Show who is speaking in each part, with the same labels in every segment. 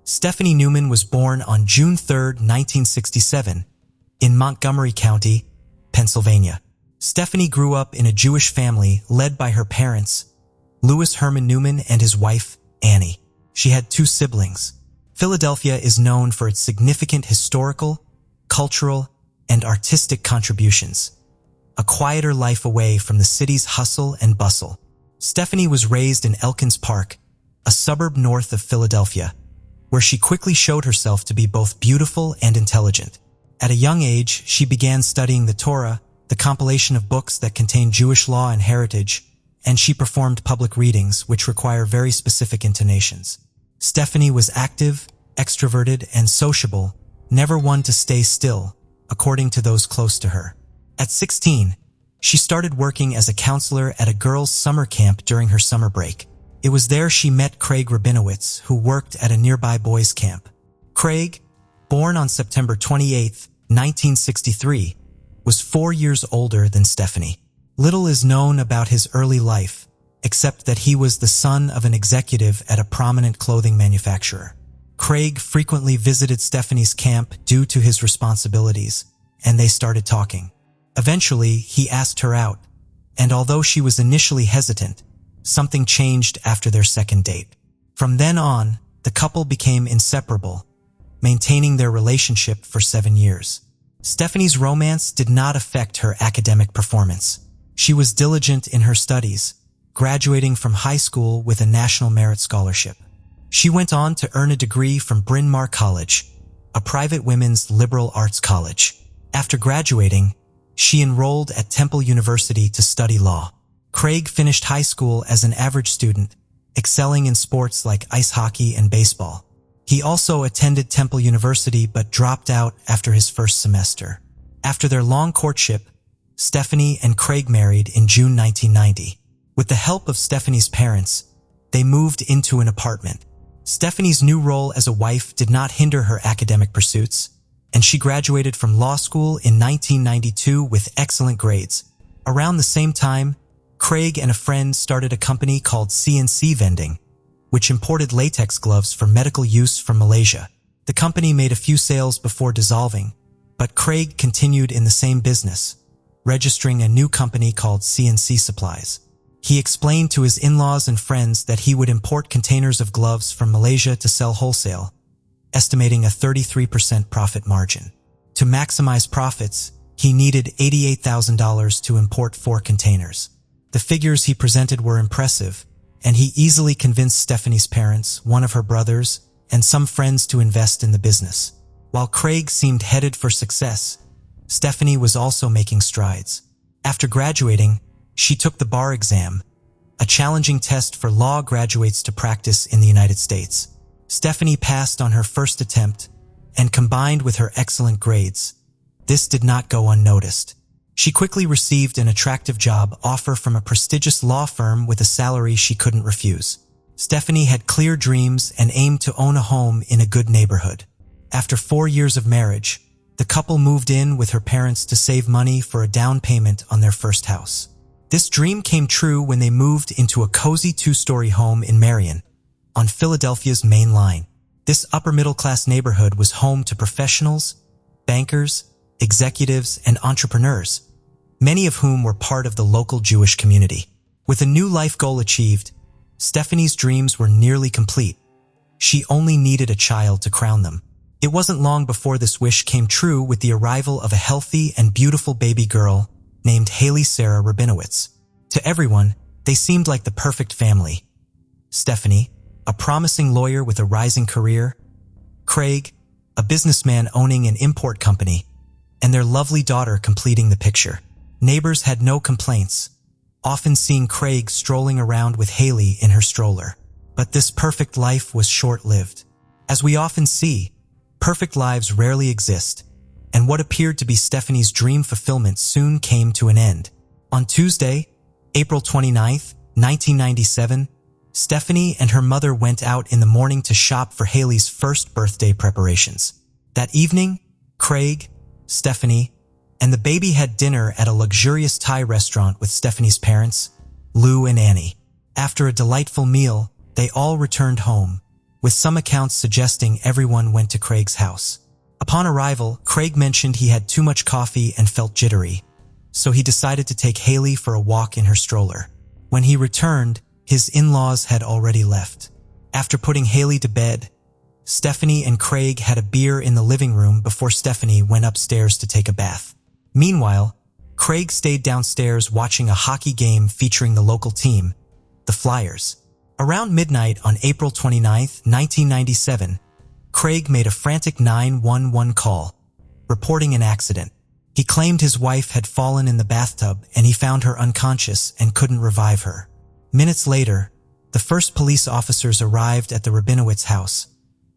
Speaker 1: Stephanie Newman was born on June 3, 1967, in Montgomery County, Pennsylvania. Stephanie grew up in a Jewish family led by her parents, Louis Herman Newman, and his wife, Annie. She had 2 siblings. Philadelphia is known for its significant historical, cultural, and artistic contributions, a quieter life away from the city's hustle and bustle. Stephanie was raised in Elkins Park, a suburb north of Philadelphia, where she quickly showed herself to be both beautiful and intelligent. At a young age, she began studying the Torah, the compilation of books that contain Jewish law and heritage, and she performed public readings, which require very specific intonations. Stephanie was active, extroverted, and sociable, never one to stay still, according to those close to her. At 16, she started working as a counselor at a girls' summer camp during her summer break. It was there she met Craig Rabinowitz, who worked at a nearby boys' camp. Craig, born on September 28, 1963, was 4 years older than Stephanie. Little is known about his early life, except that he was the son of an executive at a prominent clothing manufacturer. Craig frequently visited Stephanie's camp due to his responsibilities, and they started talking. Eventually, he asked her out, and although she was initially hesitant, something changed after their second date. From then on, the couple became inseparable, maintaining their relationship for 7 years. Stephanie's romance did not affect her academic performance. She was diligent in her studies, graduating from high school with a National Merit Scholarship. She went on to earn a degree from Bryn Mawr College, a private women's liberal arts college. After graduating, she enrolled at Temple University to study law. Craig finished high school as an average student, excelling in sports like ice hockey and baseball. He also attended Temple University but dropped out after his first semester. After their long courtship, Stephanie and Craig married in June 1990. With the help of Stephanie's parents, they moved into an apartment. Stephanie's new role as a wife did not hinder her academic pursuits, and she graduated from law school in 1992 with excellent grades. Around the same time, Craig and a friend started a company called CNC Vending, which imported latex gloves for medical use from Malaysia. The company made a few sales before dissolving, but Craig continued in the same business, registering a new company called CNC Supplies. He explained to his in-laws and friends that he would import containers of gloves from Malaysia to sell wholesale, estimating a 33% profit margin. To maximize profits, he needed $88,000 to import 4 containers. The figures he presented were impressive, and he easily convinced Stephanie's parents, one of her brothers, and some friends to invest in the business. While Craig seemed headed for success, Stephanie was also making strides. After graduating, she took the bar exam, a challenging test for law graduates to practice in the United States. Stephanie passed on her first attempt, and combined with her excellent grades, this did not go unnoticed. She quickly received an attractive job offer from a prestigious law firm with a salary she couldn't refuse. Stephanie had clear dreams and aimed to own a home in a good neighborhood. After 4 years of marriage, the couple moved in with her parents to save money for a down payment on their first house. This dream came true when they moved into a cozy 2-story home in Marion, on Philadelphia's main line. This upper-middle-class neighborhood was home to professionals, bankers, executives, and entrepreneurs, many of whom were part of the local Jewish community. With a new life goal achieved, Stephanie's dreams were nearly complete. She only needed a child to crown them. It wasn't long before this wish came true with the arrival of a healthy and beautiful baby girl named Haley Sarah Rabinowitz. To everyone, they seemed like the perfect family. Stephanie, a promising lawyer with a rising career, Craig, a businessman owning an import company, and their lovely daughter completing the picture. Neighbors had no complaints, often seeing Craig strolling around with Haley in her stroller. But this perfect life was short-lived. As we often see, perfect lives rarely exist, and what appeared to be Stephanie's dream fulfillment soon came to an end. On Tuesday, April 29, 1997, Stephanie and her mother went out in the morning to shop for Haley's first birthday preparations. That evening, Craig, Stephanie, and the baby had dinner at a luxurious Thai restaurant with Stephanie's parents, Lou and Annie. After a delightful meal, they all returned home, with some accounts suggesting everyone went to Craig's house. Upon arrival, Craig mentioned he had too much coffee and felt jittery, so he decided to take Haley for a walk in her stroller. When he returned, his in-laws had already left. After putting Haley to bed, Stephanie and Craig had a beer in the living room before Stephanie went upstairs to take a bath. Meanwhile, Craig stayed downstairs watching a hockey game featuring the local team, the Flyers. Around midnight on April 29, 1997, Craig made a frantic 911 call, reporting an accident. He claimed his wife had fallen in the bathtub and he found her unconscious and couldn't revive her. Minutes later, the first police officers arrived at the Rabinowitz house,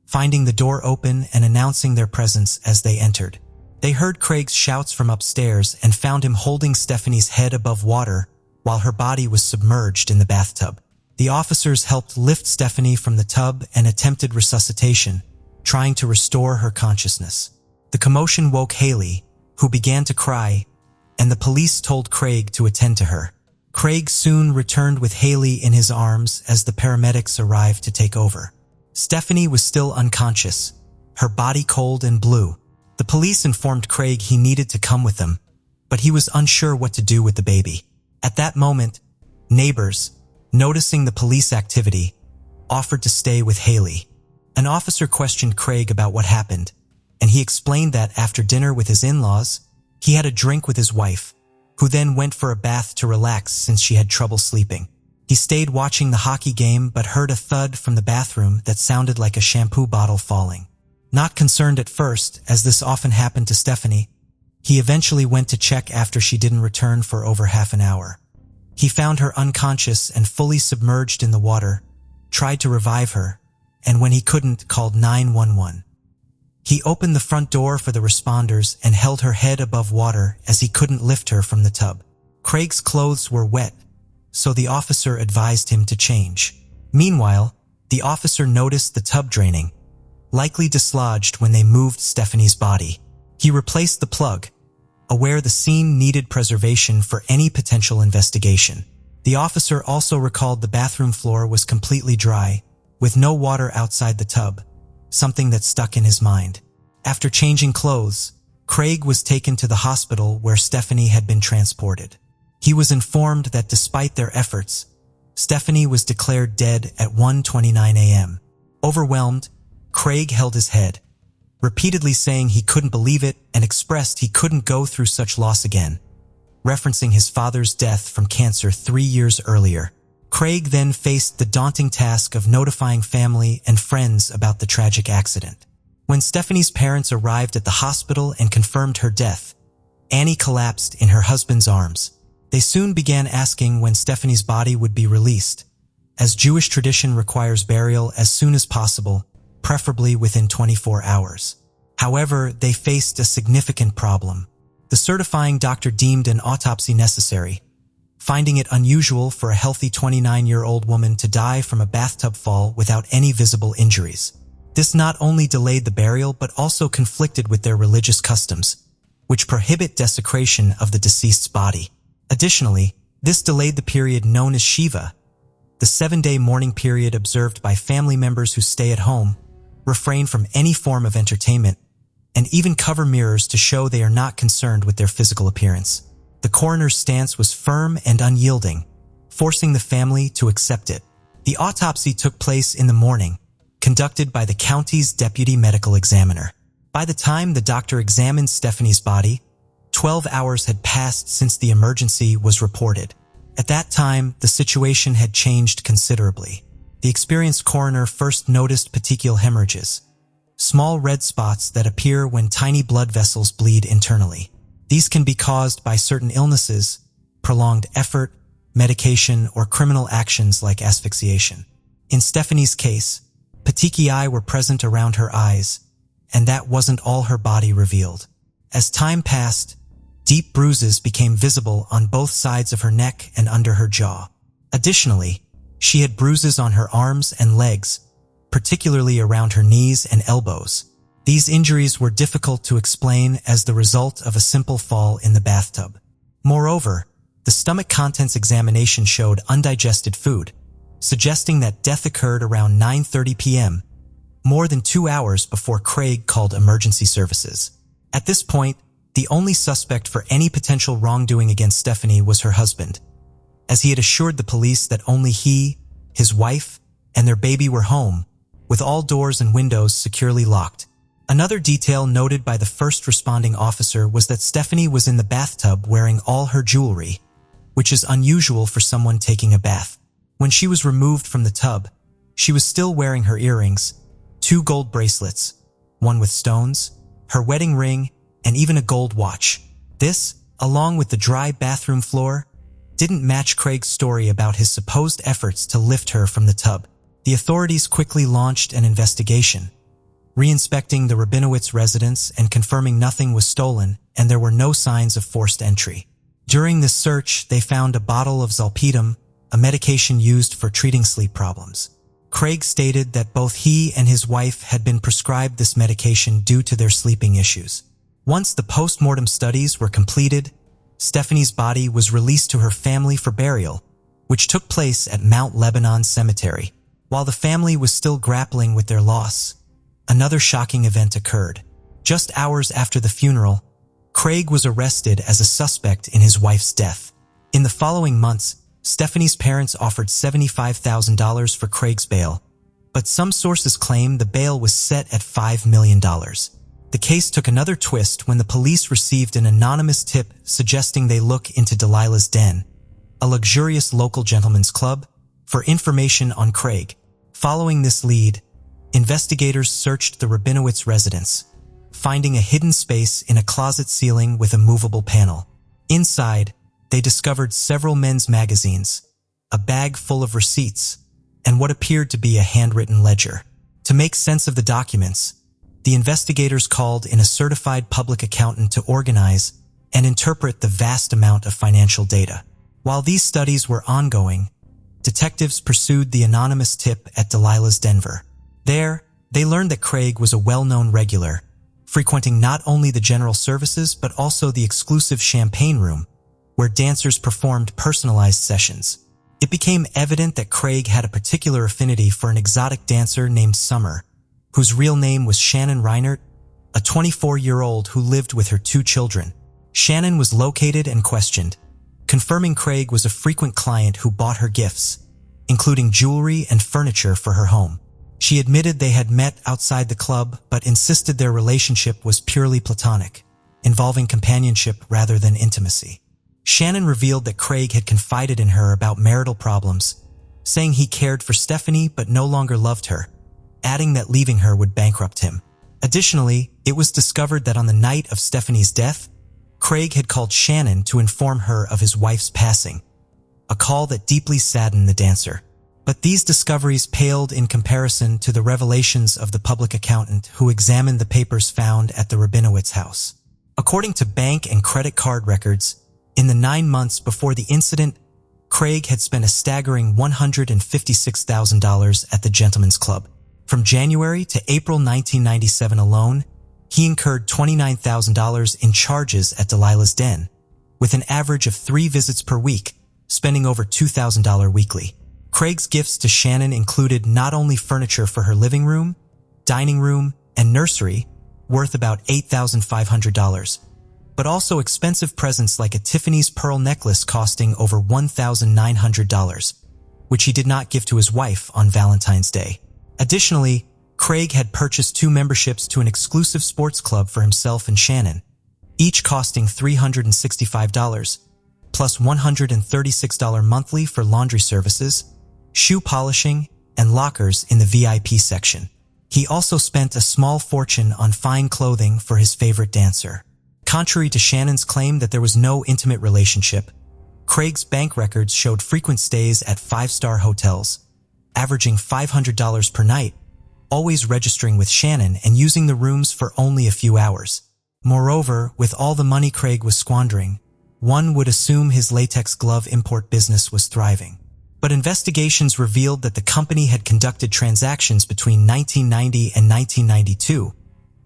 Speaker 1: finding the door open and announcing their presence as they entered. They heard Craig's shouts from upstairs and found him holding Stephanie's head above water while her body was submerged in the bathtub. The officers helped lift Stephanie from the tub and attempted resuscitation, trying to restore her consciousness. The commotion woke Haley, who began to cry, and the police told Craig to attend to her. Craig soon returned with Haley in his arms as the paramedics arrived to take over. Stephanie was still unconscious, her body cold and blue. The police informed Craig he needed to come with them, but he was unsure what to do with the baby. At that moment, neighbors, noticing the police activity, offered to stay with Haley. An officer questioned Craig about what happened, and he explained that after dinner with his in-laws, he had a drink with his wife, who then went for a bath to relax since she had trouble sleeping. He stayed watching the hockey game but heard a thud from the bathroom that sounded like a shampoo bottle falling. Not concerned at first, as this often happened to Stephanie, he eventually went to check after she didn't return for over half an hour. He found her unconscious and fully submerged in the water, tried to revive her, and when he couldn't, called 911. He opened the front door for the responders and held her head above water as he couldn't lift her from the tub. Craig's clothes were wet, so the officer advised him to change. Meanwhile, the officer noticed the tub draining, likely dislodged when they moved Stephanie's body. He replaced the plug, aware the scene needed preservation for any potential investigation. The officer also recalled the bathroom floor was completely dry, with no water outside the tub, something that stuck in his mind. After changing clothes, Craig was taken to the hospital where Stephanie had been transported. He was informed that despite their efforts, Stephanie was declared dead at 1:29 a.m. Overwhelmed, Craig held his head, repeatedly saying he couldn't believe it and expressed he couldn't go through such loss again, referencing his father's death from cancer 3 years earlier. Craig then faced the daunting task of notifying family and friends about the tragic accident. When Stephanie's parents arrived at the hospital and confirmed her death, Annie collapsed in her husband's arms. They soon began asking when Stephanie's body would be released, as Jewish tradition requires burial as soon as possible, preferably within 24 hours. However, they faced a significant problem. The certifying doctor deemed an autopsy necessary, finding it unusual for a healthy 29-year-old woman to die from a bathtub fall without any visible injuries. This not only delayed the burial but also conflicted with their religious customs, which prohibit desecration of the deceased's body. Additionally, this delayed the period known as Shiva, the 7-day mourning period observed by family members who stay at home, refrain from any form of entertainment, and even cover mirrors to show they are not concerned with their physical appearance. The coroner's stance was firm and unyielding, forcing the family to accept it. The autopsy took place in the morning, conducted by the county's deputy medical examiner. By the time the doctor examined Stephanie's body, 12 hours had passed since the emergency was reported. At that time, the situation had changed considerably. The experienced coroner first noticed petechial hemorrhages, small red spots that appear when tiny blood vessels bleed internally. These can be caused by certain illnesses, prolonged effort, medication, or criminal actions like asphyxiation. In Stephanie's case, petechiae were present around her eyes, and that wasn't all her body revealed. As time passed, deep bruises became visible on both sides of her neck and under her jaw. Additionally, she had bruises on her arms and legs, particularly around her knees and elbows. These injuries were difficult to explain as the result of a simple fall in the bathtub. Moreover, the stomach contents examination showed undigested food, suggesting that death occurred around 9:30 p.m., more than 2 hours before Craig called emergency services. At this point, the only suspect for any potential wrongdoing against Stephanie was her husband, as he had assured the police that only he, his wife, and their baby were home, with all doors and windows securely locked. Another detail noted by the first responding officer was that Stephanie was in the bathtub wearing all her jewelry, which is unusual for someone taking a bath. When she was removed from the tub, she was still wearing her earrings, 2 gold bracelets, one with stones, her wedding ring, and even a gold watch. This, along with the dry bathroom floor, didn't match Craig's story about his supposed efforts to lift her from the tub. The authorities quickly launched an investigation, re-inspecting the Rabinowitz residence and confirming nothing was stolen and there were no signs of forced entry. During this search, they found a bottle of zolpidem, a medication used for treating sleep problems. Craig stated that both he and his wife had been prescribed this medication due to their sleeping issues. Once the post-mortem studies were completed, Stephanie's body was released to her family for burial, which took place at Mount Lebanon Cemetery. While the family was still grappling with their loss, another shocking event occurred. Just hours after the funeral, Craig was arrested as a suspect in his wife's death. In the following months, Stephanie's parents offered $75,000 for Craig's bail, but some sources claim the bail was set at $5 million. The case took another twist when the police received an anonymous tip suggesting they look into Delilah's Den, a luxurious local gentleman's club, for information on Craig. Following this lead, investigators searched the Rabinowitz residence, finding a hidden space in a closet ceiling with a movable panel. Inside, they discovered several men's magazines, a bag full of receipts, and what appeared to be a handwritten ledger. To make sense of the documents, the investigators called in a certified public accountant to organize and interpret the vast amount of financial data. While these studies were ongoing, detectives pursued the anonymous tip at Delilah's Denver. There, they learned that Craig was a well-known regular, frequenting not only the general services but also the exclusive champagne room, where dancers performed personalized sessions. It became evident that Craig had a particular affinity for an exotic dancer named Summer, whose real name was Shannon Reinert, a 24-year-old who lived with her 2 children. Shannon was located and questioned, confirming Craig was a frequent client who bought her gifts, including jewelry and furniture for her home. She admitted they had met outside the club but insisted their relationship was purely platonic, involving companionship rather than intimacy. Shannon revealed that Craig had confided in her about marital problems, saying he cared for Stephanie but no longer loved her, adding that leaving her would bankrupt him. Additionally, it was discovered that on the night of Stephanie's death, Craig had called Shannon to inform her of his wife's passing, a call that deeply saddened the dancer. But these discoveries paled in comparison to the revelations of the public accountant who examined the papers found at the Rabinowitz house. According to bank and credit card records, in the 9 months before the incident, Craig had spent a staggering $156,000 at the Gentlemen's Club. From January to April 1997 alone, he incurred $29,000 in charges at Delilah's Den, with an average of 3 visits per week, spending over $2,000 weekly. Craig's gifts to Shannon included not only furniture for her living room, dining room, and nursery, worth about $8,500, but also expensive presents like a Tiffany's pearl necklace costing over $1,900, which he did not give to his wife on Valentine's Day. Additionally, Craig had purchased 2 memberships to an exclusive sports club for himself and Shannon, each costing $365, plus $136 monthly for laundry services, shoe polishing, and lockers in the VIP section. He also spent a small fortune on fine clothing for his favorite dancer. Contrary to Shannon's claim that there was no intimate relationship, Craig's bank records showed frequent stays at 5-star hotels, averaging $500 per night, always registering with Shannon and using the rooms for only a few hours. Moreover, with all the money Craig was squandering, one would assume his latex glove import business was thriving. But investigations revealed that the company had conducted transactions between 1990 and 1992,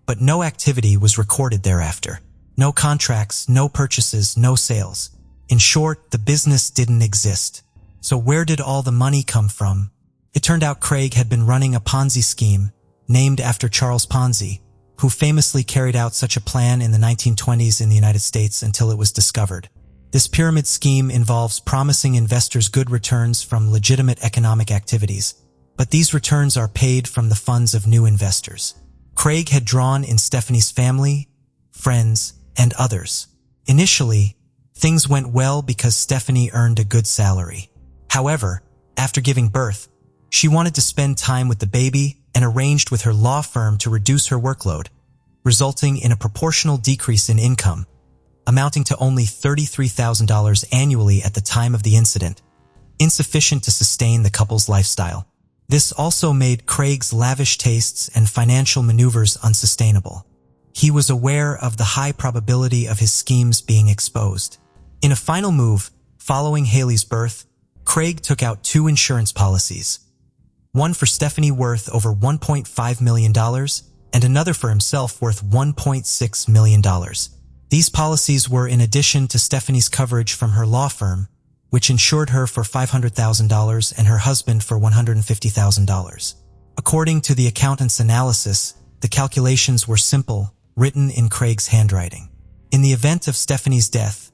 Speaker 1: but no activity was recorded thereafter. No contracts, no purchases, no sales. In short, the business didn't exist. So where did all the money come from? It turned out Craig had been running a Ponzi scheme, named after Charles Ponzi, who famously carried out such a plan in the 1920s in the United States until it was discovered. This pyramid scheme involves promising investors good returns from legitimate economic activities, but these returns are paid from the funds of new investors. Craig had drawn in Stephanie's family, friends, and others. Initially, things went well because Stephanie earned a good salary. However, after giving birth, she wanted to spend time with the baby and arranged with her law firm to reduce her workload, resulting in a proportional decrease in income, amounting to only $33,000 annually at the time of the incident, insufficient to sustain the couple's lifestyle. This also made Craig's lavish tastes and financial maneuvers unsustainable. He was aware of the high probability of his schemes being exposed. In a final move, following Haley's birth, Craig took out 2 insurance policies, one for Stephanie worth over $1.5 million and another for himself worth $1.6 million. These policies were in addition to Stephanie's coverage from her law firm, which insured her for $500,000 and her husband for $150,000. According to the accountant's analysis, the calculations were simple, written in Craig's handwriting. In the event of Stephanie's death,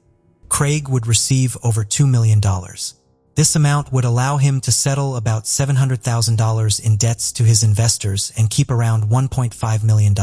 Speaker 1: Craig would receive over $2 million. This amount would allow him to settle about $700,000 in debts to his investors and keep around $1.5 million.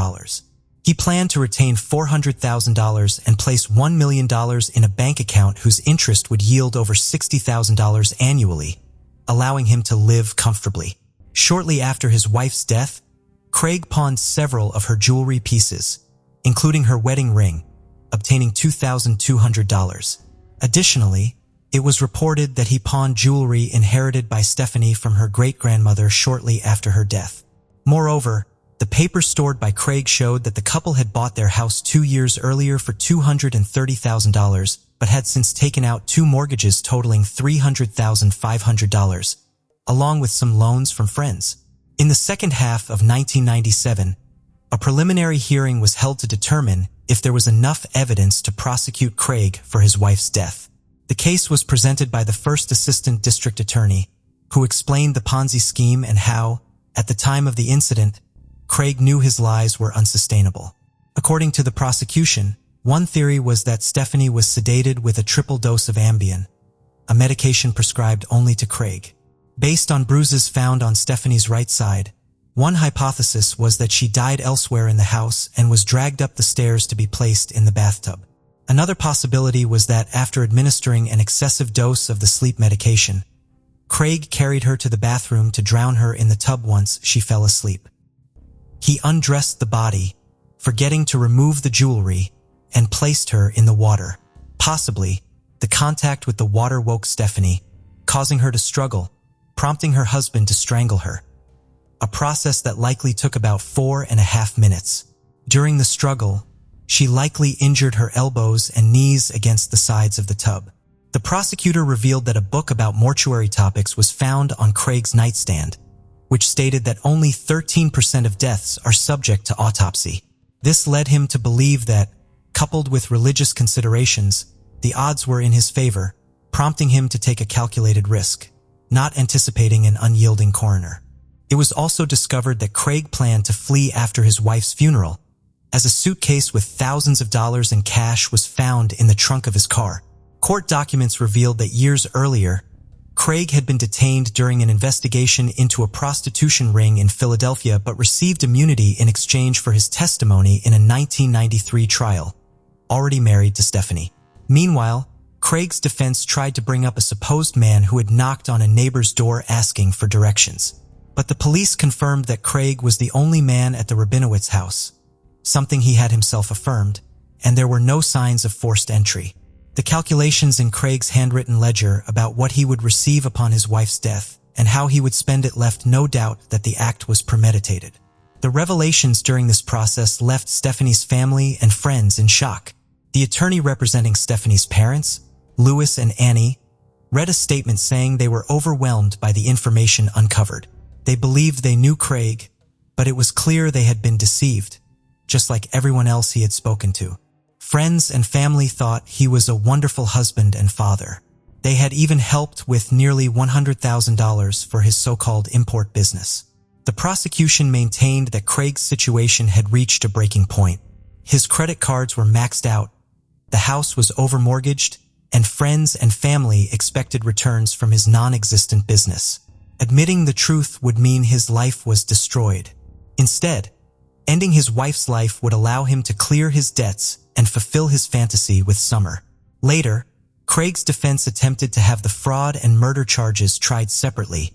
Speaker 1: He planned to retain $400,000 and place $1 million in a bank account whose interest would yield over $60,000 annually, allowing him to live comfortably. Shortly after his wife's death, Craig pawned several of her jewelry pieces, including her wedding ring, obtaining $2,200. Additionally, it was reported that he pawned jewelry inherited by Stephanie from her great-grandmother shortly after her death. Moreover, the papers stored by Craig showed that the couple had bought their house 2 years earlier for $230,000, but had since taken out 2 mortgages totaling $300,500, along with some loans from friends. In the second half of 1997, a preliminary hearing was held to determine if there was enough evidence to prosecute Craig for his wife's death. The case was presented by the first assistant district attorney, who explained the Ponzi scheme and how, at the time of the incident, Craig knew his lies were unsustainable. According to the prosecution, one theory was that Stephanie was sedated with a triple dose of Ambien, a medication prescribed only to Craig. Based on bruises found on Stephanie's right side, one hypothesis was that she died elsewhere in the house and was dragged up the stairs to be placed in the bathtub. Another possibility was that after administering an excessive dose of the sleep medication, Craig carried her to the bathroom to drown her in the tub once she fell asleep. He undressed the body, forgetting to remove the jewelry, and placed her in the water. Possibly, the contact with the water woke Stephanie, causing her to struggle, prompting her husband to strangle her. A process that likely took about 4.5 minutes. During the struggle, she likely injured her elbows and knees against the sides of the tub. The prosecutor revealed that a book about mortuary topics was found on Craig's nightstand, which stated that only 13% of deaths are subject to autopsy. This led him to believe that, coupled with religious considerations, the odds were in his favor, prompting him to take a calculated risk, not anticipating an unyielding coroner. It was also discovered that Craig planned to flee after his wife's funeral, as a suitcase with thousands of dollars in cash was found in the trunk of his car. Court documents revealed that years earlier, Craig had been detained during an investigation into a prostitution ring in Philadelphia but received immunity in exchange for his testimony in a 1993 trial, already married to Stephanie. Meanwhile, Craig's defense tried to bring up a supposed man who had knocked on a neighbor's door asking for directions. But the police confirmed that Craig was the only man at the Rabinowitz house, something he had himself affirmed, and there were no signs of forced entry. The calculations in Craig's handwritten ledger about what he would receive upon his wife's death and how he would spend it left no doubt that the act was premeditated. The revelations during this process left Stephanie's family and friends in shock. The attorney representing Stephanie's parents, Louis and Annie, read a statement saying they were overwhelmed by the information uncovered. They believed they knew Craig, but it was clear they had been deceived, just like everyone else he had spoken to. Friends and family thought he was a wonderful husband and father. They had even helped with nearly $100,000 for his so-called import business. The prosecution maintained that Craig's situation had reached a breaking point. His credit cards were maxed out, the house was overmortgaged, and friends and family expected returns from his non-existent business. Admitting the truth would mean his life was destroyed. Instead, ending his wife's life would allow him to clear his debts and fulfill his fantasy with Summer. Later, Craig's defense attempted to have the fraud and murder charges tried separately,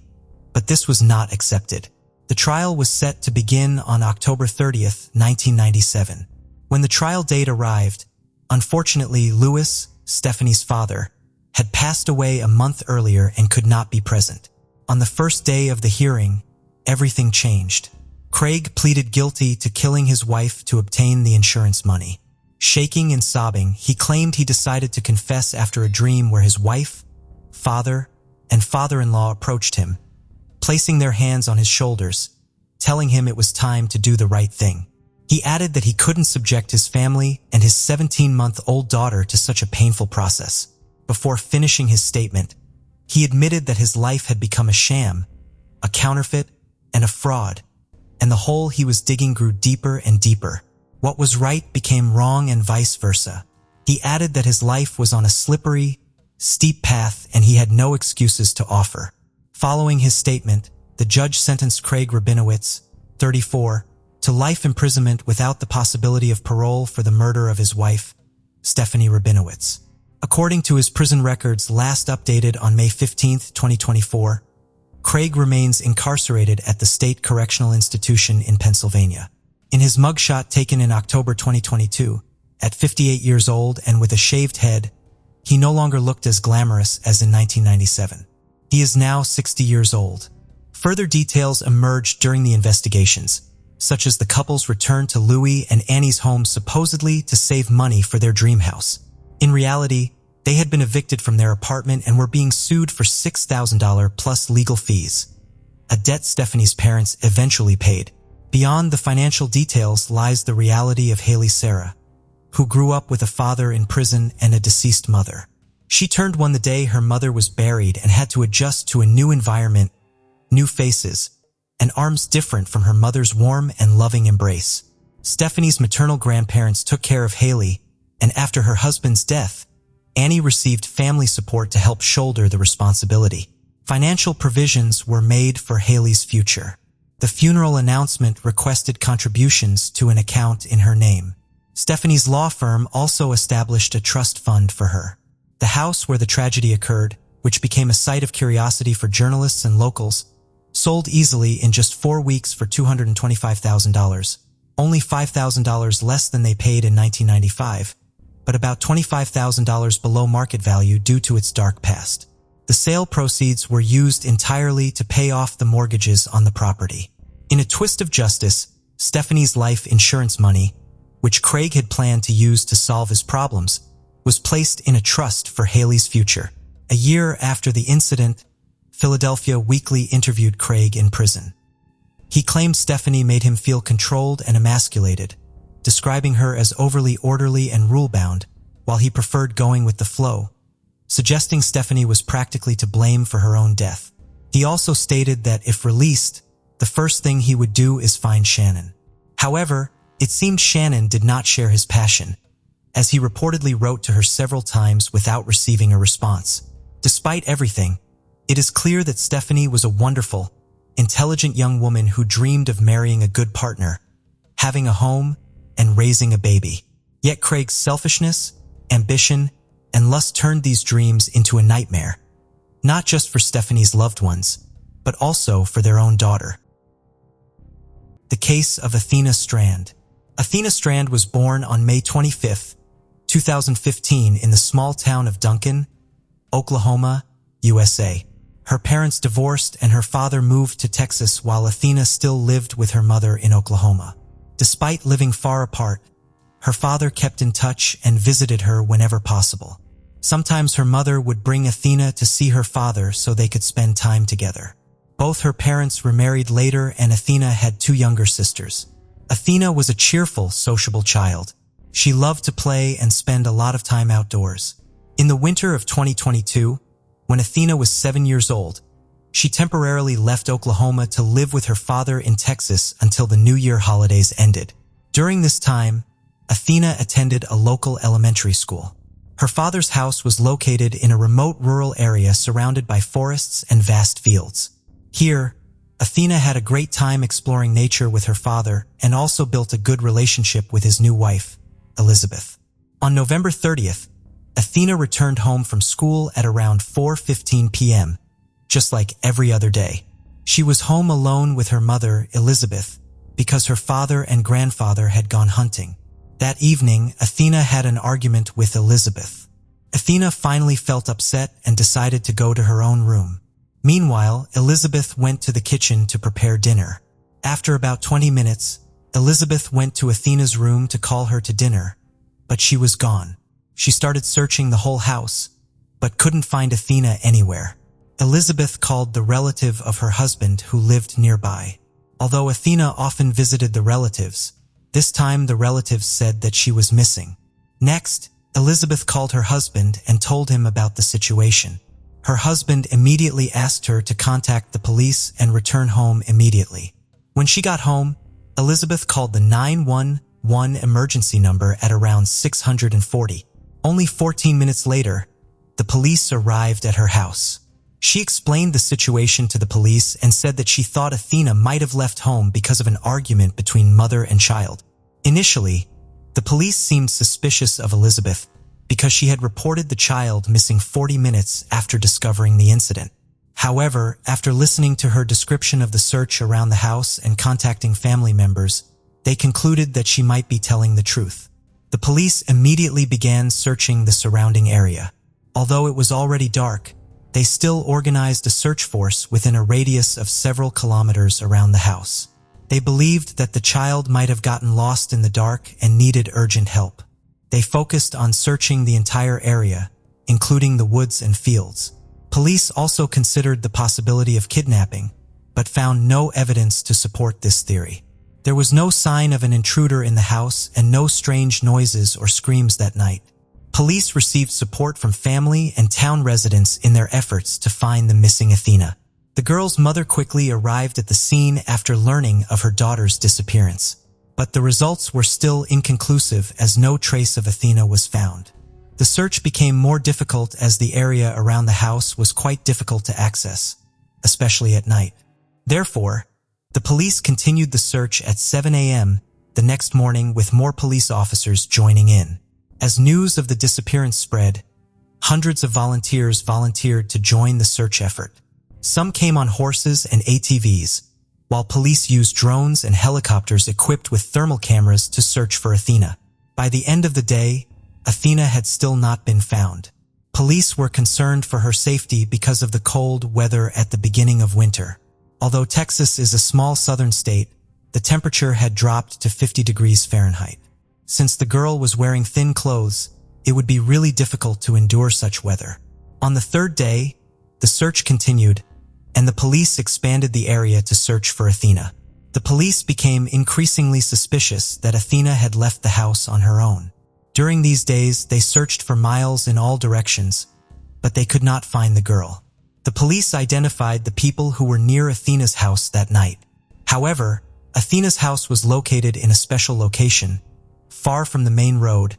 Speaker 1: but this was not accepted. The trial was set to begin on October 30th, 1997. When the trial date arrived, unfortunately, Louis, Stephanie's father, had passed away a month earlier and could not be present. On the first day of the hearing, everything changed. Craig pleaded guilty to killing his wife to obtain the insurance money. Shaking and sobbing, he claimed he decided to confess after a dream where his wife, father, and father-in-law approached him, placing their hands on his shoulders, telling him it was time to do the right thing. He added that he couldn't subject his family and his 17-month-old daughter to such a painful process. Before finishing his statement, he admitted that his life had become a sham, a counterfeit, and a fraud, and the hole he was digging grew deeper and deeper. What was right became wrong and vice versa. He added that his life was on a slippery, steep path and he had no excuses to offer. Following his statement, the judge sentenced Craig Rabinowitz, 34, to life imprisonment without the possibility of parole for the murder of his wife, Stephanie Rabinowitz. According to his prison records last updated on May 15, 2024, Craig remains incarcerated at the State Correctional Institution in Pennsylvania. In his mugshot taken in October 2022, at 58 years old and with a shaved head, he no longer looked as glamorous as in 1997. He is now 60 years old. Further details emerged during the investigations, such as the couple's return to Louis and Annie's home supposedly to save money for their dream house. In reality, they had been evicted from their apartment and were being sued for $6,000 plus legal fees, a debt Stephanie's parents eventually paid. Beyond the financial details lies the reality of Haley Sarah, who grew up with a father in prison and a deceased mother. She turned one the day her mother was buried and had to adjust to a new environment, new faces, and arms different from her mother's warm and loving embrace. Stephanie's maternal grandparents took care of Haley, and after her husband's death, Annie received family support to help shoulder the responsibility. Financial provisions were made for Haley's future. The funeral announcement requested contributions to an account in her name. Stephanie's law firm also established a trust fund for her. The house where the tragedy occurred, which became a site of curiosity for journalists and locals, sold easily in just 4 weeks for $225,000, only $5,000 less than they paid in 1995, but about $25,000 below market value due to its dark past. The sale proceeds were used entirely to pay off the mortgages on the property. In a twist of justice, Stephanie's life insurance money, which Craig had planned to use to solve his problems, was placed in a trust for Haley's future. A year after the incident, Philadelphia Weekly interviewed Craig in prison. He claimed Stephanie made him feel controlled and emasculated, describing her as overly orderly and rule-bound, while he preferred going with the flow, suggesting Stephanie was practically to blame for her own death. He also stated that if released, the first thing he would do is find Shannon. However, it seemed Shannon did not share his passion, as he reportedly wrote to her several times without receiving a response. Despite everything, it is clear that Stephanie was a wonderful, intelligent young woman who dreamed of marrying a good partner, having a home, and raising a baby. Yet Craig's selfishness, ambition, and lust turned these dreams into a nightmare, not just for Stephanie's loved ones, but also for their own daughter. The case of Athena Strand. Athena Strand was born on May 25, 2015 in the small town of Duncan, Oklahoma, USA. Her parents divorced and her father moved to Texas while Athena still lived with her mother in Oklahoma. Despite living far apart, her father kept in touch and visited her whenever possible. Sometimes her mother would bring Athena to see her father so they could spend time together. Both her parents remarried later and Athena had 2 younger sisters. Athena was a cheerful, sociable child. She loved to play and spend a lot of time outdoors. In the winter of 2022, when Athena was 7 years old, She temporarily left Oklahoma to live with her father in Texas until the New Year holidays ended. During this time, Athena attended a local elementary school. Her father's house was located in a remote rural area surrounded by forests and vast fields. Here, Athena had a great time exploring nature with her father and also built a good relationship with his new wife, Elizabeth. On November 30th, Athena returned home from school at around 4:15 p.m., just like every other day. She was home alone with her mother, Elizabeth, because her father and grandfather had gone hunting. That evening, Athena had an argument with Elizabeth. Athena finally felt upset and decided to go to her own room. Meanwhile, Elizabeth went to the kitchen to prepare dinner. After about 20 minutes, Elizabeth went to Athena's room to call her to dinner, but she was gone. She started searching the whole house, but couldn't find Athena anywhere. Elizabeth called the relative of her husband who lived nearby. Although Athena often visited the relatives, this time the relatives said that she was missing. Next, Elizabeth called her husband and told him about the situation. Her husband immediately asked her to contact the police and return home immediately. When she got home, Elizabeth called the 911 emergency number at around 640. Only 14 minutes later, the police arrived at her house. She explained the situation to the police and said that she thought Athena might have left home because of an argument between mother and child. Initially, the police seemed suspicious of Elizabeth because she had reported the child missing 40 minutes after discovering the incident. However, after listening to her description of the search around the house and contacting family members, they concluded that she might be telling the truth. The police immediately began searching the surrounding area. Although it was already dark, they still organized a search force within a radius of several kilometers around the house. They believed that the child might have gotten lost in the dark and needed urgent help. They focused on searching the entire area, including the woods and fields. Police also considered the possibility of kidnapping, but found no evidence to support this theory. There was no sign of an intruder in the house and no strange noises or screams that night. Police received support from family and town residents in their efforts to find the missing Athena. The girl's mother quickly arrived at the scene after learning of her daughter's disappearance. But the results were still inconclusive as no trace of Athena was found. The search became more difficult as the area around the house was quite difficult to access, especially at night. Therefore, the police continued the search at 7 a.m. the next morning with more police officers joining in. As news of the disappearance spread, hundreds of volunteers volunteered to join the search effort. Some came on horses and ATVs, while police used drones and helicopters equipped with thermal cameras to search for Athena. By the end of the day, Athena had still not been found. Police were concerned for her safety because of the cold weather at the beginning of winter. Although Texas is a small southern state, the temperature had dropped to 50 degrees Fahrenheit. Since the girl was wearing thin clothes, it would be really difficult to endure such weather. On the third day, the search continued, and the police expanded the area to search for Athena. The police became increasingly suspicious that Athena had left the house on her own. During these days, they searched for miles in all directions, but they could not find the girl. The police identified the people who were near Athena's house that night. However, Athena's house was located in a special location, far from the main road,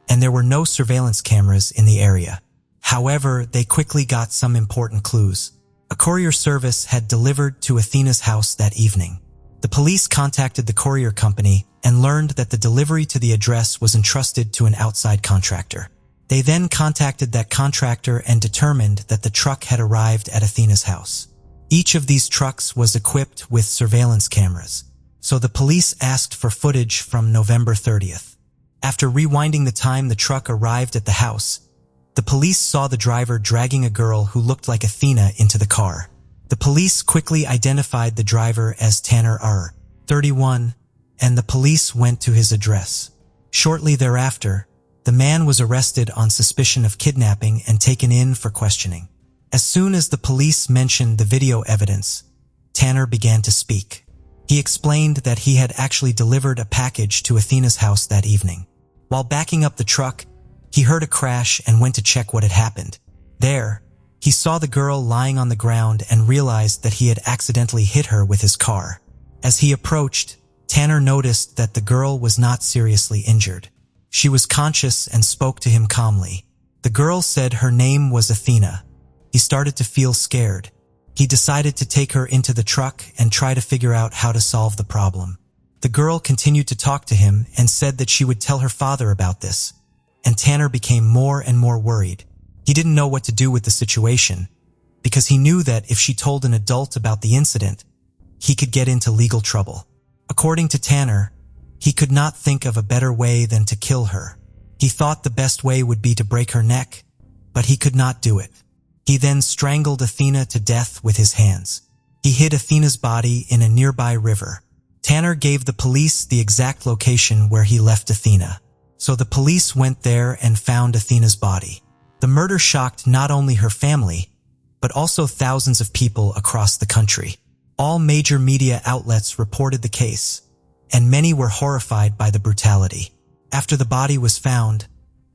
Speaker 1: and there were no surveillance cameras in the area. However, they quickly got some important clues. A courier service had delivered to Athena's house that evening. The police contacted the courier company and learned that the delivery to the address was entrusted to an outside contractor. They then contacted that contractor and determined that the truck had arrived at Athena's house. Each of these trucks was equipped with surveillance cameras, so the police asked for footage from November 30th. After rewinding the time the truck arrived at the house, the police saw the driver dragging a girl who looked like Athena into the car. The police quickly identified the driver as Tanner R., 31, and the police went to his address. Shortly thereafter, the man was arrested on suspicion of kidnapping and taken in for questioning. As soon as the police mentioned the video evidence, Tanner began to speak. He explained that he had actually delivered a package to Athena's house that evening. While backing up the truck, he heard a crash and went to check what had happened. There, He saw the girl lying on the ground and realized that he had accidentally hit her with his car. As he approached, Tanner noticed that the girl was not seriously injured. She was conscious and spoke to him calmly. The girl said her name was Athena. He started to feel scared. He decided to take her into the truck and try to figure out how to solve the problem. The girl continued to talk to him and said that she would tell her father about this, and Tanner became more and more worried. He didn't know what to do with the situation, because he knew that if she told an adult about the incident, he could get into legal trouble. According to Tanner, he could not think of a better way than to kill her. He thought the best way would be to break her neck, but he could not do it. He then strangled Athena to death with his hands. He hid Athena's body in a nearby river. Tanner gave the police the exact location where he left Athena, so the police went there and found Athena's body. The murder shocked not only her family, but also thousands of people across the country. All major media outlets reported the case, and many were horrified by the brutality. After the body was found,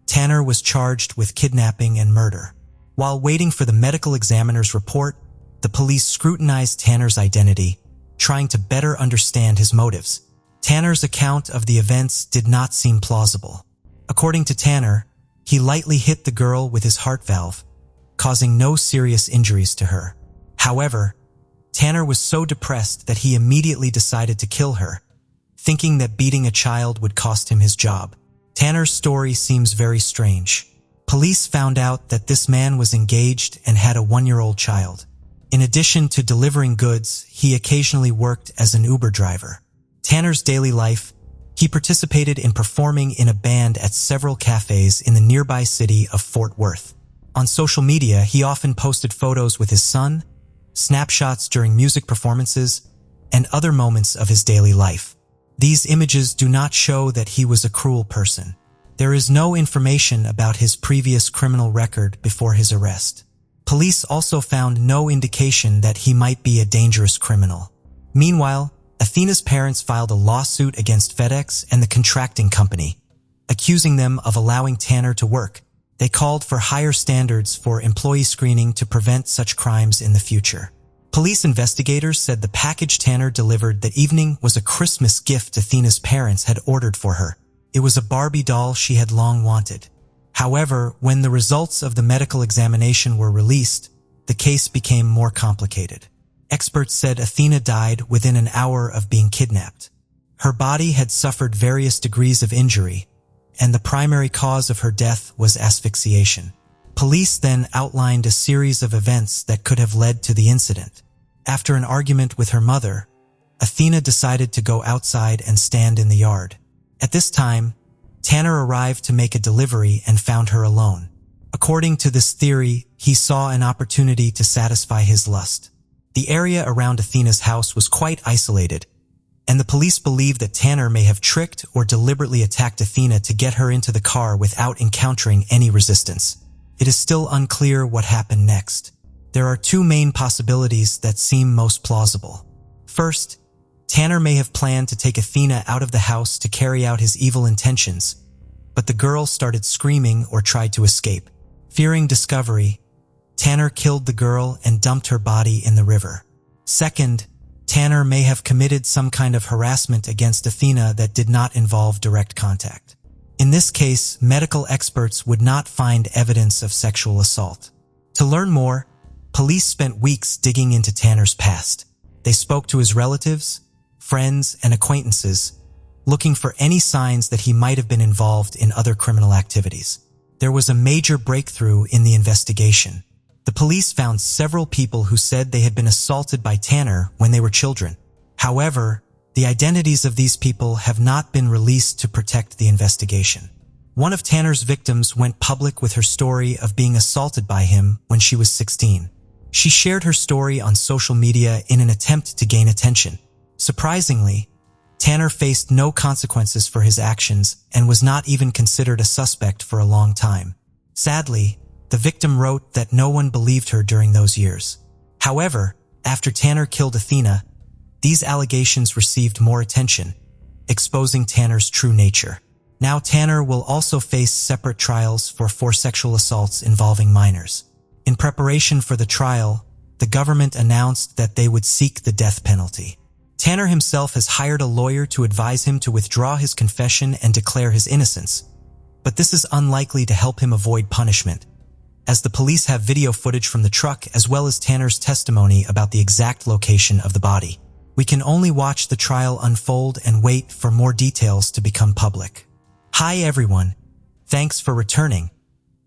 Speaker 1: Tanner was charged with kidnapping and murder. While waiting for the medical examiner's report, the police scrutinized Tanner's identity, trying to better understand his motives. Tanner's account of the events did not seem plausible. According to Tanner, he lightly hit the girl with his heart valve, causing no serious injuries to her. However, Tanner was so depressed that he immediately decided to kill her, thinking that beating a child would cost him his job. Tanner's story seems very strange. Police found out that this man was engaged and had a 1-year-old child. In addition to delivering goods, he occasionally worked as an Uber driver. Tanner's daily life, he participated in performing in a band at several cafes in the nearby city of Fort Worth. On social media, he often posted photos with his son, snapshots during music performances, and other moments of his daily life. These images do not show that he was a cruel person. There is no information about his previous criminal record before his arrest. Police also found no indication that he might be a dangerous criminal. Meanwhile, Athena's parents filed a lawsuit against FedEx and the contracting company, accusing them of allowing Tanner to work. They called for higher standards for employee screening to prevent such crimes in the future. Police investigators said the package Tanner delivered that evening was a Christmas gift Athena's parents had ordered for her. It was a Barbie doll she had long wanted. However, when the results of the medical examination were released, the case became more complicated. Experts said Athena died within an hour of being kidnapped. Her body had suffered various degrees of injury, and the primary cause of her death was asphyxiation. Police then outlined a series of events that could have led to the incident. After an argument with her mother, Athena decided to go outside and stand in the yard. At this time, Tanner arrived to make a delivery and found her alone. According to this theory, he saw an opportunity to satisfy his lust. The area around Athena's house was quite isolated, and the police believe that Tanner may have tricked or deliberately attacked Athena to get her into the car without encountering any resistance. It is still unclear what happened next. There are two main possibilities that seem most plausible. First, Tanner may have planned to take Athena out of the house to carry out his evil intentions, but the girl started screaming or tried to escape. Fearing discovery, Tanner killed the girl and dumped her body in the river. Second, Tanner may have committed some kind of harassment against Athena that did not involve direct contact. In this case, medical experts would not find evidence of sexual assault. To learn more, police spent weeks digging into Tanner's past. They spoke to his relatives, friends, and acquaintances, looking for any signs that he might have been involved in other criminal activities. There was a major breakthrough in the investigation. The police found several people who said they had been assaulted by Tanner when they were children. However, the identities of these people have not been released to protect the investigation. One of Tanner's victims went public with her story of being assaulted by him when she was 16. She shared her story on social media in an attempt to gain attention. Surprisingly, Tanner faced no consequences for his actions and was not even considered a suspect for a long time. Sadly, the victim wrote that no one believed her during those years. However, after Tanner killed Athena, these allegations received more attention, exposing Tanner's true nature. Now Tanner will also face separate trials for 4 sexual assaults involving minors. In preparation for the trial, the government announced that they would seek the death penalty. Tanner himself has hired a lawyer to advise him to withdraw his confession and declare his innocence, but this is unlikely to help him avoid punishment, as the police have video footage from the truck as well as Tanner's testimony about the exact location of the body. We can only watch the trial unfold and wait for more details to become public. Hi everyone, thanks for returning.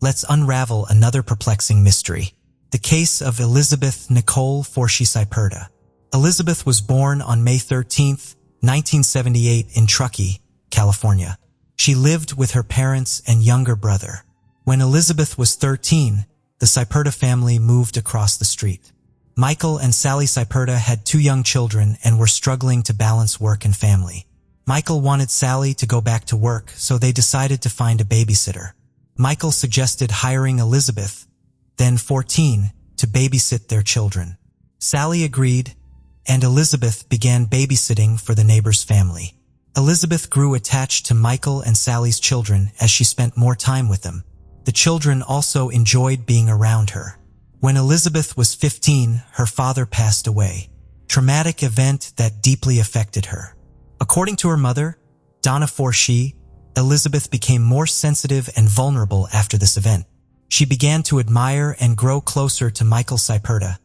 Speaker 1: Let's unravel another perplexing mystery. The case of Elizabeth Nicole Forshee-Cyperta. Elizabeth was born on May 13, 1978 in Truckee, California. She lived with her parents and younger brother. When Elizabeth was 13, the Cyperta family moved across the street. Michael and Sally Cyperta had 2 young children and were struggling to balance work and family. Michael wanted Sally to go back to work, so they decided to find a babysitter. Michael suggested hiring Elizabeth, then 14, to babysit their children. Sally agreed, and Elizabeth began babysitting for the neighbor's family. Elizabeth grew attached to Michael and Sally's children as she spent more time with them. The children also enjoyed being around her. When Elizabeth was 15, her father passed away. Traumatic event that deeply affected her. According to her mother, Donna Forshee, Elizabeth became more sensitive and vulnerable after this event. She began to admire and grow closer to Michael Cyperta,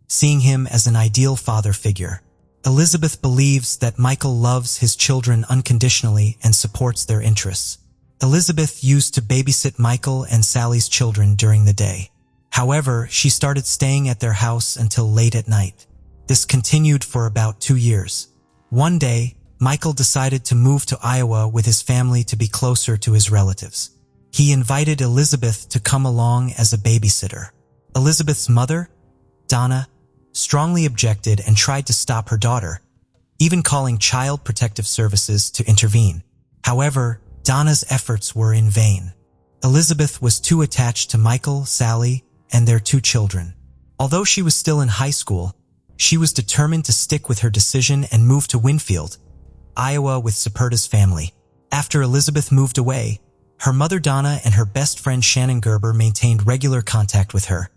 Speaker 1: seeing him as an ideal father figure. Elizabeth believes that Michael loves his children unconditionally and supports their interests. Elizabeth used to babysit Michael and Sally's children during the day. However, she started staying at their house until late at night. This continued for about 2 years. One day, Michael decided to move to Iowa with his family to be closer to his relatives. He invited Elizabeth to come along as a babysitter. Elizabeth's mother, Donna, strongly objected and tried to stop her daughter, even calling Child Protective Services to intervene. However, Donna's efforts were in vain. Elizabeth was too attached to Michael, Sally, and their 2 children. Although she was still in high school, she was determined to stick with her decision and move to Winfield, Iowa with Cyperta's family. After Elizabeth moved away, her mother Donna and her best friend Shannon Gerber maintained regular contact with her,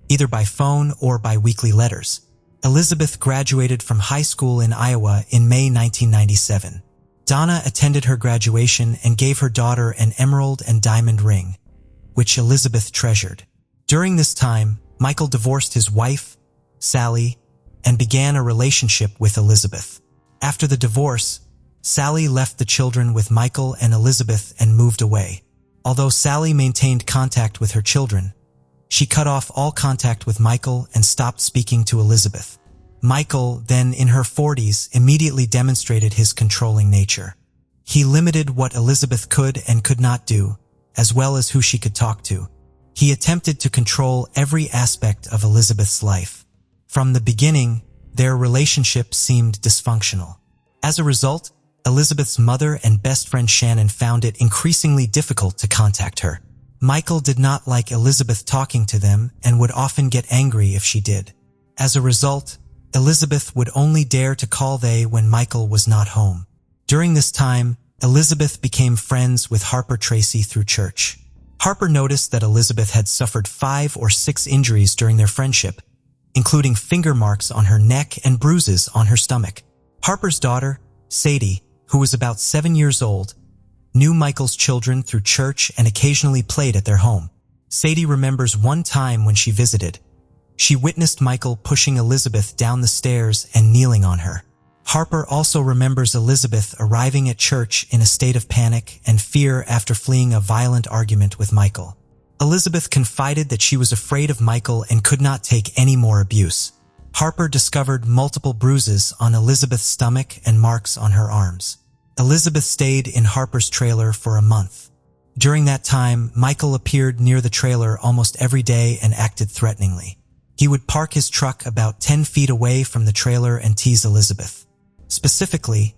Speaker 1: either by phone or by weekly letters. Elizabeth graduated from high school in Iowa in May 1997. Donna attended her graduation and gave her daughter an emerald and diamond ring, which Elizabeth treasured. During this time, Michael divorced his wife, Sally, and began a relationship with Elizabeth. After the divorce, Sally left the children with Michael and Elizabeth and moved away. Although Sally maintained contact with her children, she cut off all contact with Michael and stopped speaking to Elizabeth. Michael, then in her 40s, immediately demonstrated his controlling nature. He limited what Elizabeth could and could not do, as well as who she could talk to. He attempted to control every aspect of Elizabeth's life. From the beginning, their relationship seemed dysfunctional. As a result, Elizabeth's mother and best friend Shannon found it increasingly difficult to contact her. Michael did not like Elizabeth talking to them and would often get angry if she did. As a result, Elizabeth would only dare to call they when Michael was not home. During this time, Elizabeth became friends with Harper Tracy through church. Harper noticed that Elizabeth had suffered 5 or 6 injuries during their friendship, including finger marks on her neck and bruises on her stomach. Harper's daughter, Sadie, who was about 7 years old, knew Michael's children through church and occasionally played at their home. Sadie remembers one time when she visited. She witnessed Michael pushing Elizabeth down the stairs and kneeling on her. Harper also remembers Elizabeth arriving at church in a state of panic and fear after fleeing a violent argument with Michael. Elizabeth confided that she was afraid of Michael and could not take any more abuse. Harper discovered multiple bruises on Elizabeth's stomach and marks on her arms. Elizabeth stayed in Harper's trailer for a month. During that time, Michael appeared near the trailer almost every day and acted threateningly. He would park his truck about 10 feet away from the trailer and tease Elizabeth. Specifically,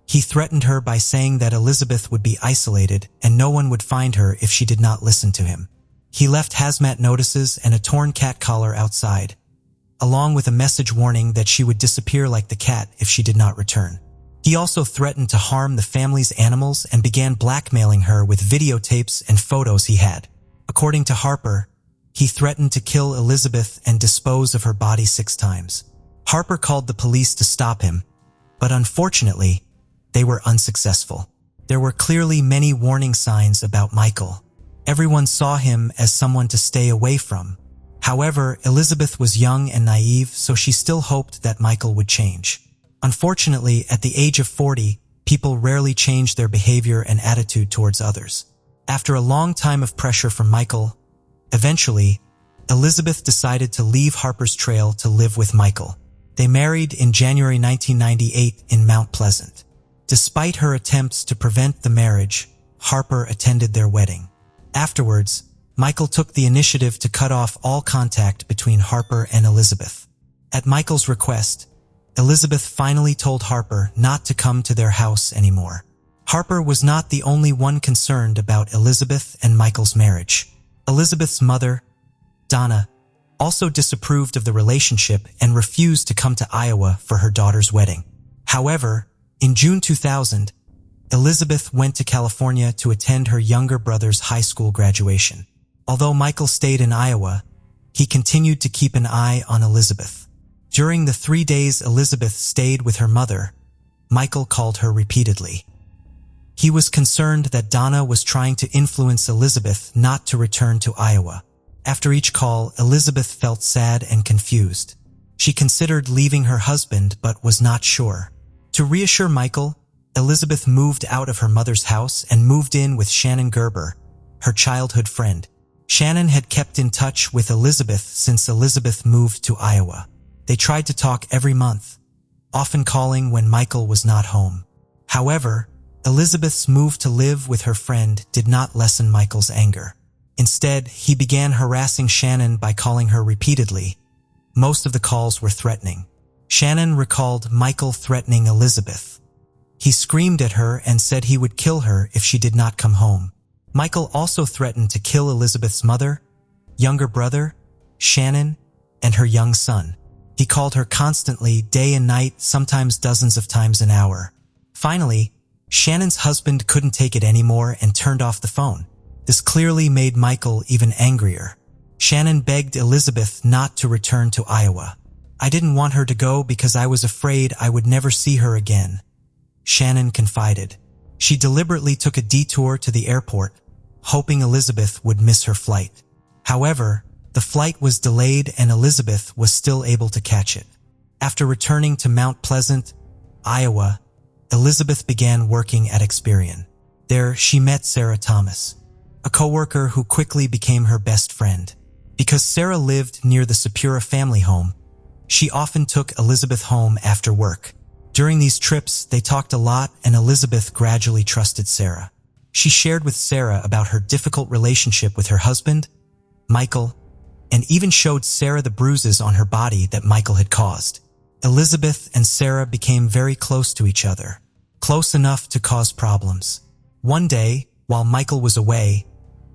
Speaker 1: he threatened her by saying that Elizabeth would be isolated and no one would find her if she did not listen to him. He left hazmat notices and a torn cat collar outside, along with a message warning that she would disappear like the cat if she did not return. He also threatened to harm the family's animals and began blackmailing her with videotapes and photos he had. According to Harper, He threatened to kill Elizabeth and dispose of her body 6 times. Harper called the police to stop him, but unfortunately, they were unsuccessful. There were clearly many warning signs about Michael. Everyone saw him as someone to stay away from. However, Elizabeth was young and naive, so she still hoped that Michael would change. Unfortunately, at the age of 40, people rarely change their behavior and attitude towards others. After a long time of pressure from Michael, eventually, Elizabeth decided to leave Harper's trail to live with Michael. They married in January 1998 in Mount Pleasant. Despite her attempts to prevent the marriage, Harper attended their wedding. Afterwards, Michael took the initiative to cut off all contact between Harper and Elizabeth. At Michael's request, Elizabeth finally told Harper not to come to their house anymore. Harper was not the only one concerned about Elizabeth and Michael's marriage. Elizabeth's mother, Donna, also disapproved of the relationship and refused to come to Iowa for her daughter's wedding. However, in June 2000, Elizabeth went to California to attend her younger brother's high school graduation. Although Michael stayed in Iowa, he continued to keep an eye on Elizabeth. During the 3 days Elizabeth stayed with her mother, Michael called her repeatedly. He was concerned that Donna was trying to influence Elizabeth not to return to Iowa. After each call, Elizabeth felt sad and confused. She considered leaving her husband but was not sure. To reassure Michael, Elizabeth moved out of her mother's house and moved in with Shannon Gerber, her childhood friend. Shannon had kept in touch with Elizabeth since Elizabeth moved to Iowa. They tried to talk every month, often calling when Michael was not home. However, Elizabeth's move to live with her friend did not lessen Michael's anger. Instead, he began harassing Shannon by calling her repeatedly. Most of the calls were threatening. Shannon recalled Michael threatening Elizabeth. He screamed at her and said he would kill her if she did not come home. Michael also threatened to kill Elizabeth's mother, younger brother, Shannon, and her young son. He called her constantly, day and night, sometimes dozens of times an hour. Finally, Shannon's husband couldn't take it anymore and turned off the phone. This clearly made Michael even angrier. Shannon begged Elizabeth not to return to Iowa. "I didn't want her to go because I was afraid I would never see her again," Shannon confided. She deliberately took a detour to the airport, hoping Elizabeth would miss her flight. However, the flight was delayed and Elizabeth was still able to catch it. After returning to Mount Pleasant, Iowa, Elizabeth began working at Experian. There, she met Sarah Thomas, a coworker who quickly became her best friend. Because Sarah lived near the Sapura family home, she often took Elizabeth home after work. During these trips, they talked a lot and Elizabeth gradually trusted Sarah. She shared with Sarah about her difficult relationship with her husband, Michael, and even showed Sarah the bruises on her body that Michael had caused. Elizabeth and Sarah became very close to each other, close enough to cause problems. One day, while Michael was away,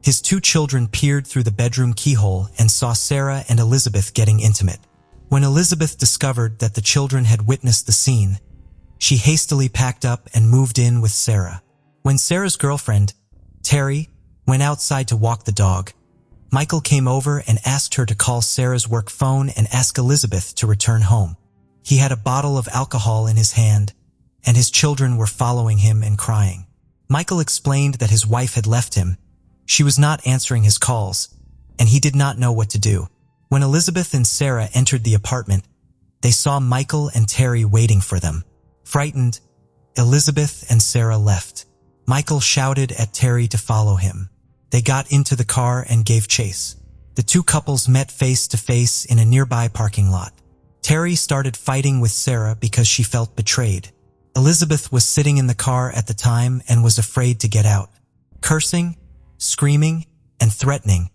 Speaker 1: his 2 children peered through the bedroom keyhole and saw Sarah and Elizabeth getting intimate. When Elizabeth discovered that the children had witnessed the scene, she hastily packed up and moved in with Sarah. When Sarah's girlfriend, Terry, went outside to walk the dog, Michael came over and asked her to call Sarah's work phone and ask Elizabeth to return home. He had a bottle of alcohol in his hand, and his children were following him and crying. Michael explained that his wife had left him. She was not answering his calls, and he did not know what to do. When Elizabeth and Sarah entered the apartment, they saw Michael and Terry waiting for them. Frightened, Elizabeth and Sarah left. Michael shouted at Terry to follow him. They got into the car and gave chase. The 2 couples met face to face in a nearby parking lot. Terry started fighting with Sarah because she felt betrayed. Elizabeth was sitting in the car at the time and was afraid to get out. Cursing, screaming, and threatening,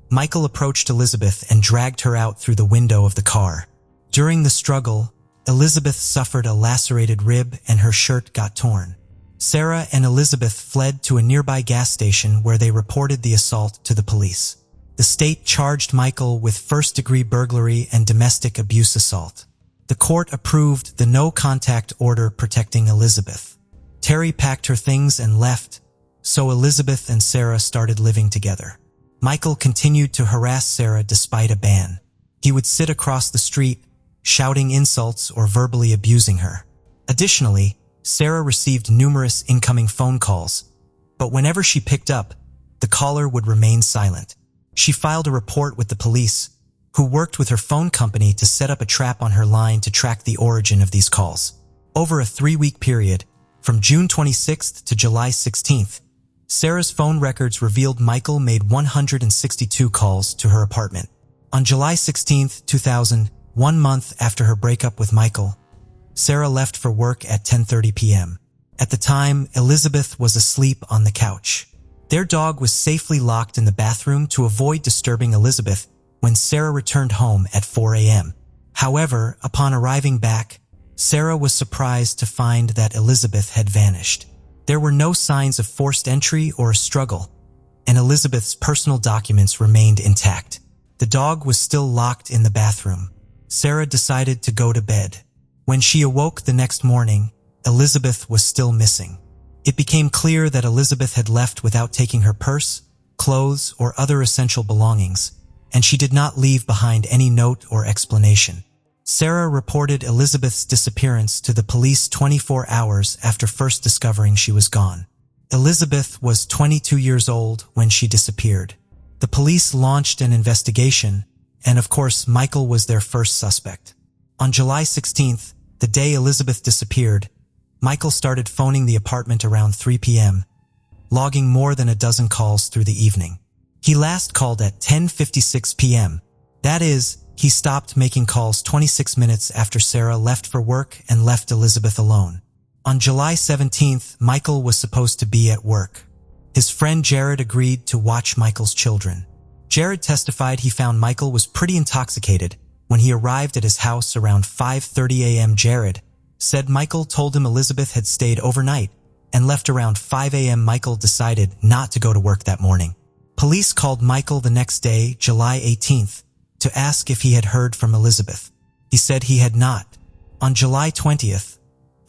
Speaker 1: Michael approached Elizabeth and dragged her out through the window of the car. During the struggle, Elizabeth suffered a lacerated rib and her shirt got torn. Sarah and Elizabeth fled to a nearby gas station where they reported the assault to the police. The state charged Michael with first-degree burglary and domestic abuse assault. The court approved the no-contact order protecting Elizabeth. Terry packed her things and left, so Elizabeth and Sarah started living together. Michael continued to harass Sarah despite a ban. He would sit across the street, shouting insults or verbally abusing her. Additionally, Sarah received numerous incoming phone calls, but whenever she picked up, the caller would remain silent. She filed a report with the police, who worked with her phone company to set up a trap on her line to track the origin of these calls. Over a 3-week period, from June 26th to July 16th, Sarah's phone records revealed Michael made 162 calls to her apartment. On July 16, 2000, 1 month after her breakup with Michael, Sarah left for work at 10:30 p.m. At the time, Elizabeth was asleep on the couch. Their dog was safely locked in the bathroom to avoid disturbing Elizabeth when Sarah returned home at 4 a.m. However, upon arriving back, Sarah was surprised to find that Elizabeth had vanished. There were no signs of forced entry or a struggle, and Elizabeth's personal documents remained intact. The dog was still locked in the bathroom. Sarah decided to go to bed. When she awoke the next morning, Elizabeth was still missing. It became clear that Elizabeth had left without taking her purse, clothes, or other essential belongings, and she did not leave behind any note or explanation. Sarah reported Elizabeth's disappearance to the police 24 hours after first discovering she was gone. Elizabeth was 22 years old when she disappeared. The police launched an investigation, and of course, Michael was their first suspect. On July 16th, the day Elizabeth disappeared, Michael started phoning the apartment around 3 p.m., logging more than a dozen calls through the evening. He last called at 10:56 p.m. That is, he stopped making calls 26 minutes after Sarah left for work and left Elizabeth alone. On July 17th, Michael was supposed to be at work. His friend Jared agreed to watch Michael's children. Jared testified he found Michael was pretty intoxicated when he arrived at his house around 5:30 a.m. Jared said Michael told him Elizabeth had stayed overnight and left around 5 a.m. Michael decided not to go to work that morning. Police called Michael the next day, July 18th, to ask if he had heard from Elizabeth. He said he had not. On July 20th,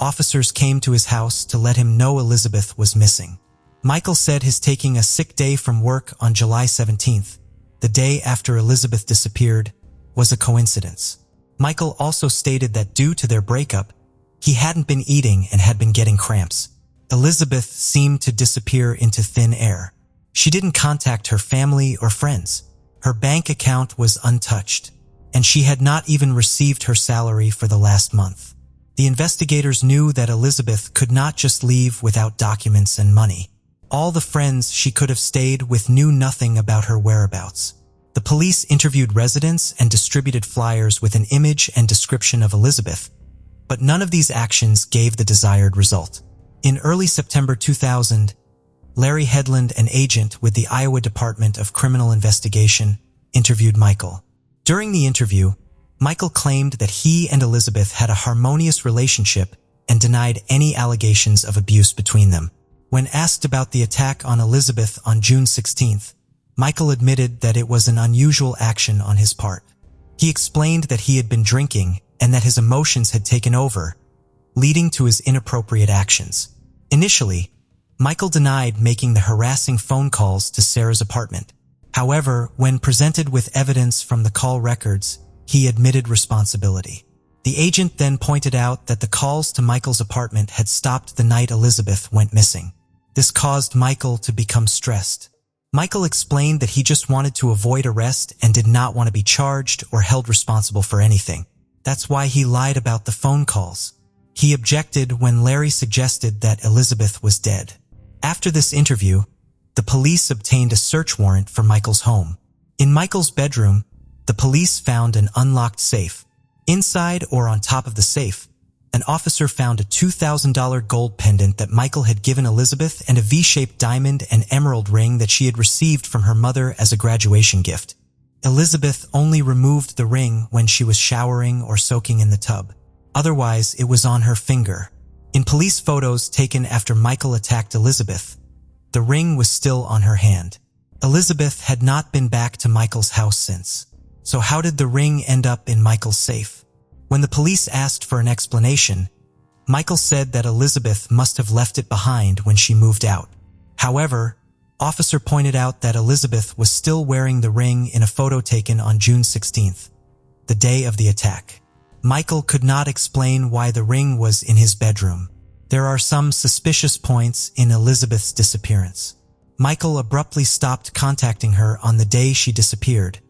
Speaker 1: officers came to his house to let him know Elizabeth was missing. Michael said his taking a sick day from work on July 17th, the day after Elizabeth disappeared, was a coincidence. Michael also stated that due to their breakup, he hadn't been eating and had been getting cramps. Elizabeth seemed to disappear into thin air. She didn't contact her family or friends. Her bank account was untouched, and she had not even received her salary for the last month. The investigators knew that Elizabeth could not just leave without documents and money. All the friends she could have stayed with knew nothing about her whereabouts. The police interviewed residents and distributed flyers with an image and description of Elizabeth, but none of these actions gave the desired result. In early September 2000, Larry Headland, an agent with the Iowa Department of Criminal Investigation, interviewed Michael. During the interview, Michael claimed that he and Elizabeth had a harmonious relationship and denied any allegations of abuse between them. When asked about the attack on Elizabeth on June 16th, Michael admitted that it was an unusual action on his part. He explained that he had been drinking and that his emotions had taken over, leading to his inappropriate actions. Initially, Michael denied making the harassing phone calls to Sarah's apartment. However, when presented with evidence from the call records, he admitted responsibility. The agent then pointed out that the calls to Michael's apartment had stopped the night Elizabeth went missing. This caused Michael to become stressed. Michael explained that he just wanted to avoid arrest and did not want to be charged or held responsible for anything. That's why he lied about the phone calls. He objected when Larry suggested that Elizabeth was dead. After this interview, the police obtained a search warrant for Michael's home. In Michael's bedroom, the police found an unlocked safe. Inside or on top of the safe, an officer found a $2,000 gold pendant that Michael had given Elizabeth and a V-shaped diamond and emerald ring that she had received from her mother as a graduation gift. Elizabeth only removed the ring when she was showering or soaking in the tub. Otherwise, it was on her finger. In police photos taken after Michael attacked Elizabeth, the ring was still on her hand. Elizabeth had not been back to Michael's house since. So how did the ring end up in Michael's safe? When the police asked for an explanation, Michael said that Elizabeth must have left it behind when she moved out. However, officer pointed out that Elizabeth was still wearing the ring in a photo taken on June 16th, the day of the attack. Michael could not explain why the ring was in his bedroom. There are some suspicious points in Elizabeth's disappearance. Michael abruptly stopped contacting her on the day she disappeared,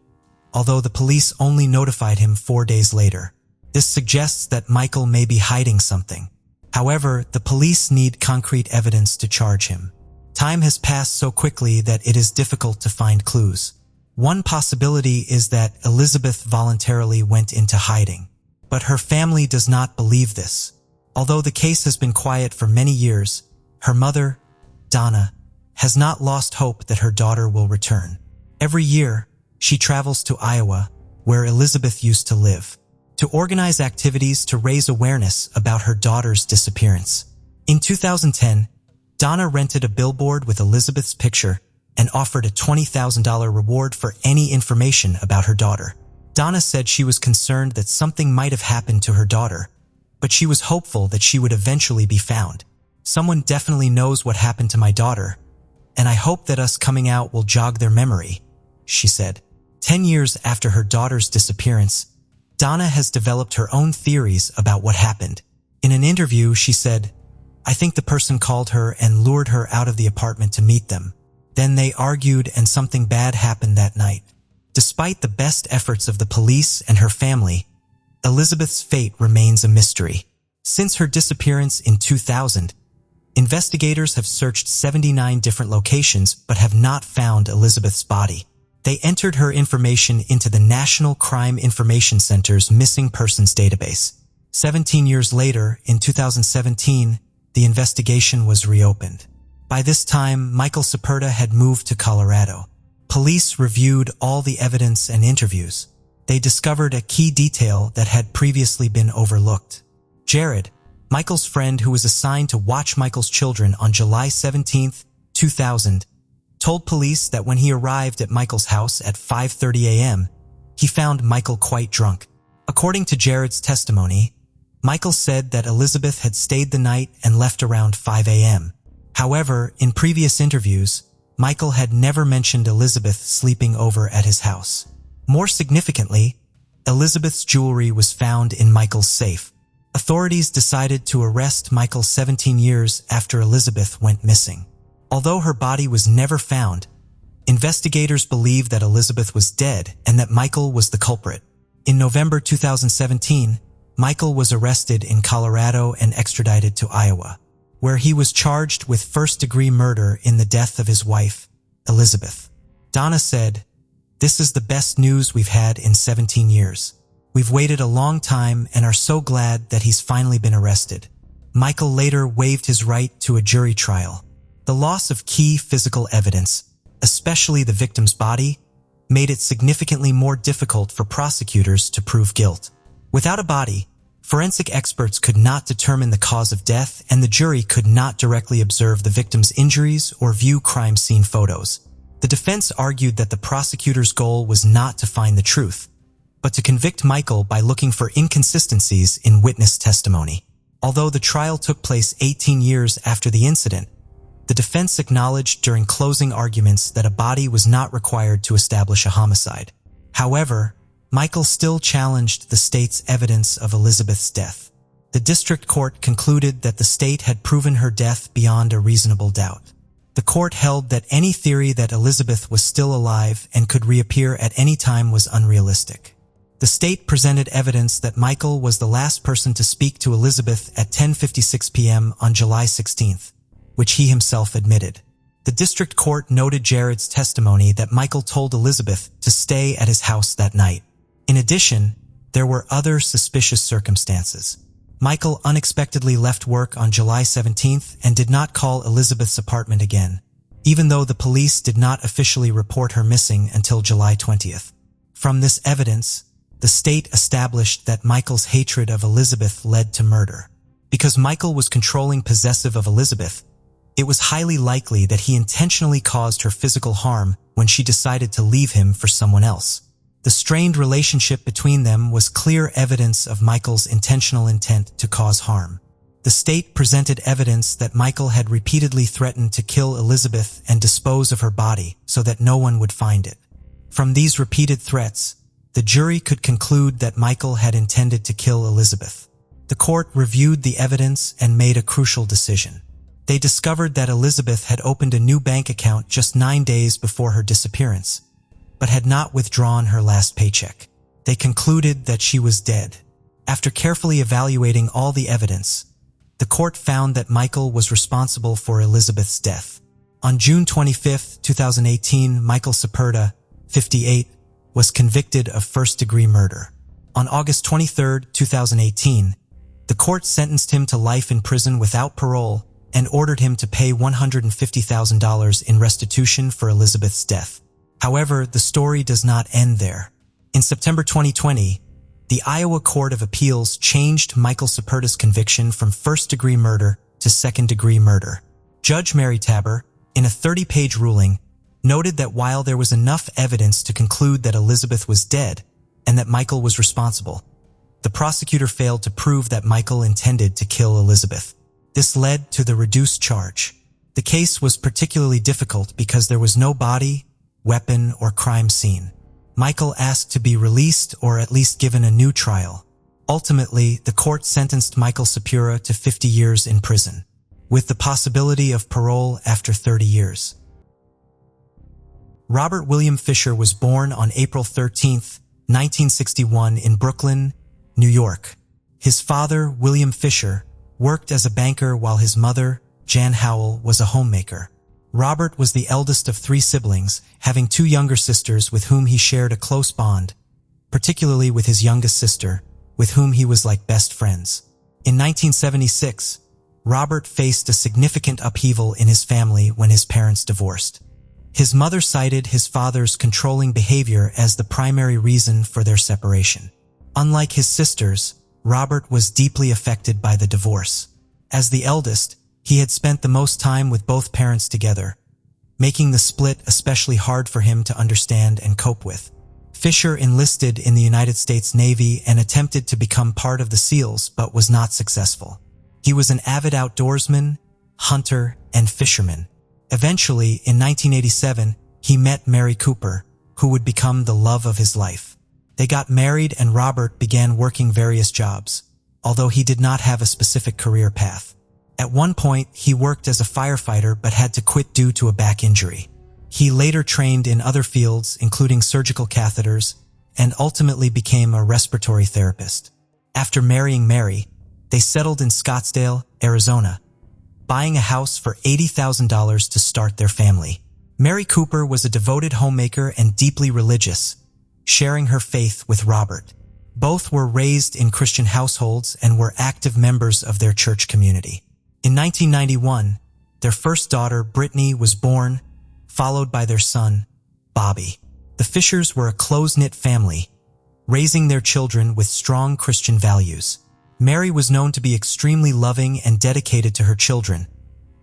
Speaker 1: although the police only notified him 4 days later. This suggests that Michael may be hiding something. However, the police need concrete evidence to charge him. Time has passed so quickly that it is difficult to find clues. One possibility is that Elizabeth voluntarily went into hiding, but her family does not believe this. Although the case has been quiet for many years, her mother, Donna, has not lost hope that her daughter will return. Every year, she travels to Iowa, where Elizabeth used to live, to organize activities to raise awareness about her daughter's disappearance. In 2010, Donna rented a billboard with Elizabeth's picture and offered a $20,000 reward for any information about her daughter. Donna said she was concerned that something might have happened to her daughter, but she was hopeful that she would eventually be found. "Someone definitely knows what happened to my daughter, and I hope that us coming out will jog their memory," she said. 10 years after her daughter's disappearance, Donna has developed her own theories about what happened. In an interview, she said, "I think the person called her and lured her out of the apartment to meet them. Then they argued and something bad happened that night." Despite the best efforts of the police and her family, Elizabeth's fate remains a mystery. Since her disappearance in 2000, investigators have searched 79 different locations but have not found Elizabeth's body. They entered her information into the National Crime Information Center's Missing Persons database. 17 years later, in 2017, the investigation was reopened. By this time, Michael Saperda had moved to Colorado. Police reviewed all the evidence and interviews. They discovered a key detail that had previously been overlooked. Jared, Michael's friend who was assigned to watch Michael's children on July 17, 2000, told police that when he arrived at Michael's house at 5:30 a.m., he found Michael quite drunk. According to Jared's testimony, Michael said that Elizabeth had stayed the night and left around 5 a.m. However, in previous interviews, Michael had never mentioned Elizabeth sleeping over at his house. More significantly, Elizabeth's jewelry was found in Michael's safe. Authorities decided to arrest Michael 17 years after Elizabeth went missing. Although her body was never found, investigators believe that Elizabeth was dead and that Michael was the culprit. In November 2017, Michael was arrested in Colorado and extradited to Iowa, where he was charged with first-degree murder in the death of his wife, Elizabeth. Donna said, "This is the best news we've had in 17 years. We've waited a long time and are so glad that he's finally been arrested." Michael later waived his right to a jury trial. The loss of key physical evidence, especially the victim's body, made it significantly more difficult for prosecutors to prove guilt. Without a body, forensic experts could not determine the cause of death, and the jury could not directly observe the victim's injuries or view crime scene photos. The defense argued that the prosecutor's goal was not to find the truth, but to convict Michael by looking for inconsistencies in witness testimony. Although the trial took place 18 years after the incident, the defense acknowledged during closing arguments that a body was not required to establish a homicide. However, Michael still challenged the state's evidence of Elizabeth's death. The district court concluded that the state had proven her death beyond a reasonable doubt. The court held that any theory that Elizabeth was still alive and could reappear at any time was unrealistic. The state presented evidence that Michael was the last person to speak to Elizabeth at 10:56 p.m. on July 16th, which he himself admitted. The district court noted Jared's testimony that Michael told Elizabeth to stay at his house that night. In addition, there were other suspicious circumstances. Michael unexpectedly left work on July 17th and did not call Elizabeth's apartment again, even though the police did not officially report her missing until July 20th. From this evidence, the state established that Michael's hatred of Elizabeth led to murder. Because Michael was controlling possessive of Elizabeth, it was highly likely that he intentionally caused her physical harm when she decided to leave him for someone else. The strained relationship between them was clear evidence of Michael's intentional intent to cause harm. The state presented evidence that Michael had repeatedly threatened to kill Elizabeth and dispose of her body so that no one would find it. From these repeated threats, the jury could conclude that Michael had intended to kill Elizabeth. The court reviewed the evidence and made a crucial decision. They discovered that Elizabeth had opened a new bank account just 9 days before her disappearance, but had not withdrawn her last paycheck. They concluded that she was dead. After carefully evaluating all the evidence, the court found that Michael was responsible for Elizabeth's death. On June 25, 2018, Michael Saperda, 58, was convicted of first-degree murder. On August 23, 2018, the court sentenced him to life in prison without parole and ordered him to pay $150,000 in restitution for Elizabeth's death. However, the story does not end there. In September 2020, the Iowa Court of Appeals changed Michael Saperda's conviction from first-degree murder to second-degree murder. Judge Mary Tabor, in a 30-page ruling, noted that while there was enough evidence to conclude that Elizabeth was dead and that Michael was responsible, the prosecutor failed to prove that Michael intended to kill Elizabeth. This led to the reduced charge. The case was particularly difficult because there was no body, weapon, or crime scene. Michael asked to be released or at least given a new trial. Ultimately, the court sentenced Michael Saperda to 50 years in prison, with the possibility of parole after 30 years. Robert William Fisher was born on April 13, 1961 in Brooklyn, New York. His father, William Fisher, worked as a banker while his mother, Jan Howell, was a homemaker. Robert was the eldest of 3 siblings, having 2 younger sisters with whom he shared a close bond, particularly with his youngest sister, with whom he was like best friends. In 1976, Robert faced a significant upheaval in his family when his parents divorced. His mother cited his father's controlling behavior as the primary reason for their separation. Unlike his sisters, Robert was deeply affected by the divorce. As the eldest, he had spent the most time with both parents together, making the split especially hard for him to understand and cope with. Fisher enlisted in the United States Navy and attempted to become part of the SEALs, but was not successful. He was an avid outdoorsman, hunter, and fisherman. Eventually, in 1987, he met Mary Cooper, who would become the love of his life. They got married and Robert began working various jobs, although he did not have a specific career path. At one point, he worked as a firefighter but had to quit due to a back injury. He later trained in other fields, including surgical catheters, and ultimately became a respiratory therapist. After marrying Mary, they settled in Scottsdale, Arizona, buying a house for $80,000 to start their family. Mary Cooper was a devoted homemaker and deeply religious, sharing her faith with Robert. Both were raised in Christian households and were active members of their church community. In 1991, their first daughter, Brittany, was born, followed by their son, Bobby. The Fishers were a close-knit family, raising their children with strong Christian values. Mary was known to be extremely loving and dedicated to her children,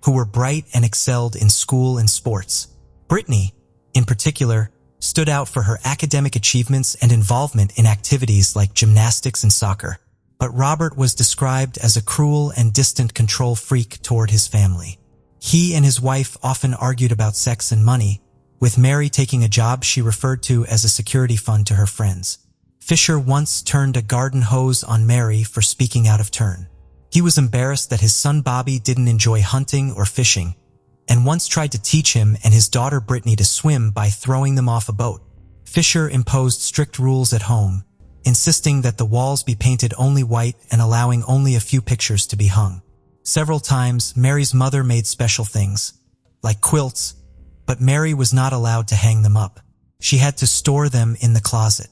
Speaker 1: who were bright and excelled in school and sports. Brittany, in particular, stood out for her academic achievements and involvement in activities like gymnastics and soccer. But Robert was described as a cruel and distant control freak toward his family. He and his wife often argued about sex and money, with Mary taking a job she referred to as a security fund to her friends. Fisher once turned a garden hose on Mary for speaking out of turn. He was embarrassed that his son Bobby didn't enjoy hunting or fishing, and once tried to teach him and his daughter Brittany to swim by throwing them off a boat. Fisher imposed strict rules at home, insisting that the walls be painted only white and allowing only a few pictures to be hung. Several times, Mary's mother made special things, like quilts, but Mary was not allowed to hang them up. She had to store them in the closet.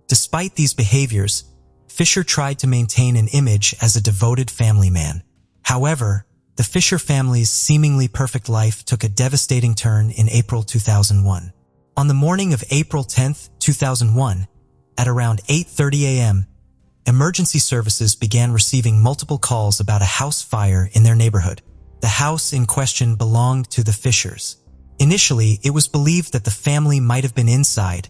Speaker 1: Despite these behaviors, Fisher tried to maintain an image as a devoted family man. However, the Fisher family's seemingly perfect life took a devastating turn in April 2001. On the morning of April 10, 2001, at around 8:30 a.m., emergency services began receiving multiple calls about a house fire in their neighborhood. The house in question belonged to the Fishers. Initially, it was believed that the family might have been inside,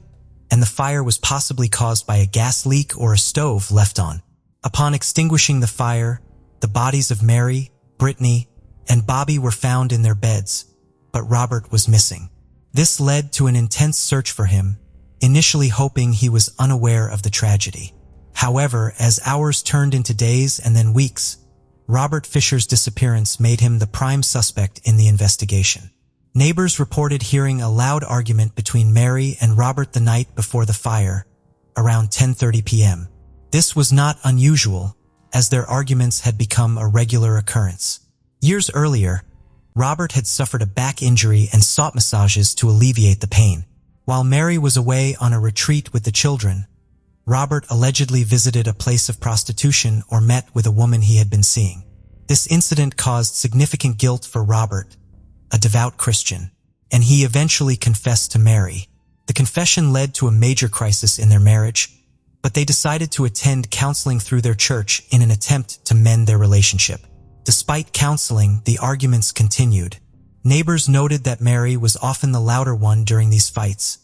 Speaker 1: and the fire was possibly caused by a gas leak or a stove left on. Upon extinguishing the fire, The bodies of Mary, Brittany, and Bobby were found in their beds, but Robert was missing. This led to an intense search for him, initially hoping he was unaware of the tragedy. However, as hours turned into days and then weeks, Robert Fisher's disappearance made him the prime suspect in the investigation. Neighbors reported hearing a loud argument between Mary and Robert the night before the fire, around 10:30 p.m. This was not unusual, as their arguments had become a regular occurrence. Years earlier, Robert had suffered a back injury and sought massages to alleviate the pain. While Mary was away on a retreat with the children, Robert allegedly visited a place of prostitution or met with a woman he had been seeing. This incident caused significant guilt for Robert, a devout Christian, and he eventually confessed to Mary. The confession led to a major crisis in their marriage, but they decided to attend counseling through their church in an attempt to mend their relationship. Despite counseling, the arguments continued. Neighbors noted that Mary was often the louder one during these fights,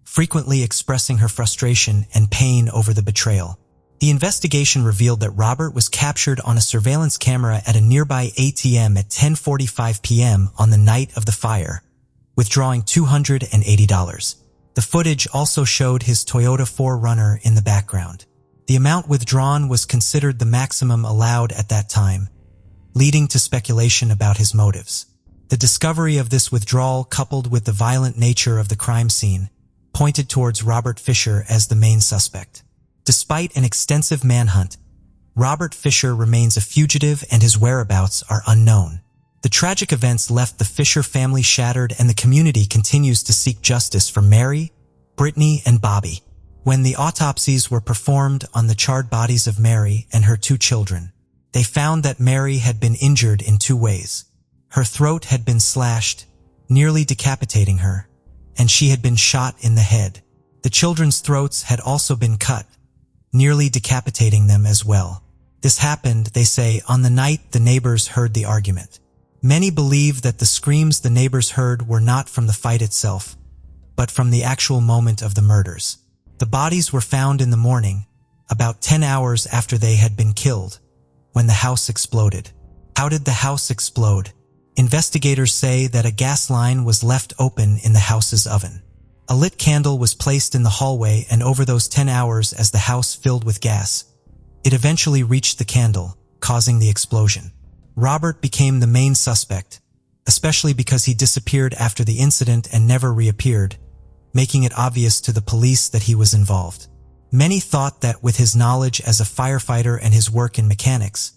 Speaker 1: frequently expressing her frustration and pain over the betrayal. The investigation revealed that Robert was captured on a surveillance camera at a nearby ATM at 10:45 p.m. on the night of the fire, withdrawing $280. The footage also showed his Toyota 4Runner in the background. The amount withdrawn was considered the maximum allowed at that time, leading to speculation about his motives. The discovery of this withdrawal, coupled with the violent nature of the crime scene, pointed towards Robert Fisher as the main suspect. Despite an extensive manhunt, Robert Fisher remains a fugitive and his whereabouts are unknown. The tragic events left the Fisher family shattered, and the community continues to seek justice for Mary, Brittany, and Bobby. When the autopsies were performed on the charred bodies of Mary and her two children, they found that Mary had been injured in two ways. Her throat had been slashed, nearly decapitating her, and she had been shot in the head. The children's throats had also been cut, nearly decapitating them as well. This happened, they say, on the night the neighbors heard the argument. Many believe that the screams the neighbors heard were not from the fight itself, but from the actual moment of the murders. The bodies were found in the morning, about 10 hours after they had been killed, when the house exploded. How did the house explode? Investigators say that a gas line was left open in the house's oven. A lit candle was placed in the hallway, and over those 10 hours as the house filled with gas, it eventually reached the candle, causing the explosion. Robert became the main suspect, especially because he disappeared after the incident and never reappeared, making it obvious to the police that he was involved. Many thought that with his knowledge as a firefighter and his work in mechanics,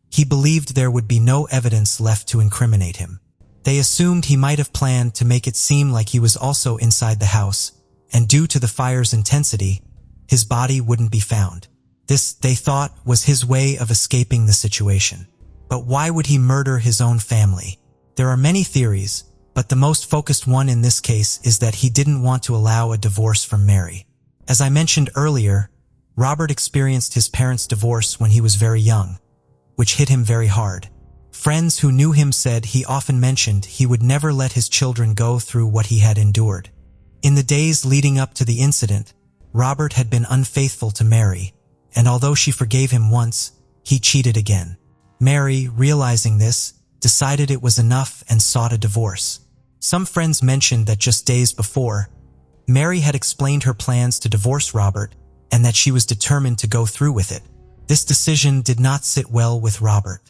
Speaker 1: he believed there would be no evidence left to incriminate him. They assumed he might have planned to make it seem like he was also inside the house, and due to the fire's intensity, his body wouldn't be found. This, they thought, was his way of escaping the situation. But why would he murder his own family? There are many theories, but the most focused one in this case is that he didn't want to allow a divorce from Mary. As I mentioned earlier, Robert experienced his parents' divorce when he was very young, which hit him very hard. Friends who knew him said he often mentioned he would never let his children go through what he had endured. In the days leading up to the incident, Robert had been unfaithful to Mary, and although she forgave him once, he cheated again. Mary, realizing this, decided it was enough and sought a divorce. Some friends mentioned that just days before, Mary had explained her plans to divorce Robert and that she was determined to go through with it. This decision did not sit well with Robert,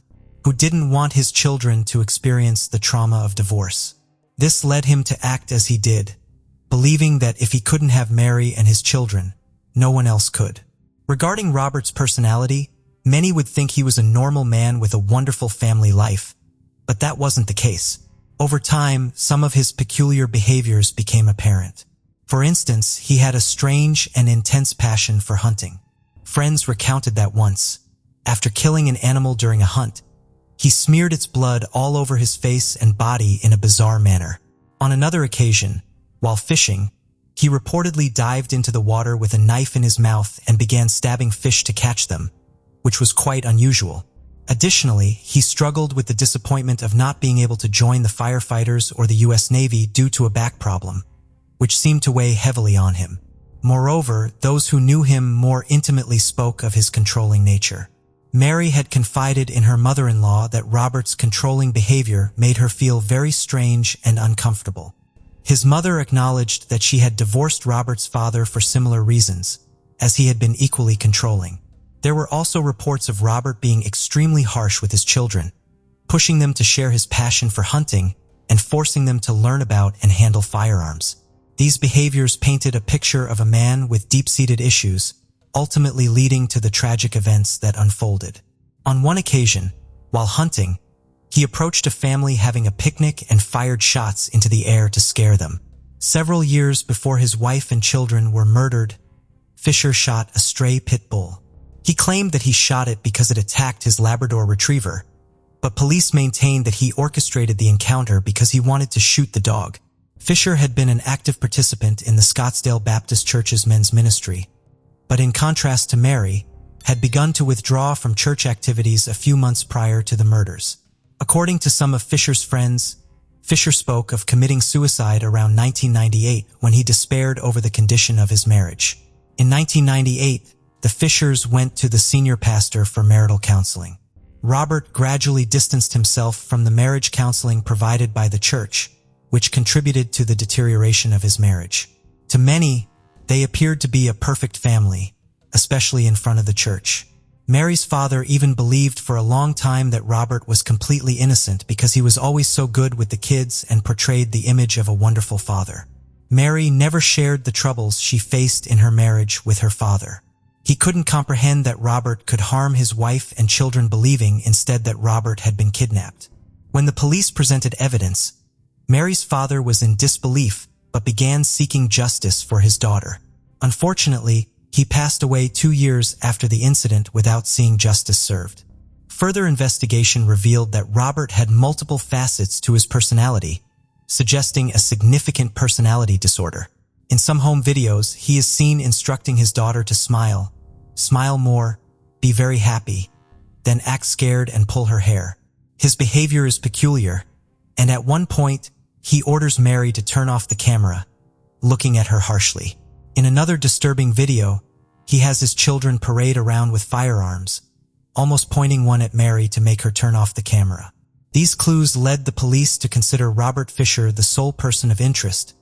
Speaker 1: who didn't want his children to experience the trauma of divorce. This led him to act as he did, believing that if he couldn't have Mary and his children, no one else could. Regarding Robert's personality, many would think he was a normal man with a wonderful family life, but that wasn't the case. Over time, some of his peculiar behaviors became apparent. For instance, he had a strange and intense passion for hunting. Friends recounted that once, after killing an animal during a hunt, he smeared its blood all over his face and body in a bizarre manner. On another occasion, while fishing, he reportedly dived into the water with a knife in his mouth and began stabbing fish to catch them, which was quite unusual. Additionally, he struggled with the disappointment of not being able to join the firefighters or the U.S. Navy due to a back problem, which seemed to weigh heavily on him. Moreover, those who knew him more intimately spoke of his controlling nature. Mary had confided in her mother-in-law that Robert's controlling behavior made her feel very strange and uncomfortable. His mother acknowledged that she had divorced Robert's father for similar reasons, as he had been equally controlling. There were also reports of Robert being extremely harsh with his children, pushing them to share his passion for hunting and forcing them to learn about and handle firearms. These behaviors painted a picture of a man with deep-seated issues, ultimately leading to the tragic events that unfolded. On one occasion, while hunting, he approached a family having a picnic and fired shots into the air to scare them. Several years before his wife and children were murdered, Fisher shot a stray pit bull. He claimed that he shot it because it attacked his Labrador retriever, but police maintained that he orchestrated the encounter because he wanted to shoot the dog. Fisher had been an active participant in the Scottsdale Baptist Church's men's ministry, but in contrast to Mary, had begun to withdraw from church activities a few months prior to the murders. According to some of Fisher's friends, Fisher spoke of committing suicide around 1998 when he despaired over the condition of his marriage. In 1998, the Fishers went to the senior pastor for marital counseling. Robert gradually distanced himself from the marriage counseling provided by the church, which contributed to the deterioration of his marriage. To many, they appeared to be a perfect family, especially in front of the church. Mary's father even believed for a long time that Robert was completely innocent because he was always so good with the kids and portrayed the image of a wonderful father. Mary never shared the troubles she faced in her marriage with her father. He couldn't comprehend that Robert could harm his wife and children, believing instead that Robert had been kidnapped. When the police presented evidence, Mary's father was in disbelief but began seeking justice for his daughter. Unfortunately, he passed away 2 years after the incident without seeing justice served. Further investigation revealed that Robert had multiple facets to his personality, suggesting a significant personality disorder. In some home videos, he is seen instructing his daughter to smile more, be very happy, then act scared and pull her hair. His behavior is peculiar, and at one point, he orders Mary to turn off the camera, looking at her harshly. In another disturbing video, he has his children parade around with firearms, almost pointing one at Mary to make her turn off the camera. These clues led the police to consider Robert Fisher the sole person of interest,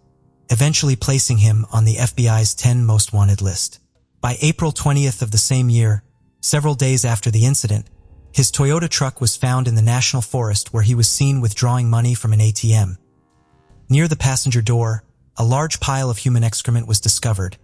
Speaker 1: eventually placing him on the FBI's 10 most wanted list. By April 20th of the same year, several days after the incident, his Toyota truck was found in the National Forest where he was seen withdrawing money from an ATM. Near the passenger door, a large pile of human excrement was discovered,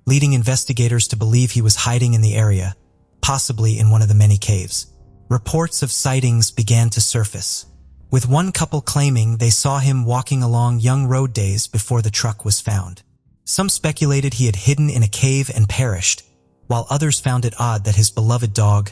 Speaker 1: leading investigators to believe he was hiding in the area, possibly in one of the many caves. Reports of sightings began to surface, with one couple claiming they saw him walking along Young Road days before the truck was found. Some speculated he had hidden in a cave and perished, while others found it odd that his beloved dog,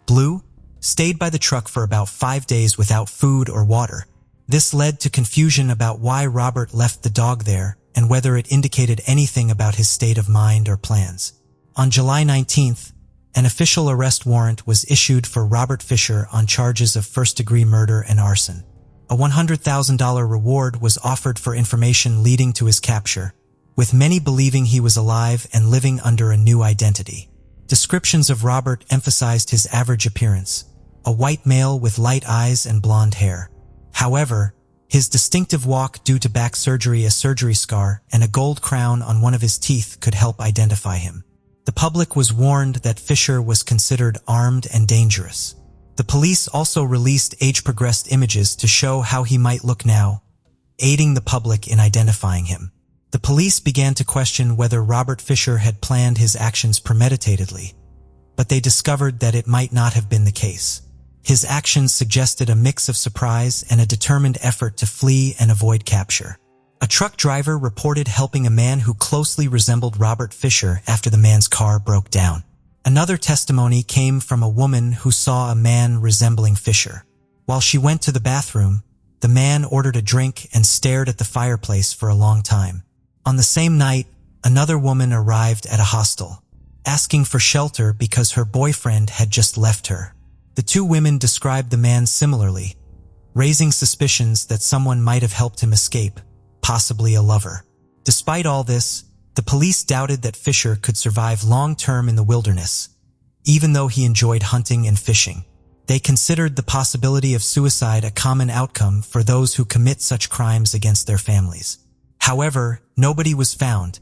Speaker 1: Blue, stayed by the truck for about 5 days without food or water. This led to confusion about why Robert left the dog there and whether it indicated anything about his state of mind or plans. On July 19th, an official arrest warrant was issued for Robert Fisher on charges of first-degree murder and arson. A $100,000 reward was offered for information leading to his capture, with many believing he was alive and living under a new identity. Descriptions of Robert emphasized his average appearance, a white male with light eyes and blonde hair. However, his distinctive walk due to back surgery, a surgery scar, and a gold crown on one of his teeth could help identify him. The public was warned that Fisher was considered armed and dangerous. The police also released age-progressed images to show how he might look now, aiding the public in identifying him. The police began to question whether Robert Fisher had planned his actions premeditatedly, but they discovered that it might not have been the case. His actions suggested a mix of surprise and a determined effort to flee and avoid capture. A truck driver reported helping a man who closely resembled Robert Fisher after the man's car broke down. Another testimony came from a woman who saw a man resembling Fisher. While she went to the bathroom, the man ordered a drink and stared at the fireplace for a long time. On the same night, another woman arrived at a hostel, asking for shelter because her boyfriend had just left her. The two women described the man similarly, raising suspicions that someone might have helped him escape, possibly a lover. Despite all this, the police doubted that Fisher could survive long-term in the wilderness, even though he enjoyed hunting and fishing. They considered the possibility of suicide a common outcome for those who commit such crimes against their families. However, nobody was found,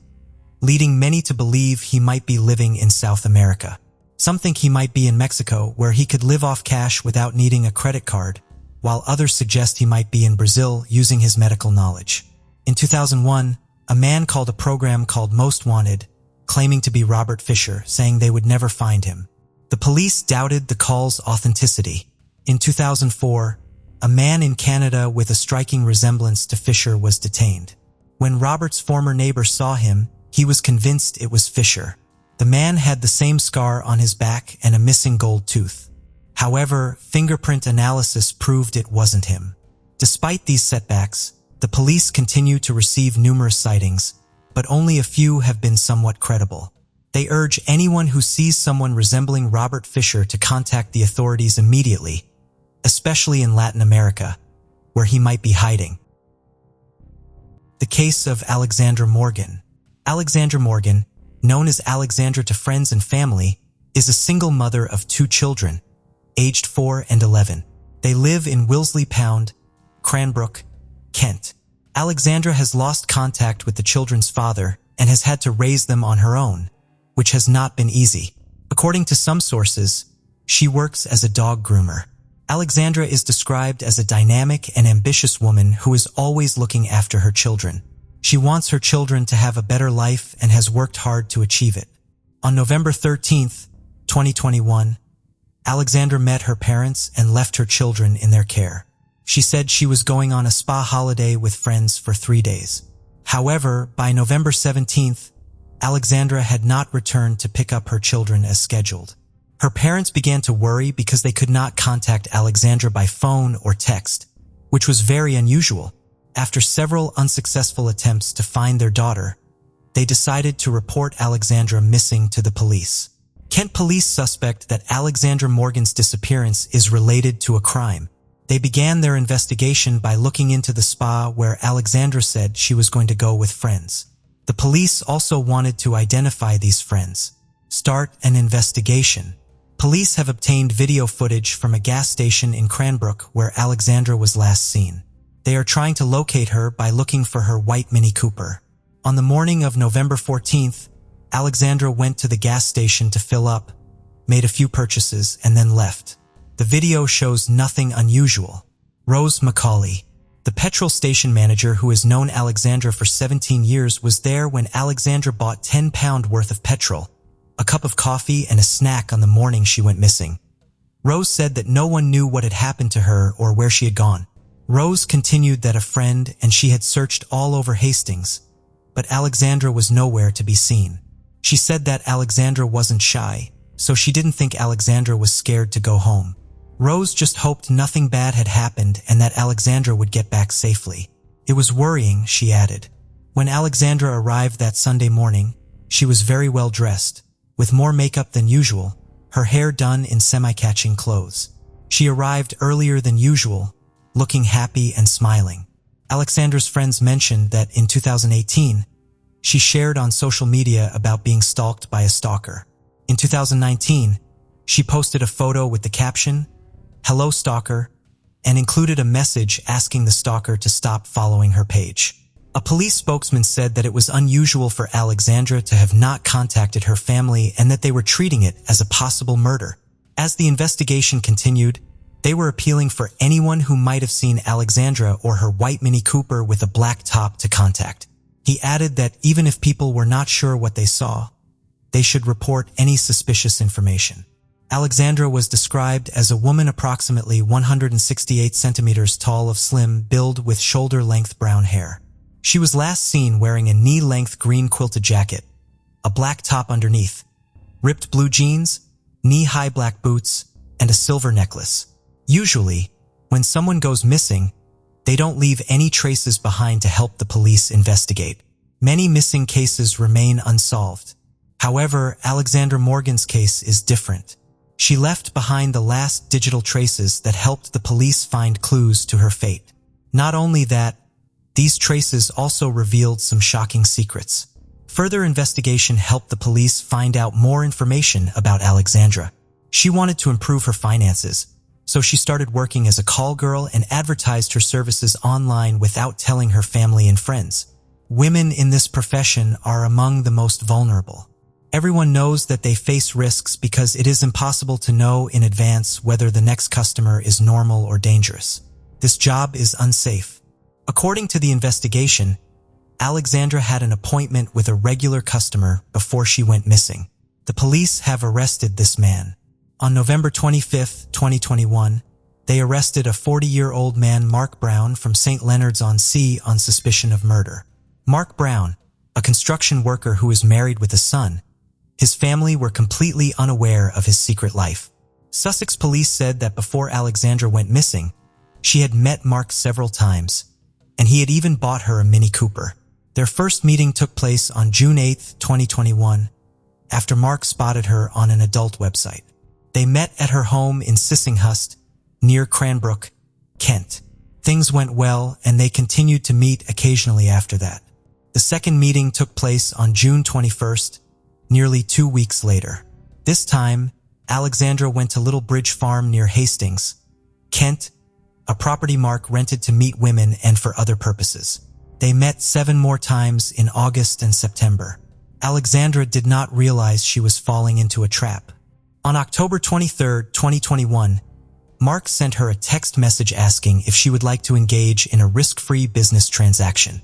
Speaker 1: leading many to believe he might be living in South America. Some think he might be in Mexico, where he could live off cash without needing a credit card, while others suggest he might be in Brazil using his medical knowledge. In 2001, a man called a program called Most Wanted, claiming to be Robert Fisher, saying they would never find him. The police doubted the call's authenticity. In 2004, a man in Canada with a striking resemblance to Fisher was detained. When Robert's former neighbor saw him, he was convinced it was Fisher. The man had the same scar on his back and a missing gold tooth. However, fingerprint analysis proved it wasn't him. Despite these setbacks, the police continue to receive numerous sightings, but only a few have been somewhat credible. They urge anyone who sees someone resembling Robert Fisher to contact the authorities immediately, especially in Latin America, where he might be hiding. The case of Alexandra Morgan. Alexandra Morgan, known as Alexandra to friends and family, is a single mother of 2 children, aged 4 and 11. They live in Wilsley Pound, Cranbrook, Kent. Alexandra has lost contact with the children's father and has had to raise them on her own, which has not been easy. According to some sources, she works as a dog groomer. Alexandra is described as a dynamic and ambitious woman who is always looking after her children. She wants her children to have a better life and has worked hard to achieve it. On November 13, 2021, Alexandra met her parents and left her children in their care. She said she was going on a spa holiday with friends for 3 days. However, by November 17th, Alexandra had not returned to pick up her children as scheduled. Her parents began to worry because they could not contact Alexandra by phone or text, which was very unusual. After several unsuccessful attempts to find their daughter, they decided to report Alexandra missing to the police. Kent police suspect that Alexandra Morgan's disappearance is related to a crime. They began their investigation by looking into the spa where Alexandra said she was going to go with friends. The police also wanted to identify these friends. Start an investigation. Police have obtained video footage from a gas station in Cranbrook where Alexandra was last seen. They are trying to locate her by looking for her white Mini Cooper. On the morning of November 14th, Alexandra went to the gas station to fill up, made a few purchases, and then left. The video shows nothing unusual. Rose McCauley, the petrol station manager who has known Alexandra for 17 years, was there when Alexandra bought £10 worth of petrol, a cup of coffee, and a snack on the morning she went missing. Rose said that no one knew what had happened to her or where she had gone. Rose continued that a friend and she had searched all over Hastings, but Alexandra was nowhere to be seen. She said that Alexandra wasn't shy, so she didn't think Alexandra was scared to go home. Rose just hoped nothing bad had happened and that Alexandra would get back safely. It was worrying, she added. When Alexandra arrived that Sunday morning, she was very well dressed, with more makeup than usual, her hair done in semi-catching clothes. She arrived earlier than usual, looking happy and smiling. Alexandra's friends mentioned that in 2018, she shared on social media about being stalked by a stalker. In 2019, she posted a photo with the caption, "Hello Stalker," and included a message asking the stalker to stop following her page. A police spokesman said that it was unusual for Alexandra to have not contacted her family and that they were treating it as a possible murder. As the investigation continued, they were appealing for anyone who might have seen Alexandra or her white Mini Cooper with a black top to contact. He added that even if people were not sure what they saw, they should report any suspicious information. Alexandra was described as a woman approximately 168 centimeters tall of slim build with shoulder-length brown hair. She was last seen wearing a knee-length green quilted jacket, a black top underneath, ripped blue jeans, knee-high black boots, and a silver necklace. Usually, when someone goes missing, they don't leave any traces behind to help the police investigate. Many missing cases remain unsolved. However, Alexandra Morgan's case is different. She left behind the last digital traces that helped the police find clues to her fate. Not only that, these traces also revealed some shocking secrets. Further investigation helped the police find out more information about Alexandra. She wanted to improve her finances, so she started working as a call girl and advertised her services online without telling her family and friends. Women in this profession are among the most vulnerable. Everyone knows that they face risks because it is impossible to know in advance whether the next customer is normal or dangerous. This job is unsafe. According to the investigation, Alexandra had an appointment with a regular customer before she went missing. The police have arrested this man. On November 25, 2021, they arrested a 40-year-old man, Mark Brown, from St. Leonards-on-Sea on suspicion of murder. Mark Brown, a construction worker who is married with a son, his family were completely unaware of his secret life. Sussex police said that before Alexandra went missing, she had met Mark several times, and he had even bought her a Mini Cooper. Their first meeting took place on June 8, 2021, after Mark spotted her on an adult website. They met at her home in Sissinghurst, near Cranbrook, Kent. Things went well, and they continued to meet occasionally after that. The second meeting took place on June 21st, nearly 2 weeks later. This time, Alexandra went to Little Bridge Farm near Hastings, Kent, a property Mark rented to meet women and for other purposes. They met 7 more times in August and September. Alexandra did not realize she was falling into a trap. On October 23, 2021, Mark sent her a text message asking if she would like to engage in a risk-free business transaction.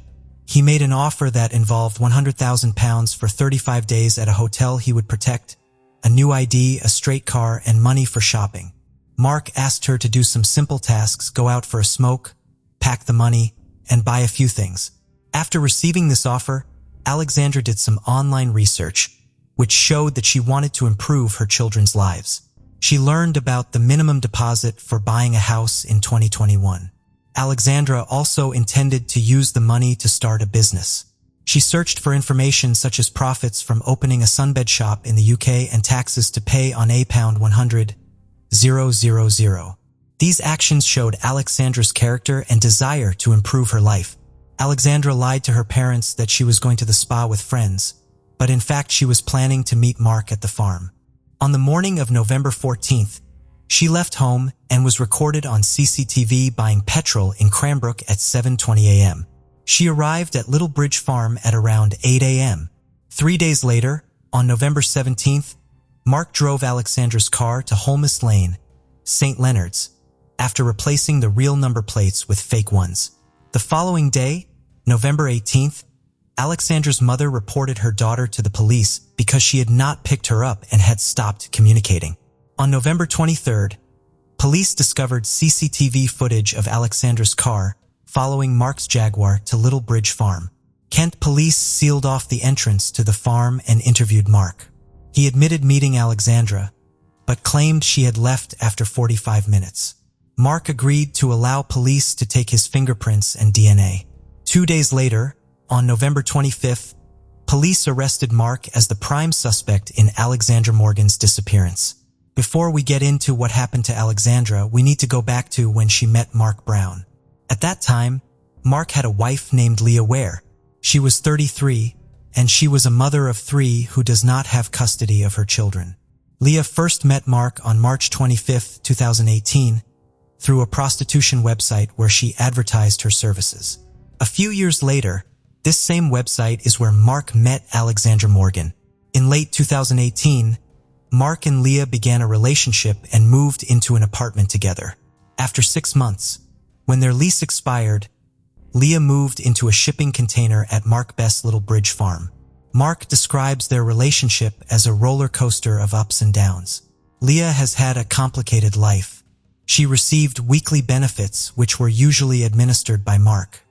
Speaker 1: He made an offer that involved £100,000 for 35 days at a hotel he would protect, a new ID, a straight car, and money for shopping. Mark asked her to do some simple tasks, go out for a smoke, pack the money, and buy a few things. After receiving this offer, Alexandra did some online research, which showed that she wanted to improve her children's lives. She learned about the minimum deposit for buying a house in 2021. Alexandra also intended to use the money to start a business. She searched for information such as profits from opening a sunbed shop in the UK and taxes to pay on £100,000. These actions showed Alexandra's character and desire to improve her life. Alexandra lied to her parents that she was going to the spa with friends, but in fact she was planning to meet Mark at the farm. On the morning of November 14th, she left home and was recorded on CCTV buying petrol in Cranbrook at 7:20 a.m. She arrived at Little Bridge Farm at around 8 a.m. 3 days later, on November 17th, Mark drove Alexandra's car to Holmes Lane, St. Leonards, after replacing the real number plates with fake ones. The following day, November 18th, Alexandra's mother reported her daughter to the police because she had not picked her up and had stopped communicating. On November 23rd, police discovered CCTV footage of Alexandra's car following Mark's Jaguar to Little Bridge Farm. Kent police sealed off the entrance to the farm and interviewed Mark. He admitted meeting Alexandra, but claimed she had left after 45 minutes. Mark agreed to allow police to take his fingerprints and DNA. 2 days later, on November 25th, police arrested Mark as the prime suspect in Alexandra Morgan's disappearance. Before we get into what happened to Alexandra, we need to go back to when she met Mark Brown. At that time, Mark had a wife named Leah Ware. She was 33, and she was a mother of 3 who does not have custody of her children. Leah first met Mark on March 25, 2018, through a prostitution website where she advertised her services. A few years later, this same website is where Mark met Alexandra Morgan. In late 2018, Mark and Leah began a relationship and moved into an apartment together. After 6 months, when their lease expired, Leah moved into a shipping container at Mark Best's Little Bridge Farm. Mark describes their relationship as a roller coaster of ups and downs. Leah has had a complicated life. She received weekly benefits, which were usually administered by Mark.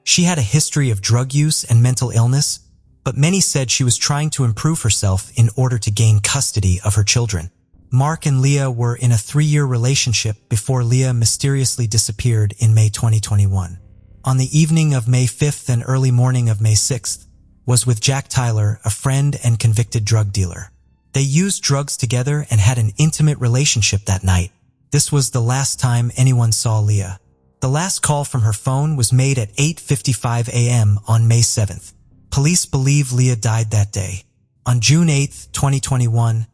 Speaker 1: She had a history of drug use and mental illness, but many said she was trying to improve herself in order to gain custody of her children. Mark and Leah were in a 3-year relationship before Leah mysteriously disappeared in May 2021. On the evening of May 5th and early morning of May 6th, was with Jack Tyler, a friend and convicted drug dealer. They used drugs together and had an intimate relationship that night. This was the last time anyone saw Leah. The last call from her phone was made at 8:55 a.m. on May 7th. Police believe Leah died that day. On June 8, 2021,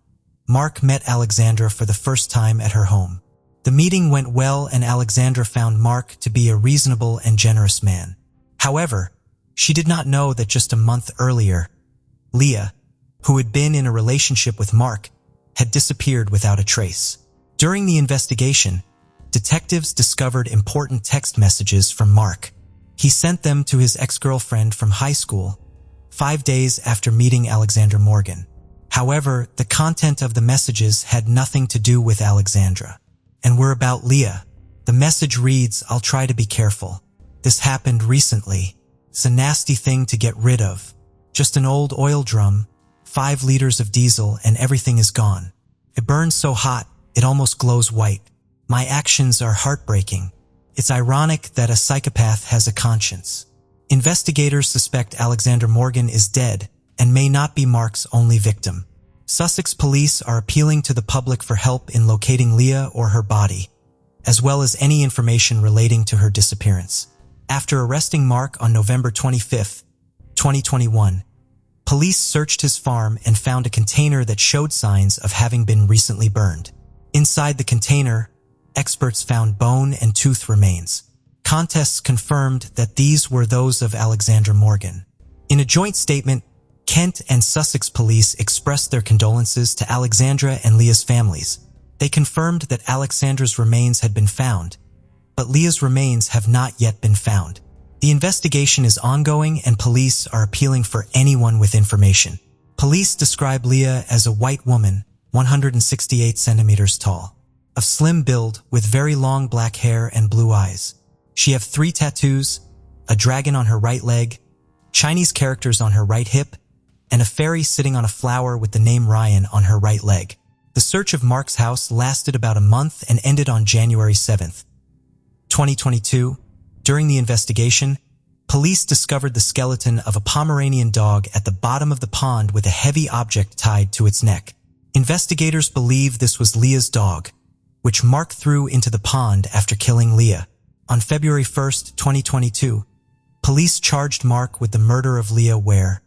Speaker 1: Mark met Alexandra for the first time at her home. The meeting went well and Alexandra found Mark to be a reasonable and generous man. However, she did not know that just a month earlier, Leah, who had been in a relationship with Mark, had disappeared without a trace. During the investigation, detectives discovered important text messages from Mark. He sent them to his ex-girlfriend from high school 5 days after meeting Alexandra Morgan. However, the content of the messages had nothing to do with Alexandra and were about Leah. The message reads, "I'll try to be careful. This happened recently. It's a nasty thing to get rid of. Just an old oil drum, 5 liters of diesel, and everything is gone. It burns so hot, it almost glows white. My actions are heartbreaking. It's ironic that a psychopath has a conscience." Investigators suspect Alexandra Morgan is dead and may not be Mark's only victim. Sussex police are appealing to the public for help in locating Leah or her body, as well as any information relating to her disappearance. After arresting Mark on November 25, 2021, police searched his farm and found a container that showed signs of having been recently burned. Inside the container, experts found bone and tooth remains. Contests confirmed that these were those of Alexandra Morgan. In a joint statement, Kent and Sussex police expressed their condolences to Alexandra and Leah's families. They confirmed that Alexandra's remains had been found, but Leah's remains have not yet been found. The investigation is ongoing and police are appealing for anyone with information. Police describe Leah as a white woman, 168 centimeters tall, of slim build with very long black hair and blue eyes. She had 3 tattoos, a dragon on her right leg, Chinese characters on her right hip, and a fairy sitting on a flower with the name Ryan on her right leg. The search of Mark's house lasted about a month and ended on January 7, 2022. During the investigation, police discovered the skeleton of a Pomeranian dog at the bottom of the pond with a heavy object tied to its neck. Investigators believe this was Leah's dog, which Mark threw into the pond after killing Leah. On February 1, 2022, police charged Mark with the murder of Leah where,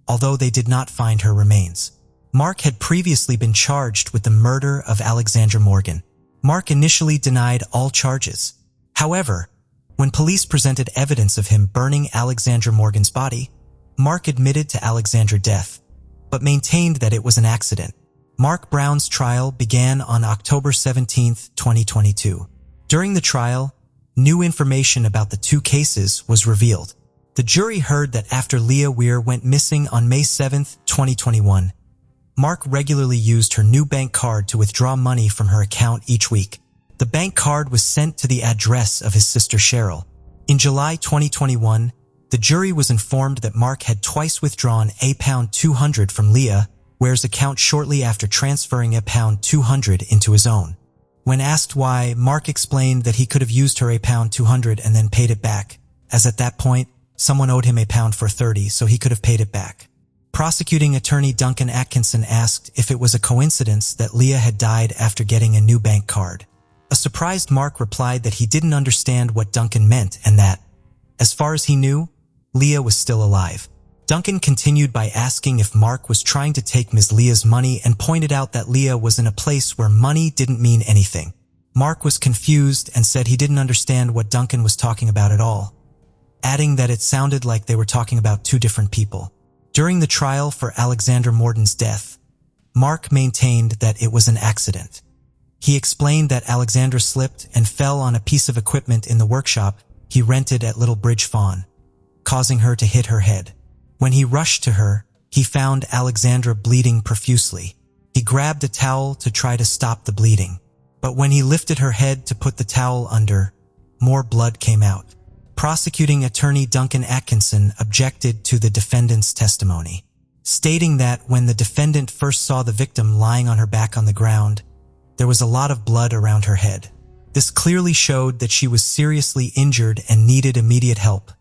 Speaker 1: although they did not find her remains, Mark had previously been charged with the murder of Alexandra Morgan. Mark initially denied all charges. However, when police presented evidence of him burning Alexandra Morgan's body, Mark admitted to Alexandra's death, but maintained that it was an accident. Mark Brown's trial began on October 17, 2022. During the trial, new information about the 2 cases was revealed. The jury heard that after Leah Weir went missing on May 7, 2021, Mark regularly used her new bank card to withdraw money from her account each week. The bank card was sent to the address of his sister Cheryl. In July 2021, the jury was informed that Mark had twice withdrawn £200 from Leah Weir's account shortly after transferring £200 into his own. When asked why, Mark explained that he could have used her £200 and then paid it back, as at that point, someone owed him £30, so he could have paid it back. Prosecuting attorney Duncan Atkinson asked if it was a coincidence that Leah had died after getting a new bank card. A surprised Mark replied that he didn't understand what Duncan meant and that, as far as he knew, Leah was still alive. Duncan continued by asking if Mark was trying to take Ms. Leah's money and pointed out that Leah was in a place where money didn't mean anything. Mark was confused and said he didn't understand what Duncan was talking about at all, adding that it sounded like they were talking about 2 different people. During the trial for Alexandra Morgan's death, Mark maintained that it was an accident. He explained that Alexandra slipped and fell on a piece of equipment in the workshop he rented at Little Bridge Fawn, causing her to hit her head. When he rushed to her, he found Alexandra bleeding profusely. He grabbed a towel to try to stop the bleeding, but when he lifted her head to put the towel under, more blood came out. Prosecuting attorney Duncan Atkinson objected to the defendant's testimony, stating that when the defendant first saw the victim lying on her back on the ground, there was a lot of blood around her head. This clearly showed that she was seriously injured and needed immediate help,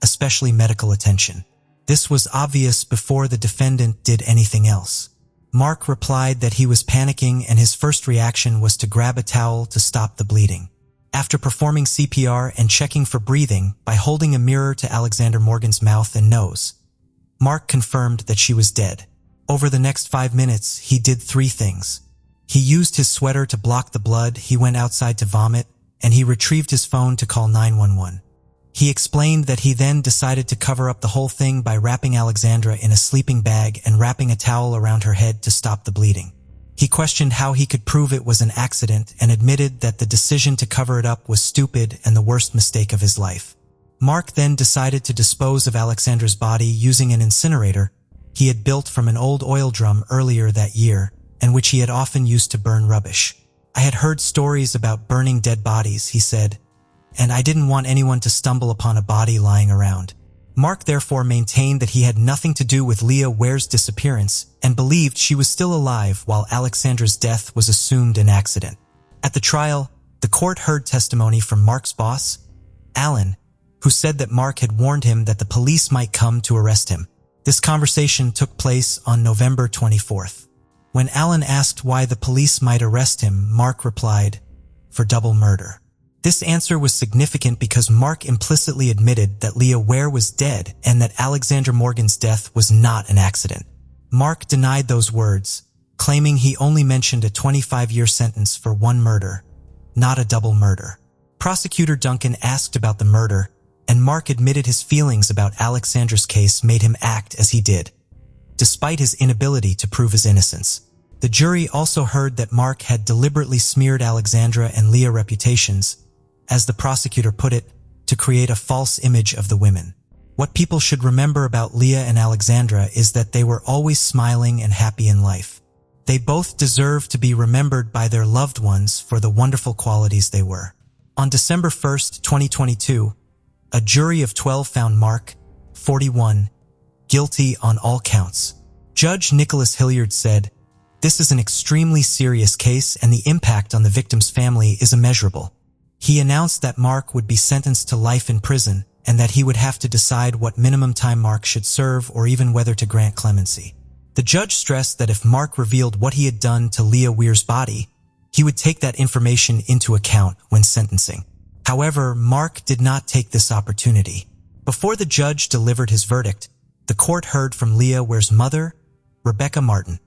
Speaker 1: especially medical attention. This was obvious before the defendant did anything else. Mark replied that he was panicking and his first reaction was to grab a towel to stop the bleeding. After performing CPR and checking for breathing by holding a mirror to Alexandra Morgan's mouth and nose, Mark confirmed that she was dead. Over the next 5 minutes, he did 3 things. He used his sweater to block the blood, he went outside to vomit, and he retrieved his phone to call 911. He explained that he then decided to cover up the whole thing by wrapping Alexandra in a sleeping bag and wrapping a towel around her head to stop the bleeding. He questioned how he could prove it was an accident and admitted that the decision to cover it up was stupid and the worst mistake of his life. Mark then decided to dispose of Alexandra's body using an incinerator he had built from an old oil drum earlier that year and which he had often used to burn rubbish. "I had heard stories about burning dead bodies," he said, "and I didn't want anyone to stumble upon a body lying around." Mark therefore maintained that he had nothing to do with Leah Ware's disappearance and believed she was still alive while Alexandra's death was assumed an accident. At the trial, the court heard testimony from Mark's boss, Alan, who said that Mark had warned him that the police might come to arrest him. This conversation took place on November 24th. When Alan asked why the police might arrest him, Mark replied, "For double murder." This answer was significant because Mark implicitly admitted that Leah Ware was dead and that Alexandra Morgan's death was not an accident. Mark denied those words, claiming he only mentioned a 25-year sentence for one murder, not a double murder. Prosecutor Duncan asked about the murder, and Mark admitted his feelings about Alexandra's case made him act as he did, despite his inability to prove his innocence. The jury also heard that Mark had deliberately smeared Alexandra and Leah's reputations, as the prosecutor put it, to create a false image of the women. What people should remember about Leah and Alexandra is that they were always smiling and happy in life. They both deserve to be remembered by their loved ones for the wonderful qualities they were. On December 1st, 2022, a jury of 12 found Mark, 41, guilty on all counts. Judge Nicholas Hilliard said, "This is an extremely serious case and the impact on the victim's family is immeasurable." He announced that Mark would be sentenced to life in prison and that he would have to decide what minimum time Mark should serve or even whether to grant clemency. The judge stressed that if Mark revealed what he had done to Leah Ware's body, he would take that information into account when sentencing. However, Mark did not take this opportunity. Before the judge delivered his verdict, the court heard from Leah Ware's mother, Rebecca Martin,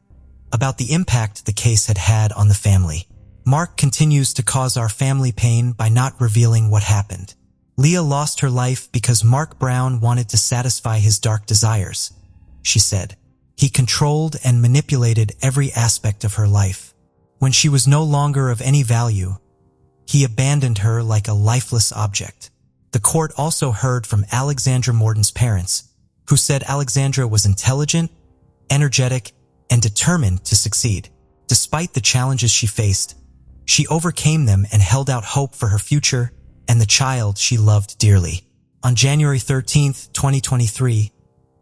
Speaker 1: about the impact the case had had on the family. "Mark continues to cause our family pain by not revealing what happened. Leah lost her life because Mark Brown wanted to satisfy his dark desires," she said. "He controlled and manipulated every aspect of her life. When she was no longer of any value, he abandoned her like a lifeless object." The court also heard from Alexandra Morgan's parents, who said Alexandra was intelligent, energetic, and determined to succeed. Despite the challenges she faced, she overcame them and held out hope for her future and the child she loved dearly. On January 13th, 2023,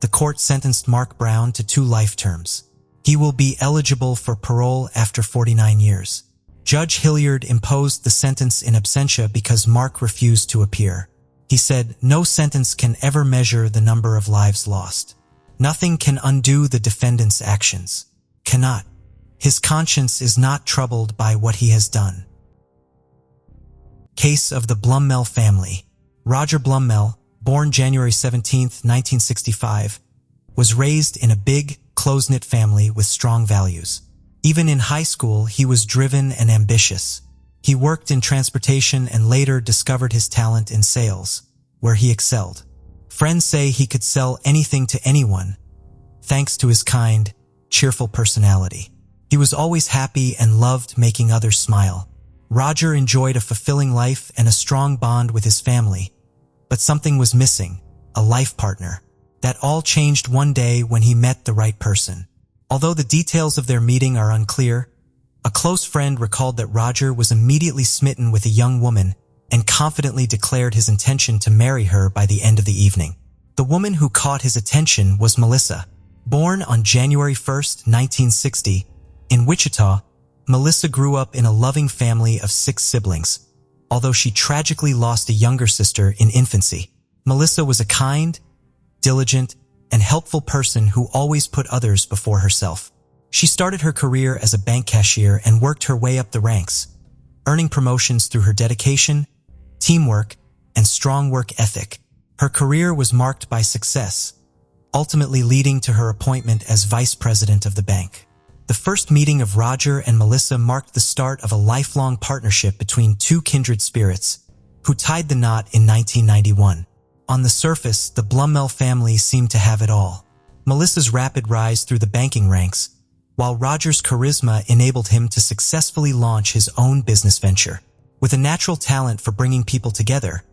Speaker 1: the court sentenced Mark Brown to 2 life terms. He will be eligible for parole after 49 years. Judge Hilliard imposed the sentence in absentia because Mark refused to appear. He said, "No sentence can ever measure the number of lives lost. Nothing can undo the defendant's actions. Cannot. His conscience is not troubled by what he has done." Case of the Blummel family. Roger Blummel, born January 17, 1965, was raised in a big, close-knit family with strong values. Even in high school, he was driven and ambitious. He worked in transportation and later discovered his talent in sales, where he excelled. Friends say he could sell anything to anyone, thanks to his kind, cheerful personality. He was always happy and loved making others smile. Roger enjoyed a fulfilling life and a strong bond with his family, but something was missing, a life partner. That all changed one day when he met the right person. Although the details of their meeting are unclear, a close friend recalled that Roger was immediately smitten with a young woman and confidently declared his intention to marry her by the end of the evening. The woman who caught his attention was Melissa. Born on January 1st, 1960, in Wichita, Melissa grew up in a loving family of 6 siblings, although she tragically lost a younger sister in infancy. Melissa was a kind, diligent, and helpful person who always put others before herself. She started her career as a bank cashier and worked her way up the ranks, earning promotions through her dedication, teamwork, and strong work ethic. Her career was marked by success, ultimately leading to her appointment as vice president of the bank. The first meeting of Roger and Melissa marked the start of a lifelong partnership between two kindred spirits, who tied the knot in 1991. On the surface, the Blumell family seemed to have it all. Melissa's rapid rise through the banking ranks, while Roger's charisma enabled him to successfully launch his own business venture. With a natural talent for bringing people together,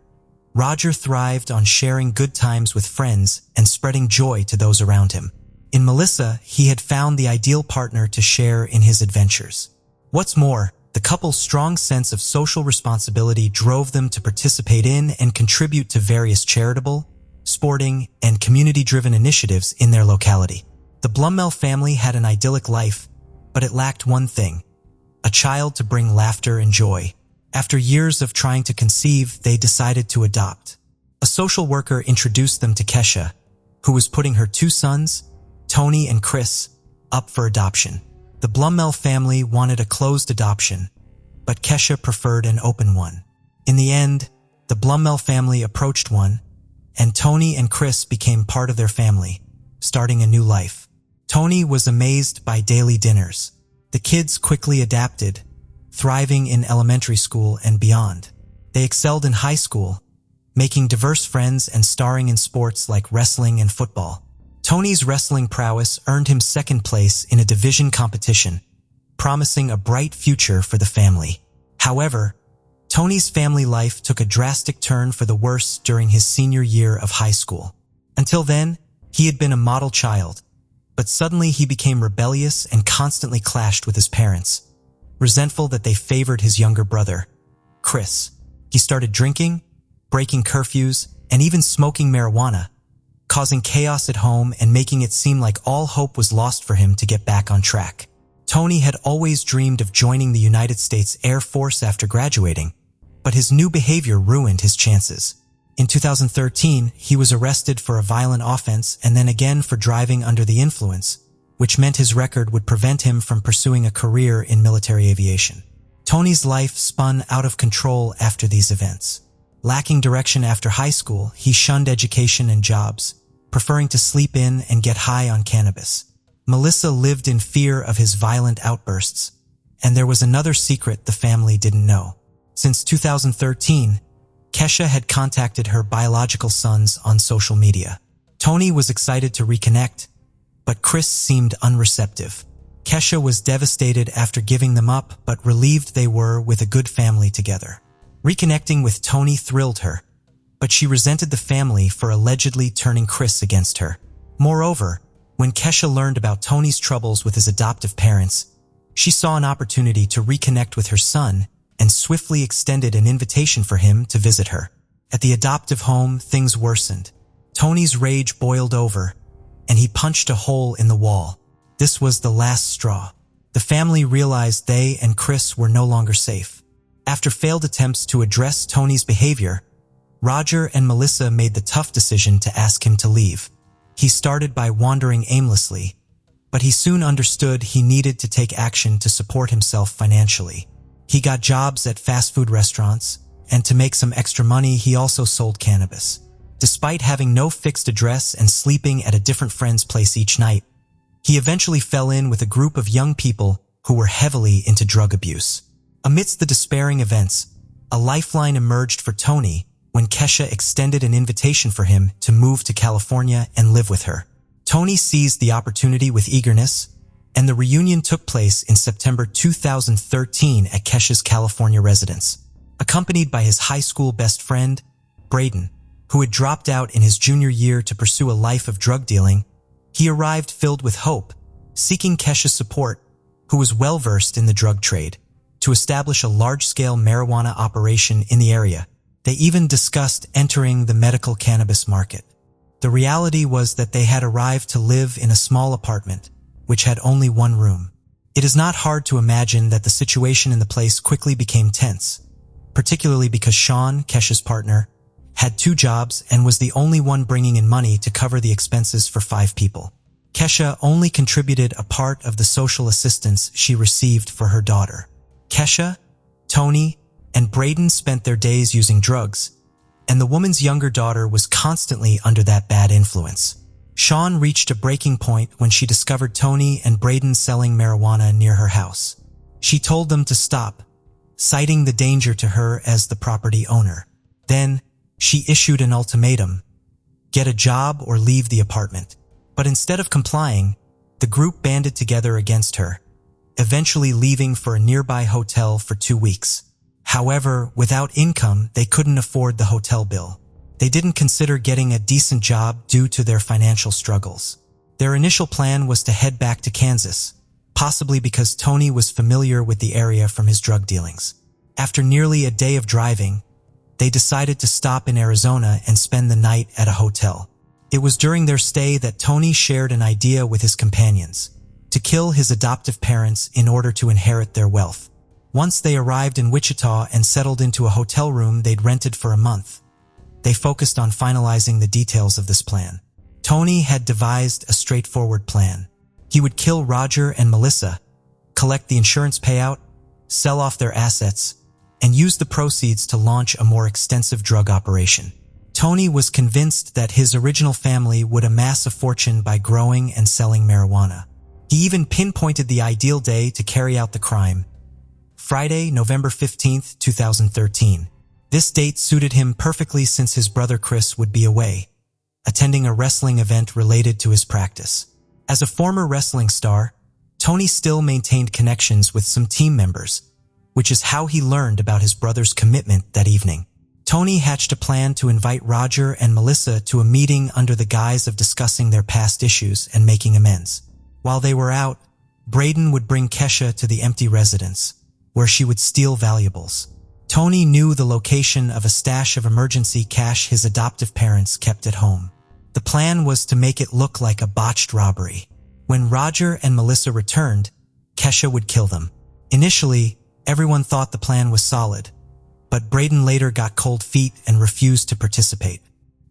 Speaker 1: Roger thrived on sharing good times with friends and spreading joy to those around him. In Melissa, he had found the ideal partner to share in his adventures. What's more, the couple's strong sense of social responsibility drove them to participate in and contribute to various charitable, sporting, and community-driven initiatives in their locality. The Blumell family had an idyllic life, but it lacked one thing: a child to bring laughter and joy. After years of trying to conceive, they decided to adopt. A social worker introduced them to Kesha, who was putting her two sons, Tony and Chris, up for adoption. The Blumell family wanted a closed adoption, but Kesha preferred an open one. In the end, the Blumell family approached one, and Tony and Chris became part of their family, starting a new life. Tony was amazed by daily dinners. The kids quickly adapted, thriving in elementary school and beyond. They excelled in high school, making diverse friends and starring in sports like wrestling and football. Tony's wrestling prowess earned him second place in a division competition, promising a bright future for the family. However, Tony's family life took a drastic turn for the worse during his senior year of high school. Until then, he had been a model child, but suddenly he became rebellious and constantly clashed with his parents, resentful that they favored his younger brother, Chris. He started drinking, breaking curfews, and even smoking marijuana, causing chaos at home and making it seem like all hope was lost for him to get back on track. Tony had always dreamed of joining the United States Air Force after graduating, but his new behavior ruined his chances. In 2013, he was arrested for a violent offense and then again for driving under the influence, which meant his record would prevent him from pursuing a career in military aviation. Tony's life spun out of control after these events. Lacking direction after high school, he shunned education and jobs, preferring to sleep in and get high on cannabis. Melissa lived in fear of his violent outbursts, and there was another secret the family didn't know. Since 2013, Kesha had contacted her biological sons on social media. Tony was excited to reconnect, but Chris seemed unreceptive. Kesha was devastated after giving them up, but relieved they were with a good family together. Reconnecting with Tony thrilled her, but she resented the family for allegedly turning Chris against her. Moreover, when Kesha learned about Tony's troubles with his adoptive parents, she saw an opportunity to reconnect with her son and swiftly extended an invitation for him to visit her. At the adoptive home, things worsened. Tony's rage boiled over, and he punched a hole in the wall. This was the last straw. The family realized they and Chris were no longer safe. After failed attempts to address Tony's behavior, Roger and Melissa made the tough decision to ask him to leave. He started by wandering aimlessly, but he soon understood he needed to take action to support himself financially. He got jobs at fast food restaurants, and to make some extra money, he also sold cannabis. Despite having no fixed address and sleeping at a different friend's place each night, he eventually fell in with a group of young people who were heavily into drug abuse. Amidst the despairing events, a lifeline emerged for Tony when Kesha extended an invitation for him to move to California and live with her. Tony seized the opportunity with eagerness, and the reunion took place in September 2013 at Kesha's California residence. Accompanied by his high school best friend, Braden, who had dropped out in his junior year to pursue a life of drug dealing, he arrived filled with hope, seeking Kesha's support, who was well-versed in the drug trade, to establish a large-scale marijuana operation in the area. They even discussed entering the medical cannabis market. The reality was that they had arrived to live in a small apartment, which had only one room. It is not hard to imagine that the situation in the place quickly became tense, particularly because Sean, Kesha's partner, had 2 jobs and was the only one bringing in money to cover the expenses for 5 people. Kesha only contributed a part of the social assistance she received for her daughter. Kesha, Tony, and Braden spent their days using drugs, and the woman's younger daughter was constantly under that bad influence. Sean reached a breaking point when she discovered Tony and Braden selling marijuana near her house. She told them to stop, citing the danger to her as the property owner. Then, she issued an ultimatum: get a job or leave the apartment. But instead of complying, the group banded together against her, eventually leaving for a nearby hotel for 2 weeks. However, without income, they couldn't afford the hotel bill. They didn't consider getting a decent job due to their financial struggles. Their initial plan was to head back to Kansas, possibly because Tony was familiar with the area from his drug dealings. After nearly a day of driving, they decided to stop in Arizona and spend the night at a hotel. It was during their stay that Tony shared an idea with his companions: to kill his adoptive parents in order to inherit their wealth. Once they arrived in Wichita and settled into a hotel room they'd rented for a month, they focused on finalizing the details of this plan. Tony had devised a straightforward plan. He would kill Roger and Melissa, collect the insurance payout, sell off their assets, and use the proceeds to launch a more extensive drug operation. Tony was convinced that his original family would amass a fortune by growing and selling marijuana. He even pinpointed the ideal day to carry out the crime: Friday, November 15th, 2013. This date suited him perfectly since his brother Chris would be away, attending a wrestling event related to his practice. As a former wrestling star, Tony still maintained connections with some team members, which is how he learned about his brother's commitment that evening. Tony hatched a plan to invite Roger and Melissa to a meeting under the guise of discussing their past issues and making amends. While they were out, Braden would bring Kesha to the empty residence, where she would steal valuables. Tony knew the location of a stash of emergency cash his adoptive parents kept at home. The plan was to make it look like a botched robbery. When Roger and Melissa returned, Kesha would kill them. Initially, everyone thought the plan was solid, but Braden later got cold feet and refused to participate.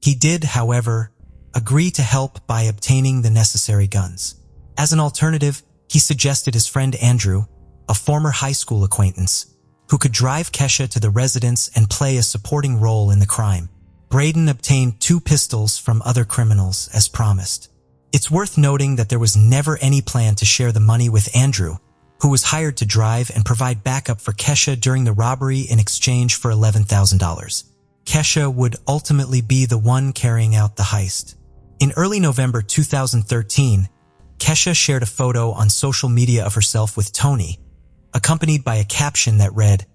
Speaker 1: He did, however, agree to help by obtaining the necessary guns. As an alternative, he suggested his friend Andrew, a former high school acquaintance, who could drive Kesha to the residence and play a supporting role in the crime. Braden obtained 2 pistols from other criminals as promised. It's worth noting that there was never any plan to share the money with Andrew, who was hired to drive and provide backup for Kesha during the robbery in exchange for $11,000. Kesha would ultimately be the one carrying out the heist. In early November 2013, Kesha shared a photo on social media of herself with Tony, accompanied by a caption that read,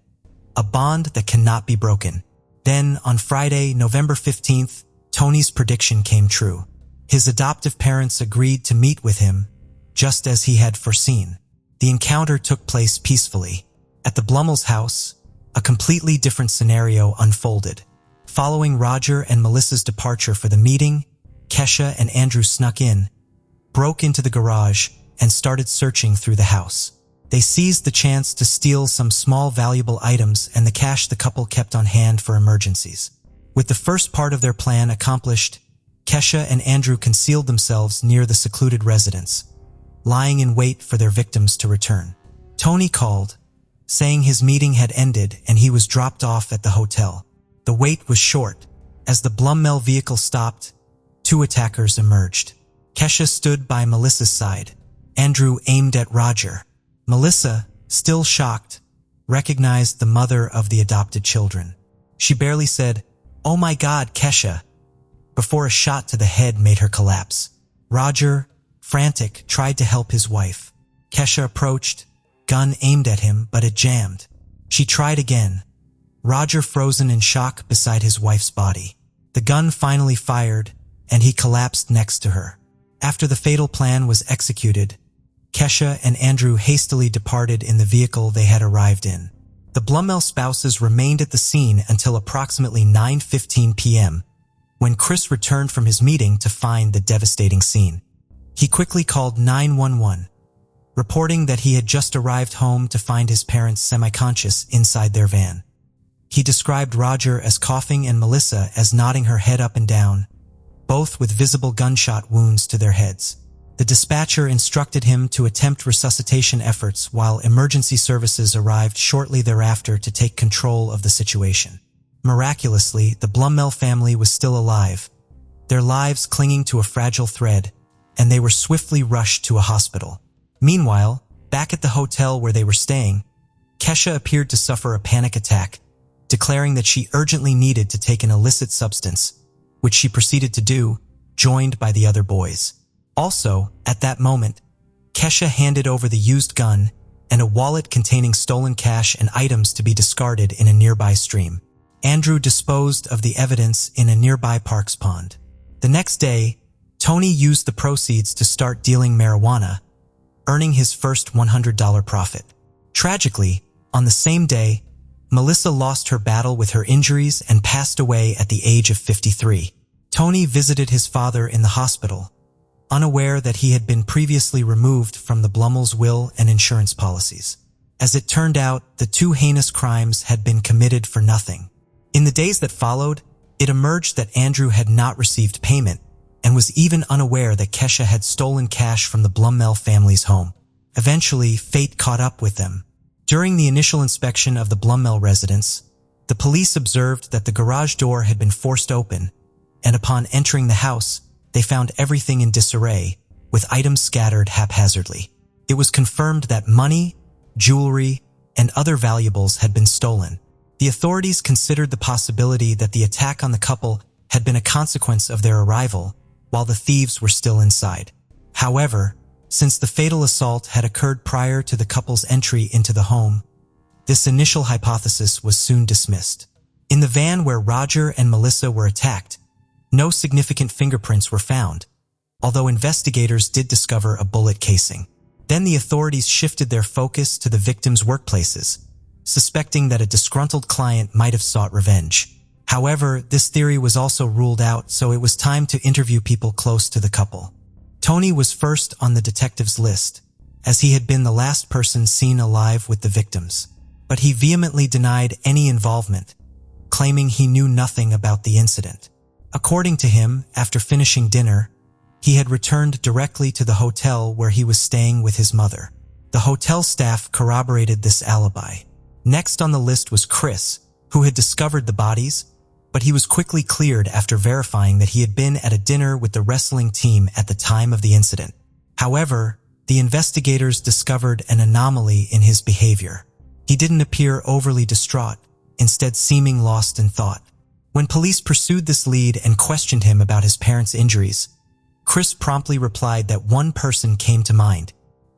Speaker 1: "A bond that cannot be broken." Then, on Friday, November 15th, Tony's prediction came true. His adoptive parents agreed to meet with him, just as he had foreseen. The encounter took place peacefully. At the Blumels' house, a completely different scenario unfolded. Following Roger and Melissa's departure for the meeting, Kesha and Andrew snuck in, broke into the garage, and started searching through the house. They seized the chance to steal some small valuable items and the cash the couple kept on hand for emergencies. With the first part of their plan accomplished, Kesha and Andrew concealed themselves near the secluded residence, lying in wait for their victims to return. Tony called, saying his meeting had ended and he was dropped off at the hotel. The wait was short. As the Blumel vehicle stopped, 2 attackers emerged. Kesha stood by Melissa's side. Andrew aimed at Roger. Melissa, still shocked, recognized the mother of the adopted children. She barely said, "Oh my God, Kesha," before a shot to the head made her collapse. Roger, frantic, tried to help his wife. Kesha approached, gun aimed at him, but it jammed. She tried again. Roger frozen in shock beside his wife's body. The gun finally fired, and he collapsed next to her. After the fatal plan was executed, Kesha and Andrew hastily departed in the vehicle they had arrived in. The Blumel spouses remained at the scene until approximately 9:15 p.m., when Chris returned from his meeting to find the devastating scene. He quickly called 911, reporting that he had just arrived home to find his parents semi-conscious inside their van. He described Roger as coughing and Melissa as nodding her head up and down, both with visible gunshot wounds to their heads. The dispatcher instructed him to attempt resuscitation efforts while emergency services arrived shortly thereafter to take control of the situation. Miraculously, the Blumel family was still alive, their lives clinging to a fragile thread, and they were swiftly rushed to a hospital. Meanwhile, back at the hotel where they were staying, Kesha appeared to suffer a panic attack, declaring that she urgently needed to take an illicit substance, which she proceeded to do, joined by the other boys. Also, at that moment, Kesha handed over the used gun and a wallet containing stolen cash and items to be discarded in a nearby stream. Andrew disposed of the evidence in a nearby park's pond. The next day, Tony used the proceeds to start dealing marijuana, earning his first $100 profit. Tragically, on the same day, Melissa lost her battle with her injuries and passed away at the age of 53. Tony visited his father in the hospital, unaware that he had been previously removed from the Blummells' will and insurance policies. As it turned out, the two heinous crimes had been committed for nothing. In the days that followed, it emerged that Andrew had not received payment and was even unaware that Kesha had stolen cash from the Blummel family's home. Eventually, fate caught up with them. During the initial inspection of the Blummel residence, the police observed that the garage door had been forced open, and upon entering the house, they found everything in disarray, with items scattered haphazardly. It was confirmed that money, jewelry, and other valuables had been stolen. The authorities considered the possibility that the attack on the couple had been a consequence of their arrival, while the thieves were still inside. However, since the fatal assault had occurred prior to the couple's entry into the home, this initial hypothesis was soon dismissed. In the van where Roger and Melissa were attacked, no significant fingerprints were found, although investigators did discover a bullet casing. Then the authorities shifted their focus to the victims' workplaces, suspecting that a disgruntled client might have sought revenge. However, this theory was also ruled out, so it was time to interview people close to the couple. Tony was first on the detective's list, as he had been the last person seen alive with the victims. But he vehemently denied any involvement, claiming he knew nothing about the incident. According to him, after finishing dinner, he had returned directly to the hotel where he was staying with his mother. The hotel staff corroborated this alibi. Next on the list was Chris, who had discovered the bodies, but he was quickly cleared after verifying that he had been at a dinner with the wrestling team at the time of the incident. However, the investigators discovered an anomaly in his behavior. He didn't appear overly distraught, instead seeming lost in thought. When police pursued this lead and questioned him about his parents' injuries, Chris promptly replied that one person came to mind.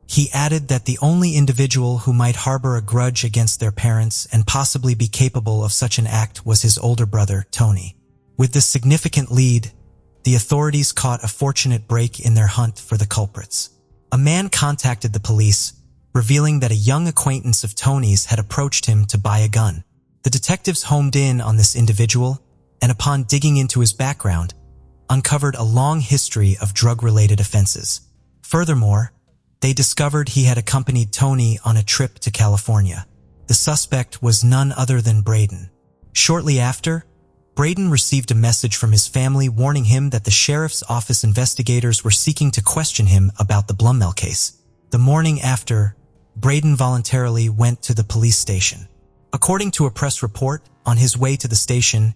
Speaker 1: He added that the only individual who might harbor a grudge against their parents and possibly be capable of such an act was his older brother, Tony. With this significant lead, the authorities caught a fortunate break in their hunt for the culprits. A man contacted the police, revealing that a young acquaintance of Tony's had approached him to buy a gun. The detectives homed in on this individual, and upon digging into his background, uncovered a long history of drug-related offenses. Furthermore, they discovered he had accompanied Tony on a trip to California. The suspect was none other than Braden. Shortly after, Braden received a message from his family warning him that the sheriff's office investigators were seeking to question him about the Blummel case. The morning after, Braden voluntarily went to the police station. According to a press report, on his way to the station,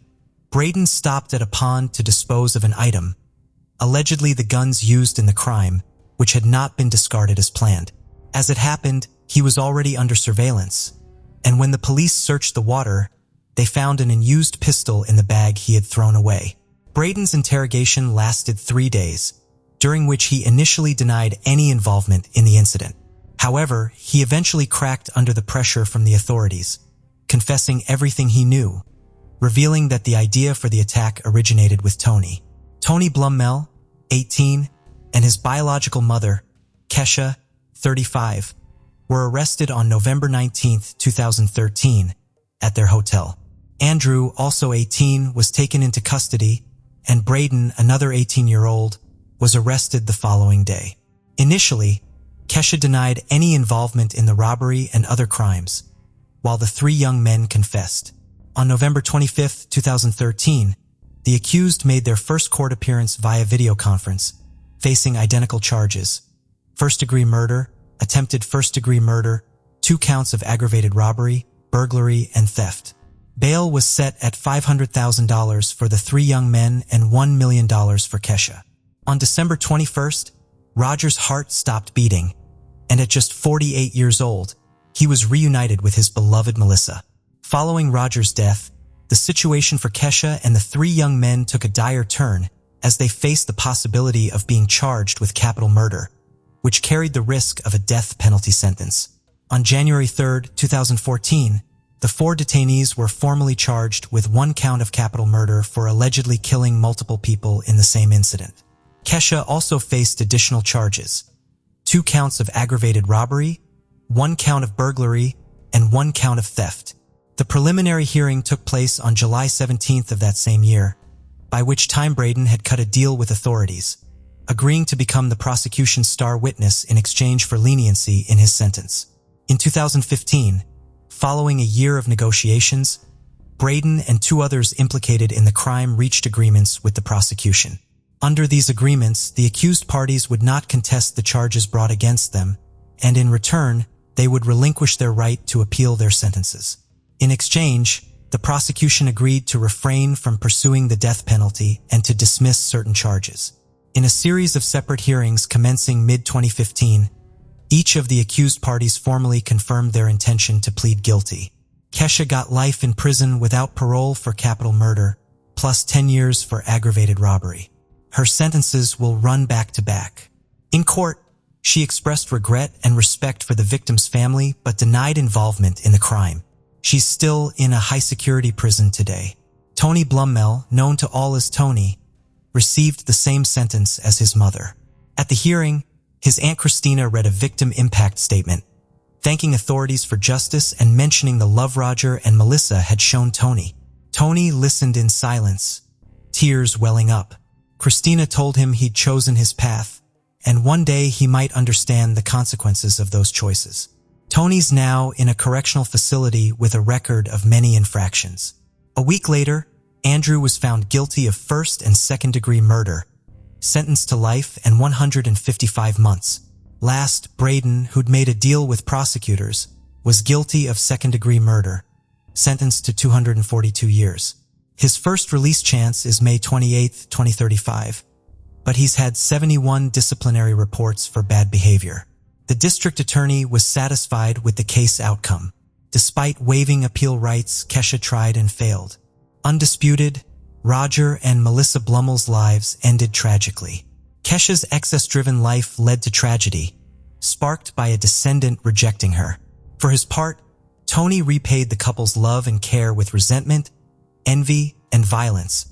Speaker 1: Braden stopped at a pond to dispose of an item, allegedly the guns used in the crime, which had not been discarded as planned. As it happened, he was already under surveillance, and when the police searched the water, they found an unused pistol in the bag he had thrown away. Braden's interrogation lasted 3 days, during which he initially denied any involvement in the incident. However, he eventually cracked under the pressure from the authorities, confessing everything he knew, revealing that the idea for the attack originated with Tony. Tony Blummel, 18, and his biological mother, Kesha, 35, were arrested on November 19, 2013, at their hotel. Andrew, also 18, was taken into custody, and Braden, another 18-year-old, was arrested the following day. Initially, Kesha denied any involvement in the robbery and other crimes, while the 3 young men confessed. On November 25, 2013, the accused made their first court appearance via video conference, facing identical charges: first-degree murder, attempted first-degree murder, 2 counts of aggravated robbery, burglary, and theft. Bail was set at $500,000 for the three young men and $1 million for Kesha. On December 21st, Roger's heart stopped beating, and at just 48 years old, he was reunited with his beloved Melissa. Following Roger's death, the situation for Kesha and the three young men took a dire turn as they faced the possibility of being charged with capital murder, which carried the risk of a death penalty sentence. On January 3, 2014, the four detainees were formally charged with one count of capital murder for allegedly killing multiple people in the same incident. Kesha also faced additional charges: 2 counts of aggravated robbery, 1 count of burglary, and 1 count of theft. The preliminary hearing took place on July 17th of that same year, by which time Braden had cut a deal with authorities, agreeing to become the prosecution's star witness in exchange for leniency in his sentence. In 2015, following a year of negotiations, Braden and 2 others implicated in the crime reached agreements with the prosecution. Under these agreements, the accused parties would not contest the charges brought against them, and in return, they would relinquish their right to appeal their sentences. In exchange, the prosecution agreed to refrain from pursuing the death penalty and to dismiss certain charges. In a series of separate hearings commencing mid-2015, each of the accused parties formally confirmed their intention to plead guilty. Kesha got life in prison without parole for capital murder, plus 10 years for aggravated robbery. Her sentences will run back to back. In court, she expressed regret and respect for the victim's family but denied involvement in the crime. She's still in a high-security prison today. Tony Blummel, known to all as Tony, received the same sentence as his mother. At the hearing, his Aunt Christina read a victim impact statement, thanking authorities for justice and mentioning the love Roger and Melissa had shown Tony. Tony listened in silence, tears welling up. Christina told him he'd chosen his path, and one day he might understand the consequences of those choices. Tony's now in a correctional facility with a record of many infractions. A week later, Andrew was found guilty of first and second-degree murder, sentenced to life and 155 months. Last, Braden, who'd made a deal with prosecutors, was guilty of second-degree murder, sentenced to 242 years. His first release chance is May 28, 2035, but he's had 71 disciplinary reports for bad behavior. The district attorney was satisfied with the case outcome. Despite waiving appeal rights, Kesha tried and failed. Undisputed, Roger and Melissa Blummel's lives ended tragically. Kesha's excess-driven life led to tragedy, sparked by a descendant rejecting her. For his part, Tony repaid the couple's love and care with resentment, envy, and violence,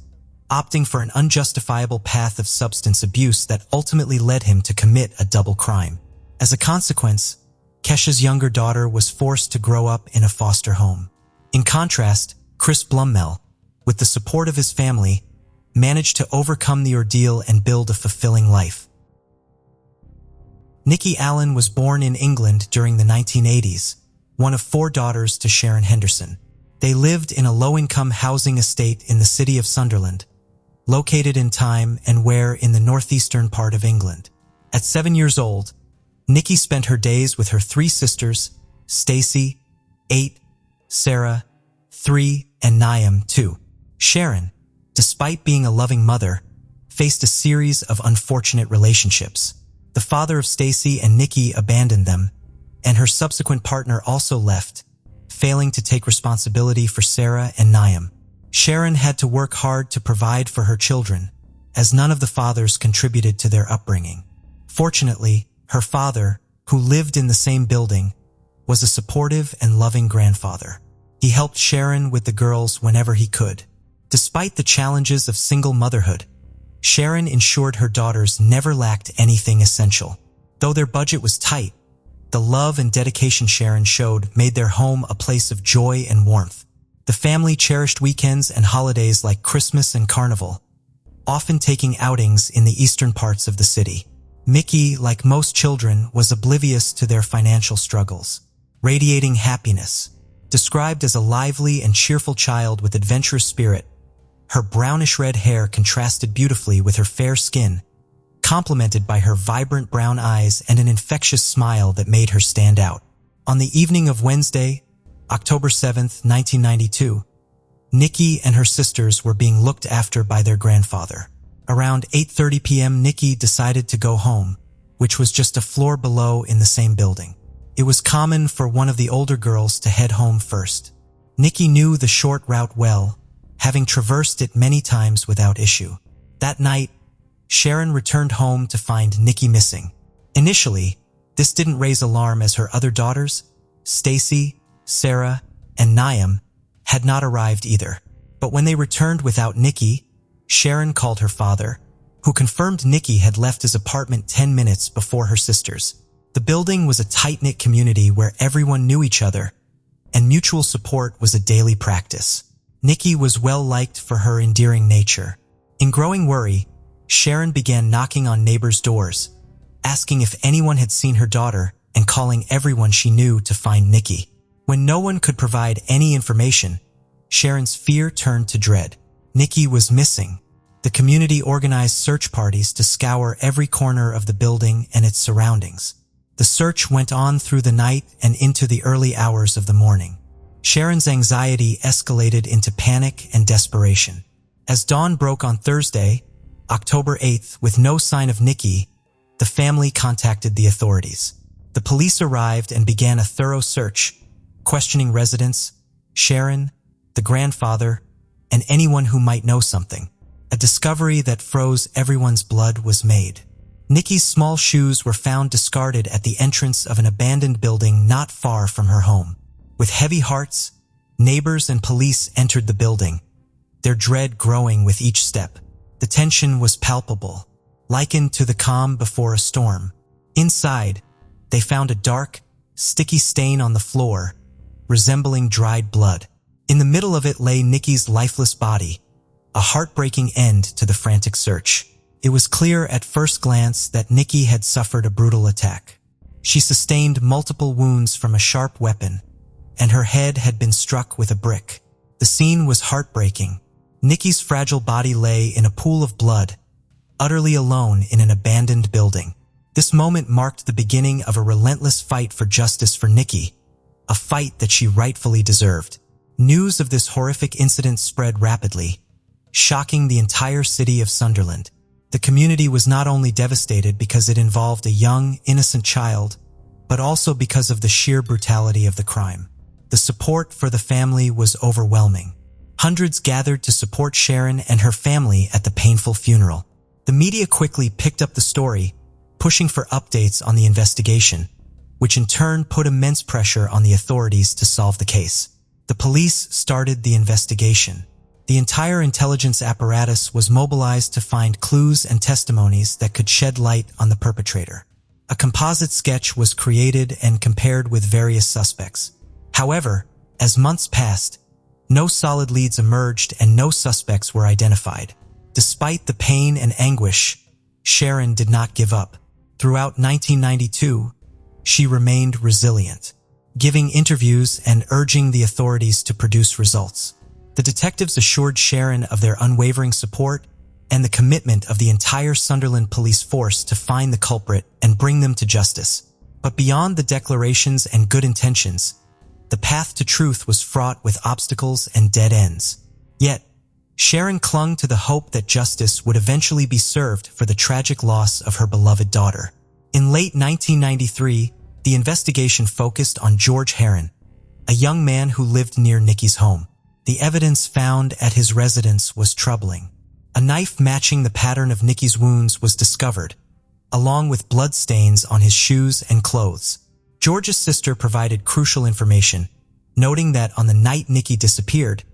Speaker 1: opting for an unjustifiable path of substance abuse that ultimately led him to commit a double crime. As a consequence, Kesha's younger daughter was forced to grow up in a foster home. In contrast, Chris Blummel, with the support of his family, managed to overcome the ordeal and build a fulfilling life. Nikki Allen was born in England during the 1980s, one of 4 daughters to Sharon Henderson. They lived in a low-income housing estate in the city of Sunderland, located in Time and Ware in the northeastern part of England. At 7 years old, Nikki spent her days with her 3 sisters, Stacy, 8, Sarah, 3, and Niam, 2. Sharon, despite being a loving mother, faced a series of unfortunate relationships. The father of Stacy and Nikki abandoned them, and her subsequent partner also left, failing to take responsibility for Sarah and Niam. Sharon had to work hard to provide for her children, as none of the fathers contributed to their upbringing. Fortunately, her father, who lived in the same building, was a supportive and loving grandfather. He helped Sharon with the girls whenever he could. Despite the challenges of single motherhood, Sharon ensured her daughters never lacked anything essential. Though their budget was tight, the love and dedication Sharon showed made their home a place of joy and warmth. The family cherished weekends and holidays like Christmas and Carnival, often taking outings in the eastern parts of the city. Mickey, like most children, was oblivious to their financial struggles, radiating happiness. Described as a lively and cheerful child with adventurous spirit, her brownish-red hair contrasted beautifully with her fair skin, complemented by her vibrant brown eyes and an infectious smile that made her stand out. On the evening of Wednesday, October 7, 1992, Nikki and her sisters were being looked after by their grandfather. Around 8:30 p.m., Nikki decided to go home, which was just a floor below in the same building. It was common for one of the older girls to head home first. Nikki knew the short route well, having traversed it many times without issue. That night, Sharon returned home to find Nikki missing. Initially, this didn't raise alarm as her other daughters, Stacy, Sarah, and Niam, had not arrived either. But when they returned without Nikki, Sharon called her father, who confirmed Nikki had left his apartment 10 minutes before her sisters. The building was a tight-knit community where everyone knew each other, and mutual support was a daily practice. Nikki was well-liked for her endearing nature. In growing worry, Sharon began knocking on neighbors' doors, asking if anyone had seen her daughter and calling everyone she knew to find Nikki. When no one could provide any information, Sharon's fear turned to dread. Nikki was missing. The community organized search parties to scour every corner of the building and its surroundings. The search went on through the night and into the early hours of the morning. Sharon's anxiety escalated into panic and desperation. As dawn broke on Thursday, October 8th, with no sign of Nikki, the family contacted the authorities. The police arrived and began a thorough search, questioning residents, Sharon, the grandfather, and anyone who might know something. A discovery that froze everyone's blood was made. Nikki's small shoes were found discarded at the entrance of an abandoned building not far from her home. With heavy hearts, neighbors and police entered the building, their dread growing with each step. The tension was palpable, likened to the calm before a storm. Inside, they found a dark, sticky stain on the floor, resembling dried blood. In the middle of it lay Nikki's lifeless body, a heartbreaking end to the frantic search. It was clear at first glance that Nikki had suffered a brutal attack. She sustained multiple wounds from a sharp weapon, and her head had been struck with a brick. The scene was heartbreaking. Nikki's fragile body lay in a pool of blood, utterly alone in an abandoned building. This moment marked the beginning of a relentless fight for justice for Nikki, a fight that she rightfully deserved. News of this horrific incident spread rapidly, shocking the entire city of Sunderland. The community was not only devastated because it involved a young, innocent child, but also because of the sheer brutality of the crime. The support for the family was overwhelming. Hundreds gathered to support Sharon and her family at the painful funeral. The media quickly picked up the story, pushing for updates on the investigation, which in turn put immense pressure on the authorities to solve the case. The police started the investigation. The entire intelligence apparatus was mobilized to find clues and testimonies that could shed light on the perpetrator. A composite sketch was created and compared with various suspects. However, as months passed, no solid leads emerged and no suspects were identified. Despite the pain and anguish, Sharon did not give up. Throughout 1992, she remained resilient, giving interviews and urging the authorities to produce results. The detectives assured Sharon of their unwavering support and the commitment of the entire Sunderland police force to find the culprit and bring them to justice. But beyond the declarations and good intentions, the path to truth was fraught with obstacles and dead ends. Yet, Sharon clung to the hope that justice would eventually be served for the tragic loss of her beloved daughter. In late 1993, the investigation focused on George Heron, a young man who lived near Nikki's home. The evidence found at his residence was troubling. A knife matching the pattern of Nikki's wounds was discovered, along with blood stains on his shoes and clothes. George's sister provided crucial information, noting that on the night Nikki disappeared,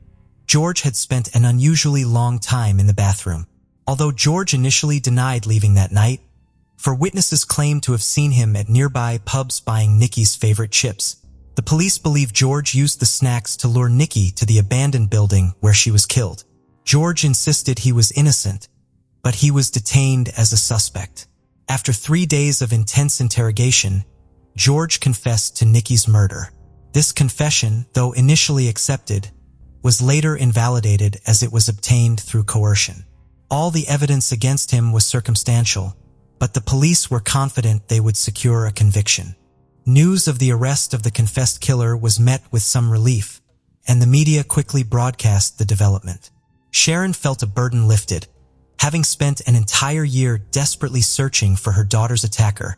Speaker 1: George had spent an unusually long time in the bathroom. Although George initially denied leaving that night, for witnesses claimed to have seen him at nearby pubs buying Nikki's favorite chips. The police believe George used the snacks to lure Nikki to the abandoned building where she was killed. George insisted he was innocent, but he was detained as a suspect. After 3 days of intense interrogation, George confessed to Nikki's murder. This confession, though initially accepted, was later invalidated as it was obtained through coercion. All the evidence against him was circumstantial, but the police were confident they would secure a conviction. News of the arrest of the confessed killer was met with some relief, and the media quickly broadcast the development. Sharon felt a burden lifted, having spent an entire year desperately searching for her daughter's attacker,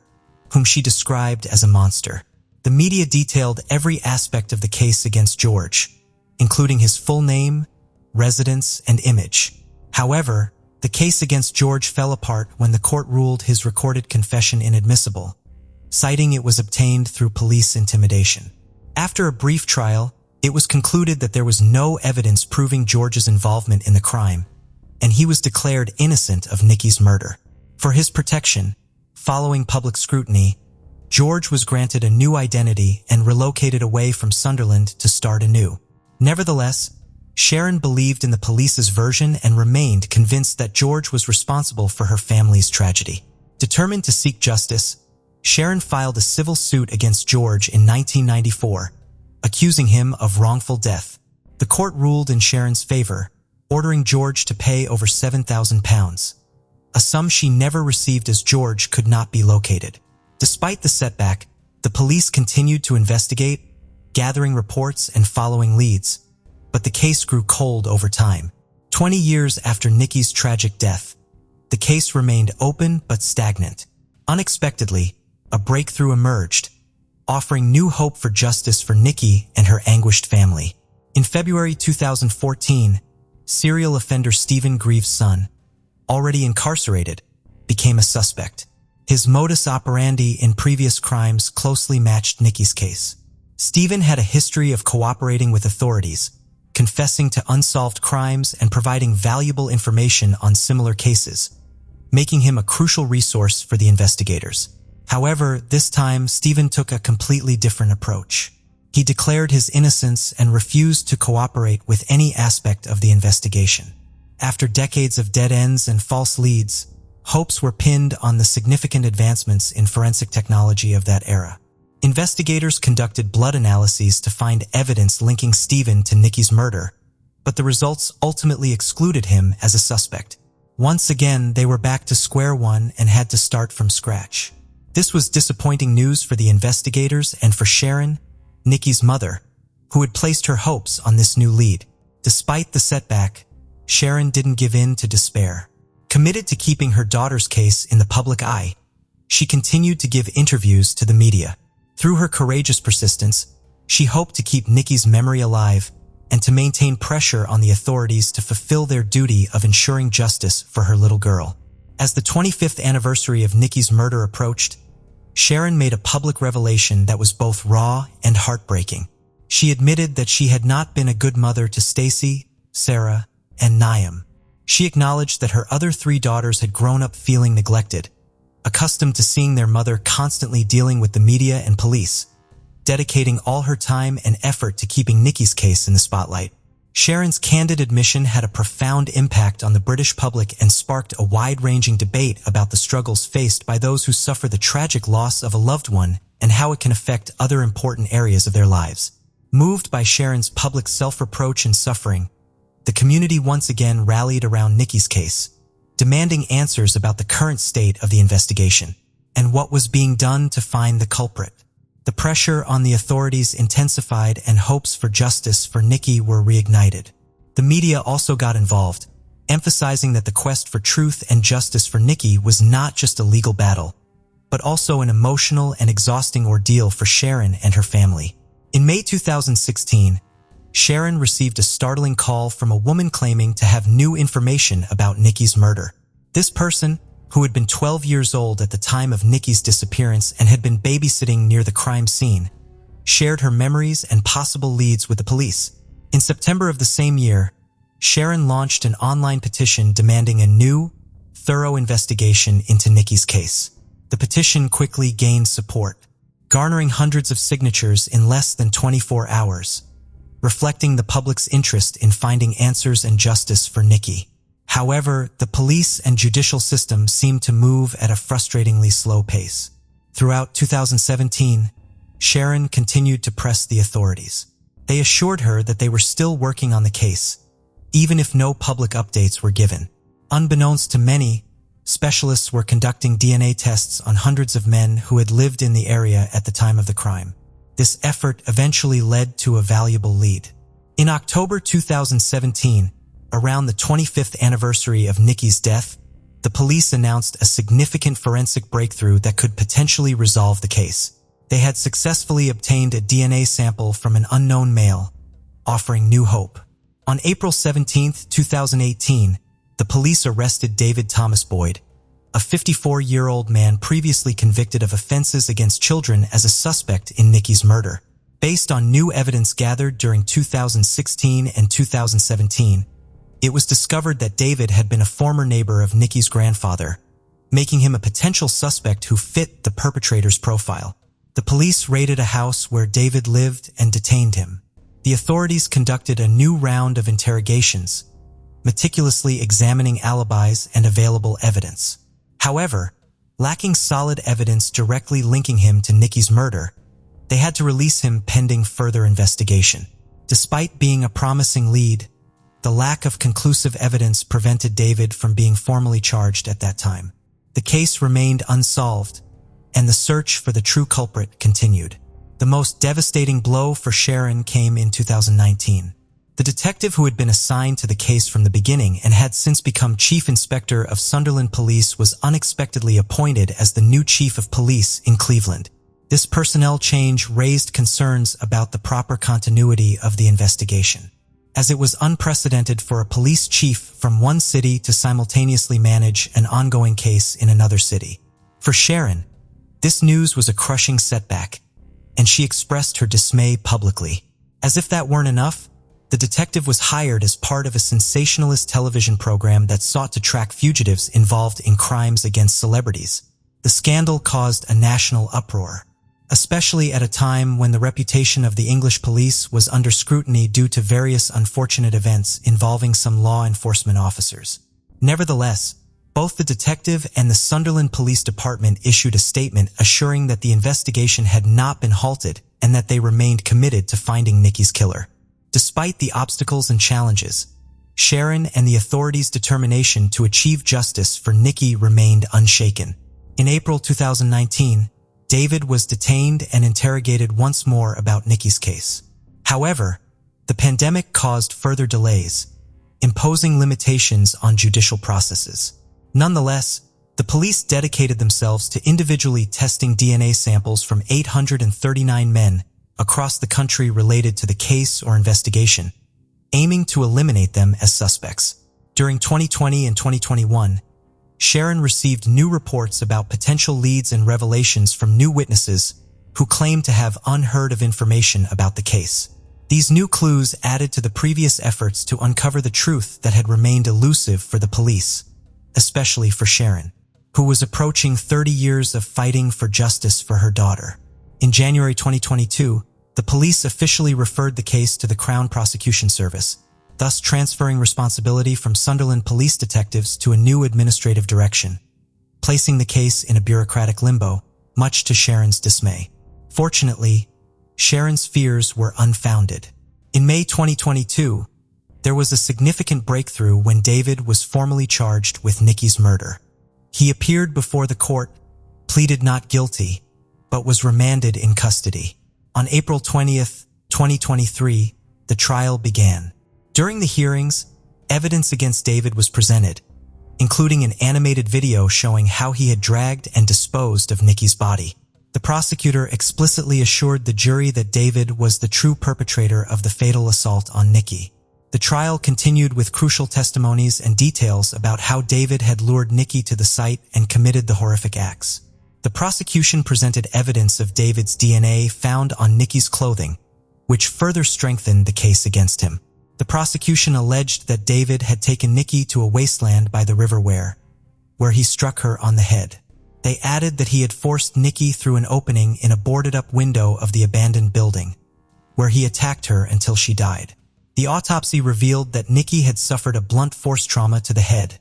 Speaker 1: whom she described as a monster. The media detailed every aspect of the case against George, including his full name, residence, and image. However, the case against George fell apart when the court ruled his recorded confession inadmissible, citing it was obtained through police intimidation. After a brief trial, it was concluded that there was no evidence proving George's involvement in the crime, and he was declared innocent of Nikki's murder. For his protection, following public scrutiny, George was granted a new identity and relocated away from Sunderland to start anew. Nevertheless, Sharon believed in the police's version and remained convinced that George was responsible for her family's tragedy. Determined to seek justice, Sharon filed a civil suit against George in 1994, accusing him of wrongful death. The court ruled in Sharon's favor, ordering George to pay over £7,000, a sum she never received as George could not be located. Despite the setback, the police continued to investigate, gathering reports and following leads, but the case grew cold over time. 20 years after Nikki's tragic death, the case remained open but stagnant. Unexpectedly, a breakthrough emerged, offering new hope for justice for Nikki and her anguished family. In February 2014, serial offender Stephen Greaves' son, already incarcerated, became a suspect. His modus operandi in previous crimes closely matched Nikki's case. Stephen had a history of cooperating with authorities, confessing to unsolved crimes and providing valuable information on similar cases, making him a crucial resource for the investigators. However, this time, Stephen took a completely different approach. He declared his innocence and refused to cooperate with any aspect of the investigation. After decades of dead ends and false leads, hopes were pinned on the significant advancements in forensic technology of that era. Investigators conducted blood analyses to find evidence linking Stephen to Nikki's murder, but the results ultimately excluded him as a suspect. Once again, they were back to square one and had to start from scratch. This was disappointing news for the investigators and for Sharon, Nikki's mother, who had placed her hopes on this new lead. Despite the setback, Sharon didn't give in to despair. Committed to keeping her daughter's case in the public eye, she continued to give interviews to the media. Through her courageous persistence, she hoped to keep Nikki's memory alive and to maintain pressure on the authorities to fulfill their duty of ensuring justice for her little girl. As the 25th anniversary of Nikki's murder approached, Sharon made a public revelation that was both raw and heartbreaking. She admitted that she had not been a good mother to Stacy, Sarah, and Niam. She acknowledged that her other 3 daughters had grown up feeling neglected, accustomed to seeing their mother constantly dealing with the media and police, dedicating all her time and effort to keeping Nikki's case in the spotlight. Sharon's candid admission had a profound impact on the British public and sparked a wide-ranging debate about the struggles faced by those who suffer the tragic loss of a loved one and how it can affect other important areas of their lives. Moved by Sharon's public self-reproach and suffering, the community once again rallied around Nikki's case, demanding answers about the current state of the investigation and what was being done to find the culprit. The pressure on the authorities intensified and hopes for justice for Nikki were reignited. The media also got involved, emphasizing that the quest for truth and justice for Nikki was not just a legal battle, but also an emotional and exhausting ordeal for Sharon and her family. In May 2016, Sharon received a startling call from a woman claiming to have new information about Nikki's murder. This person, who had been 12 years old at the time of Nikki's disappearance and had been babysitting near the crime scene, shared her memories and possible leads with the police. In September of the same year, Sharon launched an online petition demanding a new, thorough investigation into Nikki's case. The petition quickly gained support, garnering hundreds of signatures in less than 24 hours, reflecting the public's interest in finding answers and justice for Nikki. However, the police and judicial system seemed to move at a frustratingly slow pace. Throughout 2017, Sharon continued to press the authorities. They assured her that they were still working on the case, even if no public updates were given. Unbeknownst to many, specialists were conducting DNA tests on hundreds of men who had lived in the area at the time of the crime. This effort eventually led to a valuable lead. In October 2017, around the 25th anniversary of Nikki's death, the police announced a significant forensic breakthrough that could potentially resolve the case. They had successfully obtained a DNA sample from an unknown male, offering new hope. On April 17, 2018, the police arrested David Thomas Boyd, a 54-year-old man previously convicted of offenses against children, as a suspect in Nikki's murder. Based on new evidence gathered during 2016 and 2017, it was discovered that David had been a former neighbor of Nikki's grandfather, making him a potential suspect who fit the perpetrator's profile. The police raided a house where David lived and detained him. The authorities conducted a new round of interrogations, meticulously examining alibis and available evidence. However, lacking solid evidence directly linking him to Nikki's murder, they had to release him pending further investigation. Despite being a promising lead, the lack of conclusive evidence prevented David from being formally charged at that time. The case remained unsolved, and the search for the true culprit continued. The most devastating blow for Sharon came in 2019. The detective who had been assigned to the case from the beginning and had since become Chief Inspector of Sunderland Police was unexpectedly appointed as the new Chief of Police in Cleveland. This personnel change raised concerns about the proper continuity of the investigation, as it was unprecedented for a police chief from one city to simultaneously manage an ongoing case in another city. For Sharon, this news was a crushing setback, and she expressed her dismay publicly. As if that weren't enough, the detective was hired as part of a sensationalist television program that sought to track fugitives involved in crimes against celebrities. The scandal caused a national uproar, especially at a time when the reputation of the English police was under scrutiny due to various unfortunate events involving some law enforcement officers. Nevertheless, both the detective and the Sunderland Police Department issued a statement assuring that the investigation had not been halted and that they remained committed to finding Nikki's killer. Despite the obstacles and challenges, Sharon and the authorities' determination to achieve justice for Nikki remained unshaken. In April 2019, David was detained and interrogated once more about Nikki's case. However, the pandemic caused further delays, imposing limitations on judicial processes. Nonetheless, the police dedicated themselves to individually testing DNA samples from 839 men across the country related to the case or investigation, aiming to eliminate them as suspects. During 2020 and 2021, Sharon received new reports about potential leads and revelations from new witnesses who claimed to have unheard of information about the case. These new clues added to the previous efforts to uncover the truth that had remained elusive for the police, especially for Sharon, who was approaching 30 years of fighting for justice for her daughter. In January 2022, the police officially referred the case to the Crown Prosecution Service, thus transferring responsibility from Sunderland police detectives to a new administrative direction, placing the case in a bureaucratic limbo, much to Sharon's dismay. Fortunately, Sharon's fears were unfounded. In May 2022, there was a significant breakthrough when David was formally charged with Nikki's murder. He appeared before the court, pleaded not guilty, but was remanded in custody. On April 20th, 2023, the trial began. During the hearings, evidence against David was presented, including an animated video showing how he had dragged and disposed of Nikki's body. The prosecutor explicitly assured the jury that David was the true perpetrator of the fatal assault on Nikki. The trial continued with crucial testimonies and details about how David had lured Nikki to the site and committed the horrific acts. The prosecution presented evidence of David's DNA found on Nikki's clothing, which further strengthened the case against him. The prosecution alleged that David had taken Nikki to a wasteland by the River Ware, where he struck her on the head. They added that he had forced Nikki through an opening in a boarded-up window of the abandoned building, where he attacked her until she died. The autopsy revealed that Nikki had suffered a blunt force trauma to the head,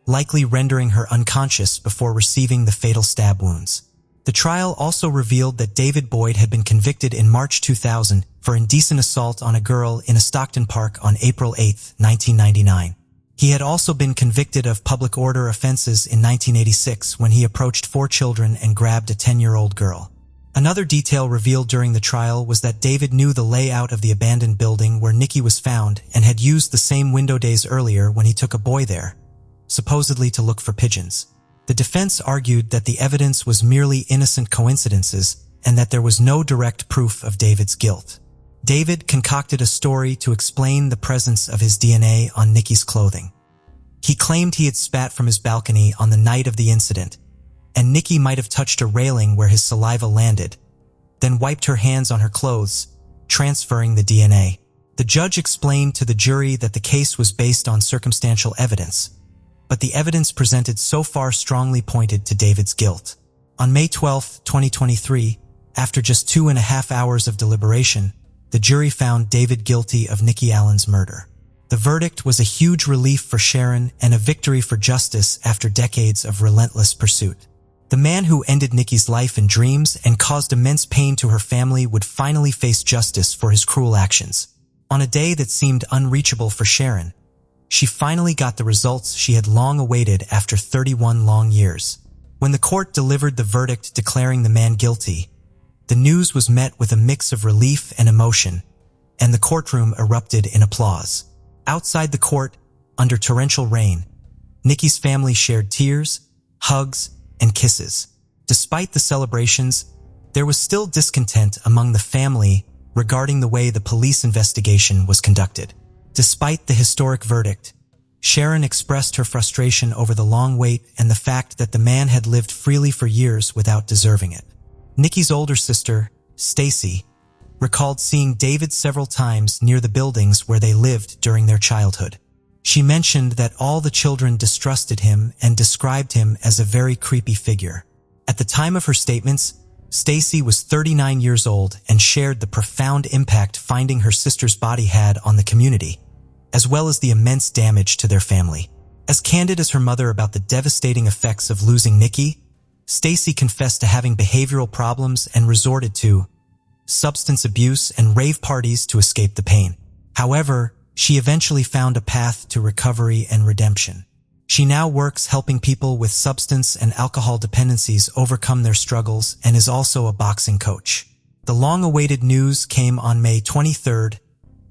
Speaker 1: likely rendering her unconscious before receiving the fatal stab wounds. The trial also revealed that David Boyd had been convicted in March 2000 for indecent assault on a girl in a Stockton park on April 8, 1999. He had also been convicted of public order offenses in 1986 when he approached 4 children and grabbed a 10-year-old girl. Another detail revealed during the trial was that David knew the layout of the abandoned building where Nikki was found and had used the same window days earlier when he took a boy there, supposedly to look for pigeons. The defense argued that the evidence was merely innocent coincidences and that there was no direct proof of David's guilt. David concocted a story to explain the presence of his DNA on Nikki's clothing. He claimed he had spat from his balcony on the night of the incident, and Nikki might have touched a railing where his saliva landed, then wiped her hands on her clothes, transferring the DNA. The judge explained to the jury that the case was based on circumstantial evidence, but the evidence presented so far strongly pointed to David's guilt. On May 12, 2023, after just 2.5 hours of deliberation, the jury found David guilty of Nikki Allen's murder. The verdict was a huge relief for Sharon and a victory for justice after decades of relentless pursuit. The man who ended Nikki's life in dreams and caused immense pain to her family would finally face justice for his cruel actions. On a day that seemed unreachable for Sharon, she finally got the results she had long awaited after 31 long years. When the court delivered the verdict declaring the man guilty, the news was met with a mix of relief and emotion, and the courtroom erupted in applause. Outside the court, under torrential rain, Nikki's family shared tears, hugs, and kisses. Despite the celebrations, there was still discontent among the family regarding the way the police investigation was conducted. Despite the historic verdict, Sharon expressed her frustration over the long wait and the fact that the man had lived freely for years without deserving it. Nikki's older sister, Stacy, recalled seeing David several times near the buildings where they lived during their childhood. She mentioned that all the children distrusted him and described him as a very creepy figure. At the time of her statements, Stacy was 39 years old and shared the profound impact finding her sister's body had on the community, as well as the immense damage to their family. As candid as her mother about the devastating effects of losing Nikki, Stacy confessed to having behavioral problems and resorted to substance abuse and rave parties to escape the pain. However, she eventually found a path to recovery and redemption. She now works helping people with substance and alcohol dependencies overcome their struggles and is also a boxing coach. The long-awaited news came on May 23,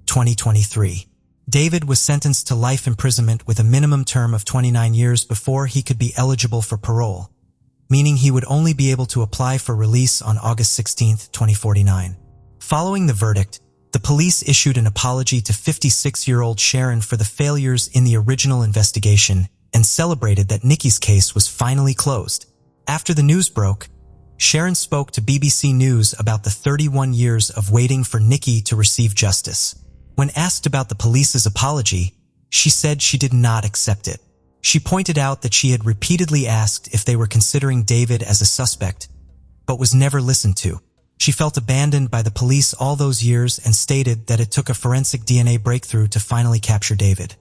Speaker 1: 2023. David was sentenced to life imprisonment with a minimum term of 29 years before he could be eligible for parole, meaning he would only be able to apply for release on August 16, 2049. Following the verdict, the police issued an apology to 56-year-old Sharon for the failures in the original investigation and celebrated that Nikki's case was finally closed. After the news broke, Sharon spoke to BBC News about the 31 years of waiting for Nikki to receive justice. When asked about the police's apology, she said she did not accept it. She pointed out that she had repeatedly asked if they were considering David as a suspect, but was never listened to. She felt abandoned by the police all those years and stated that it took a forensic DNA breakthrough to finally capture David,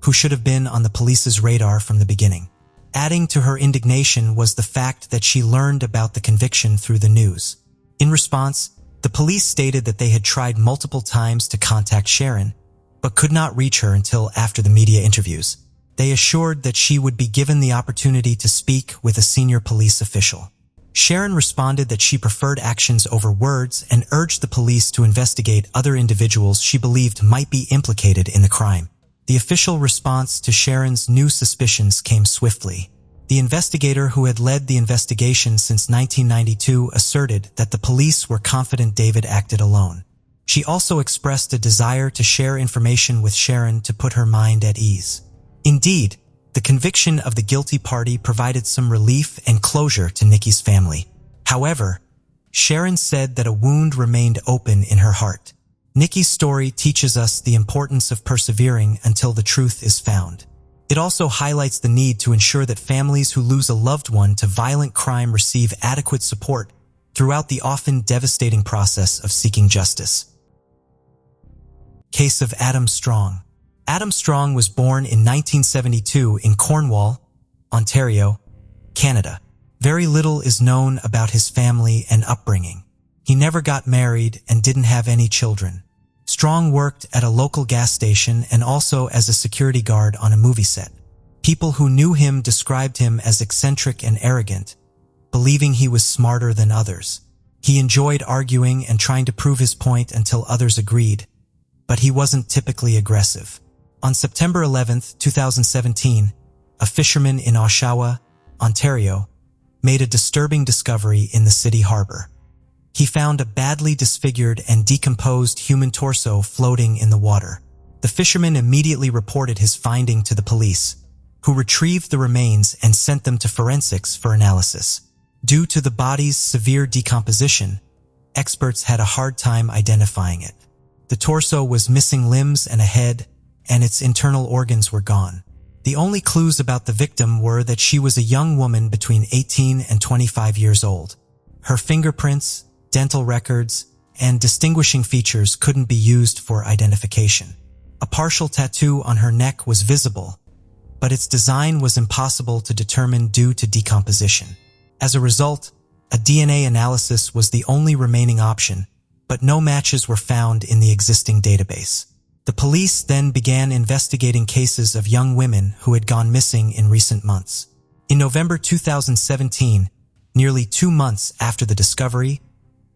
Speaker 1: who should have been on the police's radar from the beginning. Adding to her indignation was the fact that she learned about the conviction through the news. In response, the police stated that they had tried multiple times to contact Sharon, but could not reach her until after the media interviews. They assured that she would be given the opportunity to speak with a senior police official. Sharon responded that she preferred actions over words and urged the police to investigate other individuals she believed might be implicated in the crime. The official response to Sharon's new suspicions came swiftly. The investigator who had led the investigation since 1992 asserted that the police were confident David acted alone. She also expressed a desire to share information with Sharon to put her mind at ease. Indeed, the conviction of the guilty party provided some relief and closure to Nikki's family. However, Sharon said that a wound remained open in her heart. Nikki's story teaches us the importance of persevering until the truth is found. It also highlights the need to ensure that families who lose a loved one to violent crime receive adequate support throughout the often devastating process of seeking justice. Case of Adam Strong. Adam Strong was born in 1972 in Cornwall, Ontario, Canada. Very little is known about his family and upbringing. He never got married and didn't have any children. Strong worked at a local gas station and also as a security guard on a movie set. People who knew him described him as eccentric and arrogant, believing he was smarter than others. He enjoyed arguing and trying to prove his point until others agreed, but he wasn't typically aggressive. On September 11, 2017, a fisherman in Oshawa, Ontario, made a disturbing discovery in the city harbor. He found a badly disfigured and decomposed human torso floating in the water. The fisherman immediately reported his finding to the police, who retrieved the remains and sent them to forensics for analysis. Due to the body's severe decomposition, experts had a hard time identifying it. The torso was missing limbs and a head, and its internal organs were gone. The only clues about the victim were that she was a young woman between 18 and 25 years old. Her fingerprints, dental records, and distinguishing features couldn't be used for identification. A partial tattoo on her neck was visible, but its design was impossible to determine due to decomposition. As a result, a DNA analysis was the only remaining option, but no matches were found in the existing database. The police then began investigating cases of young women who had gone missing in recent months. In November 2017, nearly 2 months after the discovery,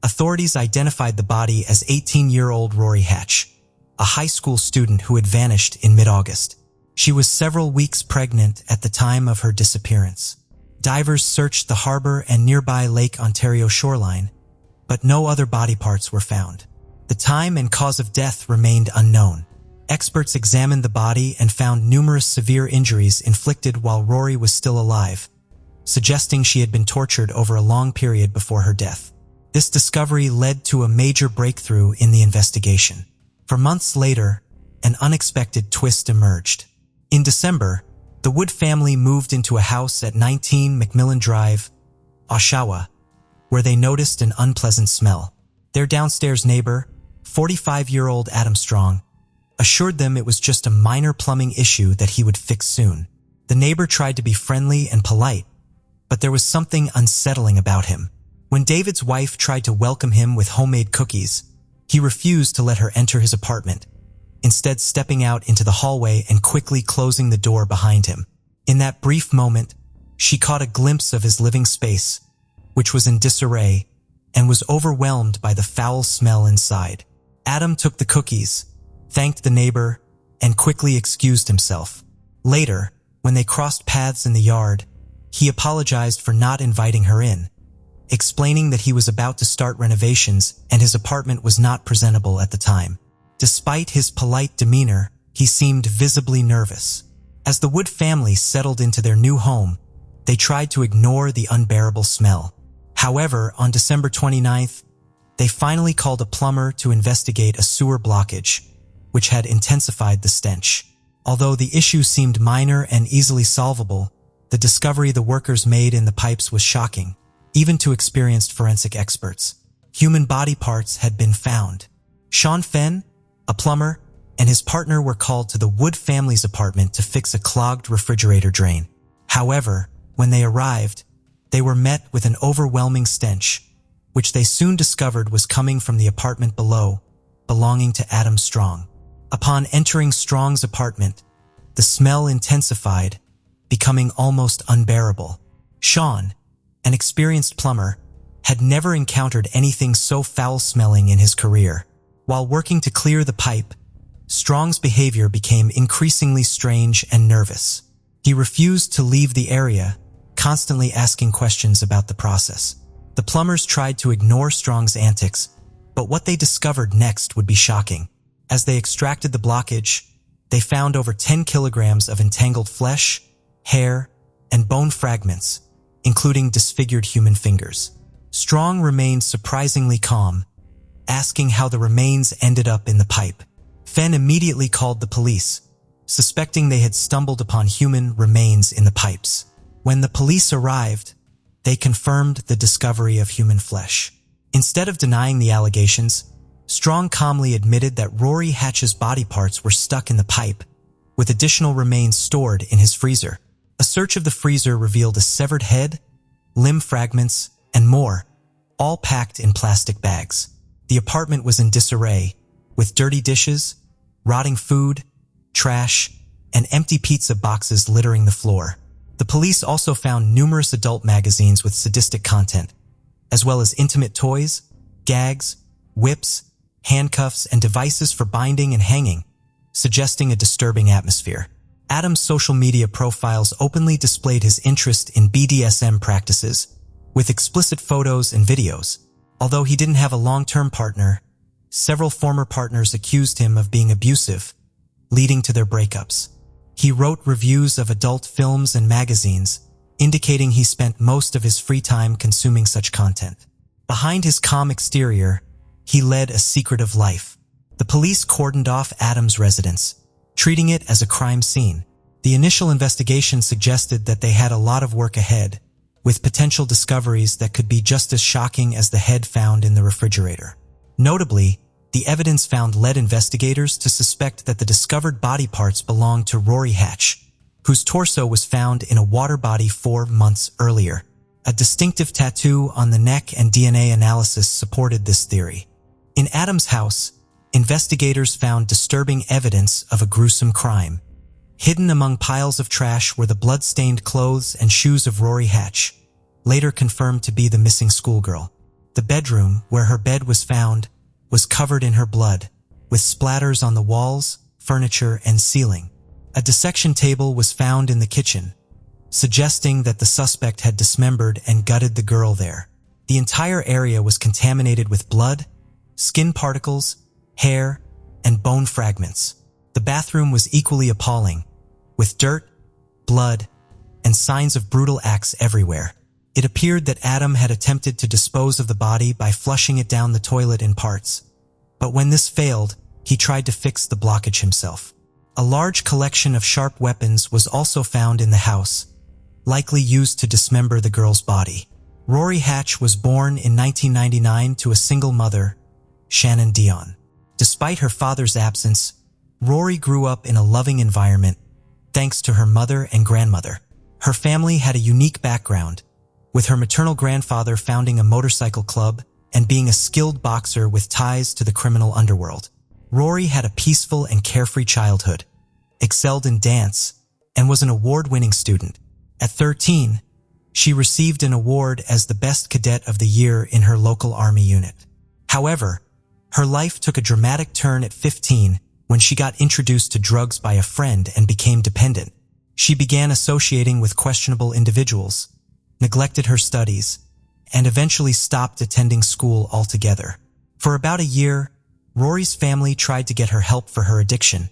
Speaker 1: authorities identified the body as 18-year-old Rory Hatch, a high school student who had vanished in mid-August. She was several weeks pregnant at the time of her disappearance. Divers searched the harbor and nearby Lake Ontario shoreline, but no other body parts were found. The time and cause of death remained unknown. Experts examined the body and found numerous severe injuries inflicted while Rory was still alive, suggesting she had been tortured over a long period before her death. This discovery led to a major breakthrough in the investigation. For months later, an unexpected twist emerged. In December, the Wood family moved into a house at 19 McMillan Drive, Oshawa, where they noticed an unpleasant smell. Their downstairs neighbor, 45-year-old Adam Strong, assured them it was just a minor plumbing issue that he would fix soon. The neighbor tried to be friendly and polite, but there was something unsettling about him. When David's wife tried to welcome him with homemade cookies, he refused to let her enter his apartment, instead stepping out into the hallway and quickly closing the door behind him. In that brief moment, she caught a glimpse of his living space, which was in disarray, and was overwhelmed by the foul smell inside. Adam took the cookies, thanked the neighbor, and quickly excused himself. Later, when they crossed paths in the yard, he apologized for not inviting her in, explaining that he was about to start renovations and his apartment was not presentable at the time. Despite his polite demeanor, he seemed visibly nervous. As the Wood family settled into their new home, they tried to ignore the unbearable smell. However, on December 29th, they finally called a plumber to investigate a sewer blockage, which had intensified the stench. Although the issue seemed minor and easily solvable, the discovery the workers made in the pipes was shocking, even to experienced forensic experts. Human body parts had been found. Sean Fenn, a plumber, and his partner were called to the Wood family's apartment to fix a clogged refrigerator drain. However, when they arrived, they were met with an overwhelming stench, which they soon discovered was coming from the apartment below, belonging to Adam Strong. Upon entering Strong's apartment, the smell intensified, becoming almost unbearable. Sean, an experienced plumber, had never encountered anything so foul-smelling in his career. While working to clear the pipe, Strong's behavior became increasingly strange and nervous. He refused to leave the area, constantly asking questions about the process. The plumbers tried to ignore Strong's antics, but what they discovered next would be shocking. As they extracted the blockage, they found over 10 kilograms of entangled flesh, hair, and bone fragments, including disfigured human fingers. Strong remained surprisingly calm, asking how the remains ended up in the pipe. Fenn immediately called the police, suspecting they had stumbled upon human remains in the pipes. When the police arrived, they confirmed the discovery of human flesh. Instead of denying the allegations, Strong calmly admitted that Rory Hatch's body parts were stuck in the pipe, with additional remains stored in his freezer. A search of the freezer revealed a severed head, limb fragments, and more, all packed in plastic bags. The apartment was in disarray, with dirty dishes, rotting food, trash, and empty pizza boxes littering the floor. The police also found numerous adult magazines with sadistic content, as well as intimate toys, gags, whips, handcuffs, and devices for binding and hanging, suggesting a disturbing atmosphere. Adam's social media profiles openly displayed his interest in BDSM practices, with explicit photos and videos. Although he didn't have a long-term partner, several former partners accused him of being abusive, leading to their breakups. He wrote reviews of adult films and magazines, indicating he spent most of his free time consuming such content. Behind his calm exterior, he led a secretive life. The police cordoned off Adam's residence, treating it as a crime scene. The initial investigation suggested that they had a lot of work ahead, with potential discoveries that could be just as shocking as the head found in the refrigerator. Notably, the evidence found led investigators to suspect that the discovered body parts belonged to Rory Hatch, whose torso was found in a water body 4 months earlier. A distinctive tattoo on the neck and DNA analysis supported this theory. In Adam's house, investigators found disturbing evidence of a gruesome crime. Hidden among piles of trash were the blood-stained clothes and shoes of Rory Hatch, later confirmed to be the missing schoolgirl. The bedroom, where her bed was found, was covered in her blood, with splatters on the walls, furniture, and ceiling. A dissection table was found in the kitchen, suggesting that the suspect had dismembered and gutted the girl there. The entire area was contaminated with blood, skin particles, hair, and bone fragments. The bathroom was equally appalling, with dirt, blood, and signs of brutal acts everywhere. It appeared that Adam had attempted to dispose of the body by flushing it down the toilet in parts, but when this failed, he tried to fix the blockage himself. A large collection of sharp weapons was also found in the house, likely used to dismember the girl's body. Rory Hatch was born in 1999 to a single mother, Shannon Dion. Despite her father's absence, Rory grew up in a loving environment, thanks to her mother and grandmother. Her family had a unique background, with her maternal grandfather founding a motorcycle club and being a skilled boxer with ties to the criminal underworld. Rory had a peaceful and carefree childhood, excelled in dance, and was an award-winning student. At 13, she received an award as the best cadet of the year in her local army unit. However, her life took a dramatic turn at 15 when she got introduced to drugs by a friend and became dependent. She began associating with questionable individuals, neglected her studies, and eventually stopped attending school altogether. For about a year, Rory's family tried to get her help for her addiction,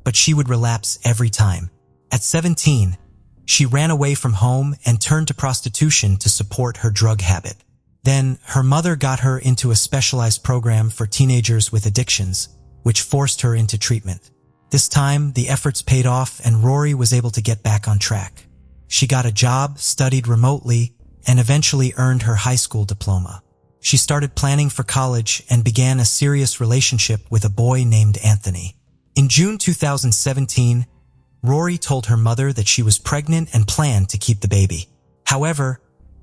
Speaker 1: but she would relapse every time. At 17, she ran away from home and turned to prostitution to support her drug habit. Then, her mother got her into a specialized program for teenagers with addictions, which forced her into treatment. This time, the efforts paid off and Rory was able to get back on track. She got a job, studied remotely, and eventually earned her high school diploma. She started planning for college and began a serious relationship with a boy named Anthony. In June 2017, Rory told her mother that she was pregnant and planned to keep the baby. However,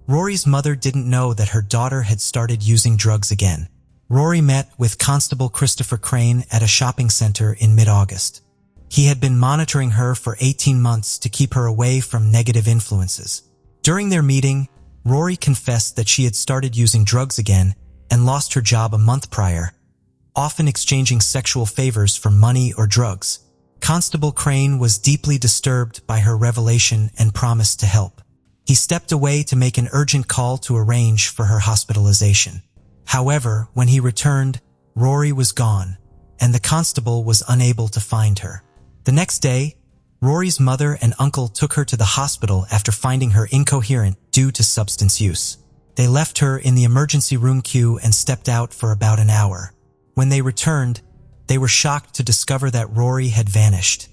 Speaker 1: Rory's mother didn't know that her daughter had started using drugs again. Rory met with Constable Christopher Crane at a shopping center in mid-August. He had been monitoring her for 18 months to keep her away from negative influences. During their meeting, Rory confessed that she had started using drugs again and lost her job a month prior, often exchanging sexual favors for money or drugs. Constable Crane was deeply disturbed by her revelation and promised to help. He stepped away to make an urgent call to arrange for her hospitalization. However, when he returned, Rory was gone, and the constable was unable to find her. The next day, Rory's mother and uncle took her to the hospital after finding her incoherent due to substance use. They left her in the emergency room queue and stepped out for about an hour. When they returned, they were shocked to discover that Rory had vanished.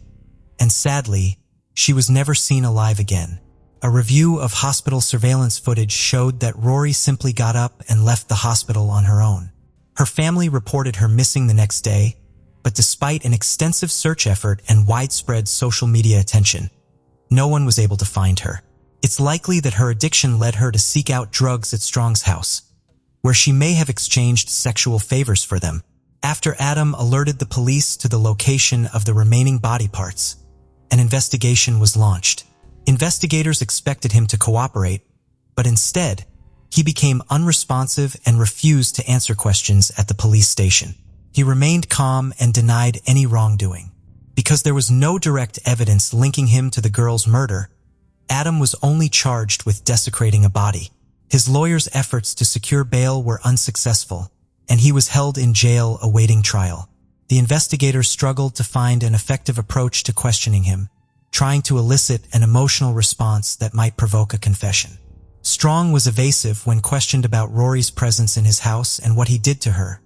Speaker 1: And sadly, she was never seen alive again. A review of hospital surveillance footage showed that Rory simply got up and left the hospital on her own. Her family reported her missing the next day, but despite an extensive search effort and widespread social media attention, no one was able to find her. It's likely that her addiction led her to seek out drugs at Strong's house, where she may have exchanged sexual favors for them. After Adam alerted the police to the location of the remaining body parts, an investigation was launched. Investigators expected him to cooperate, but instead, He became unresponsive and refused to answer questions at the police station. He remained calm and denied any wrongdoing. Because there was no direct evidence linking him to the girl's murder, Adam was only charged with desecrating a body. His lawyer's efforts to secure bail were unsuccessful, and he was held in jail awaiting trial. The investigators struggled to find an effective approach to questioning him, trying to elicit an emotional response that might provoke a confession. Strong was evasive when questioned about Rory's presence in his house and what he did to her,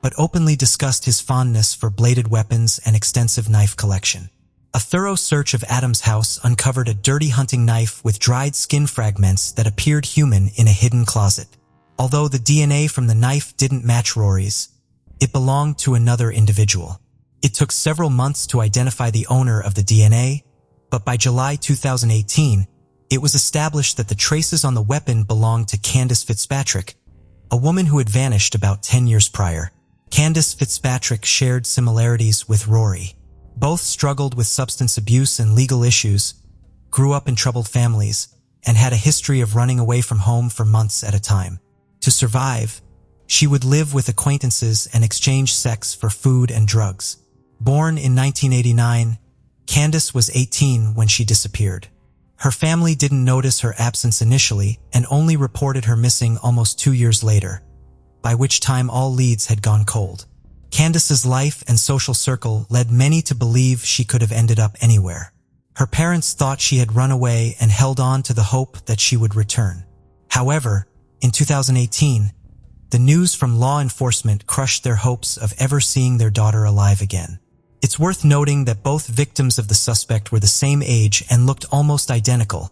Speaker 1: but openly discussed his fondness for bladed weapons and extensive knife collection. A thorough search of Adam's house uncovered a dirty hunting knife with dried skin fragments that appeared human in a hidden closet. Although the DNA from the knife didn't match Rory's, it belonged to another individual. It took several months to identify the owner of the DNA, but by July 2018, it was established that the traces on the weapon belonged to Candace Fitzpatrick, a woman who had vanished about 10 years prior. Candace Fitzpatrick shared similarities with Rory. Both struggled with substance abuse and legal issues, grew up in troubled families, and had a history of running away from home for months at a time. To survive, she would live with acquaintances and exchange sex for food and drugs. Born in 1989, Candace was 18 when she disappeared. Her family didn't notice her absence initially and only reported her missing almost 2 years later, by which time all leads had gone cold. Candace's life and social circle led many to believe she could have ended up anywhere. Her parents thought she had run away and held on to the hope that she would return. However, in 2018, the news from law enforcement crushed their hopes of ever seeing their daughter alive again. It's worth noting that both victims of the suspect were the same age and looked almost identical,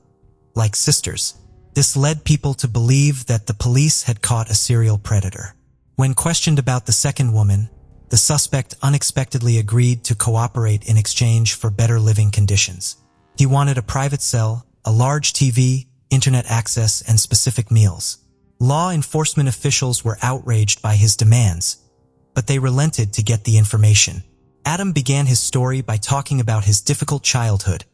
Speaker 1: like sisters. This led people to believe that the police had caught a serial predator. When questioned about the second woman, the suspect unexpectedly agreed to cooperate in exchange for better living conditions. He wanted a private cell, a large TV, internet access, and specific meals. Law enforcement officials were outraged by his demands, but they relented to get the information. Adam began his story by talking about his difficult childhood,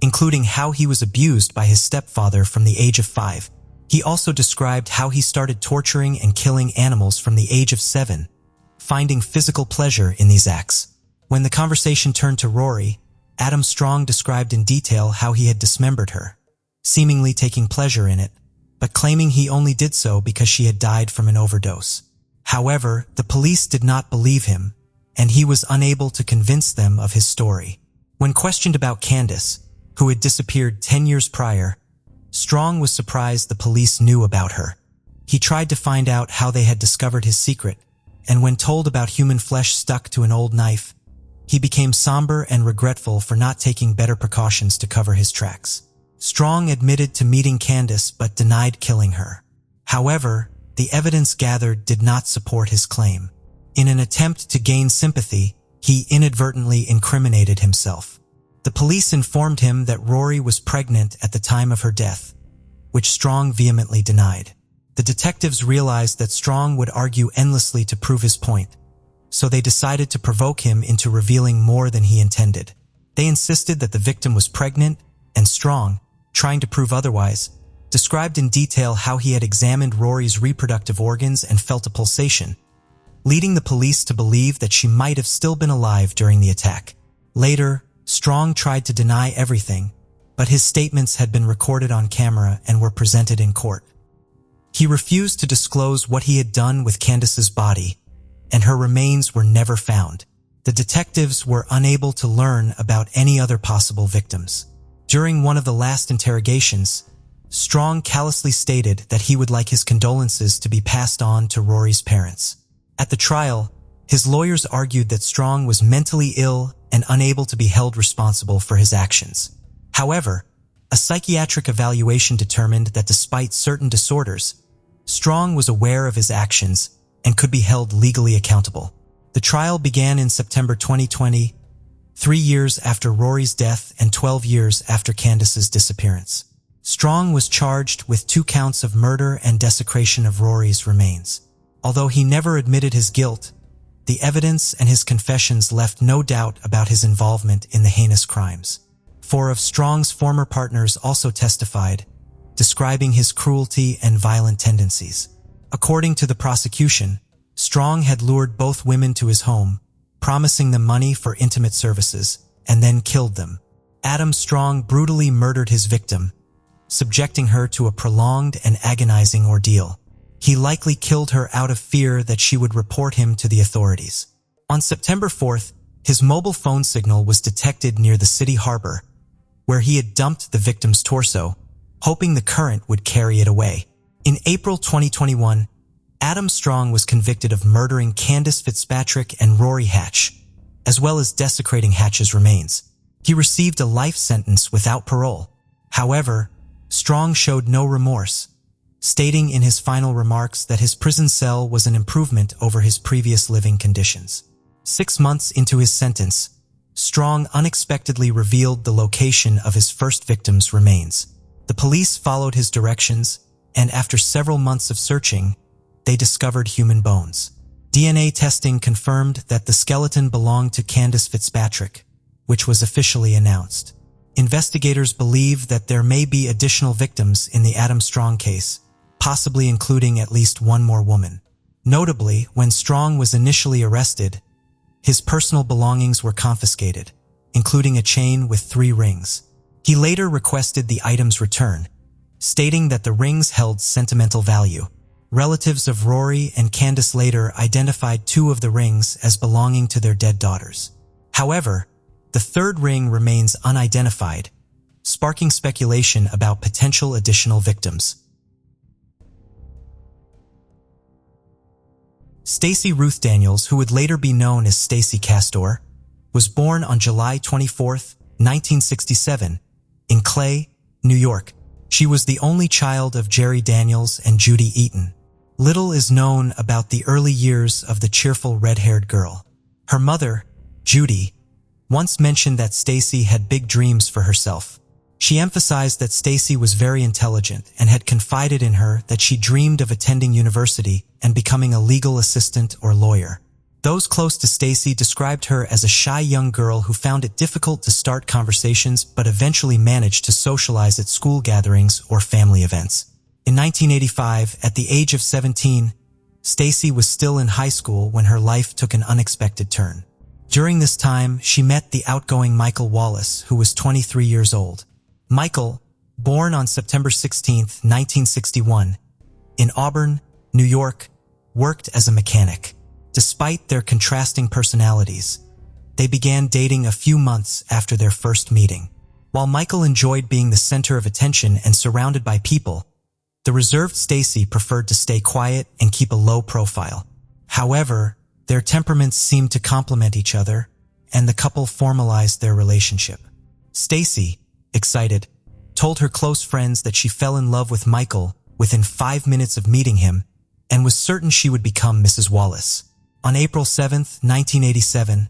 Speaker 1: including how he was abused by his stepfather from the age of 5. He also described how he started torturing and killing animals from the age of 7, finding physical pleasure in these acts. When the conversation turned to Rory, Adam Strong described in detail how he had dismembered her, seemingly taking pleasure in it, but claiming he only did so because she had died from an overdose. However, the police did not believe him, and he was unable to convince them of his story. When questioned about Candace, who had disappeared 10 years prior, Strong was surprised the police knew about her. He tried to find out how they had discovered his secret, and when told about human flesh stuck to an old knife, he became somber and regretful for not taking better precautions to cover his tracks. Strong admitted to meeting Candace but denied killing her. However, the evidence gathered did not support his claim. In an attempt to gain sympathy, he inadvertently incriminated himself. The police informed him that Rory was pregnant at the time of her death, which Strong vehemently denied. The detectives realized that Strong would argue endlessly to prove his point, so they decided to provoke him into revealing more than he intended. They insisted that the victim was pregnant, and Strong, trying to prove otherwise, described in detail how he had examined Rory's reproductive organs and felt a pulsation, leading the police to believe that she might have still been alive during the attack. Later, Strong tried to deny everything, but his statements had been recorded on camera and were presented in court. He refused to disclose what he had done with Candace's body, and her remains were never found. The detectives were unable to learn about any other possible victims. During one of the last interrogations, Strong callously stated that he would like his condolences to be passed on to Rory's parents. At the trial, his lawyers argued that Strong was mentally ill and unable to be held responsible for his actions. However, a psychiatric evaluation determined that despite certain disorders, Strong was aware of his actions and could be held legally accountable. The trial began in September 2020, 3 years after Rory's death and 12 years after Candace's disappearance. Strong was charged with 2 counts of murder and desecration of Rory's remains. Although he never admitted his guilt, the evidence and his confessions left no doubt about his involvement in the heinous crimes. 4 of Strong's former partners also testified, describing his cruelty and violent tendencies. According to the prosecution, Strong had lured both women to his home, promising them money for intimate services, and then killed them. Adam Strong brutally murdered his victim, subjecting her to a prolonged and agonizing ordeal. He likely killed her out of fear that she would report him to the authorities. On September 4th, his mobile phone signal was detected near the city harbor, where he had dumped the victim's torso, hoping the current would carry it away. In April 2021, Adam Strong was convicted of murdering Candace Fitzpatrick and Rory Hatch, as well as desecrating Hatch's remains. He received a life sentence without parole. However, Strong showed no remorse, stating in his final remarks that his prison cell was an improvement over his previous living conditions. 6 months into his sentence, Strong unexpectedly revealed the location of his first victim's remains. The police followed his directions, and after several months of searching, they discovered human bones. DNA testing confirmed that the skeleton belonged to Candace Fitzpatrick, which was officially announced. Investigators believe that there may be additional victims in the Adam Strong case, possibly including at least one more woman. Notably, when Strong was initially arrested, his personal belongings were confiscated, including a chain with 3 rings. He later requested the items return, stating that the rings held sentimental value. Relatives of Rory and Candace later identified 2 of the rings as belonging to their dead daughters. However, the 3rd ring remains unidentified, sparking speculation about potential additional victims. Stacey Ruth Daniels, who would later be known as Stacey Castor, was born on July 24, 1967, in Clay, New York. She was the only child of Jerry Daniels and Judy Eaton. Little is known about the early years of the cheerful red-haired girl. Her mother, Judy, once mentioned that Stacey had big dreams for herself. She emphasized that Stacey was very intelligent and had confided in her that she dreamed of attending university and becoming a legal assistant or lawyer. Those close to Stacey described her as a shy young girl who found it difficult to start conversations but eventually managed to socialize at school gatherings or family events. In 1985, at the age of 17, Stacey was still in high school when her life took an unexpected turn. During this time, she met the outgoing Michael Wallace, who was 23 years old. Michael, born on September 16, 1961, in Auburn, New York, worked as a mechanic. Despite their contrasting personalities, they began dating a few months after their first meeting. While Michael enjoyed being the center of attention and surrounded by people, the reserved Stacey preferred to stay quiet and keep a low profile. However, their temperaments seemed to complement each other, and the couple formalized their relationship. Stacey, excited, told her close friends that she fell in love with Michael within 5 minutes of meeting him and was certain she would become Mrs. Wallace. On April 7, 1987,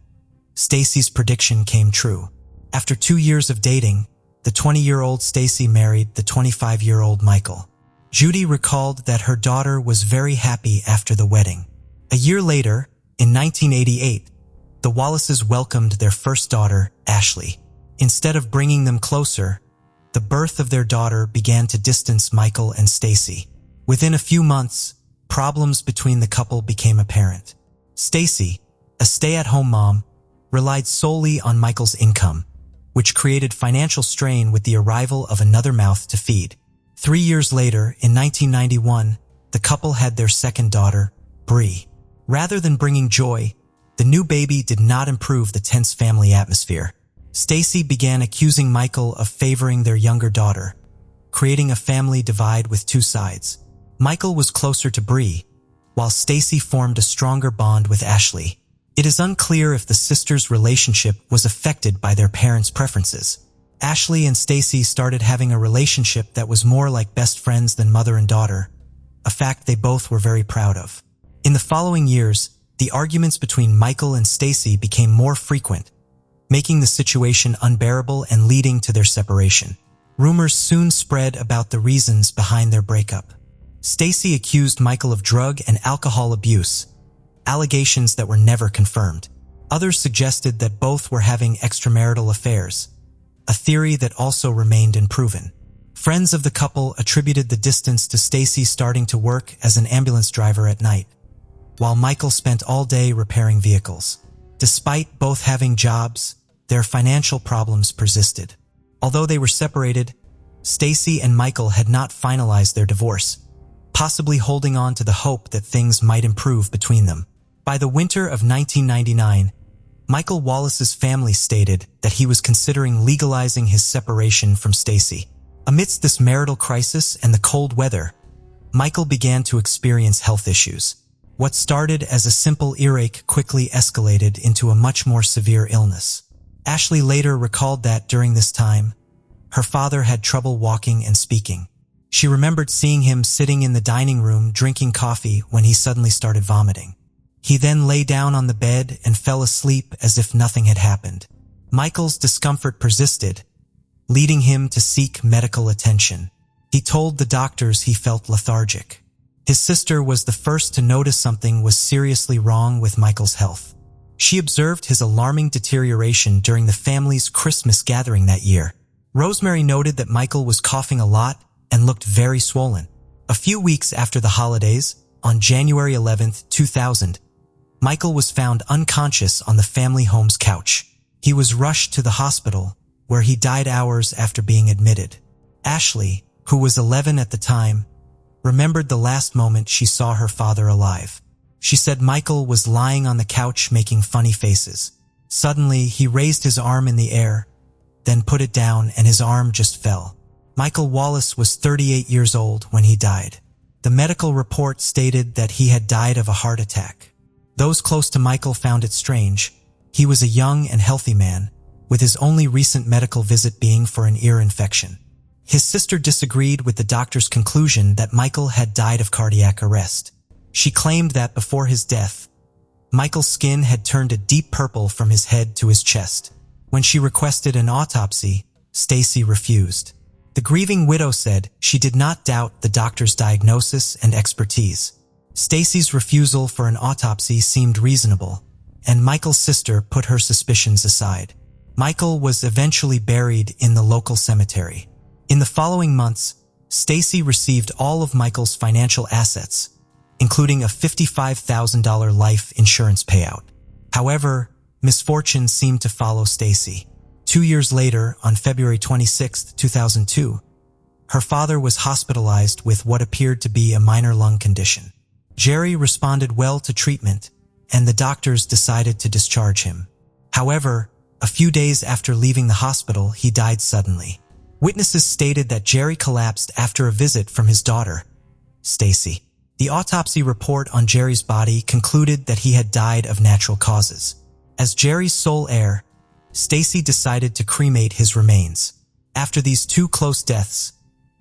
Speaker 1: Stacey's prediction came true. After 2 years of dating, the 20-year-old Stacey married the 25-year-old Michael. Judy recalled that her daughter was very happy after the wedding. A year later, in 1988, the Wallaces welcomed their first daughter, Ashley. Instead of bringing them closer, the birth of their daughter began to distance Michael and Stacey. Within a few months, problems between the couple became apparent. Stacey, a stay-at-home mom, relied solely on Michael's income, which created financial strain with the arrival of another mouth to feed. 3 years later, in 1991, the couple had their second daughter, Bree. Rather than bringing joy, the new baby did not improve the tense family atmosphere. Stacey began accusing Michael of favoring their younger daughter, creating a family divide with 2 sides. Michael was closer to Bree, while Stacey formed a stronger bond with Ashley. It is unclear if the sisters' relationship was affected by their parents' preferences. Ashley and Stacey started having a relationship that was more like best friends than mother and daughter, a fact they both were very proud of. In the following years, the arguments between Michael and Stacey became more frequent, making the situation unbearable and leading to their separation. Rumors soon spread about the reasons behind their breakup. Stacey accused Michael of drug and alcohol abuse, allegations that were never confirmed. Others suggested that both were having extramarital affairs, a theory that also remained unproven. Friends of the couple attributed the distance to Stacy starting to work as an ambulance driver at night, while Michael spent all day repairing vehicles. Despite both having jobs, their financial problems persisted. Although they were separated, Stacy and Michael had not finalized their divorce, possibly holding on to the hope that things might improve between them. By the winter of 1999, Michael Wallace's family stated that he was considering legalizing his separation from Stacy. Amidst this marital crisis and the cold weather, Michael began to experience health issues. What started as a simple earache quickly escalated into a much more severe illness. Ashley later recalled that during this time, her father had trouble walking and speaking. She remembered seeing him sitting in the dining room drinking coffee when he suddenly started vomiting. He then lay down on the bed and fell asleep as if nothing had happened. Michael's discomfort persisted, leading him to seek medical attention. He told the doctors he felt lethargic. His sister was the first to notice something was seriously wrong with Michael's health. She observed his alarming deterioration during the family's Christmas gathering that year. Rosemary noted that Michael was coughing a lot and looked very swollen. A few weeks after the holidays, on January 11, 2000, Michael was found unconscious on the family home's couch. He was rushed to the hospital, where he died hours after being admitted. Ashley, who was 11 at the time, remembered the last moment she saw her father alive. She said Michael was lying on the couch making funny faces. Suddenly, he raised his arm in the air, then put it down and his arm just fell. Michael Wallace was 38 years old when he died. The medical report stated that he had died of a heart attack. Those close to Michael found it strange. He was a young and healthy man, with his only recent medical visit being for an ear infection. His sister disagreed with the doctor's conclusion that Michael had died of cardiac arrest. She claimed that before his death, Michael's skin had turned a deep purple from his head to his chest. When she requested an autopsy, Stacy refused. The grieving widow said she did not doubt the doctor's diagnosis and expertise. Stacy's refusal for an autopsy seemed reasonable, and Michael's sister put her suspicions aside. Michael was eventually buried in the local cemetery. In the following months, Stacy received all of Michael's financial assets, including a $55,000 life insurance payout. However, misfortune seemed to follow Stacy. 2 years later, on February 26, 2002, her father was hospitalized with what appeared to be a minor lung condition. Jerry responded well to treatment, and the doctors decided to discharge him. However, a few days after leaving the hospital, he died suddenly. Witnesses stated that Jerry collapsed after a visit from his daughter, Stacy. The autopsy report on Jerry's body concluded that he had died of natural causes. As Jerry's sole heir, Stacy decided to cremate his remains. After these two close deaths,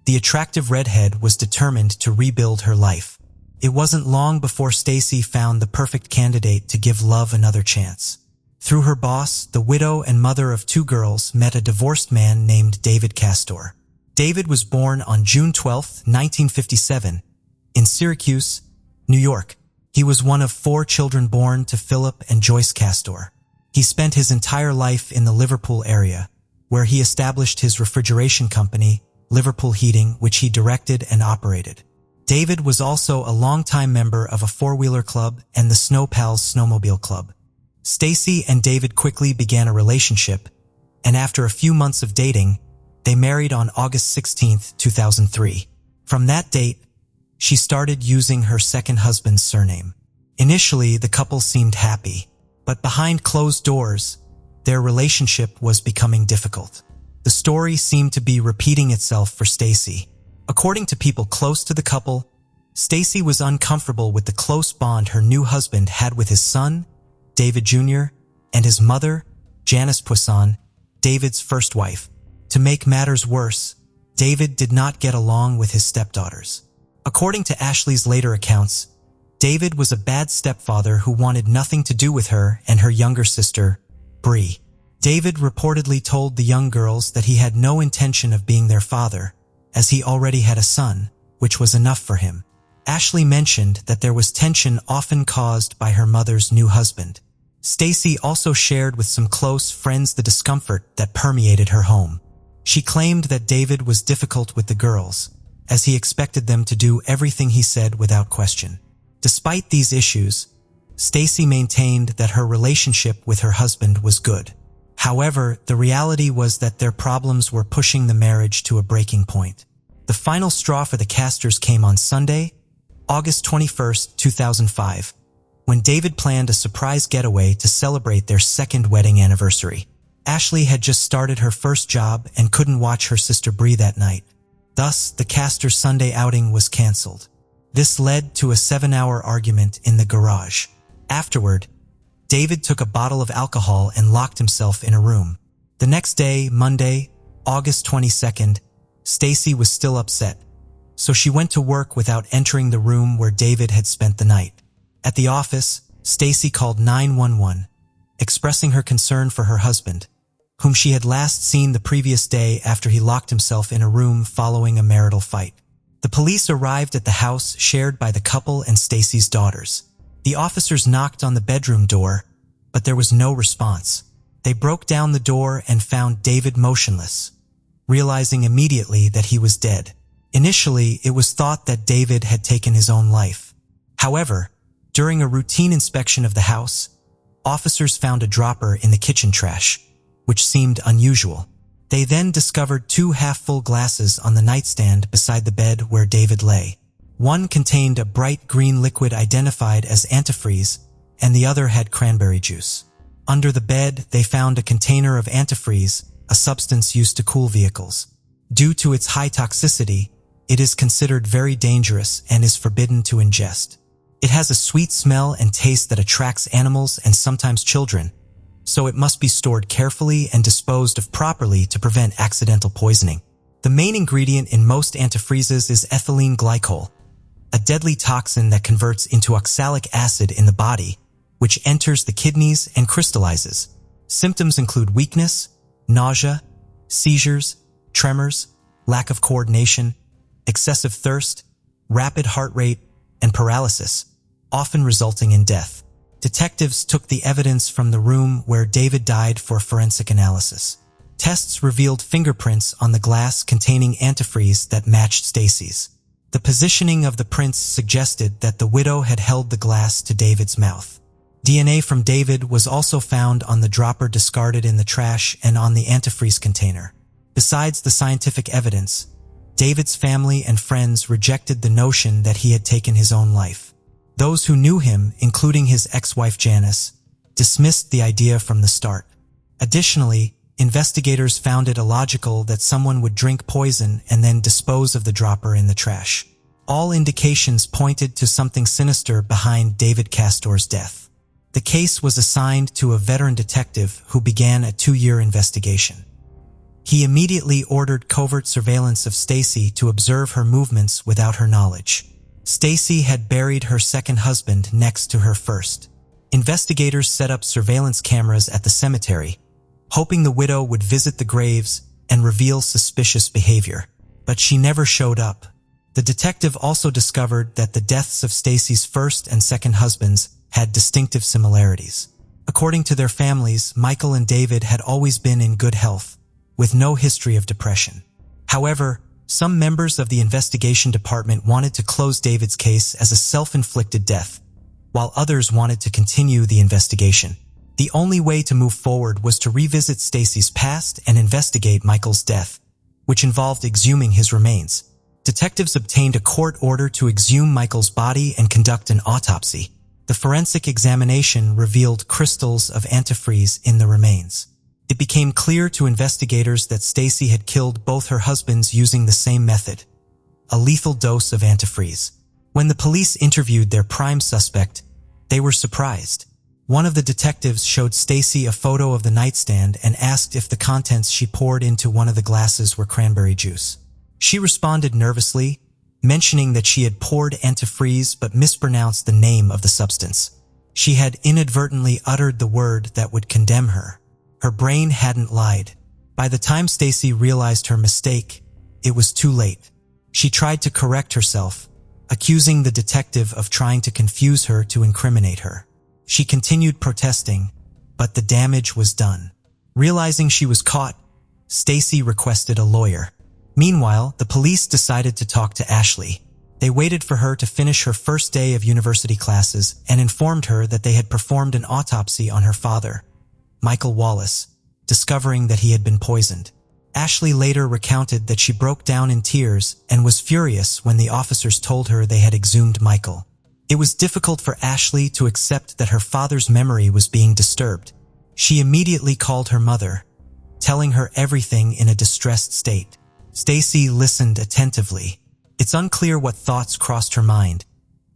Speaker 1: the attractive redhead was determined to rebuild her life. It wasn't long before Stacy found the perfect candidate to give love another chance. Through her boss, the widow and mother of 2 girls met a divorced man named David Castor. David was born on June 12, 1957, in Syracuse, New York. He was one of 4 children born to Philip and Joyce Castor. He spent his entire life in the Liverpool area, where he established his refrigeration company, Liverpool Heating, which he directed and operated. David was also a longtime member of a 4-wheeler club and the Snow Pals snowmobile club. Stacy and David quickly began a relationship, and after a few months of dating, they married on August 16, 2003. From that date, she started using her second husband's surname. Initially, the couple seemed happy, but behind closed doors, their relationship was becoming difficult. The story seemed to be repeating itself for Stacy. According to people close to the couple, Stacy was uncomfortable with the close bond her new husband had with his son, David Jr., and his mother, Janice Poisson, David's first wife. To make matters worse, David did not get along with his stepdaughters. According to Ashley's later accounts, David was a bad stepfather who wanted nothing to do with her and her younger sister, Bree. David reportedly told the young girls that he had no intention of being their father, as he already had a son, which was enough for him. Ashley mentioned that there was tension often caused by her mother's new husband. Stacy also shared with some close friends the discomfort that permeated her home. She claimed that David was difficult with the girls, as he expected them to do everything he said without question. Despite these issues, Stacy maintained that her relationship with her husband was good. However, the reality was that their problems were pushing the marriage to a breaking point. The final straw for the Castors came on Sunday, August 21, 2005, when David planned a surprise getaway to celebrate their second wedding anniversary. Ashley had just started her first job and couldn't watch her sister Bree that night. Thus, the Castors' Sunday outing was canceled. This led to a 7-hour argument in the garage. Afterward, David took a bottle of alcohol and locked himself in a room. The next day, Monday, August 22nd, Stacy was still upset, so she went to work without entering the room where David had spent the night. At the office, Stacy called 911, expressing her concern for her husband, whom she had last seen the previous day after he locked himself in a room following a marital fight. The police arrived at the house shared by the couple and Stacy's daughters. The officers knocked on the bedroom door, but there was no response. They broke down the door and found David motionless, realizing immediately that he was dead. Initially, it was thought that David had taken his own life. However, during a routine inspection of the house, officers found a dropper in the kitchen trash, which seemed unusual. They then discovered 2 half-full glasses on the nightstand beside the bed where David lay. One contained a bright green liquid identified as antifreeze, and the other had cranberry juice. Under the bed, they found a container of antifreeze, a substance used to cool vehicles. Due to its high toxicity, it is considered very dangerous and is forbidden to ingest. It has a sweet smell and taste that attracts animals and sometimes children, so it must be stored carefully and disposed of properly to prevent accidental poisoning. The main ingredient in most antifreezes is ethylene glycol, a deadly toxin that converts into oxalic acid in the body, which enters the kidneys and crystallizes. Symptoms include weakness, nausea, seizures, tremors, lack of coordination, excessive thirst, rapid heart rate, and paralysis, often resulting in death. Detectives took the evidence from the room where David died for forensic analysis. Tests revealed fingerprints on the glass containing antifreeze that matched Stacy's. The positioning of the prints suggested that the widow had held the glass to David's mouth. DNA from David was also found on the dropper discarded in the trash and on the antifreeze container. Besides the scientific evidence, David's family and friends rejected the notion that he had taken his own life. Those who knew him, including his ex-wife Janice, dismissed the idea from the start. Additionally, investigators found it illogical that someone would drink poison and then dispose of the dropper in the trash. All indications pointed to something sinister behind David Castor's death. The case was assigned to a veteran detective who began a 2-year investigation. He immediately ordered covert surveillance of Stacy to observe her movements without her knowledge. Stacy had buried her second husband next to her first. Investigators set up surveillance cameras at the cemetery, hoping the widow would visit the graves and reveal suspicious behavior. But she never showed up. The detective also discovered that the deaths of Stacy's first and second husbands had distinctive similarities. According to their families, Michael and David had always been in good health, with no history of depression. However, some members of the investigation department wanted to close David's case as a self-inflicted death, while others wanted to continue the investigation. The only way to move forward was to revisit Stacy's past and investigate Michael's death, which involved exhuming his remains. Detectives obtained a court order to exhume Michael's body and conduct an autopsy. The forensic examination revealed crystals of antifreeze in the remains. It became clear to investigators that Stacy had killed both her husbands using the same method, a lethal dose of antifreeze. When the police interviewed their prime suspect, they were surprised. One of the detectives showed Stacy a photo of the nightstand and asked if the contents she poured into one of the glasses were cranberry juice. She responded nervously, mentioning that she had poured antifreeze but mispronounced the name of the substance. She had inadvertently uttered the word that would condemn her. Her brain hadn't lied. By the time Stacy realized her mistake, it was too late. She tried to correct herself, accusing the detective of trying to confuse her to incriminate her. She continued protesting, but the damage was done. Realizing she was caught, Stacy requested a lawyer. Meanwhile, the police decided to talk to Ashley. They waited for her to finish her first day of university classes and informed her that they had performed an autopsy on her father, Michael Wallace, discovering that he had been poisoned. Ashley later recounted that she broke down in tears and was furious when the officers told her they had exhumed Michael. It was difficult for Ashley to accept that her father's memory was being disturbed. She immediately called her mother, telling her everything in a distressed state. Stacy listened attentively. It's unclear what thoughts crossed her mind,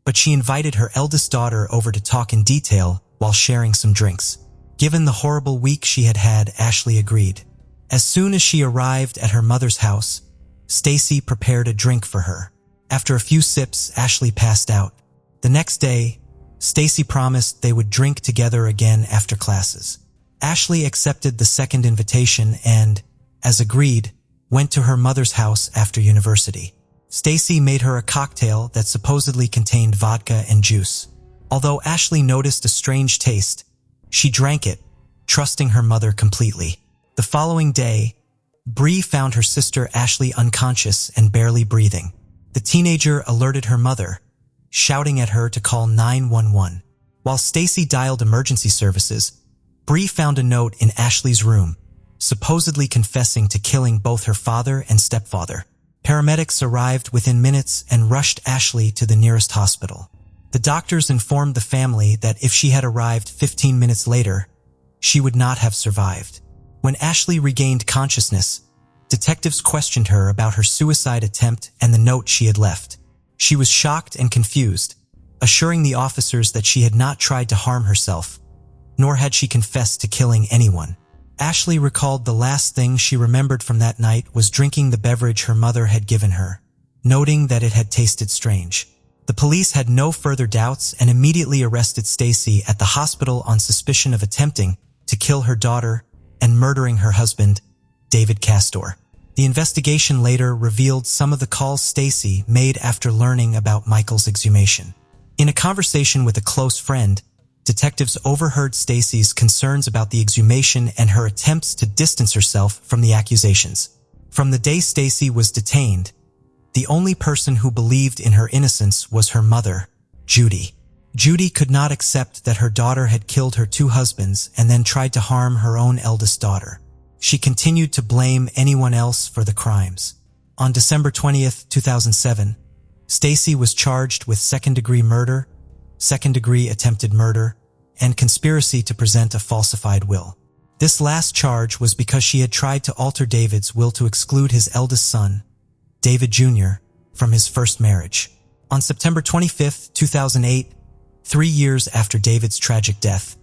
Speaker 1: but she invited her eldest daughter over to talk in detail while sharing some drinks. Given the horrible week she had had, Ashley agreed. As soon as she arrived at her mother's house, Stacy prepared a drink for her. After a few sips, Ashley passed out. The next day, Stacy promised they would drink together again after classes. Ashley accepted the second invitation and, as agreed, went to her mother's house after university. Stacy made her a cocktail that supposedly contained vodka and juice. Although Ashley noticed a strange taste, she drank it, trusting her mother completely. The following day, Bree found her sister Ashley unconscious and barely breathing. The teenager alerted her mother, shouting at her to call 911. While Stacy dialed emergency services, Bree found a note in Ashley's room, supposedly confessing to killing both her father and stepfather. Paramedics arrived within minutes and rushed Ashley to the nearest hospital. The doctors informed the family that if she had arrived 15 minutes later, she would not have survived. When Ashley regained consciousness, detectives questioned her about her suicide attempt and the note she had left. She was shocked and confused, assuring the officers that she had not tried to harm herself, nor had she confessed to killing anyone. Ashley recalled the last thing she remembered from that night was drinking the beverage her mother had given her, noting that it had tasted strange. The police had no further doubts and immediately arrested Stacy at the hospital on suspicion of attempting to kill her daughter and murdering her husband, David Castor. The investigation later revealed some of the calls Stacy made after learning about Michael's exhumation. In a conversation with a close friend, detectives overheard Stacy's concerns about the exhumation and her attempts to distance herself from the accusations. From the day Stacy was detained, the only person who believed in her innocence was her mother, Judy. Judy could not accept that her daughter had killed her two husbands and then tried to harm her own eldest daughter. She continued to blame anyone else for the crimes. On December 20th, 2007, Stacy was charged with second-degree murder, second-degree attempted murder, and conspiracy to present a falsified will. This last charge was because she had tried to alter David's will to exclude his eldest son, David Jr., from his first marriage. On September 25, 2008, 3 years after David's tragic death,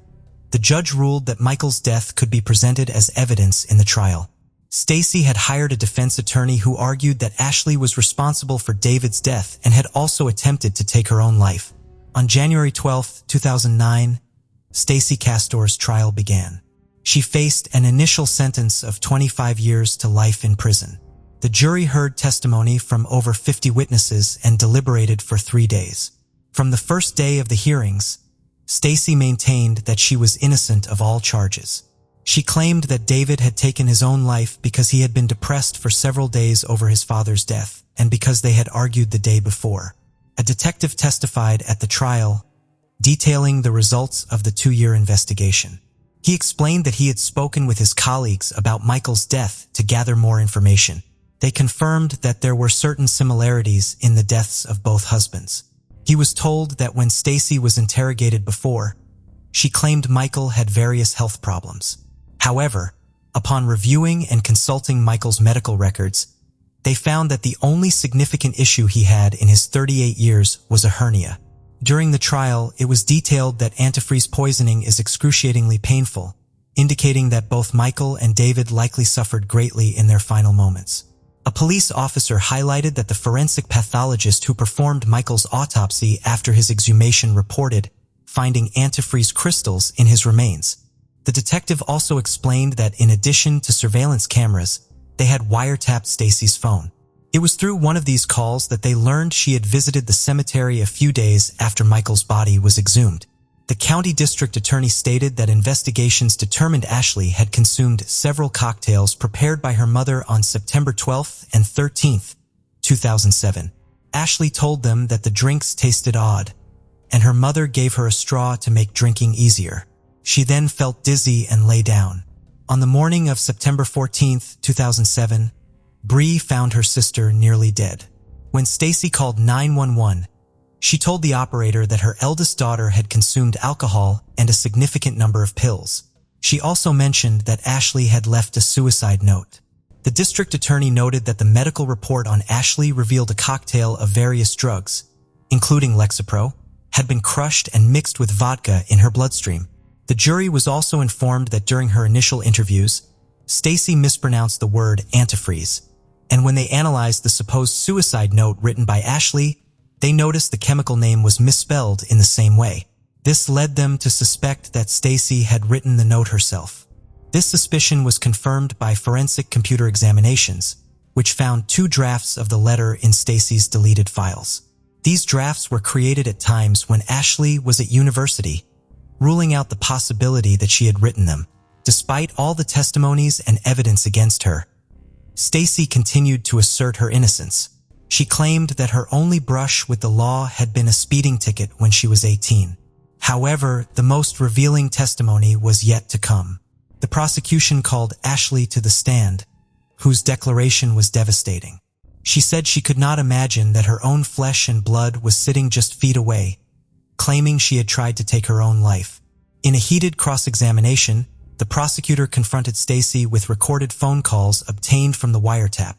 Speaker 1: the judge ruled that Michael's death could be presented as evidence in the trial. Stacy had hired a defense attorney who argued that Ashley was responsible for David's death and had also attempted to take her own life. On January 12, 2009, Stacy Castor's trial began. She faced an initial sentence of 25 years to life in prison. The jury heard testimony from over 50 witnesses and deliberated for 3 days. From the first day of the hearings, Stacy maintained that she was innocent of all charges. She claimed that David had taken his own life because he had been depressed for several days over his father's death and because they had argued the day before. A detective testified at the trial, detailing the results of the 2-year investigation. He explained that he had spoken with his colleagues about Michael's death to gather more information. They confirmed that there were certain similarities in the deaths of both husbands. He was told that when Stacy was interrogated before, she claimed Michael had various health problems. However, upon reviewing and consulting Michael's medical records, they found that the only significant issue he had in his 38 years was a hernia. During the trial, it was detailed that antifreeze poisoning is excruciatingly painful, indicating that both Michael and David likely suffered greatly in their final moments. A police officer highlighted that the forensic pathologist who performed Michael's autopsy after his exhumation reported finding antifreeze crystals in his remains. The detective also explained that in addition to surveillance cameras, they had wiretapped Stacy's phone. It was through one of these calls that they learned she had visited the cemetery a few days after Michael's body was exhumed. The county district attorney stated that investigations determined Ashley had consumed several cocktails prepared by her mother on September 12th and 13th, 2007. Ashley told them that the drinks tasted odd, and her mother gave her a straw to make drinking easier. She then felt dizzy and lay down. On the morning of September 14th, 2007, Bree found her sister nearly dead. When Stacy called 911, she told the operator that her eldest daughter had consumed alcohol and a significant number of pills. She also mentioned that Ashley had left a suicide note. The district attorney noted that the medical report on Ashley revealed a cocktail of various drugs, including Lexapro, had been crushed and mixed with vodka in her bloodstream. The jury was also informed that during her initial interviews, Stacy mispronounced the word antifreeze, and when they analyzed the supposed suicide note written by Ashley, they noticed the chemical name was misspelled in the same way. This led them to suspect that Stacy had written the note herself. This suspicion was confirmed by forensic computer examinations, which found 2 drafts of the letter in Stacy's deleted files. These drafts were created at times when Ashley was at university, ruling out the possibility that she had written them. Despite all the testimonies and evidence against her, Stacy continued to assert her innocence. She claimed that her only brush with the law had been a speeding ticket when she was 18. However, the most revealing testimony was yet to come. The prosecution called Ashley to the stand, whose declaration was devastating. She said she could not imagine that her own flesh and blood was sitting just feet away, claiming she had tried to take her own life. In a heated cross-examination, the prosecutor confronted Stacy with recorded phone calls obtained from the wiretap,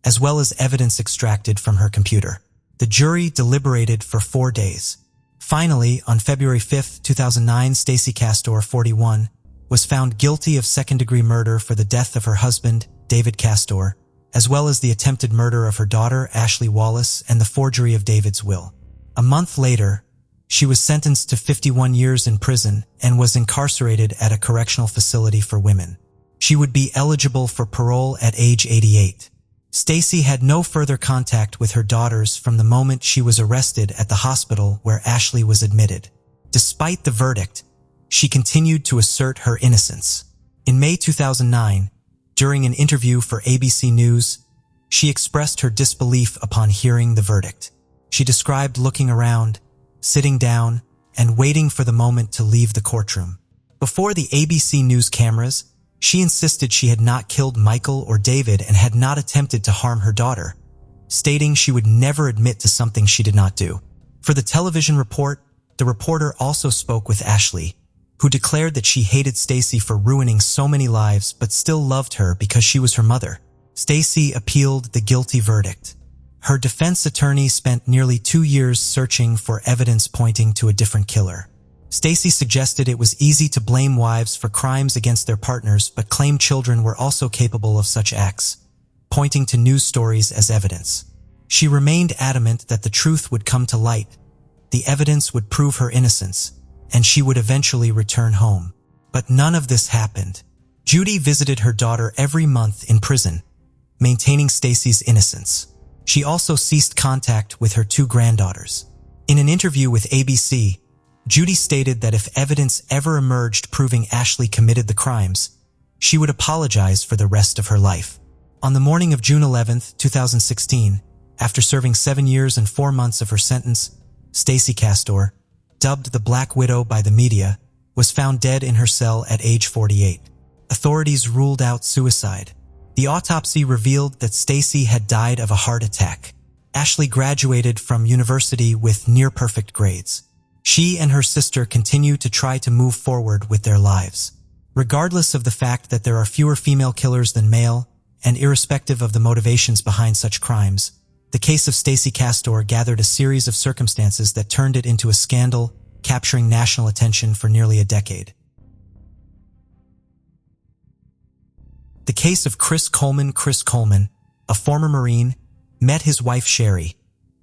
Speaker 1: as well as evidence extracted from her computer. The jury deliberated for 4 days. Finally, on February 5, 2009, Stacy Castor, 41, was found guilty of second-degree murder for the death of her husband, David Castor, as well as the attempted murder of her daughter, Ashley Wallace, and the forgery of David's will. A month later, she was sentenced to 51 years in prison and was incarcerated at a correctional facility for women. She would be eligible for parole at age 88. Stacy had no further contact with her daughters from the moment she was arrested at the hospital where Ashley was admitted. Despite the verdict, she continued to assert her innocence. In May 2009, during an interview for ABC News, she expressed her disbelief upon hearing the verdict. She described looking around, sitting down, and waiting for the moment to leave the courtroom. Before the ABC News cameras, she insisted she had not killed Michael or David and had not attempted to harm her daughter, stating she would never admit to something she did not do. For the television report, the reporter also spoke with Ashley, who declared that she hated Stacy for ruining so many lives but still loved her because she was her mother. Stacy appealed the guilty verdict. Her defense attorney spent nearly 2 years searching for evidence pointing to a different killer. Stacy suggested it was easy to blame wives for crimes against their partners but claimed children were also capable of such acts, pointing to news stories as evidence. She remained adamant that the truth would come to light, the evidence would prove her innocence, and she would eventually return home. But none of this happened. Judy visited her daughter every month in prison, maintaining Stacy's innocence. She also ceased contact with her 2 granddaughters. In an interview with ABC, Judy stated that if evidence ever emerged proving Ashley committed the crimes, she would apologize for the rest of her life. On the morning of June 11, 2016, after serving 7 years and 4 months of her sentence, Stacy Castor, dubbed the Black Widow by the media, was found dead in her cell at age 48. Authorities ruled out suicide. The autopsy revealed that Stacy had died of a heart attack. Ashley graduated from university with near-perfect grades. She and her sister continue to try to move forward with their lives. Regardless of the fact that there are fewer female killers than male, and irrespective of the motivations behind such crimes, the case of Stacy Castor gathered a series of circumstances that turned it into a scandal, capturing national attention for nearly a decade. The case of Chris Coleman, a former Marine, met his wife Sherry,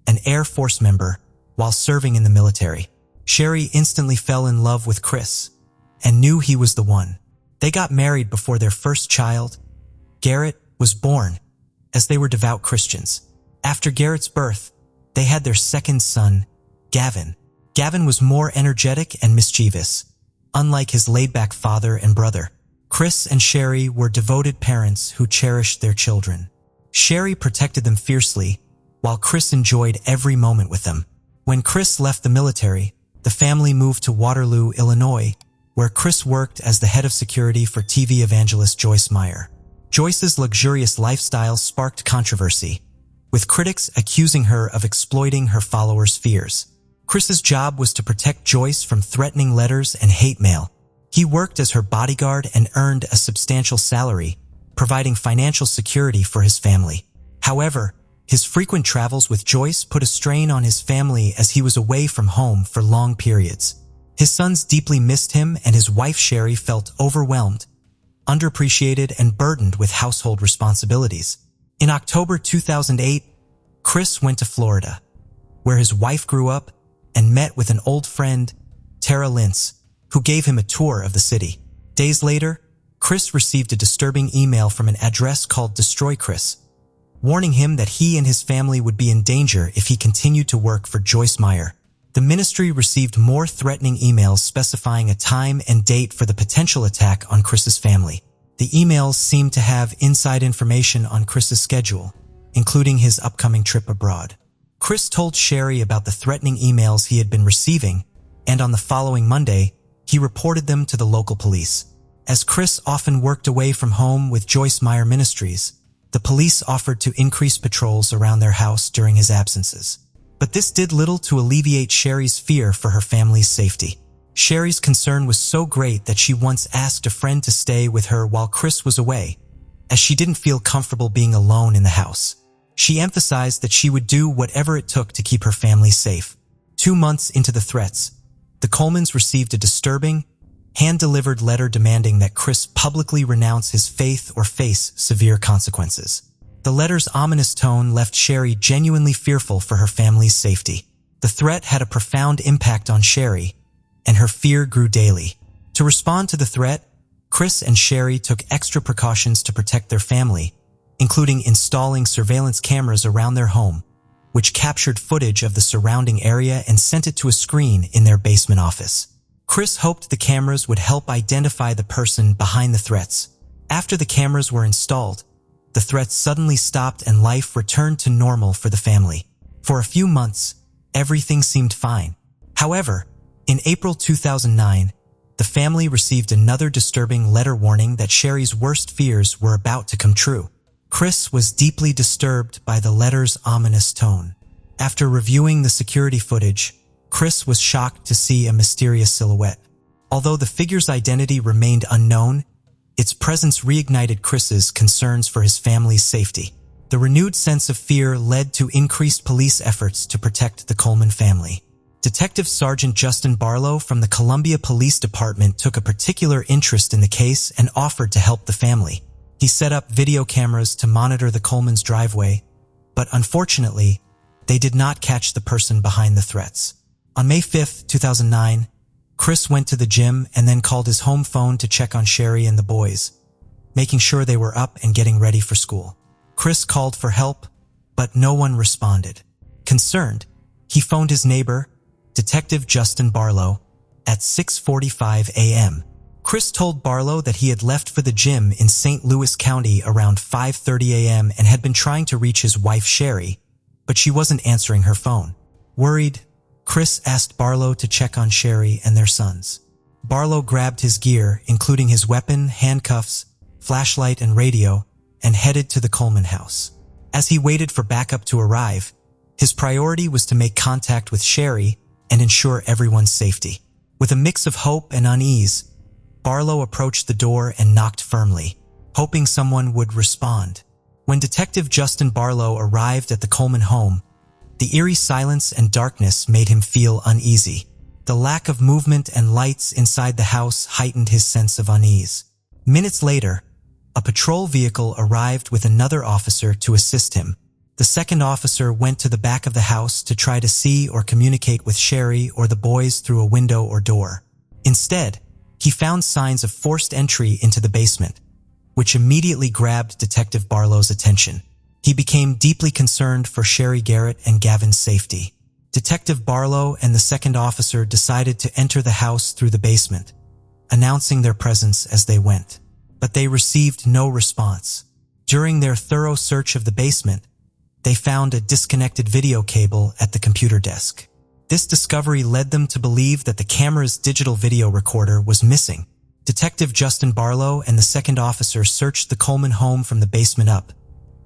Speaker 1: an Air Force member, while serving in the military. Sherry instantly fell in love with Chris and knew he was the one. They got married before their first child, Garrett, was born, as they were devout Christians. After Garrett's birth, they had their second son, Gavin. Gavin was more energetic and mischievous, unlike his laid-back father and brother. Chris and Sherry were devoted parents who cherished their children. Sherry protected them fiercely, while Chris enjoyed every moment with them. When Chris left the military, the family moved to Waterloo, Illinois, where Chris worked as the head of security for TV evangelist Joyce Meyer. Joyce's luxurious lifestyle sparked controversy, with critics accusing her of exploiting her followers' fears. Chris's job was to protect Joyce from threatening letters and hate mail. He worked as her bodyguard and earned a substantial salary, providing financial security for his family. However, his frequent travels with Joyce put a strain on his family as he was away from home for long periods. His sons deeply missed him, and his wife Sherry felt overwhelmed, underappreciated, and burdened with household responsibilities. In October 2008, Chris went to Florida, where his wife grew up, and met with an old friend, Tara Lintz, who gave him a tour of the city. Days later, Chris received a disturbing email from an address called Destroy Chris, warning him that he and his family would be in danger if he continued to work for Joyce Meyer. The ministry received more threatening emails specifying a time and date for the potential attack on Chris's family. The emails seemed to have inside information on Chris's schedule, including his upcoming trip abroad. Chris told Sherry about the threatening emails he had been receiving, and on the following Monday, he reported them to the local police. As Chris often worked away from home with Joyce Meyer Ministries, the police offered to increase patrols around their house during his absences. But this did little to alleviate Sherry's fear for her family's safety. Sherry's concern was so great that she once asked a friend to stay with her while Chris was away, as she didn't feel comfortable being alone in the house. She emphasized that she would do whatever it took to keep her family safe. 2 months into the threats, the Colemans received a disturbing, hand-delivered letter demanding that Chris publicly renounce his faith or face severe consequences. The letter's ominous tone left Sherry genuinely fearful for her family's safety. The threat had a profound impact on Sherry, and her fear grew daily. To respond to the threat, Chris and Sherry took extra precautions to protect their family, including installing surveillance cameras around their home, which captured footage of the surrounding area and sent it to a screen in their basement office. Chris hoped the cameras would help identify the person behind the threats. After the cameras were installed, the threats suddenly stopped and life returned to normal for the family. For a few months, everything seemed fine. However, in April 2009, the family received another disturbing letter warning that Sherry's worst fears were about to come true. Chris was deeply disturbed by the letter's ominous tone. After reviewing the security footage, Chris was shocked to see a mysterious silhouette. Although the figure's identity remained unknown, its presence reignited Chris's concerns for his family's safety. The renewed sense of fear led to increased police efforts to protect the Coleman family. Detective Sergeant Justin Barlow from the Columbia Police Department took a particular interest in the case and offered to help the family. He set up video cameras to monitor the Coleman's driveway, but unfortunately, they did not catch the person behind the threats. On May 5, 2009, Chris went to the gym and then called his home phone to check on Sherry and the boys, making sure they were up and getting ready for school. Chris called for help, but no one responded. Concerned, he phoned his neighbor, Detective Justin Barlow, at 6:45 a.m. Chris told Barlow that he had left for the gym in St. Louis County around 5:30 a.m. and had been trying to reach his wife Sherry, but she wasn't answering her phone. Worried, Chris asked Barlow to check on Sherry and their sons. Barlow grabbed his gear, including his weapon, handcuffs, flashlight, and radio, and headed to the Coleman house. As he waited for backup to arrive, his priority was to make contact with Sherry and ensure everyone's safety. With a mix of hope and unease, Barlow approached the door and knocked firmly, hoping someone would respond. When Detective Justin Barlow arrived at the Coleman home, the eerie silence and darkness made him feel uneasy. The lack of movement and lights inside the house heightened his sense of unease. Minutes later, a patrol vehicle arrived with another officer to assist him. The second officer went to the back of the house to try to see or communicate with Sherry or the boys through a window or door. Instead, he found signs of forced entry into the basement, which immediately grabbed Detective Barlow's attention. He became deeply concerned for Sherry Garrett and Gavin's safety. Detective Barlow and the second officer decided to enter the house through the basement, announcing their presence as they went. But they received no response. During their thorough search of the basement, they found a disconnected video cable at the computer desk. This discovery led them to believe that the camera's digital video recorder was missing. Detective Justin Barlow and the second officer searched the Coleman home from the basement up,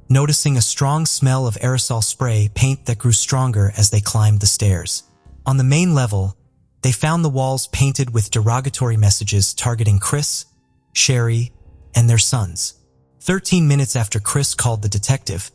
Speaker 1: noticing a strong smell of aerosol spray paint that grew stronger as they climbed the stairs. On the main level, they found the walls painted with derogatory messages targeting Chris, Sherry, and their sons. 13 minutes after Chris called the detective,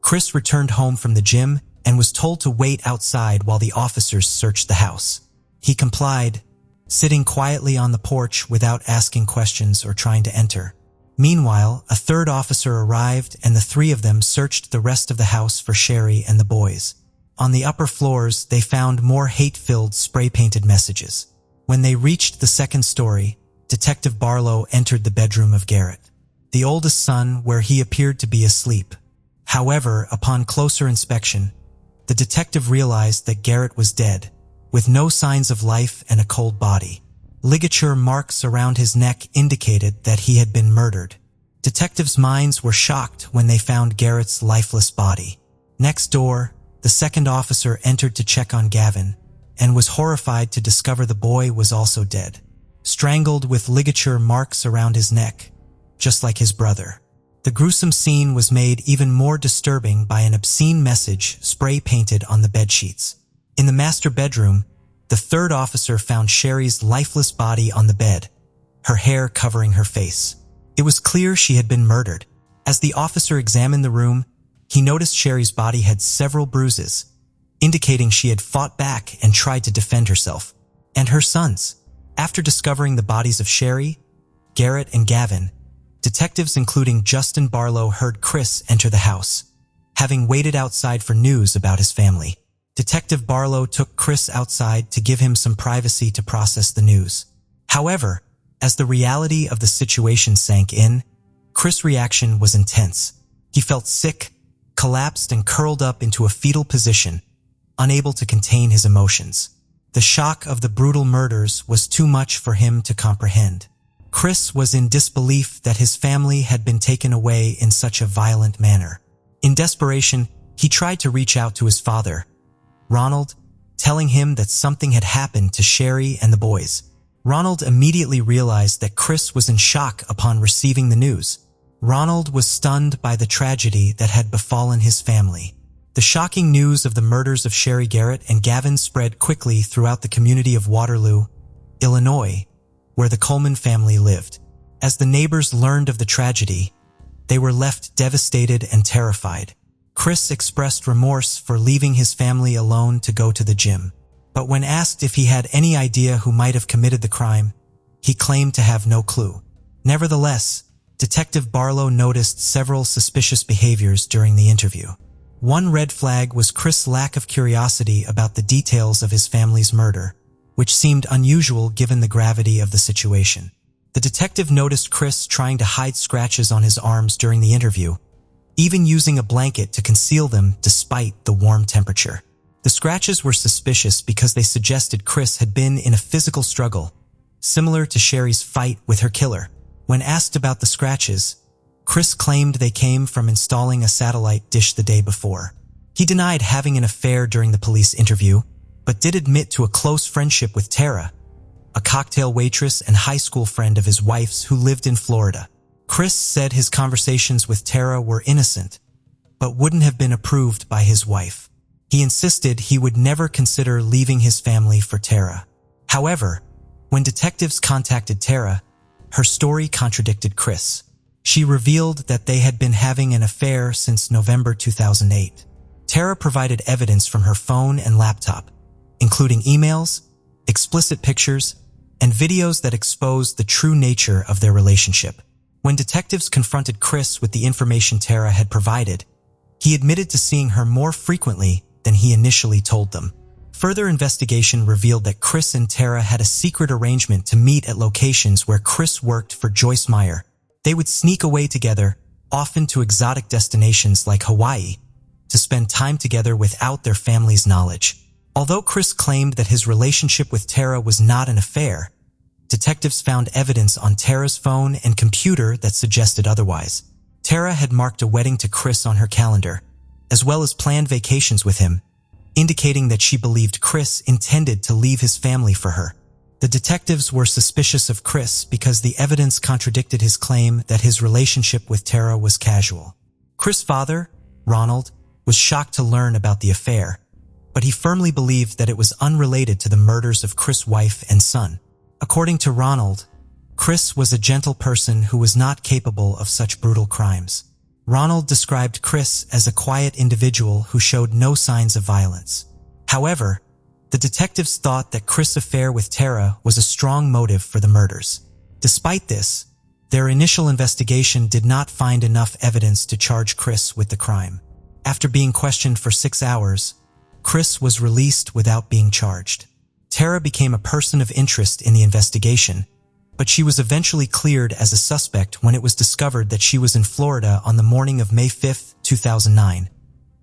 Speaker 1: Chris returned home from the gym and was told to wait outside while the officers searched the house. He complied, sitting quietly on the porch without asking questions or trying to enter. Meanwhile, a third officer arrived and the three of them searched the rest of the house for Sherry and the boys. On the upper floors, they found more hate-filled spray-painted messages. When they reached the second story, Detective Barlow entered the bedroom of Garrett, the oldest son, where he appeared to be asleep. However, upon closer inspection, the detective realized that Garrett was dead, with no signs of life and a cold body. Ligature marks around his neck indicated that he had been murdered. Detectives' minds were shocked when they found Garrett's lifeless body. Next door, the second officer entered to check on Gavin and was horrified to discover the boy was also dead, strangled with ligature marks around his neck, just like his brother. The gruesome scene was made even more disturbing by an obscene message spray-painted on the bedsheets. In the master bedroom, the third officer found Sherry's lifeless body on the bed, her hair covering her face. It was clear she had been murdered. As the officer examined the room, he noticed Sherry's body had several bruises, indicating she had fought back and tried to defend herself. And her sons. After discovering the bodies of Sherry, Garrett, and Gavin, detectives including Justin Barlow heard Chris enter the house, having waited outside for news about his family. Detective Barlow took Chris outside to give him some privacy to process the news. However, as the reality of the situation sank in, Chris' reaction was intense. He felt sick, collapsed, and curled up into a fetal position, unable to contain his emotions. The shock of the brutal murders was too much for him to comprehend. Chris was in disbelief that his family had been taken away in such a violent manner. In desperation, he tried to reach out to his father, Ronald, telling him that something had happened to Sherry and the boys. Ronald immediately realized that Chris was in shock upon receiving the news. Ronald was stunned by the tragedy that had befallen his family. The shocking news of the murders of Sherry Garrett and Gavin spread quickly throughout the community of Waterloo, Illinois, where the Coleman family lived. As the neighbors learned of the tragedy, they were left devastated and terrified. Chris expressed remorse for leaving his family alone to go to the gym. But when asked if he had any idea who might have committed the crime, he claimed to have no clue. Nevertheless, Detective Barlow noticed several suspicious behaviors during the interview. One red flag was Chris' lack of curiosity about the details of his family's murder, which seemed unusual given the gravity of the situation. The detective noticed Chris trying to hide scratches on his arms during the interview, even using a blanket to conceal them despite the warm temperature. The scratches were suspicious because they suggested Chris had been in a physical struggle, similar to Sherry's fight with her killer. When asked about the scratches, Chris claimed they came from installing a satellite dish the day before. He denied having an affair during the police interview, but did admit to a close friendship with Tara, a cocktail waitress and high school friend of his wife's who lived in Florida. Chris said his conversations with Tara were innocent, but wouldn't have been approved by his wife. He insisted he would never consider leaving his family for Tara. However, when detectives contacted Tara, her story contradicted Chris. She revealed that they had been having an affair since November 2008. Tara provided evidence from her phone and laptop, including emails, explicit pictures, and videos that exposed the true nature of their relationship. When detectives confronted Chris with the information Tara had provided, he admitted to seeing her more frequently than he initially told them. Further investigation revealed that Chris and Tara had a secret arrangement to meet at locations where Chris worked for Joyce Meyer. They would sneak away together, often to exotic destinations like Hawaii, to spend time together without their family's knowledge. Although Chris claimed that his relationship with Tara was not an affair, detectives found evidence on Tara's phone and computer that suggested otherwise. Tara had marked a wedding to Chris on her calendar, as well as planned vacations with him, indicating that she believed Chris intended to leave his family for her. The detectives were suspicious of Chris because the evidence contradicted his claim that his relationship with Tara was casual. Chris' father, Ronald, was shocked to learn about the affair, but he firmly believed that it was unrelated to the murders of Chris' wife and son. According to Ronald, Chris was a gentle person who was not capable of such brutal crimes. Ronald described Chris as a quiet individual who showed no signs of violence. However, the detectives thought that Chris' affair with Tara was a strong motive for the murders. Despite this, their initial investigation did not find enough evidence to charge Chris with the crime. After being questioned for 6 hours, Chris was released without being charged. Tara became a person of interest in the investigation, but she was eventually cleared as a suspect when it was discovered that she was in Florida on the morning of May 5, 2009,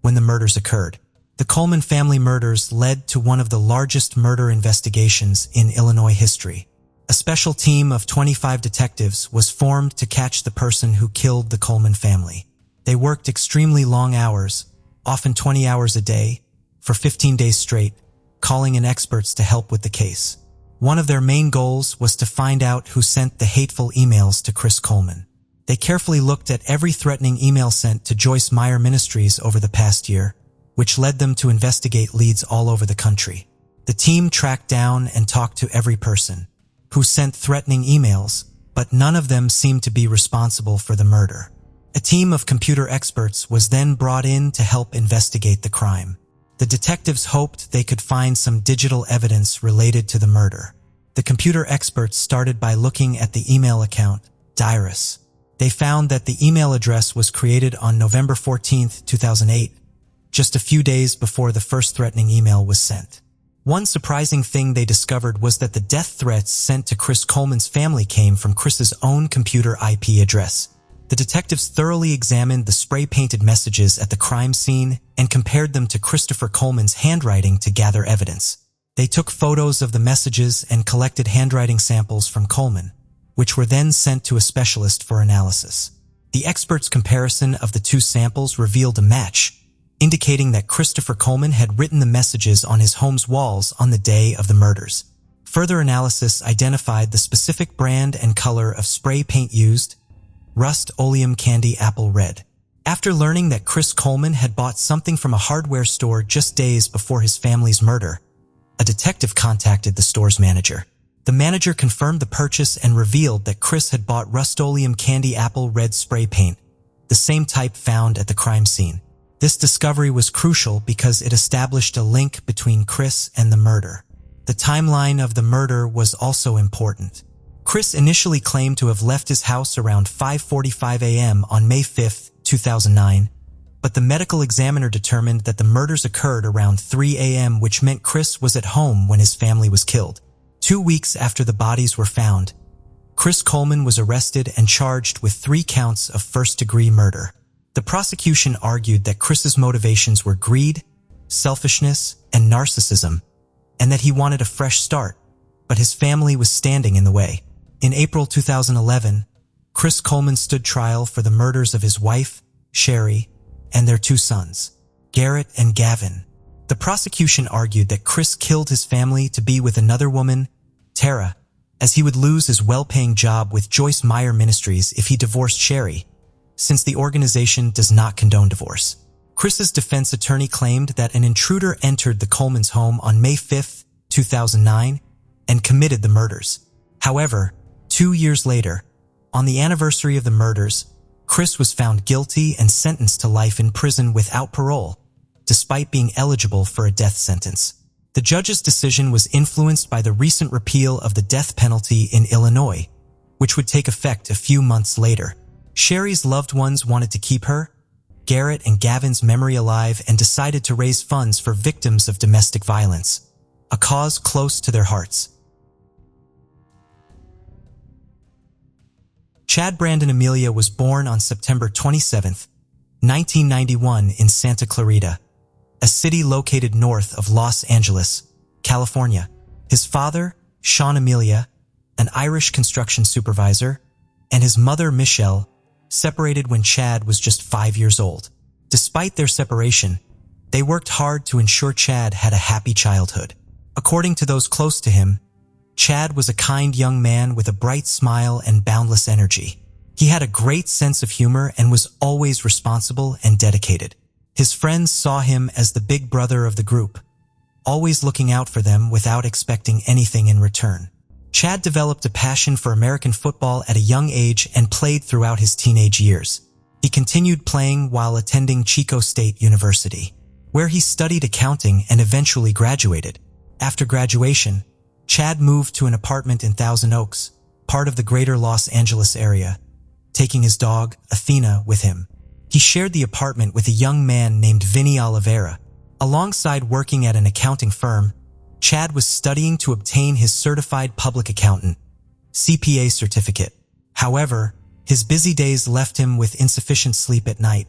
Speaker 1: when the murders occurred. The Coleman family murders led to one of the largest murder investigations in Illinois history. A special team of 25 detectives was formed to catch the person who killed the Coleman family. They worked extremely long hours, often 20 hours a day, for 15 days straight, calling in experts to help with the case. One of their main goals was to find out who sent the hateful emails to Chris Coleman. They carefully looked at every threatening email sent to Joyce Meyer Ministries over the past year, which led them to investigate leads all over the country. The team tracked down and talked to every person who sent threatening emails, but none of them seemed to be responsible for the murder. A team of computer experts was then brought in to help investigate the crime. The detectives hoped they could find some digital evidence related to the murder. The computer experts started by looking at the email account, Dyrus. They found that the email address was created on November 14, 2008, just a few days before the first threatening email was sent. One surprising thing they discovered was that the death threats sent to Chris Coleman's family came from Chris's own computer IP address. The detectives thoroughly examined the spray-painted messages at the crime scene and compared them to Christopher Coleman's handwriting to gather evidence. They took photos of the messages and collected handwriting samples from Coleman, which were then sent to a specialist for analysis. The expert's comparison of the two samples revealed a match, indicating that Christopher Coleman had written the messages on his home's walls on the day of the murders. Further analysis identified the specific brand and color of spray paint used, Rust-Oleum Candy Apple Red. After learning that Chris Coleman had bought something from a hardware store just days before his family's murder, a detective contacted the store's manager. The manager confirmed the purchase and revealed that Chris had bought Rust-Oleum Candy Apple Red spray paint, the same type found at the crime scene. This discovery was crucial because it established a link between Chris and the murder. The timeline of the murder was also important. Chris initially claimed to have left his house around 5:45 a.m. on May 5, 2009, but the medical examiner determined that the murders occurred around 3 a.m., which meant Chris was at home when his family was killed. 2 weeks after the bodies were found, Chris Coleman was arrested and charged with 3 counts of first-degree murder. The prosecution argued that Chris's motivations were greed, selfishness, and narcissism, and that he wanted a fresh start, but his family was standing in the way. In April 2011, Chris Coleman stood trial for the murders of his wife, Sherry, and their 2 sons, Garrett and Gavin. The prosecution argued that Chris killed his family to be with another woman, Tara, as he would lose his well-paying job with Joyce Meyer Ministries if he divorced Sherry, since the organization does not condone divorce. Chris's defense attorney claimed that an intruder entered the Coleman's home on May 5, 2009, and committed the murders. However, 2 years later, on the anniversary of the murders, Chris was found guilty and sentenced to life in prison without parole, despite being eligible for a death sentence. The judge's decision was influenced by the recent repeal of the death penalty in Illinois, which would take effect a few months later. Sherry's loved ones wanted to keep her, Garrett and Gavin's memory alive and decided to raise funds for victims of domestic violence, a cause close to their hearts. Chad Brandon Amelia was born on September 27, 1991 in Santa Clarita, a city located north of Los Angeles, California. His father, Sean Amelia, an Irish construction supervisor, and his mother, Michelle, separated when Chad was just 5 years old. Despite their separation, they worked hard to ensure Chad had a happy childhood. According to those close to him, Chad was a kind young man with a bright smile and boundless energy. He had a great sense of humor and was always responsible and dedicated. His friends saw him as the big brother of the group, always looking out for them without expecting anything in return. Chad developed a passion for American football at a young age and played throughout his teenage years. He continued playing while attending Chico State University, where he studied accounting and eventually graduated. After graduation, Chad moved to an apartment in Thousand Oaks, part of the greater Los Angeles area, taking his dog, Athena, with him. He shared the apartment with a young man named Vinny Oliveira. Alongside working at an accounting firm, Chad was studying to obtain his Certified Public Accountant (CPA) certificate. However, his busy days left him with insufficient sleep at night,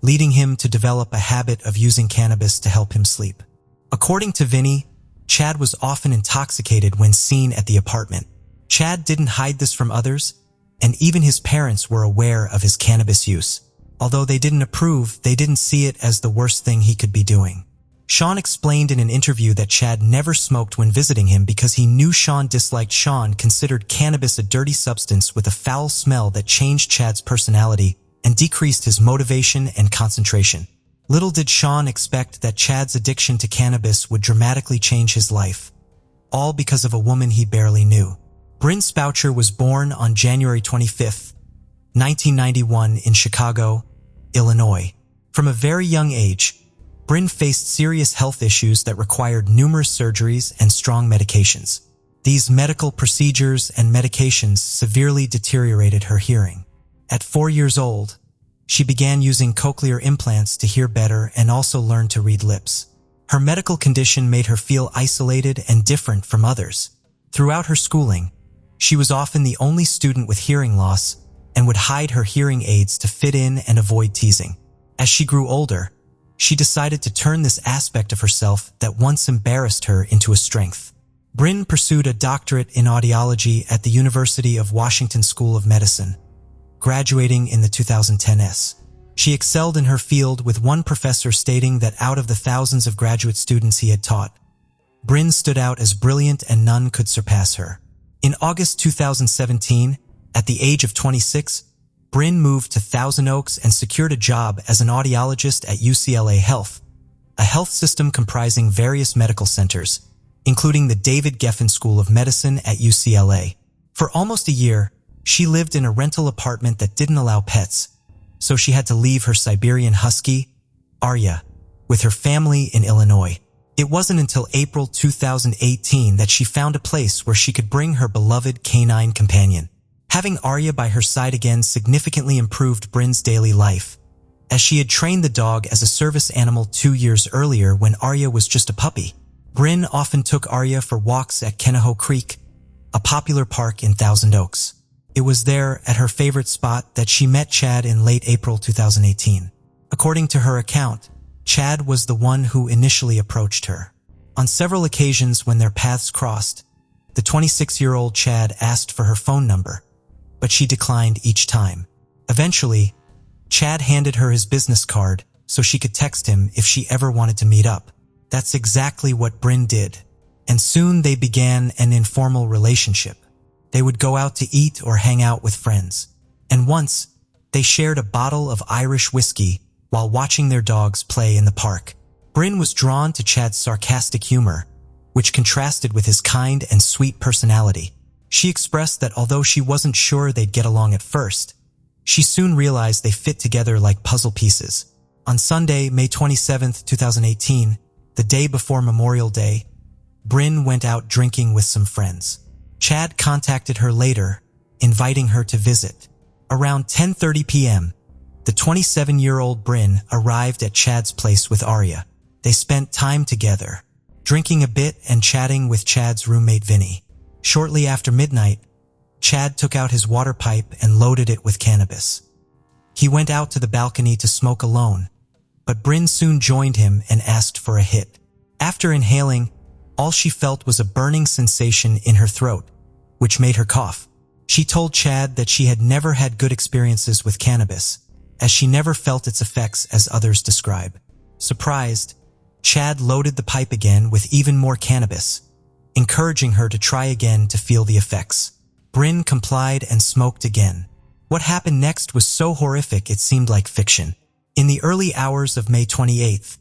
Speaker 1: leading him to develop a habit of using cannabis to help him sleep. According to Vinny, Chad was often intoxicated when seen at the apartment. Chad didn't hide this from others, and even his parents were aware of his cannabis use. Although they didn't approve, they didn't see it as the worst thing he could be doing. Sean explained in an interview that Chad never smoked when visiting him because he knew Sean disliked. Sean considered cannabis a dirty substance with a foul smell that changed Chad's personality and decreased his motivation and concentration. Little did Sean expect that Chad's addiction to cannabis would dramatically change his life, all because of a woman he barely knew. Bryn Spoucher was born on January 25, 1991 in Chicago, Illinois. From a very young age, Bryn faced serious health issues that required numerous surgeries and strong medications. These medical procedures and medications severely deteriorated her hearing. At 4 years old, she began using cochlear implants to hear better and also learned to read lips. Her medical condition made her feel isolated and different from others. Throughout her schooling, she was often the only student with hearing loss and would hide her hearing aids to fit in and avoid teasing. As she grew older, she decided to turn this aspect of herself that once embarrassed her into a strength. Bryn pursued a doctorate in audiology at the University of Washington School of Medicine, graduating in the 2010s. She excelled in her field, with one professor stating that out of the thousands of graduate students he had taught, Bryn stood out as brilliant and none could surpass her. In August 2017, at the age of 26, Bryn moved to Thousand Oaks and secured a job as an audiologist at UCLA Health, a health system comprising various medical centers, including the David Geffen School of Medicine at UCLA. For almost a year, she lived in a rental apartment that didn't allow pets, so she had to leave her Siberian Husky, Arya, with her family in Illinois. It wasn't until April 2018 that she found a place where she could bring her beloved canine companion. Having Arya by her side again significantly improved Bryn's daily life, as she had trained the dog as a service animal 2 years earlier when Arya was just a puppy. Bryn often took Arya for walks at Kenaho Creek, a popular park in Thousand Oaks. It was there, at her favorite spot, that she met Chad in late April 2018. According to her account, Chad was the one who initially approached her. On several occasions when their paths crossed, the 26-year-old Chad asked for her phone number, but she declined each time. Eventually, Chad handed her his business card so she could text him if she ever wanted to meet up. That's exactly what Bryn did, and soon they began an informal relationship. They would go out to eat or hang out with friends, and once, they shared a bottle of Irish whiskey while watching their dogs play in the park. Bryn was drawn to Chad's sarcastic humor, which contrasted with his kind and sweet personality. She expressed that although she wasn't sure they'd get along at first, she soon realized they fit together like puzzle pieces. On Sunday, May 27, 2018, the day before Memorial Day, Bryn went out drinking with some friends. Chad contacted her later, inviting her to visit. Around 10:30 p.m., the 27-year-old Bryn arrived at Chad's place with Arya. They spent time together, drinking a bit and chatting with Chad's roommate Vinny. Shortly after midnight, Chad took out his water pipe and loaded it with cannabis. He went out to the balcony to smoke alone, but Bryn soon joined him and asked for a hit. After inhaling, all she felt was a burning sensation in her throat, which made her cough. She told Chad that she had never had good experiences with cannabis, as she never felt its effects as others describe. Surprised, Chad loaded the pipe again with even more cannabis, encouraging her to try again to feel the effects. Bryn complied and smoked again. What happened next was so horrific it seemed like fiction. In the early hours of May 28th,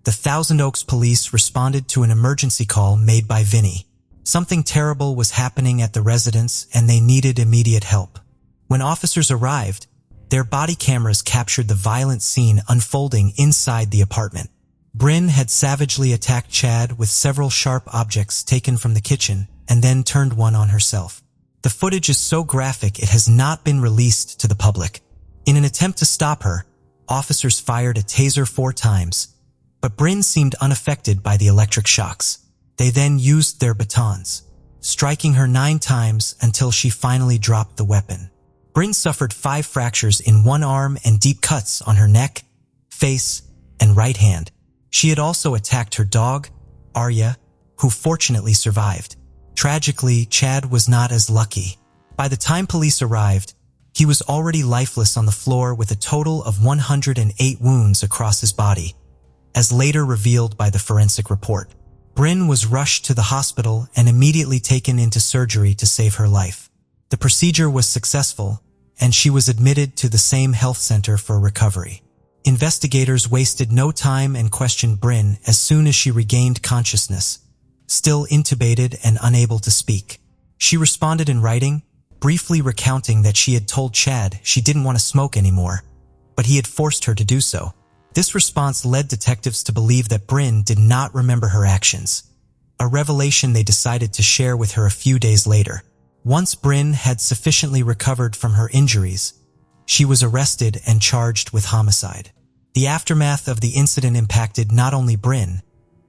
Speaker 1: the Thousand Oaks police responded to an emergency call made by Vinny. Something terrible was happening at the residence and they needed immediate help. When officers arrived, their body cameras captured the violent scene unfolding inside the apartment. Bryn had savagely attacked Chad with several sharp objects taken from the kitchen and then turned one on herself. The footage is so graphic it has not been released to the public. In an attempt to stop her, officers fired a taser 4 times, but Bryn seemed unaffected by the electric shocks. They then used their batons, striking her 9 times until she finally dropped the weapon. Bryn suffered 5 fractures in one arm and deep cuts on her neck, face, and right hand. She had also attacked her dog, Arya, who fortunately survived. Tragically, Chad was not as lucky. By the time police arrived, he was already lifeless on the floor with a total of 108 wounds across his body, as later revealed by the forensic report. Bryn was rushed to the hospital and immediately taken into surgery to save her life. The procedure was successful, and she was admitted to the same health center for recovery. Investigators wasted no time and questioned Bryn as soon as she regained consciousness, still intubated and unable to speak. She responded in writing, briefly recounting that she had told Chad she didn't want to smoke anymore, but he had forced her to do so. This response led detectives to believe that Bryn did not remember her actions, a revelation they decided to share with her a few days later. Once Bryn had sufficiently recovered from her injuries, she was arrested and charged with homicide. The aftermath of the incident impacted not only Bryn,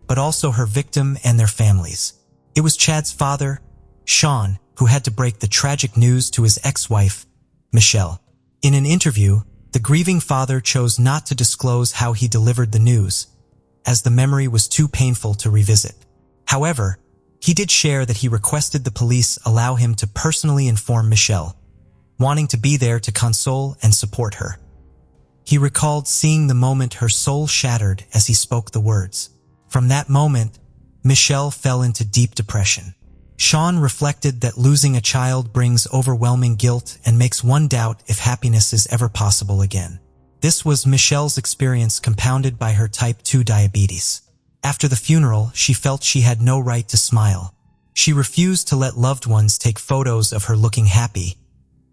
Speaker 1: but also her victim and their families. It was Chad's father, Sean, who had to break the tragic news to his ex-wife, Michelle. In an interview, the grieving father chose not to disclose how he delivered the news, as the memory was too painful to revisit. However, he did share that he requested the police allow him to personally inform Michelle, wanting to be there to console and support her. He recalled seeing the moment her soul shattered as he spoke the words. From that moment, Michelle fell into deep depression. Sean reflected that losing a child brings overwhelming guilt and makes one doubt if happiness is ever possible again. This was Michelle's experience compounded by her type 2 diabetes. After the funeral, she felt she had no right to smile. She refused to let loved ones take photos of her looking happy,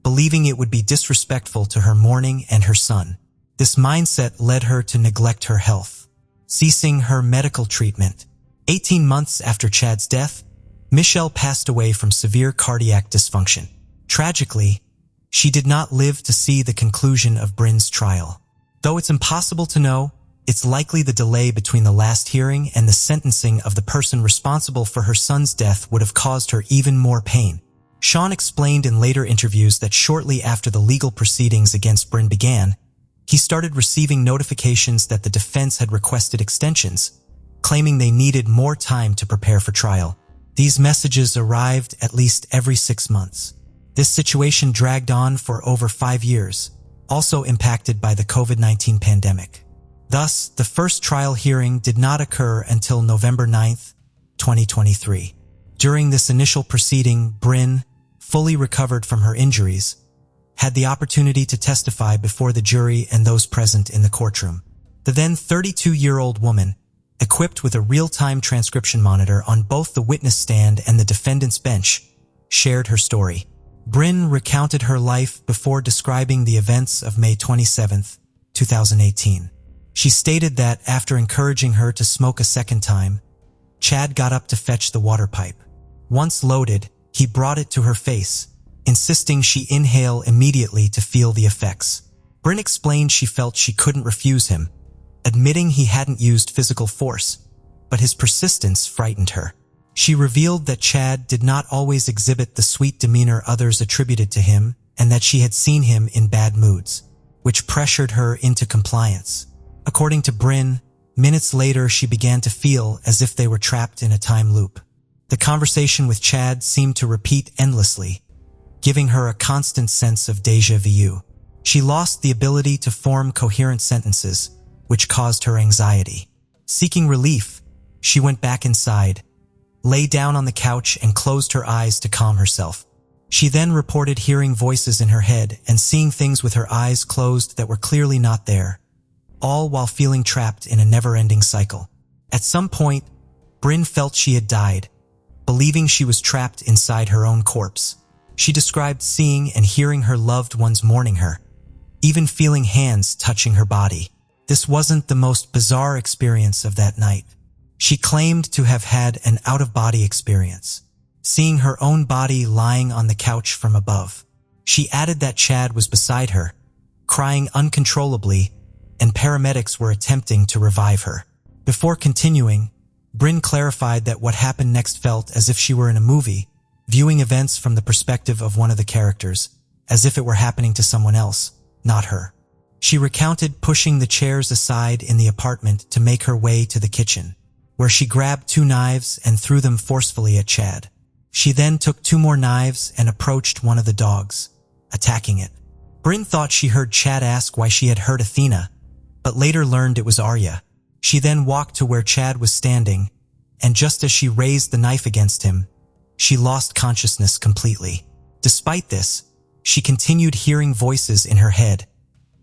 Speaker 1: believing it would be disrespectful to her mourning and her son. This mindset led her to neglect her health, ceasing her medical treatment. 18 months after Chad's death, Michelle passed away from severe cardiac dysfunction. Tragically, she did not live to see the conclusion of Bryn's trial. Though it's impossible to know, it's likely the delay between the last hearing and the sentencing of the person responsible for her son's death would have caused her even more pain. Sean explained in later interviews that shortly after the legal proceedings against Bryn began, he started receiving notifications that the defense had requested extensions, claiming they needed more time to prepare for trial. These messages arrived at least every 6 months. This situation dragged on for over 5 years, also impacted by the COVID-19 pandemic. Thus, the first trial hearing did not occur until November 9, 2023. During this initial proceeding, Bryn, fully recovered from her injuries, had the opportunity to testify before the jury and those present in the courtroom. The then 32-year-old woman, equipped with a real-time transcription monitor on both the witness stand and the defendant's bench, shared her story. Bryn recounted her life before describing the events of May 27, 2018. She stated that after encouraging her to smoke a second time, Chad got up to fetch the water pipe. Once loaded, he brought it to her face, insisting she inhale immediately to feel the effects. Bryn explained she felt she couldn't refuse him, admitting he hadn't used physical force, but his persistence frightened her. She revealed that Chad did not always exhibit the sweet demeanor others attributed to him and that she had seen him in bad moods, which pressured her into compliance. According to Bryn, minutes later she began to feel as if they were trapped in a time loop. The conversation with Chad seemed to repeat endlessly, giving her a constant sense of déjà vu. She lost the ability to form coherent sentences, which caused her anxiety. Seeking relief, she went back inside, lay down on the couch and closed her eyes to calm herself. She then reported hearing voices in her head and seeing things with her eyes closed that were clearly not there, all while feeling trapped in a never-ending cycle. At some point, Bryn felt she had died, believing she was trapped inside her own corpse. She described seeing and hearing her loved ones mourning her, even feeling hands touching her body. This wasn't the most bizarre experience of that night. She claimed to have had an out-of-body experience, seeing her own body lying on the couch from above. She added that Chad was beside her, crying uncontrollably, and paramedics were attempting to revive her. Before continuing, Bryn clarified that what happened next felt as if she were in a movie, viewing events from the perspective of one of the characters, as if it were happening to someone else, not her. She recounted pushing the chairs aside in the apartment to make her way to the kitchen, where she grabbed 2 knives and threw them forcefully at Chad. She then took 2 more knives and approached one of the dogs, attacking it. Bryn thought she heard Chad ask why she had hurt Athena, but later learned it was Arya. She then walked to where Chad was standing, and just as she raised the knife against him, she lost consciousness completely. Despite this, she continued hearing voices in her head,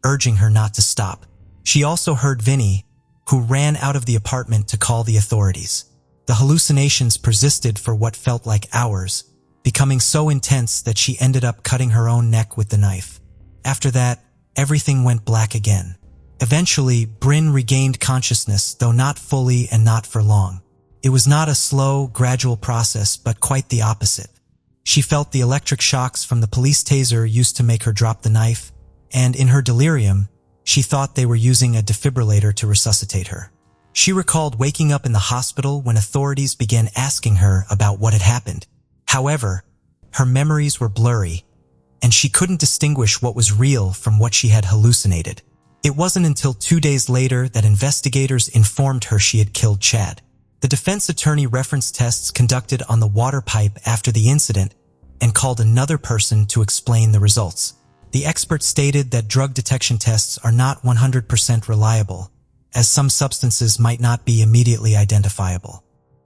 Speaker 1: urging her not to stop. She also heard Vinny, who ran out of the apartment to call the authorities. The hallucinations persisted for what felt like hours, becoming so intense that she ended up cutting her own neck with the knife. After that, everything went black again. Eventually, Bryn regained consciousness, though not fully and not for long. It was not a slow, gradual process, but quite the opposite. She felt the electric shocks from the police taser used to make her drop the knife, and in her delirium, she thought they were using a defibrillator to resuscitate her. She recalled waking up in the hospital when authorities began asking her about what had happened. However, her memories were blurry, and she couldn't distinguish what was real from what she had hallucinated. It wasn't until 2 days later that investigators informed her she had killed Chad. The defense attorney referenced tests conducted on the water pipe after the incident and called another person to explain the results. The expert stated that drug detection tests are not 100% reliable, as some substances might not be immediately identifiable.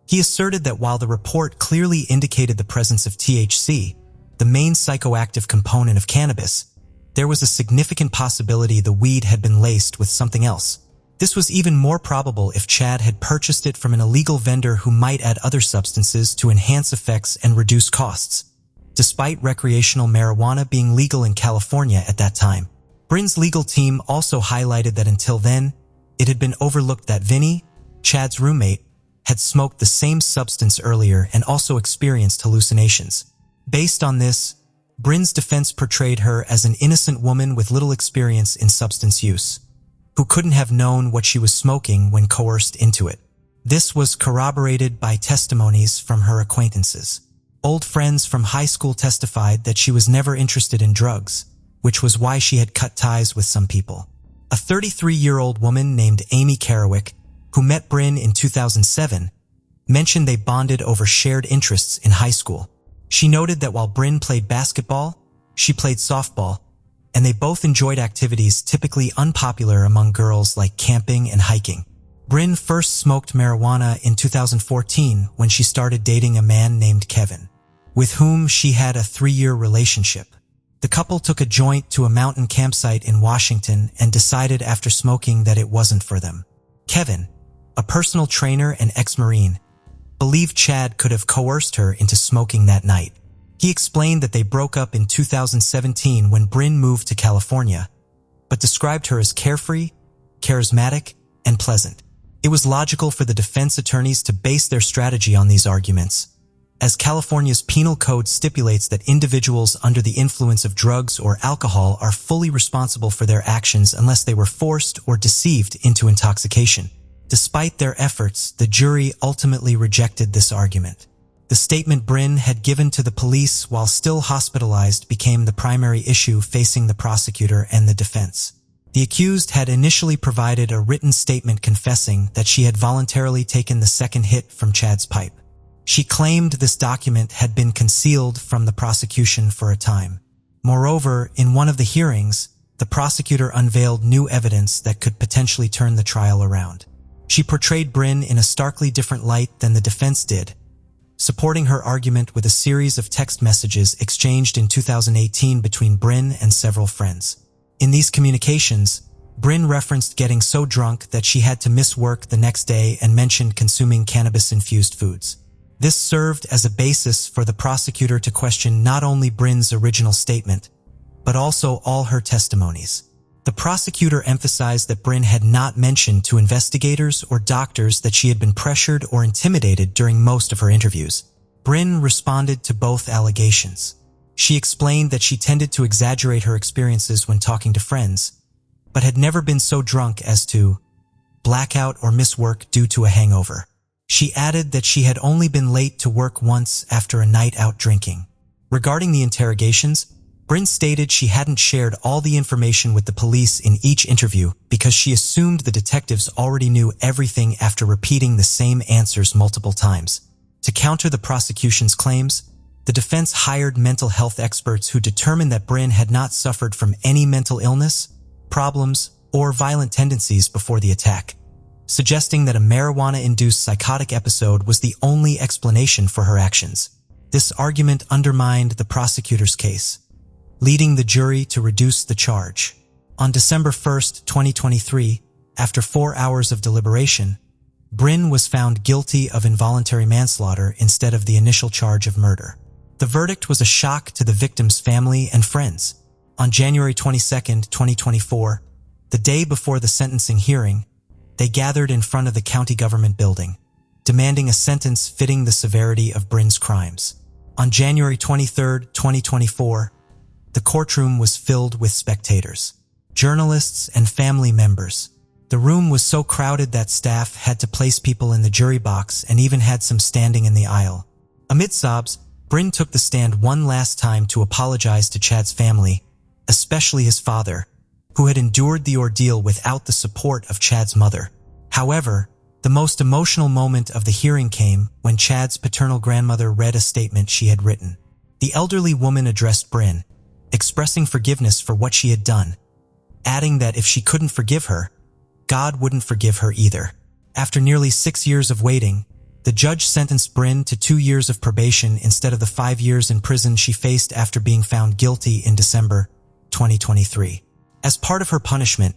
Speaker 1: He asserted that while the report clearly indicated the presence of THC, the main psychoactive component of cannabis, there was a significant possibility the weed had been laced with something else. This was even more probable if Chad had purchased it from an illegal vendor who might add other substances to enhance effects and reduce costs. Despite recreational marijuana being legal in California at that time, Bryn's legal team also highlighted that until then, it had been overlooked that Vinny, Chad's roommate, had smoked the same substance earlier and also experienced hallucinations. Based on this, Bryn's defense portrayed her as an innocent woman with little experience in substance use, who couldn't have known what she was smoking when coerced into it. This was corroborated by testimonies from her acquaintances. Old friends from high school testified that she was never interested in drugs, which was why she had cut ties with some people. A 33-year-old woman named Amy Carriwick, who met Bryn in 2007, mentioned they bonded over shared interests in high school. She noted that while Bryn played basketball, she played softball, and they both enjoyed activities typically unpopular among girls like camping and hiking. Bryn first smoked marijuana in 2014 when she started dating a man named Kevin, with whom she had a 3-year relationship. The couple took a joint to a mountain campsite in Washington and decided after smoking that it wasn't for them. Kevin, a personal trainer and ex-Marine, believed Chad could have coerced her into smoking that night. He explained that they broke up in 2017 when Bryn moved to California, but described her as carefree, charismatic, and pleasant. It was logical for the defense attorneys to base their strategy on these arguments, as California's penal code stipulates that individuals under the influence of drugs or alcohol are fully responsible for their actions unless they were forced or deceived into intoxication. Despite their efforts, the jury ultimately rejected this argument. The statement Bryn had given to the police while still hospitalized became the primary issue facing the prosecutor and the defense. The accused had initially provided a written statement confessing that she had voluntarily taken the second hit from Chad's pipe. She claimed this document had been concealed from the prosecution for a time. Moreover, in one of the hearings, the prosecutor unveiled new evidence that could potentially turn the trial around. She portrayed Bryn in a starkly different light than the defense did, supporting her argument with a series of text messages exchanged in 2018 between Bryn and several friends. In these communications, Bryn referenced getting so drunk that she had to miss work the next day and mentioned consuming cannabis-infused foods. This served as a basis for the prosecutor to question not only Bryn's original statement, but also all her testimonies. The prosecutor emphasized that Bryn had not mentioned to investigators or doctors that she had been pressured or intimidated during most of her interviews. Bryn responded to both allegations. She explained that she tended to exaggerate her experiences when talking to friends, but had never been so drunk as to black out or miss work due to a hangover. She added that she had only been late to work once after a night out drinking. Regarding the interrogations, Bryn stated she hadn't shared all the information with the police in each interview because she assumed the detectives already knew everything after repeating the same answers multiple times. To counter the prosecution's claims, the defense hired mental health experts who determined that Bryn had not suffered from any mental illness, problems, or violent tendencies before the attack, suggesting that a marijuana-induced psychotic episode was the only explanation for her actions. This argument undermined the prosecutor's case, leading the jury to reduce the charge. On December 1, 2023, after 4 hours of deliberation, Bryn was found guilty of involuntary manslaughter instead of the initial charge of murder. The verdict was a shock to the victim's family and friends. On January 22, 2024, the day before the sentencing hearing, they gathered in front of the county government building, demanding a sentence fitting the severity of Bryn's crimes. On January 23, 2024, the courtroom was filled with spectators, journalists, and family members. The room was so crowded that staff had to place people in the jury box and even had some standing in the aisle. Amid sobs, Bryn took the stand one last time to apologize to Chad's family, especially his father, who had endured the ordeal without the support of Chad's mother. However, the most emotional moment of the hearing came when Chad's paternal grandmother read a statement she had written. The elderly woman addressed Bryn, expressing forgiveness for what she had done, adding that if she couldn't forgive her, God wouldn't forgive her either. After nearly 6 years of waiting, the judge sentenced Bryn to 2 years of probation instead of the 5 years in prison she faced after being found guilty in December 2023. As part of her punishment,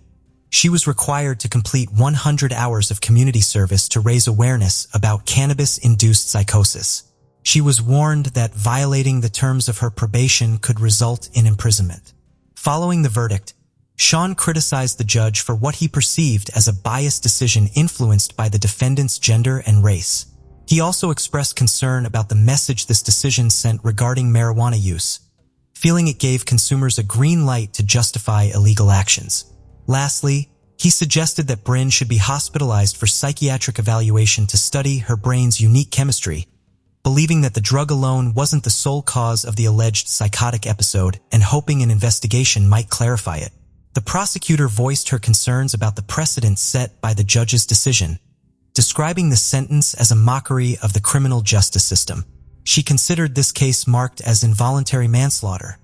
Speaker 1: she was required to complete 100 hours of community service to raise awareness about cannabis-induced psychosis. She was warned that violating the terms of her probation could result in imprisonment. Following the verdict, Sean criticized the judge for what he perceived as a biased decision influenced by the defendant's gender and race. He also expressed concern about the message this decision sent regarding marijuana use, feeling it gave consumers a green light to justify illegal actions. Lastly, he suggested that Bryn should be hospitalized for psychiatric evaluation to study her brain's unique chemistry, believing that the drug alone wasn't the sole cause of the alleged psychotic episode and hoping an investigation might clarify it. The prosecutor voiced her concerns about the precedent set by the judge's decision, describing the sentence as a mockery of the criminal justice system. She considered this case marked as involuntary manslaughter,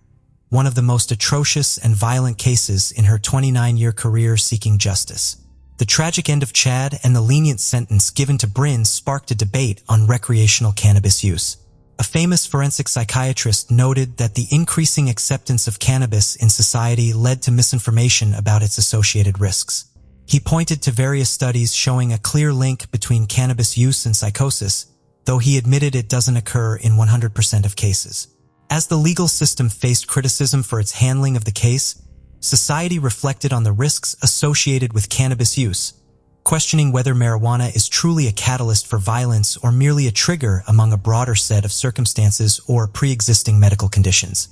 Speaker 1: one of the most atrocious and violent cases in her 29-year career seeking justice. The tragic end of Chad and the lenient sentence given to Bryn sparked a debate on recreational cannabis use. A famous forensic psychiatrist noted that the increasing acceptance of cannabis in society led to misinformation about its associated risks. He pointed to various studies showing a clear link between cannabis use and psychosis, though he admitted it doesn't occur in 100% of cases. As the legal system faced criticism for its handling of the case, society reflected on the risks associated with cannabis use, questioning whether marijuana is truly a catalyst for violence or merely a trigger among a broader set of circumstances or pre-existing medical conditions.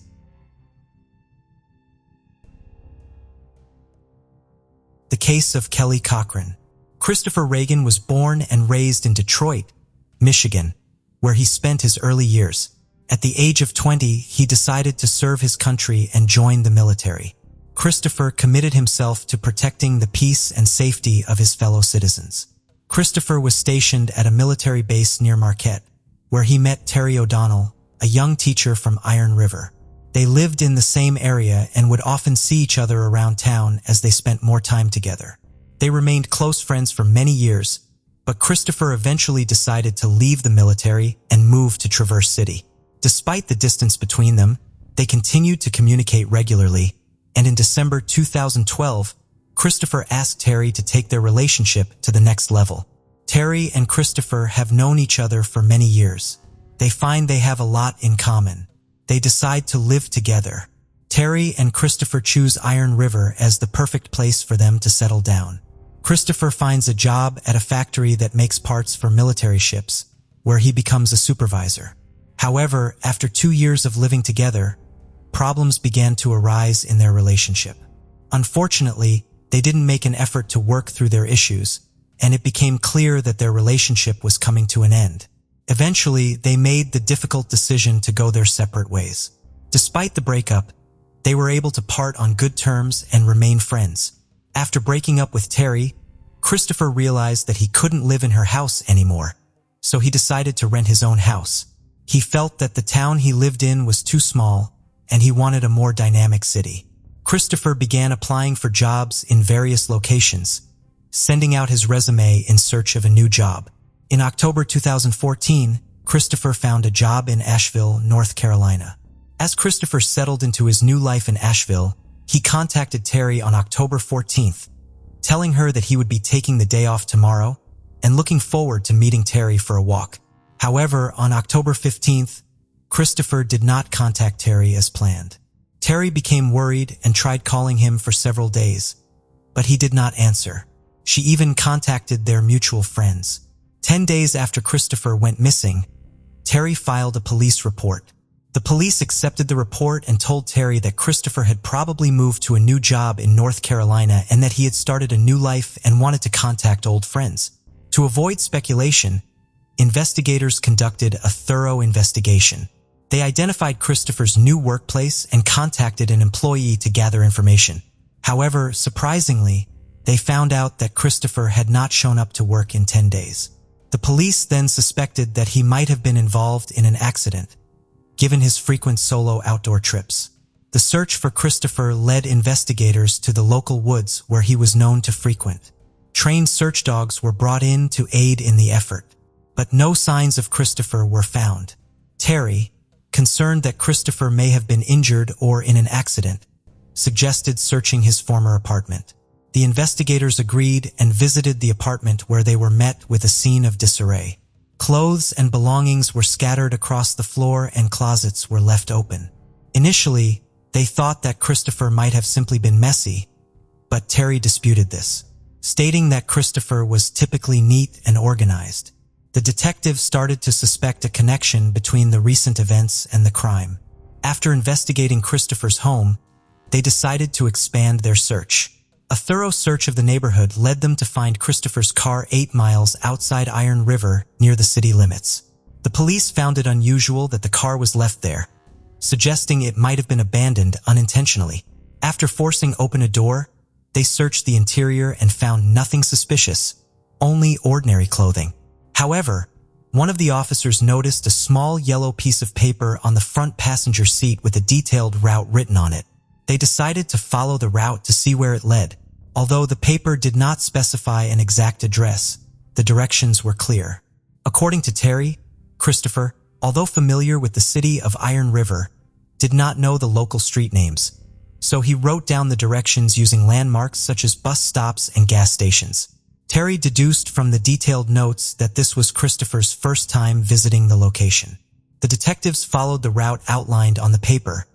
Speaker 1: The case of Kelly Cochran. Christopher Reagan was born and raised in Detroit, Michigan, where he spent his early years. At the age of 20, he decided to serve his country and joined the military. Christopher committed himself to protecting the peace and safety of his fellow citizens. Christopher was stationed at a military base near Marquette, where he met Terry O'Donnell, a young teacher from Iron River. They lived in the same area and would often see each other around town as they spent more time together. They remained close friends for many years, but Christopher eventually decided to leave the military and move to Traverse City. Despite the distance between them, they continued to communicate regularly, and in December 2012, Christopher asked Terry to take their relationship to the next level. Terry and Christopher have known each other for many years. They find they have a lot in common. They decide to live together. Terry and Christopher choose Iron River as the perfect place for them to settle down. Christopher finds a job at a factory that makes parts for military ships, where he becomes a supervisor. However, after 2 years of living together, problems began to arise in their relationship. Unfortunately, they didn't make an effort to work through their issues, and it became clear that their relationship was coming to an end. Eventually, they made the difficult decision to go their separate ways. Despite the breakup, they were able to part on good terms and remain friends. After breaking up with Terry, Christopher realized that he couldn't live in her house anymore, so he decided to rent his own house. He felt that the town he lived in was too small, and he wanted a more dynamic city. Christopher began applying for jobs in various locations, sending out his resume in search of a new job. In October 2014, Christopher found a job in Asheville, North Carolina. As Christopher settled into his new life in Asheville, he contacted Terry on October 14th, telling her that he would be taking the day off tomorrow and looking forward to meeting Terry for a walk. However, on October 15th, Christopher did not contact Terry as planned. Terry became worried and tried calling him for several days, but he did not answer. She even contacted their mutual friends. 10 days after Christopher went missing, Terry filed a police report. The police accepted the report and told Terry that Christopher had probably moved to a new job in North Carolina and that he had started a new life and wanted to contact old friends. To avoid speculation, investigators conducted a thorough investigation. They identified Christopher's new workplace and contacted an employee to gather information. However, surprisingly, they found out that Christopher had not shown up to work in 10 days. The police then suspected that he might have been involved in an accident, given his frequent solo outdoor trips. The search for Christopher led investigators to the local woods where he was known to frequent. Trained search dogs were brought in to aid in the effort, but no signs of Christopher were found. Terry, concerned that Christopher may have been injured or in an accident, suggested searching his former apartment. The investigators agreed and visited the apartment where they were met with a scene of disarray. Clothes and belongings were scattered across the floor and closets were left open. Initially, they thought that Christopher might have simply been messy, but Terry disputed this, stating that Christopher was typically neat and organized. The detectives started to suspect a connection between the recent events and the crime. After investigating Christopher's home, they decided to expand their search. A thorough search of the neighborhood led them to find Christopher's car 8 miles outside Iron River near the city limits. The police found it unusual that the car was left there, suggesting it might have been abandoned unintentionally. After forcing open a door, they searched the interior and found nothing suspicious, only ordinary clothing. However, one of the officers noticed a small yellow piece of paper on the front passenger seat with a detailed route written on it. They decided to follow the route to see where it led. Although the paper did not specify an exact address, the directions were clear. According to Terry, Christopher, although familiar with the city of Iron River, did not know the local street names, so he wrote down the directions using landmarks such as bus stops and gas stations. Terry deduced from the detailed notes that this was Christopher's first time visiting the location. The detectives followed the route outlined on the paper,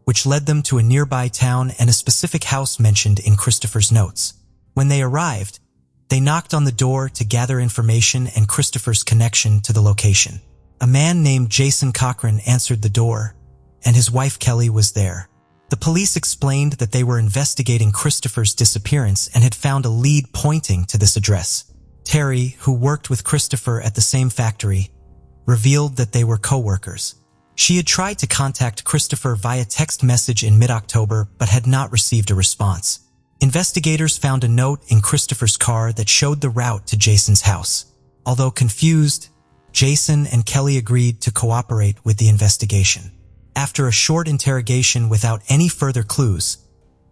Speaker 1: which led them to a nearby town and a specific house mentioned in Christopher's notes. When they arrived, they knocked on the door to gather information and Christopher's connection to the location. A man named Jason Cochran answered the door, and his wife Kelly was there. The police explained that they were investigating Christopher's disappearance and had found a lead pointing to this address. Terry, who worked with Christopher at the same factory, revealed that they were co-workers. She had tried to contact Christopher via text message in mid-October but had not received a response. Investigators found a note in Christopher's car that showed the route to Jason's house. Although confused, Jason and Kelly agreed to cooperate with the investigation. After a short interrogation without any further clues,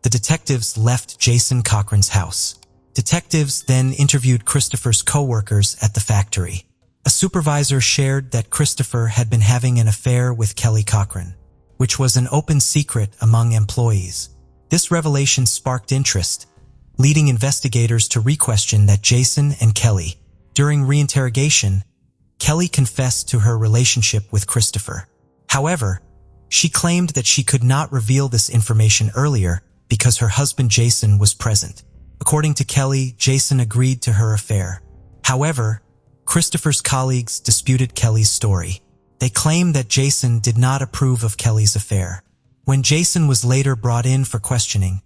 Speaker 1: the detectives left Jason Cochran's house. Detectives then interviewed Christopher's co-workers at the factory. A supervisor shared that Christopher had been having an affair with Kelly Cochran, which was an open secret among employees. This revelation sparked interest, leading investigators to re-question that Jason and Kelly. During reinterrogation, Kelly confessed to her relationship with Christopher. However, she claimed that she could not reveal this information earlier because her husband Jason was present. According to Kelly, Jason agreed to her affair. However, Christopher's colleagues disputed Kelly's story. They claimed that Jason did not approve of Kelly's affair. When Jason was later brought in for questioning,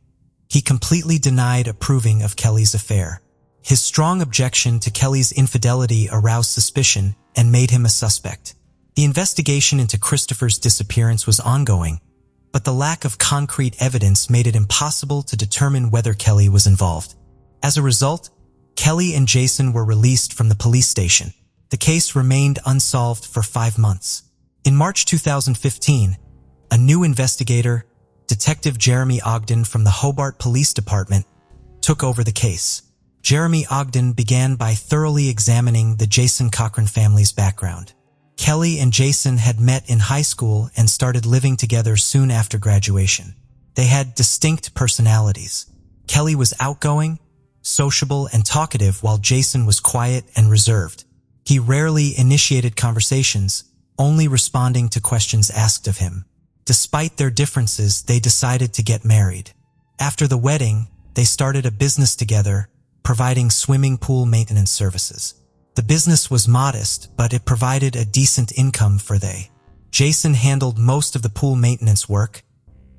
Speaker 1: he completely denied approving of Kelly's affair. His strong objection to Kelly's infidelity aroused suspicion and made him a suspect. The investigation into Christopher's disappearance was ongoing, but the lack of concrete evidence made it impossible to determine whether Kelly was involved. As a result, Kelly and Jason were released from the police station. The case remained unsolved for 5 months. In March 2015, a new investigator, Detective Jeremy Ogden from the Hobart Police Department, took over the case. Jeremy Ogden began by thoroughly examining the Jason Cochran family's background. Kelly and Jason had met in high school and started living together soon after graduation. They had distinct personalities. Kelly was outgoing, sociable, and talkative, while Jason was quiet and reserved. He rarely initiated conversations, only responding to questions asked of him. Despite their differences, they decided to get married. After the wedding, they started a business together, providing swimming pool maintenance services. The business was modest, but it provided a decent income for they. Jason handled most of the pool maintenance work,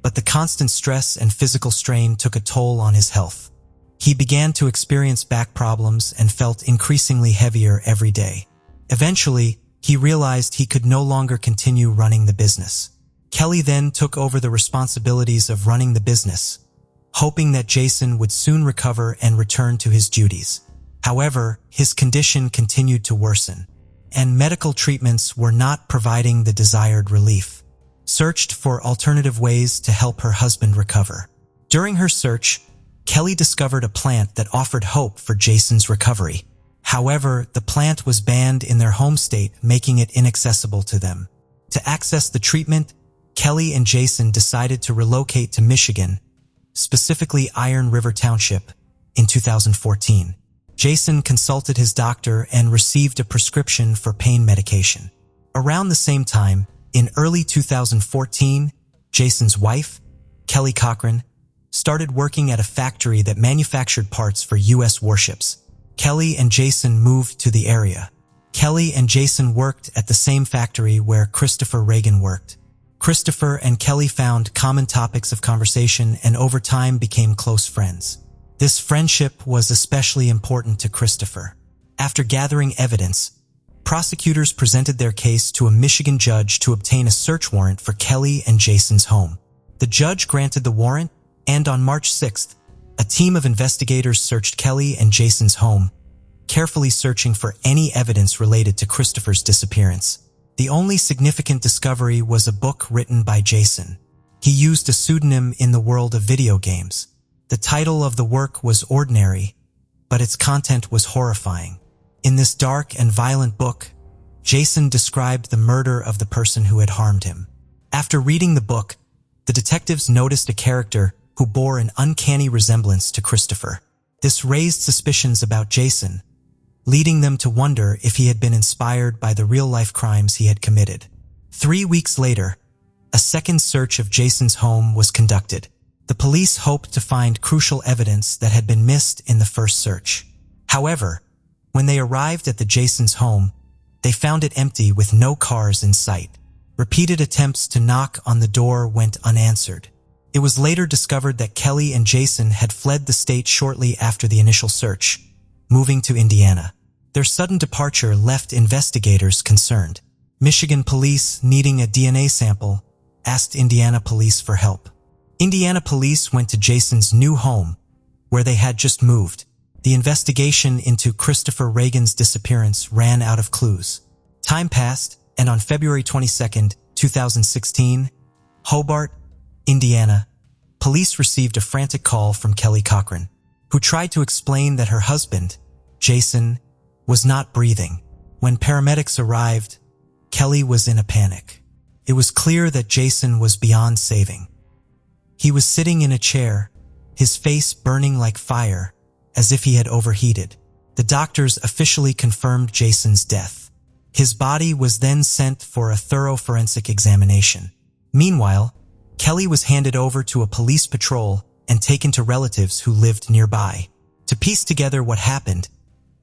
Speaker 1: but the constant stress and physical strain took a toll on his health. He began to experience back problems and felt increasingly heavier every day. Eventually, he realized he could no longer continue running the business. Kelly then took over the responsibilities of running the business, hoping that Jason would soon recover and return to his duties. However, his condition continued to worsen, and medical treatments were not providing the desired relief. Searched for alternative ways to help her husband recover. During her search, Kelly discovered a plant that offered hope for Jason's recovery. However, the plant was banned in their home state, making it inaccessible to them. To access the treatment, Kelly and Jason decided to relocate to Michigan, specifically Iron River Township, in 2014. Jason consulted his doctor and received a prescription for pain medication. Around the same time, in early 2014, Jason's wife, Kelly Cochran, started working at a factory that manufactured parts for U.S. warships. Kelly and Jason moved to the area. Kelly and Jason worked at the same factory where Christopher Reagan worked. Christopher and Kelly found common topics of conversation and over time became close friends. This friendship was especially important to Christopher. After gathering evidence, prosecutors presented their case to a Michigan judge to obtain a search warrant for Kelly and Jason's home. The judge granted the warrant, and on March 6th, a team of investigators searched Kelly and Jason's home, carefully searching for any evidence related to Christopher's disappearance. The only significant discovery was a book written by Jason. He used a pseudonym in the world of video games. The title of the work was Ordinary, but its content was horrifying. In this dark and violent book, Jason described the murder of the person who had harmed him. After reading the book, the detectives noticed a character who bore an uncanny resemblance to Christopher. This raised suspicions about Jason, leading them to wonder if he had been inspired by the real-life crimes he had committed. 3 weeks later, a second search of Jason's home was conducted. The police hoped to find crucial evidence that had been missed in the first search. However, when they arrived at the Jason's home, they found it empty with no cars in sight. Repeated attempts to knock on the door went unanswered. It was later discovered that Kelly and Jason had fled the state shortly after the initial search, moving to Indiana. Their sudden departure left investigators concerned. Michigan police, needing a DNA sample, asked Indiana police for help. Indiana police went to Jason's new home, where they had just moved. The investigation into Christopher Reagan's disappearance ran out of clues. Time passed, and on February 22, 2016, Hobart, Indiana, police received a frantic call from Kelly Cochran, who tried to explain that her husband, Jason, was not breathing. When paramedics arrived, Kelly was in a panic. It was clear that Jason was beyond saving. He was sitting in a chair, his face burning like fire, as if he had overheated. The doctors officially confirmed Jason's death. His body was then sent for a thorough forensic examination. Meanwhile, Kelly was handed over to a police patrol and taken to relatives who lived nearby. To piece together what happened,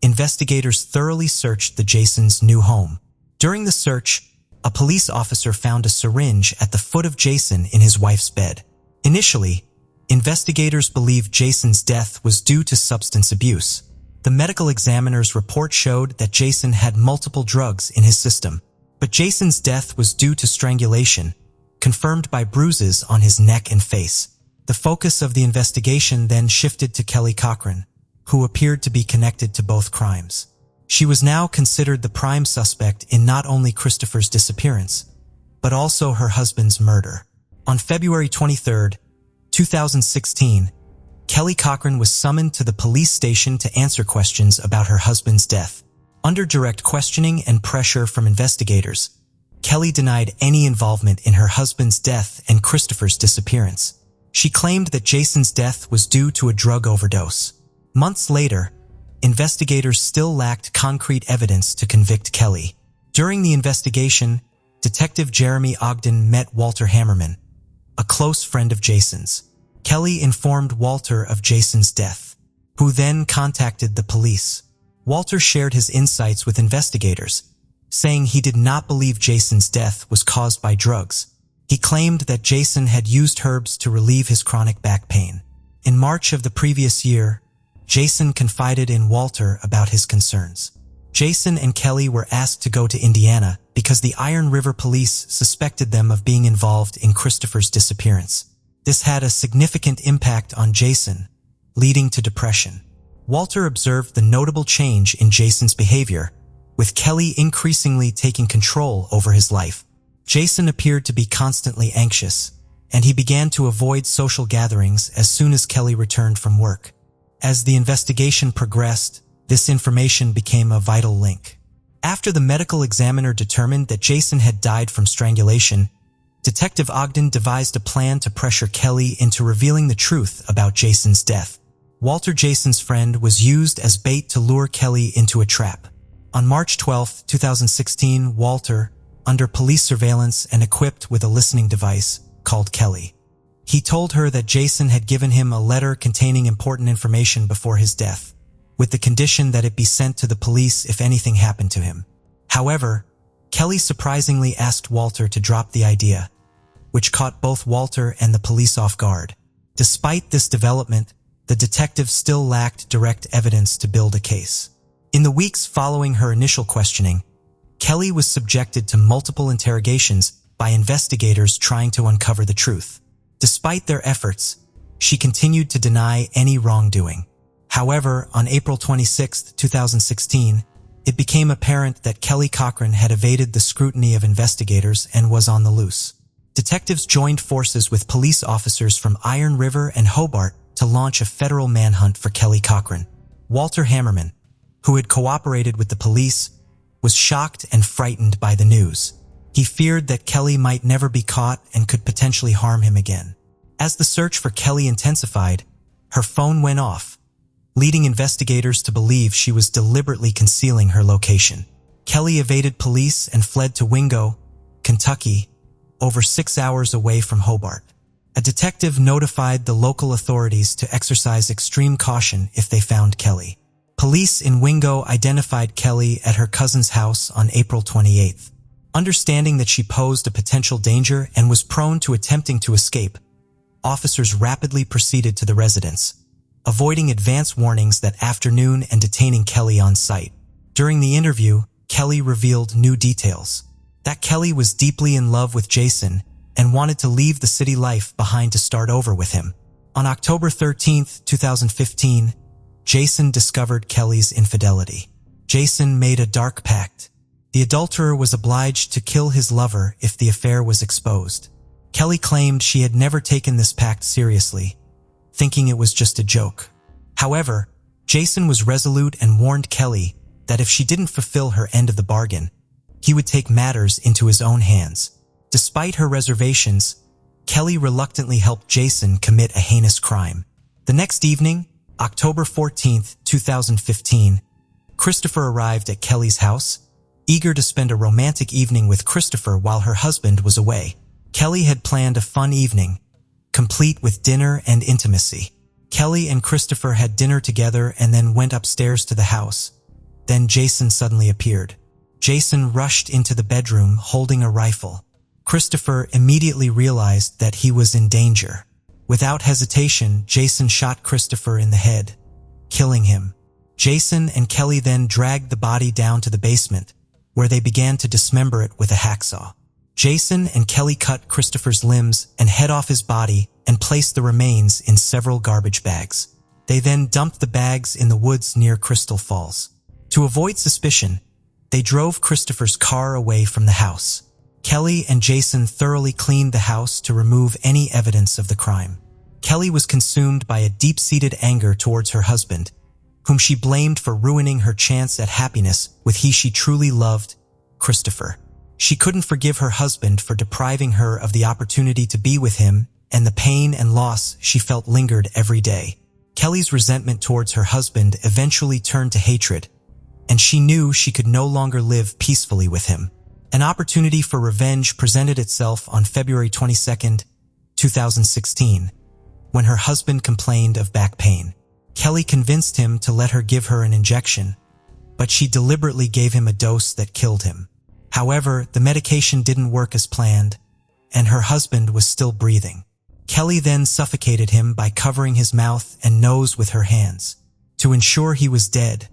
Speaker 1: investigators thoroughly searched the Jason's new home. During the search, a police officer found a syringe at the foot of Jason in his wife's bed. Initially, investigators believed Jason's death was due to substance abuse. The medical examiner's report showed that Jason had multiple drugs in his system, but Jason's death was due to strangulation, confirmed by bruises on his neck and face. The focus of the investigation then shifted to Kelly Cochran, who appeared to be connected to both crimes. She was now considered the prime suspect in not only Christopher's disappearance, but also her husband's murder. On February 23, 2016, Kelly Cochran was summoned to the police station to answer questions about her husband's death. Under direct questioning and pressure from investigators, Kelly denied any involvement in her husband's death and Christopher's disappearance. She claimed that Jason's death was due to a drug overdose. Months later, investigators still lacked concrete evidence to convict Kelly. During the investigation, Detective Jeremy Ogden met Walter Hammerman, a close friend of Jason's. Kelly informed Walter of Jason's death, who then contacted the police. Walter shared his insights with investigators, saying he did not believe Jason's death was caused by drugs. He claimed that Jason had used herbs to relieve his chronic back pain. In March of the previous year, Jason confided in Walter about his concerns. Jason and Kelly were asked to go to Indiana because the Iron River police suspected them of being involved in Christopher's disappearance. This had a significant impact on Jason, leading to depression. Walter observed the notable change in Jason's behavior, with Kelly increasingly taking control over his life. Jason appeared to be constantly anxious, and he began to avoid social gatherings as soon as Kelly returned from work. As the investigation progressed, this information became a vital link. After the medical examiner determined that Jason had died from strangulation, Detective Ogden devised a plan to pressure Kelly into revealing the truth about Jason's death. Walter, Jason's friend, was used as bait to lure Kelly into a trap. On March 12, 2016, Walter, under police surveillance and equipped with a listening device, called Kelly. He told her that Jason had given him a letter containing important information before his death, with the condition that it be sent to the police if anything happened to him. However, Kelly surprisingly asked Walter to drop the idea, which caught both Walter and the police off guard. Despite this development, the detective still lacked direct evidence to build a case. In the weeks following her initial questioning, Kelly was subjected to multiple interrogations by investigators trying to uncover the truth. Despite their efforts, she continued to deny any wrongdoing. However, on April 26, 2016, it became apparent that Kelly Cochran had evaded the scrutiny of investigators and was on the loose. Detectives joined forces with police officers from Iron River and Hobart to launch a federal manhunt for Kelly Cochran. Walter Hammerman, who had cooperated with the police, was shocked and frightened by the news. He feared that Kelly might never be caught and could potentially harm him again. As the search for Kelly intensified, her phone went off, leading investigators to believe she was deliberately concealing her location. Kelly evaded police and fled to Wingo, Kentucky, over 6 hours away from Hobart. A detective notified the local authorities to exercise extreme caution if they found Kelly. Police in Wingo identified Kelly at her cousin's house on April 28th. Understanding that she posed a potential danger and was prone to attempting to escape, officers rapidly proceeded to the residence, avoiding advance warnings that afternoon and detaining Kelly on site. During the interview, Kelly revealed new details. that Kelly was deeply in love with Jason and wanted to leave the city life behind to start over with him. On October 13, 2015, Jason discovered Kelly's infidelity. Jason made a dark pact. The adulterer was obliged to kill his lover if the affair was exposed. Kelly claimed she had never taken this pact seriously, thinking it was just a joke. However, Jason was resolute and warned Kelly that if she didn't fulfill her end of the bargain, he would take matters into his own hands. Despite her reservations, Kelly reluctantly helped Jason commit a heinous crime. The next evening, October 14, 2015, Christopher arrived at Kelly's house, eager to spend a romantic evening with Christopher while her husband was away. Kelly had planned a fun evening, complete with dinner and intimacy. Kelly and Christopher had dinner together and then went upstairs to the house. Then Jason suddenly appeared. Jason rushed into the bedroom holding a rifle. Christopher immediately realized that he was in danger. Without hesitation, Jason shot Christopher in the head, killing him. Jason and Kelly then dragged the body down to the basement, where they began to dismember it with a hacksaw. Jason and Kelly cut Christopher's limbs and head off his body and placed the remains in several garbage bags. They then dumped the bags in the woods near Crystal Falls. To avoid suspicion, they drove Christopher's car away from the house. Kelly and Jason thoroughly cleaned the house to remove any evidence of the crime. Kelly was consumed by a deep-seated anger towards her husband, whom she blamed for ruining her chance at happiness with he she truly loved, Christopher. She couldn't forgive her husband for depriving her of the opportunity to be with him, and the pain and loss she felt lingered every day. Kelly's resentment towards her husband eventually turned to hatred, and she knew she could no longer live peacefully with him. An opportunity for revenge presented itself on February 22, 2016, when her husband complained of back pain. Kelly convinced him to let her give her an injection, but she deliberately gave him a dose that killed him. However, the medication didn't work as planned, and her husband was still breathing. Kelly then suffocated him by covering his mouth and nose with her hands. To ensure he was dead,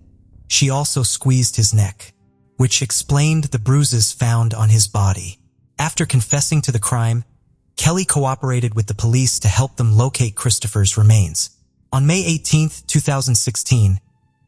Speaker 1: she also squeezed his neck, which explained the bruises found on his body. After confessing to the crime, Kelly cooperated with the police to help them locate Christopher's remains. On May 18, 2016,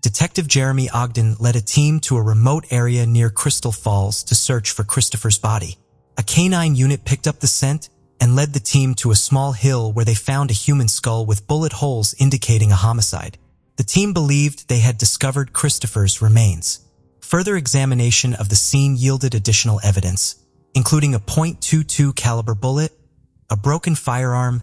Speaker 1: Detective Jeremy Ogden led a team to a remote area near Crystal Falls to search for Christopher's body. A canine unit picked up the scent and led the team to a small hill where they found a human skull with bullet holes indicating a homicide. The team believed they had discovered Christopher's remains. Further examination of the scene yielded additional evidence, including a .22 caliber bullet, a broken firearm.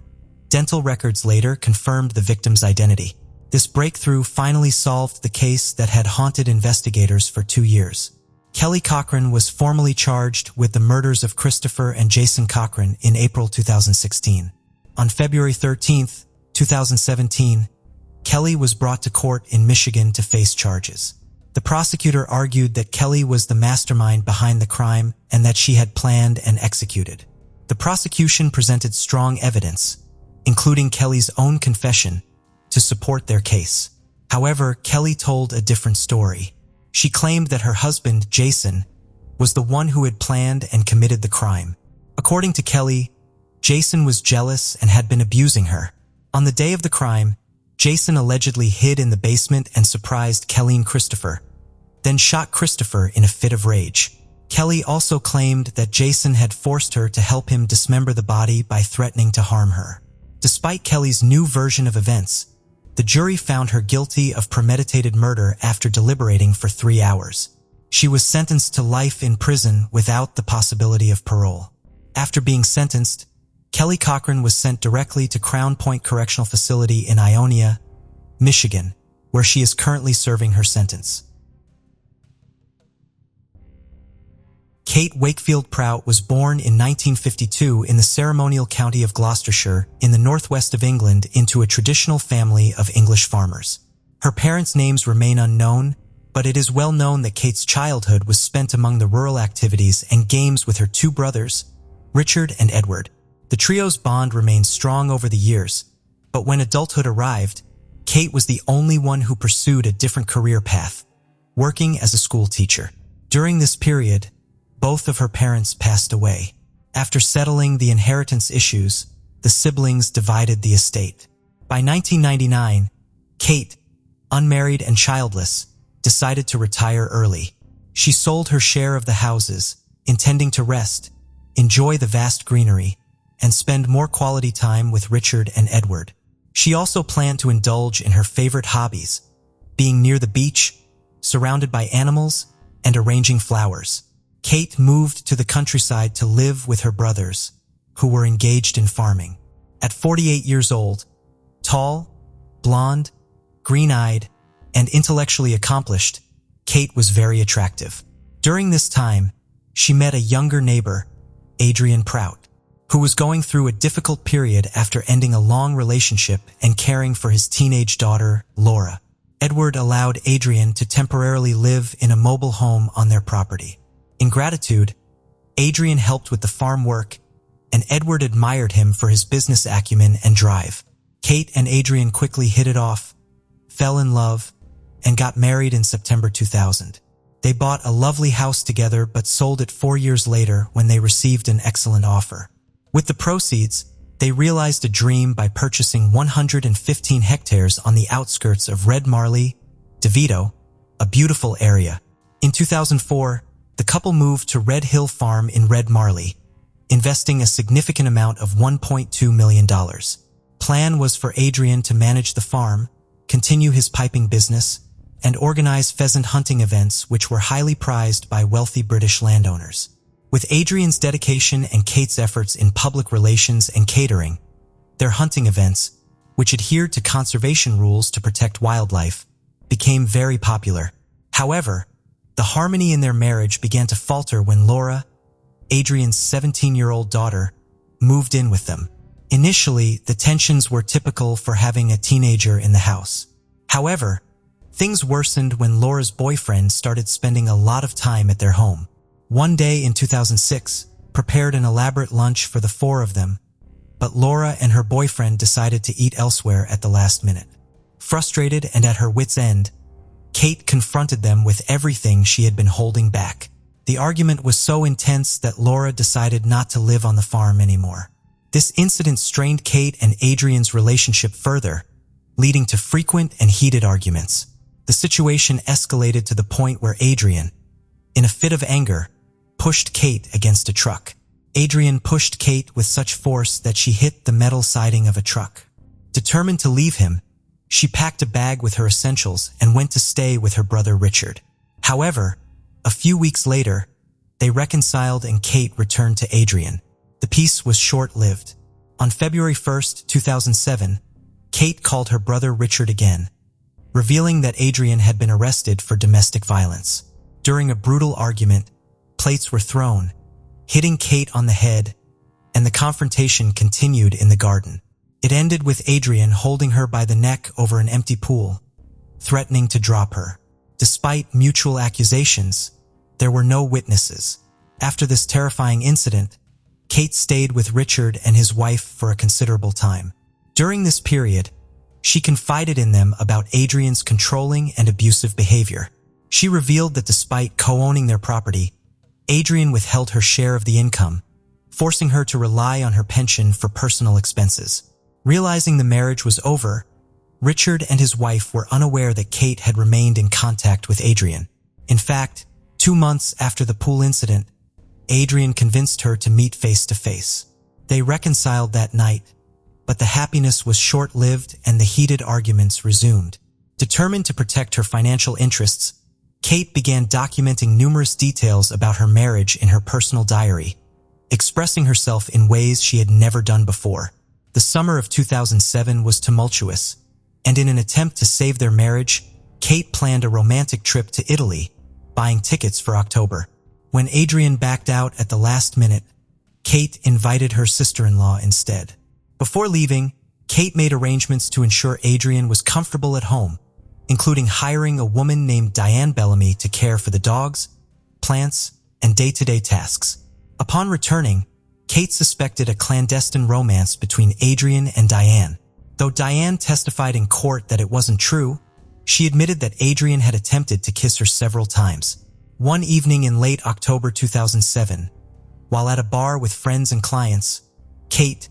Speaker 1: Dental records later confirmed the victim's identity. This breakthrough finally solved the case that had haunted investigators for 2 years. Kelly Cochran was formally charged with the murders of Christopher and Jason Cochran in April 2016. On February 13, 2017, Kelly was brought to court in Michigan to face charges. The prosecutor argued that Kelly was the mastermind behind the crime and that she had planned and executed. The prosecution presented strong evidence, including Kelly's own confession, to support their case. However, Kelly told a different story. She claimed that her husband, Jason, was the one who had planned and committed the crime. According to Kelly, Jason was jealous and had been abusing her. On the day of the crime, Jason allegedly hid in the basement and surprised Kelly and Christopher, then shot Christopher in a fit of rage. Kelly also claimed that Jason had forced her to help him dismember the body by threatening to harm her. Despite Kelly's new version of events, the jury found her guilty of premeditated murder after deliberating for 3 hours. She was sentenced to life in prison without the possibility of parole. After being sentenced, Kelly Cochran was sent directly to Crown Point Correctional Facility in Ionia, Michigan, where she is currently serving her sentence. Kate Wakefield Prout was born in 1952 in the ceremonial county of Gloucestershire in the northwest of England into a traditional family of English farmers. Her parents' names remain unknown, but it is well known that Kate's childhood was spent among the rural activities and games with her 2 brothers, Richard and Edward. The trio's bond remained strong over the years, but when adulthood arrived, Kate was the only one who pursued a different career path, working as a school teacher. During this period, both of her parents passed away. After settling the inheritance issues, the siblings divided the estate. By 1999, Kate, unmarried and childless, decided to retire early. She sold her share of the houses, intending to rest, enjoy the vast greenery, and spend more quality time with Richard and Edward. She also planned to indulge in her favorite hobbies, being near the beach, surrounded by animals, and arranging flowers. Kate moved to the countryside to live with her brothers, who were engaged in farming. At 48 years old, tall, blonde, green-eyed, and intellectually accomplished, Kate was very attractive. During this time, she met a younger neighbor, Adrian Prout, who was going through a difficult period after ending a long relationship and caring for his teenage daughter, Laura. Edward allowed Adrian to temporarily live in a mobile home on their property. In gratitude, Adrian helped with the farm work, and Edward admired him for his business acumen and drive. Kate and Adrian quickly hit it off, fell in love, and got married in September 2000. They bought a lovely house together but sold it 4 years later when they received an excellent offer. With the proceeds, they realized a dream by purchasing 115 hectares on the outskirts of Red Marley, DeVito, a beautiful area. In 2004, the couple moved to Red Hill Farm in Red Marley, investing a significant amount of $1.2 million. Plan was for Adrian to manage the farm, continue his piping business, and organize pheasant hunting events which were highly prized by wealthy British landowners. With Adrian's dedication and Kate's efforts in public relations and catering, their hunting events, which adhered to conservation rules to protect wildlife, became very popular. However, the harmony in their marriage began to falter when Laura, Adrian's 17-year-old daughter, moved in with them. Initially, the tensions were typical for having a teenager in the house. However, things worsened when Laura's boyfriend started spending a lot of time at their home. One day in 2006, prepared an elaborate lunch for the four of them, but Laura and her boyfriend decided to eat elsewhere at the last minute. Frustrated and at her wit's end, Kate confronted them with everything she had been holding back. The argument was so intense that Laura decided not to live on the farm anymore. This incident strained Kate and Adrian's relationship further, leading to frequent and heated arguments. The situation escalated to the point where Adrian, in a fit of anger, pushed Kate against a truck. Adrian pushed Kate with such force that she hit the metal siding of a truck. Determined to leave him, she packed a bag with her essentials and went to stay with her brother Richard. However, a few weeks later, they reconciled and Kate returned to Adrian. The peace was short-lived. On February 1st, 2007, Kate called her brother Richard again, revealing that Adrian had been arrested for domestic violence. During a brutal argument, plates were thrown, hitting Kate on the head, and the confrontation continued in the garden. It ended with Adrian holding her by the neck over an empty pool, threatening to drop her. Despite mutual accusations, there were no witnesses. After this terrifying incident, Kate stayed with Richard and his wife for a considerable time. During this period, she confided in them about Adrian's controlling and abusive behavior. She revealed that despite co-owning their property, Adrian withheld her share of the income, forcing her to rely on her pension for personal expenses. Realizing the marriage was over, Richard and his wife were unaware that Kate had remained in contact with Adrian. In fact, 2 months after the pool incident, Adrian convinced her to meet face-to-face. They reconciled that night, but the happiness was short-lived and the heated arguments resumed. Determined to protect her financial interests, Kate began documenting numerous details about her marriage in her personal diary, expressing herself in ways she had never done before. The summer of 2007 was tumultuous, and in an attempt to save their marriage, Kate planned a romantic trip to Italy, buying tickets for October. When Adrian backed out at the last minute, Kate invited her sister-in-law instead. Before leaving, Kate made arrangements to ensure Adrian was comfortable at home, including hiring a woman named Diane Bellamy to care for the dogs, plants, and day-to-day tasks. Upon returning, Kate suspected a clandestine romance between Adrian and Diane. Though Diane testified in court that it wasn't true, she admitted that Adrian had attempted to kiss her several times. One evening in late October 2007, while at a bar with friends and clients, Kate,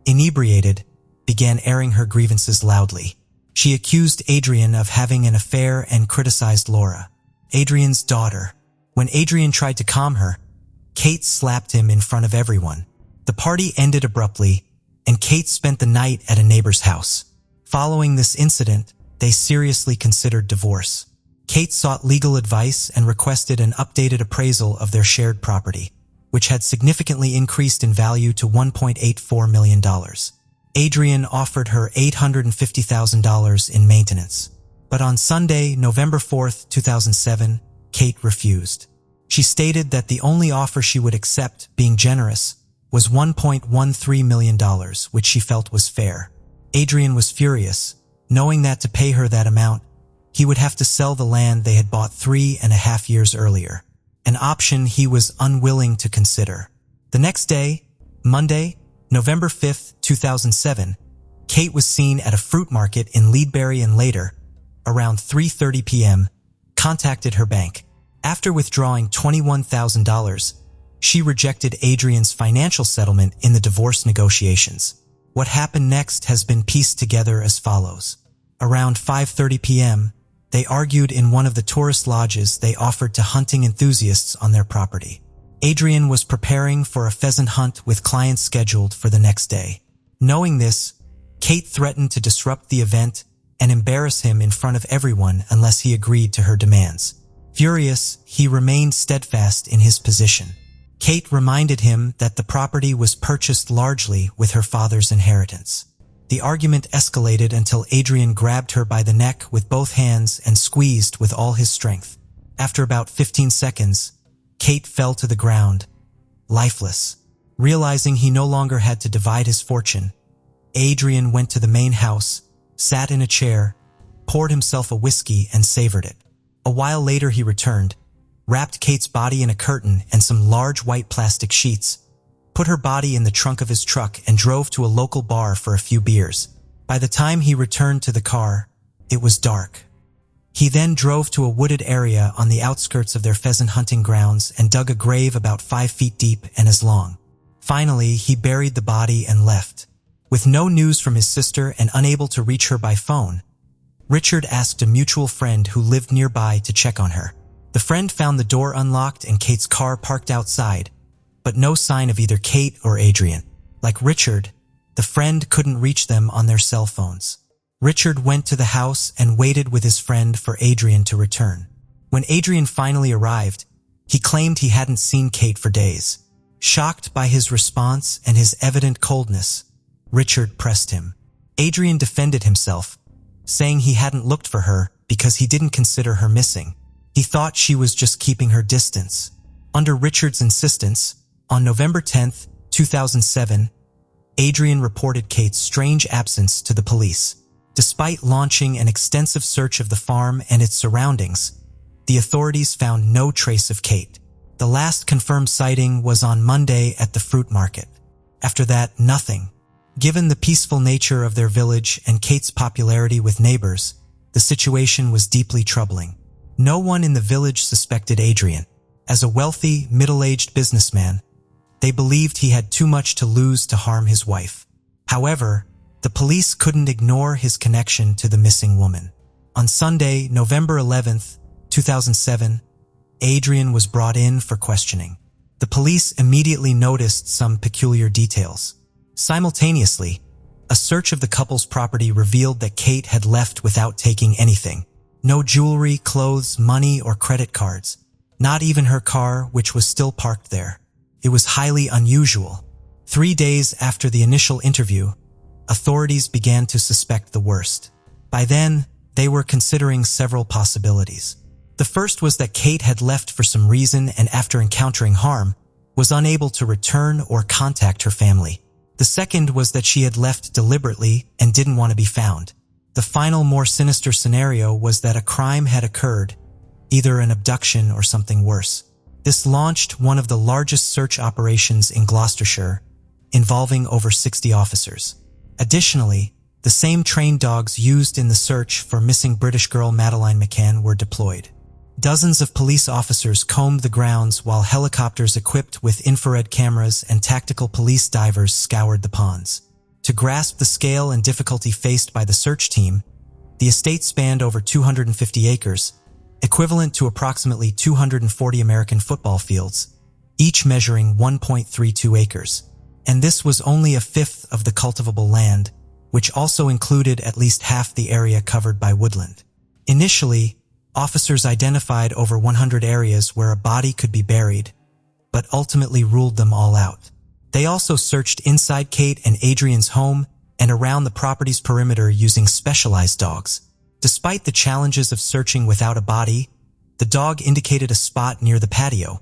Speaker 1: inebriated, began airing her grievances loudly. She accused Adrian of having an affair and criticized Laura, Adrian's daughter. When Adrian tried to calm her, Kate slapped him in front of everyone. The party ended abruptly, and Kate spent the night at a neighbor's house. Following this incident, they seriously considered divorce. Kate sought legal advice and requested an updated appraisal of their shared property, which had significantly increased in value to $1.84 million. Adrian offered her $850,000 in maintenance. But on Sunday, November 4, 2007, Kate refused. She stated that the only offer she would accept, being generous, was $1.13 million, which she felt was fair. Adrian was furious, knowing that to pay her that amount, he would have to sell the land they had bought 3.5 years earlier, an option he was unwilling to consider. The next day, Monday, November 5, 2007, Kate was seen at a fruit market in Leadberry and later, around 3:30 p.m., contacted her bank. After withdrawing $21,000, she rejected Adrian's financial settlement in the divorce negotiations. What happened next has been pieced together as follows. Around 5:30 p.m., they argued in one of the tourist lodges they offered to hunting enthusiasts on their property. Adrian was preparing for a pheasant hunt with clients scheduled for the next day. Knowing this, Kate threatened to disrupt the event and embarrass him in front of everyone unless he agreed to her demands. Furious, he remained steadfast in his position. Kate reminded him that the property was purchased largely with her father's inheritance. The argument escalated until Adrian grabbed her by the neck with both hands and squeezed with all his strength. After about 15 seconds, Kate fell to the ground, lifeless. Realizing he no longer had to divide his fortune, Adrian went to the main house, sat in a chair, poured himself a whiskey and savored it. A while later he returned, wrapped Kate's body in a curtain and some large white plastic sheets, put her body in the trunk of his truck and drove to a local bar for a few beers. By the time he returned to the car, it was dark. He then drove to a wooded area on the outskirts of their pheasant hunting grounds and dug a grave about 5 feet deep and as long. Finally, he buried the body and left. With no news from his sister and unable to reach her by phone, Richard asked a mutual friend who lived nearby to check on her. The friend found the door unlocked and Kate's car parked outside, but no sign of either Kate or Adrian. Like Richard, the friend couldn't reach them on their cell phones. Richard went to the house and waited with his friend for Adrian to return. When Adrian finally arrived, he claimed he hadn't seen Kate for days. Shocked by his response and his evident coldness, Richard pressed him. Adrian defended himself, saying he hadn't looked for her because he didn't consider her missing. He thought she was just keeping her distance. Under Richard's insistence, on November 10, 2007, Adrian reported Kate's strange absence to the police. Despite launching an extensive search of the farm and its surroundings, the authorities found no trace of Kate. The last confirmed sighting was on Monday at the fruit market. After that, nothing. Given the peaceful nature of their village and Kate's popularity with neighbors, the situation was deeply troubling. No one in the village suspected Adrian. As a wealthy, middle-aged businessman, they believed he had too much to lose to harm his wife. However, the police couldn't ignore his connection to the missing woman. On Sunday, November 11, 2007, Adrian was brought in for questioning. The police immediately noticed some peculiar details. Simultaneously, a search of the couple's property revealed that Kate had left without taking anything. No jewelry, clothes, money, or credit cards. Not even her car, which was still parked there. It was highly unusual. 3 days after the initial interview, authorities began to suspect the worst. By then, they were considering several possibilities. The first was that Kate had left for some reason and after encountering harm, was unable to return or contact her family. The second was that she had left deliberately and didn't want to be found. The final, more sinister scenario was that a crime had occurred, either an abduction or something worse. This launched one of the largest search operations in Gloucestershire, involving over 60 officers. Additionally, the same trained dogs used in the search for missing British girl Madeleine McCann were deployed. Dozens of police officers combed the grounds while helicopters equipped with infrared cameras and tactical police divers scoured the ponds. To grasp the scale and difficulty faced by the search team, the estate spanned over 250 acres, equivalent to approximately 240 American football fields, each measuring 1.32 acres. And this was only a fifth of the cultivable land, which also included at least half the area covered by woodland. Initially, officers identified over 100 areas where a body could be buried, but ultimately ruled them all out. They also searched inside Kate and Adrian's home and around the property's perimeter using specialized dogs. Despite the challenges of searching without a body, the dog indicated a spot near the patio,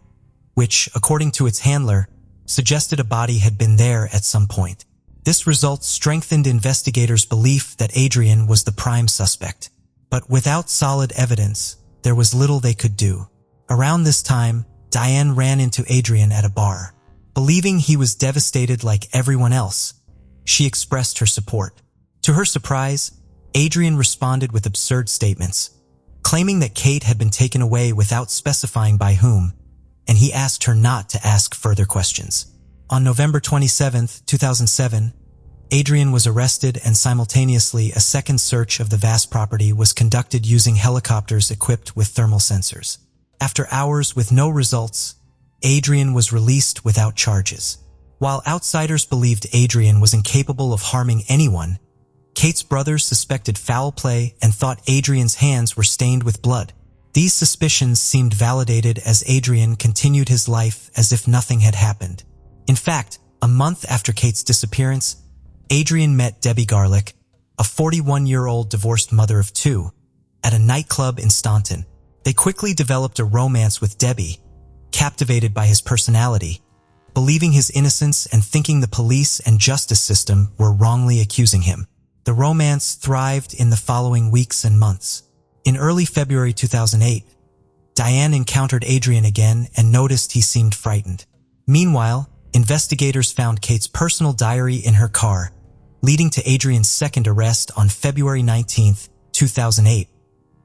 Speaker 1: which, according to its handler, suggested a body had been there at some point. This result strengthened investigators' belief that Adrian was the prime suspect. But without solid evidence, there was little they could do. Around this time, Diane ran into Adrian at a bar. Believing he was devastated like everyone else, she expressed her support. To her surprise, Adrian responded with absurd statements, claiming that Kate had been taken away without specifying by whom, and he asked her not to ask further questions. On November 27, 2007, Adrian was arrested and simultaneously a second search of the vast property was conducted using helicopters equipped with thermal sensors. After hours with no results, Adrian was released without charges. While outsiders believed Adrian was incapable of harming anyone, Kate's brothers suspected foul play and thought Adrian's hands were stained with blood. These suspicions seemed validated as Adrian continued his life as if nothing had happened. In fact, a month after Kate's disappearance, Adrian met Debbie Garlick, a 41-year-old divorced mother of two, at a nightclub in Staunton. They quickly developed a romance with Debbie, captivated by his personality, believing his innocence and thinking the police and justice system were wrongly accusing him. The romance thrived in the following weeks and months. In early February 2008, Diane encountered Adrian again and noticed he seemed frightened. Meanwhile, investigators found Kate's personal diary in her car, leading to Adrian's second arrest on February 19, 2008,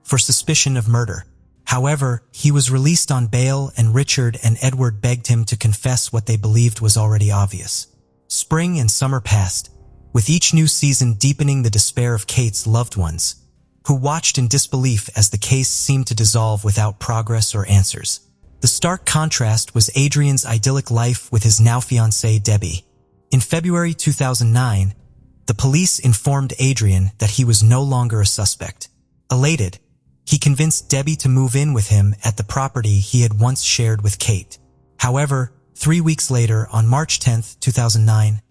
Speaker 1: for suspicion of murder. However, he was released on bail and Richard and Edward begged him to confess what they believed was already obvious. Spring and summer passed, with each new season deepening the despair of Kate's loved ones, who watched in disbelief as the case seemed to dissolve without progress or answers. The stark contrast was Adrian's idyllic life with his now-fiancée Debbie. In February 2009, the police informed Adrian that he was no longer a suspect. Elated, he convinced Debbie to move in with him at the property he had once shared with Kate. However, 3 weeks later, on March 10, 2009,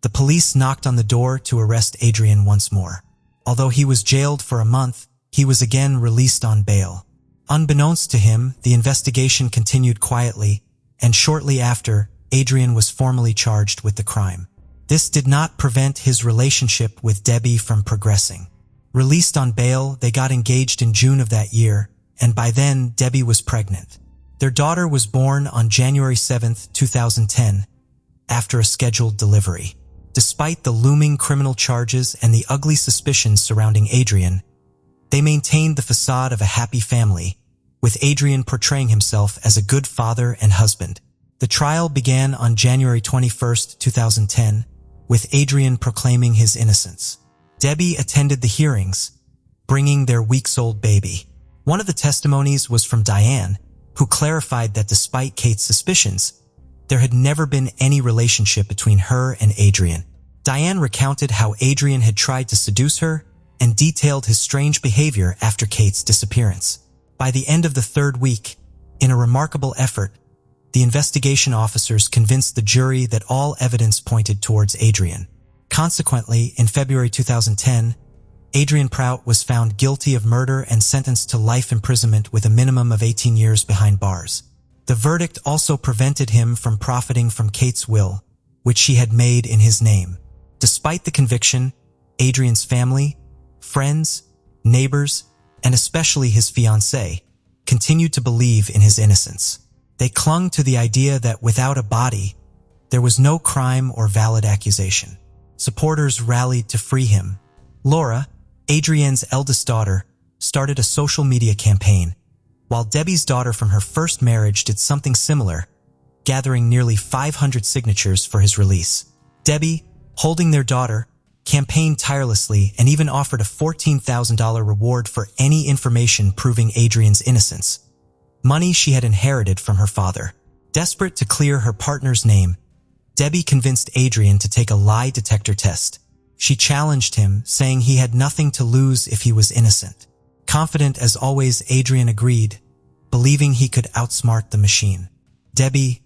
Speaker 1: the police knocked on the door to arrest Adrian once more. Although he was jailed for a month, he was again released on bail. Unbeknownst to him, the investigation continued quietly, and shortly after, Adrian was formally charged with the crime. This did not prevent his relationship with Debbie from progressing. Released on bail, they got engaged in June of that year, and by then, Debbie was pregnant. Their daughter was born on January 7, 2010, after a scheduled delivery. Despite the looming criminal charges and the ugly suspicions surrounding Adrian, they maintained the facade of a happy family, with Adrian portraying himself as a good father and husband. The trial began on January 21, 2010, with Adrian proclaiming his innocence. Debbie attended the hearings, bringing their weeks-old baby. One of the testimonies was from Diane, who clarified that despite Kate's suspicions, there had never been any relationship between her and Adrian. Diane recounted how Adrian had tried to seduce her and detailed his strange behavior after Kate's disappearance. By the end of the third week, in a remarkable effort, the investigation officers convinced the jury that all evidence pointed towards Adrian. Consequently, in February 2010, Adrian Prout was found guilty of murder and sentenced to life imprisonment with a minimum of 18 years behind bars. The verdict also prevented him from profiting from Kate's will, which she had made in his name. Despite the conviction, Adrian's family, friends, neighbors, and especially his fiancée, continued to believe in his innocence. They clung to the idea that without a body, there was no crime or valid accusation. Supporters rallied to free him. Laura, Adrian's eldest daughter, started a social media campaign, while Debbie's daughter from her first marriage did something similar, gathering nearly 500 signatures for his release. Debbie, holding their daughter, campaigned tirelessly and even offered a $14,000 reward for any information proving Adrian's innocence, money she had inherited from her father. Desperate to clear her partner's name, Debbie convinced Adrian to take a lie detector test. She challenged him, saying he had nothing to lose if he was innocent. Confident as always, Adrian agreed, believing he could outsmart the machine. Debbie,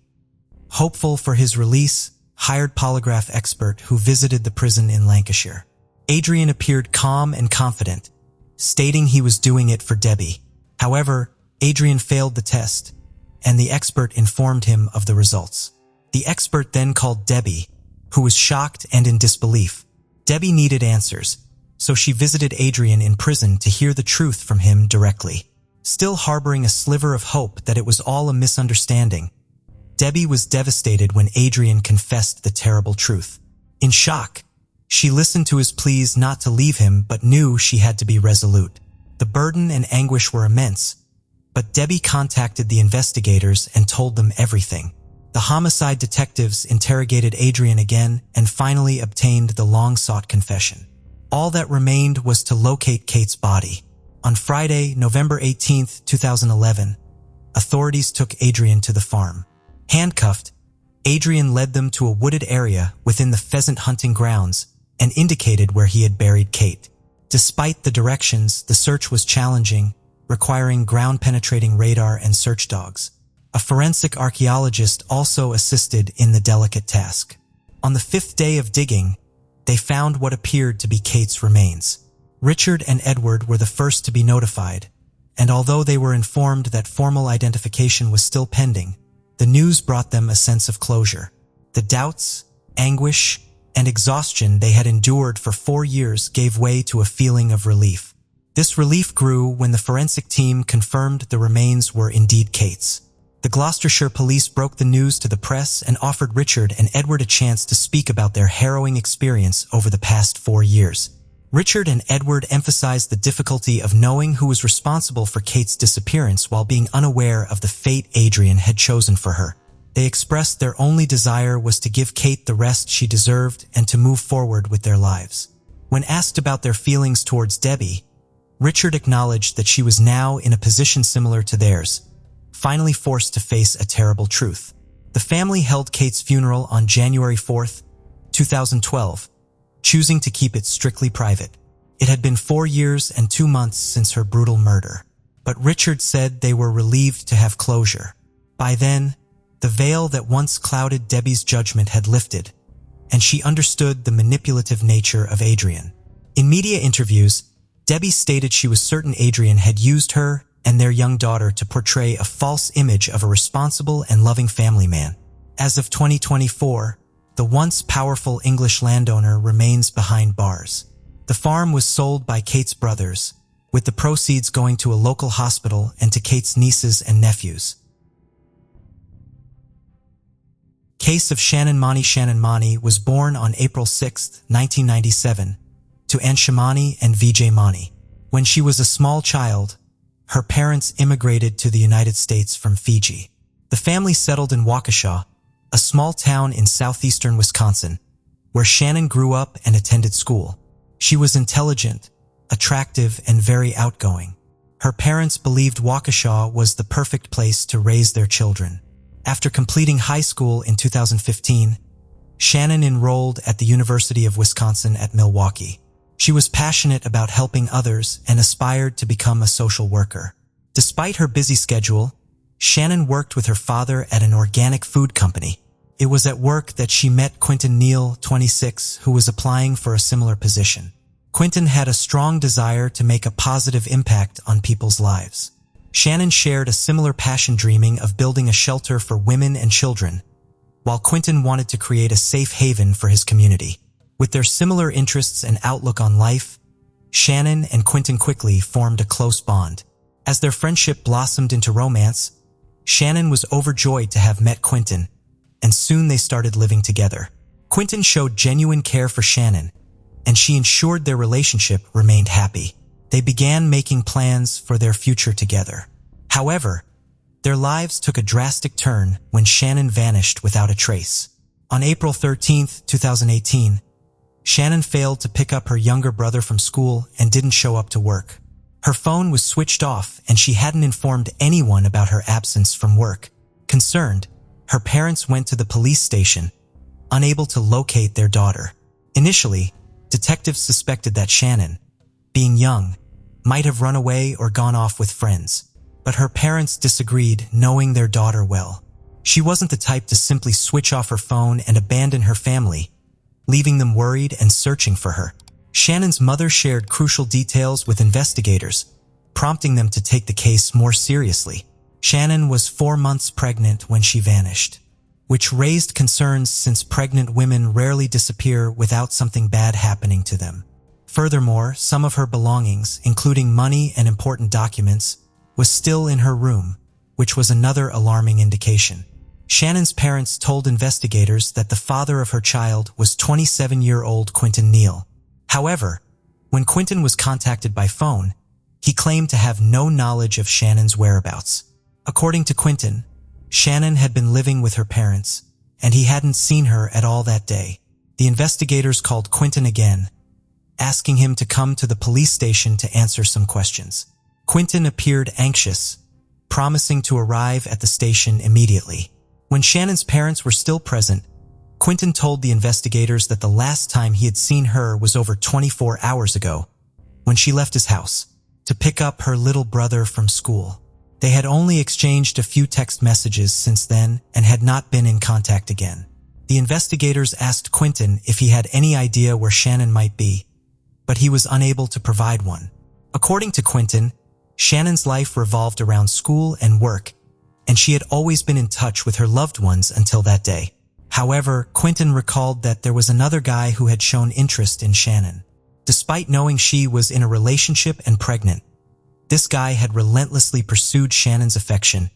Speaker 1: hopeful for his release, hired polygraph expert who visited the prison in Lancashire. Adrian appeared calm and confident, stating he was doing it for Debbie. However, Adrian failed the test, and the expert informed him of the results. The expert then called Debbie, who was shocked and in disbelief. Debbie needed answers, so she visited Adrian in prison to hear the truth from him directly. Still harboring a sliver of hope that it was all a misunderstanding, Debbie was devastated when Adrian confessed the terrible truth. In shock, she listened to his pleas not to leave him but knew she had to be resolute. The burden and anguish were immense, but Debbie contacted the investigators and told them everything. The homicide detectives interrogated Adrian again and finally obtained the long-sought confession. All that remained was to locate Kate's body. On Friday, November 18, 2011, authorities took Adrian to the farm. Handcuffed, Adrian led them to a wooded area within the pheasant hunting grounds and indicated where he had buried Kate. Despite the directions, the search was challenging, requiring ground-penetrating radar and search dogs. A forensic archaeologist also assisted in the delicate task. On the fifth day of digging, they found what appeared to be Kate's remains. Richard and Edward were the first to be notified, and although they were informed that formal identification was still pending, the news brought them a sense of closure. The doubts, anguish, and exhaustion they had endured for 4 years gave way to a feeling of relief. This relief grew when the forensic team confirmed the remains were indeed Kate's. The Gloucestershire police broke the news to the press and offered Richard and Edward a chance to speak about their harrowing experience over the past 4 years. Richard and Edward emphasized the difficulty of knowing who was responsible for Kate's disappearance while being unaware of the fate Adrian had chosen for her. They expressed their only desire was to give Kate the rest she deserved and to move forward with their lives. When asked about their feelings towards Debbie, Richard acknowledged that she was now in a position similar to theirs, finally forced to face a terrible truth. The family held Kate's funeral on January 4, 2012, choosing to keep it strictly private. It had been 4 years and 2 months since her brutal murder, but Richard said they were relieved to have closure. By then, the veil that once clouded Debbie's judgment had lifted, and she understood the manipulative nature of Adrian. In media interviews, Debbie stated she was certain Adrian had used her and their young daughter to portray a false image of a responsible and loving family man. As of 2024, the once powerful English landowner remains behind bars. The farm was sold by Kate's brothers, with the proceeds going to a local hospital and to Kate's nieces and nephews. Case of Shannon Mani was born on April 6, 1997, to Anshamani and Vijay Mani. When she was a small child, her parents immigrated to the United States from Fiji. The family settled in Waukesha, a small town in southeastern Wisconsin, where Shannon grew up and attended school. She was intelligent, attractive, and very outgoing. Her parents believed Waukesha was the perfect place to raise their children. After completing high school in 2015, Shannon enrolled at the University of Wisconsin at Milwaukee. She was passionate about helping others and aspired to become a social worker. Despite her busy schedule, Shannon worked with her father at an organic food company. It was at work that she met Quentin Neal, 26, who was applying for a similar position. Quentin had a strong desire to make a positive impact on people's lives. Shannon shared a similar passion, dreaming of building a shelter for women and children, while Quentin wanted to create a safe haven for his community. With their similar interests and outlook on life, Shannon and Quentin quickly formed a close bond. As their friendship blossomed into romance, Shannon was overjoyed to have met Quentin, and soon they started living together. Quentin showed genuine care for Shannon, and she ensured their relationship remained happy. They began making plans for their future together. However, their lives took a drastic turn when Shannon vanished without a trace. On April 13, 2018, Shannon failed to pick up her younger brother from school and didn't show up to work. Her phone was switched off and she hadn't informed anyone about her absence from work. Concerned, her parents went to the police station, unable to locate their daughter. Initially, detectives suspected that Shannon, being young, might have run away or gone off with friends. But her parents disagreed, knowing their daughter well. She wasn't the type to simply switch off her phone and abandon her family, leaving them worried and searching for her. Shannon's mother shared crucial details with investigators, prompting them to take the case more seriously. Shannon was 4 months pregnant when she vanished, which raised concerns since pregnant women rarely disappear without something bad happening to them. Furthermore, some of her belongings, including money and important documents, was still in her room, which was another alarming indication. Shannon's parents told investigators that the father of her child was 27-year-old Quentin Neal. However, when Quentin was contacted by phone, he claimed to have no knowledge of Shannon's whereabouts. According to Quentin, Shannon had been living with her parents, and he hadn't seen her at all that day. The investigators called Quentin again, asking him to come to the police station to answer some questions. Quentin appeared anxious, promising to arrive at the station immediately. When Shannon's parents were still present, Quentin told the investigators that the last time he had seen her was over 24 hours ago, when she left his house to pick up her little brother from school. They had only exchanged a few text messages since then and had not been in contact again. The investigators asked Quentin if he had any idea where Shannon might be, but he was unable to provide one. According to Quentin, Shannon's life revolved around school and work, and she had always been in touch with her loved ones until that day. However, Quentin recalled that there was another guy who had shown interest in Shannon. Despite knowing she was in a relationship and pregnant, this guy had relentlessly pursued Shannon's affection,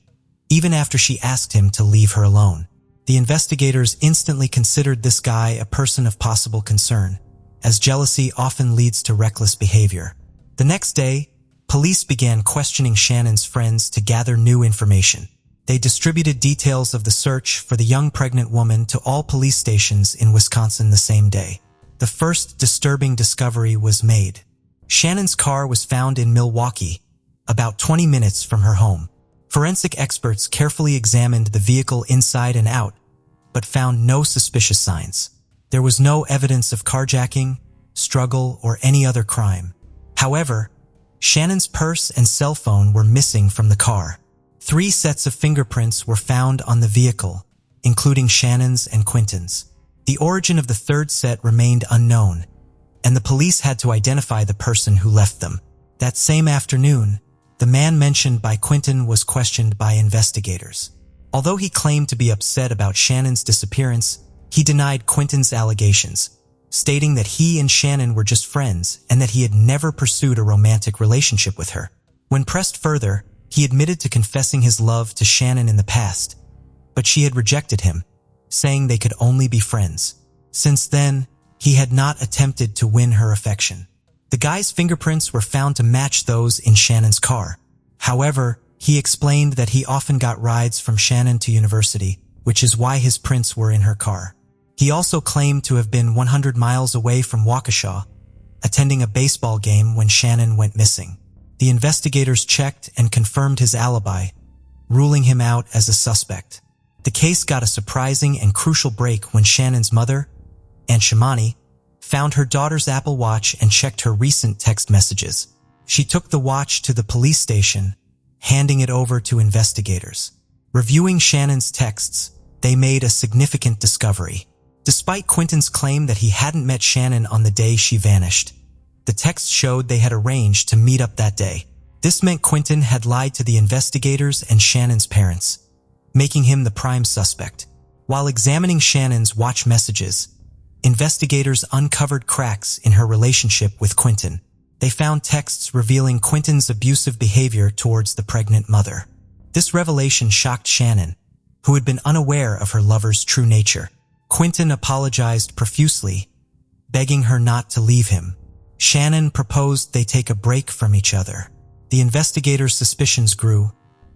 Speaker 1: even after she asked him to leave her alone. The investigators instantly considered this guy a person of possible concern, as jealousy often leads to reckless behavior. The next day, police began questioning Shannon's friends to gather new information. They distributed details of the search for the young pregnant woman to all police stations in Wisconsin the same day. The first disturbing discovery was made. Shannon's car was found in Milwaukee, about 20 minutes from her home. Forensic experts carefully examined the vehicle inside and out, but found no suspicious signs. There was no evidence of carjacking, struggle, or any other crime. However, Shannon's purse and cell phone were missing from the car. 3 sets of fingerprints were found on the vehicle, including Shannon's and Quentin's. The origin of the third set remained unknown, and the police had to identify the person who left them. That same afternoon, the man mentioned by Quentin was questioned by investigators. Although he claimed to be upset about Shannon's disappearance, he denied Quentin's allegations, stating that he and Shannon were just friends and that he had never pursued a romantic relationship with her. When pressed further, he admitted to confessing his love to Shannon in the past, but she had rejected him, saying they could only be friends. Since then, he had not attempted to win her affection. The guy's fingerprints were found to match those in Shannon's car. However, he explained that he often got rides from Shannon to university, which is why his prints were in her car. He also claimed to have been 100 miles away from Waukesha, attending a baseball game when Shannon went missing. The investigators checked and confirmed his alibi, ruling him out as a suspect. The case got a surprising and crucial break when Shannon's mother, Aunt Shamani, found her daughter's Apple Watch and checked her recent text messages. She took the watch to the police station, handing it over to investigators. Reviewing Shannon's texts, they made a significant discovery. Despite Quentin's claim that he hadn't met Shannon on the day she vanished, the text showed they had arranged to meet up that day. This meant Quentin had lied to the investigators and Shannon's parents, making him the prime suspect. While examining Shannon's watch messages, investigators uncovered cracks in her relationship with Quentin. They found texts revealing Quentin's abusive behavior towards the pregnant mother. This revelation shocked Shannon, who had been unaware of her lover's true nature. Quentin apologized profusely, begging her not to leave him. Shannon proposed they take a break from each other. The investigators' suspicions grew,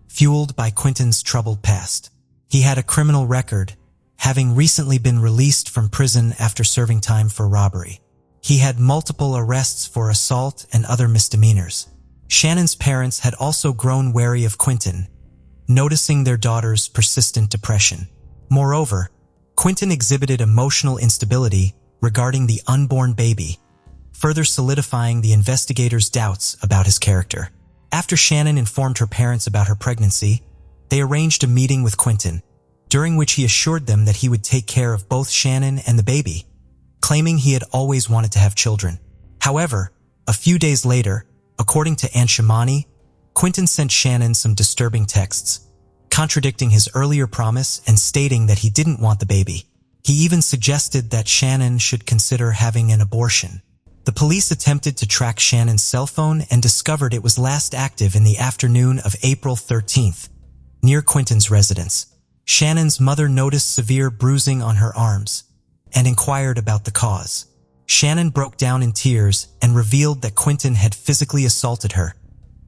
Speaker 1: fueled by Quentin's troubled past. He had a criminal record, having recently been released from prison after serving time for robbery. He had multiple arrests for assault and other misdemeanors. Shannon's parents had also grown wary of Quentin, noticing their daughter's persistent depression. Moreover, Quentin exhibited emotional instability regarding the unborn baby, further solidifying the investigators' doubts about his character. After Shannon informed her parents about her pregnancy, they arranged a meeting with Quentin, during which he assured them that he would take care of both Shannon and the baby, claiming he had always wanted to have children. However, a few days later, according to Aunt Shimani, Quentin sent Shannon some disturbing texts, contradicting his earlier promise and stating that he didn't want the baby. He even suggested that Shannon should consider having an abortion. The police attempted to track Shannon's cell phone and discovered it was last active in the afternoon of April 13th, near Quentin's residence. Shannon's mother noticed severe bruising on her arms and inquired about the cause. Shannon broke down in tears and revealed that Quentin had physically assaulted her,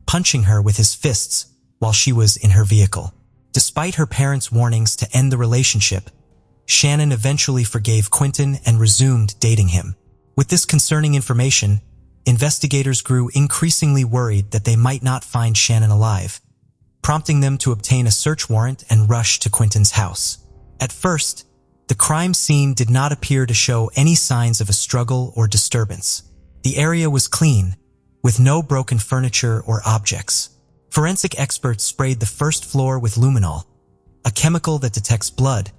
Speaker 1: punching her with his fists while she was in her vehicle. Despite her parents' warnings to end the relationship, Shannon eventually forgave Quentin and resumed dating him. With this concerning information, investigators grew increasingly worried that they might not find Shannon alive, prompting them to obtain a search warrant and rush to Quentin's house. At first, the crime scene did not appear to show any signs of a struggle or disturbance. The area was clean, with no broken furniture or objects. Forensic experts sprayed the first floor with luminol, a chemical that detects blood,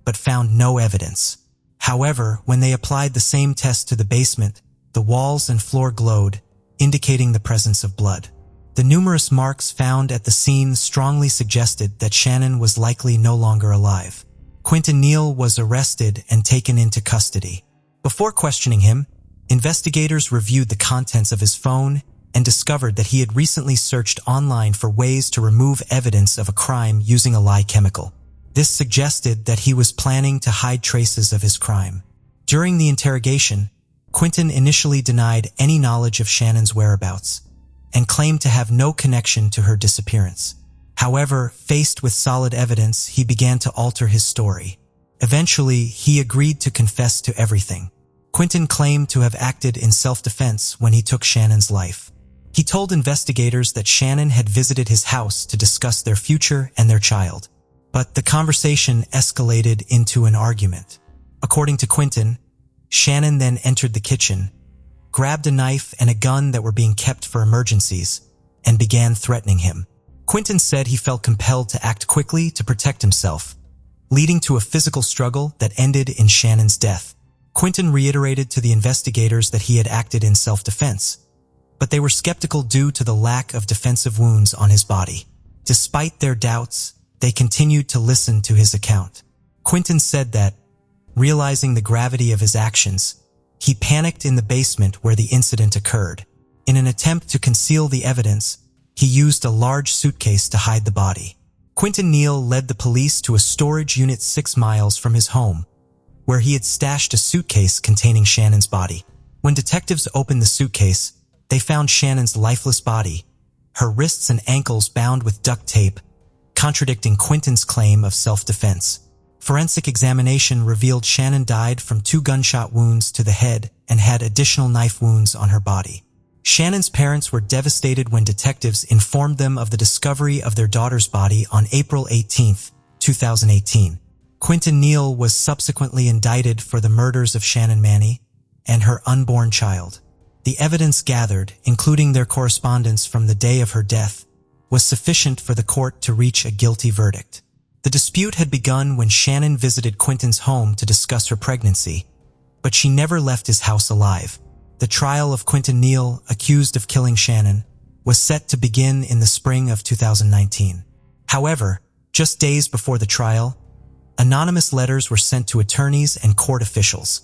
Speaker 1: but found no evidence. However, when they applied the same test to the basement, the walls and floor glowed, indicating the presence of blood. The numerous marks found at the scene strongly suggested that Shannon was likely no longer alive. Quentin Neal was arrested and taken into custody. Before questioning him, investigators reviewed the contents of his phone and discovered that he had recently searched online for ways to remove evidence of a crime using a lye chemical. This suggested that he was planning to hide traces of his crime. During the interrogation, Quentin initially denied any knowledge of Shannon's whereabouts and claimed to have no connection to her disappearance. However, faced with solid evidence, he began to alter his story. Eventually, he agreed to confess to everything. Quentin claimed to have acted in self-defense when he took Shannon's life. He told investigators that Shannon had visited his house to discuss their future and their child. But the conversation escalated into an argument. According to Quentin, Shannon then entered the kitchen, grabbed a knife and a gun that were being kept for emergencies, and began threatening him. Quentin said he felt compelled to act quickly to protect himself, leading to a physical struggle that ended in Shannon's death. Quentin reiterated to the investigators that he had acted in self-defense, but they were skeptical due to the lack of defensive wounds on his body. Despite their doubts, they continued to listen to his account. Quentin said that, realizing the gravity of his actions, he panicked in the basement where the incident occurred. In an attempt to conceal the evidence, he used a large suitcase to hide the body. Quentin Neal led the police to a storage unit 6 miles from his home, where he had stashed a suitcase containing Shannon's body. When detectives opened the suitcase, they found Shannon's lifeless body, her wrists and ankles bound with duct tape, contradicting Quentin's claim of self-defense. Forensic examination revealed Shannon died from 2 gunshot wounds to the head and had additional knife wounds on her body. Shannon's parents were devastated when detectives informed them of the discovery of their daughter's body on April 18, 2018. Quentin Neal was subsequently indicted for the murders of Shannon Manny and her unborn child. The evidence gathered, including their correspondence from the day of her death, was sufficient for the court to reach a guilty verdict. The dispute had begun when Shannon visited Quentin's home to discuss her pregnancy, but she never left his house alive. The trial of Quentin Neal, accused of killing Shannon, was set to begin in the spring of 2019. However, just days before the trial, anonymous letters were sent to attorneys and court officials,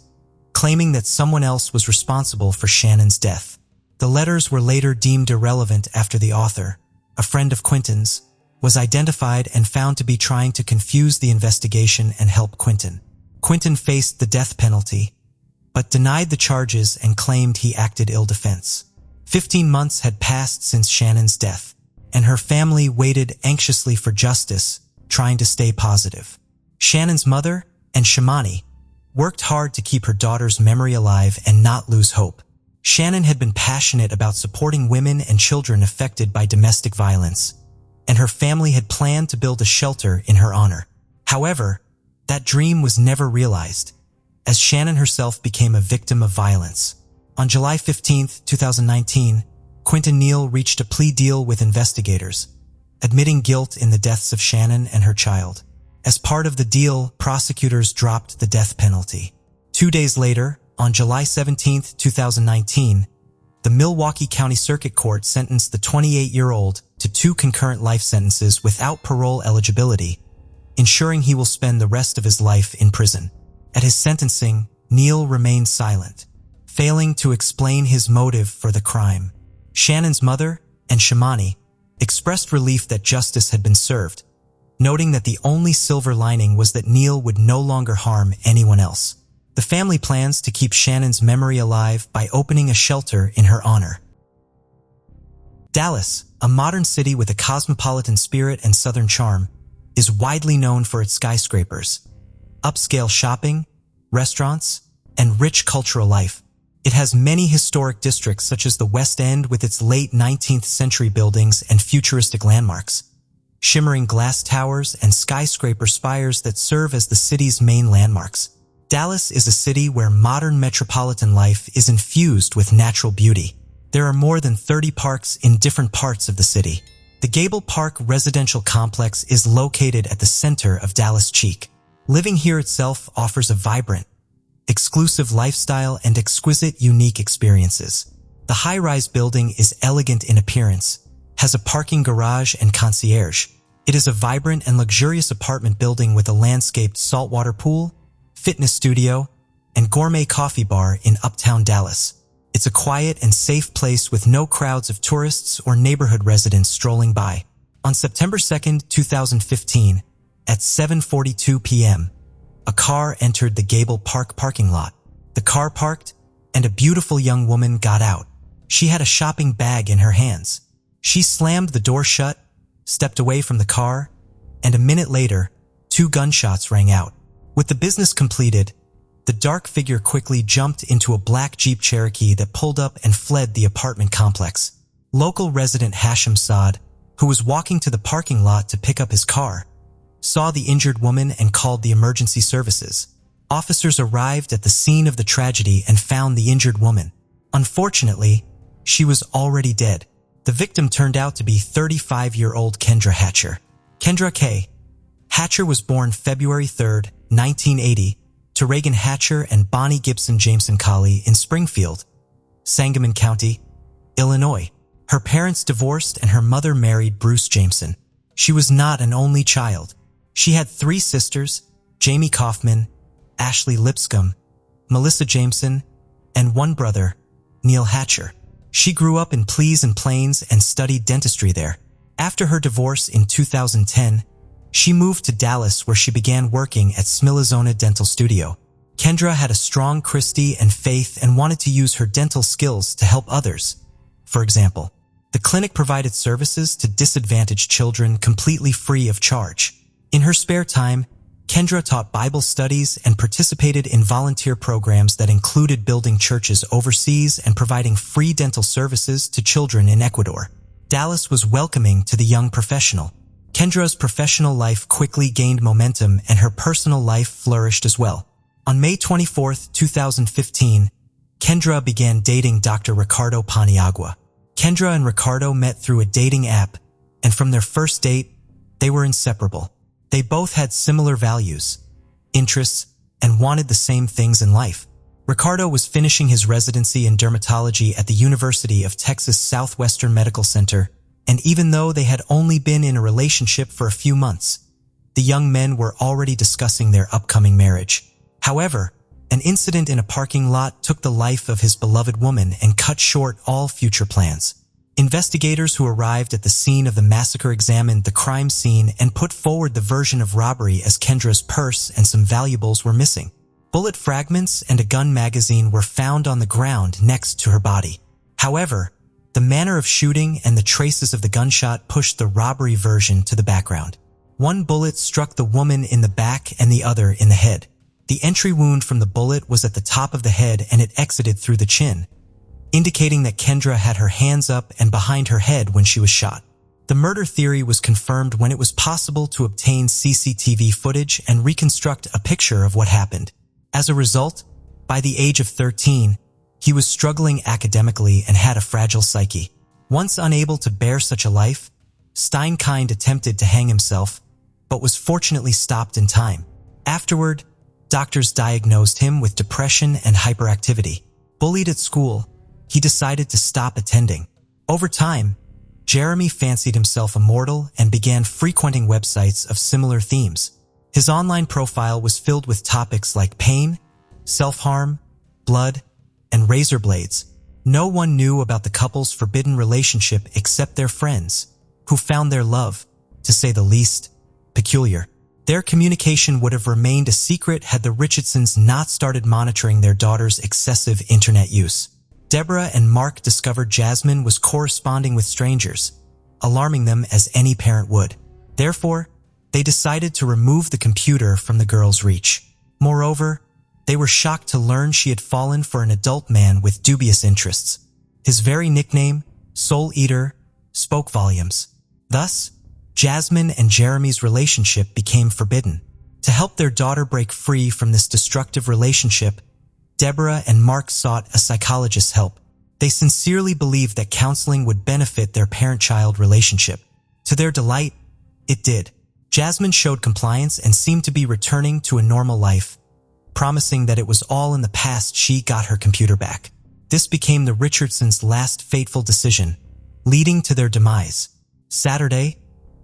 Speaker 1: claiming that someone else was responsible for Shannon's death. The letters were later deemed irrelevant after the author, a friend of Quentin's, was identified and found to be trying to confuse the investigation and help Quentin. Quentin faced the death penalty, but denied the charges and claimed he acted ill-defense. 15 months had passed since Shannon's death. and her family waited anxiously for justice, trying to stay positive. Shannon's mother and Shamani worked hard to keep her daughter's memory alive and not lose hope. Shannon had been passionate about supporting women and children affected by domestic violence, and her family had planned to build a shelter in her honor. However, that dream was never realized, as Shannon herself became a victim of violence. On July 15, 2019, Quinton Neal reached a plea deal with investigators, admitting guilt in the deaths of Shannon and her child. As part of the deal, prosecutors dropped the death penalty. 2 days later, on July 17, 2019, the Milwaukee County Circuit Court sentenced the 28-year-old to 2 concurrent life sentences without parole eligibility, ensuring he will spend the rest of his life in prison. At his sentencing, Neal remained silent, failing to explain his motive for the crime. Shannon's mother and Shamani expressed relief that justice had been served, noting that the only silver lining was that Neal would no longer harm anyone else. The family plans to keep Shannon's memory alive by opening a shelter in her honor. Dallas, a modern city with a cosmopolitan spirit and southern charm, is widely known for its skyscrapers, upscale shopping, restaurants, and rich cultural life. It has many historic districts such as the West End with its late 19th century buildings and futuristic landmarks, shimmering glass towers and skyscraper spires that serve as the city's main landmarks. Dallas is a city where modern metropolitan life is infused with natural beauty. There are more than 30 parks in different parts of the city. The Gable Park residential complex is located at the center of Dallas Cheek. Living here itself offers a vibrant, exclusive lifestyle and exquisite, unique experiences. The high-rise building is elegant in appearance, has a parking garage and concierge. It is a vibrant and luxurious apartment building with a landscaped saltwater pool, fitness studio, and gourmet coffee bar in uptown Dallas. It's a quiet and safe place with no crowds of tourists or neighborhood residents strolling by. On September 2, 2015, at 7:42 p.m., a car entered the Gable Park parking lot. The car parked, and a beautiful young woman got out. She had a shopping bag in her hands. She slammed the door shut, stepped away from the car, and a minute later, 2 gunshots rang out. With the business completed, the dark figure quickly jumped into a black Jeep Cherokee that pulled up and fled the apartment complex. Local resident Hashim Saad, who was walking to the parking lot to pick up his car, saw the injured woman and called the emergency services. Officers arrived at the scene of the tragedy and found the injured woman. Unfortunately, she was already dead. The victim turned out to be 35-year-old Kendra Hatcher. Kendra K. Hatcher was born February 3, 1980, to Reagan Hatcher and Bonnie Gibson Jameson Colley in Springfield, Sangamon County, Illinois. Her parents divorced and her mother married Bruce Jameson. She was not an only child. She had 3 sisters, Jamie Kaufman, Ashley Lipscomb, Melissa Jameson, and 1 brother, Neil Hatcher. She grew up in Pleasant Plains and studied dentistry there. After her divorce in 2010, she moved to Dallas where she began working at Smilazona Dental Studio. Kendra had a strong Christy and faith and wanted to use her dental skills to help others. For example, the clinic provided services to disadvantaged children completely free of charge. In her spare time, Kendra taught Bible studies and participated in volunteer programs that included building churches overseas and providing free dental services to children in Ecuador. Dallas was welcoming to the young professional. Kendra's professional life quickly gained momentum and her personal life flourished as well. On May 24, 2015, Kendra began dating Dr. Ricardo Paniagua. Kendra and Ricardo met through a dating app, and from their first date, they were inseparable. They both had similar values, interests, and wanted the same things in life. Ricardo was finishing his residency in dermatology at the University of Texas Southwestern Medical Center, and even though they had only been in a relationship for a few months, the young men were already discussing their upcoming marriage. However, an incident in a parking lot took the life of his beloved woman and cut short all future plans. Investigators who arrived at the scene of the massacre examined the crime scene and put forward the version of robbery as Kendra's purse and some valuables were missing. Bullet fragments and a gun magazine were found on the ground next to her body. However, The manner of shooting and the traces of the gunshot pushed the robbery version to the background. One bullet struck the woman in the back and the other in the head. The entry wound from the bullet was at the top of the head and it exited through the chin, indicating that Kendra had her hands up and behind her head when she was shot. The murder theory was confirmed when it was possible to obtain CCTV footage and reconstruct a picture of what happened. As a result, by the age of 13, he was struggling academically and had a fragile psyche. Once unable to bear such a life, Steinkind attempted to hang himself, but was fortunately stopped in time. Afterward, doctors diagnosed him with depression and hyperactivity. Bullied at school, he decided to stop attending. Over time, Jeremy fancied himself immortal and began frequenting websites of similar themes. His online profile was filled with topics like pain, self-harm, blood, and razor blades. No one knew about the couple's forbidden relationship except their friends, who found their love, to say the least, peculiar. Their communication would have remained a secret had the Richardsons not started monitoring their daughter's excessive internet use. Deborah and Mark discovered Jasmine was corresponding with strangers, alarming them as any parent would. Therefore, they decided to remove the computer from the girl's reach. Moreover, they were shocked to learn she had fallen for an adult man with dubious interests. His very nickname, Soul Eater, spoke volumes. Thus, Jasmine and Jeremy's relationship became forbidden. To help their daughter break free from this destructive relationship, Deborah and Mark sought a psychologist's help. They sincerely believed that counseling would benefit their parent-child relationship. To their delight, it did. Jasmine showed compliance and seemed to be returning to a normal life, promising that it was all in the past. She got her computer back. This became the Richardsons' last fateful decision, leading to their demise. Saturday,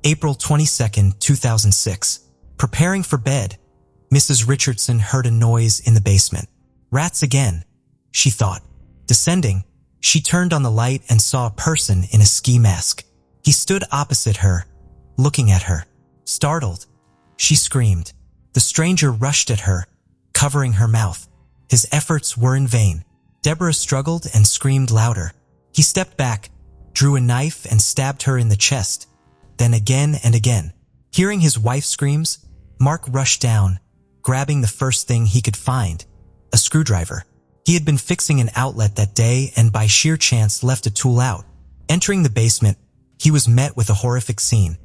Speaker 1: April 22, 2006. Preparing for bed, Mrs. Richardson heard a noise in the basement. Rats again, she thought. Descending, she turned on the light and saw a person in a ski mask. He stood opposite her, looking at her. Startled, she screamed. The stranger rushed at her, covering her mouth. His efforts were in vain. Deborah struggled and screamed louder. He stepped back, drew a knife and stabbed her in the chest, then again and again. Hearing his wife's screams, Mark rushed down, grabbing the first thing he could find, a screwdriver. He had been fixing an outlet that day and by sheer chance left a tool out. Entering the basement, he was met with a horrific scene.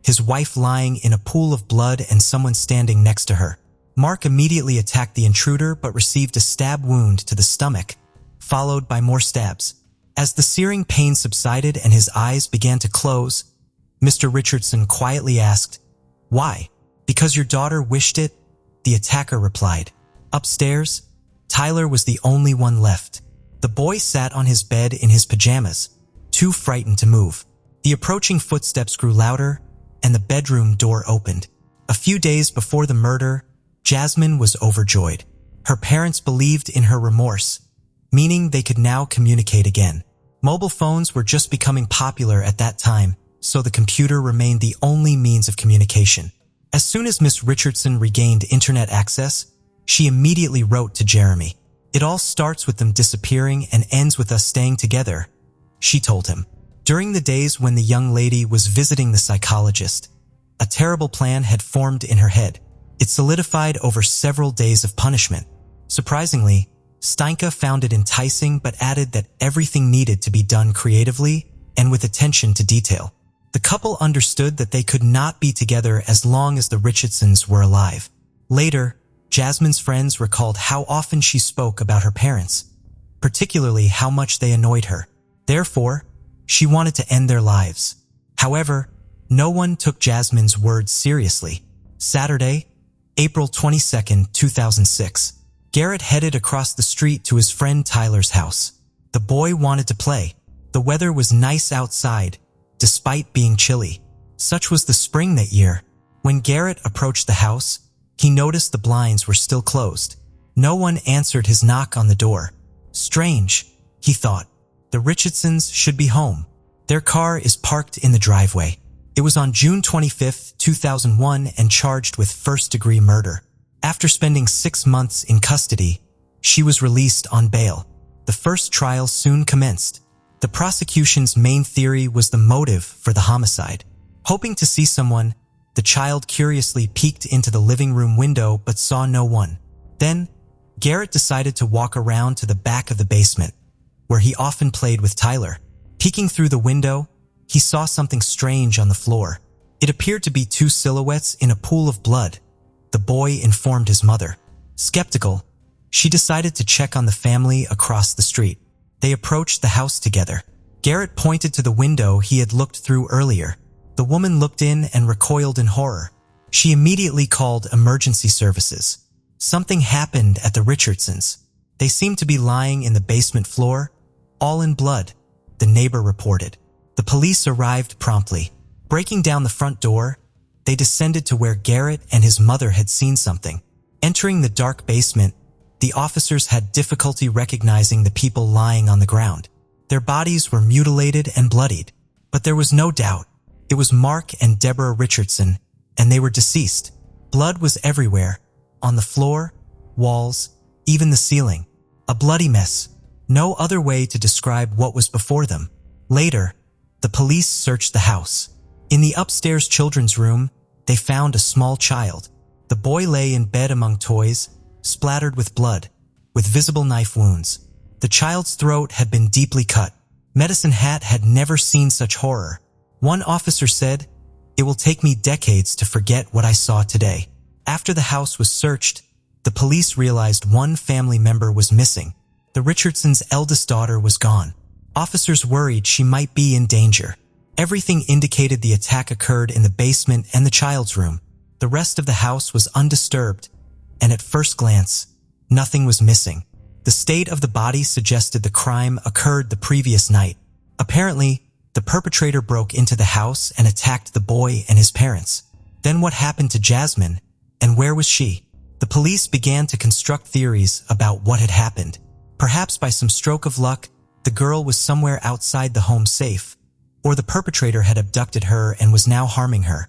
Speaker 1: His wife lying in a pool of blood and someone standing next to her. Mark immediately attacked the intruder but received a stab wound to the stomach, followed by more stabs. As the searing pain subsided and his eyes began to close, Mr. Richardson quietly asked, "Why?" "Because your daughter wished it," the attacker replied. Upstairs, Tyler was the only one left. The boy sat on his bed in his pajamas, too frightened to move. The approaching footsteps grew louder, and the bedroom door opened. A few days before the murder, Jasmine was overjoyed. Her parents believed in her remorse, meaning they could now communicate again. Mobile phones were just becoming popular at that time, so the computer remained the only means of communication. As soon as Miss Richardson regained internet access, she immediately wrote to Jeremy. "It all starts with them disappearing and ends with us staying together," she told him. During the days when the young lady was visiting the psychologist, a terrible plan had formed in her head. It solidified over several days of punishment. Surprisingly, Steinka found it enticing but added that everything needed to be done creatively and with attention to detail. The couple understood that they could not be together as long as the Richardsons were alive. Later, Jasmine's friends recalled how often she spoke about her parents, particularly how much they annoyed her. Therefore, she wanted to end their lives. However, no one took Jasmine's words seriously. Saturday, April 22, 2006. Garrett headed across the street to his friend Tyler's house. The boy wanted to play. The weather was nice outside, despite being chilly. Such was the spring that year. When Garrett approached the house, he noticed the blinds were still closed. No one answered his knock on the door. Strange, he thought. The Richardsons should be home. Their car is parked in the driveway. It was on June 25, 2001 and charged with first-degree murder. After spending 6 months in custody, she was released on bail. The first trial soon commenced. The prosecution's main theory was the motive for the homicide. Hoping to see someone, the child curiously peeked into the living room window but saw no one. Then, Garrett decided to walk around to the back of the basement, where he often played with Tyler. Peeking through the window, he saw something strange on the floor. It appeared to be two silhouettes in a pool of blood. The boy informed his mother. Skeptical, she decided to check on the family across the street. They approached the house together. Garrett pointed to the window he had looked through earlier. The woman looked in and recoiled in horror. She immediately called emergency services. Something happened at the Richardsons. They seemed to be lying in the basement floor, all in blood, the neighbor reported. The police arrived promptly. Breaking down the front door, they descended to where Garrett and his mother had seen something. Entering the dark basement, the officers had difficulty recognizing the people lying on the ground. Their bodies were mutilated and bloodied, but there was no doubt. It was Mark and Deborah Richardson, and they were deceased. Blood was everywhere, on the floor, walls, even the ceiling. A bloody mess. No other way to describe what was before them. Later, the police searched the house. In the upstairs children's room, they found a small child. The boy lay in bed among toys, splattered with blood, with visible knife wounds. The child's throat had been deeply cut. Medicine Hat had never seen such horror. One officer said, "It will take me decades to forget what I saw today." After the house was searched, the police realized one family member was missing. The Richardsons' eldest daughter was gone. Officers worried she might be in danger. Everything indicated the attack occurred in the basement and the child's room. The rest of the house was undisturbed, and at first glance, nothing was missing. The state of the body suggested the crime occurred the previous night. Apparently, the perpetrator broke into the house and attacked the boy and his parents. Then what happened to Jasmine, and where was she? The police began to construct theories about what had happened. Perhaps by some stroke of luck, the girl was somewhere outside the home safe, or the perpetrator had abducted her and was now harming her,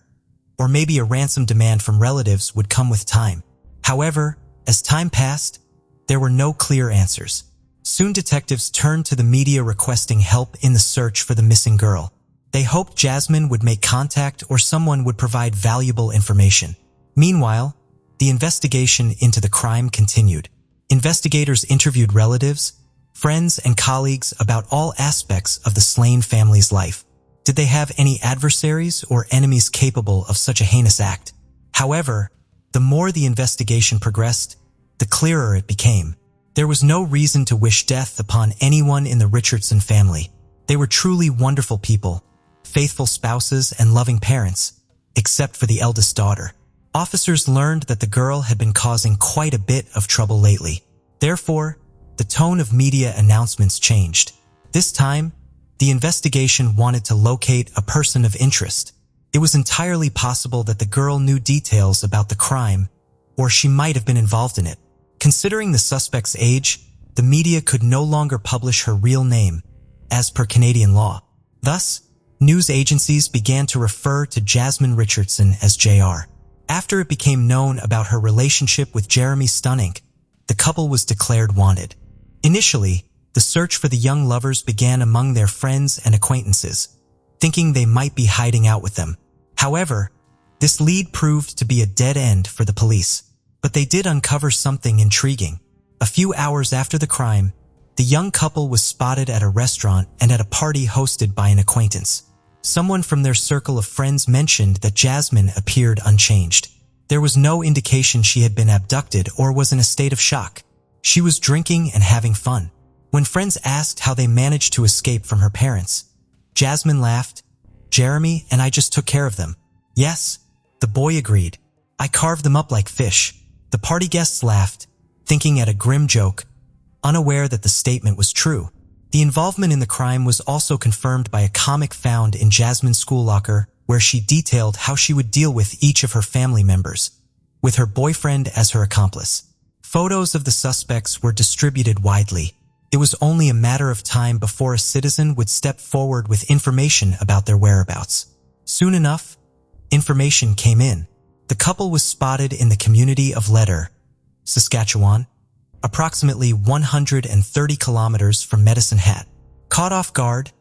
Speaker 1: or maybe a ransom demand from relatives would come with time. However, as time passed, there were no clear answers. Soon detectives turned to the media requesting help in the search for the missing girl. They hoped Jasmine would make contact or someone would provide valuable information. Meanwhile, the investigation into the crime continued. Investigators interviewed relatives, friends, and colleagues about all aspects of the slain family's life. Did they have any adversaries or enemies capable of such a heinous act? However, the more the investigation progressed, the clearer it became. There was no reason to wish death upon anyone in the Richardson family. They were truly wonderful people, faithful spouses and loving parents, except for the eldest daughter. Officers learned that the girl had been causing quite a bit of trouble lately. Therefore, the tone of media announcements changed. This time, the investigation wanted to locate a person of interest. It was entirely possible that the girl knew details about the crime, or she might have been involved in it. Considering the suspect's age, the media could no longer publish her real name, as per Canadian law. Thus, news agencies began to refer to Jasmine Richardson as JR. After it became known about her relationship with Jeremy Stunink, the couple was declared wanted. Initially, the search for the young lovers began among their friends and acquaintances, thinking they might be hiding out with them. However, this lead proved to be a dead end for the police. But they did uncover something intriguing. A few hours after the crime, the young couple was spotted at a restaurant and at a party hosted by an acquaintance. Someone from their circle of friends mentioned that Jasmine appeared unchanged. There was no indication she had been abducted or was in a state of shock. She was drinking and having fun. When friends asked how they managed to escape from her parents, Jasmine laughed. "Jeremy and I just took care of them." "Yes," the boy agreed. "I carved them up like fish." The party guests laughed, thinking at a grim joke, unaware that the statement was true. The involvement in the crime was also confirmed by a comic found in Jasmine's school locker, where she detailed how she would deal with each of her family members, with her boyfriend as her accomplice. Photos of the suspects were distributed widely. It was only a matter of time before a citizen would step forward with information about their whereabouts. Soon enough, information came in. The couple was spotted in the community of Letter, Saskatchewan, approximately 130 kilometers from Medicine Hat. Caught off guard,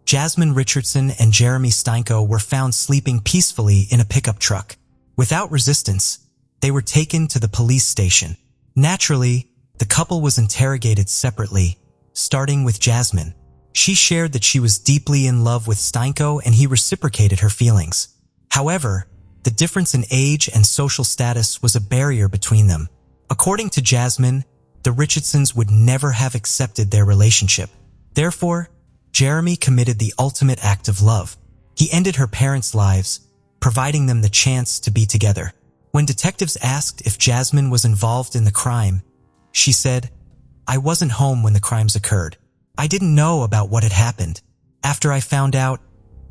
Speaker 1: Jasmine Richardson and Jeremy Steinko were found sleeping peacefully in a pickup truck. Without resistance, they were taken to the police station. Naturally, the couple was interrogated separately, starting with Jasmine. She shared that she was deeply in love with Steinko and he reciprocated her feelings. However, the difference in age and social status was a barrier between them. According to Jasmine, the Richardsons would never have accepted their relationship. Therefore, Jeremy committed the ultimate act of love. He ended her parents' lives, providing them the chance to be together. When detectives asked if Jasmine was involved in the crime, she said, "I wasn't home when the crimes occurred. I didn't know about what had happened. After I found out,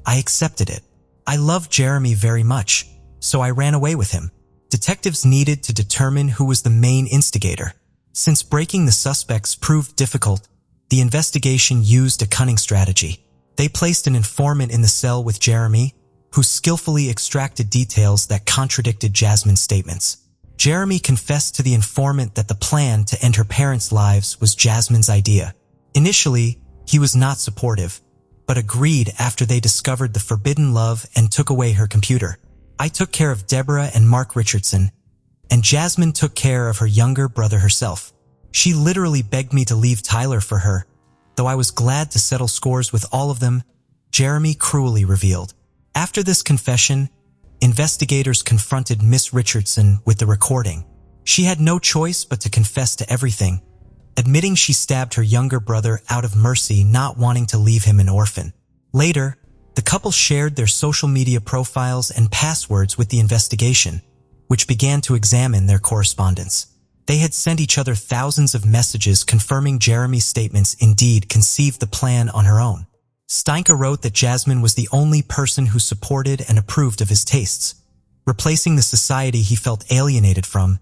Speaker 1: I accepted it. I loved Jeremy very much, so I ran away with him." Detectives needed to determine who was the main instigator. Since breaking the suspects proved difficult, the investigation used a cunning strategy. They placed an informant in the cell with Jeremy, who skillfully extracted details that contradicted Jasmine's statements. Jeremy confessed to the informant that the plan to end her parents' lives was Jasmine's idea. Initially, he was not supportive, but agreed after they discovered the forbidden love and took away her computer. "I took care of Deborah and Mark Richardson, and Jasmine took care of her younger brother herself. She literally begged me to leave Tyler for her, though I was glad to settle scores with all of them," Jeremy cruelly revealed. After this confession, investigators confronted Miss Richardson with the recording. She had no choice but to confess to everything, admitting she stabbed her younger brother out of mercy, not wanting to leave him an orphan. Later, the couple shared their social media profiles and passwords with the investigation, which began to examine their correspondence. They had sent each other thousands of messages confirming Jeremy's statements indeed conceived the plan on her own. Steinka wrote that Jasmine was the only person who supported and approved of his tastes, replacing the society he felt alienated from.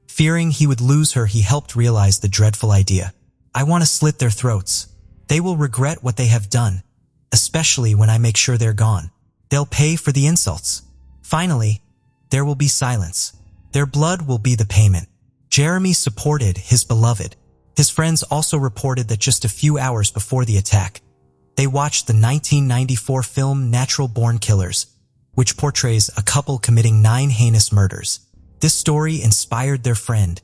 Speaker 1: Fearing he would lose her, he helped realize the dreadful idea. "I want to slit their throats. They will regret what they have done, especially when I make sure they're gone. They'll pay for the insults. Finally, there will be silence. Their blood will be the payment." Jeremy supported his beloved. His friends also reported that just a few hours before the attack, they watched the 1994 film Natural Born Killers, which portrays a couple committing 9 heinous murders. This story inspired their friend,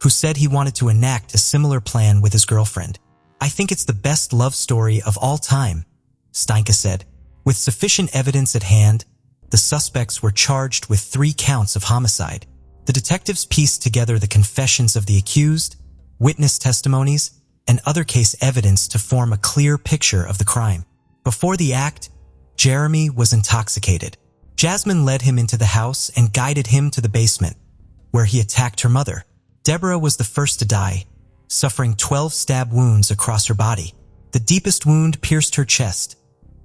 Speaker 1: who said he wanted to enact a similar plan with his girlfriend. "I think it's the best love story of all time," Steinka said. With sufficient evidence at hand, the suspects were charged with 3 counts of homicide. The detectives pieced together the confessions of the accused, witness testimonies, and other case evidence to form a clear picture of the crime. Before the act, Jeremy was intoxicated. Jasmine led him into the house and guided him to the basement, where he attacked her mother. Deborah was the first to die, suffering 12 stab wounds across her body. The deepest wound pierced her chest,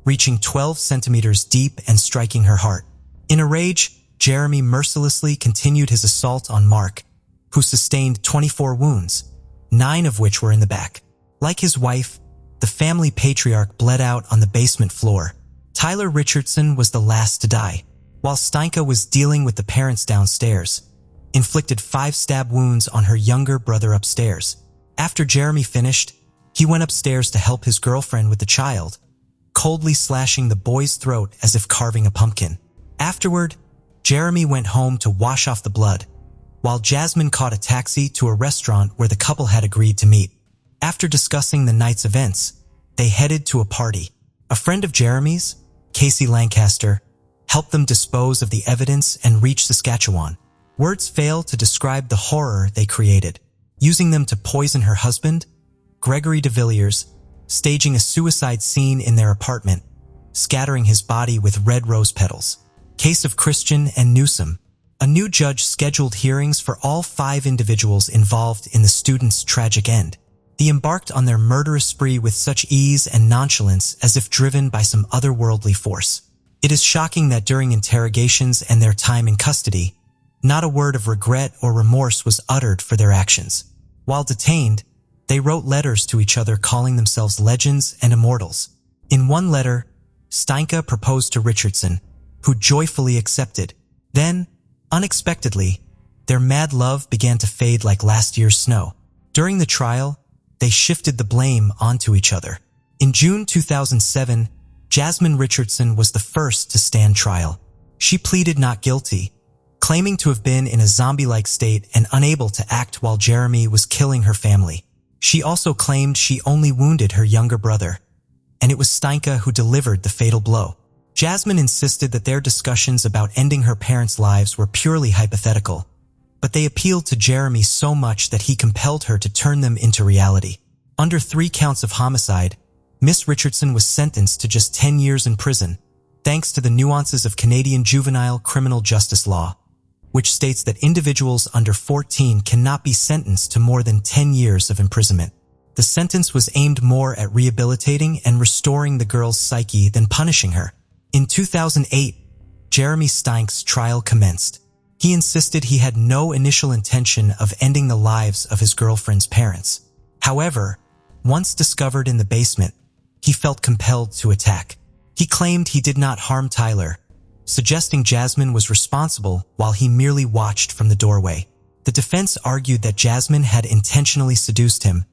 Speaker 1: reaching 12 centimeters deep and striking her heart. In a rage, Jeremy mercilessly continued his assault on Mark, who sustained 24 wounds, 9 of which were in the back. Like his wife, the family patriarch bled out on the basement floor. Tyler Richardson was the last to die, while Steinka was dealing with the parents downstairs, inflicted 5 stab wounds on her younger brother upstairs. After Jeremy finished, he went upstairs to help his girlfriend with the child, coldly slashing the boy's throat as if carving a pumpkin. Afterward, Jeremy went home to wash off the blood, while Jasmine caught a taxi to a restaurant where the couple had agreed to meet. After discussing the night's events, they headed to a party. A friend of Jeremy's, Casey Lancaster, helped them dispose of the evidence and reach Saskatchewan. Words fail to describe the horror they created, using them to poison her husband, Gregory de Villiers, staging a suicide scene in their apartment, scattering his body with red rose petals. Case of Christian and Newsom. A new judge scheduled hearings for all 5 individuals involved in the students' tragic end. They embarked on their murderous spree with such ease and nonchalance as if driven by some otherworldly force. It is shocking that during interrogations and their time in custody, not a word of regret or remorse was uttered for their actions. While detained, they wrote letters to each other calling themselves legends and immortals. In one letter, Steinka proposed to Richardson, who joyfully accepted. Then, unexpectedly, their mad love began to fade like last year's snow. During the trial, they shifted the blame onto each other. In June 2007, Jasmine Richardson was the first to stand trial. She pleaded not guilty, claiming to have been in a zombie-like state and unable to act while Jeremy was killing her family. She also claimed she only wounded her younger brother, and it was Steinke who delivered the fatal blow. Jasmine insisted that their discussions about ending her parents' lives were purely hypothetical, but they appealed to Jeremy so much that he compelled her to turn them into reality. Under 3 counts of homicide, Miss Richardson was sentenced to just 10 years in prison, thanks to the nuances of Canadian juvenile criminal justice law, which states that individuals under 14 cannot be sentenced to more than 10 years of imprisonment. The sentence was aimed more at rehabilitating and restoring the girl's psyche than punishing her. In 2008, Jeremy Steinke's trial commenced. He insisted he had no initial intention of ending the lives of his girlfriend's parents. However, once discovered in the basement, he felt compelled to attack. He claimed he did not harm Tyler, suggesting Jasmine was responsible while he merely watched from the doorway. The defense argued that Jasmine had intentionally seduced him,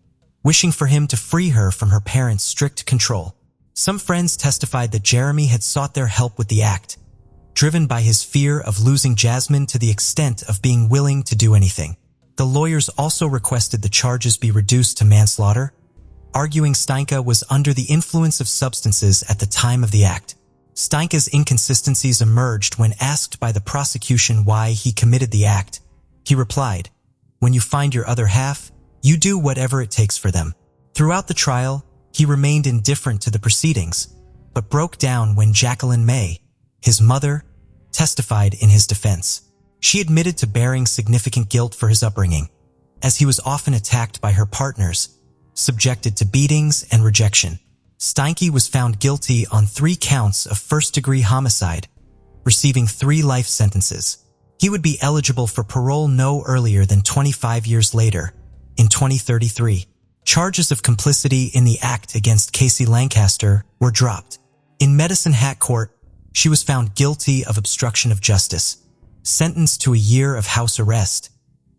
Speaker 1: wishing for him to free her from her parents' strict control. Some friends testified that Jeremy had sought their help with the act, driven by his fear of losing Jasmine to the extent of being willing to do anything. The lawyers also requested the charges be reduced to manslaughter, arguing Steinke was under the influence of substances at the time of the act. Steinke's inconsistencies emerged when asked by the prosecution why he committed the act. He replied, "When you find your other half, you do whatever it takes for them." Throughout the trial, he remained indifferent to the proceedings, but broke down when Jacqueline May, his mother, testified in his defense. She admitted to bearing significant guilt for his upbringing, as he was often attacked by her partners, subjected to beatings and rejection. Steinke was found guilty on 3 counts of first-degree homicide, receiving 3 life sentences. He would be eligible for parole no earlier than 25 years later, in 2033. Charges of complicity in the act against Casey Lancaster were dropped. In Medicine Hat Court, she was found guilty of obstruction of justice, sentenced to a year of house arrest,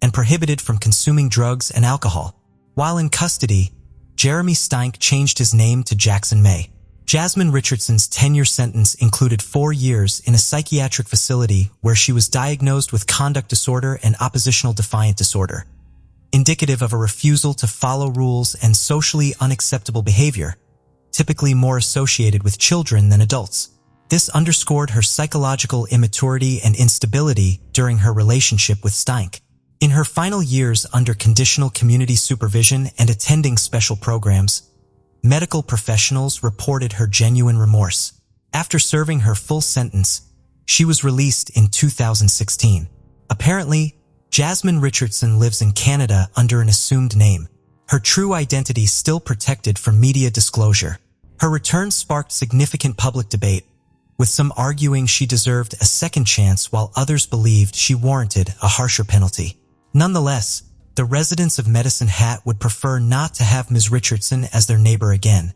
Speaker 1: and prohibited from consuming drugs and alcohol. While in custody, Jeremy Steinke changed his name to Jackson May. Jasmine Richardson's 10-year sentence included 4 years in a psychiatric facility where she was diagnosed with conduct disorder and oppositional defiant disorder, indicative of a refusal to follow rules and socially unacceptable behavior, typically more associated with children than adults. This underscored her psychological immaturity and instability during her relationship with Steinke. In her final years under conditional community supervision and attending special programs, medical professionals reported her genuine remorse. After serving her full sentence, she was released in 2016. Apparently, Jasmine Richardson lives in Canada under an assumed name, her true identity still protected from media disclosure. Her return sparked significant public debate, with some arguing she deserved a second chance while others believed she warranted a harsher penalty. Nonetheless, the residents of Medicine Hat would prefer not to have Ms. Richardson as their neighbor again,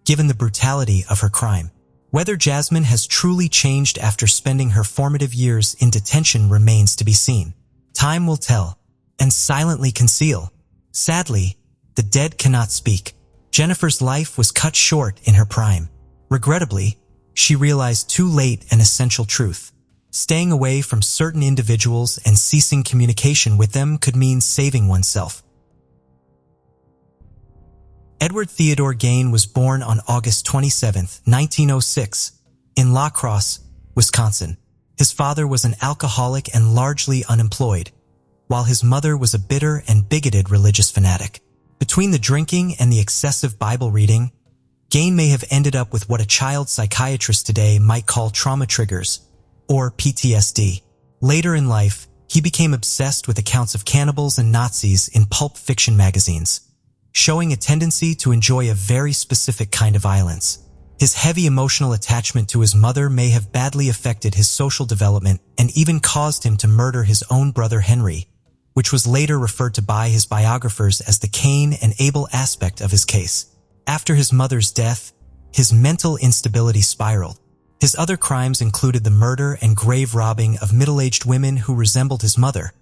Speaker 1: given the brutality of her crime. Whether Jasmine has truly changed after spending her formative years in detention remains to be seen. Time will tell, and silently conceal. Sadly, the dead cannot speak. Jennifer's life was cut short in her prime. Regrettably, she realized too late an essential truth. Staying away from certain individuals and ceasing communication with them could mean saving oneself. Edward Theodore Gain was born on August 27, 1906, in La Crosse, Wisconsin. His father was an alcoholic and largely unemployed, while his mother was a bitter and bigoted religious fanatic. Between the drinking and the excessive Bible reading, Gain may have ended up with what a child psychiatrist today might call trauma triggers, or PTSD. Later in life, he became obsessed with accounts of cannibals and Nazis in pulp fiction magazines, showing a tendency to enjoy a very specific kind of violence. His heavy emotional attachment to his mother may have badly affected his social development and even caused him to murder his own brother Henry, which was later referred to by his biographers as the Cain and Abel aspect of his case. After his mother's death, his mental instability spiraled. His other crimes included the murder and grave robbing of middle-aged women who resembled his mother,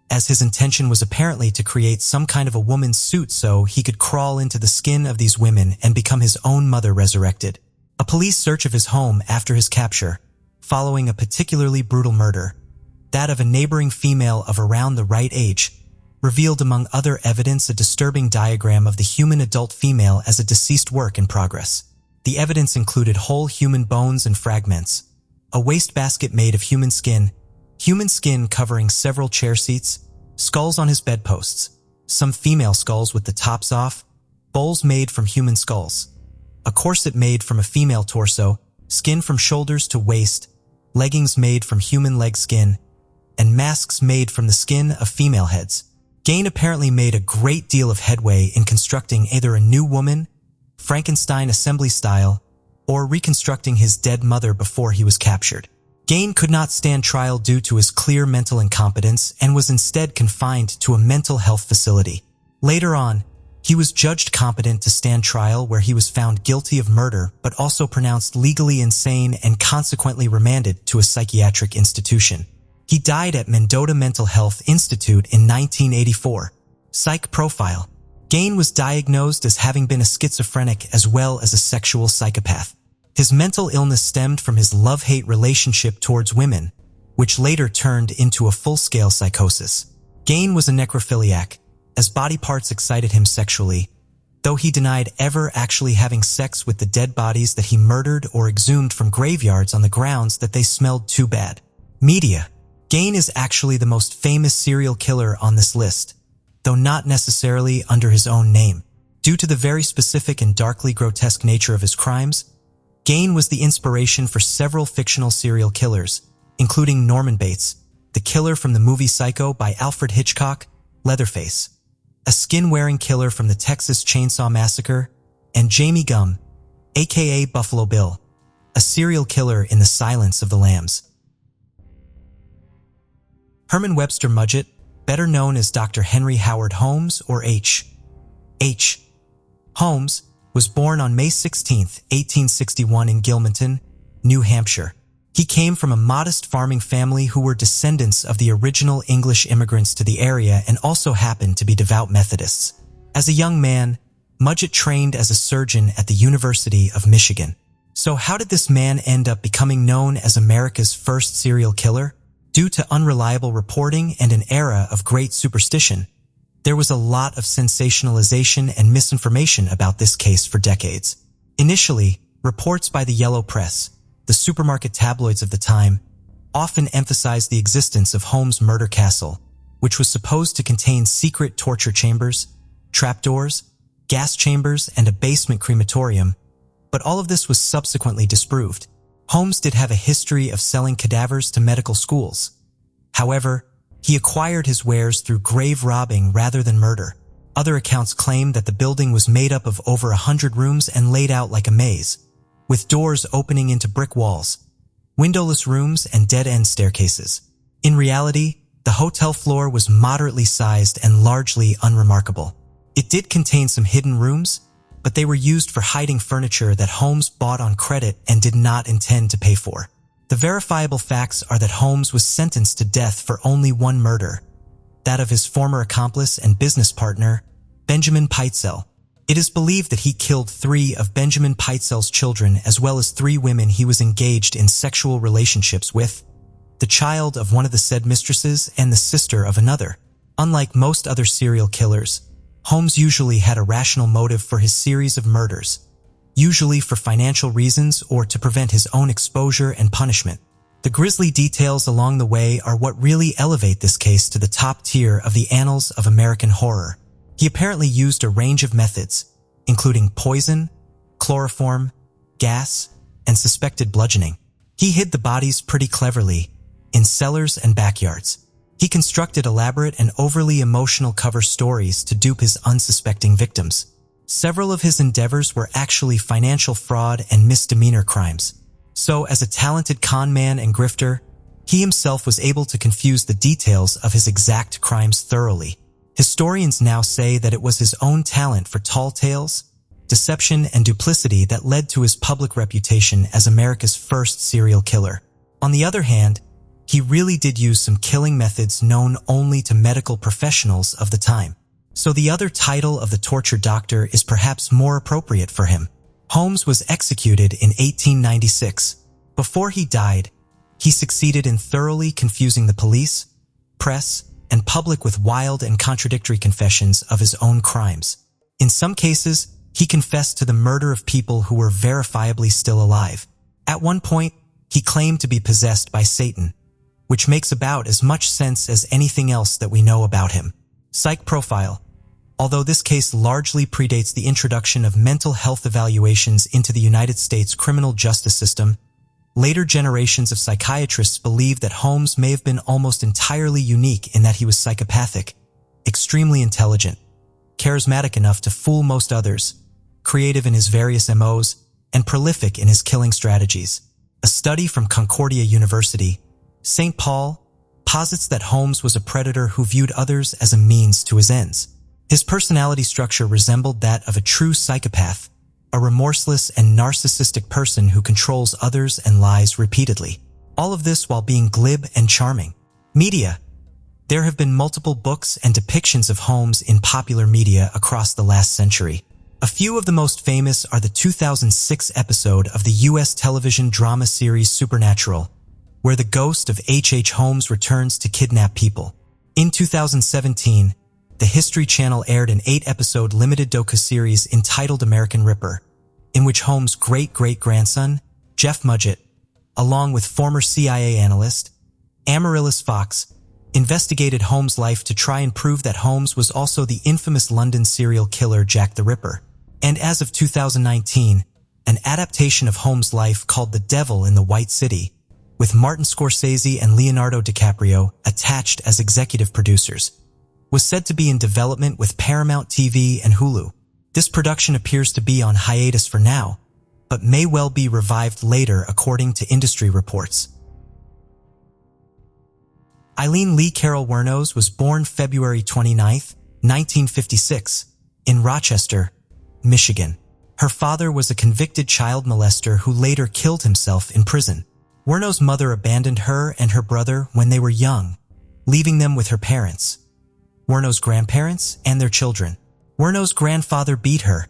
Speaker 1: as his intention was apparently to create some kind of a woman's suit so he could crawl into the skin of these women and become his own mother resurrected. A police search of his home after his capture, following a particularly brutal murder, that of a neighboring female of around the right age, revealed among other evidence a disturbing diagram of the human adult female as a deceased work in progress. The evidence included whole human bones and fragments, a wastebasket made of human skin covering several chair seats, skulls on his bedposts, some female skulls with the tops off, bowls made from human skulls, a corset made from a female torso, skin from shoulders to waist, leggings made from human leg skin, and masks made from the skin of female heads. Gain apparently made a great deal of headway in constructing either a new woman, Frankenstein assembly style, or reconstructing his dead mother before he was captured. Gain could not stand trial due to his clear mental incompetence and was instead confined to a mental health facility. Later on, he was judged competent to stand trial where he was found guilty of murder but also pronounced legally insane and consequently remanded to a psychiatric institution. He died at Mendota Mental Health Institute in 1984. Psych profile. Gain was diagnosed as having been a schizophrenic as well as a sexual psychopath. His mental illness stemmed from his love-hate relationship towards women, which later turned into a full-scale psychosis. Gain was a necrophiliac, as body parts excited him sexually, though he denied ever actually having sex with the dead bodies that he murdered or exhumed from graveyards on the grounds that they smelled too bad. Media. Gain is actually the most famous serial killer on this list, though not necessarily under his own name. Due to the very specific and darkly grotesque nature of his crimes, Gain was the inspiration for several fictional serial killers, including Norman Bates, the killer from the movie Psycho by Alfred Hitchcock, Leatherface, a skin-wearing killer from the Texas Chainsaw Massacre, and Jamie Gumb, aka Buffalo Bill, a serial killer in The Silence of the Lambs. Herman Webster Mudgett, better known as Dr. Henry Howard Holmes or H. Holmes, was born on May 16, 1861 in Gilmanton, New Hampshire. He came from a modest farming family who were descendants of the original English immigrants to the area and also happened to be devout Methodists. As a young man, Mudgett trained as a surgeon at the University of Michigan. So how did this man end up becoming known as America's first serial killer? Due to unreliable reporting and an era of great superstition, there was a lot of sensationalization and misinformation about this case for decades. Initially, reports by the Yellow Press, the supermarket tabloids of the time, often emphasized the existence of Holmes' murder castle, which was supposed to contain secret torture chambers, trapdoors, gas chambers, and a basement crematorium, but all of this was subsequently disproved. Holmes did have a history of selling cadavers to medical schools. However, he acquired his wares through grave robbing rather than murder. Other accounts claim that the building was made up of over 100 rooms and laid out like a maze, with doors opening into brick walls, windowless rooms, and dead-end staircases. In reality, the hotel floor was moderately sized and largely unremarkable. It did contain some hidden rooms, but they were used for hiding furniture that Holmes bought on credit and did not intend to pay for. The verifiable facts are that Holmes was sentenced to death for only one murder, that of his former accomplice and business partner, Benjamin Pitezel. It is believed that he killed 3 of Benjamin Pitezel's children as well as 3 women he was engaged in sexual relationships with, the child of one of the said mistresses and the sister of another. Unlike most other serial killers, Holmes usually had a rational motive for his series of murders, usually for financial reasons or to prevent his own exposure and punishment. The grisly details along the way are what really elevate this case to the top tier of the annals of American horror. He apparently used a range of methods, including poison, chloroform, gas, and suspected bludgeoning. He hid the bodies pretty cleverly, in cellars and backyards. He constructed elaborate and overly emotional cover stories to dupe his unsuspecting victims. Several of his endeavors were actually financial fraud and misdemeanor crimes. So, as a talented con man and grifter, he himself was able to confuse the details of his exact crimes thoroughly. Historians now say that it was his own talent for tall tales, deception, and duplicity that led to his public reputation as America's first serial killer. On the other hand, he really did use some killing methods known only to medical professionals of the time. So the other title of the torture doctor is perhaps more appropriate for him. Holmes was executed in 1896. Before he died, he succeeded in thoroughly confusing the police, press, and public with wild and contradictory confessions of his own crimes. In some cases, he confessed to the murder of people who were verifiably still alive. At one point, he claimed to be possessed by Satan, which makes about as much sense as anything else that we know about him. Psych profile. Although this case largely predates the introduction of mental health evaluations into the United States criminal justice system, later generations of psychiatrists believe that Holmes may have been almost entirely unique in that he was psychopathic, extremely intelligent, charismatic enough to fool most others, creative in his various MOs, and prolific in his killing strategies. A study from Concordia University, St. Paul, posits that Holmes was a predator who viewed others as a means to his ends. His personality structure resembled that of a true psychopath, a remorseless and narcissistic person who controls others and lies repeatedly. All of this while being glib and charming. Media. There have been multiple books and depictions of Holmes in popular media across the last century. A few of the most famous are the 2006 episode of the U.S. television drama series Supernatural, where the ghost of H.H. Holmes returns to kidnap people. In 2017, the History Channel aired an 8-episode limited docu-series entitled American Ripper, in which Holmes' great-great-grandson, Jeff Mudgett, along with former CIA analyst Amaryllis Fox, investigated Holmes' life to try and prove that Holmes was also the infamous London serial killer Jack the Ripper. And as of 2019, an adaptation of Holmes' life called The Devil in the White City, with Martin Scorsese and Leonardo DiCaprio attached as executive producers, was said to be in development with Paramount TV and Hulu. This production appears to be on hiatus for now, but may well be revived later according to industry reports. Eileen Lee Carol Wuornos was born February 29, 1956, in Rochester, Michigan. Her father was a convicted child molester who later killed himself in prison. Wuornos' mother abandoned her and her brother when they were young, leaving them with her parents, Wuornos' grandparents, and their children. Wuornos' grandfather beat her,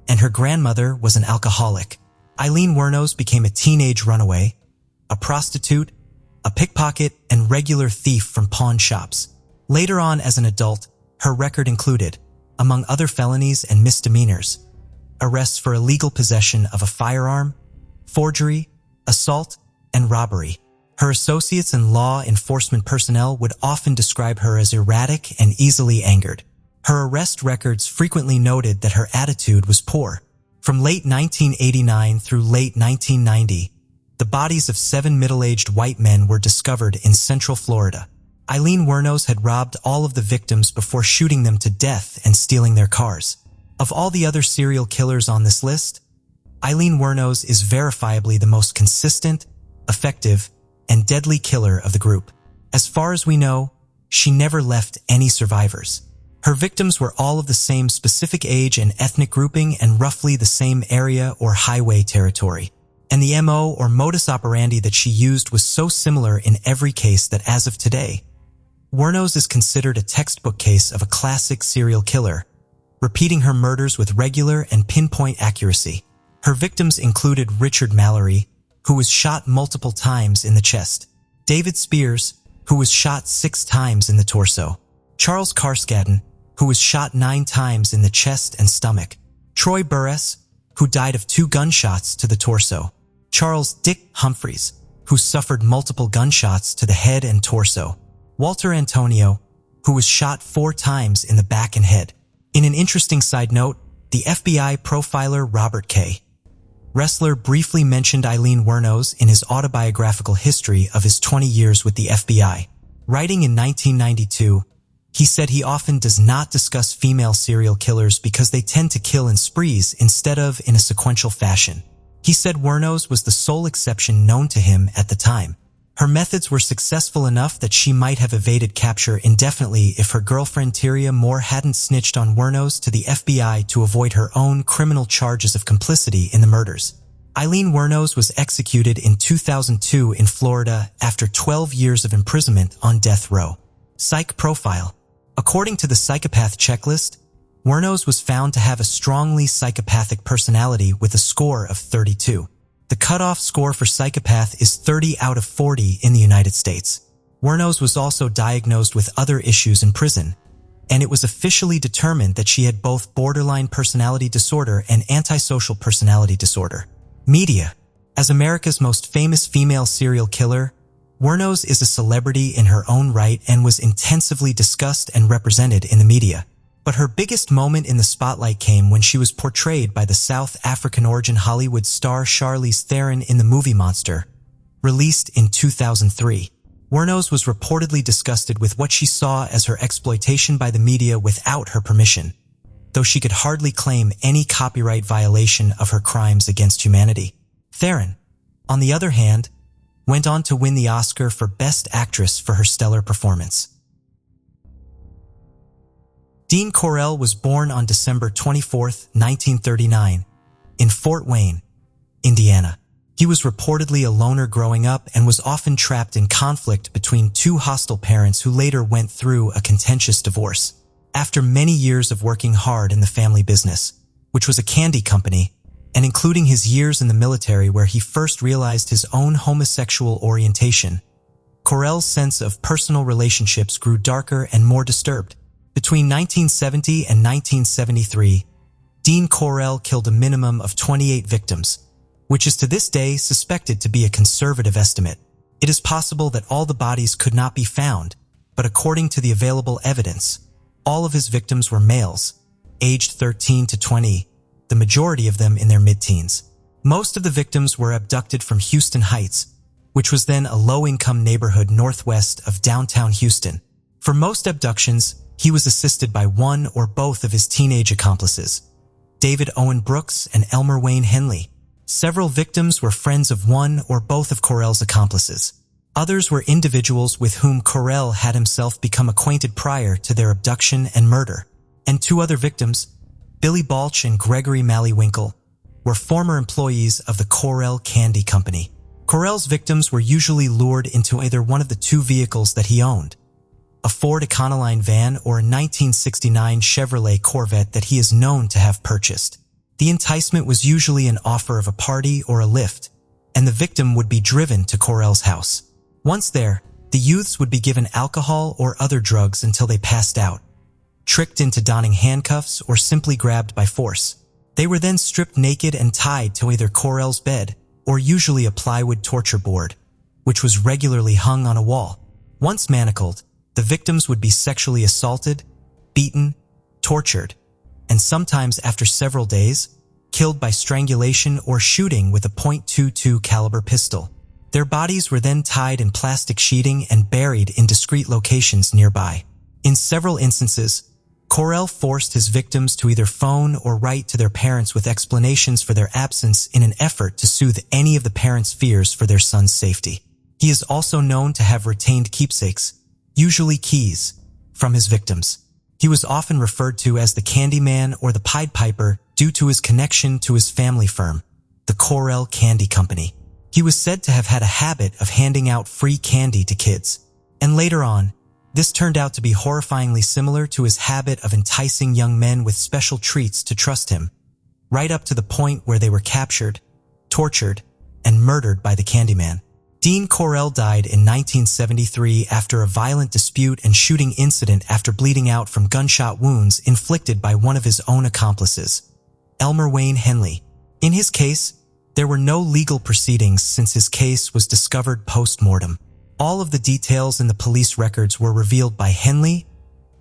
Speaker 1: and her grandmother was an alcoholic. Eileen Wuornos became a teenage runaway, a prostitute, a pickpocket, and regular thief from pawn shops. Later on as an adult, her record included, among other felonies and misdemeanors, arrests for illegal possession of a firearm, forgery, assault, and robbery. Her associates and law enforcement personnel would often describe her as erratic and easily angered. Her arrest records frequently noted that her attitude was poor. From late 1989 through late 1990, the bodies of 7 middle-aged white men were discovered in Central Florida. Eileen Wuornos had robbed all of the victims before shooting them to death and stealing their cars. Of all the other serial killers on this list, Eileen Wuornos is verifiably the most consistent, effective, and deadly killer of the group. As far as we know, she never left any survivors. Her victims were all of the same specific age and ethnic grouping and roughly the same area or highway territory. And the MO or modus operandi that she used was so similar in every case that as of today, Wuornos is considered a textbook case of a classic serial killer, repeating her murders with regular and pinpoint accuracy. Her victims included Richard Mallory, who was shot multiple times in the chest, David Spears, who was shot 6 times in the torso, Charles Carskadden, who was shot 9 times in the chest and stomach, Troy Burress, who died of 2 gunshots to the torso, Charles Dick Humphreys, who suffered multiple gunshots to the head and torso, Walter Antonio, who was shot 4 times in the back and head. In an interesting side note, the FBI profiler Robert K. Ressler briefly mentioned Eileen Wuornos in his autobiographical history of his 20 years with the FBI. Writing in 1992, he said he often does not discuss female serial killers because they tend to kill in sprees instead of in a sequential fashion. He said Wuornos was the sole exception known to him at the time. Her methods were successful enough that she might have evaded capture indefinitely if her girlfriend Tyria Moore hadn't snitched on Wuornos to the FBI to avoid her own criminal charges of complicity in the murders. Eileen Wuornos was executed in 2002 in Florida after 12 years of imprisonment on death row. Psych profile. According to the psychopath checklist, Wuornos was found to have a strongly psychopathic personality with a score of 32. The cutoff score for psychopath is 30 out of 40 in the United States. Wuornos was also diagnosed with other issues in prison, and it was officially determined that she had both borderline personality disorder and antisocial personality disorder. Media. As America's most famous female serial killer, Wuornos is a celebrity in her own right and was intensively discussed and represented in the media. But her biggest moment in the spotlight came when she was portrayed by the South African-origin Hollywood star Charlize Theron in the movie Monster, released in 2003. Wuornos was reportedly disgusted with what she saw as her exploitation by the media without her permission, though she could hardly claim any copyright violation of her crimes against humanity. Theron, on the other hand, went on to win the Oscar for Best Actress for her stellar performance. Dean Corell was born on December 24, 1939, in Fort Wayne, Indiana. He was reportedly a loner growing up and was often trapped in conflict between two hostile parents who later went through a contentious divorce. After many years of working hard in the family business, which was a candy company, and including his years in the military where he first realized his own homosexual orientation, Corell's sense of personal relationships grew darker and more disturbed. Between 1970 and 1973, Dean Corell killed a minimum of 28 victims, which is to this day suspected to be a conservative estimate. It is possible that all the bodies could not be found, but according to the available evidence, all of his victims were males, aged 13 to 20, the majority of them in their mid-teens. Most of the victims were abducted from Houston Heights, which was then a low-income neighborhood northwest of downtown Houston. For most abductions, he was assisted by one or both of his teenage accomplices, David Owen Brooks and Elmer Wayne Henley. Several victims were friends of one or both of Corell's accomplices. Others were individuals with whom Corell had himself become acquainted prior to their abduction and murder. And two other victims, Billy Balch and Gregory Malleywinkle, were former employees of the Corell Candy Company. Corell's victims were usually lured into either one of the two vehicles that he owned, a Ford Econoline van or a 1969 Chevrolet Corvette that he is known to have purchased. The enticement was usually an offer of a party or a lift, and the victim would be driven to Corell's house. Once there, the youths would be given alcohol or other drugs until they passed out, tricked into donning handcuffs or simply grabbed by force. They were then stripped naked and tied to either Corell's bed or usually a plywood torture board, which was regularly hung on a wall. Once manacled, the victims would be sexually assaulted, beaten, tortured, and sometimes after several days, killed by strangulation or shooting with a .22 caliber pistol. Their bodies were then tied in plastic sheeting and buried in discreet locations nearby. In several instances, Corell forced his victims to either phone or write to their parents with explanations for their absence in an effort to soothe any of the parents' fears for their son's safety. He is also known to have retained keepsakes, usually keys, from his victims. He was often referred to as the Candyman or the Pied Piper due to his connection to his family firm, the Corell Candy Company. He was said to have had a habit of handing out free candy to kids, and later on, this turned out to be horrifyingly similar to his habit of enticing young men with special treats to trust him, right up to the point where they were captured, tortured, and murdered by the Candyman. Dean Corell died in 1973 after a violent dispute and shooting incident after bleeding out from gunshot wounds inflicted by one of his own accomplices, Elmer Wayne Henley. In his case, there were no legal proceedings since his case was discovered post-mortem. All of the details in the police records were revealed by Henley,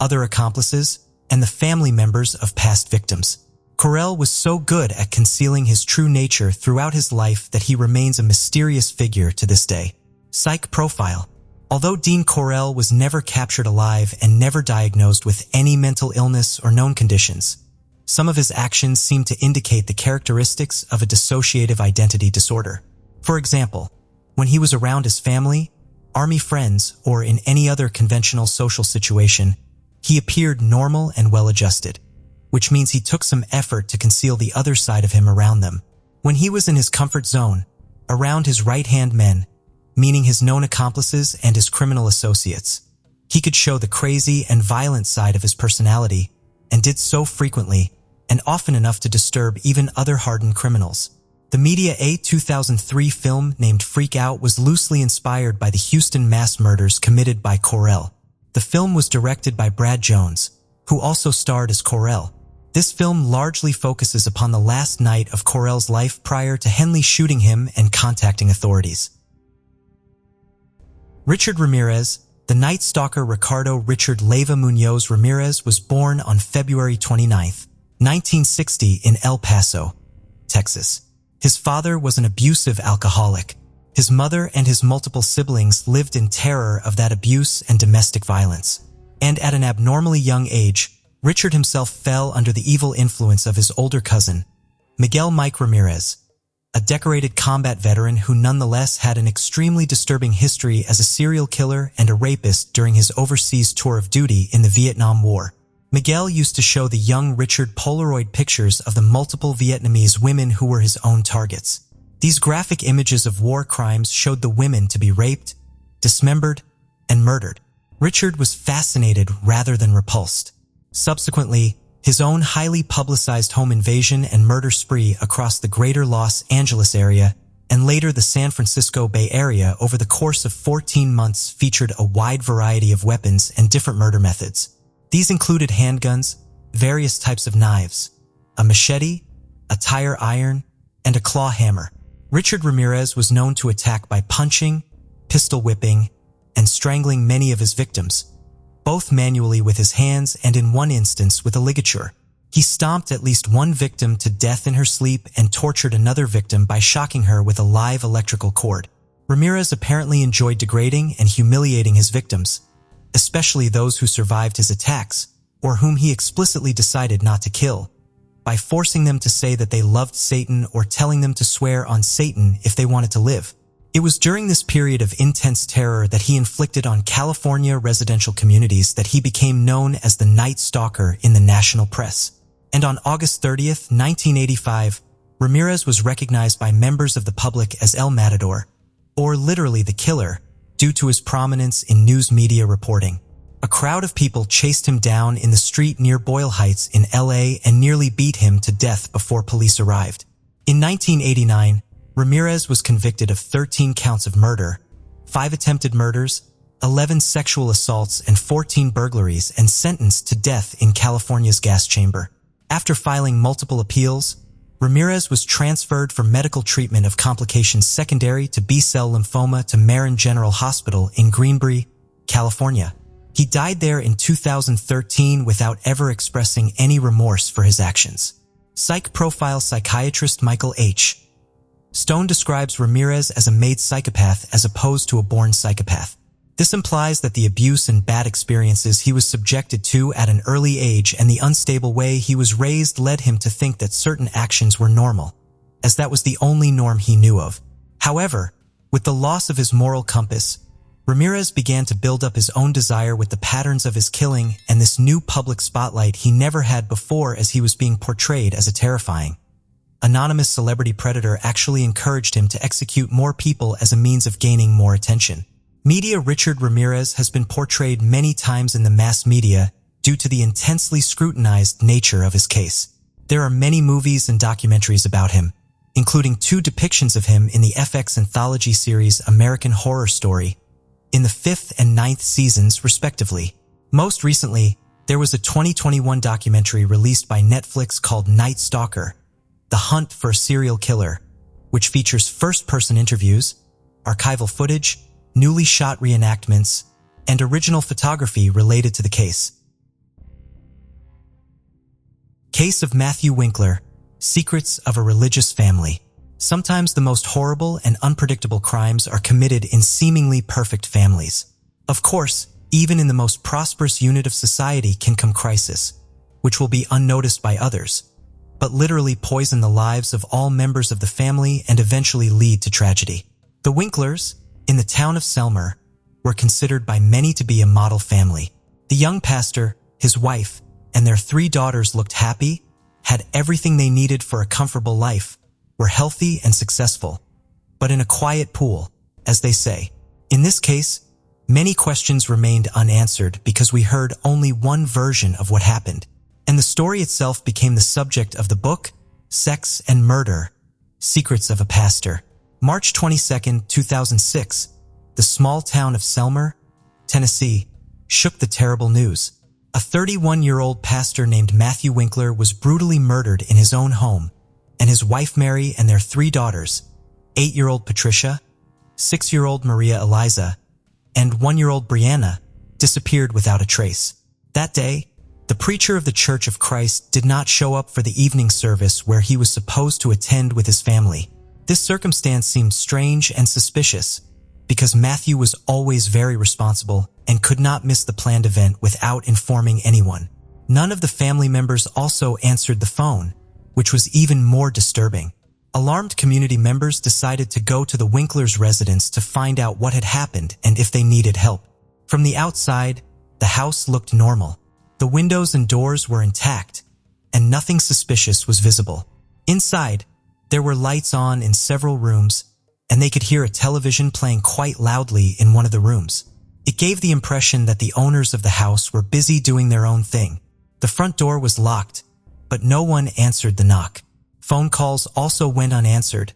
Speaker 1: other accomplices, and the family members of past victims. Corell was so good at concealing his true nature throughout his life that he remains a mysterious figure to this day. Psych profile. Although Dean Corell was never captured alive and never diagnosed with any mental illness or known conditions, some of his actions seem to indicate the characteristics of a dissociative identity disorder. For example, when he was around his family, army friends, or in any other conventional social situation, he appeared normal and well-adjusted, which means he took some effort to conceal the other side of him around them. When he was in his comfort zone, around his right-hand men, meaning his known accomplices and his criminal associates, he could show the crazy and violent side of his personality, and did so frequently and often enough to disturb even other hardened criminals. The Media A 2003 film named Freak Out was loosely inspired by the Houston mass murders committed by Corell. The film was directed by Brad Jones, who also starred as Corell. This film largely focuses upon the last night of Corell's life prior to Henley shooting him and contacting authorities. Richard Ramirez. The Night Stalker Ricardo Richard Leyva Munoz Ramirez was born on February 29, 1960 in El Paso, Texas. His father was an abusive alcoholic. His mother and his multiple siblings lived in terror of that abuse and domestic violence. And at an abnormally young age, Richard himself fell under the evil influence of his older cousin, Miguel Mike Ramirez, a decorated combat veteran who nonetheless had an extremely disturbing history as a serial killer and a rapist during his overseas tour of duty in the Vietnam War. Miguel used to show the young Richard Polaroid pictures of the multiple Vietnamese women who were his own targets. These graphic images of war crimes showed the women to be raped, dismembered, and murdered. Richard was fascinated rather than repulsed. Subsequently, his own highly publicized home invasion and murder spree across the greater Los Angeles area and later the San Francisco Bay Area over the course of 14 months featured a wide variety of weapons and different murder methods. These included handguns, various types of knives, a machete, a tire iron, and a claw hammer. Richard Ramirez was known to attack by punching, pistol whipping, and strangling many of his victims, both manually with his hands and in one instance with a ligature. He stomped at least one victim to death in her sleep and tortured another victim by shocking her with a live electrical cord. Ramirez apparently enjoyed degrading and humiliating his victims, especially those who survived his attacks or whom he explicitly decided not to kill, by forcing them to say that they loved Satan or telling them to swear on Satan if they wanted to live. It was during this period of intense terror that he inflicted on California residential communities that he became known as the Night Stalker in the national press. And on August 30th, 1985, Ramirez was recognized by members of the public as El Matador, or literally the killer, due to his prominence in news media reporting. A crowd of people chased him down in the street near Boyle Heights in LA and nearly beat him to death before police arrived. In 1989, Ramirez was convicted of 13 counts of murder, 5 attempted murders, 11 sexual assaults, and 14 burglaries, and sentenced to death in California's gas chamber. After filing multiple appeals, Ramirez was transferred for medical treatment of complications secondary to B-cell lymphoma to Marin General Hospital in Greenbury, California. He died there in 2013 without ever expressing any remorse for his actions. Psych profile psychiatrist Michael H. Stone describes Ramirez as a made psychopath as opposed to a born psychopath. This implies that the abuse and bad experiences he was subjected to at an early age and the unstable way he was raised led him to think that certain actions were normal, as that was the only norm he knew of. However, with the loss of his moral compass, Ramirez began to build up his own desire with the patterns of his killing and this new public spotlight he never had before, as he was being portrayed as a terrifying, anonymous celebrity predator actually encouraged him to execute more people as a means of gaining more attention. Media Richard Ramirez has been portrayed many times in the mass media due to the intensely scrutinized nature of his case. There are many movies and documentaries about him, including 2 depictions of him in the FX anthology series American Horror Story, in the 5th and 9th seasons respectively. Most recently, there was a 2021 documentary released by Netflix called Night Stalker: The Hunt for a Serial Killer, which features first-person interviews, archival footage, newly shot reenactments, and original photography related to the case. Case of Matthew Winkler, Secrets of a Religious Family. Sometimes the most horrible and unpredictable crimes are committed in seemingly perfect families. Of course, even in the most prosperous unit of society can come crisis, which will be unnoticed by others, but literally poison the lives of all members of the family and eventually lead to tragedy. The Winklers, in the town of Selmer, were considered by many to be a model family. The young pastor, his wife, and their 3 daughters looked happy, had everything they needed for a comfortable life, were healthy and successful, but in a quiet pool, as they say. In this case, many questions remained unanswered because we heard only one version of what happened, and the story itself became the subject of the book, Sex and Murder, Secrets of a Pastor. March 22, 2006, the small town of Selmer, Tennessee, shook the terrible news. A 31-year-old pastor named Matthew Winkler was brutally murdered in his own home, and his wife Mary and their 3 daughters, 8-year-old Patricia, 6-year-old Maria Eliza, and 1-year-old Brianna, disappeared without a trace. That day, the preacher of the Church of Christ did not show up for the evening service where he was supposed to attend with his family. This circumstance seemed strange and suspicious, because Matthew was always very responsible and could not miss the planned event without informing anyone. None of the family members also answered the phone, which was even more disturbing. Alarmed community members decided to go to the Winklers' residence to find out what had happened and if they needed help. From the outside, the house looked normal. The windows and doors were intact, and nothing suspicious was visible. Inside, there were lights on in several rooms, and they could hear a television playing quite loudly in one of the rooms. It gave the impression that the owners of the house were busy doing their own thing. The front door was locked, but no one answered the knock. Phone calls also went unanswered,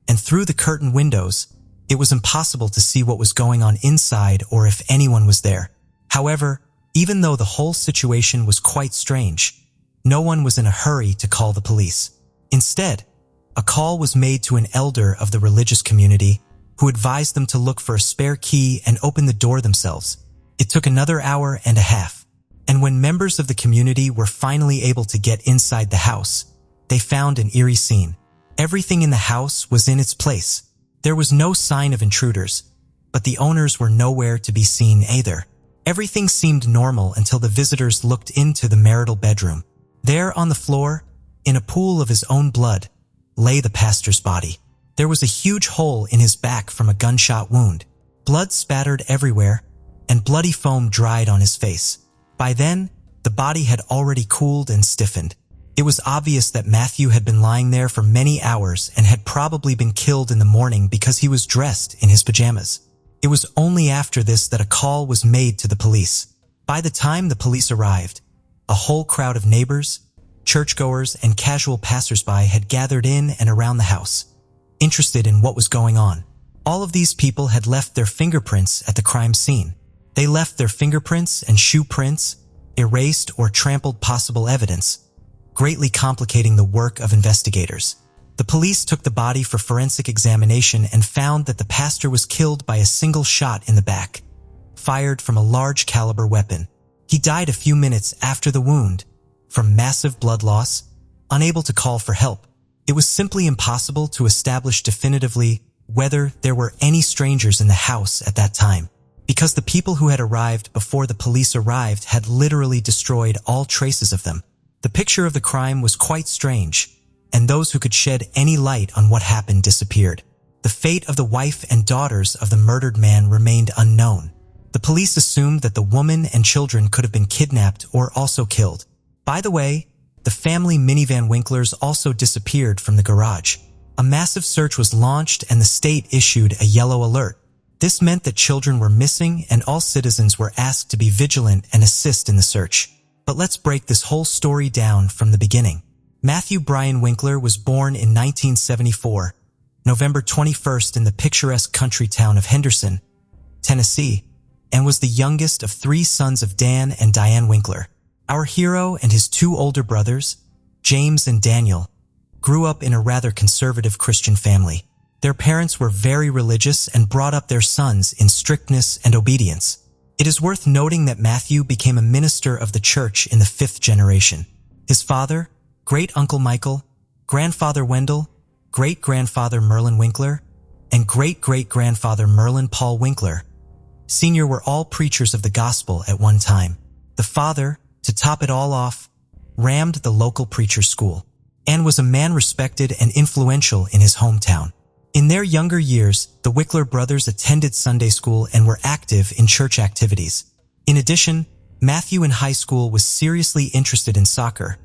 Speaker 1: and through the curtain windows, it was impossible to see what was going on inside or if anyone was there. However, even though the whole situation was quite strange, no one was in a hurry to call the police. Instead, a call was made to an elder of the religious community who advised them to look for a spare key and open the door themselves. It took another hour and a half, and when members of the community were finally able to get inside the house, they found an eerie scene. Everything in the house was in its place. There was no sign of intruders, but the owners were nowhere to be seen either. Everything seemed normal until the visitors looked into the marital bedroom. There on the floor, in a pool of his own blood, lay the pastor's body. There was a huge hole in his back from a gunshot wound. Blood spattered everywhere, and bloody foam dried on his face. By then, the body had already cooled and stiffened. It was obvious that Matthew had been lying there for many hours and had probably been killed in the morning because he was dressed in his pajamas. It was only after this that a call was made to the police. By the time the police arrived, a whole crowd of neighbors, churchgoers, and casual passersby had gathered in and around the house, interested in what was going on. All of these people had left their fingerprints at the crime scene. They left their fingerprints and shoe prints, erased or trampled possible evidence, greatly complicating the work of investigators. The police took the body for forensic examination and found that the pastor was killed by a single shot in the back, fired from a large caliber weapon. He died a few minutes after the wound, from massive blood loss, unable to call for help. It was simply impossible to establish definitively whether there were any strangers in the house at that time, because the people who had arrived before the police arrived had literally destroyed all traces of them. The picture of the crime was quite strange, and those who could shed any light on what happened disappeared. The fate of the wife and daughters of the murdered man remained unknown. The police assumed that the woman and children could have been kidnapped or also killed. By the way, the family minivan Winklers also disappeared from the garage. A massive search was launched and the state issued a yellow alert. This meant that children were missing and all citizens were asked to be vigilant and assist in the search. But let's break this whole story down from the beginning. Matthew Brian Winkler was born in 1974, November 21st in the picturesque country town of Henderson, Tennessee, and was the youngest of 3 sons of Dan and Diane Winkler. Our hero and his 2 older brothers, James and Daniel, grew up in a rather conservative Christian family. Their parents were very religious and brought up their sons in strictness and obedience. It is worth noting that Matthew became a minister of the church in the 5th generation. His father, great-uncle Michael, grandfather Wendell, great-grandfather Merlin Winkler, and great-great-grandfather Merlin Paul Winkler, Sr. were all preachers of the gospel at one time. The father, to top it all off, rammed the local preacher's school, and was a man respected and influential in his hometown. In their younger years, the Winkler brothers attended Sunday school and were active in church activities. In addition, Matthew in high school was seriously interested in soccer,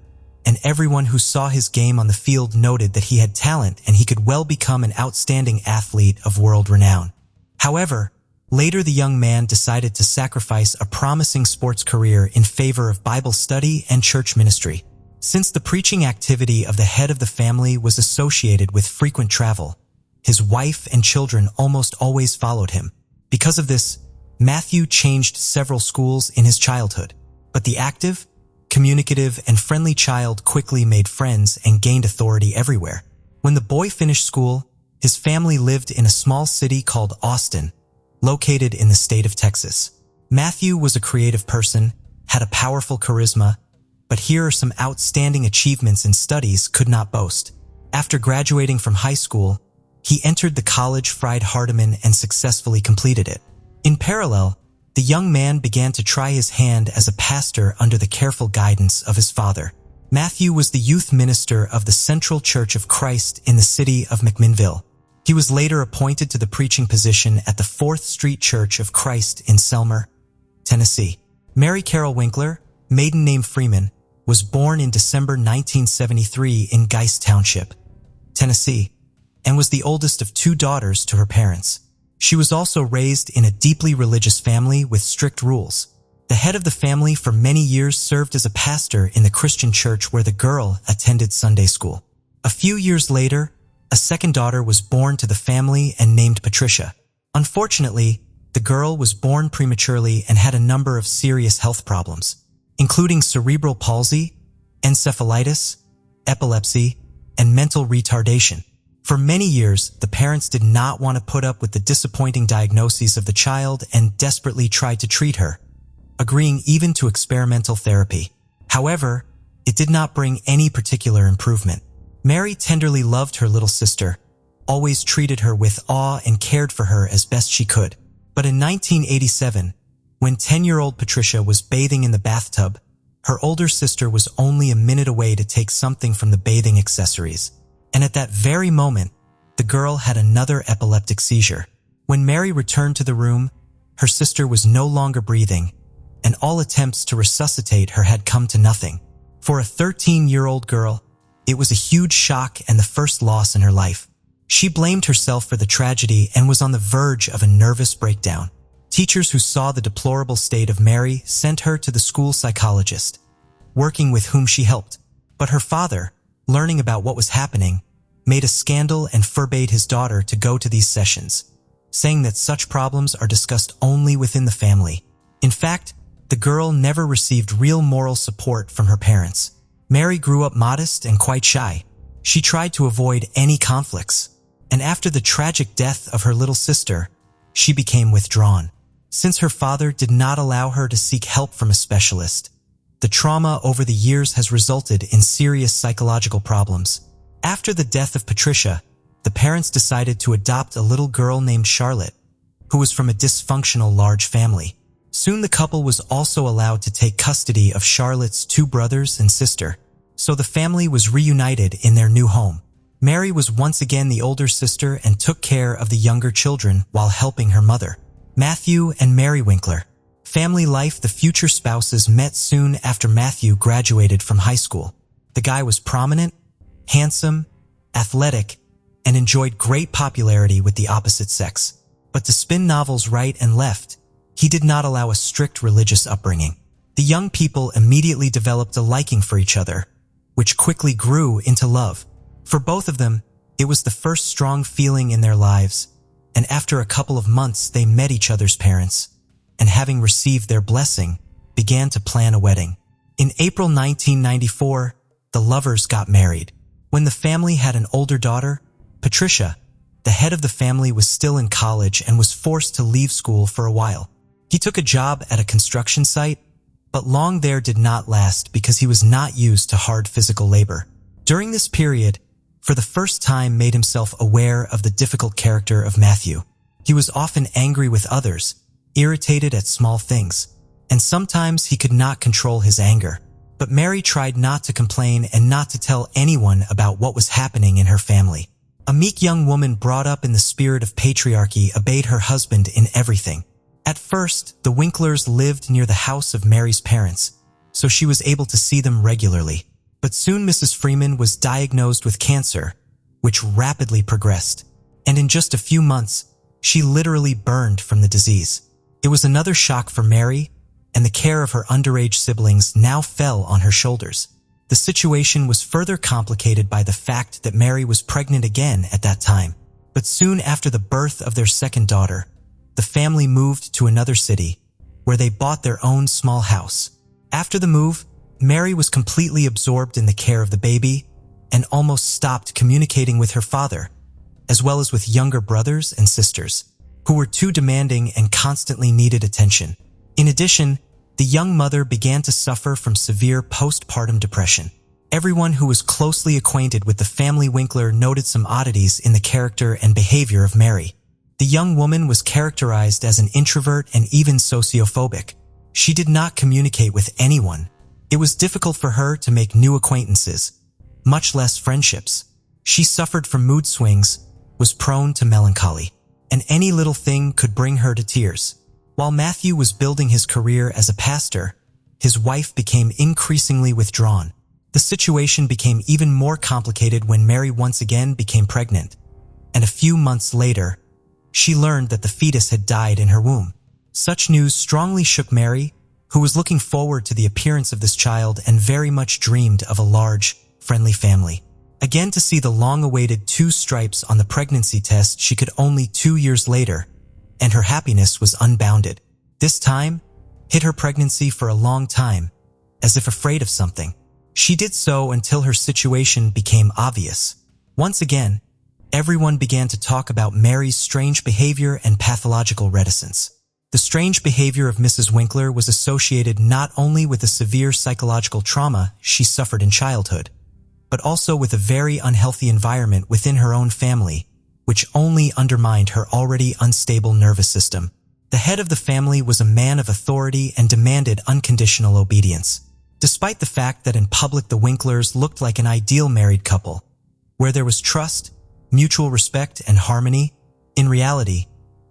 Speaker 1: and everyone who saw his game on the field noted that he had talent and he could well become an outstanding athlete of world renown. However, later the young man decided to sacrifice a promising sports career in favor of Bible study and church ministry. Since the preaching activity of the head of the family was associated with frequent travel, his wife and children almost always followed him. Because of this, Matthew changed several schools in his childhood, but the active, communicative, and friendly child quickly made friends and gained authority everywhere. When the boy finished school, his family lived in a small city called Austin, located in the state of Texas. Matthew was a creative person, had a powerful charisma, but here are some outstanding achievements in studies could not boast. After graduating from high school, he entered the college Freed-Hardeman and successfully completed it. In parallel, the young man began to try his hand as a pastor under the careful guidance of his father. Matthew was the youth minister of the Central Church of Christ in the city of McMinnville. He was later appointed to the preaching position at the 4th Street Church of Christ in Selmer, Tennessee. Mary Carol Winkler, maiden name Freeman, was born in December 1973 in Geist Township, Tennessee, and was the oldest of 2 daughters to her parents. She was also raised in a deeply religious family with strict rules. The head of the family for many years served as a pastor in the Christian church where the girl attended Sunday school. A few years later, a second daughter was born to the family and named Patricia. Unfortunately, the girl was born prematurely and had a number of serious health problems, including cerebral palsy, encephalitis, epilepsy, and mental retardation. For many years, the parents did not want to put up with the disappointing diagnoses of the child and desperately tried to treat her, agreeing even to experimental therapy. However, it did not bring any particular improvement. Mary tenderly loved her little sister, always treated her with awe and cared for her as best she could. But in 1987, when 10-year-old Patricia was bathing in the bathtub, her older sister was only a minute away to take something from the bathing accessories. And at that very moment, the girl had another epileptic seizure. When Mary returned to the room, her sister was no longer breathing, and all attempts to resuscitate her had come to nothing. For a 13-year-old girl, it was a huge shock and the first loss in her life. She blamed herself for the tragedy and was on the verge of a nervous breakdown. Teachers who saw the deplorable state of Mary sent her to the school psychologist, working with whom she helped. But her father, learning about what was happening, made a scandal and forbade his daughter to go to these sessions, saying that such problems are discussed only within the family. In fact, the girl never received real moral support from her parents. Mary grew up modest and quite shy. She tried to avoid any conflicts, and after the tragic death of her little sister, she became withdrawn. Since her father did not allow her to seek help from a specialist, the trauma over the years has resulted in serious psychological problems. After the death of Patricia, the parents decided to adopt a little girl named Charlotte, who was from a dysfunctional large family. Soon the couple was also allowed to take custody of Charlotte's 2 brothers and sister, so the family was reunited in their new home. Mary was once again the older sister and took care of the younger children while helping her mother. Matthew and Mary Winkler. Family life. The future spouses met soon after Matthew graduated from high school. The guy was prominent, handsome, athletic, and enjoyed great popularity with the opposite sex. But to spin novels right and left, he did not allow a strict religious upbringing. The young people immediately developed a liking for each other, which quickly grew into love. For both of them, it was the first strong feeling in their lives, and after a couple of months they met each other's parents, and having received their blessing, began to plan a wedding. In April 1994, the lovers got married. When the family had an older daughter, Patricia, the head of the family, was still in college and was forced to leave school for a while. He took a job at a construction site, but long there did not last because he was not used to hard physical labor. During this period, for the first time made himself aware of the difficult character of Matthew. He was often angry with others, irritated at small things, and sometimes he could not control his anger. But Mary tried not to complain and not to tell anyone about what was happening in her family. A meek young woman brought up in the spirit of patriarchy obeyed her husband in everything. At first, the Winklers lived near the house of Mary's parents, so she was able to see them regularly. But soon Mrs. Freeman was diagnosed with cancer, which rapidly progressed. And in just a few months, she literally burned from the disease. It was another shock for Mary, and the care of her underage siblings now fell on her shoulders. The situation was further complicated by the fact that Mary was pregnant again at that time. But soon after the birth of their second daughter, the family moved to another city, where they bought their own small house. After the move, Mary was completely absorbed in the care of the baby and almost stopped communicating with her father, as well as with younger brothers and sisters, who were too demanding and constantly needed attention. In addition, the young mother began to suffer from severe postpartum depression. Everyone who was closely acquainted with the family Winkler noted some oddities in the character and behavior of Mary. The young woman was characterized as an introvert and even sociophobic. She did not communicate with anyone. It was difficult for her to make new acquaintances, much less friendships. She suffered from mood swings, was prone to melancholy, and any little thing could bring her to tears. While Matthew was building his career as a pastor, his wife became increasingly withdrawn. The situation became even more complicated when Mary once again became pregnant, and a few months later, she learned that the fetus had died in her womb. Such news strongly shook Mary, who was looking forward to the appearance of this child and very much dreamed of a large, friendly family. Again, to see the long-awaited 2 stripes on the pregnancy test she could only 2 years later, and her happiness was unbounded. This time, hid her pregnancy for a long time, as if afraid of something. She did so until her situation became obvious. Once again, everyone began to talk about Mary's strange behavior and pathological reticence. The strange behavior of Mrs. Winkler was associated not only with a severe psychological trauma she suffered in childhood, but also with a very unhealthy environment within her own family, which only undermined her already unstable nervous system. The head of the family was a man of authority and demanded unconditional obedience. Despite the fact that in public the Winklers looked like an ideal married couple, where there was trust, mutual respect, and harmony, in reality,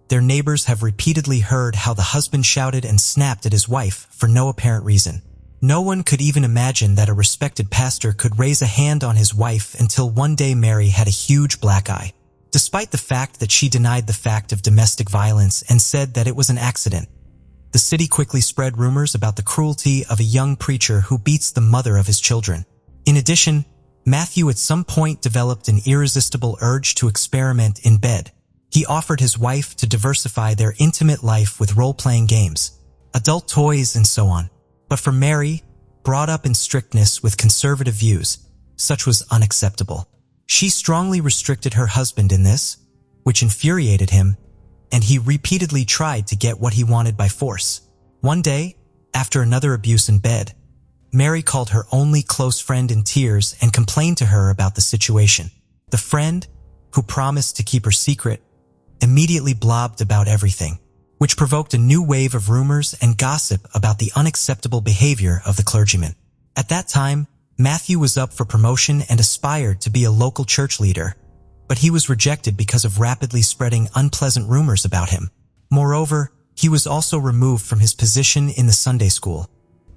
Speaker 1: their neighbors have repeatedly heard how the husband shouted and snapped at his wife for no apparent reason. No one could even imagine that a respected pastor could raise a hand on his wife until one day Mary had a huge black eye. Despite the fact that she denied the fact of domestic violence and said that it was an accident, the city quickly spread rumors about the cruelty of a young preacher who beats the mother of his children. In addition, Matthew at some point developed an irresistible urge to experiment in bed. He offered his wife to diversify their intimate life with role-playing games, adult toys, and so on. But for Mary, brought up in strictness with conservative views, such was unacceptable. She strongly restricted her husband in this, which infuriated him, and he repeatedly tried to get what he wanted by force. One day, after another abuse in bed, Mary called her only close friend in tears and complained to her about the situation. The friend, who promised to keep her secret, immediately blobbed about everything, which provoked a new wave of rumors and gossip about the unacceptable behavior of the clergyman. At that time, Matthew was up for promotion and aspired to be a local church leader, but he was rejected because of rapidly spreading unpleasant rumors about him. Moreover, he was also removed from his position in the Sunday school,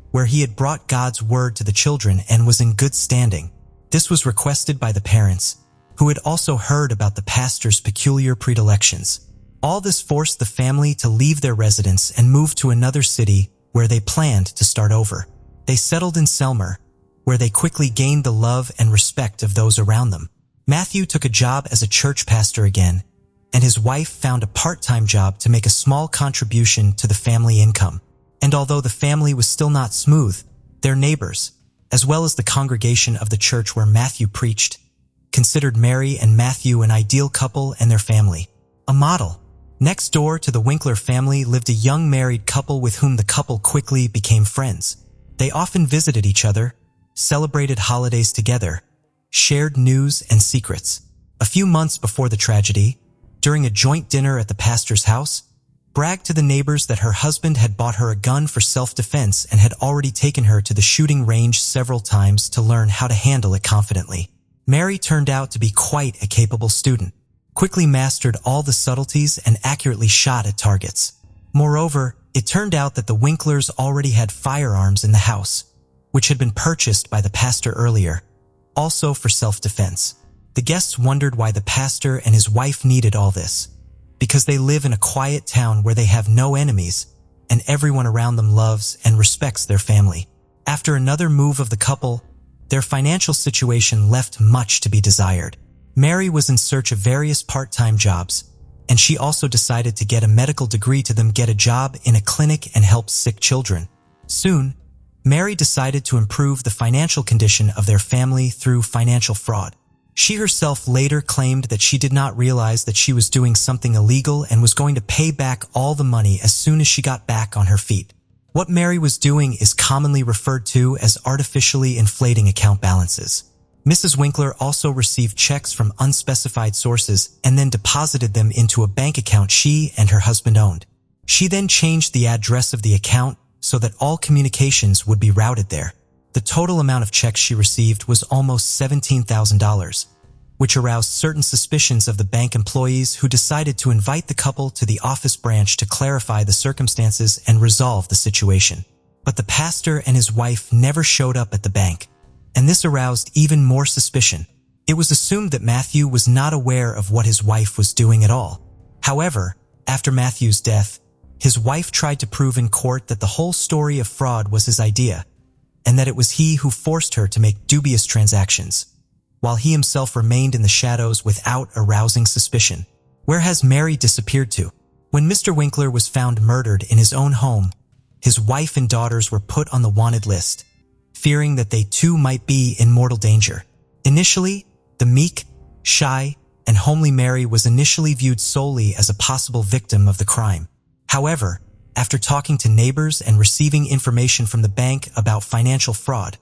Speaker 1: where he had brought God's word to the children and was in good standing. This was requested by the parents, who had also heard about the pastor's peculiar predilections. All this forced the family to leave their residence and move to another city where they planned to start over. They settled in Selmer, where they quickly gained the love and respect of those around them. Matthew took a job as a church pastor again, and his wife found a part-time job to make a small contribution to the family income. And although the family was still not smooth, their neighbors, as well as the congregation of the church where Matthew preached, considered Mary and Matthew an ideal couple and their family, a model. Next door to the Winkler family lived a young married couple with whom the couple quickly became friends. They often visited each other, celebrated holidays together, shared news and secrets. A few months before the tragedy, during a joint dinner at the pastor's house, bragged to the neighbors that her husband had bought her a gun for self-defense and had already taken her to the shooting range several times to learn how to handle it confidently. Mary turned out to be quite a capable student, quickly mastered all the subtleties and accurately shot at targets. Moreover, it turned out that the Winklers already had firearms in the house, which had been purchased by the pastor earlier, also for self-defense. The guests wondered why the pastor and his wife needed all this, because they live in a quiet town where they have no enemies and everyone around them loves and respects their family. After another move of the couple, their financial situation left much to be desired. Mary was in search of various part-time jobs, and she also decided to get a medical degree to get a job in a clinic and help sick children. Soon, Mary decided to improve the financial condition of their family through financial fraud. She herself later claimed that she did not realize that she was doing something illegal and was going to pay back all the money as soon as she got back on her feet. What Mary was doing is commonly referred to as artificially inflating account balances. Mrs. Winkler also received checks from unspecified sources and then deposited them into a bank account she and her husband owned. She then changed the address of the account so that all communications would be routed there. The total amount of checks she received was almost $17,000, which aroused certain suspicions of the bank employees who decided to invite the couple to the office branch to clarify the circumstances and resolve the situation. But the pastor and his wife never showed up at the bank, and this aroused even more suspicion. It was assumed that Matthew was not aware of what his wife was doing at all. However, after Matthew's death, his wife tried to prove in court that the whole story of fraud was his idea, and that it was he who forced her to make dubious transactions, while he himself remained in the shadows without arousing suspicion. Where has Mary disappeared to? When Mr. Winkler was found murdered in his own home, his wife and daughters were put on the wanted list, fearing that they too might be in mortal danger. Initially, the meek, shy, and homely Mary was initially viewed solely as a possible victim of the crime. However, after talking to neighbors and receiving information from the bank about financial fraud,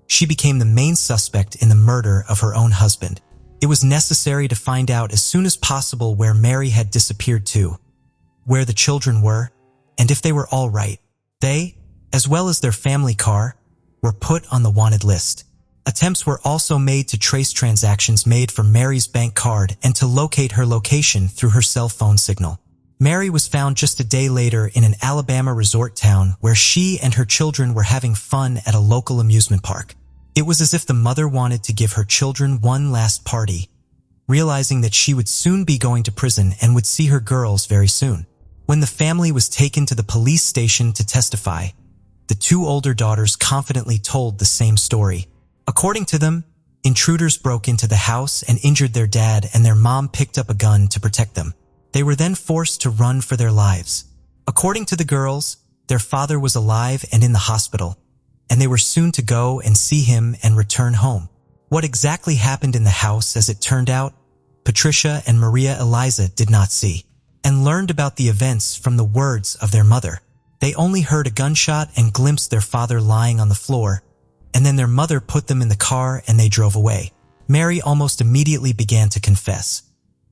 Speaker 1: she became the main suspect in the murder of her own husband. It was necessary to find out as soon as possible where Mary had disappeared to, where the children were, and if they were all right. They, as well as their family car, were put on the wanted list. Attempts were also made to trace transactions made from Mary's bank card and to locate her location through her cell phone signal. Mary was found just a day later in an Alabama resort town where she and her children were having fun at a local amusement park. It was as if the mother wanted to give her children one last party, realizing that she would soon be going to prison and would see her girls very soon. When the family was taken to the police station to testify, the two older daughters confidently told the same story. According to them, intruders broke into the house and injured their dad, and their mom picked up a gun to protect them. They were then forced to run for their lives. According to the girls, their father was alive and in the hospital, and they were soon to go and see him and return home. What exactly happened in the house, as it turned out, Patricia and Maria Eliza did not see, and learned about the events from the words of their mother. They only heard a gunshot and glimpsed their father lying on the floor, and then their mother put them in the car and they drove away. Mary almost immediately began to confess,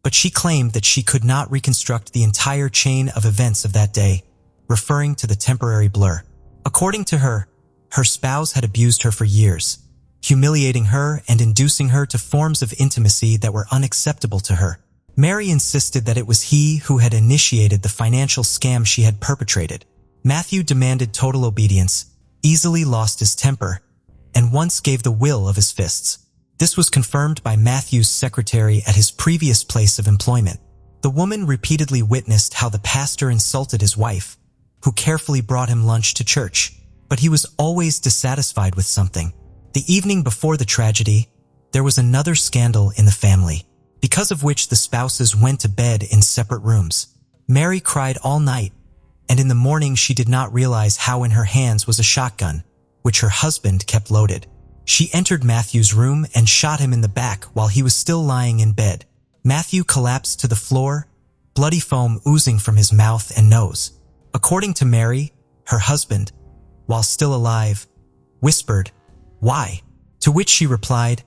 Speaker 1: but she claimed that she could not reconstruct the entire chain of events of that day, referring to the temporary blur. According to her, her spouse had abused her for years, humiliating her and inducing her to forms of intimacy that were unacceptable to her. Mary insisted that it was he who had initiated the financial scam she had perpetrated. Matthew demanded total obedience, easily lost his temper, and once gave the will of his fists. This was confirmed by Matthew's secretary at his previous place of employment. The woman repeatedly witnessed how the pastor insulted his wife, who carefully brought him lunch to church, but he was always dissatisfied with something. The evening before the tragedy, there was another scandal in the family, because of which the spouses went to bed in separate rooms. Mary cried all night, and in the morning she did not realize how in her hands was a shotgun, which her husband kept loaded. She entered Matthew's room and shot him in the back while he was still lying in bed. Matthew collapsed to the floor, bloody foam oozing from his mouth and nose. According to Mary, her husband, while still alive, whispered, "Why?" To which she replied,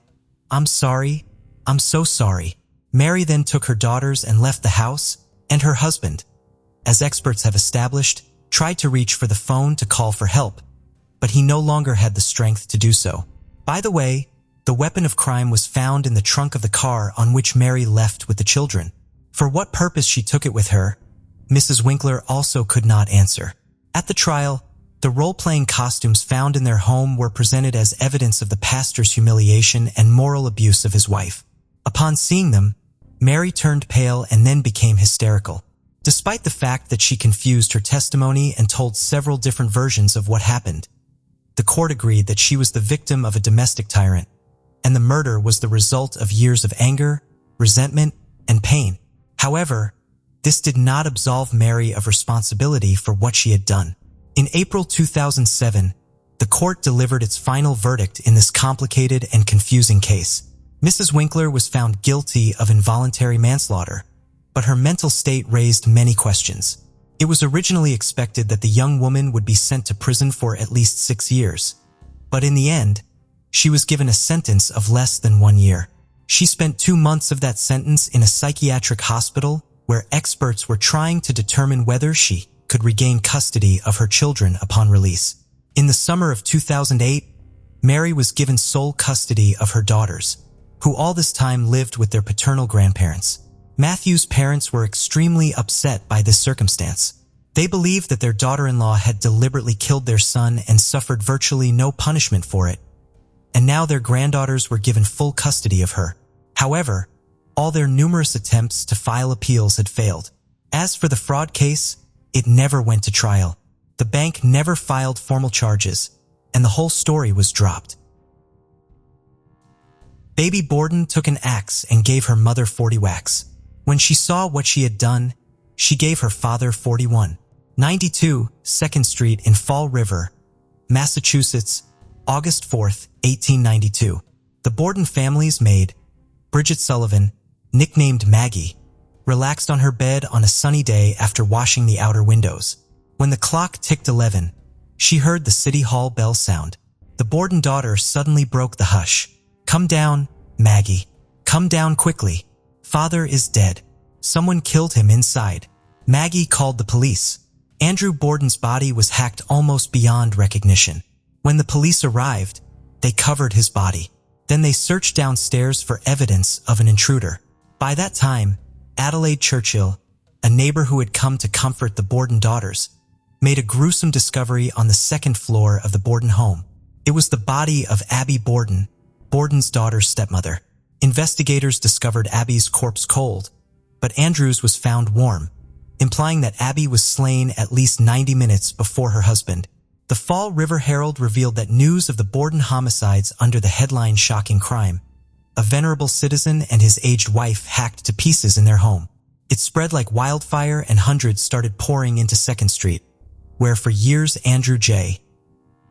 Speaker 1: "I'm sorry, I'm so sorry." Mary then took her daughters and left the house, and her husband, as experts have established, tried to reach for the phone to call for help, but he no longer had the strength to do so. By the way, the weapon of crime was found in the trunk of the car on which Mary left with the children. For what purpose she took it with her, Mrs. Winkler also could not answer. At the trial, The role-playing costumes found in their home were presented as evidence of the pastor's humiliation and moral abuse of his wife. Upon seeing them, Mary turned pale and then became hysterical. Despite the fact that she confused her testimony and told several different versions of what happened, the court agreed that she was the victim of a domestic tyrant, and the murder was the result of years of anger, resentment, and pain. However, this did not absolve Mary of responsibility for what she had done. In April 2007, the court delivered its final verdict in this complicated and confusing case. Mrs. Winkler was found guilty of involuntary manslaughter, but her mental state raised many questions. It was originally expected that the young woman would be sent to prison for at least 6 years, but in the end, she was given a sentence of less than 1 year. She spent 2 months of that sentence in a psychiatric hospital where experts were trying to determine whether she could regain custody of her children upon release. In the summer of 2008, Mary was given sole custody of her daughters, who all this time lived with their paternal grandparents. Matthew's parents were extremely upset by this circumstance. They believed that their daughter-in-law had deliberately killed their son and suffered virtually no punishment for it, and now their granddaughters were given full custody of her. However, all their numerous attempts to file appeals had failed. As for the fraud case, it never went to trial. The bank never filed formal charges, and the whole story was dropped. Baby Borden took an axe and gave her mother 40 whacks. When she saw what she had done, she gave her father 41. 92 2nd Street in Fall River, Massachusetts, August 4, 1892. The Borden family's maid, Bridget Sullivan, nicknamed Maggie, relaxed on her bed on a sunny day after washing the outer windows. When the clock ticked 11, she heard the city hall bell sound. The Borden daughter suddenly broke the hush. "Come down, Maggie. Come down quickly. Father is dead. Someone killed him inside." Maggie called the police. Andrew Borden's body was hacked almost beyond recognition. When the police arrived, they covered his body. Then they searched downstairs for evidence of an intruder. By that time, Adelaide Churchill, a neighbor who had come to comfort the Borden daughters, made a gruesome discovery on the 2nd floor of the Borden home. It was the body of Abby Borden, Borden's daughter's stepmother. Investigators discovered Abby's corpse cold, but Andrew's was found warm, implying that Abby was slain at least 90 minutes before her husband. The Fall River Herald revealed that news of the Borden homicides under the headline "Shocking Crime," a venerable citizen and his aged wife hacked to pieces in their home. It spread like wildfire and hundreds started pouring into 2nd Street, where for years Andrew J.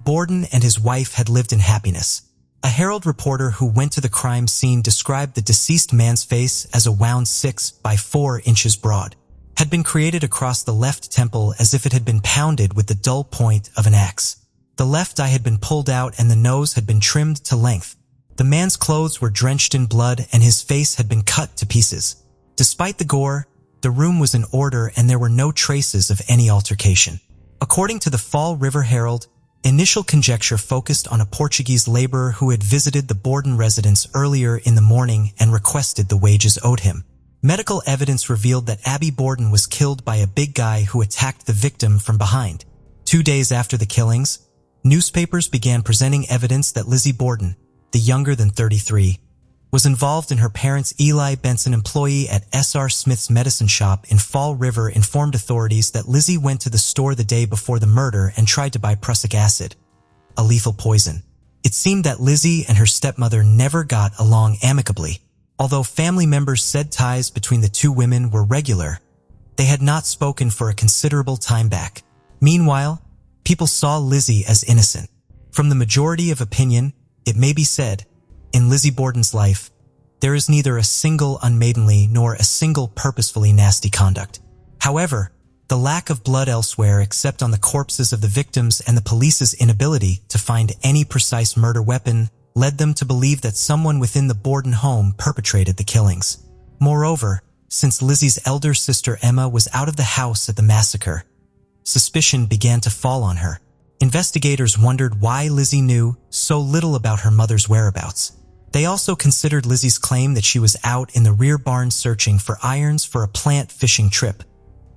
Speaker 1: Borden and his wife had lived in happiness. A Herald reporter who went to the crime scene described the deceased man's face as a wound 6 by 4 inches broad, had been created across the left temple as if it had been pounded with the dull point of an axe. The left eye had been pulled out and the nose had been trimmed to length. The man's clothes were drenched in blood and his face had been cut to pieces. Despite the gore, the room was in order and there were no traces of any altercation. According to the Fall River Herald, initial conjecture focused on a Portuguese laborer who had visited the Borden residence earlier in the morning and requested the wages owed him. Medical evidence revealed that Abby Borden was killed by a big guy who attacked the victim from behind. 2 days after the killings, newspapers began presenting evidence that Lizzie Borden, the younger than 33, was involved in her parents' Eli Benson employee at S.R. Smith's medicine shop in Fall River informed authorities that Lizzie went to the store the day before the murder and tried to buy prussic acid, a lethal poison. It seemed that Lizzie and her stepmother never got along amicably. Although family members said ties between the two women were regular, they had not spoken for a considerable time back. Meanwhile, people saw Lizzie as innocent. From the majority of opinion, it may be said, in Lizzie Borden's life, there is neither a single unmaidenly nor a single purposefully nasty conduct. However, the lack of blood elsewhere except on the corpses of the victims and the police's inability to find any precise murder weapon led them to believe that someone within the Borden home perpetrated the killings. Moreover, since Lizzie's elder sister Emma was out of the house at the massacre, suspicion began to fall on her. Investigators wondered why Lizzie knew so little about her mother's whereabouts. They also considered Lizzie's claim that she was out in the rear barn searching for irons for a plant fishing trip,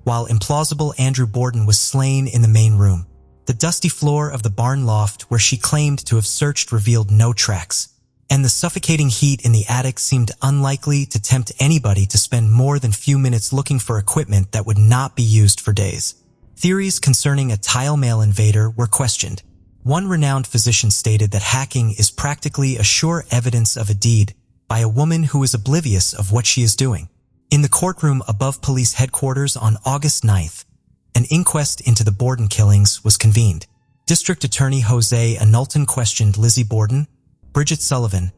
Speaker 1: while implausible Andrew Borden was slain in the main room. The dusty floor of the barn loft where she claimed to have searched revealed no tracks, and the suffocating heat in the attic seemed unlikely to tempt anybody to spend more than few minutes looking for equipment that would not be used for days. Theories concerning a tile mail invader were questioned. One renowned physician stated that hacking is practically a sure evidence of a deed by a woman who is oblivious of what she is doing. In the courtroom above police headquarters on August 9th, an inquest into the Borden killings was convened. District Attorney Jose Anulton questioned Lizzie Borden, Bridget Sullivan,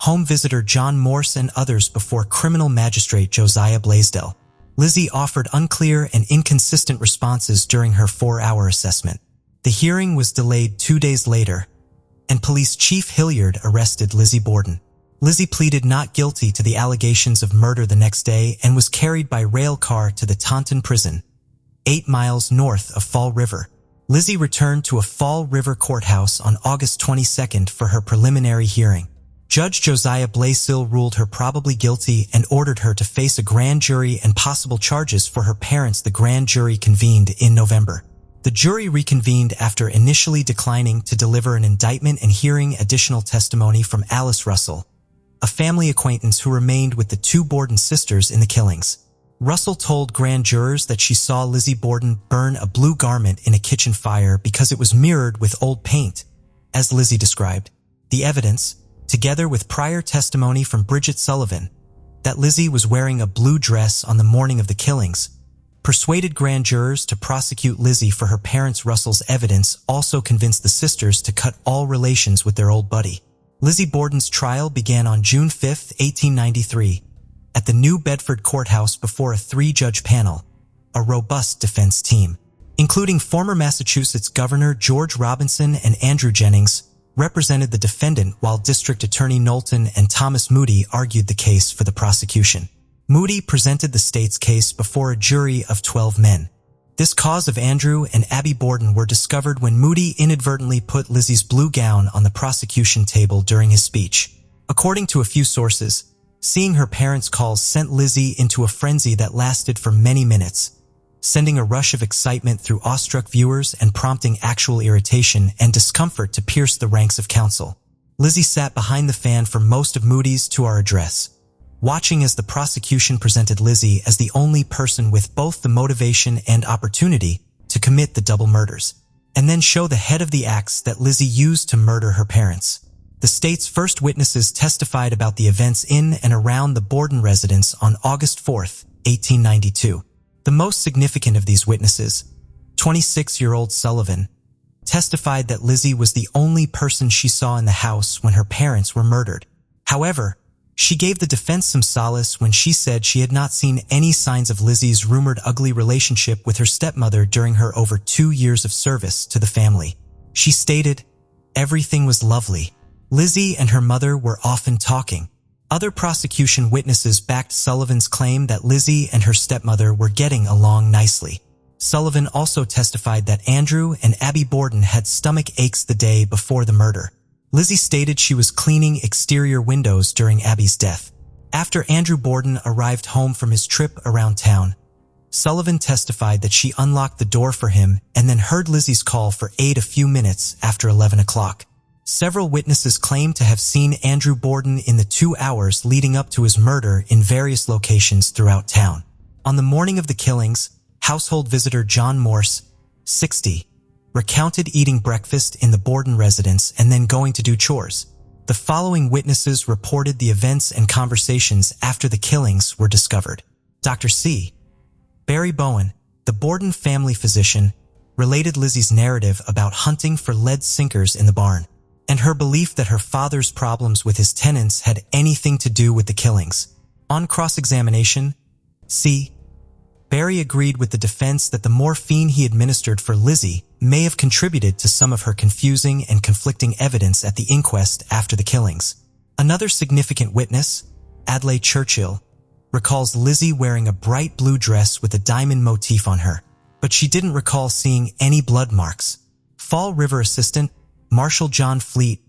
Speaker 1: home visitor John Morse, and others before criminal magistrate Josiah Blaisdell. Lizzie offered unclear and inconsistent responses during her 4-hour assessment. The hearing was delayed 2 days later, and Police Chief Hilliard arrested Lizzie Borden. Lizzie pleaded not guilty to the allegations of murder the next day and was carried by rail car to the Taunton prison, 8 miles north of Fall River. Lizzie returned to a Fall River courthouse on August 22nd for her preliminary hearing. Judge Josiah Blaisdell ruled her probably guilty and ordered her to face a grand jury and possible charges for her parents. The grand jury convened in November. The jury reconvened after initially declining to deliver an indictment and hearing additional testimony from Alice Russell, a family acquaintance who remained with the 2 Borden sisters in the killings. Russell told grand jurors that she saw Lizzie Borden burn a blue garment in a kitchen fire because it was mirrored with old paint, as Lizzie described. The evidence, together with prior testimony from Bridget Sullivan, that Lizzie was wearing a blue dress on the morning of the killings, persuaded grand jurors to prosecute Lizzie for her parents. Russell's evidence also convinced the sisters to cut all relations with their old buddy. Lizzie Borden's trial began on June 5, 1893, at the New Bedford Courthouse before a 3-judge panel, a robust defense team, including former Massachusetts Governor George Robinson and Andrew Jennings, represented the defendant, while District Attorney Knowlton and Thomas Moody argued the case for the prosecution. Moody presented the state's case before a jury of 12 men. This cause of Andrew and Abby Borden were discovered when Moody inadvertently put Lizzie's blue gown on the prosecution table during his speech. According to a few sources, seeing her parents' calls sent Lizzie into a frenzy that lasted for many minutes, sending a rush of excitement through awestruck viewers and prompting actual irritation and discomfort to pierce the ranks of counsel. Lizzie sat behind the fan for most of Moody's 2-hour address, watching as the prosecution presented Lizzie as the only person with both the motivation and opportunity to commit the double murders, and then show the head of the axe that Lizzie used to murder her parents. The state's first witnesses testified about the events in and around the Borden residence on August 4, 1892. The most significant of these witnesses, 26-year-old Sullivan, testified that Lizzie was the only person she saw in the house when her parents were murdered. However, she gave the defense some solace when she said she had not seen any signs of Lizzie's rumored ugly relationship with her stepmother during her over 2 years of service to the family. She stated, "Everything was lovely. Lizzie and her mother were often talking." Other prosecution witnesses backed Sullivan's claim that Lizzie and her stepmother were getting along nicely. Sullivan also testified that Andrew and Abby Borden had stomach aches the day before the murder. Lizzie stated she was cleaning exterior windows during Abby's death. After Andrew Borden arrived home from his trip around town, Sullivan testified that she unlocked the door for him and then heard Lizzie's call for aid a few minutes after 11 o'clock. Several witnesses claimed to have seen Andrew Borden in the 2 hours leading up to his murder in various locations throughout town. On the morning of the killings, household visitor John Morse, 60, recounted eating breakfast in the Borden residence and then going to do chores. The following witnesses reported the events and conversations after the killings were discovered. Dr. C. Barry Bowen, the Borden family physician, related Lizzie's narrative about hunting for lead sinkers in the barn, and her belief that her father's problems with his tenants had anything to do with the killings. On cross-examination, C. Barry agreed with the defense that the morphine he administered for Lizzie may have contributed to some of her confusing and conflicting evidence at the inquest after the killings. Another significant witness, Adlai Churchill, recalls Lizzie wearing a bright blue dress with a diamond motif on her, but she didn't recall seeing any blood marks. Fall River assistant Marshal John Fleet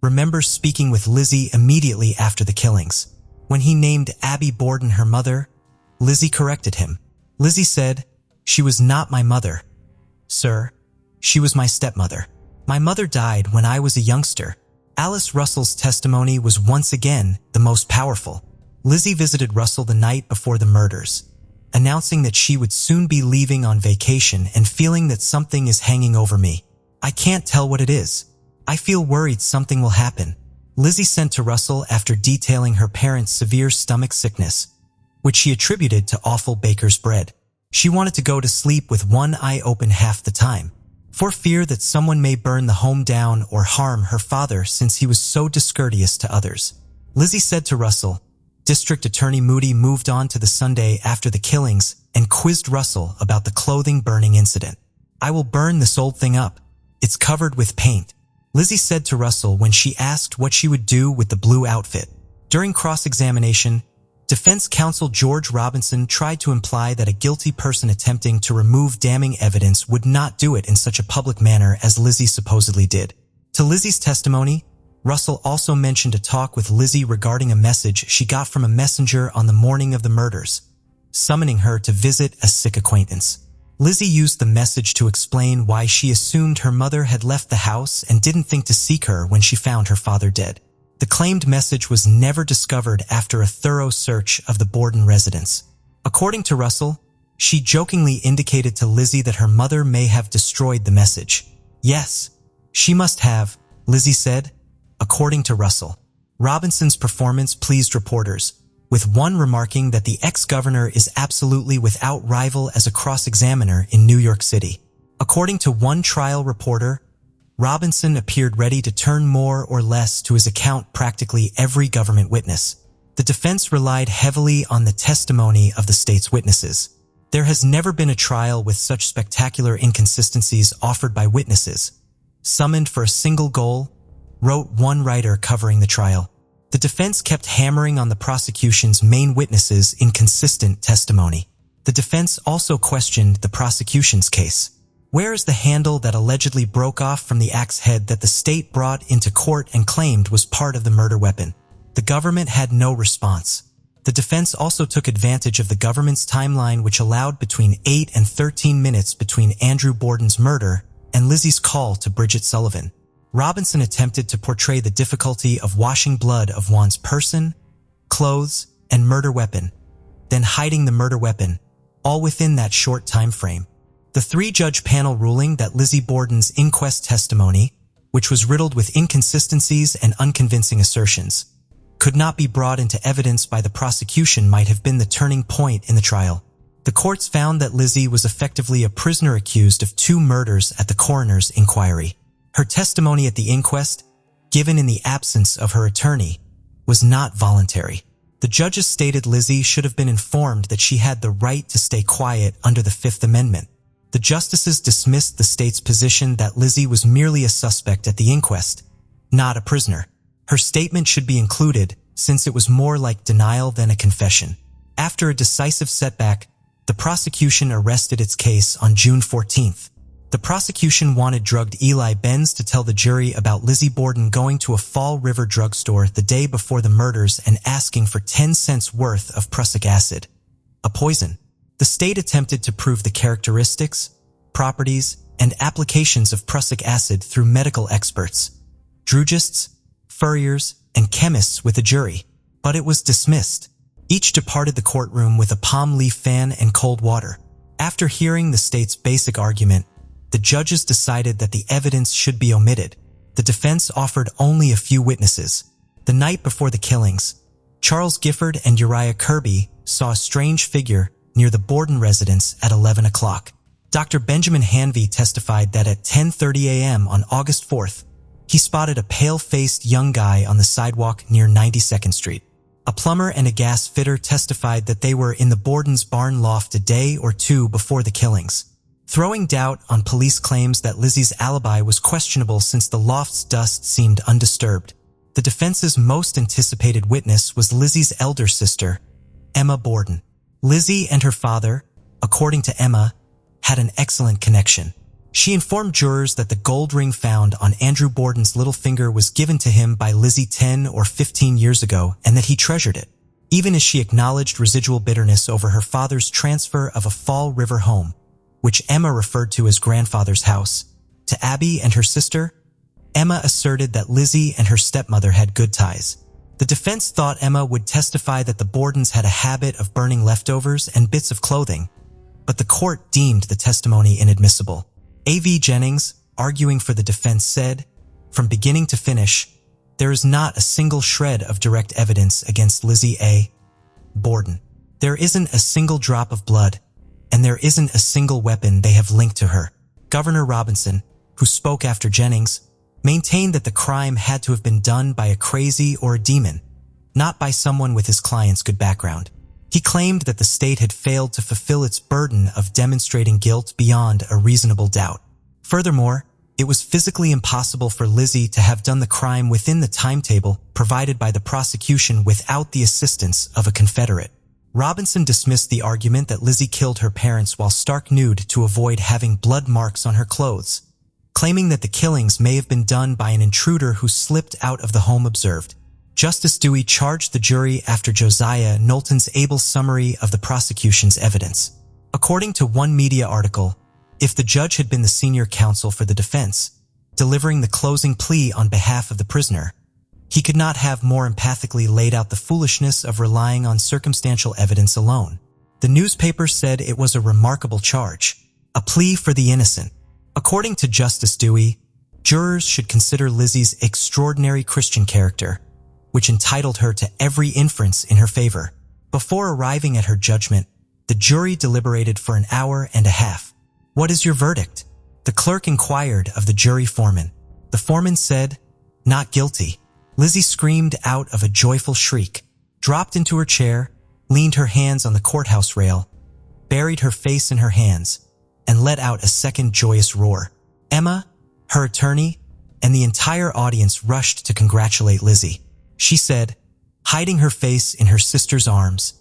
Speaker 1: remembers speaking with Lizzie immediately after the killings. When he named Abby Borden her mother, Lizzie corrected him. Lizzie said, "She was not my mother, sir. She was my stepmother. My mother died when I was a youngster. Alice Russell's testimony was once again the most powerful. Lizzie visited Russell the night before the murders, announcing that she would soon be leaving on vacation and feeling that something is hanging over me. I can't tell what it is. I feel worried something will happen. Lizzie sent to Russell after detailing her parents' severe stomach sickness, which she attributed to awful baker's bread. She wanted to go to sleep with one eye open half the time, for fear that someone may burn the home down or harm her father since he was so discourteous to others. Lizzie said to Russell, District Attorney Moody moved on to the Sunday after the killings and quizzed Russell about the clothing burning incident. I will burn this old thing up. It's covered with paint. Lizzie said to Russell when she asked what she would do with the blue outfit. During cross-examination, defense counsel George Robinson tried to imply that a guilty person attempting to remove damning evidence would not do it in such a public manner as Lizzie supposedly did. To Lizzie's testimony, Russell also mentioned a talk with Lizzie regarding a message she got from a messenger on the morning of the murders, summoning her to visit a sick acquaintance. Lizzie used the message to explain why she assumed her mother had left the house and didn't think to seek her when she found her father dead. The claimed message was never discovered after a thorough search of the Borden residence. According to Russell, she jokingly indicated to Lizzie that her mother may have destroyed the message. Yes, she must have, Lizzie said, according to Russell. Robinson's performance pleased reporters, with one remarking that the ex-governor is absolutely without rival as a cross-examiner in New York City. According to one trial reporter, Robinson appeared ready to turn more or less to his account practically every government witness. The defense relied heavily on the testimony of the state's witnesses. There has never been a trial with such spectacular inconsistencies offered by witnesses, summoned for a single goal, wrote one writer covering the trial. The defense kept hammering on the prosecution's main witnesses' inconsistent testimony. The defense also questioned the prosecution's case. Where is the handle that allegedly broke off from the axe head that the state brought into court and claimed was part of the murder weapon? The government had no response. The defense also took advantage of the government's timeline, which allowed between 8 and 13 minutes between Andrew Borden's murder and Lizzie's call to Bridget Sullivan. Robinson attempted to portray the difficulty of washing blood of one's person, clothes, and murder weapon, then hiding the murder weapon, all within that short time frame. The three-judge panel ruling that Lizzie Borden's inquest testimony, which was riddled with inconsistencies and unconvincing assertions, could not be brought into evidence by the prosecution might have been the turning point in the trial. The courts found that Lizzie was effectively a prisoner accused of 2 murders at the coroner's inquiry. Her testimony at the inquest, given in the absence of her attorney, was not voluntary. The judges stated Lizzie should have been informed that she had the right to stay quiet under the Fifth Amendment. The justices dismissed the state's position that Lizzie was merely a suspect at the inquest, not a prisoner. Her statement should be included since it was more like denial than a confession. After a decisive setback, the prosecution arrested its case on June 14th. The prosecution wanted drugged Eli Benz to tell the jury about Lizzie Borden going to a Fall River drugstore the day before the murders and asking for 10 cents worth of prussic acid, a poison. The state attempted to prove the characteristics, properties, and applications of prussic acid through medical experts, drugists, furriers, and chemists with a jury, but it was dismissed. Each departed the courtroom with a palm leaf fan and cold water. After hearing the state's basic argument, the judges decided that the evidence should be omitted. The defense offered only a few witnesses. The night before the killings, Charles Gifford and Uriah Kirby saw a strange figure near the Borden residence at 11 o'clock. Dr. Benjamin Hanvey testified that at 10:30 a.m. on August 4th, he spotted a pale-faced young guy on the sidewalk near 92nd Street. A plumber and a gas fitter testified that they were in the Borden's barn loft a day or two before the killings, throwing doubt on police claims that Lizzie's alibi was questionable since the loft's dust seemed undisturbed. The defense's most anticipated witness was Lizzie's elder sister, Emma Borden. Lizzie and her father, according to Emma, had an excellent connection. She informed jurors that the gold ring found on Andrew Borden's little finger was given to him by Lizzie 10 or 15 years ago and that he treasured it, even as she acknowledged residual bitterness over her father's transfer of a Fall River home, which Emma referred to as grandfather's house. To Abby and her sister, Emma asserted that Lizzie and her stepmother had good ties. The defense thought Emma would testify that the Bordens had a habit of burning leftovers and bits of clothing, but the court deemed the testimony inadmissible. A.V. Jennings, arguing for the defense, said, "From beginning to finish, there is not a single shred of direct evidence against Lizzie A. Borden. There isn't a single drop of blood, and there isn't a single weapon they have linked to her." Governor Robinson, who spoke after Jennings, maintained that the crime had to have been done by a crazy or a demon, not by someone with his client's good background. He claimed that the state had failed to fulfill its burden of demonstrating guilt beyond a reasonable doubt. Furthermore, it was physically impossible for Lizzie to have done the crime within the timetable provided by the prosecution without the assistance of a Confederate. Robinson dismissed the argument that Lizzie killed her parents while stark nude to avoid having blood marks on her clothes, claiming that the killings may have been done by an intruder who slipped out of the home observed. Justice Dewey charged the jury after Josiah Knowlton's able summary of the prosecution's evidence. According to one media article, if the judge had been the senior counsel for the defense, delivering the closing plea on behalf of the prisoner, he could not have more empathically laid out the foolishness of relying on circumstantial evidence alone. The newspaper said it was a remarkable charge, a plea for the innocent. According to Justice Dewey, jurors should consider Lizzie's extraordinary Christian character, which entitled her to every inference in her favor. Before arriving at her judgment, the jury deliberated for an hour and a half. "What is your verdict?" the clerk inquired of the jury foreman. The foreman said, "Not guilty." Lizzie screamed out of a joyful shriek, dropped into her chair, leaned her hands on the courthouse rail, buried her face in her hands, and let out a second joyous roar. Emma, her attorney, and the entire audience rushed to congratulate Lizzie. She said, hiding her face in her sister's arms,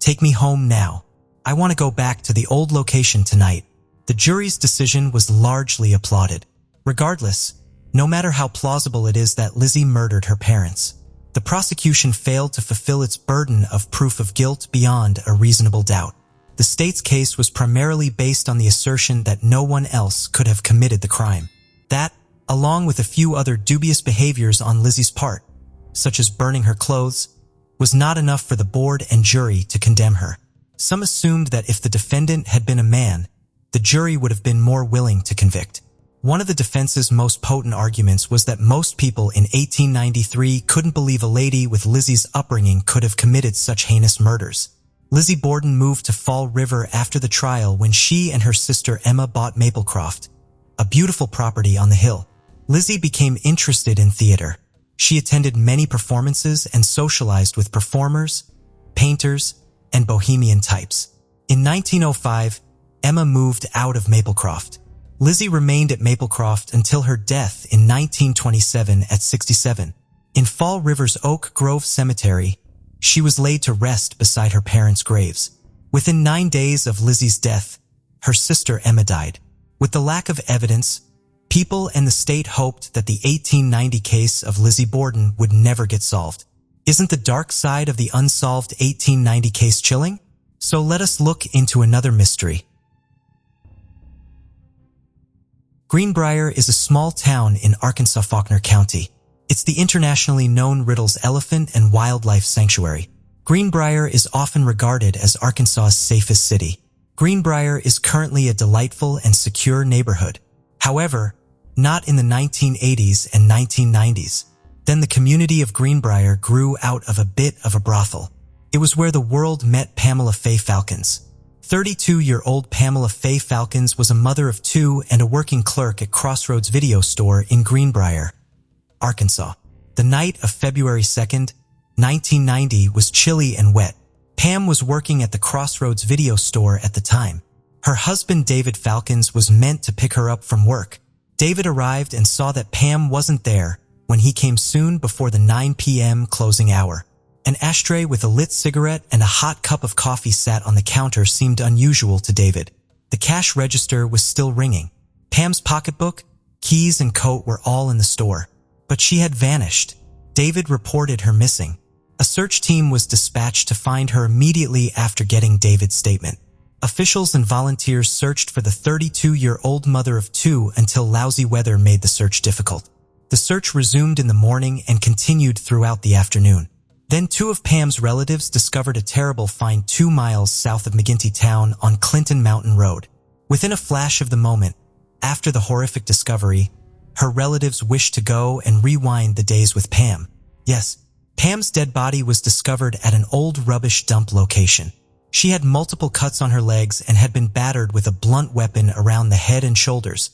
Speaker 1: "Take me home now. I want to go back to the old location tonight." The jury's decision was largely applauded. Regardless, no matter how plausible it is that Lizzie murdered her parents, the prosecution failed to fulfill its burden of proof of guilt beyond a reasonable doubt. The state's case was primarily based on the assertion that no one else could have committed the crime. That, along with a few other dubious behaviors on Lizzie's part, such as burning her clothes, was not enough for the board and jury to condemn her. Some assumed that if the defendant had been a man, the jury would have been more willing to convict. One of the defense's most potent arguments was that most people in 1893 couldn't believe a lady with Lizzie's upbringing could have committed such heinous murders. Lizzie Borden moved to Fall River after the trial when she and her sister Emma bought Maplecroft, a beautiful property on the hill. Lizzie became interested in theater. She attended many performances and socialized with performers, painters, and bohemian types. In 1905, Emma moved out of Maplecroft. Lizzie remained at Maplecroft until her death in 1927 at 67. In Fall River's Oak Grove Cemetery, she was laid to rest beside her parents' graves. Within 9 days of Lizzie's death, her sister Emma died. With the lack of evidence, people and the state hoped that the 1890 case of Lizzie Borden would never get solved. Isn't the dark side of the unsolved 1890 case chilling? So let us look into another mystery. Greenbrier is a small town in Arkansas-Faulkner County. It's the internationally known Riddle's Elephant and Wildlife Sanctuary. Greenbrier is often regarded as Arkansas's safest city. Greenbrier is currently a delightful and secure neighborhood. However, not in the 1980s and 1990s. Then the community of Greenbrier grew out of a bit of a brothel. It was where the world met Pamela Faye Falcons. 32-year-old Pamela Faye Falcons was a mother of 2 and a working clerk at Crossroads Video Store in Greenbrier, Arkansas. The night of February 2nd, 1990 was chilly and wet. Pam was working at the Crossroads Video Store at the time. Her husband David Falcons was meant to pick her up from work. David arrived and saw that Pam wasn't there when he came soon before the 9 p.m. closing hour. An ashtray with a lit cigarette and a hot cup of coffee sat on the counter seemed unusual to David. The cash register was still ringing. Pam's pocketbook, keys, and coat were all in the store, but she had vanished. David reported her missing. A search team was dispatched to find her immediately after getting David's statement. Officials and volunteers searched for the 32-year-old mother of two until lousy weather made the search difficult. The search resumed in the morning and continued throughout the afternoon. Then two of Pam's relatives discovered a terrible find 2 miles south of McGinty Town on Clinton Mountain Road. Within a flash of the moment, after the horrific discovery, her relatives wished to go and rewind the days with Pam. Yes, Pam's dead body was discovered at an old rubbish dump location. She had multiple cuts on her legs and had been battered with a blunt weapon around the head and shoulders,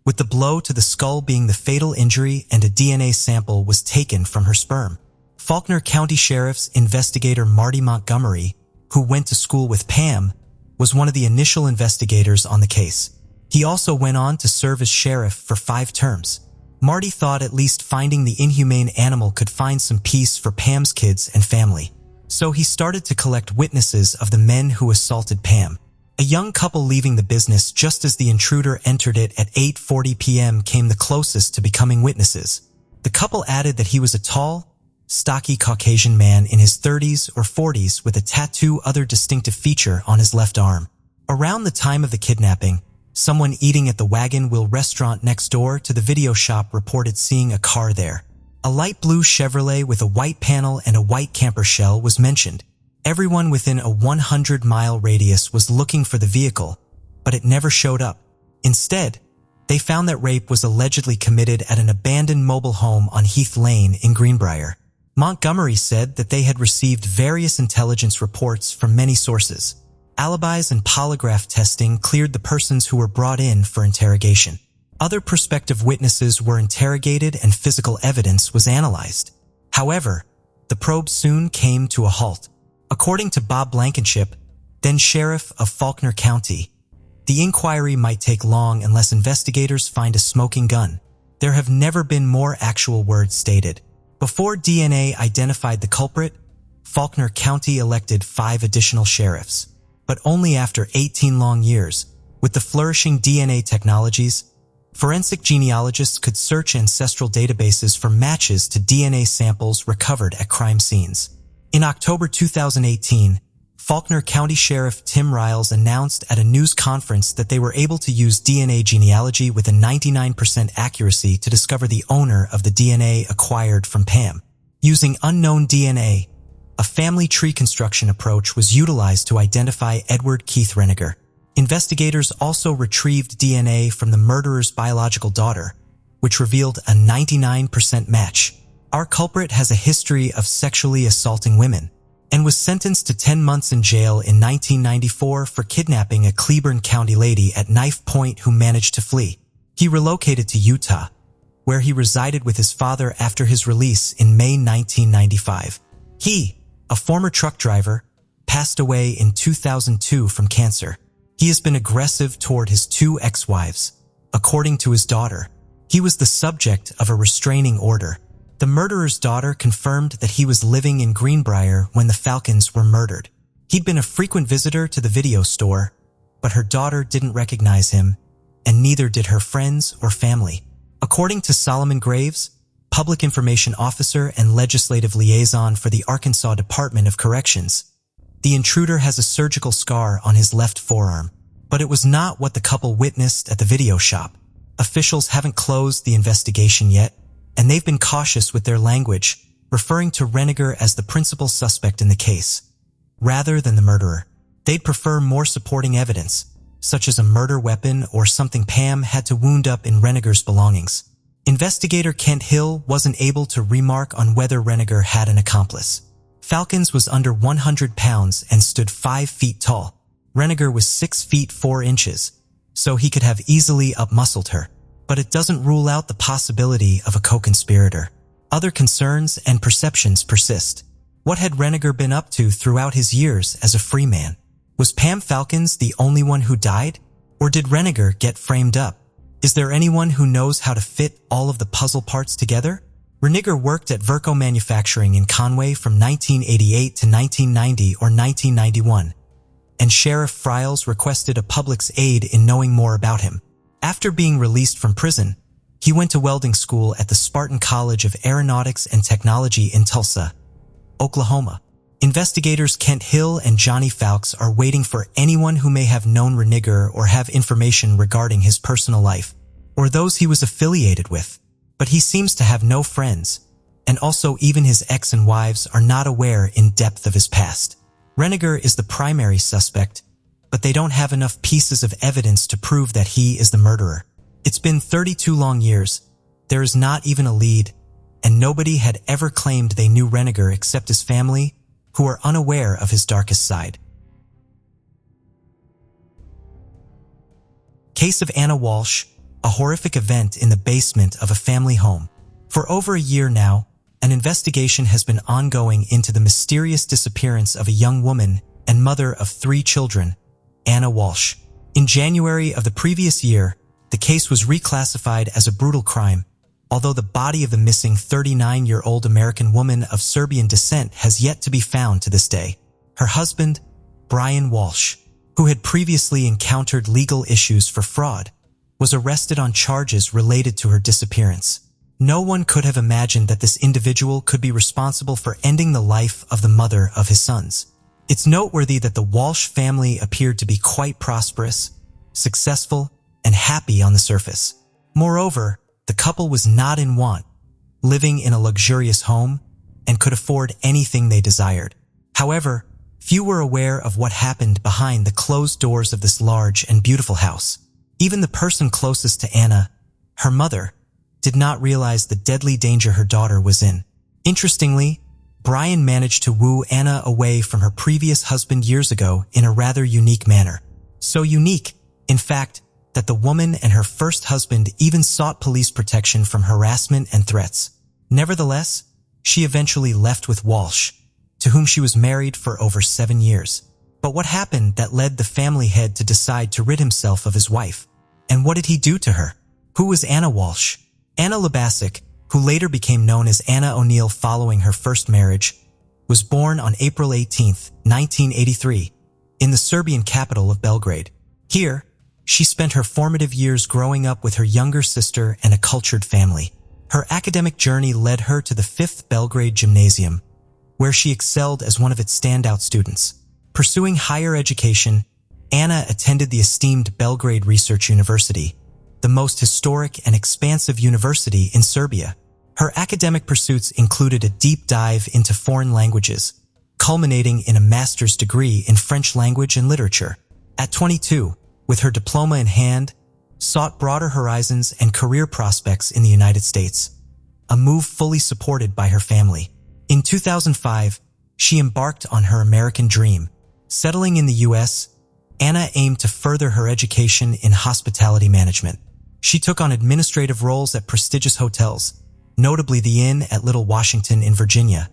Speaker 1: with the blow to the skull being the fatal injury, and a DNA sample was taken from her sperm. Faulkner County Sheriff's investigator Marty Montgomery, who went to school with Pam, was one of the initial investigators on the case. He also went on to serve as sheriff for 5 terms. Marty thought at least finding the inhumane animal could find some peace for Pam's kids and family. So he started to collect witnesses of the men who assaulted Pam. A young couple leaving the business just as the intruder entered it at 8:40 p.m. came the closest to becoming witnesses. The couple added that he was a tall, stocky Caucasian man in his 30s or 40s with a tattoo other distinctive feature on his left arm. Around the time of the kidnapping, someone eating at the Wagon Wheel restaurant next door to the video shop reported seeing a car there. A light blue Chevrolet with a white panel and a white camper shell was mentioned. Everyone within a 100-mile radius was looking for the vehicle, but it never showed up. Instead, they found that rape was allegedly committed at an abandoned mobile home on Heath Lane in Greenbrier. Montgomery said that they had received various intelligence reports from many sources. Alibis and polygraph testing cleared the persons who were brought in for interrogation. Other prospective witnesses were interrogated and physical evidence was analyzed. However, the probe soon came to a halt. According to Bob Blankenship, then sheriff of Faulkner County, the inquiry might take long unless investigators find a smoking gun. There have never been more actual words stated. Before DNA identified the culprit, Faulkner County elected 5 additional sheriffs. But only after 18 long years, with the flourishing DNA technologies, forensic genealogists could search ancestral databases for matches to DNA samples recovered at crime scenes. In October 2018, Faulkner County Sheriff Tim Riles announced at a news conference that they were able to use DNA genealogy with a 99% accuracy to discover the owner of the DNA acquired from Pam. Using unknown DNA, a family tree construction approach was utilized to identify Edward Keith Reniger. Investigators also retrieved DNA from the murderer's biological daughter, which revealed a 99% match. Our culprit has a history of sexually assaulting women and was sentenced to 10 months in jail in 1994 for kidnapping a Cleburne County lady at knife point who managed to flee. He relocated to Utah, where he resided with his father after his release in May 1995. He, a former truck driver, passed away in 2002 from cancer. He has been aggressive toward his 2 ex-wives. According to his daughter, he was the subject of a restraining order. The murderer's daughter confirmed that he was living in Greenbrier when the Falcons were murdered. He'd been a frequent visitor to the video store, but her daughter didn't recognize him, and neither did her friends or family. According to Solomon Graves, Public Information Officer and Legislative Liaison for the Arkansas Department of Corrections, the intruder has a surgical scar on his left forearm, but it was not what the couple witnessed at the video shop. Officials haven't closed the investigation yet, and they've been cautious with their language, referring to Reniger as the principal suspect in the case, rather than the murderer. They'd prefer more supporting evidence, such as a murder weapon or something Pam had to wound up in Reniger's belongings. Investigator Kent Hill wasn't able to remark on whether Reniger had an accomplice. Falcons was under 100 pounds and stood 5 feet tall. Reniger was 6 feet 4 inches, so he could have easily up-muscled her. But it doesn't rule out the possibility of a co-conspirator. Other concerns and perceptions persist. What had Reniger been up to throughout his years as a free man? Was Pam Falcons the only one who died? Or did Reniger get framed up? Is there anyone who knows how to fit all of the puzzle parts together? Reniger worked at Verco Manufacturing in Conway from 1988 to 1990 or 1991, and Sheriff Friles requested a public's aid in knowing more about him. After being released from prison, he went to welding school at the Spartan College of Aeronautics and Technology in Tulsa, Oklahoma. In Investigators Kent Hill and Johnny Fawkes are waiting for anyone who may have known Reniger or have information regarding his personal life, or those he was affiliated with. But he seems to have no friends, and also even his ex and wives are not aware in depth of his past. Reniger is the primary suspect, but they don't have enough pieces of evidence to prove that he is the murderer. It's been 32 long years, there is not even a lead, and nobody had ever claimed they knew Reniger except his family, who are unaware of his darkest side. Case of Anna Walsh, a horrific event in the basement of a family home. For over a year now, an investigation has been ongoing into the mysterious disappearance of a young woman and mother of 3 children, Anna Walsh. In January of the previous year, the case was reclassified as a brutal crime, although the body of the missing 39-year-old American woman of Serbian descent has yet to be found to this day. Her husband, Brian Walsh, who had previously encountered legal issues for fraud, was arrested on charges related to her disappearance. No one could have imagined that this individual could be responsible for ending the life of the mother of his sons. It's noteworthy that the Walsh family appeared to be quite prosperous, successful, and happy on the surface. Moreover, the couple was not in want, living in a luxurious home, and could afford anything they desired. However, few were aware of what happened behind the closed doors of this large and beautiful house. Even the person closest to Anna, her mother, did not realize the deadly danger her daughter was in. Interestingly, Brian managed to woo Anna away from her previous husband years ago in a rather unique manner. So unique, in fact, that the woman and her first husband even sought police protection from harassment and threats. Nevertheless, she eventually left with Walsh, to whom she was married for over 7 years. But what happened that led the family head to decide to rid himself of his wife? And what did he do to her? Who was Anna Walsh? Anna Lebasic, who later became known as Anna O'Neill following her first marriage, was born on April 18, 1983, in the Serbian capital of Belgrade. Here, she spent her formative years growing up with her younger sister and a cultured family. Her academic journey led her to the 5th Belgrade Gymnasium, where she excelled as one of its standout students. Pursuing higher education, Anna attended the esteemed Belgrade Research University, the most historic and expansive university in Serbia. Her academic pursuits included a deep dive into foreign languages, culminating in a master's degree in French language and literature. At 22, with her diploma in hand, sought broader horizons and career prospects in the United States, a move fully supported by her family. In 2005, she embarked on her American dream. Settling in the U.S., Anna aimed to further her education in hospitality management. She took on administrative roles at prestigious hotels, notably the Inn at Little Washington in Virginia,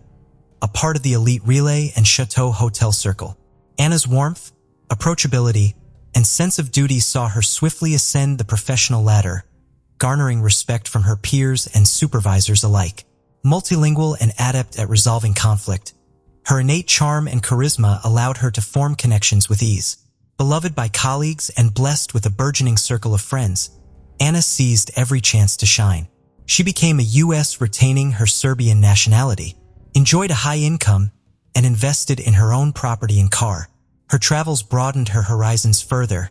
Speaker 1: a part of the elite Relay and Chateau Hotel Circle. Anna's warmth, approachability, and sense of duty saw her swiftly ascend the professional ladder, garnering respect from her peers and supervisors alike. Multilingual and adept at resolving conflict, her innate charm and charisma allowed her to form connections with ease. Beloved by colleagues and blessed with a burgeoning circle of friends, Anna seized every chance to shine. She became a U.S. retaining her Serbian nationality, enjoyed a high income, and invested in her own property and car. Her travels broadened her horizons further,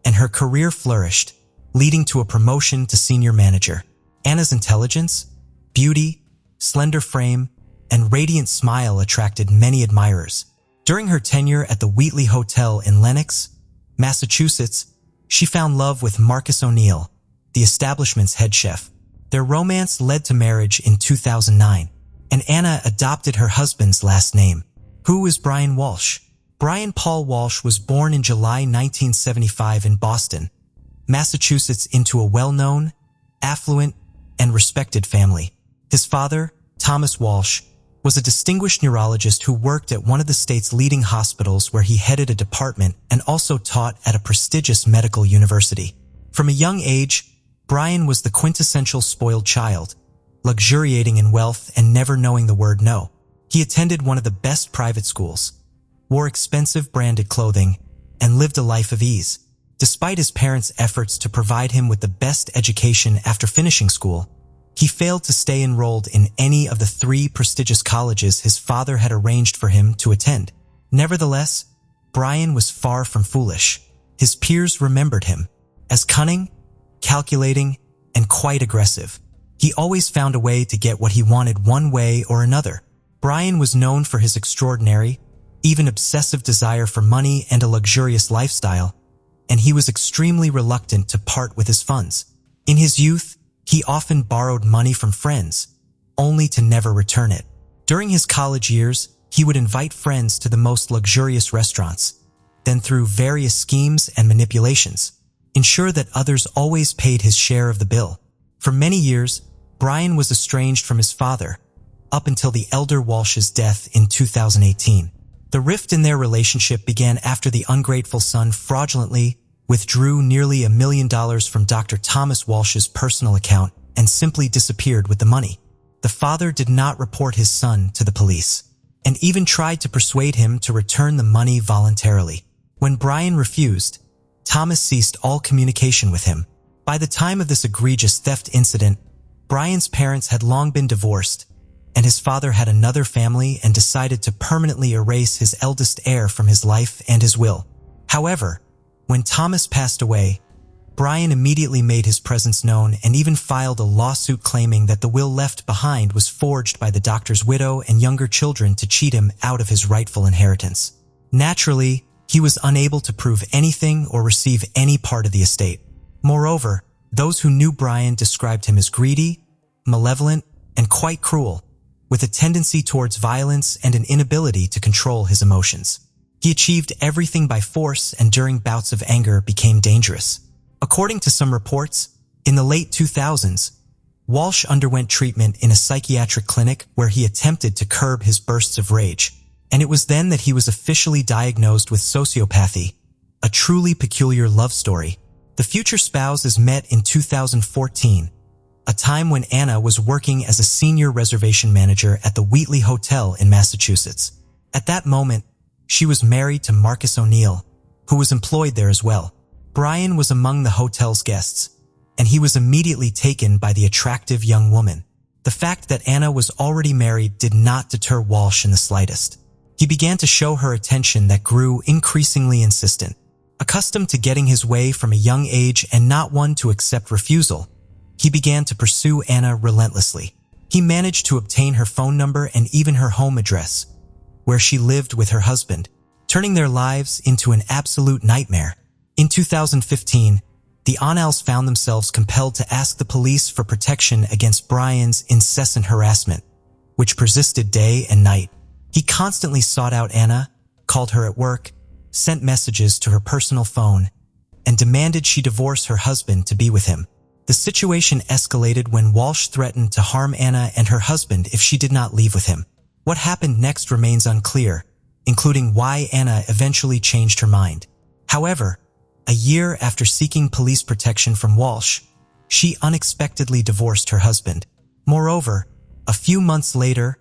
Speaker 1: and her career flourished, leading to a promotion to senior manager. Anna's intelligence, beauty, slender frame, and radiant smile attracted many admirers. During her tenure at the Wheatley Hotel in Lenox, Massachusetts, she found love with Marcus O'Neill, the establishment's head chef. Their romance led to marriage in 2009, and Anna adopted her husband's last name. Who is Brian Walsh? Brian Paul Walsh was born in July 1975 in Boston, Massachusetts, into a well-known, affluent, and respected family. His father, Thomas Walsh, was a distinguished neurologist who worked at one of the state's leading hospitals where he headed a department and also taught at a prestigious medical university. From a young age, Brian was the quintessential spoiled child, luxuriating in wealth and never knowing the word no. He attended one of the best private schools, wore expensive branded clothing, and lived a life of ease. Despite his parents' efforts to provide him with the best education after finishing school, He failed to stay enrolled in any of the 3 prestigious colleges his father had arranged for him to attend. Nevertheless, Brian was far from foolish. His peers remembered him as cunning, calculating, and quite aggressive. He always found a way to get what he wanted one way or another. Brian was known for his extraordinary, even obsessive desire for money and a luxurious lifestyle, and he was extremely reluctant to part with his funds. In his youth, he often borrowed money from friends, only to never return it. During his college years, he would invite friends to the most luxurious restaurants, then through various schemes and manipulations, ensure that others always paid his share of the bill. For many years, Brian was estranged from his father, up until the elder Walsh's death in 2018. The rift in their relationship began after the ungrateful son fraudulently withdrew nearly $1 million from Dr. Thomas Walsh's personal account and simply disappeared with the money. The father did not report his son to the police, and even tried to persuade him to return the money voluntarily. When Brian refused, Thomas ceased all communication with him. By the time of this egregious theft incident, Brian's parents had long been divorced, and his father had another family and decided to permanently erase his eldest heir from his life and his will. However, when Thomas passed away, Brian immediately made his presence known and even filed a lawsuit claiming that the will left behind was forged by the doctor's widow and younger children to cheat him out of his rightful inheritance. Naturally, he was unable to prove anything or receive any part of the estate. Moreover, those who knew Brian described him as greedy, malevolent, and quite cruel, with a tendency towards violence and an inability to control his emotions. He achieved everything by force and during bouts of anger became dangerous. According to some reports, in the late 2000s, Walsh underwent treatment in a psychiatric clinic where he attempted to curb his bursts of rage, and it was then that he was officially diagnosed with sociopathy, a truly peculiar love story. The future spouses met in 2014, a time when Anna was working as a senior reservation manager at the Wheatley Hotel in Massachusetts. At that moment, she was married to Marcus O'Neill, who was employed there as well. Brian was among the hotel's guests, and he was immediately taken by the attractive young woman. The fact that Anna was already married did not deter Walsh in the slightest. He began to show her attention that grew increasingly insistent. Accustomed to getting his way from a young age and not one to accept refusal, he began to pursue Anna relentlessly. He managed to obtain her phone number and even her home address, where she lived with her husband, turning their lives into an absolute nightmare. In 2015, the O'Neills found themselves compelled to ask the police for protection against Brian's incessant harassment, which persisted day and night. He constantly sought out Anna, called her at work, sent messages to her personal phone, and demanded she divorce her husband to be with him. The situation escalated when Walsh threatened to harm Anna and her husband if she did not leave with him. What happened next remains unclear, including why Anna eventually changed her mind. However, a year after seeking police protection from Walsh, she unexpectedly divorced her husband. Moreover, a few months later,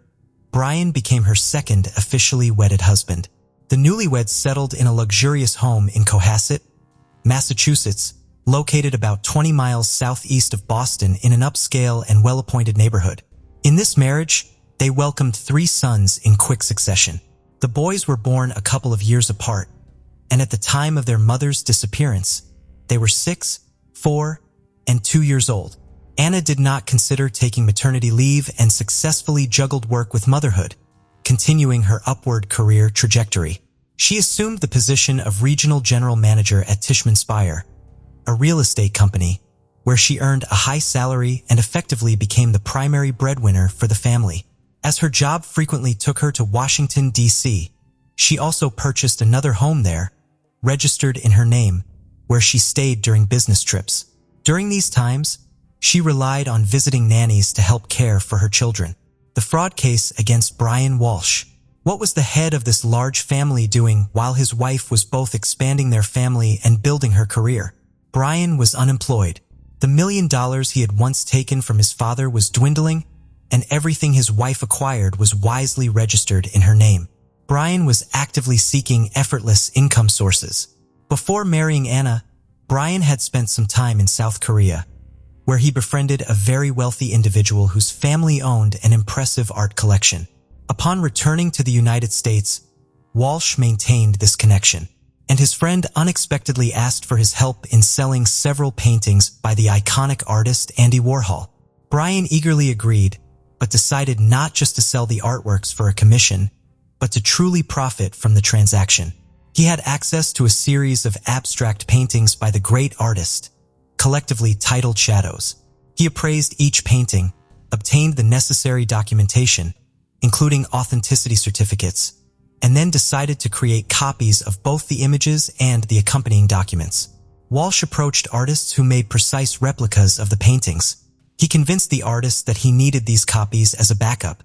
Speaker 1: Brian became her second officially wedded husband. The newlyweds settled in a luxurious home in Cohasset, Massachusetts, located about 20 miles southeast of Boston in an upscale and well-appointed neighborhood. In this marriage, they welcomed 3 sons in quick succession. The boys were born a couple of years apart, and at the time of their mother's disappearance, they were 6, 4, and 2 years old. Anna did not consider taking maternity leave and successfully juggled work with motherhood, continuing her upward career trajectory. She assumed the position of regional general manager at Tishman Speyer, a real estate company, where she earned a high salary and effectively became the primary breadwinner for the family. As her job frequently took her to Washington, D.C., she also purchased another home there, registered in her name, where she stayed during business trips. During these times, she relied on visiting nannies to help care for her children. The fraud case against Brian Walsh. What was the head of this large family doing while his wife was both expanding their family and building her career? Brian was unemployed. The $1 million he had once taken from his father was dwindling, and everything his wife acquired was wisely registered in her name. Brian was actively seeking effortless income sources. Before marrying Anna, Brian had spent some time in South Korea, where he befriended a very wealthy individual whose family owned an impressive art collection. Upon returning to the United States, Walsh maintained this connection, and his friend unexpectedly asked for his help in selling several paintings by the iconic artist Andy Warhol. Brian eagerly agreed, but decided not just to sell the artworks for a commission, but to truly profit from the transaction. He had access to a series of abstract paintings by the great artist, collectively titled Shadows. He appraised each painting, obtained the necessary documentation, including authenticity certificates, and then decided to create copies of both the images and the accompanying documents. Walsh approached artists who made precise replicas of the paintings. He convinced the artists that he needed these copies as a backup,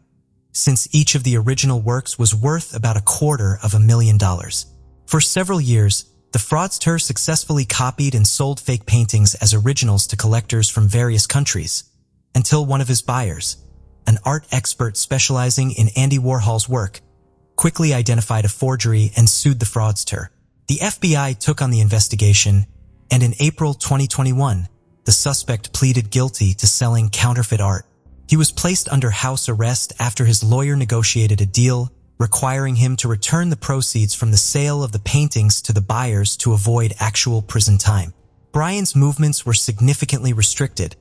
Speaker 1: since each of the original works was worth about $250,000. For several years, the fraudster successfully copied and sold fake paintings as originals to collectors from various countries, until one of his buyers, an art expert specializing in Andy Warhol's work, quickly identified a forgery and sued the fraudster. The FBI took on the investigation, and in April 2021, the suspect pleaded guilty to selling counterfeit art. He was placed under house arrest after his lawyer negotiated a deal requiring him to return the proceeds from the sale of the paintings to the buyers to avoid actual prison time. Brian's movements were significantly restricted,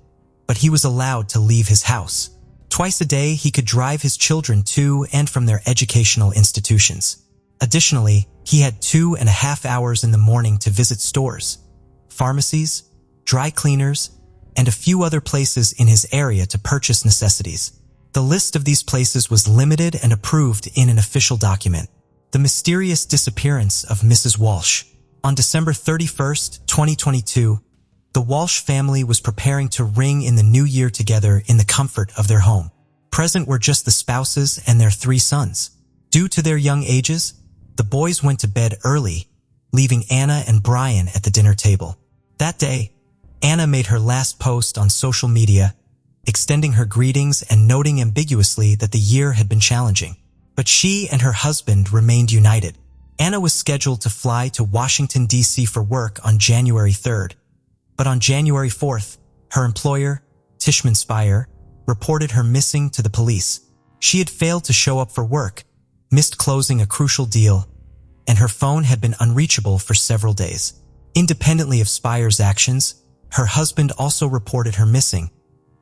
Speaker 1: but he was allowed to leave his house. Twice a day, he could drive his children to and from their educational institutions. Additionally, he had 2.5 hours in the morning to visit stores, pharmacies, dry cleaners, and a few other places in his area to purchase necessities. The list of these places was limited and approved in an official document. The mysterious disappearance of Mrs. Walsh. On December 31st, 2022, the Walsh family was preparing to ring in the new year together in the comfort of their home. Present were just the spouses and their 3 sons. Due to their young ages, the boys went to bed early, leaving Anna and Brian at the dinner table. That day, Anna made her last post on social media, extending her greetings and noting ambiguously that the year had been challenging. But she and her husband remained united. Anna was scheduled to fly to Washington, D.C. for work on January 3rd, but on January 4th, her employer, Tishman Speyer, reported her missing to the police. She had failed to show up for work, missed closing a crucial deal, and her phone had been unreachable for several days. Independently of Speyer's actions, her husband also reported her missing,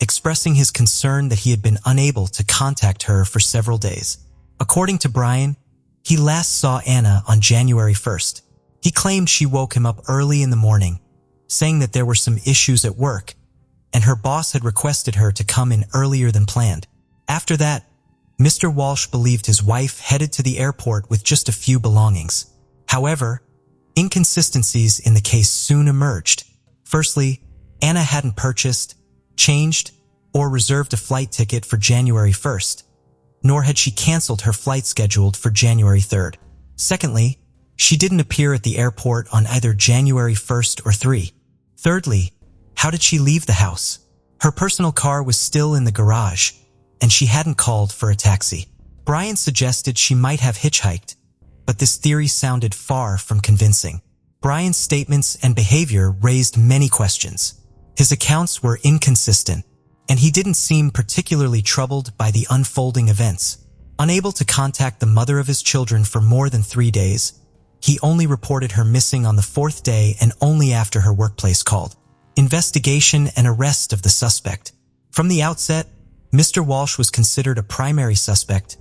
Speaker 1: expressing his concern that he had been unable to contact her for several days. According to Brian, he last saw Anna on January 1st. He claimed she woke him up early in the morning, saying that there were some issues at work, and her boss had requested her to come in earlier than planned. After that, Mr. Walsh believed his wife headed to the airport with just a few belongings. However, inconsistencies in the case soon emerged. Firstly, Anna hadn't purchased, changed, or reserved a flight ticket for January 1st, nor had she canceled her flight scheduled for January 3rd. Secondly, she didn't appear at the airport on either January 1st or 3. Thirdly, how did she leave the house? Her personal car was still in the garage, and she hadn't called for a taxi. Brian suggested she might have hitchhiked, but this theory sounded far from convincing. Brian's statements and behavior raised many questions. His accounts were inconsistent, and he didn't seem particularly troubled by the unfolding events. Unable to contact the mother of his children for more than 3 days, he only reported her missing on the 4th day and only after her workplace called. Investigation and arrest of the suspect. From the outset, Mr. Walsh was considered a primary suspect,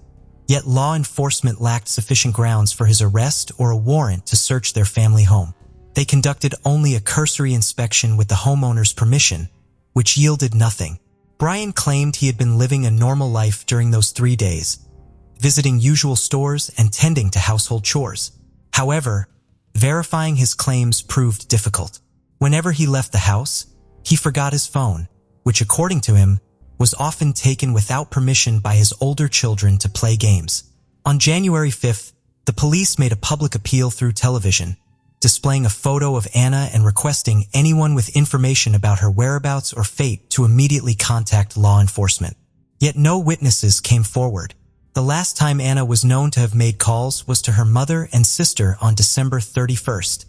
Speaker 1: yet law enforcement lacked sufficient grounds for his arrest or a warrant to search their family home. They conducted only a cursory inspection with the homeowner's permission, which yielded nothing. Brian claimed he had been living a normal life during those 3 days, visiting usual stores and tending to household chores. However, verifying his claims proved difficult. Whenever he left the house, he forgot his phone, which according to him, was often taken without permission by his older children to play games. On January 5th, the police made a public appeal through television, displaying a photo of Anna and requesting anyone with information about her whereabouts or fate to immediately contact law enforcement. Yet no witnesses came forward. The last time Anna was known to have made calls was to her mother and sister on December 31st,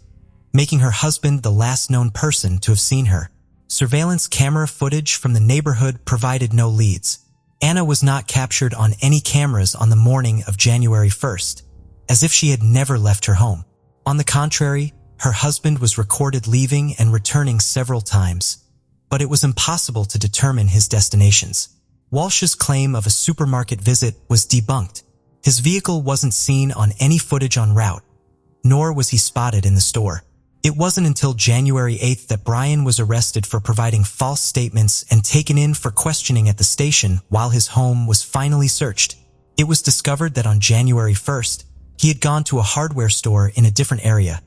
Speaker 1: making her husband the last known person to have seen her. Surveillance camera footage from the neighborhood provided no leads. Anna was not captured on any cameras on the morning of January 1st, as if she had never left her home. On the contrary, her husband was recorded leaving and returning several times, but it was impossible to determine his destinations. Walsh's claim of a supermarket visit was debunked. His vehicle wasn't seen on any footage en route, nor was he spotted in the store. It wasn't until January 8th that Brian was arrested for providing false statements and taken in for questioning at the station while his home was finally searched. It was discovered that on January 1st, he had gone to a hardware store in a different area,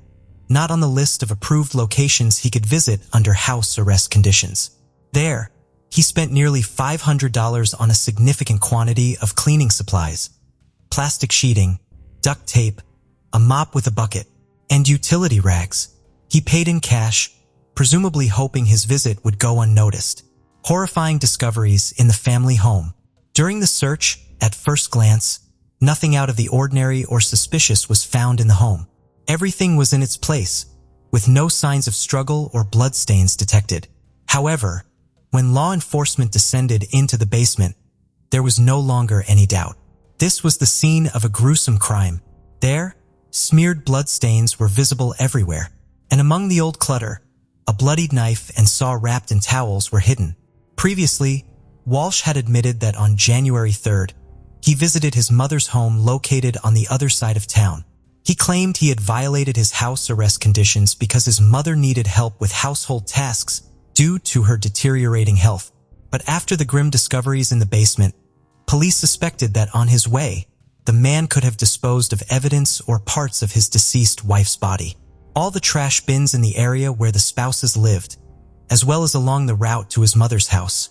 Speaker 1: not on the list of approved locations he could visit under house arrest conditions. There, he spent nearly $500 on a significant quantity of cleaning supplies, plastic sheeting, duct tape, a mop with a bucket, and utility rags. He paid in cash, presumably hoping his visit would go unnoticed. Horrifying discoveries in the family home. During the search, at first glance, nothing out of the ordinary or suspicious was found in the home. Everything was in its place, with no signs of struggle or bloodstains detected. However, when law enforcement descended into the basement, there was no longer any doubt. This was the scene of a gruesome crime. There, smeared bloodstains were visible everywhere, and among the old clutter, a bloodied knife and saw wrapped in towels were hidden. Previously, Walsh had admitted that on January 3rd, he visited his mother's home located on the other side of town. He claimed he had violated his house arrest conditions because his mother needed help with household tasks due to her deteriorating health. But after the grim discoveries in the basement, police suspected that on his way, the man could have disposed of evidence or parts of his deceased wife's body. All the trash bins in the area where the spouses lived, as well as along the route to his mother's house,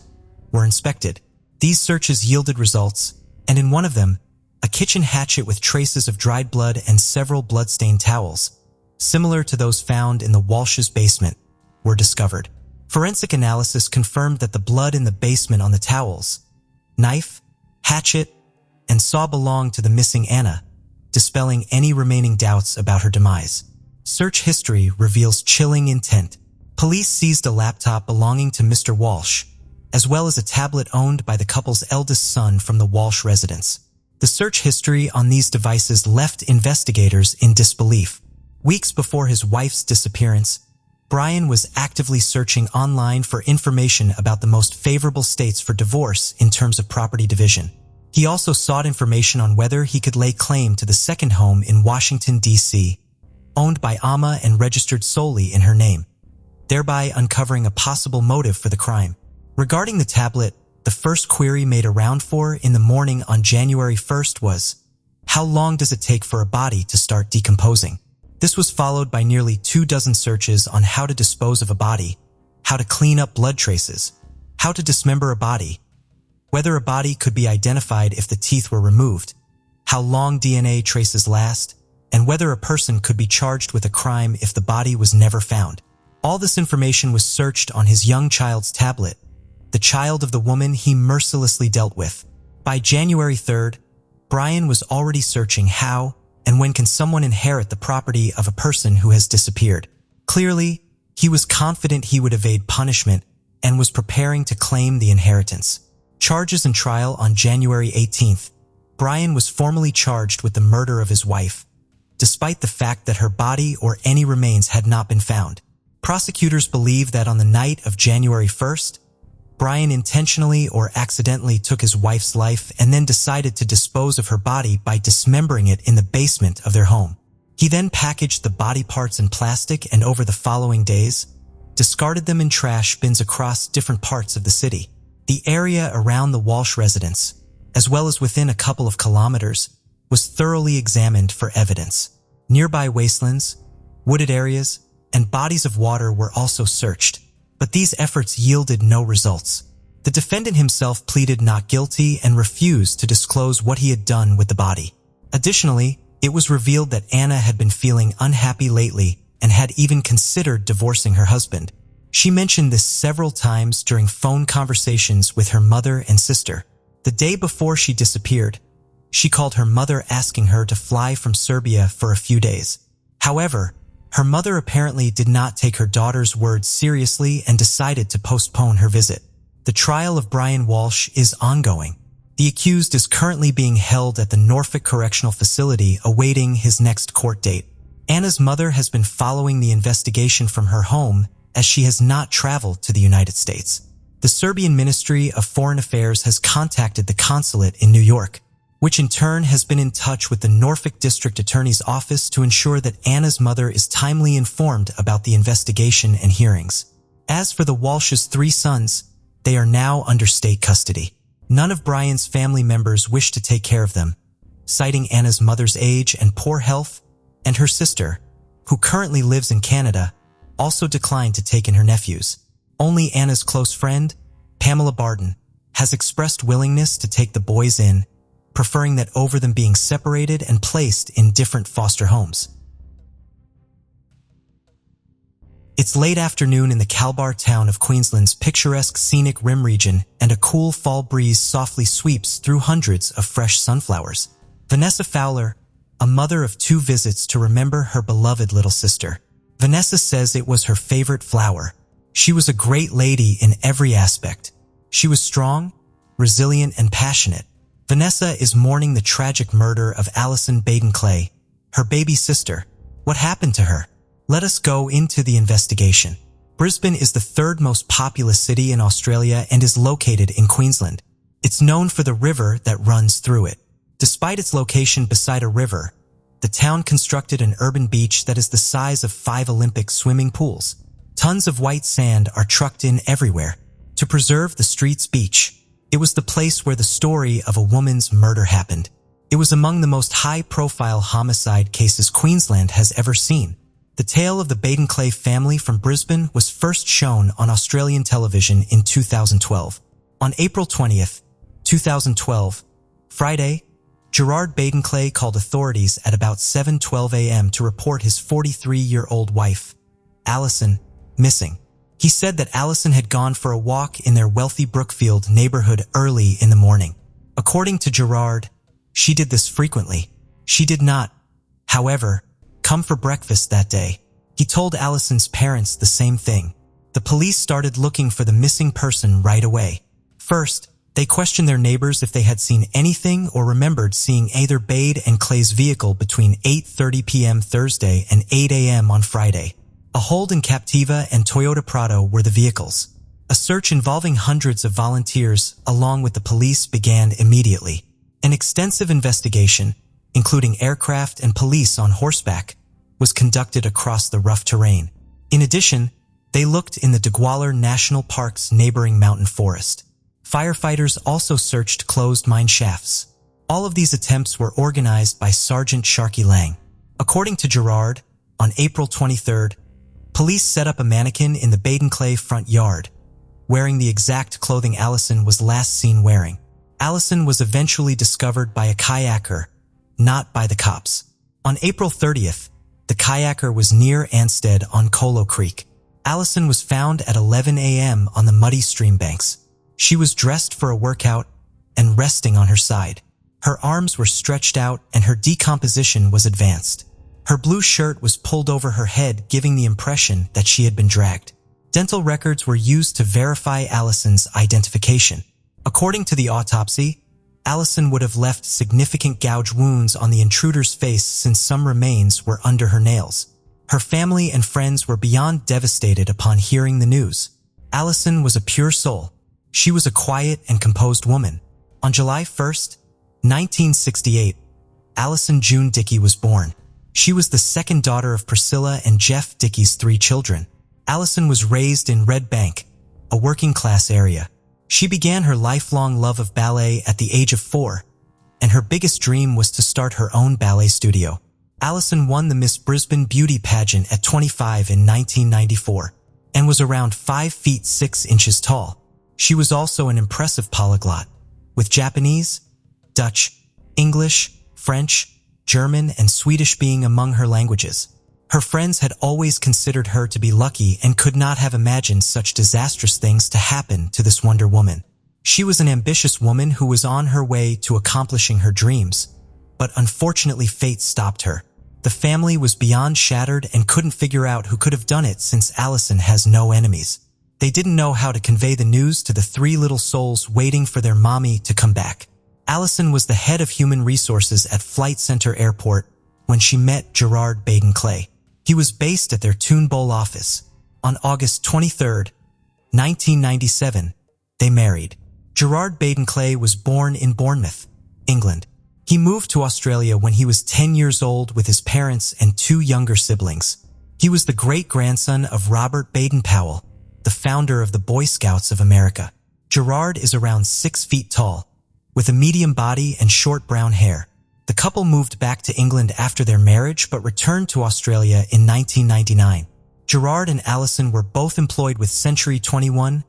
Speaker 1: were inspected. These searches yielded results, and in one of them, a kitchen hatchet with traces of dried blood and several blood-stained towels, similar to those found in the Walsh's basement, were discovered. Forensic analysis confirmed that the blood in the basement on the towels, knife, hatchet, and saw belonged to the missing Anna, dispelling any remaining doubts about her demise. Search history reveals chilling intent. Police seized a laptop belonging to Mr. Walsh, as well as a tablet owned by the couple's eldest son from the Walsh residence. The search history on these devices left investigators in disbelief. Weeks before his wife's disappearance, Brian was actively searching online for information about the most favorable states for divorce in terms of property division. He also sought information on whether he could lay claim to the second home in Washington, D.C., owned by Amma and registered solely in her name, thereby uncovering a possible motive for the crime. Regarding the tablet, the first query made around in the morning on January 1st was, how long does it take for a body to start decomposing? This was followed by nearly 24 searches on how to dispose of a body, how to clean up blood traces, how to dismember a body, whether a body could be identified if the teeth were removed, how long DNA traces last, and whether a person could be charged with a crime if the body was never found. All this information was searched on his young child's tablet, the child of the woman he mercilessly dealt with. By January 3rd, Brian was already searching how and when can someone inherit the property of a person who has disappeared. Clearly, he was confident he would evade punishment and was preparing to claim the inheritance. Charges and trial on January 18th, Brian was formally charged with the murder of his wife, despite the fact that her body or any remains had not been found. Prosecutors believe that on the night of January 1st, Brian intentionally or accidentally took his wife's life and then decided to dispose of her body by dismembering it in the basement of their home. He then packaged the body parts in plastic and over the following days, discarded them in trash bins across different parts of the city. The area around the Walsh residence, as well as within a couple of kilometers, was thoroughly examined for evidence. Nearby wastelands, wooded areas, and bodies of water were also searched, but these efforts yielded no results. The defendant himself pleaded not guilty and refused to disclose what he had done with the body. Additionally, it was revealed that Anna had been feeling unhappy lately and had even considered divorcing her husband. She mentioned this several times during phone conversations with her mother and sister. The day before she disappeared, she called her mother asking her to fly from Serbia for a few days. However, Her mother apparently did not take her daughter's words seriously and decided to postpone her visit. The trial of Brian Walsh is ongoing. The accused is currently being held at the Norfolk Correctional Facility awaiting his next court date. Anna's mother has been following the investigation from her home as she has not traveled to the United States. The Serbian Ministry of Foreign Affairs has contacted the consulate in New York, which in turn has been in touch with the Norfolk District Attorney's Office to ensure that Anna's mother is timely informed about the investigation and hearings. As for the Walsh's 3 sons, they are now under state custody. None of Brian's family members wish to take care of them, citing Anna's mother's age and poor health, and her sister, who currently lives in Canada, also declined to take in her nephews. Only Anna's close friend, Pamela Barden, has expressed willingness to take the boys in, preferring that over them being separated and placed in different foster homes. It's late afternoon in the Calbar town of Queensland's picturesque scenic rim region, and a cool fall breeze softly sweeps through hundreds of fresh sunflowers. Vanessa Fowler, a mother of 2 visits to remember her beloved little sister. Vanessa says it was her favorite flower. She was a great lady in every aspect. She was strong, resilient, and passionate. Vanessa is mourning the tragic murder of Alison Baden-Clay, her baby sister. What happened to her? Let us go into the investigation. Brisbane is the 3rd most populous city in Australia and is located in Queensland. It's known for the river that runs through it. Despite its location beside a river, the town constructed an urban beach that is the size of 5 Olympic swimming pools. Tons of white sand are trucked in everywhere to preserve the street's beach. It was the place where the story of a woman's murder happened. It was among the most high-profile homicide cases Queensland has ever seen. The tale of the Baden-Clay family from Brisbane was first shown on Australian television in 2012. On April 20th, 2012, Friday, Gerard Baden-Clay called authorities at about 7:12 a.m. to report his 43-year-old wife, Alison, missing. He said that Alison had gone for a walk in their wealthy Brookfield neighborhood early in the morning. According to Gerard, she did this frequently. She did not, however, come for breakfast that day. He told Alison's parents the same thing. The police started looking for the missing person right away. First, they questioned their neighbors if they had seen anything or remembered seeing either Bade and Clay's vehicle between 8:30 p.m. Thursday and 8 a.m. on Friday. A Holden Captiva and Toyota Prado were the vehicles. A search involving hundreds of volunteers along with the police began immediately. An extensive investigation, including aircraft and police on horseback, was conducted across the rough terrain. In addition, they looked in the Dugwaller National Park's neighboring mountain forest. Firefighters also searched closed mine shafts. All of these attempts were organized by Sergeant Sharky Lang. According to Gerard, on April 23rd, police set up a mannequin in the Baden-Clay front yard, wearing the exact clothing Alison was last seen wearing. Alison was eventually discovered by a kayaker, not by the cops. On April 30th, the kayaker was near Anstead on Colo Creek. Alison was found at 11 a.m. on the muddy stream banks. She was dressed for a workout and resting on her side. Her arms were stretched out and her decomposition was advanced. Her blue shirt was pulled over her head, giving the impression that she had been dragged. Dental records were used to verify Alison's identification. According to the autopsy, Alison would have left significant gouge wounds on the intruder's face since some remains were under her nails. Her family and friends were beyond devastated upon hearing the news. Alison was a pure soul. She was a quiet and composed woman. On July 1st, 1968, Alison June Dickey was born. She was the second daughter of Priscilla and Jeff Dickey's 3 children. Alison was raised in Red Bank, a working-class area. She began her lifelong love of ballet at the age of 4, and her biggest dream was to start her own ballet studio. Alison won the Miss Brisbane beauty pageant at 25 in 1994 and was around 5 feet 6 inches tall. She was also an impressive polyglot, with Japanese, Dutch, English, French, German, and Swedish being among her languages. Her friends had always considered her to be lucky and could not have imagined such disastrous things to happen to this Wonder Woman. She was an ambitious woman who was on her way to accomplishing her dreams, but unfortunately fate stopped her. The The family was beyond shattered and couldn't figure out who could have done it since Allison has no enemies. They didn't know how to convey the news to the three little souls waiting for their mommy to come back. Allison was the head of human resources at Flight Center Airport when she met Gerard Baden-Clay. He was based at their Toon Bowl office. On August 23, 1997, they married. Gerard Baden-Clay was born in Bournemouth, England. He moved to Australia when he was 10 years old with his parents and two younger siblings. He was the great-grandson of Robert Baden-Powell, the founder of the Boy Scouts of America. Gerard is around 6 feet tall, with a medium body and short brown hair. The couple moved back to England after their marriage but returned to Australia in 1999. Gerard and Allison were both employed with Century 21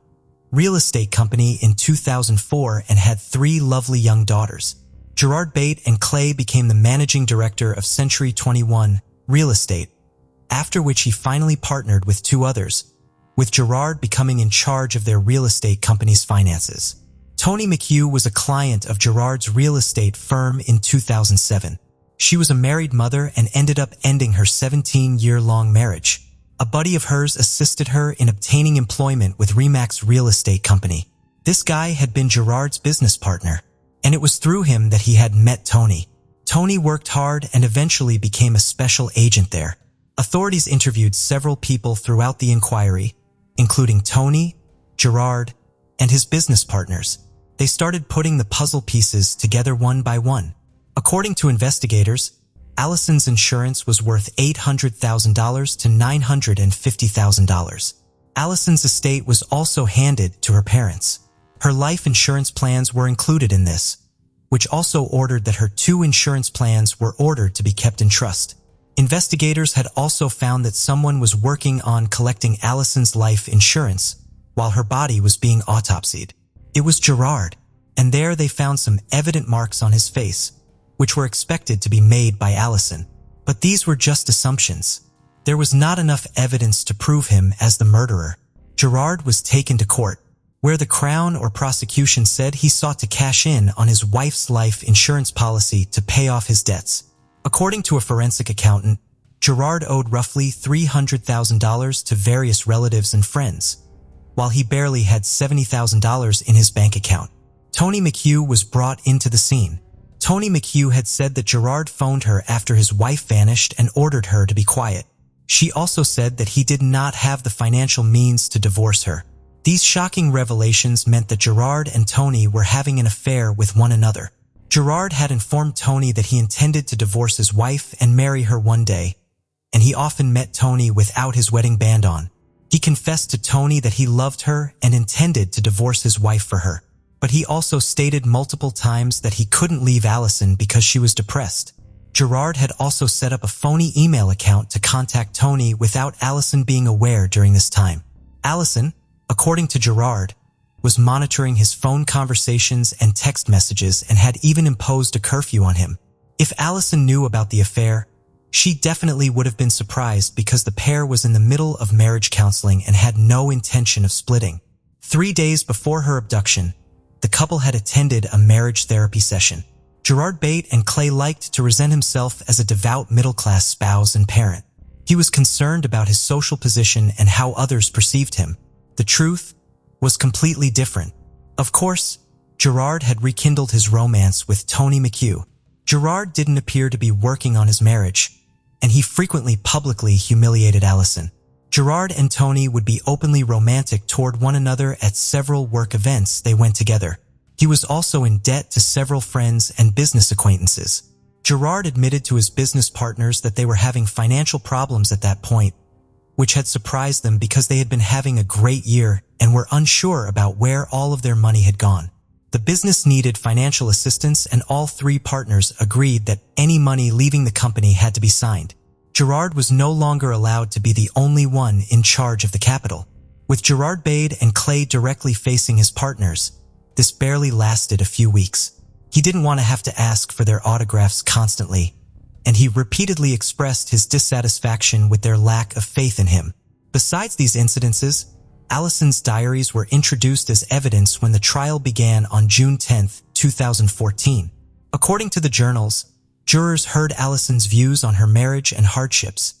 Speaker 1: real estate company in 2004 and had 3 lovely young daughters. Gerard Baden-Clay became the managing director of Century 21 real estate, after which he finally partnered with 2 others, with Gerard becoming in charge of their real estate company's finances. Toni McHugh was a client of Gerard's real estate firm in 2007. She was a married mother and ended up ending her 17-year-long marriage. A buddy of hers assisted her in obtaining employment with Remax Real Estate Company. This guy had been Gerard's business partner, and it was through him that he had met Toni. Toni worked hard and eventually became a special agent there. Authorities interviewed several people throughout the inquiry, including Toni, Gerard, and his business partners. They started putting the puzzle pieces together one by one. According to investigators, Allison's insurance was worth $800,000 to $950,000. Allison's estate was also handed to her parents. Her life insurance plans were included in this, which also ordered that her 2 insurance plans were ordered to be kept in trust. Investigators had also found that someone was working on collecting Allison's life insurance while her body was being autopsied. It was Gerard, and there they found some evident marks on his face, which were expected to be made by Allison. But these were just assumptions. There was not enough evidence to prove him as the murderer. Gerard was taken to court, where the Crown or prosecution said he sought to cash in on his wife's life insurance policy to pay off his debts. According to a forensic accountant, Gerard owed roughly $300,000 to various relatives and friends, while he barely had $70,000 in his bank account. Toni McHugh was brought into the scene. Toni McHugh had said that Gerard phoned her after his wife vanished and ordered her to be quiet. She also said that he did not have the financial means to divorce her. These shocking revelations meant that Gerard and Toni were having an affair with one another. Gerard had informed Toni that he intended to divorce his wife and marry her one day, and he often met Toni without his wedding band on. He confessed to Toni that he loved her and intended to divorce his wife for her. But he also stated multiple times that he couldn't leave Allison because she was depressed. Gerard had also set up a phony email account to contact Toni without Allison being aware during this time. Allison, according to Gerard, was monitoring his phone conversations and text messages and had even imposed a curfew on him. If Allison knew about the affair, she definitely would have been surprised because the pair was in the middle of marriage counseling and had no intention of splitting. 3 days before her abduction, the couple had attended a marriage therapy session. Gerard Baden-Clay liked to present himself as a devout middle-class spouse and parent. He was concerned about his social position and how others perceived him. The truth was completely different. Of course, Gerard had rekindled his romance with Toni McHugh. Gerard didn't appear to be working on his marriage, and he frequently publicly humiliated Allison. Gerard and Toni would be openly romantic toward one another at several work events they went together. He was also in debt to several friends and business acquaintances. Gerard admitted to his business partners that they were having financial problems at that point, which had surprised them because they had been having a great year and were unsure about where all of their money had gone. The business needed financial assistance, and all 3 partners agreed that any money leaving the company had to be signed. Gerard was no longer allowed to be the only one in charge of the capital. With Gerard Baden-Clay directly facing his partners, this barely lasted a few weeks. He didn't want to have to ask for their autographs constantly, and he repeatedly expressed his dissatisfaction with their lack of faith in him. Besides these incidences, Allison's diaries were introduced as evidence when the trial began on June 10, 2014. According to the journals, Jurors heard Allison's views on her marriage and hardships,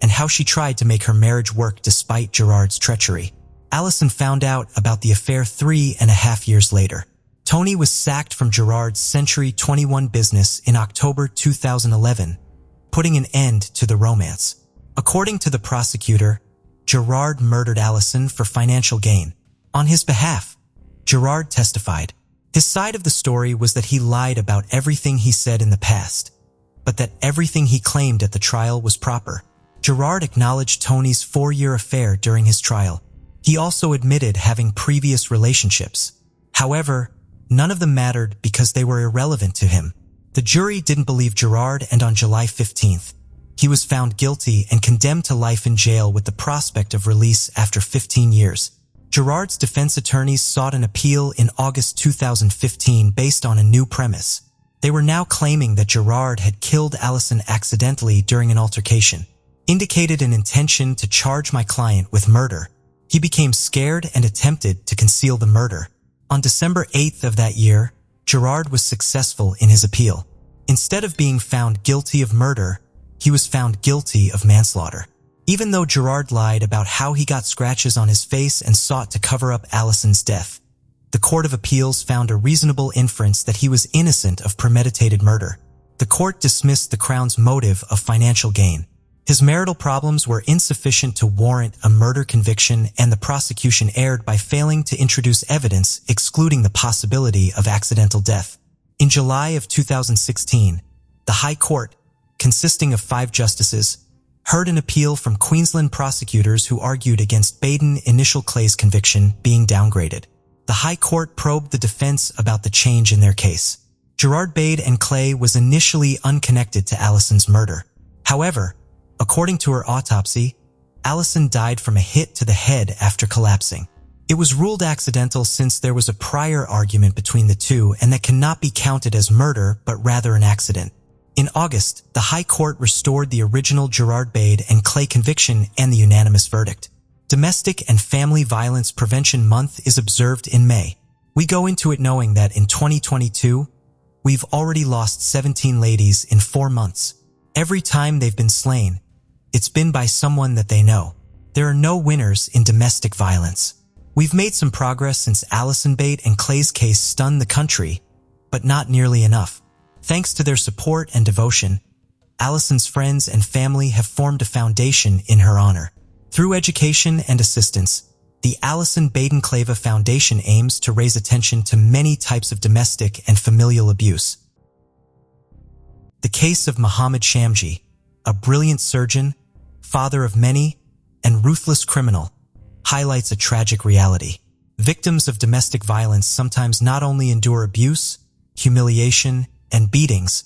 Speaker 1: and how she tried to make her marriage work despite Gerard's treachery. Allison found out about the affair 3.5 years later. Tony was sacked from Gerard's Century 21 business in October 2011, putting an end to the romance. According to the prosecutor, Gerard murdered Allison for financial gain. On his behalf, Gerard testified. His side of the story was that he lied about everything he said in the past, but that everything he claimed at the trial was proper. Gerard acknowledged Tony's 4-year affair during his trial. He also admitted having previous relationships. However, none of them mattered because they were irrelevant to him. The jury didn't believe Gerard, and on July 15th, he was found guilty and condemned to life in jail with the prospect of release after 15 years. Gerard's defense attorneys sought an appeal in August 2015 based on a new premise. They were now claiming that Gerard had killed Allison accidentally during an altercation, indicated an intention to charge my client with murder. He became scared and attempted to conceal the murder. On December 8th of that year, Gerard was successful in his appeal. Instead of being found guilty of murder, he was found guilty of manslaughter. Even though Gerard lied about how he got scratches on his face and sought to cover up Allison's death, the Court of Appeals found a reasonable inference that he was innocent of premeditated murder. The court dismissed the Crown's motive of financial gain. His marital problems were insufficient to warrant a murder conviction, and the prosecution erred by failing to introduce evidence excluding the possibility of accidental death. In July of 2016, the High Court, consisting of 5 justices, heard an appeal from Queensland prosecutors who argued against Baden Initial Clay's conviction being downgraded. The High Court probed the defense about the change in their case. Gerard Bade and Clay was initially unconnected to Allison's murder. However, according to her autopsy, Allison died from a hit to the head after collapsing. It was ruled accidental since there was a prior argument between the two, and that cannot be counted as murder but rather an accident. In August, the High Court restored the original Gerard Bade and Clay conviction and the unanimous verdict. Domestic and Family Violence Prevention Month is observed in May. We go into it knowing that in 2022, we've already lost 17 ladies in 4 months. Every time they've been slain, it's been by someone that they know. There are no winners in domestic violence. We've made some progress since Allison Bade and Clay's case stunned the country, but not nearly enough. Thanks to their support and devotion, Allison's friends and family have formed a foundation in her honor. Through education and assistance, the Allison Baden-Clava Foundation aims to raise attention to many types of domestic and familial abuse. The case of Mohammed Shamji, a brilliant surgeon, father of many, and ruthless criminal, highlights a tragic reality. Victims of domestic violence sometimes not only endure abuse, humiliation, and beatings,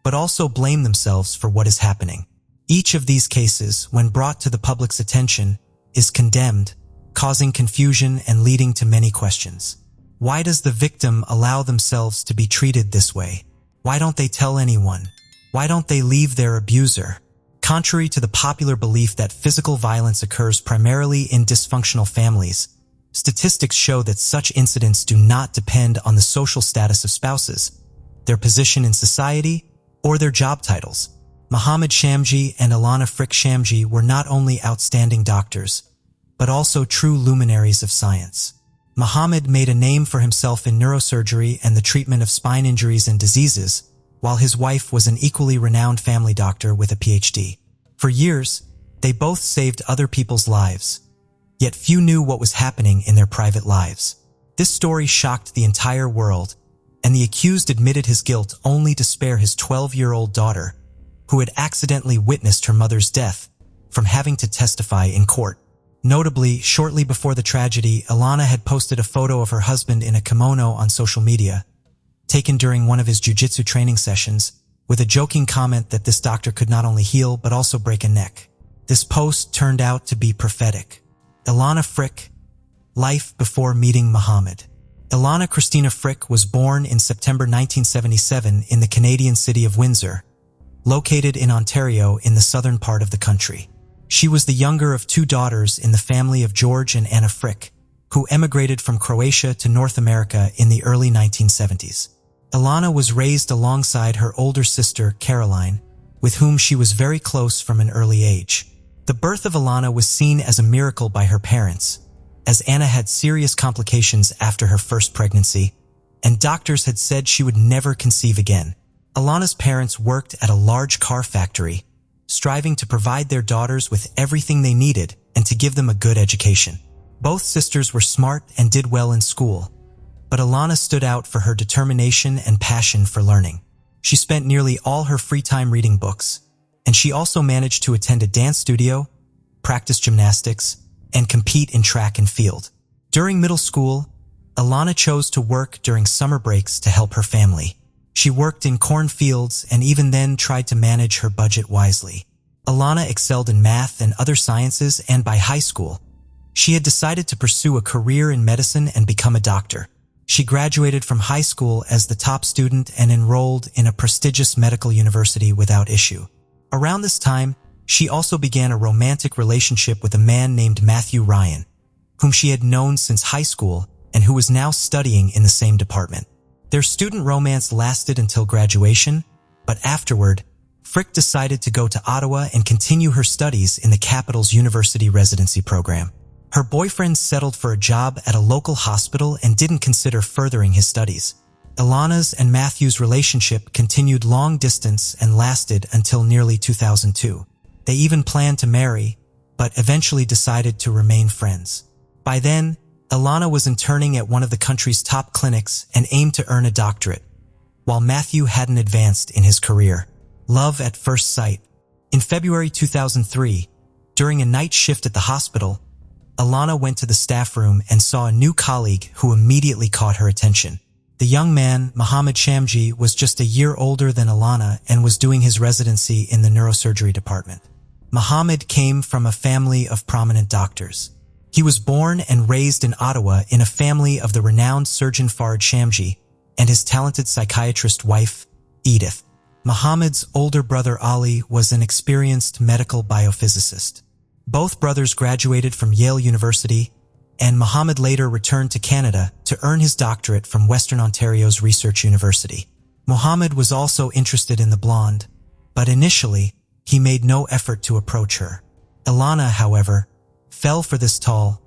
Speaker 1: but also blame themselves for what is happening. Each of these cases, when brought to the public's attention, is condemned, causing confusion and leading to many questions. Why does the victim allow themselves to be treated this way? Why don't they tell anyone? Why don't they leave their abuser? Contrary to the popular belief that physical violence occurs primarily in dysfunctional families, statistics show that such incidents do not depend on the social status of spouses, their position in society, or their job titles. Mohammed Shamji and Ilana Frick Shamji were not only outstanding doctors, but also true luminaries of science. Mohammed made a name for himself in neurosurgery and the treatment of spine injuries and diseases, while his wife was an equally renowned family doctor with a PhD. For years, they both saved other people's lives, yet few knew what was happening in their private lives. This story shocked the entire world, and the accused admitted his guilt only to spare his 12-year-old daughter, who had accidentally witnessed her mother's death, from having to testify in court. Notably, shortly before the tragedy, Ilana had posted a photo of her husband in a kimono on social media, taken during one of his jiu-jitsu training sessions, with a joking comment that this doctor could not only heal but also break a neck. This post turned out to be prophetic. Ilana Frick, life before meeting Mohammed. Ilana Christina Frick was born in September 1977 in the Canadian city of Windsor, located in Ontario in the southern part of the country. She was the younger of 2 daughters in the family of George and Anna Frick, who emigrated from Croatia to North America in the early 1970s. Ilana was raised alongside her older sister, Caroline, with whom she was very close from an early age. The birth of Ilana was seen as a miracle by her parents, as Anna had serious complications after her first pregnancy, and doctors had said she would never conceive again. Ilana's parents worked at a large car factory, striving to provide their daughters with everything they needed and to give them a good education. Both sisters were smart and did well in school, but Ilana stood out for her determination and passion for learning. She spent nearly all her free time reading books, and she also managed to attend a dance studio, practice gymnastics, and compete in track and field. During middle school, Ilana chose to work during summer breaks to help her family. She worked in cornfields and even then tried to manage her budget wisely. Ilana excelled in math and other sciences, and by high school, she had decided to pursue a career in medicine and become a doctor. She graduated from high school as the top student and enrolled in a prestigious medical university without issue. Around this time, she also began a romantic relationship with a man named Matthew Ryan, whom she had known since high school and who was now studying in the same department. Their student romance lasted until graduation, but afterward, Frick decided to go to Ottawa and continue her studies in the capital's university residency program. Her boyfriend settled for a job at a local hospital and didn't consider furthering his studies. Ilana's and Matthew's relationship continued long distance and lasted until nearly 2002. They even planned to marry, but eventually decided to remain friends. By then, Ilana was interning at one of the country's top clinics and aimed to earn a doctorate, while Matthew hadn't advanced in his career. Love at first sight. In February 2003, during a night shift at the hospital, Ilana went to the staff room and saw a new colleague who immediately caught her attention. The young man, Mohammed Shamji, was just a year older than Ilana and was doing his residency in the neurosurgery department. Mohammed came from a family of prominent doctors. He was born and raised in Ottawa in a family of the renowned surgeon Farid Shamji and his talented psychiatrist wife, Edith. Mohammed's older brother Ali was an experienced medical biophysicist. Both brothers graduated from Yale University, and Mohammed later returned to Canada to earn his doctorate from Western Ontario's Research University. Mohammed was also interested in the blonde, but initially, he made no effort to approach her. Ilana, however, fell for this tall,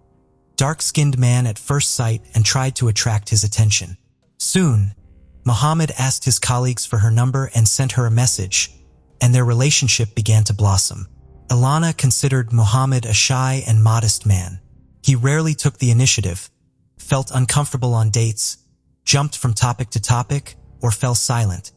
Speaker 1: dark-skinned man at first sight and tried to attract his attention. Soon, Mohammed asked his colleagues for her number and sent her a message, and their relationship began to blossom. Ilana considered Mohammed a shy and modest man. He rarely took the initiative, felt uncomfortable on dates, jumped from topic to topic, or fell silent,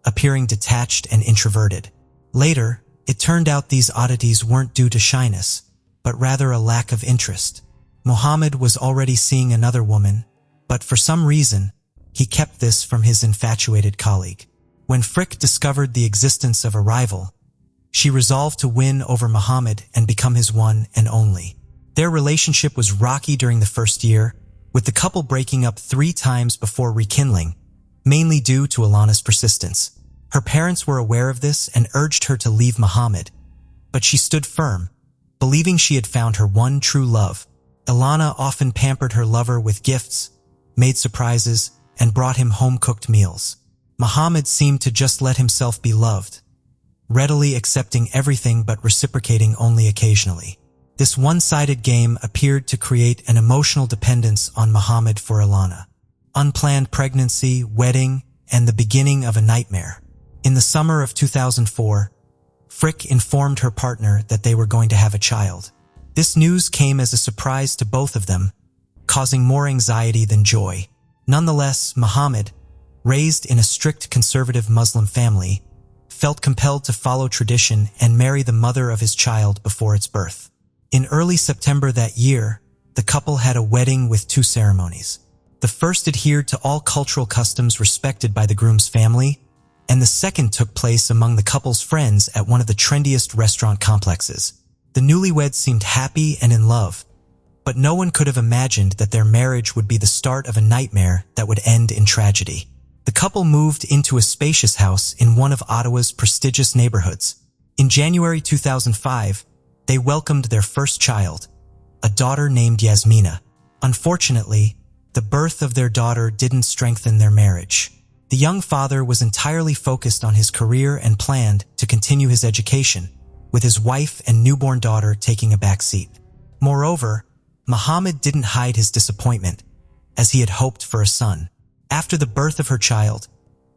Speaker 1: appearing detached and introverted. Later, it turned out these oddities weren't due to shyness, but rather a lack of interest. Mohammed was already seeing another woman, but for some reason, he kept this from his infatuated colleague. When Frick discovered the existence of a rival, she resolved to win over Mohammed and become his one and only. Their relationship was rocky during the first year, with the couple breaking up 3 times before rekindling, mainly due to Ilana's persistence. Her parents were aware of this and urged her to leave Mohammed, but she stood firm, believing she had found her one true love. Ilana often pampered her lover with gifts, made surprises, and brought him home-cooked meals. Mohammed seemed to just let himself be loved, readily accepting everything but reciprocating only occasionally. This one-sided game appeared to create an emotional dependence on Mohammed for Ilana. Unplanned pregnancy, wedding, and the beginning of a nightmare. In the summer of 2004, Frick informed her partner that they were going to have a child. This news came as a surprise to both of them, causing more anxiety than joy. Nonetheless, Mohammed, raised in a strict conservative Muslim family, felt compelled to follow tradition and marry the mother of his child before its birth. In early September that year, the couple had a wedding with 2 ceremonies. The first adhered to all cultural customs respected by the groom's family, and the second took place among the couple's friends at one of the trendiest restaurant complexes. The newlyweds seemed happy and in love, but no one could have imagined that their marriage would be the start of a nightmare that would end in tragedy. The couple moved into a spacious house in one of Ottawa's prestigious neighborhoods. In January 2005, they welcomed their first child, a daughter named Yasmina. Unfortunately, the birth of their daughter didn't strengthen their marriage. The young father was entirely focused on his career and planned to continue his education, with his wife and newborn daughter taking a back seat. Moreover, Muhammad didn't hide his disappointment, as he had hoped for a son. After the birth of her child,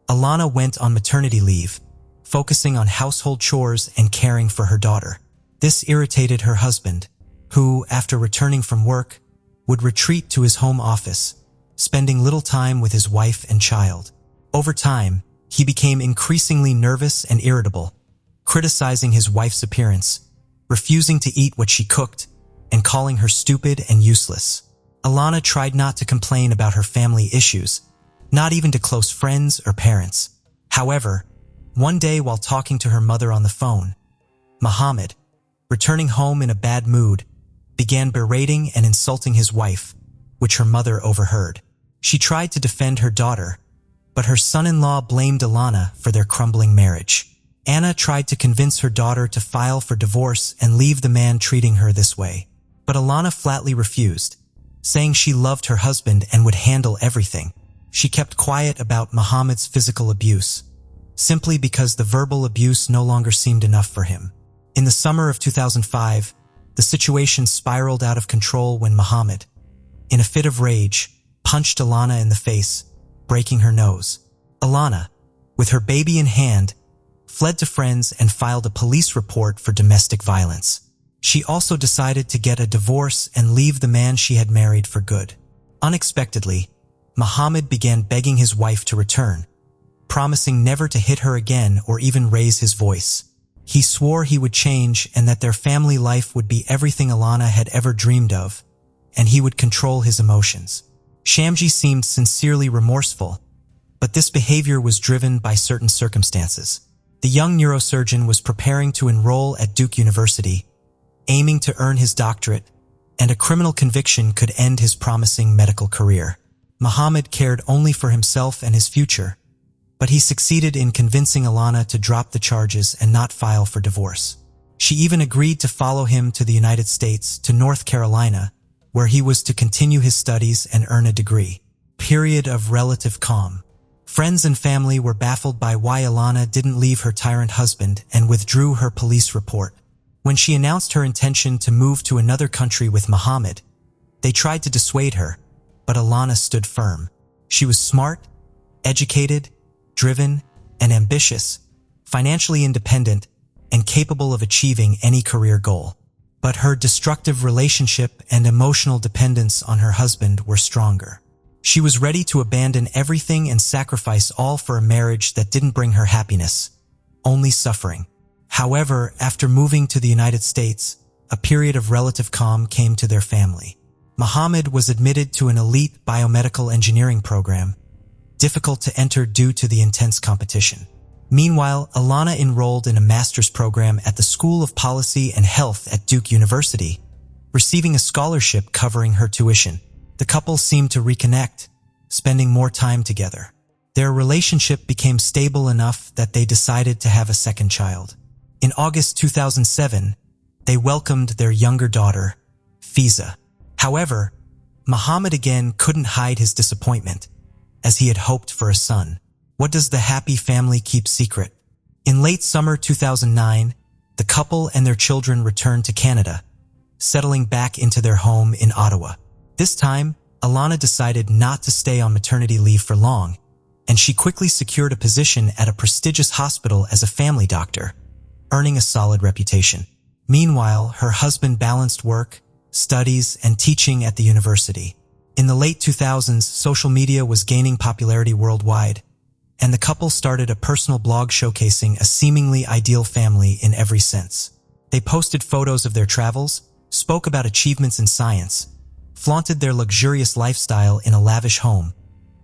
Speaker 1: Alana went on maternity leave, focusing on household chores and caring for her daughter. This irritated her husband, who, after returning from work, would retreat to his home office, spending little time with his wife and child. Over time, he became increasingly nervous and irritable, criticizing his wife's appearance, refusing to eat what she cooked, and calling her stupid and useless. Alana tried not to complain about her family issues, not even to close friends or parents. However, one day while talking to her mother on the phone, Muhammad, returning home in a bad mood, began berating and insulting his wife, which her mother overheard. She tried to defend her daughter, but her son-in-law blamed Alana for their crumbling marriage. Anna tried to convince her daughter to file for divorce and leave the man treating her this way. But Alana flatly refused, saying she loved her husband and would handle everything. She kept quiet about Muhammad's physical abuse, simply because the verbal abuse no longer seemed enough for him. In the summer of 2005, the situation spiraled out of control when Muhammad, in a fit of rage, punched Alana in the face, breaking her nose. Alana, with her baby in hand, fled to friends and filed a police report for domestic violence. She also decided to get a divorce and leave the man she had married for good. Unexpectedly, Muhammad began begging his wife to return, promising never to hit her again or even raise his voice. He swore he would change and that their family life would be everything Alana had ever dreamed of, and he would control his emotions. Shamji seemed sincerely remorseful, but this behavior was driven by certain circumstances. The young neurosurgeon was preparing to enroll at Duke University, aiming to earn his doctorate, and a criminal conviction could end his promising medical career. Muhammad cared only for himself and his future, but he succeeded in convincing Alana to drop the charges and not file for divorce. She even agreed to follow him to the United States, to North Carolina, where he was to continue his studies and earn a degree. Period of relative calm. Friends and family were baffled by why Alana didn't leave her tyrant husband and withdrew her police report. When she announced her intention to move to another country with Muhammad, they tried to dissuade her, but Alana stood firm. She was smart, educated, driven, and ambitious, financially independent, and capable of achieving any career goal. But her destructive relationship and emotional dependence on her husband were stronger. She was ready to abandon everything and sacrifice all for a marriage that didn't bring her happiness, only suffering. However, after moving to the United States, a period of relative calm came to their family. Muhammad was admitted to an elite biomedical engineering program, difficult to enter due to the intense competition. Meanwhile, Alana enrolled in a master's program at the School of Policy and Health at Duke University, receiving a scholarship covering her tuition. The couple seemed to reconnect, spending more time together. Their relationship became stable enough that they decided to have a second child. In August 2007, they welcomed their younger daughter, Fiza. However, Muhammad again couldn't hide his disappointment, as he had hoped for a son. What does the happy family keep secret? In late summer 2009, the couple and their children returned to Canada, settling back into their home in Ottawa. This time, Alana decided not to stay on maternity leave for long, and she quickly secured a position at a prestigious hospital as a family doctor, earning a solid reputation. Meanwhile, her husband balanced work, studies, and teaching at the university. In the late 2000s, social media was gaining popularity worldwide, and the couple started a personal blog showcasing a seemingly ideal family in every sense. They posted photos of their travels, spoke about achievements in science, flaunted their luxurious lifestyle in a lavish home,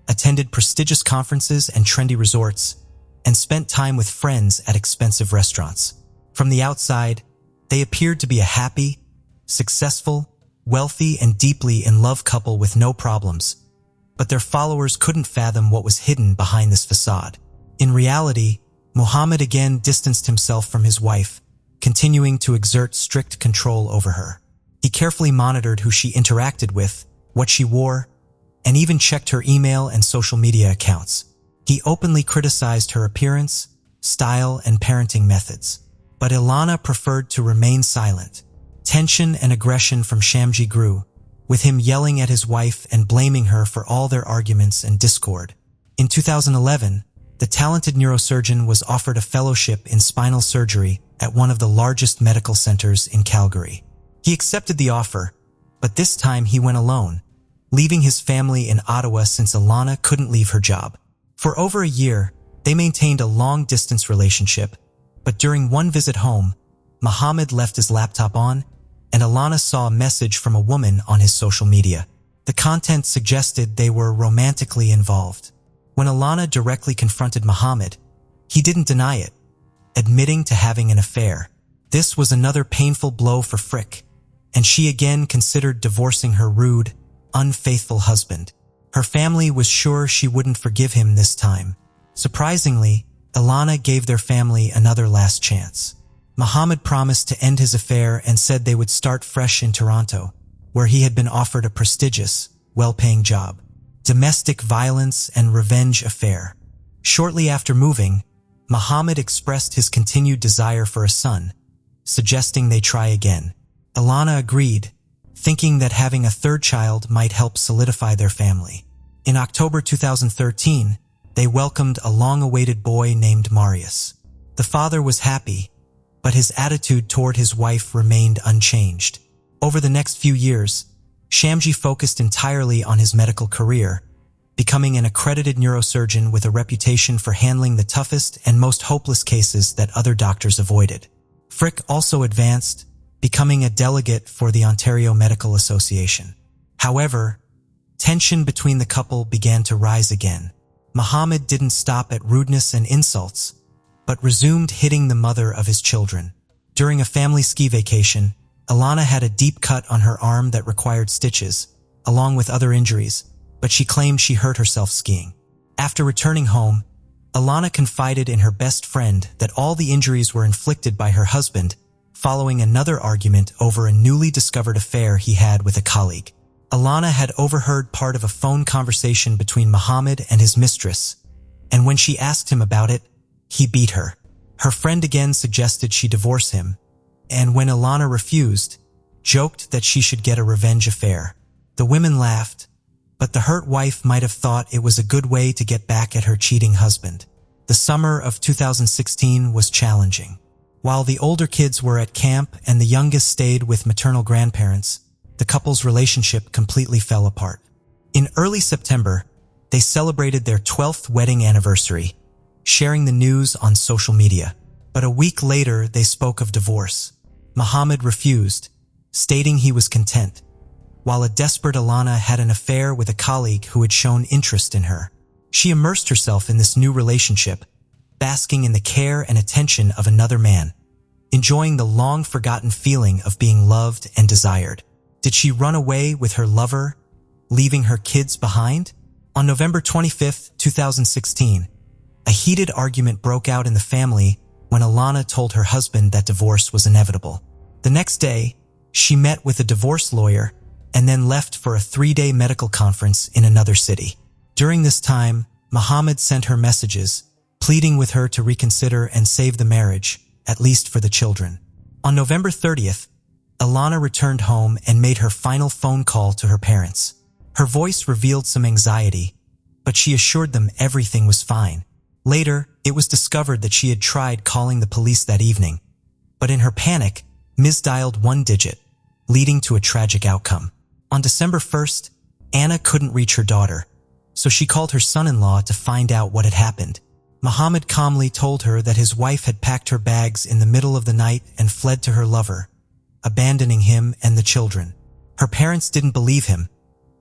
Speaker 1: attended prestigious conferences and trendy resorts, and spent time with friends at expensive restaurants. From the outside, they appeared to be a happy, successful, wealthy, and deeply in love couple with no problems, but their followers couldn't fathom what was hidden behind this facade. In reality, Muhammad again distanced himself from his wife, continuing to exert strict control over her. He carefully monitored who she interacted with, what she wore, and even checked her email and social media accounts. He openly criticized her appearance, style, and parenting methods. But Ilana preferred to remain silent. Tension and aggression from Shamji grew, with him yelling at his wife and blaming her for all their arguments and discord. In 2011, the talented neurosurgeon was offered a fellowship in spinal surgery at one of the largest medical centers in Calgary. He accepted the offer, but this time he went alone, leaving his family in Ottawa since Ilana couldn't leave her job. For over a year, they maintained a long-distance relationship, but during one visit home, Mohammed left his laptop on, and Ilana saw a message from a woman on his social media. The content suggested they were romantically involved. When Ilana directly confronted Mohammed, he didn't deny it, admitting to having an affair. This was another painful blow for Frick, and she again considered divorcing her rude, unfaithful husband. Her family was sure she wouldn't forgive him this time. Surprisingly, Ilana gave their family another last chance. Mohammed promised to end his affair and said they would start fresh in Toronto, where he had been offered a prestigious, well-paying job. Domestic violence and revenge affair. Shortly after moving, Mohammed expressed his continued desire for a son, suggesting they try again. Ilana agreed, thinking that having a third child might help solidify their family. In October 2013, they welcomed a long-awaited boy named Marius. The father was happy, but his attitude toward his wife remained unchanged. Over the next few years, Shamji focused entirely on his medical career, becoming an accredited neurosurgeon with a reputation for handling the toughest and most hopeless cases that other doctors avoided. Frick also advanced, becoming a delegate for the Ontario Medical Association. However, tension between the couple began to rise again. Mohammed didn't stop at rudeness and insults, but resumed hitting the mother of his children. During a family ski vacation, Ilana had a deep cut on her arm that required stitches, along with other injuries, but she claimed she hurt herself skiing. After returning home, Ilana confided in her best friend that all the injuries were inflicted by her husband, following another argument over a newly discovered affair he had with a colleague. Ilana had overheard part of a phone conversation between Mohammed and his mistress, and when she asked him about it, he beat her. Her friend again suggested she divorce him, and when Ilana refused, joked that she should get a revenge affair. The women laughed, but the hurt wife might have thought it was a good way to get back at her cheating husband. The summer of 2016 was challenging. While the older kids were at camp and the youngest stayed with maternal grandparents, the couple's relationship completely fell apart. In early September, they celebrated their 12th wedding anniversary, sharing the news on social media. But a week later, they spoke of divorce. Mohammed refused, stating he was content, while a desperate Ilana had an affair with a colleague who had shown interest in her. She immersed herself in this new relationship, basking in the care and attention of another man, enjoying the long-forgotten feeling of being loved and desired. Did she run away with her lover, leaving her kids behind? On November 25, 2016, a heated argument broke out in the family when Ilana told her husband that divorce was inevitable. The next day, she met with a divorce lawyer and then left for a 3-day medical conference in another city. During this time, Mohammed sent her messages, pleading with her to reconsider and save the marriage, at least for the children. On November 30th, Ilana returned home and made her final phone call to her parents. Her voice revealed some anxiety, but she assured them everything was fine. Later, it was discovered that she had tried calling the police that evening, but in her panic, misdialed one digit, leading to a tragic outcome. On December 1st, Anna couldn't reach her daughter, so she called her son-in-law to find out what had happened. Mohammed calmly told her that his wife had packed her bags in the middle of the night and fled to her lover, abandoning him and the children. Her parents didn't believe him,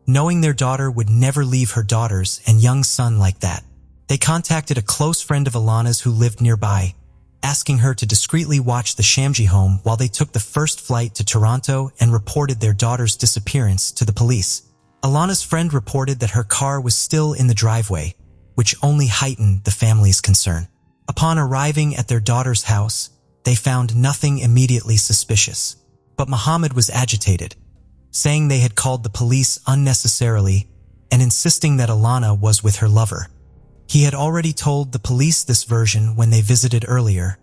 Speaker 1: knowing their daughter would never leave her daughters and young son like that. They contacted a close friend of Ilana's who lived nearby, asking her to discreetly watch the Shamji home while they took the first flight to Toronto and reported their daughter's disappearance to the police. Ilana's friend reported that her car was still in the driveway, which only heightened the family's concern. Upon arriving at their daughter's house, they found nothing immediately suspicious. But Mohammed was agitated, saying they had called the police unnecessarily and insisting that Ilana was with her lover. He had already told the police this version when they visited earlier,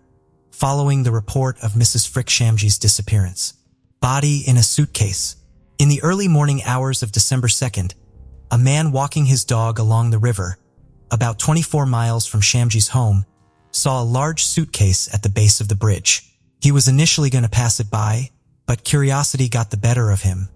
Speaker 1: following the report of Mrs. Frick Shamji's disappearance. Body in a suitcase. In the early morning hours of December 2nd, a man walking his dog along the river, about 24 miles from Shamji's home, saw a large suitcase at the base of the bridge. He was initially going to pass it by, but curiosity got the better of him,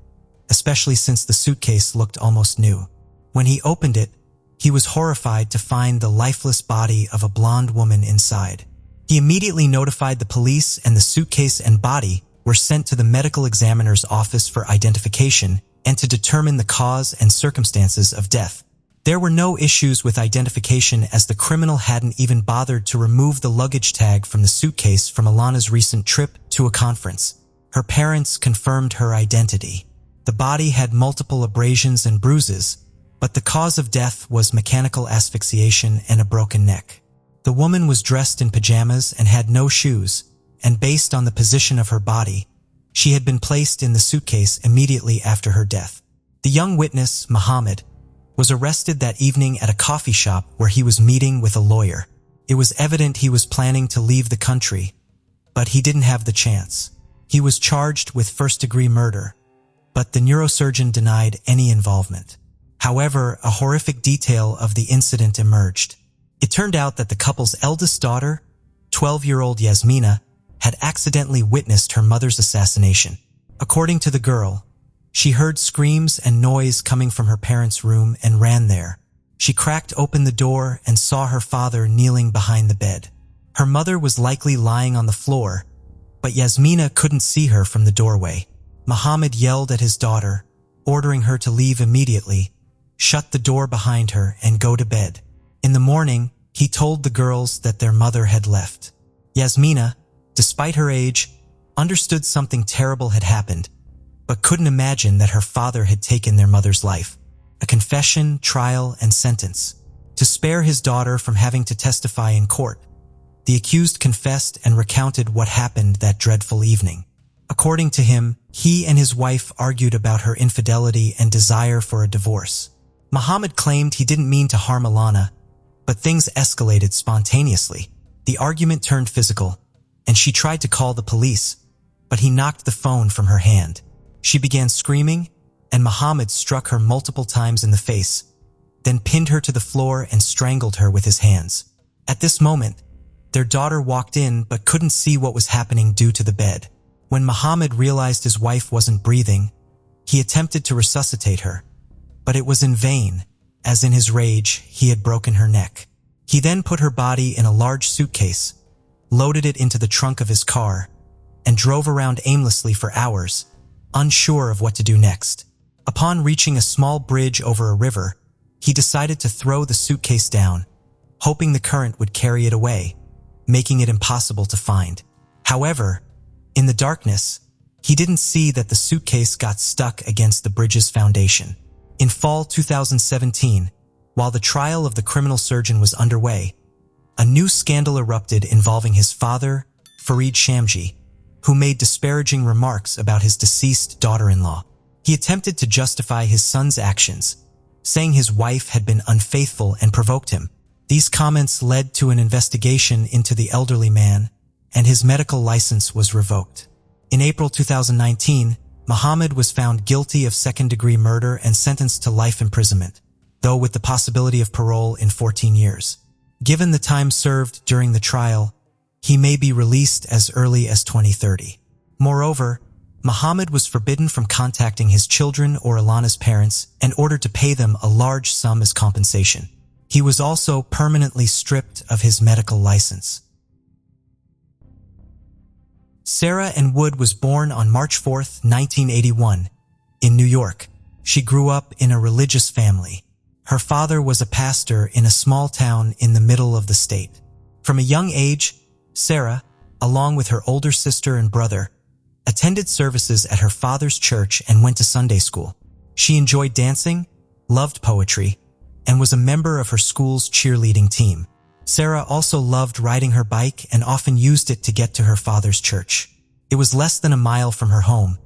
Speaker 1: especially since the suitcase looked almost new. When he opened it, he was horrified to find the lifeless body of a blonde woman inside. He immediately notified the police, and the suitcase and body were sent to the medical examiner's office for identification and to determine the cause and circumstances of death. There were no issues with identification, as the criminal hadn't even bothered to remove the luggage tag from the suitcase from Alana's recent trip to a conference. Her parents confirmed her identity. The body had multiple abrasions and bruises, but the cause of death was mechanical asphyxiation and a broken neck. The woman was dressed in pajamas and had no shoes, and based on the position of her body, she had been placed in the suitcase immediately after her death. The young witness, Muhammad, was arrested that evening at a coffee shop where he was meeting with a lawyer. It was evident he was planning to leave the country, but he didn't have the chance. He was charged with first-degree murder, but the neurosurgeon denied any involvement. However, a horrific detail of the incident emerged. It turned out that the couple's eldest daughter, 12-year-old Yasmina, had accidentally witnessed her mother's assassination. According to the girl, she heard screams and noise coming from her parents' room and ran there. She cracked open the door and saw her father kneeling behind the bed. Her mother was likely lying on the floor, but Yasmina couldn't see her from the doorway. Muhammad yelled at his daughter, ordering her to leave immediately, shut the door behind her, and go to bed. In the morning, he told the girls that their mother had left. Yasmina, despite her age, understood something terrible had happened, but couldn't imagine that her father had taken their mother's life. A confession, trial, and sentence. To spare his daughter from having to testify in court, the accused confessed and recounted what happened that dreadful evening. According to him, he and his wife argued about her infidelity and desire for a divorce. Muhammad claimed he didn't mean to harm Alana, but things escalated spontaneously. The argument turned physical, and she tried to call the police, but he knocked the phone from her hand. She began screaming, and Muhammad struck her multiple times in the face, then pinned her to the floor and strangled her with his hands. At this moment, their daughter walked in but couldn't see what was happening due to the bed. When Muhammad realized his wife wasn't breathing, he attempted to resuscitate her, but it was in vain, as in his rage, he had broken her neck. He then put her body in a large suitcase, loaded it into the trunk of his car, and drove around aimlessly for hours, unsure of what to do next. Upon reaching a small bridge over a river, he decided to throw the suitcase down, hoping the current would carry it away, making it impossible to find. However, in the darkness, he didn't see that the suitcase got stuck against the bridge's foundation. In fall 2017, while the trial of the criminal surgeon was underway, a new scandal erupted involving his father, Farid Shamji, who made disparaging remarks about his deceased daughter-in-law. He attempted to justify his son's actions, saying his wife had been unfaithful and provoked him. These comments led to an investigation into the elderly man, and his medical license was revoked. In April 2019, Muhammad was found guilty of second-degree murder and sentenced to life imprisonment, though with the possibility of parole in 14 years. Given the time served during the trial, he may be released as early as 2030. Moreover, Muhammad was forbidden from contacting his children or Alana's parents in order to pay them a large sum as compensation. He was also permanently stripped of his medical license. Sarah Ann Wood was born on March 4, 1981, in New York. She grew up in a religious family. Her father was a pastor in a small town in the middle of the state. From a young age, Sarah, along with her older sister and brother, attended services at her father's church and went to Sunday school. She enjoyed dancing, loved poetry, and was a member of her school's cheerleading team. Sarah also loved riding her bike and often used it to get to her father's church. It was less than a mile from her home,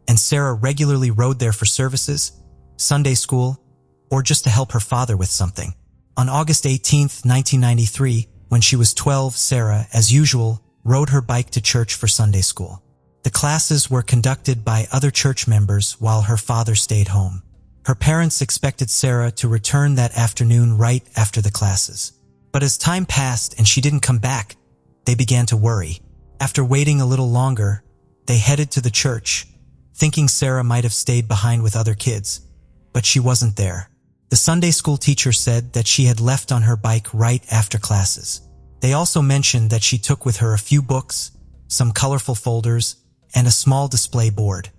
Speaker 1: and Sarah regularly rode there for services, Sunday school, or just to help her father with something. On August 18, 1993, when she was 12, Sarah, as usual, rode her bike to church for Sunday school. The classes were conducted by other church members while her father stayed home. Her parents expected Sarah to return that afternoon right after the classes. But as time passed and she didn't come back, they began to worry. After waiting a little longer, they headed to the church, thinking Sarah might have stayed behind with other kids, but she wasn't there. The Sunday school teacher said that she had left on her bike right after classes. They also mentioned that she took with her a few books, some colorful folders, and a small display board.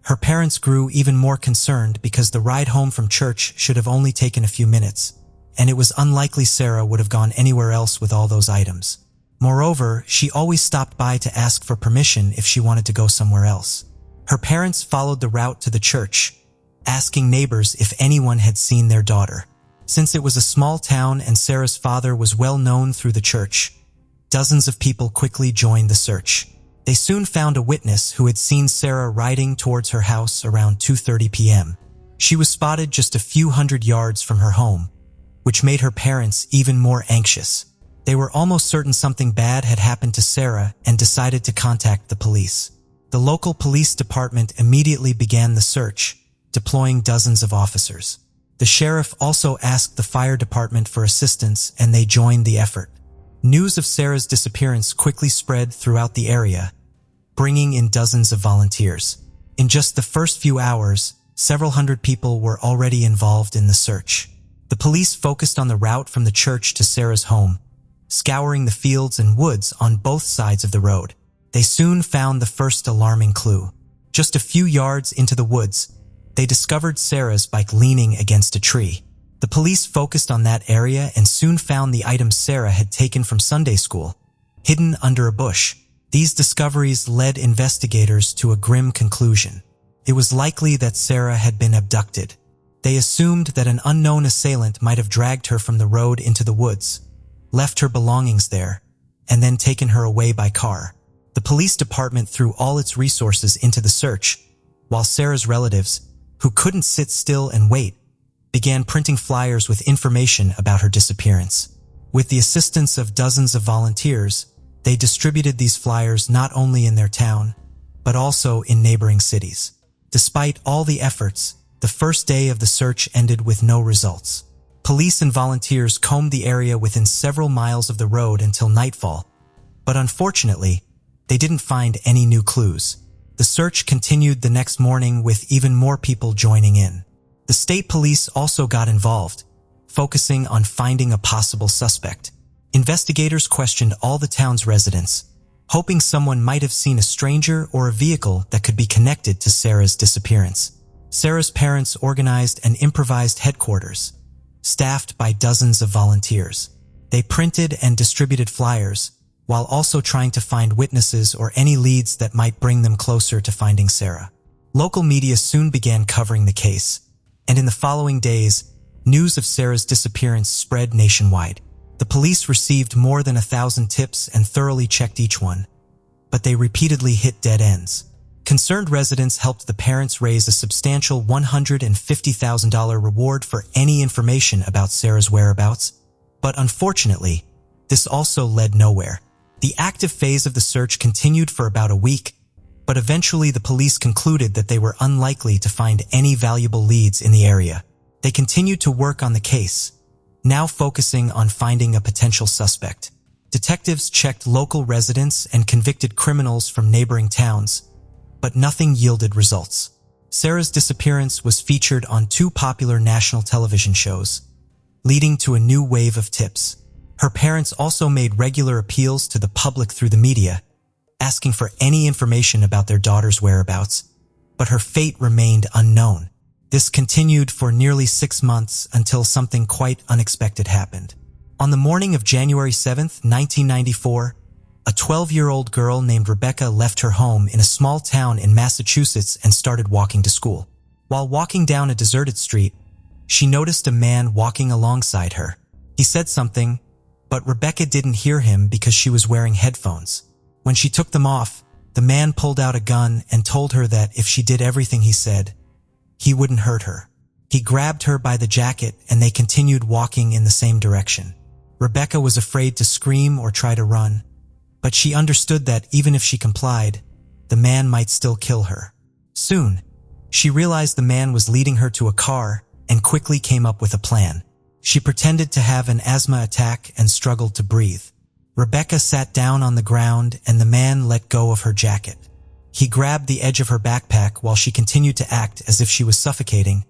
Speaker 1: Her parents grew even more concerned because the ride home from church should have only taken a few minutes, and it was unlikely Sarah would have gone anywhere else with all those items. Moreover, she always stopped by to ask for permission if she wanted to go somewhere else. Her parents followed the route to the church, asking neighbors if anyone had seen their daughter. Since it was a small town and Sarah's father was well known through the church, dozens of people quickly joined the search. They soon found a witness who had seen Sarah riding towards her house around 2:30 p.m. She was spotted just a few hundred yards from her home, which made her parents even more anxious. They were almost certain something bad had happened to Sarah and decided to contact the police. The local police department immediately began the search, deploying dozens of officers. The sheriff also asked the fire department for assistance, and they joined the effort. News of Sarah's disappearance quickly spread throughout the area, bringing in dozens of volunteers. In just the first few hours, several hundred people were already involved in the search. The police focused on the route from the church to Sarah's home, scouring the fields and woods on both sides of the road. They soon found the first alarming clue. Just a few yards into the woods, they discovered Sarah's bike leaning against a tree. The police focused on that area and soon found the items Sarah had taken from Sunday school, hidden under a bush. These discoveries led investigators to a grim conclusion. It was likely that Sarah had been abducted. They assumed that an unknown assailant might have dragged her from the road into the woods, left her belongings there, and then taken her away by car. The police department threw all its resources into the search, while Sarah's relatives, who couldn't sit still and wait, began printing flyers with information about her disappearance. With the assistance of dozens of volunteers, they distributed these flyers not only in their town, but also in neighboring cities. Despite all the efforts, the first day of the search ended with no results. Police and volunteers combed the area within several miles of the road until nightfall, but unfortunately, they didn't find any new clues. The search continued the next morning with even more people joining in. The state police also got involved, focusing on finding a possible suspect. Investigators questioned all the town's residents, hoping someone might have seen a stranger or a vehicle that could be connected to Sarah's disappearance. Sarah's parents organized an improvised headquarters, staffed by dozens of volunteers. They printed and distributed flyers, while also trying to find witnesses or any leads that might bring them closer to finding Sarah. Local media soon began covering the case, and in the following days, news of Sarah's disappearance spread nationwide. The police received more than 1,000 tips and thoroughly checked each one, but they repeatedly hit dead ends. Concerned residents helped the parents raise a substantial $150,000 reward for any information about Sarah's whereabouts, but unfortunately, this also led nowhere. The active phase of the search continued for about a week, but eventually the police concluded that they were unlikely to find any valuable leads in the area. They continued to work on the case, now focusing on finding a potential suspect. Detectives checked local residents and convicted criminals from neighboring towns, but nothing yielded results. Sarah's disappearance was featured on 2 popular national television shows, leading to a new wave of tips. Her parents also made regular appeals to the public through the media, asking for any information about their daughter's whereabouts, but her fate remained unknown. This continued for nearly 6 months until something quite unexpected happened. On the morning of January 7, 1994, a 12-year-old girl named Rebecca left her home in a small town in Massachusetts and started walking to school. While walking down a deserted street, she noticed a man walking alongside her. He said something, but Rebecca didn't hear him because she was wearing headphones. When she took them off, the man pulled out a gun and told her that if she did everything he said, he wouldn't hurt her. He grabbed her by the jacket and they continued walking in the same direction. Rebecca was afraid to scream or try to run, but she understood that even if she complied, the man might still kill her. Soon, she realized the man was leading her to a car and quickly came up with a plan. She pretended to have an asthma attack and struggled to breathe. Rebecca sat down on the ground and the man let go of her jacket. He grabbed the edge of her backpack while she continued to act as if she was suffocating,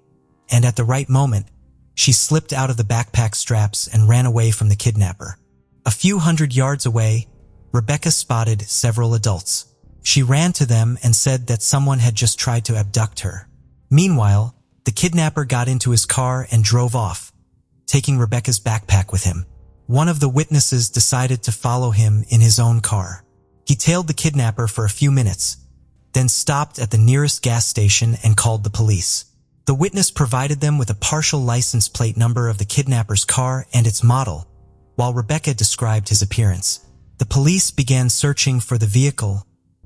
Speaker 1: and at the right moment, she slipped out of the backpack straps and ran away from the kidnapper. A few hundred yards away, Rebecca spotted several adults. She ran to them and said that someone had just tried to abduct her. Meanwhile, the kidnapper got into his car and drove off, taking Rebecca's backpack with him. One of the witnesses decided to follow him in his own car. He tailed the kidnapper for a few minutes, then stopped at the nearest gas station and called the police. The witness provided them with a partial license plate number of the kidnapper's car and its model, while Rebecca described his appearance. The police began searching for the vehicle,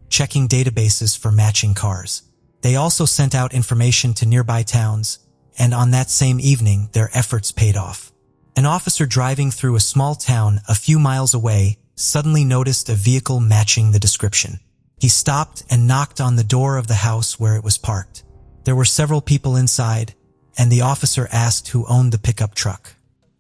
Speaker 1: checking databases for matching cars. They also sent out information to nearby towns, and on that same evening, their efforts paid off. An officer driving through a small town a few miles away suddenly noticed a vehicle matching the description. He stopped and knocked on the door of the house where it was parked. There were several people inside, and the officer asked who owned the pickup truck.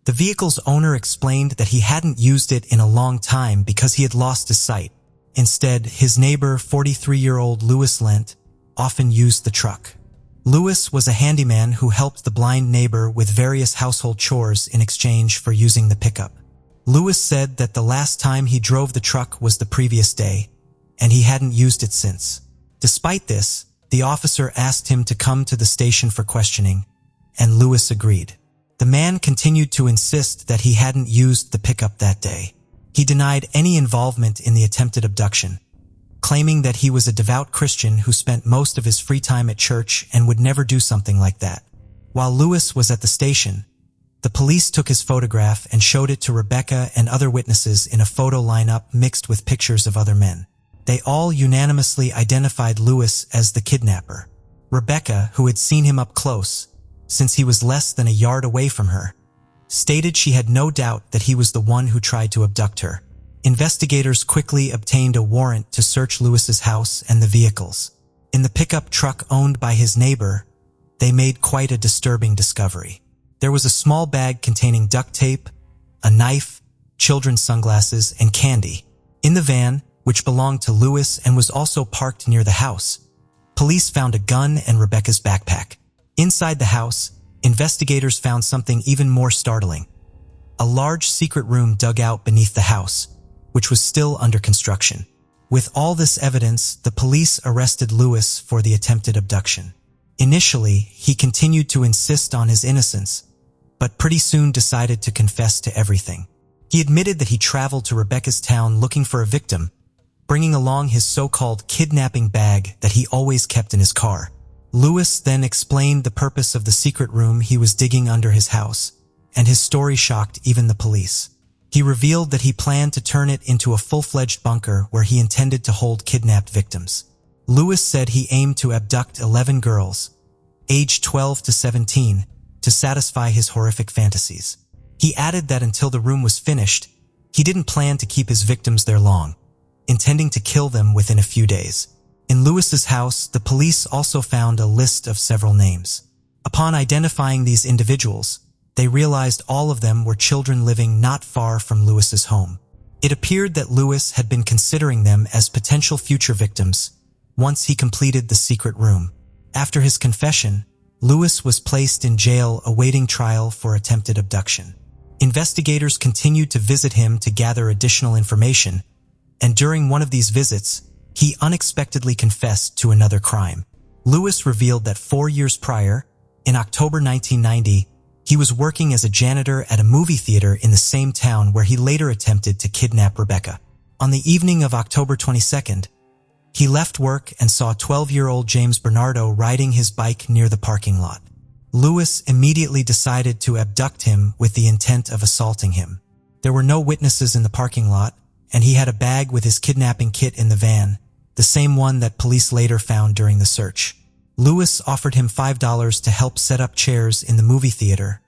Speaker 1: The vehicle's owner explained that he hadn't used it in a long time because he had lost his sight. Instead, his neighbor, 43-year-old Louis Lent, often used the truck. Louis was a handyman who helped the blind neighbor with various household chores in exchange for using the pickup. Louis said that the last time he drove the truck was the previous day, and he hadn't used it since. Despite this, the officer asked him to come to the station for questioning, and Louis agreed. The man continued to insist that he hadn't used the pickup that day. He denied any involvement in the attempted abduction, claiming that he was a devout Christian who spent most of his free time at church and would never do something like that. While Louis was at the station, the police took his photograph and showed it to Rebecca and other witnesses in a photo lineup mixed with pictures of other men. They all unanimously identified Louis as the kidnapper. Rebecca, who had seen him up close, since he was less than a yard away from her, stated she had no doubt that he was the one who tried to abduct her. Investigators quickly obtained a warrant to search Louis's house and the vehicles. In the pickup truck owned by his neighbor, they made quite a disturbing discovery. There was a small bag containing duct tape, a knife, children's sunglasses, and candy. In the van, which belonged to Louis and was also parked near the house, police found a gun and Rebecca's backpack. Inside the house, investigators found something even more startling: a large secret room dug out beneath the house, which was still under construction. With all this evidence, the police arrested Louis for the attempted abduction. Initially, he continued to insist on his innocence, but pretty soon decided to confess to everything. He admitted that he traveled to Rebecca's town looking for a victim, bringing along his so-called kidnapping bag that he always kept in his car. Louis then explained the purpose of the secret room he was digging under his house, and his story shocked even the police. He revealed that he planned to turn it into a full-fledged bunker where he intended to hold kidnapped victims. Louis said he aimed to abduct 11 girls, aged 12 to 17, to satisfy his horrific fantasies. He added that until the room was finished, he didn't plan to keep his victims there long, intending to kill them within a few days. In Louis's house, the police also found a list of several names. Upon identifying these individuals, they realized all of them were children living not far from Louis's home. It appeared that Louis had been considering them as potential future victims once he completed the secret room. After his confession, Louis was placed in jail awaiting trial for attempted abduction. Investigators continued to visit him to gather additional information, and during one of these visits, he unexpectedly confessed to another crime. Louis revealed that 4 years prior, in October 1990, he was working as a janitor at a movie theater in the same town where he later attempted to kidnap Rebecca. On the evening of October 22nd, he left work and saw 12-year-old James Bernardo riding his bike near the parking lot. Louis immediately decided to abduct him with the intent of assaulting him. There were no witnesses in the parking lot, and he had a bag with his kidnapping kit in the van, the same one that police later found during the search. Lewis offered him $5 to help set up chairs in the movie theater,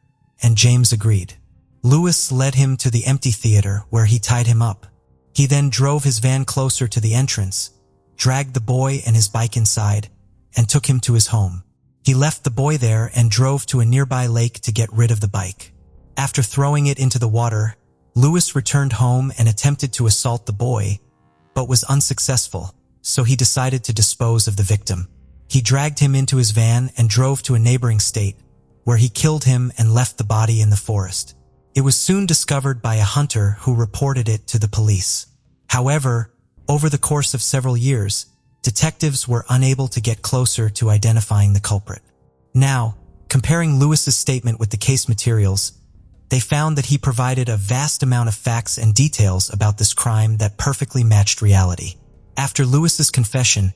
Speaker 1: and James agreed. Lewis led him to the empty theater where he tied him up. He then drove his van closer to the entrance, dragged the boy and his bike inside, and took him to his home. He left the boy there and drove to a nearby lake to get rid of the bike. After throwing it into the water, Lewis returned home and attempted to assault the boy, but was unsuccessful, so he decided to dispose of the victim. He dragged him into his van and drove to a neighboring state, where he killed him and left the body in the forest. It was soon discovered by a hunter who reported it to the police. However, over the course of several years, detectives were unable to get closer to identifying the culprit. Now, comparing Lewis's statement with the case materials, they found that he provided a vast amount of facts and details about this crime that perfectly matched reality. After Lewis's confession,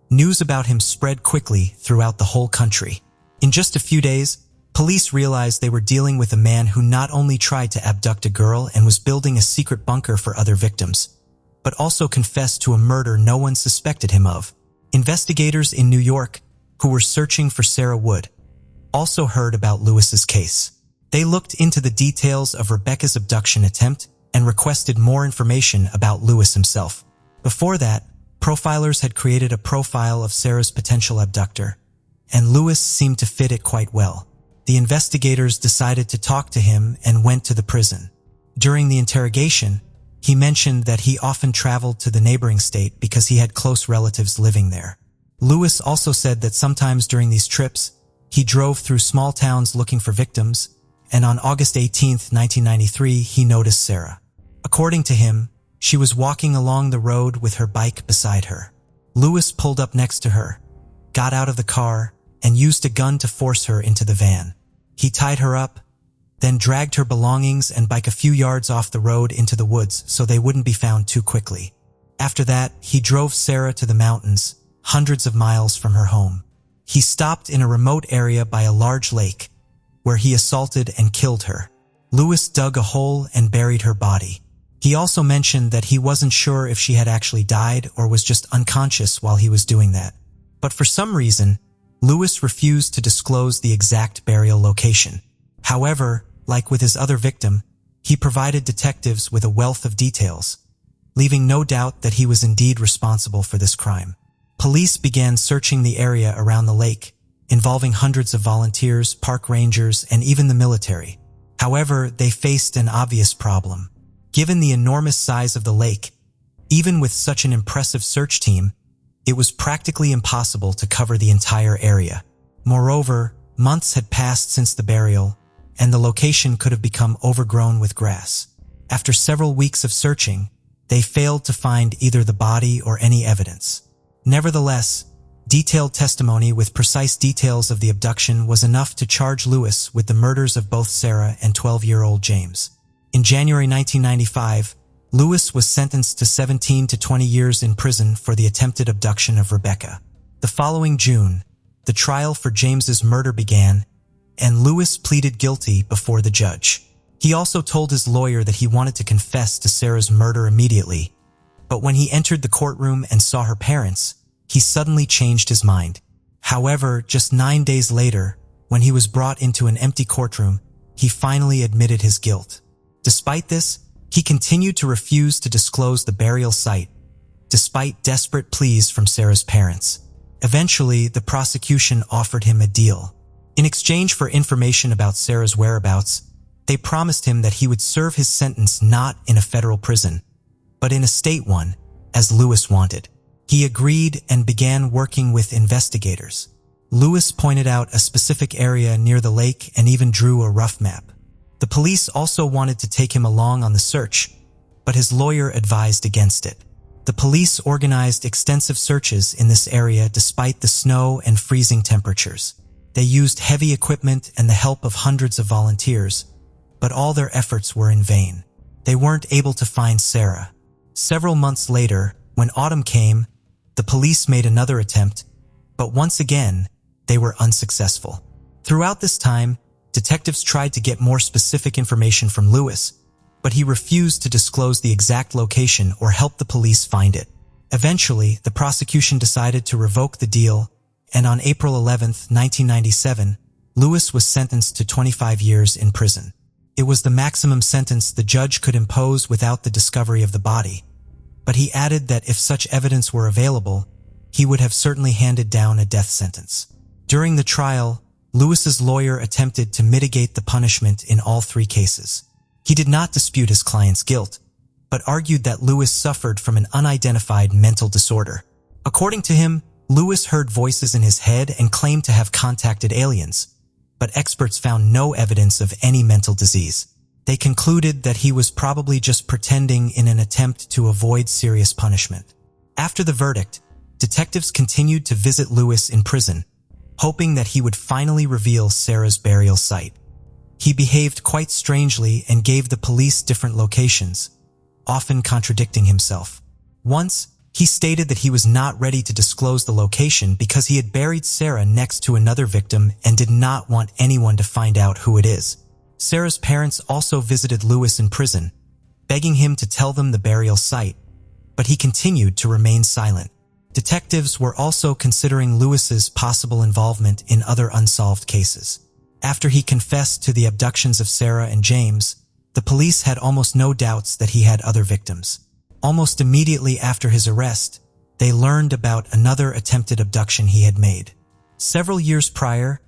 Speaker 1: news about him spread quickly throughout the whole country. In just a few days, police realized they were dealing with a man who not only tried to abduct a girl and was building a secret bunker for other victims, but also confessed to a murder no one suspected him of. Investigators in New York, who were searching for Sarah Wood, also heard about Lewis's case. They looked into the details of Rebecca's abduction attempt and requested more information about Lewis himself. Before that, profilers had created a profile of Sarah's potential abductor, and Lewis seemed to fit it quite well. The investigators decided to talk to him and went to the prison. During the interrogation, he mentioned that he often traveled to the neighboring state because he had close relatives living there. Lewis also said that sometimes during these trips, he drove through small towns looking for victims, and on August 18, 1993, he noticed Sarah. According to him, she was walking along the road with her bike beside her. Lewis pulled up next to her, got out of the car, and used a gun to force her into the van. He tied her up, then dragged her belongings and bike a few yards off the road into the woods so they wouldn't be found too quickly. After that, he drove Sarah to the mountains, hundreds of miles from her home. He stopped in a remote area by a large lake, where he assaulted and killed her. Lewis dug a hole and buried her body. He also mentioned that he wasn't sure if she had actually died or was just unconscious while he was doing that. But for some reason, Lewis refused to disclose the exact burial location. However, like with his other victim, he provided detectives with a wealth of details, leaving no doubt that he was indeed responsible for this crime. Police began searching the area around the lake, involving hundreds of volunteers, park rangers, and even the military. However, they faced an obvious problem. Given the enormous size of the lake, even with such an impressive search team, it was practically impossible to cover the entire area. Moreover, months had passed since the burial, and the location could have become overgrown with grass. After several weeks of searching, they failed to find either the body or any evidence. Nevertheless, detailed testimony with precise details of the abduction was enough to charge Lewis with the murders of both Sarah and 12-year-old James. In January 1995, Lewis was sentenced to 17 to 20 years in prison for the attempted abduction of Rebecca. The following June, the trial for James's murder began, and Lewis pleaded guilty before the judge. He also told his lawyer that he wanted to confess to Sarah's murder immediately, but when he entered the courtroom and saw her parents, he suddenly changed his mind. However, just 9 days later, when he was brought into an empty courtroom, he finally admitted his guilt. Despite this, he continued to refuse to disclose the burial site, despite desperate pleas from Sarah's parents. Eventually, the prosecution offered him a deal. In exchange for information about Sarah's whereabouts, they promised him that he would serve his sentence not in a federal prison, but in a state one, as Lewis wanted. He agreed and began working with investigators. Lewis pointed out a specific area near the lake and even drew a rough map. The police also wanted to take him along on the search, but his lawyer advised against it. The police organized extensive searches in this area despite the snow and freezing temperatures. They used heavy equipment and the help of hundreds of volunteers, but all their efforts were in vain. They weren't able to find Sarah. Several months later, when autumn came, the police made another attempt, but once again, they were unsuccessful. Throughout this time, detectives tried to get more specific information from Lewis, but he refused to disclose the exact location or help the police find it. Eventually, the prosecution decided to revoke the deal, and on April 11, 1997, Lewis was sentenced to 25 years in prison. It was the maximum sentence the judge could impose without the discovery of the body, but he added that if such evidence were available, he would have certainly handed down a death sentence. During the trial, Lewis's lawyer attempted to mitigate the punishment in all three cases. He did not dispute his client's guilt, but argued that Lewis suffered from an unidentified mental disorder. According to him, Lewis heard voices in his head and claimed to have contacted aliens, but experts found no evidence of any mental disease. They concluded that he was probably just pretending in an attempt to avoid serious punishment. After the verdict, detectives continued to visit Lewis in prison, hoping that he would finally reveal Sarah's burial site. He behaved quite strangely and gave the police different locations, often contradicting himself. Once, he stated that he was not ready to disclose the location because he had buried Sarah next to another victim and did not want anyone to find out who it is. Sarah's parents also visited Lewis in prison, begging him to tell them the burial site, but he continued to remain silent. Detectives were also considering Lewis's possible involvement in other unsolved cases. After he confessed to the abductions of Sarah and James, the police had almost no doubts that he had other victims. Almost immediately after his arrest, they learned about another attempted abduction he had made. Several years prior,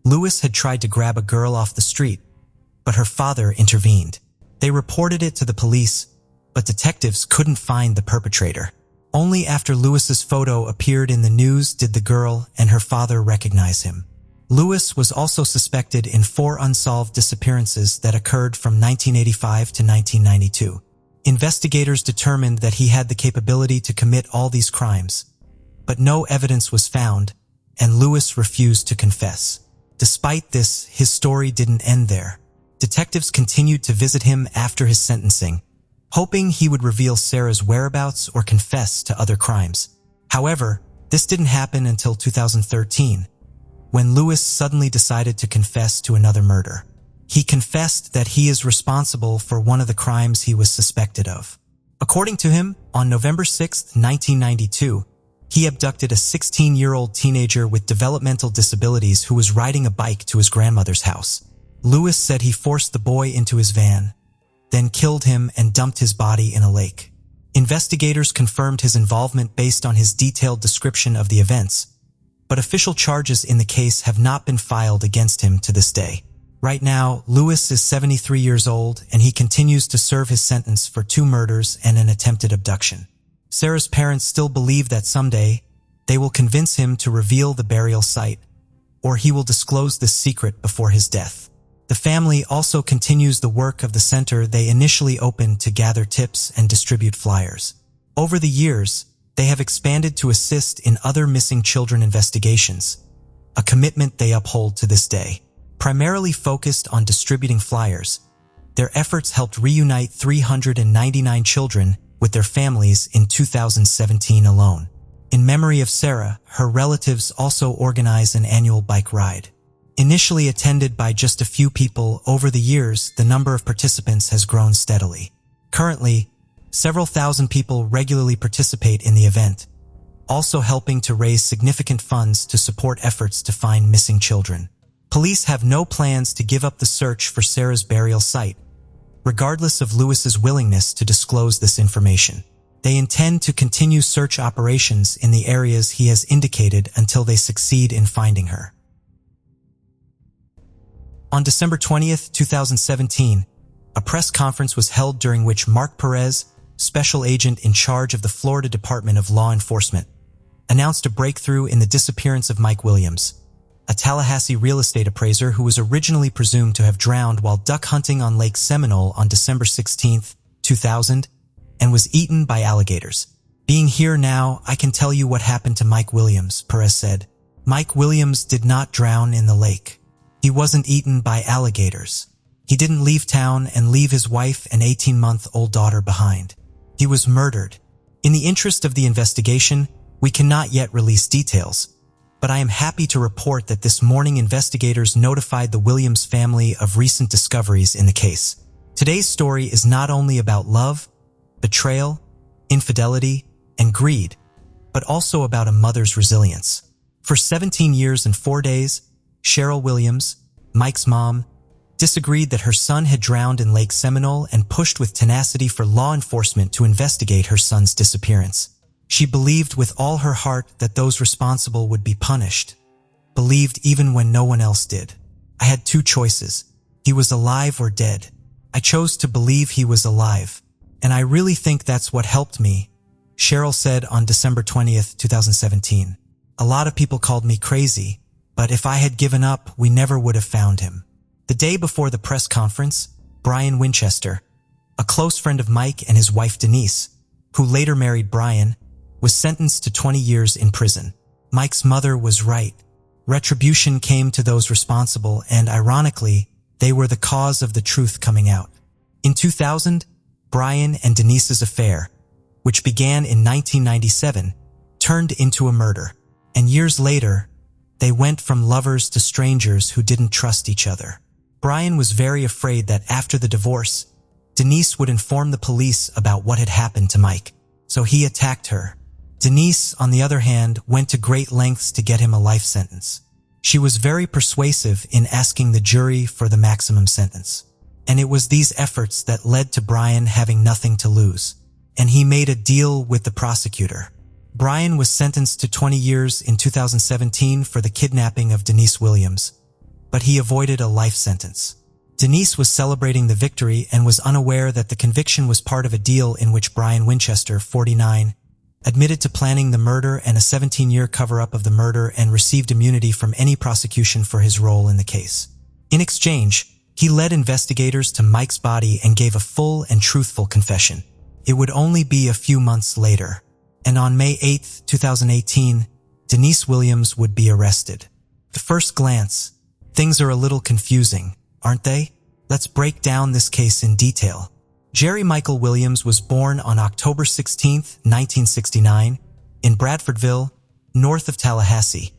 Speaker 1: Lewis had tried to grab a girl off the street, but her father intervened. They reported it to the police, but detectives couldn't find the perpetrator. Only after Lewis's photo appeared in the news did the girl and her father recognize him. Lewis was also suspected in 4 unsolved disappearances that occurred from 1985 to 1992. Investigators determined that he had the capability to commit all these crimes, but no evidence was found, and Lewis refused to confess. Despite this, his story didn't end there. Detectives continued to visit him after his sentencing, hoping he would reveal Sarah's whereabouts or confess to other crimes. However, this didn't happen until 2013, when Lewis suddenly decided to confess to another murder. He confessed that he is responsible for one of the crimes he was suspected of. According to him, on November 6, 1992, he abducted a 16-year-old teenager with developmental disabilities who was riding a bike to his grandmother's house. Lewis said he forced the boy into his van, then killed him and dumped his body in a lake. Investigators confirmed his involvement based on his detailed description of the events, but official charges in the case have not been filed against him to this day. Right now, Lewis is 73 years old and he continues to serve his sentence for 2 murders and an attempted abduction. Sarah's parents still believe that someday they will convince him to reveal the burial site, or he will disclose this secret before his death. The family also continues the work of the center they initially opened to gather tips and distribute flyers. Over the years, they have expanded to assist in other missing children investigations, a commitment they uphold to this day. Primarily focused on distributing flyers, their efforts helped reunite 399 children with their families in 2017 alone. In memory of Sarah, her relatives also organize an annual bike ride. Initially attended by just a few people, over the years, the number of participants has grown steadily. Currently, several thousand people regularly participate in the event, also helping to raise significant funds to support efforts to find missing children. Police have no plans to give up the search for Sarah's burial site, regardless of Lewis's willingness to disclose this information. They intend to continue search operations in the areas he has indicated until they succeed in finding her. On December 20, 2017, a press conference was held during which Mark Perez, special agent in charge of the Florida Department of Law Enforcement, announced a breakthrough in the disappearance of Mike Williams, a Tallahassee real estate appraiser who was originally presumed to have drowned while duck hunting on Lake Seminole on December 16, 2000, and was eaten by alligators. "Being here now, I can tell you what happened to Mike Williams," Perez said. "Mike Williams did not drown in the lake. He wasn't eaten by alligators. He didn't leave town and leave his wife and 18-month-old daughter behind. He was murdered. In the interest of the investigation, we cannot yet release details, but I am happy to report that this morning investigators notified the Williams family of recent discoveries in the case. Today's story is not only about love, betrayal, infidelity, and greed, but also about a mother's resilience. For 17 years and 4 days, Cheryl Williams, Mike's mom, disagreed that her son had drowned in Lake Seminole and pushed with tenacity for law enforcement to investigate her son's disappearance. She believed with all her heart that those responsible would be punished, believed even when no one else did. I had two choices. He was alive or dead. I chose to believe he was alive, and I really think that's what helped me, Cheryl said on December 20th, 2017. A lot of people called me crazy, but if I had given up, we never would have found him. The day before the press conference, Brian Winchester, a close friend of Mike and his wife Denise, who later married Brian, was sentenced to 20 years in prison. Mike's mother was right. Retribution came to those responsible, and ironically, they were the cause of the truth coming out. In 2000, Brian and Denise's affair, which began in 1997, turned into a murder. And years later, they went from lovers to strangers who didn't trust each other. Brian was very afraid that after the divorce, Denise would inform the police about what had happened to Mike, so he attacked her. Denise, on the other hand, went to great lengths to get him a life sentence. She was very persuasive in asking the jury for the maximum sentence. And it was these efforts that led to Brian having nothing to lose. And he made a deal with the prosecutor. Brian was sentenced to 20 years in 2017 for the kidnapping of Denise Williams, but he avoided a life sentence. Denise was celebrating the victory and was unaware that the conviction was part of a deal in which Brian Winchester, 49, admitted to planning the murder and a 17-year cover-up of the murder and received immunity from any prosecution for his role in the case. In exchange, he led investigators to Mike's body and gave a full and truthful confession. It would only be a few months later, and on May 8, 2018, Denise Williams would be arrested. At first glance, things are a little confusing, aren't they? Let's break down this case in detail. Jerry Michael Williams was born on October 16, 1969, in Bradfordville, north of Tallahassee,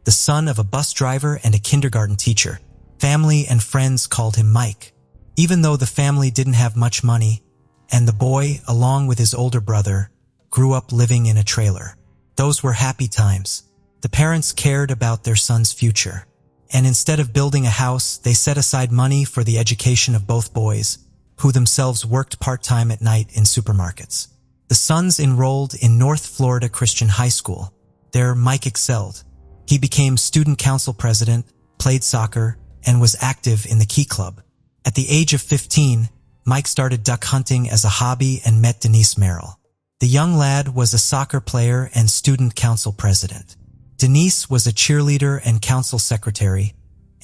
Speaker 1: the son of a bus driver and a kindergarten teacher. Family and friends called him Mike. Even though the family didn't have much money, and the boy, along with his older brother, grew up living in a trailer. Those were happy times. The parents cared about their son's future, and instead of building a house, they set aside money for the education of both boys, who themselves worked part-time at night in supermarkets. The sons enrolled in North Florida Christian High School. There, Mike excelled. He became student council president, played soccer, and was active in the Key Club. At the age of 15, Mike started duck hunting as a hobby and met Denise Merrill. The young lad was a soccer player and student council president. Denise was a cheerleader and council secretary,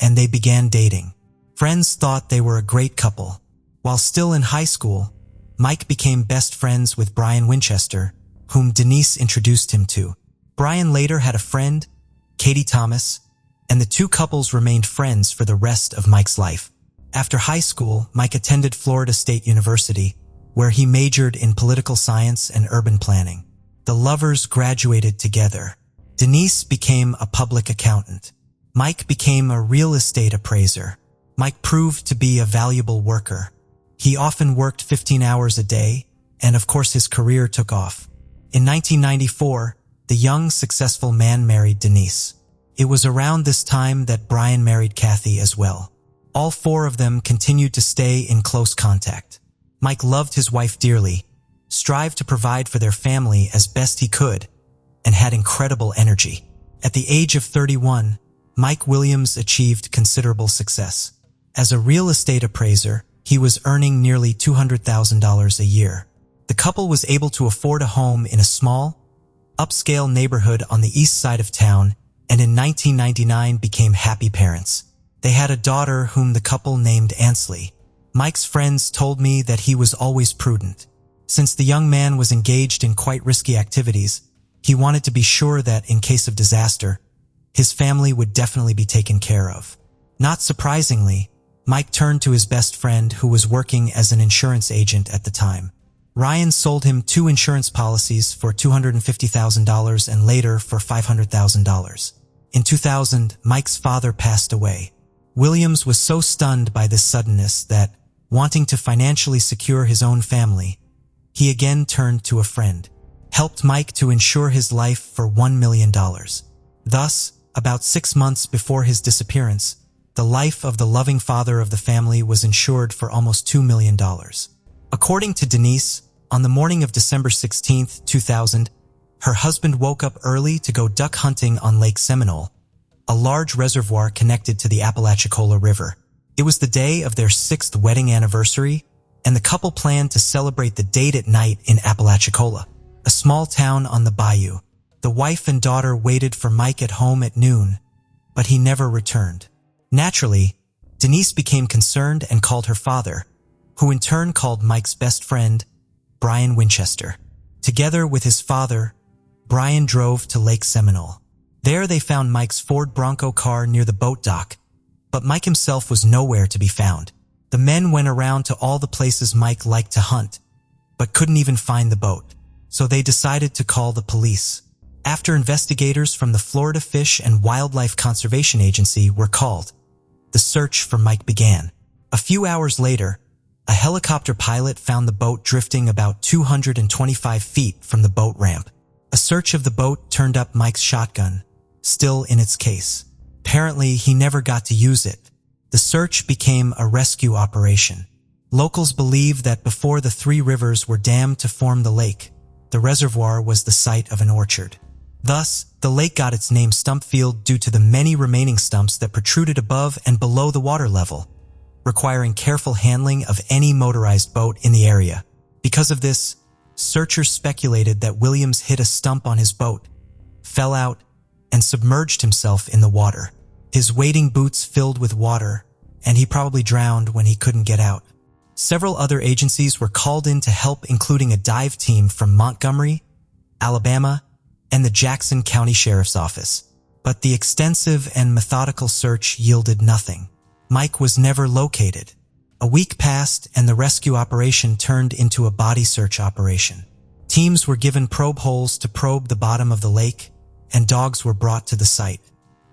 Speaker 1: and they began dating. Friends thought they were a great couple. While still in high school, Mike became best friends with Brian Winchester, whom Denise introduced him to. Brian later had a friend, Katie Thomas, and the two couples remained friends for the rest of Mike's life. After high school, Mike attended Florida State University, where he majored in political science and urban planning. The lovers graduated together. Denise became a public accountant. Mike became a real estate appraiser. Mike proved to be a valuable worker. He often worked 15 hours a day, and of course his career took off. In 1994, the young, successful man married Denise. It was around this time that Brian married Kathy as well. All four of them continued to stay in close contact. Mike loved his wife dearly, strived to provide for their family as best he could, and had incredible energy. At the age of 31, Mike Williams achieved considerable success. As a real estate appraiser, he was earning nearly $200,000 a year. The couple was able to afford a home in a small, upscale neighborhood on the east side of town, and in 1999 became happy parents. They had a daughter whom the couple named Ansley. Mike's friends told me that he was always prudent. Since the young man was engaged in quite risky activities, he wanted to be sure that, in case of disaster, his family would definitely be taken care of. Not surprisingly, Mike turned to his best friend who was working as an insurance agent at the time. Ryan sold him 2 insurance policies for $250,000 and later for $500,000. In 2000, Mike's father passed away. Williams was so stunned by this suddenness that, wanting to financially secure his own family, he again turned to a friend, helped Mike to insure his life for $1 million. Thus, about 6 months before his disappearance, the life of the loving father of the family was insured for almost $2 million. According to Denise, on the morning of December 16, 2000, her husband woke up early to go duck hunting on Lake Seminole, a large reservoir connected to the Apalachicola River. It was the day of their 6th wedding anniversary, and the couple planned to celebrate the date at night in Apalachicola, a small town on the bayou. The wife and daughter waited for Mike at home at noon, but he never returned. Naturally, Denise became concerned and called her father, who in turn called Mike's best friend, Brian Winchester. Together with his father, Brian drove to Lake Seminole. There they found Mike's Ford Bronco car near the boat dock, but Mike himself was nowhere to be found. The men went around to all the places Mike liked to hunt, but couldn't even find the boat, so they decided to call the police. After investigators from the Florida Fish and Wildlife Conservation Agency were called, the search for Mike began. A few hours later, a helicopter pilot found the boat drifting about 225 feet from the boat ramp. A search of the boat turned up Mike's shotgun, still in its case. Apparently, he never got to use it. The search became a rescue operation. Locals believe that before the 3 rivers were dammed to form the lake, the reservoir was the site of an orchard. Thus, the lake got its name Stumpfield due to the many remaining stumps that protruded above and below the water level, requiring careful handling of any motorized boat in the area. Because of this, searchers speculated that Williams hit a stump on his boat, fell out, and submerged himself in the water. His wading boots filled with water, and he probably drowned when he couldn't get out. Several other agencies were called in to help, including a dive team from Montgomery, Alabama, and the Jackson County Sheriff's Office. But the extensive and methodical search yielded nothing. Mike was never located. A week passed and the rescue operation turned into a body search operation. Teams were given probe holes to probe the bottom of the lake, and dogs were brought to the site.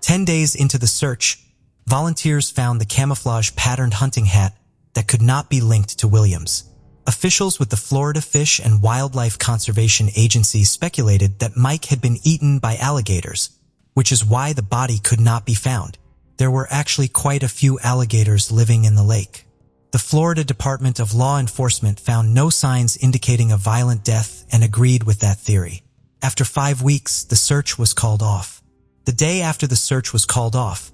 Speaker 1: 10 days into the search, volunteers found the camouflage patterned hunting hat that could not be linked to Williams. Officials with the Florida Fish and Wildlife Conservation Agency speculated that Mike had been eaten by alligators, which is why the body could not be found. There were actually quite a few alligators living in the lake. The Florida Department of Law Enforcement found no signs indicating a violent death and agreed with that theory. After 5 weeks, the search was called off. The day after the search was called off,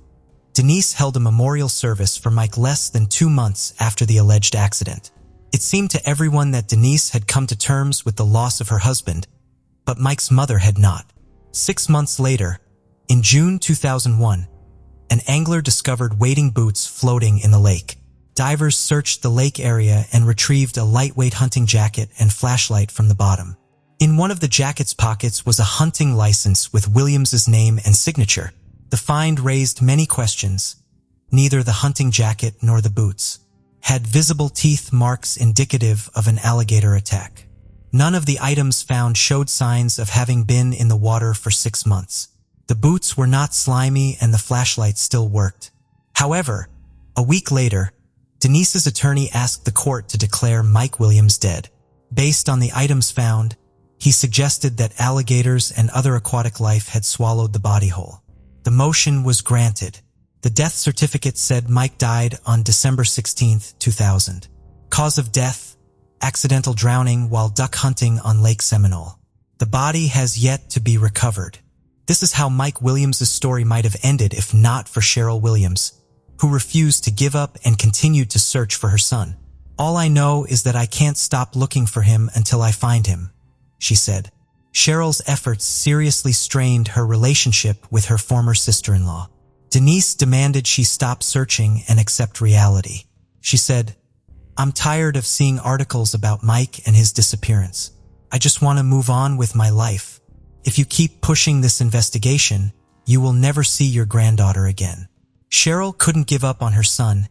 Speaker 1: Denise held a memorial service for Mike less than 2 months after the alleged accident. It seemed to everyone that Denise had come to terms with the loss of her husband, but Mike's mother had not. 6 months later, in June 2001, an angler discovered wading boots floating in the lake. Divers searched the lake area and retrieved a lightweight hunting jacket and flashlight from the bottom. In one of the jacket's pockets was a hunting license with Williams's name and signature. The find raised many questions. Neither the hunting jacket nor the boots had visible teeth marks indicative of an alligator attack. None of the items found showed signs of having been in the water for 6 months. The boots were not slimy and the flashlight still worked. However, a week later, Denise's attorney asked the court to declare Mike Williams dead. Based on the items found, he suggested that alligators and other aquatic life had swallowed the body whole. The motion was granted. The death certificate said Mike died on December 16, 2000. Cause of death: accidental drowning while duck hunting on Lake Seminole. The body has yet to be recovered. This is how Mike Williams' story might have ended if not for Cheryl Williams, who refused to give up and continued to search for her son. "All I know is that I can't stop looking for him until I find him," she said. Cheryl's efforts seriously strained her relationship with her former sister-in-law. Denise demanded she stop searching and accept reality. She said, "I'm tired of seeing articles about Mike and his disappearance. I just want to move on with my life. If you keep pushing this investigation, you will never see your granddaughter again." Cheryl couldn't give up on her son,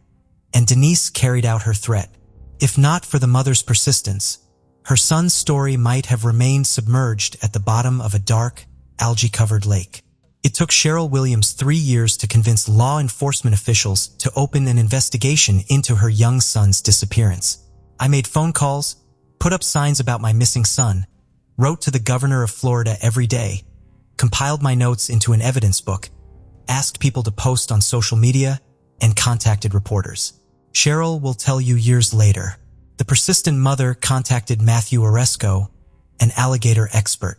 Speaker 1: and Denise carried out her threat. If not for the mother's persistence, her son's story might have remained submerged at the bottom of a dark, algae-covered lake. It took Cheryl Williams 3 years to convince law enforcement officials to open an investigation into her young son's disappearance. "I made phone calls, put up signs about my missing son, wrote to the governor of Florida every day, compiled my notes into an evidence book, asked people to post on social media, and contacted reporters. Cheryl will tell you years later. The persistent mother contacted Matthew Oresco, an alligator expert.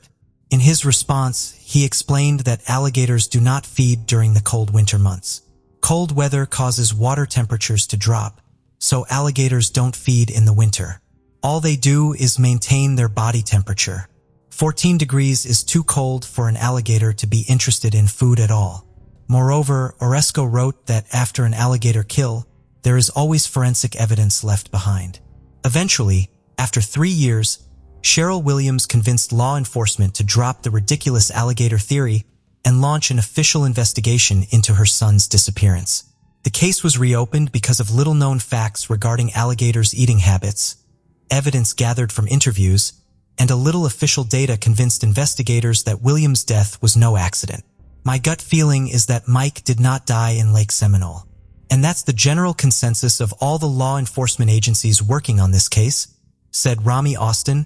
Speaker 1: In his response, he explained that alligators do not feed during the cold winter months. Cold weather causes water temperatures to drop, so alligators don't feed in the winter. All they do is maintain their body temperature. 14 degrees is too cold for an alligator to be interested in food at all. Moreover, Oresco wrote that after an alligator kill, there is always forensic evidence left behind. Eventually, after 3 years, Cheryl Williams convinced law enforcement to drop the ridiculous alligator theory and launch an official investigation into her son's disappearance. The case was reopened because of little-known facts regarding alligators' eating habits, evidence gathered from interviews, and a little official data convinced investigators that Williams' death was no accident. My gut feeling is that Mike did not die in Lake Seminole. And that's the general consensus of all the law enforcement agencies working on this case, said Rami Austin,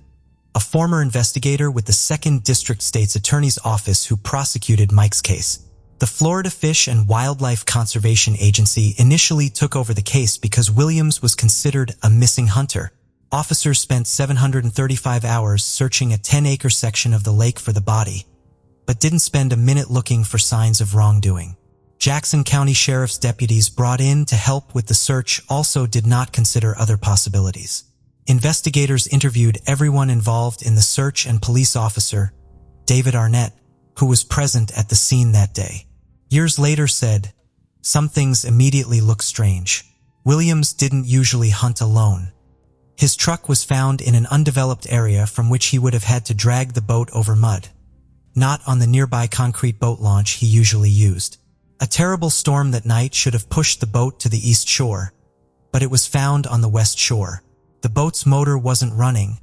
Speaker 1: a former investigator with the 2nd District State's Attorney's Office who prosecuted Mike's case. The Florida Fish and Wildlife Conservation Agency initially took over the case because Williams was considered a missing hunter. Officers spent 735 hours searching a 10-acre section of the lake for the body, but didn't spend a minute looking for signs of wrongdoing. Jackson County Sheriff's deputies brought in to help with the search also did not consider other possibilities. Investigators interviewed everyone involved in the search and police officer, David Arnett, who was present at the scene that day. Years later said, "Some things immediately look strange. Williams didn't usually hunt alone. His truck was found in an undeveloped area from which he would have had to drag the boat over mud, not on the nearby concrete boat launch he usually used. A terrible storm that night should have pushed the boat to the east shore, but it was found on the west shore. The boat's motor wasn't running,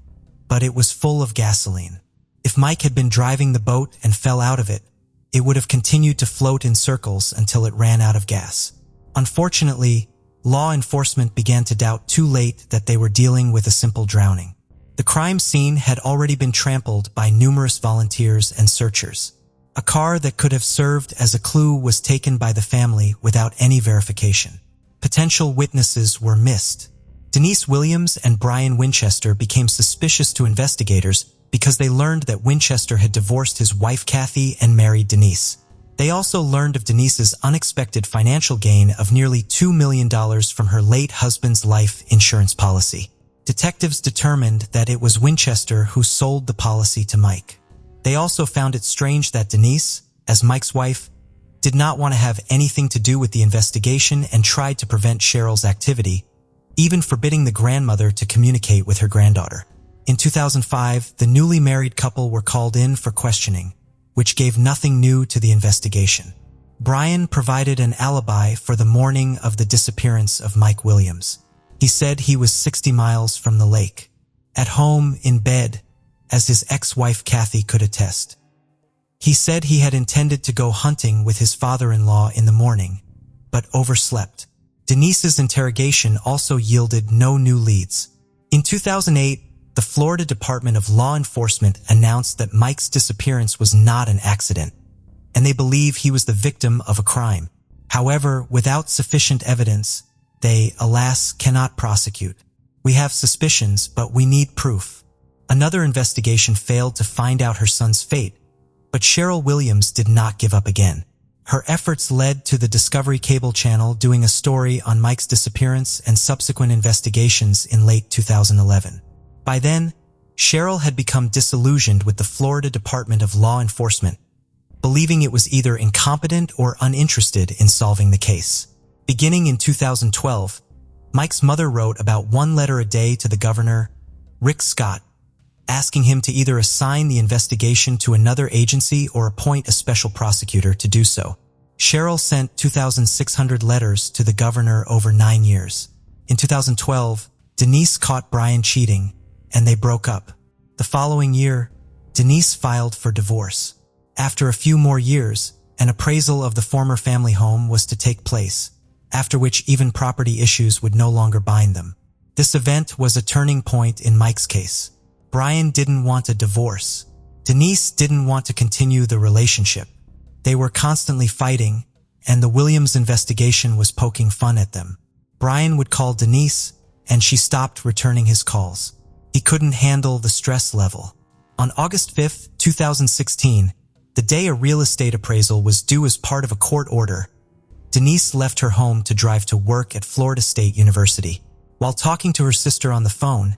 Speaker 1: but it was full of gasoline. If Mike had been driving the boat and fell out of it, it would have continued to float in circles until it ran out of gas." Unfortunately, law enforcement began to doubt too late that they were dealing with a simple drowning. The crime scene had already been trampled by numerous volunteers and searchers. A car that could have served as a clue was taken by the family without any verification. Potential witnesses were missed. Denise Williams and Brian Winchester became suspicious to investigators because they learned that Winchester had divorced his wife Kathy and married Denise. They also learned of Denise's unexpected financial gain of nearly $2 million from her late husband's life insurance policy. Detectives determined that it was Winchester who sold the policy to Mike. They also found it strange that Denise, as Mike's wife, did not want to have anything to do with the investigation and tried to prevent Cheryl's activity, even forbidding the grandmother to communicate with her granddaughter. In 2005, the newly married couple were called in for questioning, which gave nothing new to the investigation. Brian provided an alibi for the morning of the disappearance of Mike Williams. He said he was 60 miles from the lake, at home in bed, as his ex-wife Kathy could attest. He said he had intended to go hunting with his father-in-law in the morning, but overslept. Denise's interrogation also yielded no new leads. In 2008, the Florida Department of Law Enforcement announced that Mike's disappearance was not an accident, and they believe he was the victim of a crime. However, without sufficient evidence, they, alas, cannot prosecute. We have suspicions, but we need proof. Another investigation failed to find out her son's fate, but Cheryl Williams did not give up again. Her efforts led to the Discovery Cable Channel doing a story on Mike's disappearance and subsequent investigations in late 2011. By then, Cheryl had become disillusioned with the Florida Department of Law Enforcement, believing it was either incompetent or uninterested in solving the case. Beginning in 2012, Mike's mother wrote about 1 letter a day to the governor, Rick Scott, asking him to either assign the investigation to another agency or appoint a special prosecutor to do so. Cheryl sent 2,600 letters to the governor over 9 years. In 2012, Denise caught Brian cheating, and they broke up. The following year, Denise filed for divorce. After a few more years, an appraisal of the former family home was to take place, after which even property issues would no longer bind them. This event was a turning point in Mike's case. Brian didn't want a divorce. Denise didn't want to continue the relationship. They were constantly fighting, and the Williams investigation was poking fun at them. Brian would call Denise, and she stopped returning his calls. He couldn't handle the stress level. On August 5, 2016, the day a real estate appraisal was due as part of a court order, Denise left her home to drive to work at Florida State University. While talking to her sister on the phone,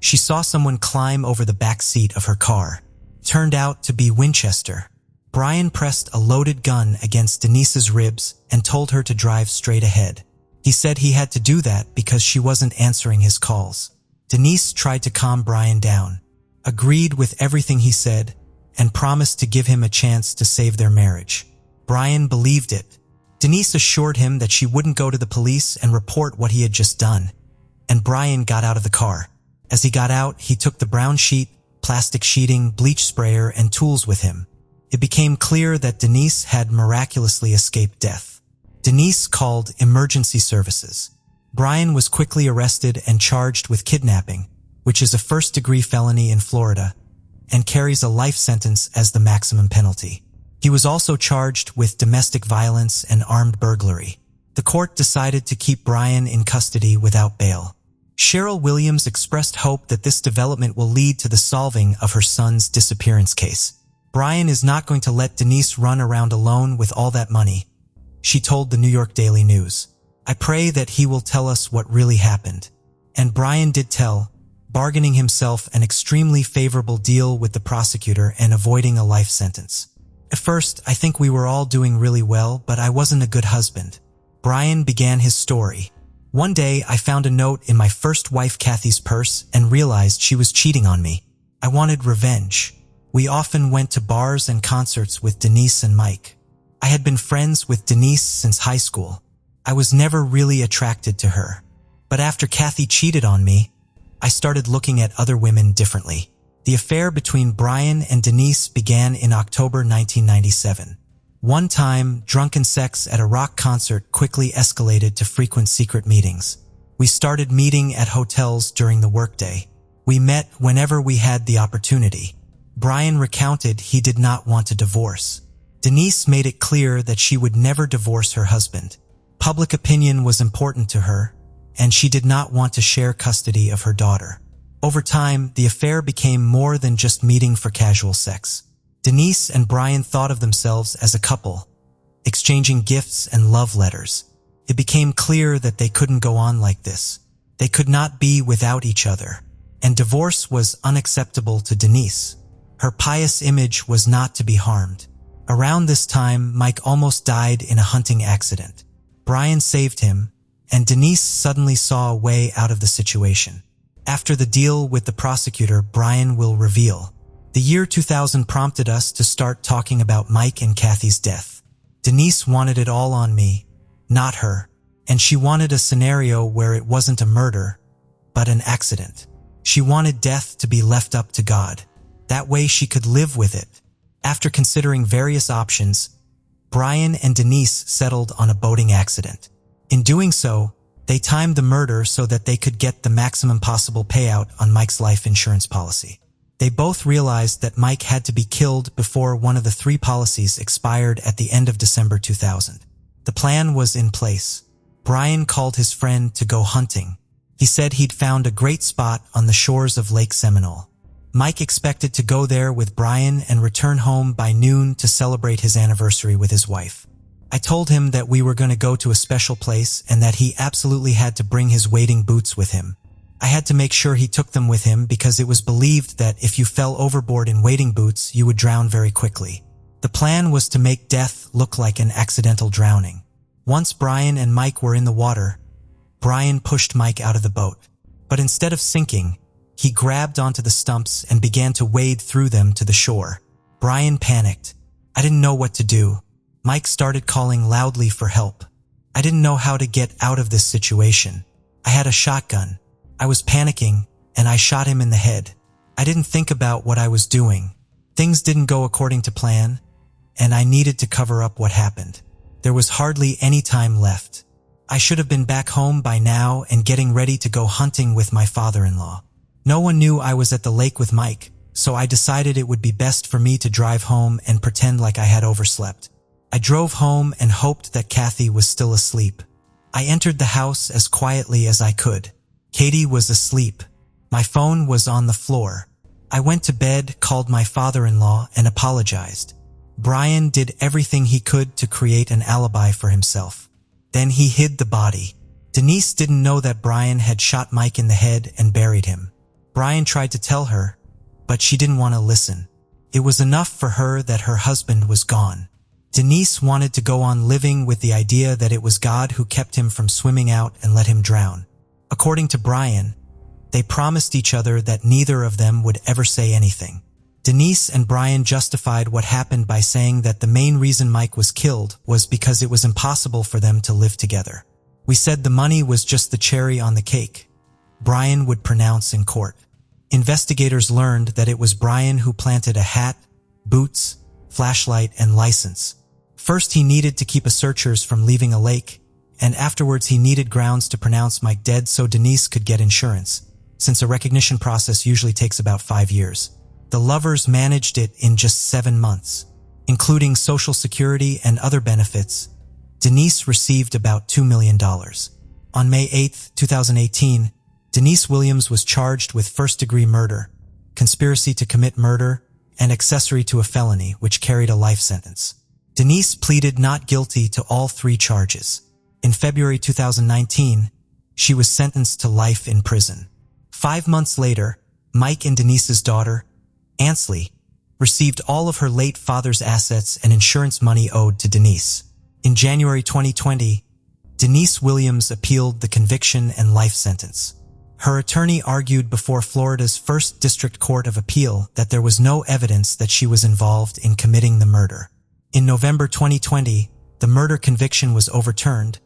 Speaker 1: she saw someone climb over the back seat of her car. It turned out to be Winchester. Brian pressed a loaded gun against Denise's ribs and told her to drive straight ahead. He said he had to do that because she wasn't answering his calls. Denise tried to calm Brian down, agreed with everything he said, and promised to give him a chance to save their marriage. Brian believed it. Denise assured him that she wouldn't go to the police and report what he had just done, and Brian got out of the car. As he got out, he took the brown sheet, plastic sheeting, bleach sprayer, and tools with him. It became clear that Denise had miraculously escaped death. Denise called emergency services. Brian was quickly arrested and charged with kidnapping, which is a first-degree felony in Florida, and carries a life sentence as the maximum penalty. He was also charged with domestic violence and armed burglary. The court decided to keep Brian in custody without bail. Cheryl Williams expressed hope that this development will lead to the solving of her son's disappearance case. Brian is not going to let Denise run around alone with all that money, she told the New York Daily News. I pray that he will tell us what really happened. And Brian did tell, bargaining himself an extremely favorable deal with the prosecutor and avoiding a life sentence. At first, I think we were all doing really well, but I wasn't a good husband. Brian began his story. One day, I found a note in my first wife Kathy's purse and realized she was cheating on me. I wanted revenge. We often went to bars and concerts with Denise and Mike. I had been friends with Denise since high school. I was never really attracted to her. But after Kathy cheated on me, I started looking at other women differently. The affair between Brian and Denise began in October 1997. One time, drunken sex at a rock concert quickly escalated to frequent secret meetings. We started meeting at hotels during the workday. We met whenever we had the opportunity. Brian recounted he did not want a divorce. Denise made it clear that she would never divorce her husband. Public opinion was important to her, and she did not want to share custody of her daughter. Over time, the affair became more than just meeting for casual sex. Denise and Brian thought of themselves as a couple, exchanging gifts and love letters. It became clear that they couldn't go on like this. They could not be without each other, and divorce was unacceptable to Denise. Her pious image was not to be harmed. Around this time, Mike almost died in a hunting accident. Brian saved him, and Denise suddenly saw a way out of the situation. After the deal with the prosecutor, Brian will reveal. The year 2000 prompted us to start talking about Mike and Kathy's death. Denise wanted it all on me, not her, and she wanted a scenario where it wasn't a murder, but an accident. She wanted death to be left up to God. That way she could live with it. After considering various options, Brian and Denise settled on a boating accident. In doing so, they timed the murder so that they could get the maximum possible payout on Mike's life insurance policy. They both realized that Mike had to be killed before one of the 3 policies expired at the end of December 2000. The plan was in place. Brian called his friend to go hunting. He said he'd found a great spot on the shores of Lake Seminole. Mike expected to go there with Brian and return home by noon to celebrate his anniversary with his wife. I told him that we were going to go to a special place and that he absolutely had to bring his wading boots with him. I had to make sure he took them with him because it was believed that if you fell overboard in wading boots, you would drown very quickly. The plan was to make death look like an accidental drowning. Once Brian and Mike were in the water, Brian pushed Mike out of the boat. But instead of sinking, he grabbed onto the stumps and began to wade through them to the shore. Brian panicked. I didn't know what to do. Mike started calling loudly for help. I didn't know how to get out of this situation. I had a shotgun. I was panicking, and I shot him in the head. I didn't think about what I was doing. Things didn't go according to plan, and I needed to cover up what happened. There was hardly any time left. I should have been back home by now and getting ready to go hunting with my father-in-law. No one knew I was at the lake with Mike, so I decided it would be best for me to drive home and pretend like I had overslept. I drove home and hoped that Kathy was still asleep. I entered the house as quietly as I could. Katie was asleep. My phone was on the floor. I went to bed, called my father-in-law, and apologized. Brian did everything he could to create an alibi for himself. Then he hid the body. Denise didn't know that Brian had shot Mike in the head and buried him. Brian tried to tell her, but she didn't want to listen. It was enough for her that her husband was gone. Denise wanted to go on living with the idea that it was God who kept him from swimming out and let him drown. According to Brian, they promised each other that neither of them would ever say anything. Denise and Brian justified what happened by saying that the main reason Mike was killed was because it was impossible for them to live together. We said the money was just the cherry on the cake, Brian would pronounce in court. Investigators learned that it was Brian who planted a hat, boots, flashlight, and license. First, he needed to keep searchers from leaving a lake, and afterwards he needed grounds to pronounce Mike dead so Denise could get insurance, since a recognition process usually takes about 5 years. The lovers managed it in just 7 months. Including Social Security and other benefits, Denise received about $2 million. On May 8, 2018, Denise Williams was charged with first-degree murder, conspiracy to commit murder, and accessory to a felony, which carried a life sentence. Denise pleaded not guilty to all 3 charges. In February 2019, she was sentenced to life in prison. 5 months later, Mike and Denise's daughter, Ansley, received all of her late father's assets and insurance money owed to Denise. In January 2020, Denise Williams appealed the conviction and life sentence. Her attorney argued before Florida's First District Court of Appeal that there was no evidence that she was involved in committing the murder. In November 2020, the murder conviction was overturned,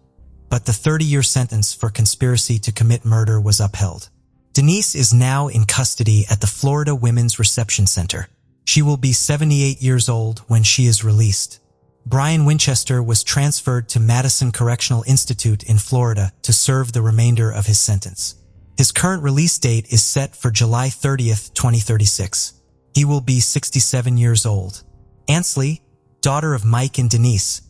Speaker 1: but the 30-year sentence for conspiracy to commit murder was upheld. Denise is now in custody at the Florida Women's Reception Center. She will be 78 years old when she is released. Brian Winchester was transferred to Madison Correctional Institute in Florida to serve the remainder of his sentence. His current release date is set for July 30th, 2036. He will be 67 years old. Ansley, daughter of Mike and Denise,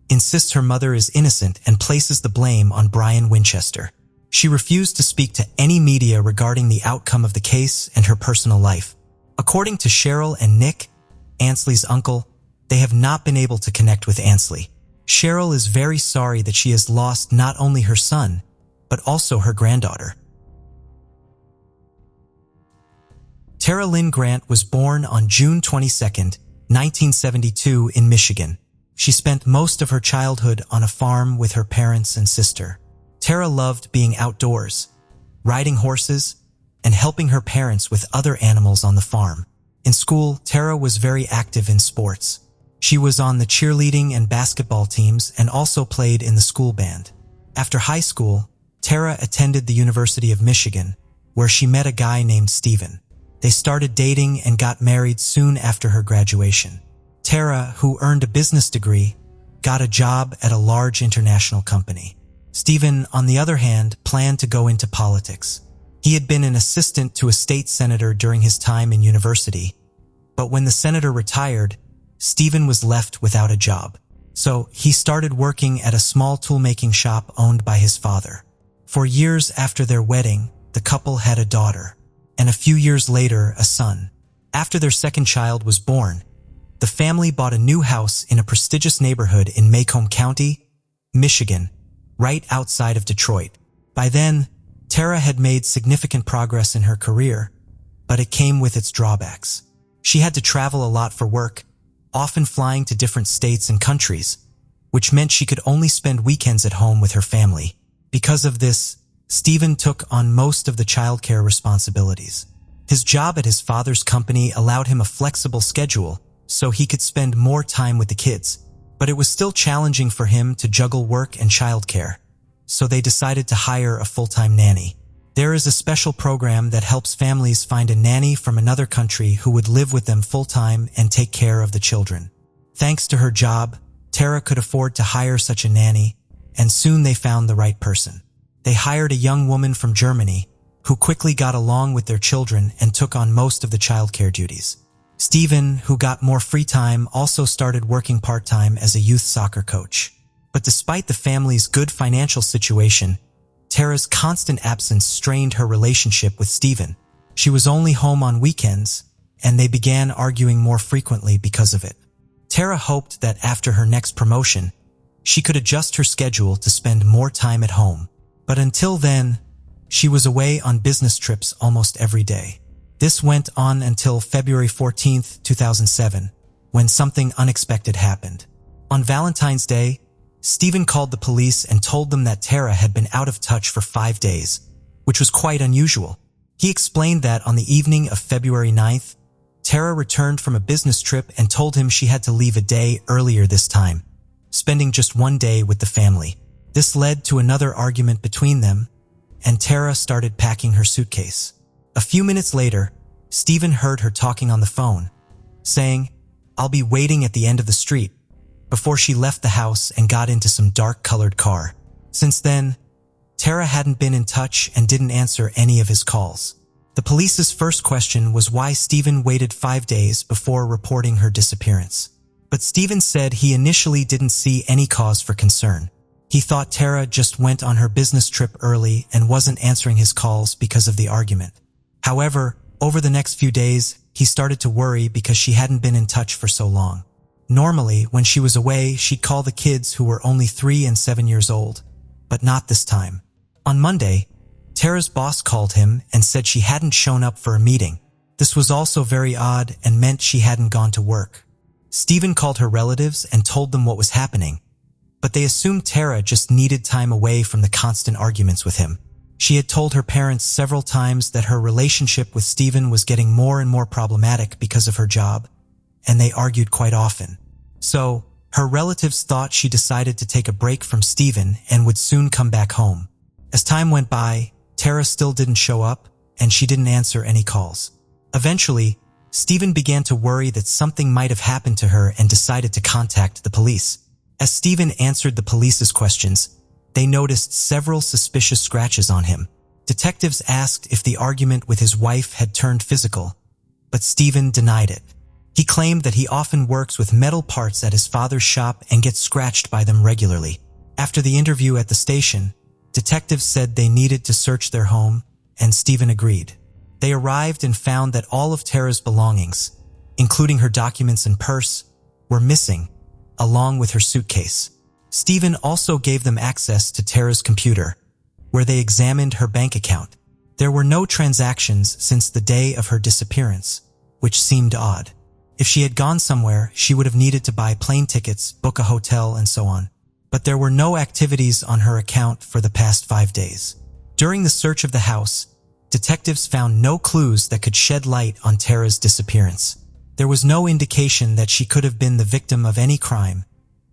Speaker 1: insists her mother is innocent and places the blame on Brian Winchester. She refused to speak to any media regarding the outcome of the case and her personal life. According to Cheryl and Nick, Ansley's uncle, they have not been able to connect with Ansley. Cheryl is very sorry that she has lost not only her son, but also her granddaughter. Tara Lynn Grant was born on June 22, 1972 in Michigan. She spent most of her childhood on a farm with her parents and sister. Tara loved being outdoors, riding horses, and helping her parents with other animals on the farm. In school, Tara was very active in sports. She was on the cheerleading and basketball teams and also played in the school band. After high school, Tara attended the University of Michigan, where she met a guy named Steven. They started dating and got married soon after her graduation. Tara, who earned a business degree, got a job at a large international company. Steven, on the other hand, planned to go into politics. He had been an assistant to a state senator during his time in university, but when the senator retired, Steven was left without a job. So he started working at a small toolmaking shop owned by his father. For years after their wedding, the couple had a daughter, and a few years later, a son. After their second child was born, the family bought a new house in a prestigious neighborhood in Macomb County, Michigan, right outside of Detroit. By then, Tara had made significant progress in her career, but it came with its drawbacks. She had to travel a lot for work, often flying to different states and countries, which meant she could only spend weekends at home with her family. Because of this, Steven took on most of the childcare responsibilities. His job at his father's company allowed him a flexible schedule, so he could spend more time with the kids. But it was still challenging for him to juggle work and childcare, so they decided to hire a full-time nanny. There is a special program that helps families find a nanny from another country who would live with them full-time and take care of the children. Thanks to her job, Tara could afford to hire such a nanny, and soon they found the right person. They hired a young woman from Germany, who quickly got along with their children and took on most of the childcare duties. Stephen, who got more free time, also started working part-time as a youth soccer coach. But despite the family's good financial situation, Tara's constant absence strained her relationship with Stephen. She was only home on weekends, and they began arguing more frequently because of it. Tara hoped that after her next promotion, she could adjust her schedule to spend more time at home. But until then, she was away on business trips almost every day. This went on until February 14, 2007, when something unexpected happened. On Valentine's Day, Stephen called the police and told them that Tara had been out of touch for 5 days, which was quite unusual. He explained that on the evening of February 9th, Tara returned from a business trip and told him she had to leave a day earlier this time, spending just 1 day with the family. This led to another argument between them, and Tara started packing her suitcase. A few minutes later, Stephen heard her talking on the phone, saying, "I'll be waiting at the end of the street," before she left the house and got into some dark-colored car. Since then, Tara hadn't been in touch and didn't answer any of his calls. The police's first question was why Stephen waited 5 days before reporting her disappearance. But Stephen said he initially didn't see any cause for concern. He thought Tara just went on her business trip early and wasn't answering his calls because of the argument. However, over the next few days, he started to worry because she hadn't been in touch for so long. Normally, when she was away, she'd call the kids who were only 3 and 7 years old, but not this time. On Monday, Tara's boss called him and said she hadn't shown up for a meeting. This was also very odd and meant she hadn't gone to work. Stephen called her relatives and told them what was happening, but they assumed Tara just needed time away from the constant arguments with him. She had told her parents several times that her relationship with Stephen was getting more and more problematic because of her job, and they argued quite often. So, her relatives thought she decided to take a break from Stephen and would soon come back home. As time went by, Tara still didn't show up, and she didn't answer any calls. Eventually, Stephen began to worry that something might have happened to her and decided to contact the police. As Stephen answered the police's questions, they noticed several suspicious scratches on him. Detectives asked if the argument with his wife had turned physical, but Stephen denied it. He claimed that he often works with metal parts at his father's shop and gets scratched by them regularly. After the interview at the station, detectives said they needed to search their home, and Stephen agreed. They arrived and found that all of Tara's belongings, including her documents and purse, were missing, along with her suitcase. Stephen also gave them access to Tara's computer, where they examined her bank account. There were no transactions since the day of her disappearance, which seemed odd. If she had gone somewhere, she would have needed to buy plane tickets, book a hotel, and so on. But there were no activities on her account for the past 5 days. During the search of the house, detectives found no clues that could shed light on Tara's disappearance. There was no indication that she could have been the victim of any crime,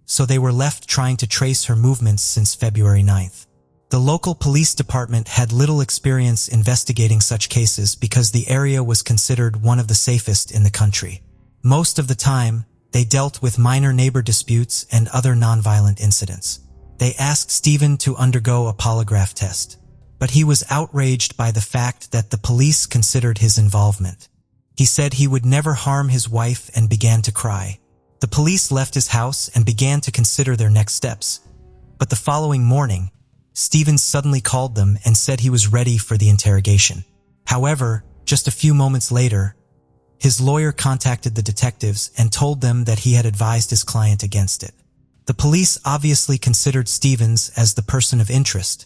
Speaker 1: so they were left trying to trace her movements since February 9th. The local police department had little experience investigating such cases because the area was considered one of the safest in the country. Most of the time, they dealt with minor neighbor disputes and other nonviolent incidents. They asked Stephen to undergo a polygraph test, but he was outraged by the fact that the police considered his involvement. He said he would never harm his wife and began to cry. The police left his house and began to consider their next steps. But the following morning, Stephen suddenly called them and said he was ready for the interrogation. However, just a few moments later, his lawyer contacted the detectives and told them that he had advised his client against it. The police obviously considered Stevens as the person of interest,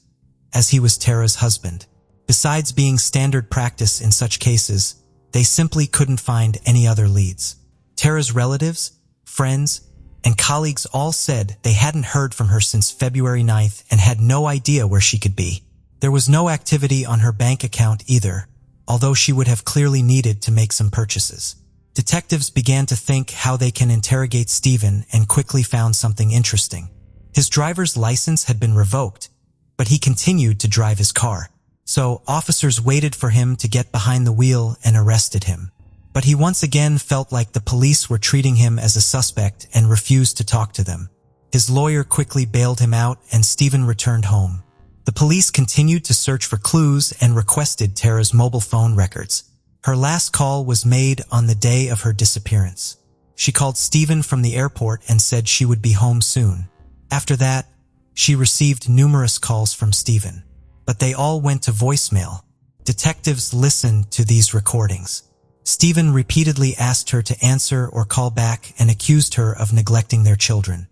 Speaker 1: as he was Tara's husband. Besides being standard practice in such cases, they simply couldn't find any other leads. Tara's relatives, friends, and colleagues all said they hadn't heard from her since February 9th and had no idea where she could be. There was no activity on her bank account either, although she would have clearly needed to make some purchases. Detectives began to think how they can interrogate Stephen and quickly found something interesting. His driver's license had been revoked, but he continued to drive his car. So officers waited for him to get behind the wheel and arrested him. But he once again felt like the police were treating him as a suspect and refused to talk to them. His lawyer quickly bailed him out and Stephen returned home. The police continued to search for clues and requested Tara's mobile phone records. Her last call was made on the day of her disappearance. She called Stephen from the airport and said she would be home soon. After that, she received numerous calls from Stephen, but they all went to voicemail. Detectives listened to these recordings. Stephen repeatedly asked her to answer or call back and accused her of neglecting their children.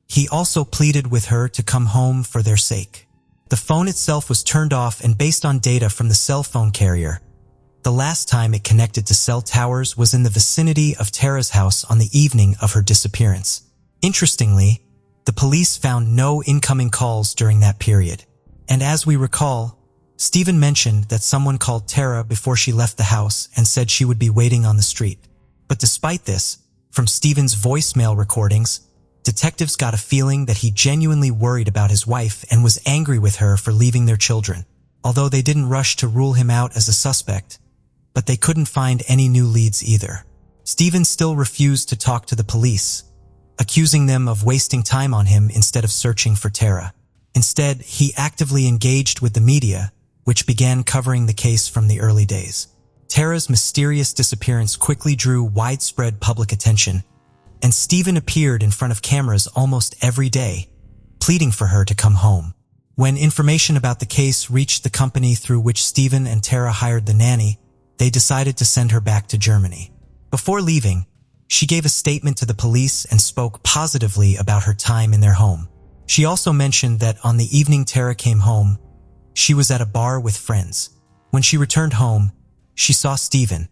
Speaker 1: He also pleaded with her to come home for their sake. The phone itself was turned off, and based on data from the cell phone carrier, the last time it connected to cell towers was in the vicinity of Tara's house on the evening of her disappearance. Interestingly, the police found no incoming calls during that period. And as we recall, Stephen mentioned that someone called Tara before she left the house and said she would be waiting on the street. But despite this, from Stephen's voicemail recordings, detectives got a feeling that he genuinely worried about his wife and was angry with her for leaving their children. Although they didn't rush to rule him out as a suspect, but they couldn't find any new leads either. Stephen still refused to talk to the police, accusing them of wasting time on him instead of searching for Tara. Instead, he actively engaged with the media, which began covering the case from the early days. Tara's mysterious disappearance quickly drew widespread public attention, and Stephen appeared in front of cameras almost every day, pleading for her to come home. When information about the case reached the company through which Stephen and Tara hired the nanny, they decided to send her back to Germany. Before leaving, she gave a statement to the police and spoke positively about her time in their home. She also mentioned that on the evening Tara came home, she was at a bar with friends. When she returned home, she saw Stephen,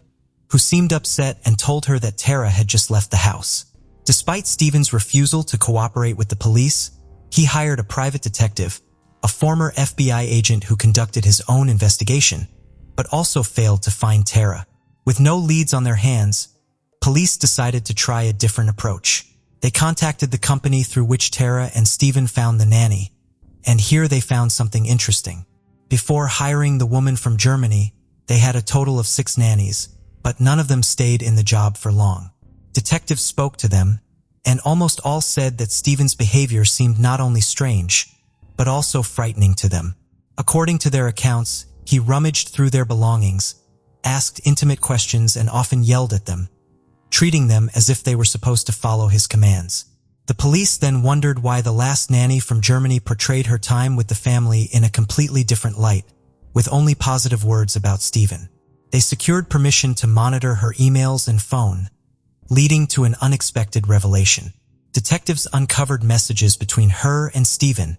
Speaker 1: who seemed upset and told her that Tara had just left the house. Despite Stephen's refusal to cooperate with the police, he hired a private detective, a former FBI agent who conducted his own investigation, but also failed to find Tara. With no leads on their hands, police decided to try a different approach. They contacted the company through which Tara and Stephen found the nanny, and here they found something interesting. Before hiring the woman from Germany, they had a total of 6 nannies, but none of them stayed in the job for long. Detectives spoke to them, and almost all said that Stephen's behavior seemed not only strange, but also frightening to them. According to their accounts, he rummaged through their belongings, asked intimate questions, and often yelled at them, treating them as if they were supposed to follow his commands. The police then wondered why the last nanny from Germany portrayed her time with the family in a completely different light, with only positive words about Stephen. They secured permission to monitor her emails and phone, leading to an unexpected revelation. Detectives uncovered messages between her and Stephen,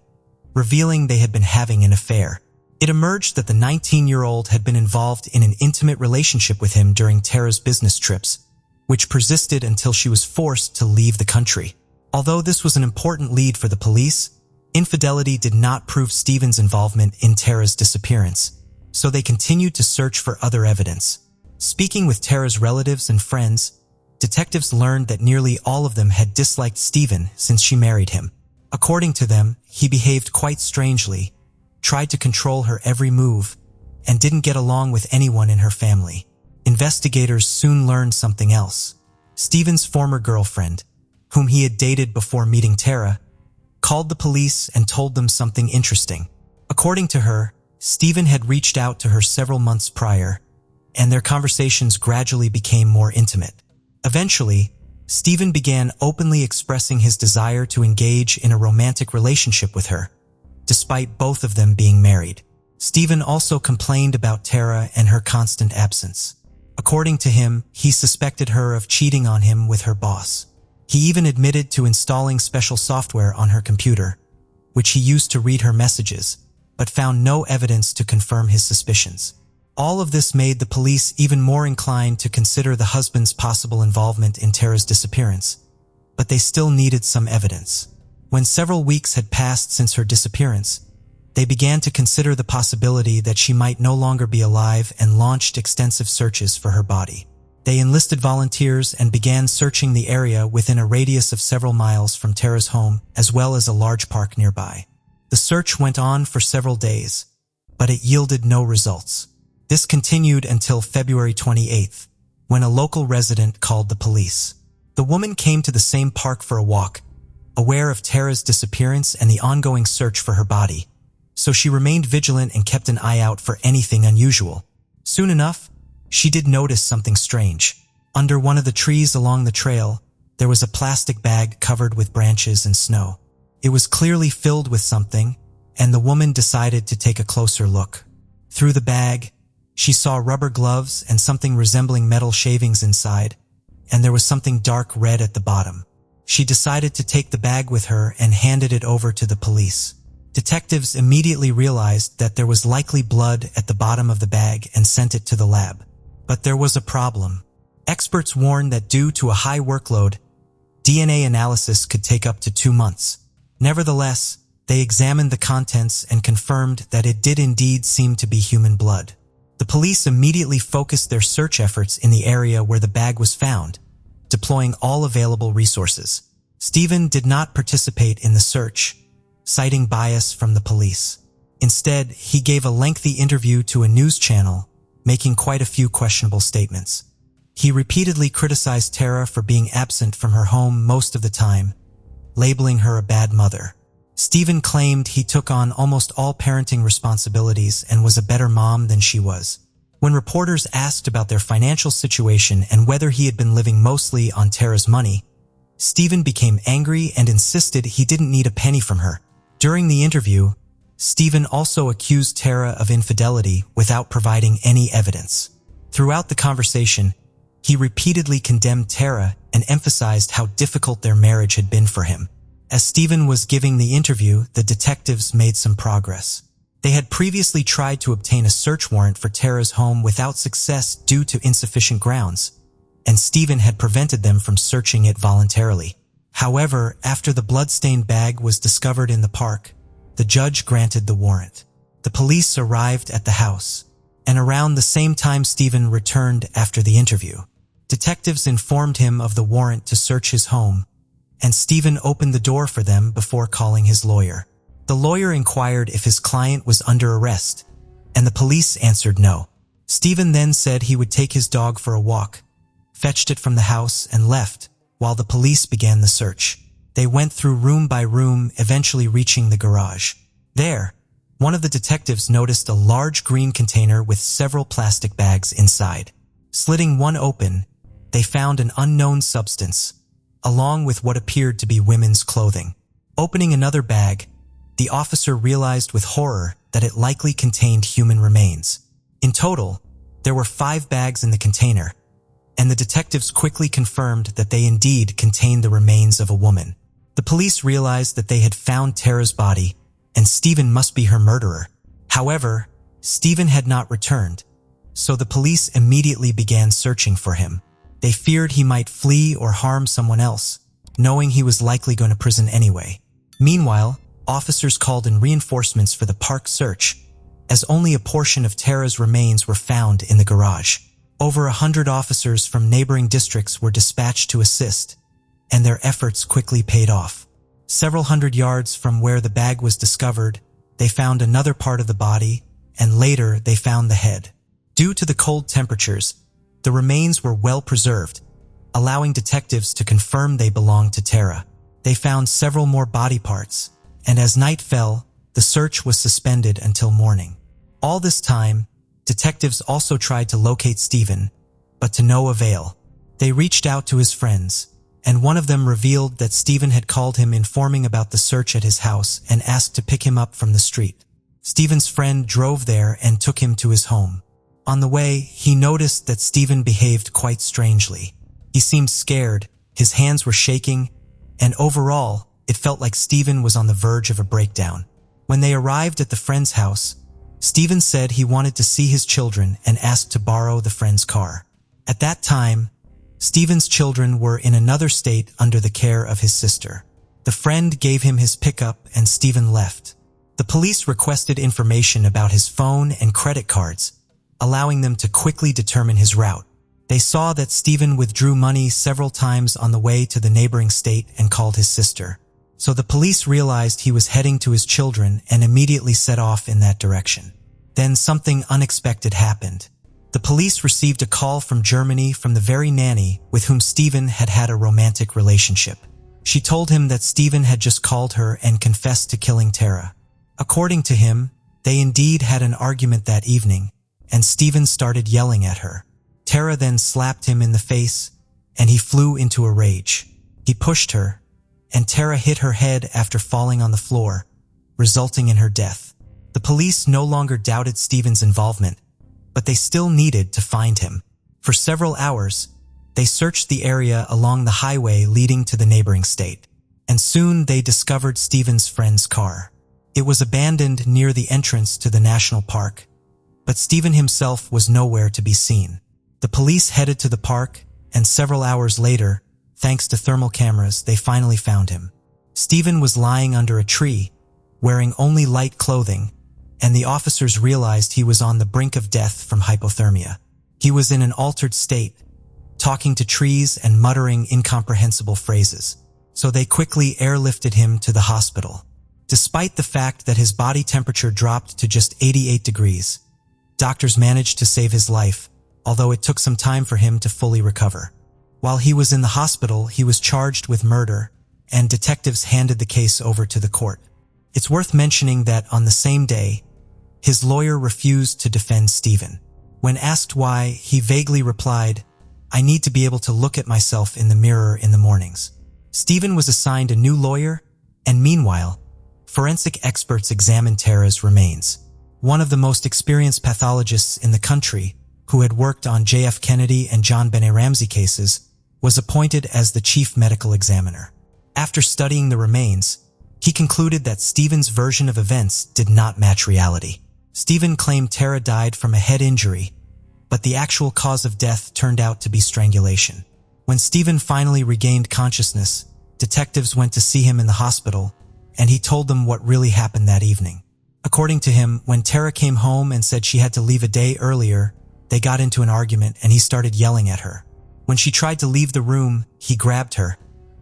Speaker 1: revealing they had been having an affair. It emerged that the 19-year-old had been involved in an intimate relationship with him during Tara's business trips, which persisted until she was forced to leave the country. Although this was an important lead for the police, infidelity did not prove Stephen's involvement in Tara's disappearance, so they continued to search for other evidence. Speaking with Tara's relatives and friends, detectives learned that nearly all of them had disliked Stephen since she married him. According to them, he behaved quite strangely, tried to control her every move, and didn't get along with anyone in her family. Investigators soon learned something else. Stephen's former girlfriend, whom he had dated before meeting Tara, called the police and told them something interesting. According to her, Stephen had reached out to her several months prior, and their conversations gradually became more intimate. Eventually, Stephen began openly expressing his desire to engage in a romantic relationship with her, despite both of them being married. Stephen also complained about Tara and her constant absence. According to him, he suspected her of cheating on him with her boss. He even admitted to installing special software on her computer, which he used to read her messages, but found no evidence to confirm his suspicions. All of this made the police even more inclined to consider the husband's possible involvement in Tara's disappearance, but they still needed some evidence. When several weeks had passed since her disappearance, they began to consider the possibility that she might no longer be alive and launched extensive searches for her body. They enlisted volunteers and began searching the area within a radius of several miles from Tara's home, as well as a large park nearby. The search went on for several days, but it yielded no results. This continued until February 28th, when a local resident called the police. The woman came to the same park for a walk, aware of Tara's disappearance and the ongoing search for her body, so she remained vigilant and kept an eye out for anything unusual. Soon enough, she did notice something strange. Under one of the trees along the trail, there was a plastic bag covered with branches and snow. It was clearly filled with something, and the woman decided to take a closer look. Through the bag, she saw rubber gloves and something resembling metal shavings inside, and there was something dark red at the bottom. She decided to take the bag with her and handed it over to the police. Detectives immediately realized that there was likely blood at the bottom of the bag and sent it to the lab. But there was a problem. Experts warned that due to a high workload, DNA analysis could take up to 2 months. Nevertheless, they examined the contents and confirmed that it did indeed seem to be human blood. The police immediately focused their search efforts in the area where the bag was found, deploying all available resources. Stephen did not participate in the search, citing bias from the police. Instead, he gave a lengthy interview to a news channel, making quite a few questionable statements. He repeatedly criticized Tara for being absent from her home most of the time, labeling her a bad mother. Stephen claimed he took on almost all parenting responsibilities and was a better mom than she was. When reporters asked about their financial situation and whether he had been living mostly on Tara's money, Stephen became angry and insisted he didn't need a penny from her. During the interview, Stephen also accused Tara of infidelity without providing any evidence. Throughout the conversation, he repeatedly condemned Tara and emphasized how difficult their marriage had been for him. As Stephen was giving the interview, the detectives made some progress. They had previously tried to obtain a search warrant for Tara's home without success due to insufficient grounds, and Stephen had prevented them from searching it voluntarily. However, after the blood-stained bag was discovered in the park, the judge granted the warrant. The police arrived at the house, and around the same time Stephen returned after the interview. Detectives informed him of the warrant to search his home, and Stephen opened the door for them before calling his lawyer. The lawyer inquired if his client was under arrest, and the police answered no. Stephen then said he would take his dog for a walk, fetched it from the house, and left, while the police began the search. They went through room by room, eventually reaching the garage. There, one of the detectives noticed a large green container with several plastic bags inside. Slitting one open, they found an unknown substance, along with what appeared to be women's clothing. Opening another bag, the officer realized with horror that it likely contained human remains. In total, there were 5 bags in the container, and the detectives quickly confirmed that they indeed contained the remains of a woman. The police realized that they had found Tara's body, and Stephen must be her murderer. However, Stephen had not returned, so the police immediately began searching for him. They feared he might flee or harm someone else, knowing he was likely going to prison anyway. Meanwhile, officers called in reinforcements for the park search, as only a portion of Tara's remains were found in the garage. Over 100 officers from neighboring districts were dispatched to assist, and their efforts quickly paid off. Several hundred yards from where the bag was discovered, they found another part of the body, and later they found the head. Due to the cold temperatures, the remains were well preserved, allowing detectives to confirm they belonged to Tara. They found several more body parts, and as night fell, the search was suspended until morning. All this time, detectives also tried to locate Stephen, but to no avail. They reached out to his friends, and one of them revealed that Stephen had called him informing about the search at his house and asked to pick him up from the street. Stephen's friend drove there and took him to his home. On the way, he noticed that Stephen behaved quite strangely. He seemed scared, his hands were shaking, and overall, it felt like Stephen was on the verge of a breakdown. When they arrived at the friend's house, Stephen said he wanted to see his children and asked to borrow the friend's car. At that time, Stephen's children were in another state under the care of his sister. The friend gave him his pickup and Stephen left. The police requested information about his phone and credit cards, allowing them to quickly determine his route. They saw that Stephen withdrew money several times on the way to the neighboring state and called his sister. So the police realized he was heading to his children and immediately set off in that direction. Then something unexpected happened. The police received a call from Germany from the very nanny with whom Stephen had had a romantic relationship. She told him that Stephen had just called her and confessed to killing Tara. According to him, they indeed had an argument that evening, and Stephen started yelling at her. Tara then slapped him in the face, and he flew into a rage. He pushed her, and Tara hit her head after falling on the floor, resulting in her death. The police no longer doubted Stephen's involvement, but they still needed to find him. For several hours, they searched the area along the highway leading to the neighboring state, and soon they discovered Stephen's friend's car. It was abandoned near the entrance to the national park, but Stephen himself was nowhere to be seen. The police headed to the park, and several hours later, thanks to thermal cameras, they finally found him. Stephen was lying under a tree, wearing only light clothing, and the officers realized he was on the brink of death from hypothermia. He was in an altered state, talking to trees and muttering incomprehensible phrases, so they quickly airlifted him to the hospital. Despite the fact that his body temperature dropped to just 88 degrees, doctors managed to save his life, although it took some time for him to fully recover. While he was in the hospital, he was charged with murder, and detectives handed the case over to the court. It's worth mentioning that on the same day, his lawyer refused to defend Stephen. When asked why, he vaguely replied, "I need to be able to look at myself in the mirror in the mornings." Stephen was assigned a new lawyer, and meanwhile, forensic experts examined Tara's remains. One of the most experienced pathologists in the country, who had worked on J.F. Kennedy and John Benet Ramsey cases, was appointed as the chief medical examiner. After studying the remains, he concluded that Stephen's version of events did not match reality. Stephen claimed Tara died from a head injury, but the actual cause of death turned out to be strangulation. When Stephen finally regained consciousness, detectives went to see him in the hospital, and he told them what really happened that evening. According to him, when Tara came home and said she had to leave a day earlier, they got into an argument and he started yelling at her. When she tried to leave the room, he grabbed her,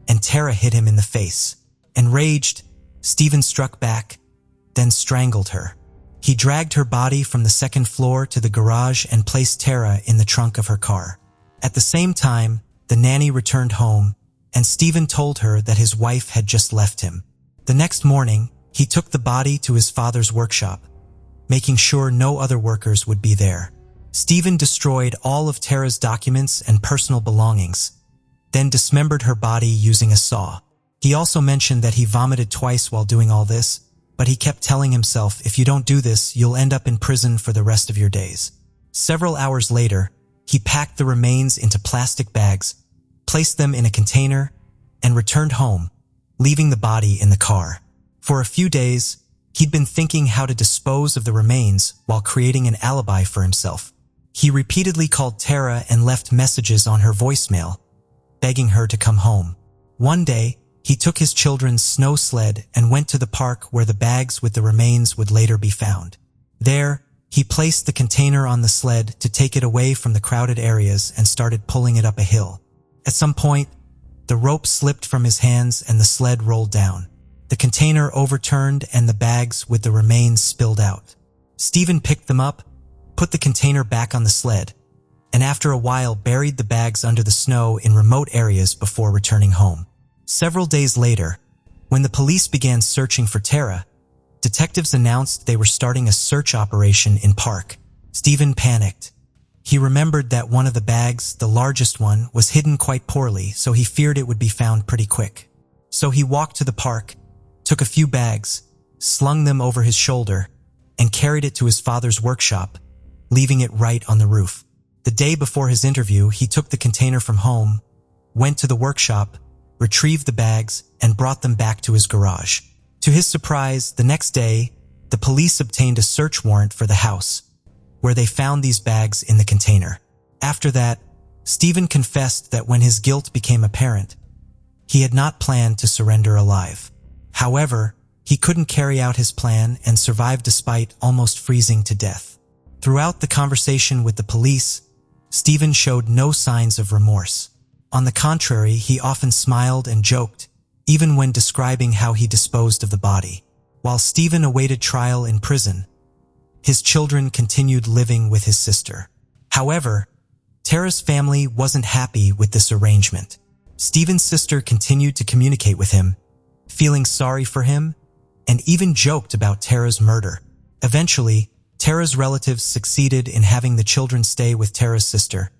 Speaker 1: and Tara hit him in the face. Enraged, Stephen struck back, then strangled her. He dragged her body from the second floor to the garage and placed Tara in the trunk of her car. At the same time, the nanny returned home, and Stephen told her that his wife had just left him. The next morning, he took the body to his father's workshop, making sure no other workers would be there. Stephen destroyed all of Tara's documents and personal belongings, then dismembered her body using a saw. He also mentioned that he vomited twice while doing all this, but he kept telling himself, "If you don't do this, you'll end up in prison for the rest of your days." Several hours later, he packed the remains into plastic bags, placed them in a container, and returned home, leaving the body in the car. For a few days, he'd been thinking how to dispose of the remains while creating an alibi for himself. He repeatedly called Tara and left messages on her voicemail, begging her to come home. One day, he took his children's snow sled and went to the park where the bags with the remains would later be found. There, he placed the container on the sled to take it away from the crowded areas and started pulling it up a hill. At some point, the rope slipped from his hands and the sled rolled down. The container overturned and the bags with the remains spilled out. Stephen picked them up, put the container back on the sled, and after a while buried the bags under the snow in remote areas before returning home. Several days later, when the police began searching for Tara, detectives announced they were starting a search operation in park. Stephen panicked. He remembered that one of the bags, the largest one, was hidden quite poorly, so he feared it would be found pretty quick. So he walked to the park, took a few bags, slung them over his shoulder, and carried it to his father's workshop, leaving it right on the roof. The day before his interview, he took the container from home, went to the workshop, retrieved the bags, and brought them back to his garage. To his surprise, the next day, the police obtained a search warrant for the house, where they found these bags in the container. After that, Stephen confessed that when his guilt became apparent, he had not planned to surrender alive. However, he couldn't carry out his plan and survived despite almost freezing to death. Throughout the conversation with the police, Stephen showed no signs of remorse. On the contrary, he often smiled and joked, even when describing how he disposed of the body. While Stephen awaited trial in prison, his children continued living with his sister. However, Tara's family wasn't happy with this arrangement. Stephen's sister continued to communicate with him, feeling sorry for him and even joked about Tara's murder. Eventually, Tara's relatives succeeded in having the children stay with Tara's sister,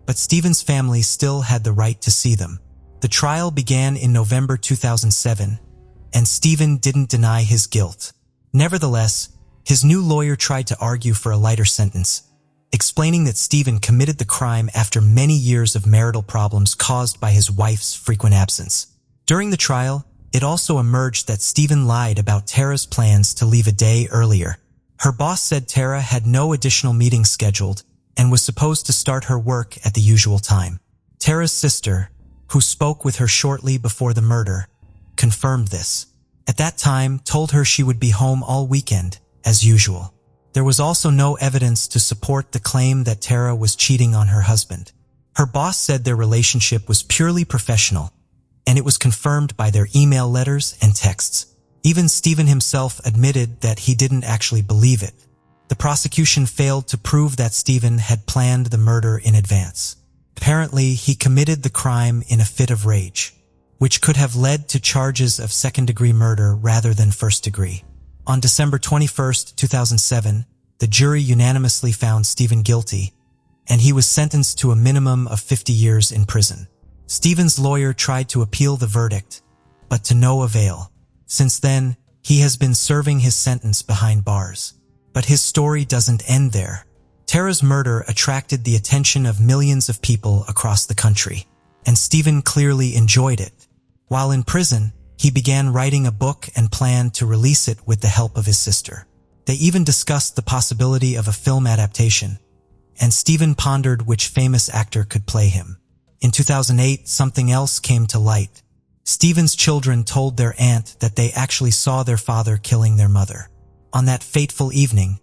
Speaker 1: but Stephen's family still had the right to see them. The trial began in November 2007, and Stephen didn't deny his guilt. Nevertheless, his new lawyer tried to argue for a lighter sentence, explaining that Stephen committed the crime after many years of marital problems caused by his wife's frequent absence. During the trial, it also emerged that Stephen lied about Tara's plans to leave a day earlier. Her boss said Tara had no additional meetings scheduled and was supposed to start her work at the usual time. Tara's sister, who spoke with her shortly before the murder, confirmed this. At that time, told her she would be home all weekend, as usual. There was also no evidence to support the claim that Tara was cheating on her husband. Her boss said their relationship was purely professional, and it was confirmed by their email letters and texts. Even Stephen himself admitted that he didn't actually believe it. The prosecution failed to prove that Stephen had planned the murder in advance. Apparently, he committed the crime in a fit of rage, which could have led to charges of second-degree murder rather than first-degree. On December 21, 2007, the jury unanimously found Stephen guilty, and he was sentenced to a minimum of 50 years in prison. Stephen's lawyer tried to appeal the verdict, but to no avail. Since then, he has been serving his sentence behind bars. But his story doesn't end there. Tara's murder attracted the attention of millions of people across the country, and Stephen clearly enjoyed it. While in prison, he began writing a book and planned to release it with the help of his sister. They even discussed the possibility of a film adaptation, and Stephen pondered which famous actor could play him. In 2008, something else came to light. Stephen's children told their aunt that they actually saw their father killing their mother. On that fateful evening,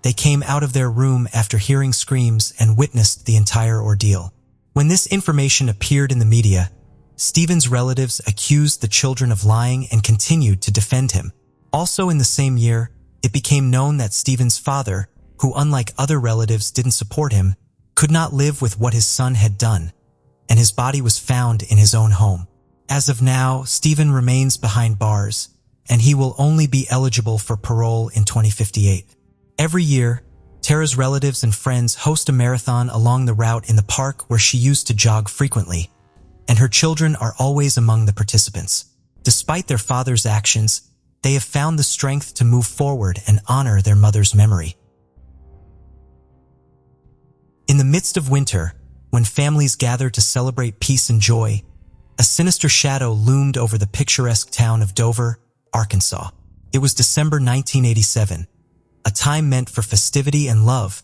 Speaker 1: they came out of their room after hearing screams and witnessed the entire ordeal. When this information appeared in the media, Stephen's relatives accused the children of lying and continued to defend him. Also in the same year, it became known that Stephen's father, who unlike other relatives didn't support him, could not live with what his son had done, and his body was found in his own home. As of now, Stephen remains behind bars, and he will only be eligible for parole in 2058. Every year, Tara's relatives and friends host a marathon along the route in the park where she used to jog frequently, and her children are always among the participants. Despite their father's actions, they have found the strength to move forward and honor their mother's memory. In the midst of winter, when families gather to celebrate peace and joy, a sinister shadow loomed over the picturesque town of Dover, Arkansas. It was December 1987, a time meant for festivity and love,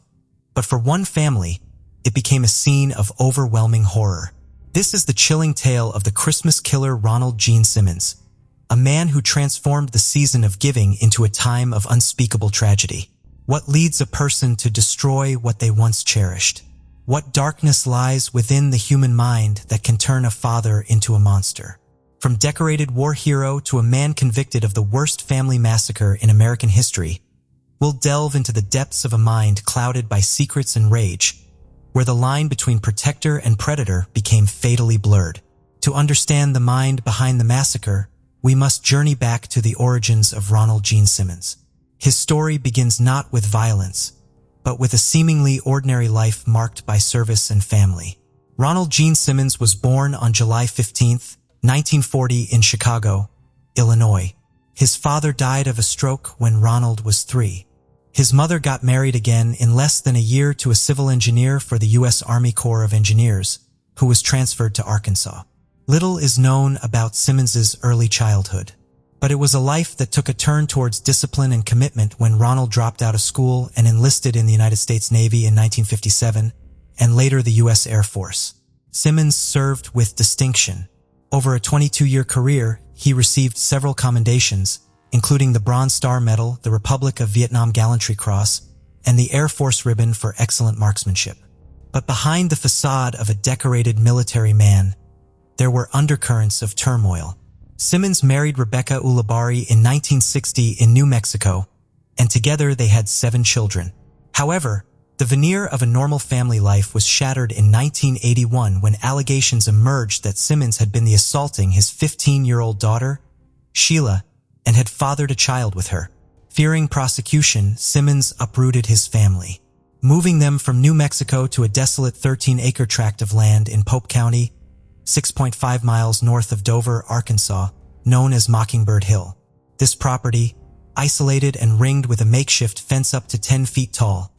Speaker 1: but for one family, it became a scene of overwhelming horror. This is the chilling tale of the Christmas killer Ronald Gene Simmons, a man who transformed the season of giving into a time of unspeakable tragedy. What leads a person to destroy what they once cherished? What darkness lies within the human mind that can turn a father into a monster? From decorated war hero to a man convicted of the worst family massacre in American history, we'll delve into the depths of a mind clouded by secrets and rage, where the line between protector and predator became fatally blurred. To understand the mind behind the massacre, we must journey back to the origins of Ronald Gene Simmons. His story begins not with violence, but with a seemingly ordinary life marked by service and family. Ronald Gene Simmons was born on July 15, 1940 in Chicago, Illinois. His father died of a stroke when Ronald was 3. His mother got married again in less than a year to a civil engineer for the U.S. Army Corps of Engineers, who was transferred to Arkansas. Little is known about Simmons's early childhood, but it was a life that took a turn towards discipline and commitment when Ronald dropped out of school and enlisted in the United States Navy in 1957 and later the U.S. Air Force. Simmons served with distinction. Over a 22-year career, he received several commendations, including the Bronze Star Medal, the Republic of Vietnam Gallantry Cross, and the Air Force Ribbon for excellent marksmanship. But behind the facade of a decorated military man, there were undercurrents of turmoil. Simmons married Rebecca Ulibarri in 1960 in New Mexico, and together they had 7 children. However, the veneer of a normal family life was shattered in 1981 when allegations emerged that Simmons had been assaulting his 15-year-old daughter, Sheila, and had fathered a child with her. Fearing prosecution, Simmons uprooted his family, moving them from New Mexico to a desolate 13-acre tract of land in Pope County, 6.5 miles north of Dover, Arkansas, known as Mockingbird Hill. This property, isolated and ringed with a makeshift fence up to 10 feet tall,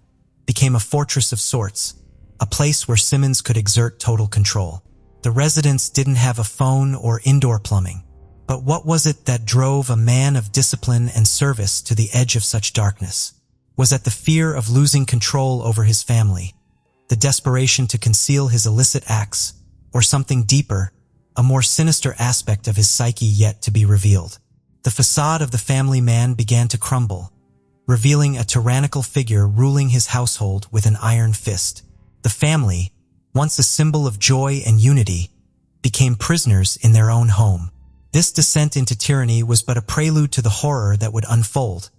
Speaker 1: became a fortress of sorts, a place where Simmons could exert total control. The residents didn't have a phone or indoor plumbing. But what was it that drove a man of discipline and service to the edge of such darkness? Was it the fear of losing control over his family, the desperation to conceal his illicit acts, or something deeper, a more sinister aspect of his psyche yet to be revealed? The facade of the family man began to crumble, revealing a tyrannical figure ruling his household with an iron fist. The family, once a symbol of joy and unity, became prisoners in their own home. This descent into tyranny was but a prelude to the horror that would unfold,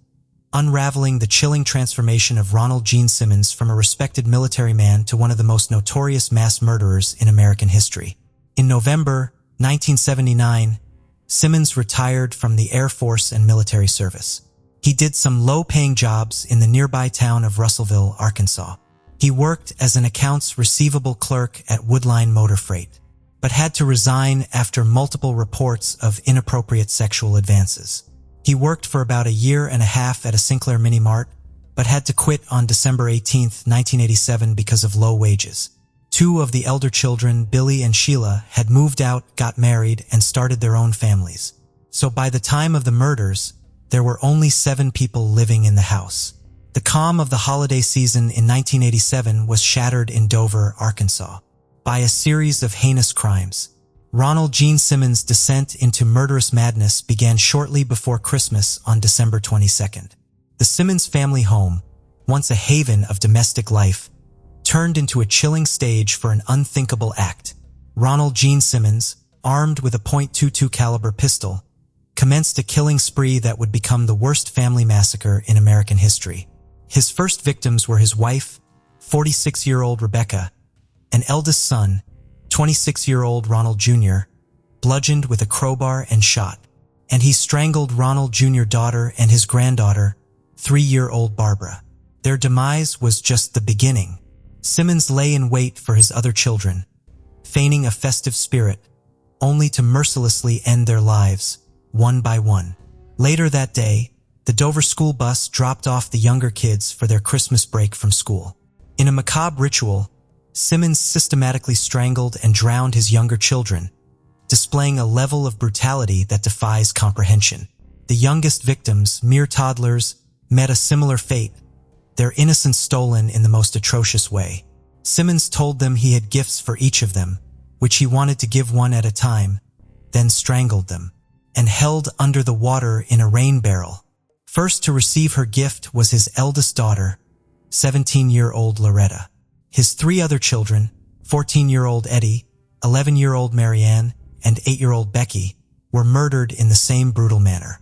Speaker 1: unraveling the chilling transformation of Ronald Gene Simmons from a respected military man to one of the most notorious mass murderers in American history. In November 1979, Simmons retired from the Air Force and military service. He did some low-paying jobs in the nearby town of Russellville, Arkansas. He worked as an accounts receivable clerk at Woodline Motor Freight, but had to resign after multiple reports of inappropriate sexual advances. He worked for about a year and a half at a Sinclair Mini-Mart, but had to quit on December 18, 1987 because of low wages. Two of the elder children, Billy and Sheila, had moved out, got married, and started their own families. So by the time of the murders, there were only 7 people living in the house. The calm of the holiday season in 1987 was shattered in Dover, Arkansas, by a series of heinous crimes. Ronald Gene Simmons' descent into murderous madness began shortly before Christmas on December 22nd. The Simmons family home, once a haven of domestic life, turned into a chilling stage for an unthinkable act. Ronald Gene Simmons, armed with a .22 caliber pistol, commenced a killing spree that would become the worst family massacre in American history. His first victims were his wife, 46-year-old Rebecca, an eldest son, 26-year-old Ronald Jr., bludgeoned with a crowbar and shot, and he strangled Ronald Jr.'s daughter and his granddaughter, 3-year-old Barbara. Their demise was just the beginning. Simmons lay in wait for his other children, feigning a festive spirit, only to mercilessly end their lives, one by one. Later that day, the Dover school bus dropped off the younger kids for their Christmas break from school. In a macabre ritual, Simmons systematically strangled and drowned his younger children, displaying a level of brutality that defies comprehension. The youngest victims, mere toddlers, met a similar fate, their innocence stolen in the most atrocious way. Simmons told them he had gifts for each of them, which he wanted to give one at a time, then strangled them, and held under the water in a rain barrel. First to receive her gift was his eldest daughter, 17-year-old Loretta. His 3 other children, 14-year-old Eddie, 11-year-old Marianne, and 8-year-old Becky, were murdered in the same brutal manner.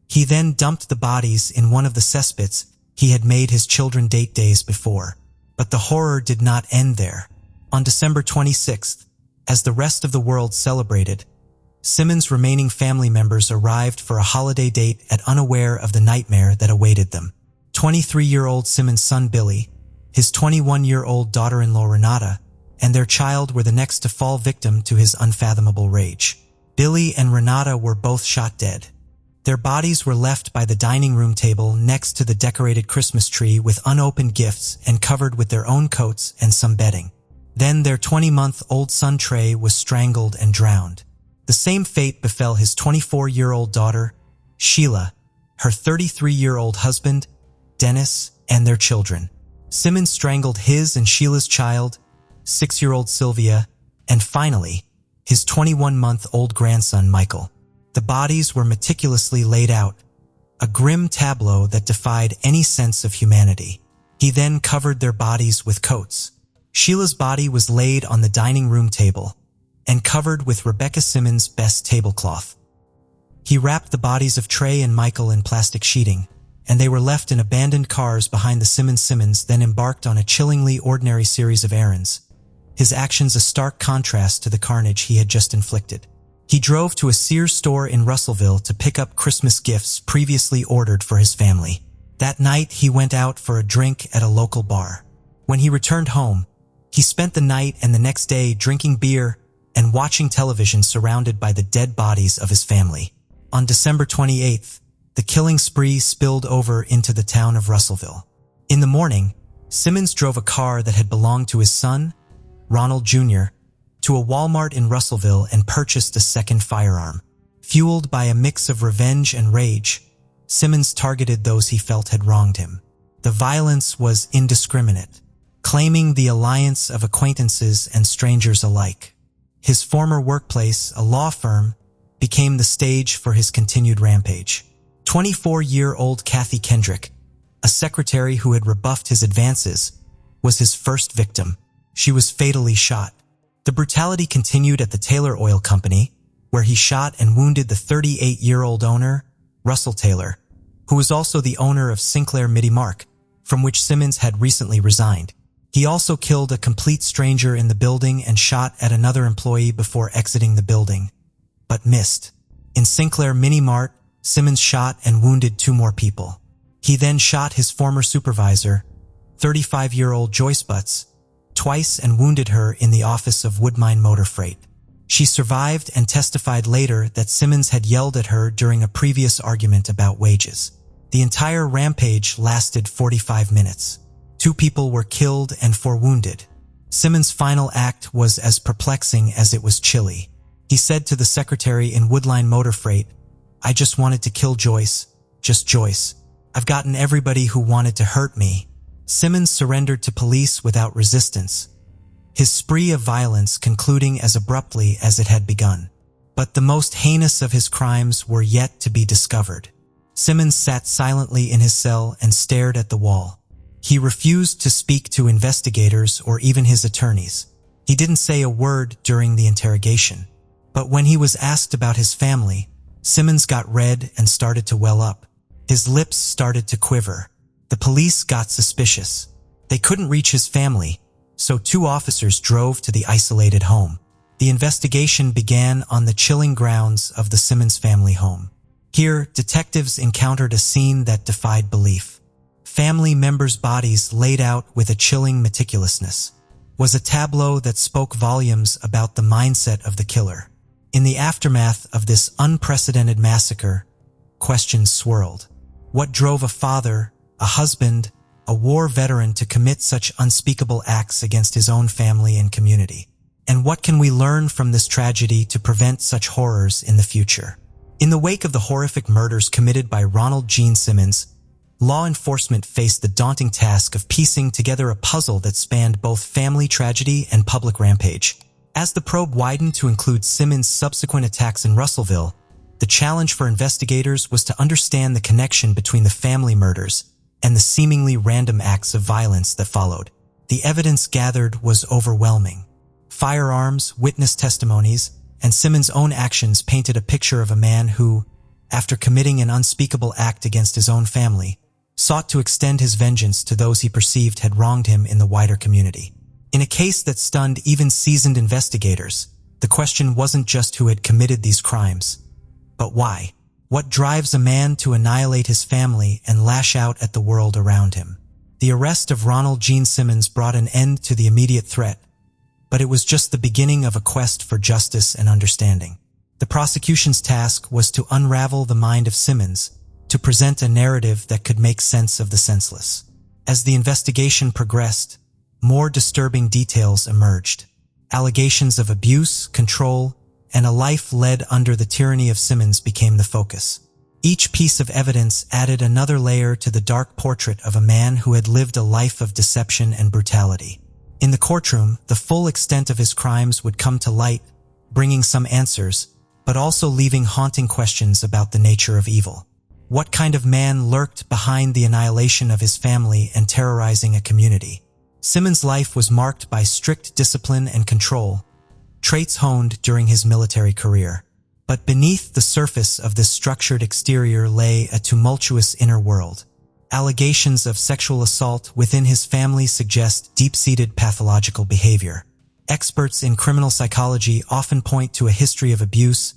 Speaker 1: He then dumped the bodies in one of the cesspits he had made his children date days before. But the horror did not end there. On December 26th, as the rest of the world celebrated, Simmons' remaining family members arrived for a holiday date at unaware of the nightmare that awaited them. 23-year-old Simmons' son Billy, his 21-year-old daughter-in-law Renata, and their child were the next to fall victim to his unfathomable rage. Billy and Renata were both shot dead. Their bodies were left by the dining room table next to the decorated Christmas tree with unopened gifts and covered with their own coats and some bedding. Then their 20-month-old son Trey was strangled and drowned. The same fate befell his 24-year-old daughter, Sheila, her 33-year-old husband, Dennis, and their children. Simmons strangled his and Sheila's child, 6-year-old Sylvia, and finally, his 21-month-old grandson Michael. The bodies were meticulously laid out, a grim tableau that defied any sense of humanity. He then covered their bodies with coats. Sheila's body was laid on the dining room table and covered with Rebecca Simmons' best tablecloth. He wrapped the bodies of Trey and Michael in plastic sheeting, and they were left in abandoned cars behind the Simmons then embarked on a chillingly ordinary series of errands, his actions a stark contrast to the carnage he had just inflicted. He drove to a Sears store in Russellville to pick up Christmas gifts previously ordered for his family. That night, he went out for a drink at a local bar. When he returned home, he spent the night and the next day drinking beer and watching television surrounded by the dead bodies of his family. On December 28th, the killing spree spilled over into the town of Russellville. In the morning, Simmons drove a car that had belonged to his son, Ronald Jr., to a Walmart in Russellville and purchased a second firearm. Fueled by a mix of revenge and rage, Simmons targeted those he felt had wronged him. The violence was indiscriminate, claiming the alliance of acquaintances and strangers alike. His former workplace, a law firm, became the stage for his continued rampage. 24-year-old Kathy Kendrick, a secretary who had rebuffed his advances, was his first victim. She was fatally shot. The brutality continued at the Taylor Oil Company, where he shot and wounded the 38-year-old owner, Russell Taylor, who was also the owner of Sinclair Midi Mark, from which Simmons had recently resigned. He also killed a complete stranger in the building and shot at another employee before exiting the building, but missed. In Sinclair Mini Mart, Simmons shot and wounded 2 more people. He then shot his former supervisor, 35-year-old Joyce Butts, twice and wounded her in the office of Woodmine Motor Freight. She survived and testified later that Simmons had yelled at her during a previous argument about wages. The entire rampage lasted 45 minutes. 2 people were killed and 4 wounded. Simmons' final act was as perplexing as it was chilly. He said to the secretary in Woodline Motor Freight, "I just wanted to kill Joyce, just Joyce. I've gotten everybody who wanted to hurt me." Simmons surrendered to police without resistance, his spree of violence concluding as abruptly as it had begun. But the most heinous of his crimes were yet to be discovered. Simmons sat silently in his cell and stared at the wall. He refused to speak to investigators or even his attorneys. He didn't say a word during the interrogation. But when he was asked about his family, Simmons got red and started to well up. His lips started to quiver. The police got suspicious. They couldn't reach his family, so 2 officers drove to the isolated home. The investigation began on the chilling grounds of the Simmons family home. Here, detectives encountered a scene that defied belief. Family members' bodies laid out with a chilling meticulousness was a tableau that spoke volumes about the mindset of the killer. In the aftermath of this unprecedented massacre, questions swirled. What drove a father, a husband, a war veteran to commit such unspeakable acts against his own family and community? And what can we learn from this tragedy to prevent such horrors in the future? In the wake of the horrific murders committed by Ronald Gene Simmons, law enforcement faced the daunting task of piecing together a puzzle that spanned both family tragedy and public rampage. As the probe widened to include Simmons' subsequent attacks in Russellville, the challenge for investigators was to understand the connection between the family murders and the seemingly random acts of violence that followed. The evidence gathered was overwhelming. Firearms, witness testimonies, and Simmons' own actions painted a picture of a man who, after committing an unspeakable act against his own family, sought to extend his vengeance to those he perceived had wronged him in the wider community. In a case that stunned even seasoned investigators, the question wasn't just who had committed these crimes, but why. What drives a man to annihilate his family and lash out at the world around him? The arrest of Ronald Gene Simmons brought an end to the immediate threat, but it was just the beginning of a quest for justice and understanding. The prosecution's task was to unravel the mind of Simmons, to present a narrative that could make sense of the senseless. As the investigation progressed, more disturbing details emerged. Allegations of abuse, control, and a life led under the tyranny of Simmons became the focus. Each piece of evidence added another layer to the dark portrait of a man who had lived a life of deception and brutality. In the courtroom, the full extent of his crimes would come to light, bringing some answers, but also leaving haunting questions about the nature of evil. What kind of man lurked behind the annihilation of his family and terrorizing a community? Simmons' life was marked by strict discipline and control, traits honed during his military career. But beneath the surface of this structured exterior lay a tumultuous inner world. Allegations of sexual assault within his family suggest deep-seated pathological behavior. Experts in criminal psychology often point to a history of abuse,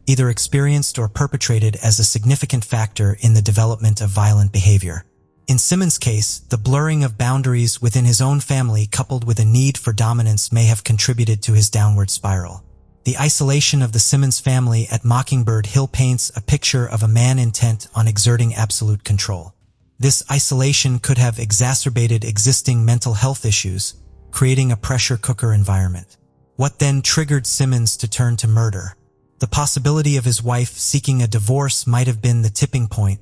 Speaker 1: either experienced or perpetrated, as a significant factor in the development of violent behavior. In Simmons' case, the blurring of boundaries within his own family coupled with a need for dominance may have contributed to his downward spiral. The isolation of the Simmons family at Mockingbird Hill paints a picture of a man intent on exerting absolute control. This isolation could have exacerbated existing mental health issues, creating a pressure cooker environment. What then triggered Simmons to turn to murder? The possibility of his wife seeking a divorce might have been the tipping point,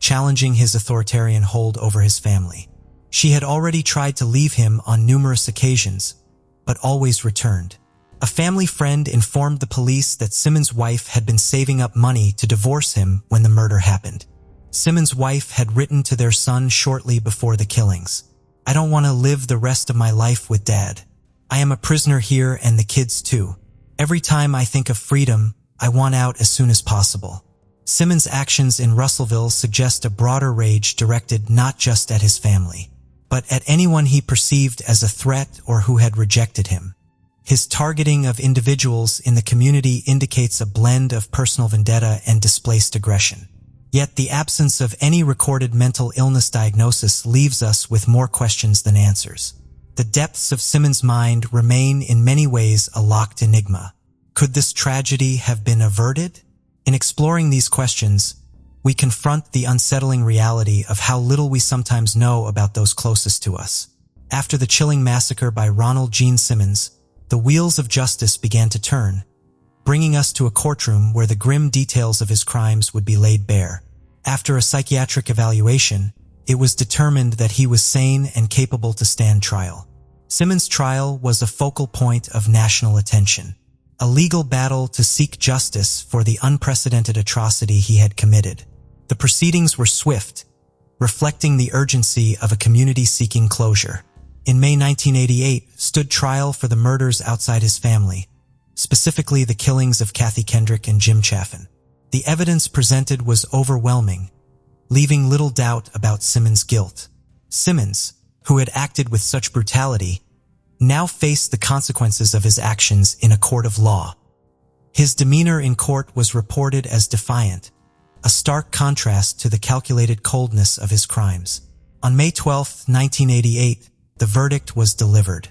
Speaker 1: challenging his authoritarian hold over his family. She had already tried to leave him on numerous occasions, but always returned. A family friend informed the police that Simmons' wife had been saving up money to divorce him when the murder happened. Simmons' wife had written to their son shortly before the killings, "I don't want to live the rest of my life with Dad. I am a prisoner here and the kids too. Every time I think of freedom, I want out as soon as possible." Simmons' actions in Russellville suggest a broader rage directed not just at his family, but at anyone he perceived as a threat or who had rejected him. His targeting of individuals in the community indicates a blend of personal vendetta and displaced aggression. Yet the absence of any recorded mental illness diagnosis leaves us with more questions than answers. The depths of Simmons' mind remain in many ways a locked enigma. Could this tragedy have been averted? In exploring these questions, we confront the unsettling reality of how little we sometimes know about those closest to us. After the chilling massacre by Ronald Gene Simmons, the wheels of justice began to turn, bringing us to a courtroom where the grim details of his crimes would be laid bare. After a psychiatric evaluation, it was determined that he was sane and capable to stand trial. Simmons' trial was a focal point of national attention, a legal battle to seek justice for the unprecedented atrocity he had committed. The proceedings were swift, reflecting the urgency of a community seeking closure. In May 1988, stood trial for the murders outside his family, specifically the killings of Kathy Kendrick and Jim Chaffin. The evidence presented was overwhelming, leaving little doubt about Simmons' guilt. Simmons, who had acted with such brutality, now faced the consequences of his actions in a court of law. His demeanor in court was reported as defiant, a stark contrast to the calculated coldness of his crimes. On May 12, 1988, the verdict was delivered.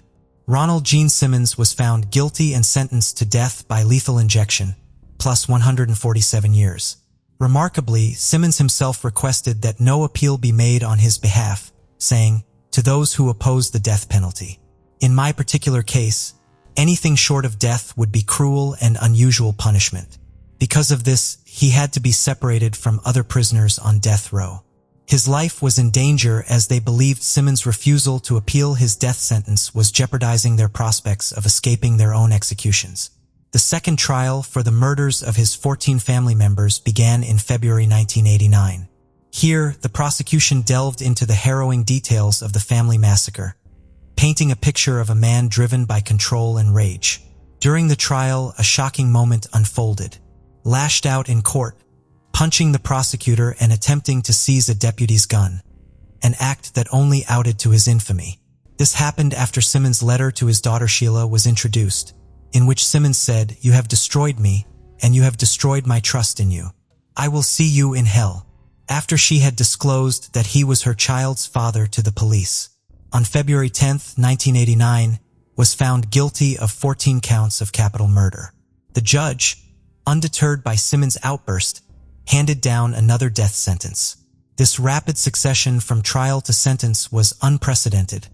Speaker 1: Ronald Gene Simmons was found guilty and sentenced to death by lethal injection, plus 147 years. Remarkably, Simmons himself requested that no appeal be made on his behalf, saying, "To those who oppose the death penalty, in my particular case, anything short of death would be cruel and unusual punishment." Because of this, he had to be separated from other prisoners on death row. His life was in danger as they believed Simmons' refusal to appeal his death sentence was jeopardizing their prospects of escaping their own executions. The second trial for the murders of his 14 family members began in February 1989. Here, the prosecution delved into the harrowing details of the family massacre, painting a picture of a man driven by control and rage. During the trial, a shocking moment unfolded. Lashed out in court, punching the prosecutor and attempting to seize a deputy's gun, an act that only outed to his infamy. This happened after Simmons' letter to his daughter Sheila was introduced, in which Simmons said, "You have destroyed me, and you have destroyed my trust in you. I will see you in hell," after she had disclosed that he was her child's father to the police. On February 10, 1989, was found guilty of 14 counts of capital murder. The judge, undeterred by Simmons' outburst, handed down another death sentence. This rapid succession from trial to sentence was unprecedented,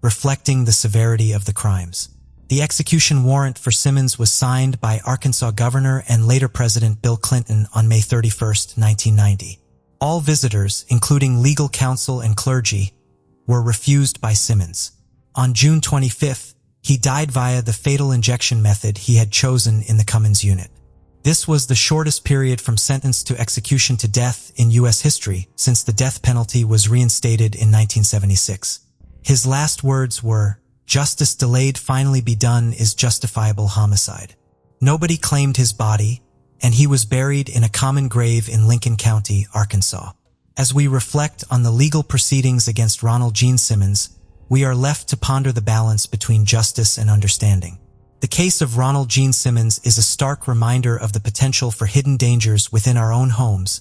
Speaker 1: reflecting the severity of the crimes. The execution warrant for Simmons was signed by Arkansas Governor and later President Bill Clinton on May 31, 1990. All visitors, including legal counsel and clergy, were refused by Simmons. On June 25th, he died via the fatal injection method he had chosen in the Cummins unit. This was the shortest period from sentence to execution to death in U.S. history since the death penalty was reinstated in 1976. His last words were, "Justice delayed finally be done is justifiable homicide." Nobody claimed his body, and he was buried in a common grave in Lincoln County, Arkansas. As we reflect on the legal proceedings against Ronald Gene Simmons, we are left to ponder the balance between justice and understanding. The case of Ronald Gene Simmons is a stark reminder of the potential for hidden dangers within our own homes,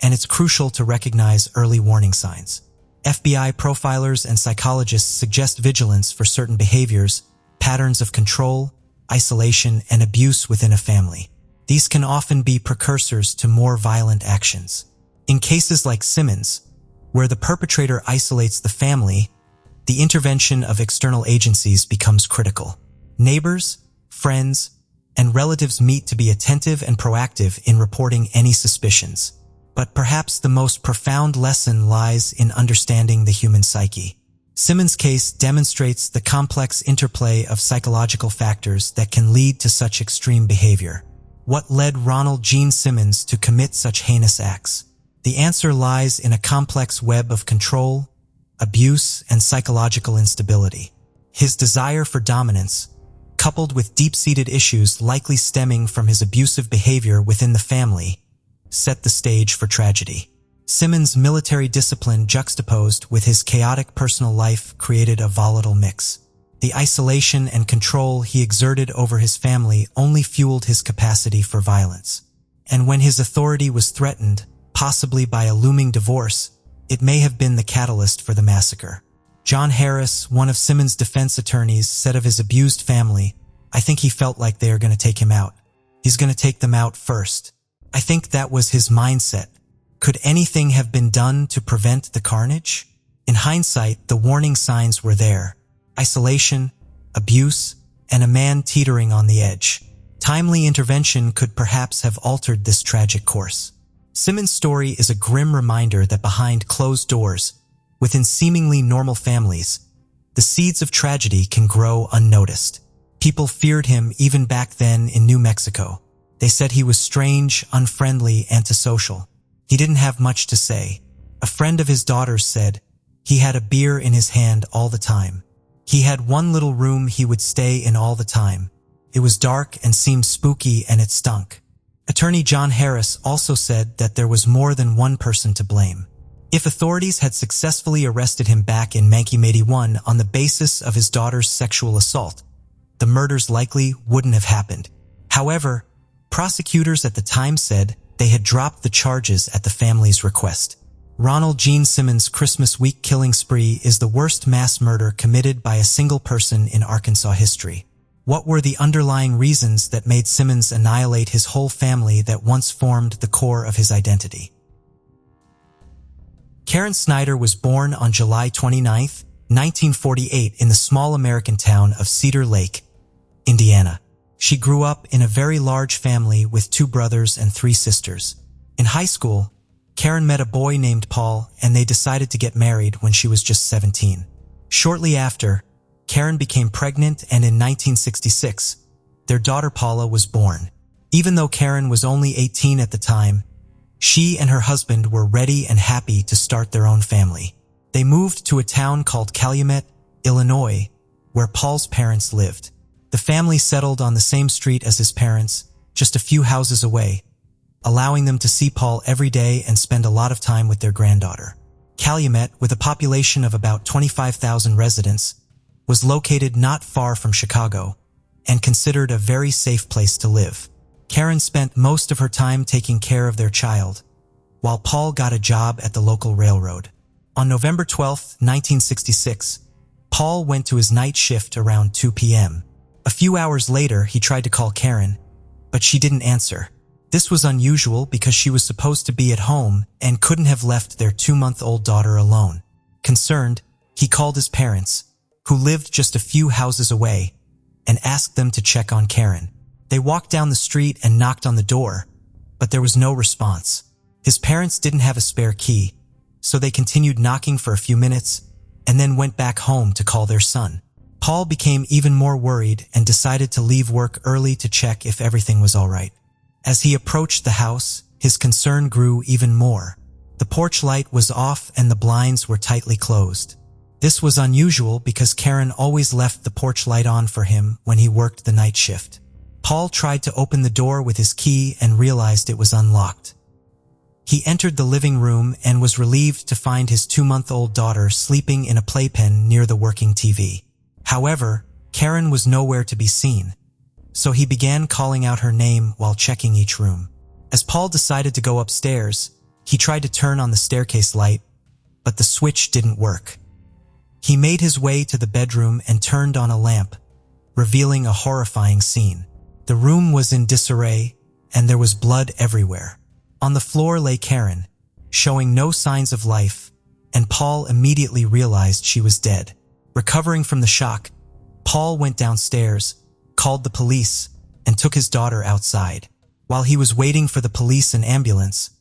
Speaker 1: and it's crucial to recognize early warning signs. FBI profilers and psychologists suggest vigilance for certain behaviors, patterns of control, isolation, and abuse within a family. These can often be precursors to more violent actions. In cases like Simmons, where the perpetrator isolates the family, the intervention of external agencies becomes critical. Neighbors, friends, and relatives meet to be attentive and proactive in reporting any suspicions. But perhaps the most profound lesson lies in understanding the human psyche. Simmons' case demonstrates the complex interplay of psychological factors that can lead to such extreme behavior. What led Ronald Gene Simmons to commit such heinous acts? The answer lies in a complex web of control, abuse, and psychological instability. His desire for dominance, coupled with deep-seated issues likely stemming from his abusive behavior within the family, set the stage for tragedy. Simmons' military discipline juxtaposed with his chaotic personal life created a volatile mix. The isolation and control he exerted over his family only fueled his capacity for violence. And when his authority was threatened, possibly by a looming divorce, it may have been the catalyst for the massacre. John Harris, one of Simmons' defense attorneys, said of his abused family, "I think he felt like they are going to take him out. He's going to take them out first." I think that was his mindset. Could anything have been done to prevent the carnage? In hindsight, the warning signs were there: isolation, abuse, and a man teetering on the edge. Timely intervention could perhaps have altered this tragic course. Simmons' story is a grim reminder that behind closed doors, within seemingly normal families, the seeds of tragedy can grow unnoticed. People feared him even back then in New Mexico. They said he was strange, unfriendly, antisocial. He didn't have much to say. A friend of his daughter's said he had a beer in his hand all the time. He had one little room he would stay in all the time. It was dark and seemed spooky, and it stunk. Attorney John Harris also said that there was more than one person to blame. If authorities had successfully arrested him back in 1981 on the basis of his daughter's sexual assault, the murders likely wouldn't have happened. However, prosecutors at the time said they had dropped the charges at the family's request. Ronald Gene Simmons' Christmas week killing spree is the worst mass murder committed by a single person in Arkansas history. What were the underlying reasons that made Simmons annihilate his whole family that once formed the core of his identity? Karen Snyder was born on July 29, 1948 in the small American town of Cedar Lake, Indiana. She grew up in a very large family with 2 brothers and 3 sisters. In high school, Karen met a boy named Paul, and they decided to get married when she was just 17. Shortly after, Karen became pregnant, and in 1966, their daughter Paula was born. Even though Karen was only 18 at the time, she and her husband were ready and happy to start their own family. They moved to a town called Calumet, Illinois, where Paul's parents lived. The family settled on the same street as his parents, just a few houses away, allowing them to see Paul every day and spend a lot of time with their granddaughter. Calumet, with a population of about 25,000 residents, was located not far from Chicago and considered a very safe place to live. Karen spent most of her time taking care of their child, while Paul got a job at the local railroad. On November 12, 1966, Paul went to his night shift around 2 p.m. A few hours later, he tried to call Karen, but she didn't answer. This was unusual because she was supposed to be at home and couldn't have left their 2-month-old daughter alone. Concerned, he called his parents, who lived just a few houses away, and asked them to check on Karen. They walked down the street and knocked on the door, but there was no response. His parents didn't have a spare key, so they continued knocking for a few minutes and then went back home to call their son. Paul became even more worried and decided to leave work early to check if everything was all right. As he approached the house, his concern grew even more. The porch light was off and the blinds were tightly closed. This was unusual because Karen always left the porch light on for him when he worked the night shift. Paul tried to open the door with his key and realized it was unlocked. He entered the living room and was relieved to find his 2-month-old daughter sleeping in a playpen near the working TV. However, Karen was nowhere to be seen. so he began calling out her name while checking each room. As Paul decided to go upstairs, he tried to turn on the staircase light, but the switch didn't work. He made his way to the bedroom and turned on a lamp, revealing a horrifying scene. The room was in disarray, and there was blood everywhere. On the floor lay Karen, showing no signs of life, and Paul immediately realized she was dead. Recovering from the shock, Paul went downstairs, called the police, and took his daughter outside. While he was waiting for the police and ambulance,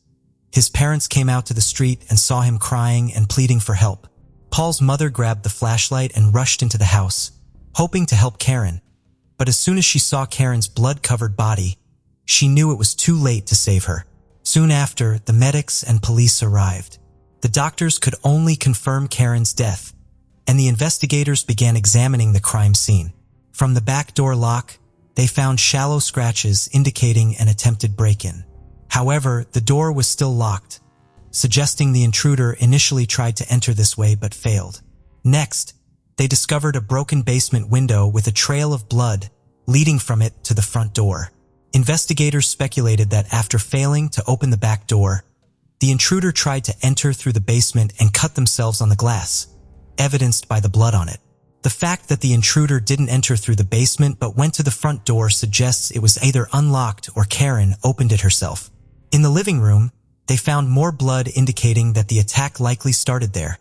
Speaker 1: his parents came out to the street and saw him crying and pleading for help. Paul's mother grabbed the flashlight and rushed into the house, hoping to help Karen. But as soon as she saw Karen's blood-covered body, she knew it was too late to save her. Soon after, the medics and police arrived. The doctors could only confirm Karen's death, and the investigators began examining the crime scene. From the back door lock, they found shallow scratches indicating an attempted break-in. However, the door was still locked, suggesting the intruder initially tried to enter this way but failed. Next, they discovered a broken basement window with a trail of blood leading from it to the front door. Investigators speculated that after failing to open the back door, the intruder tried to enter through the basement and cut themselves on the glass, evidenced by the blood on it. The fact that the intruder didn't enter through the basement but went to the front door suggests it was either unlocked or Karen opened it herself. In the living room, they found more blood indicating that the attack likely started there,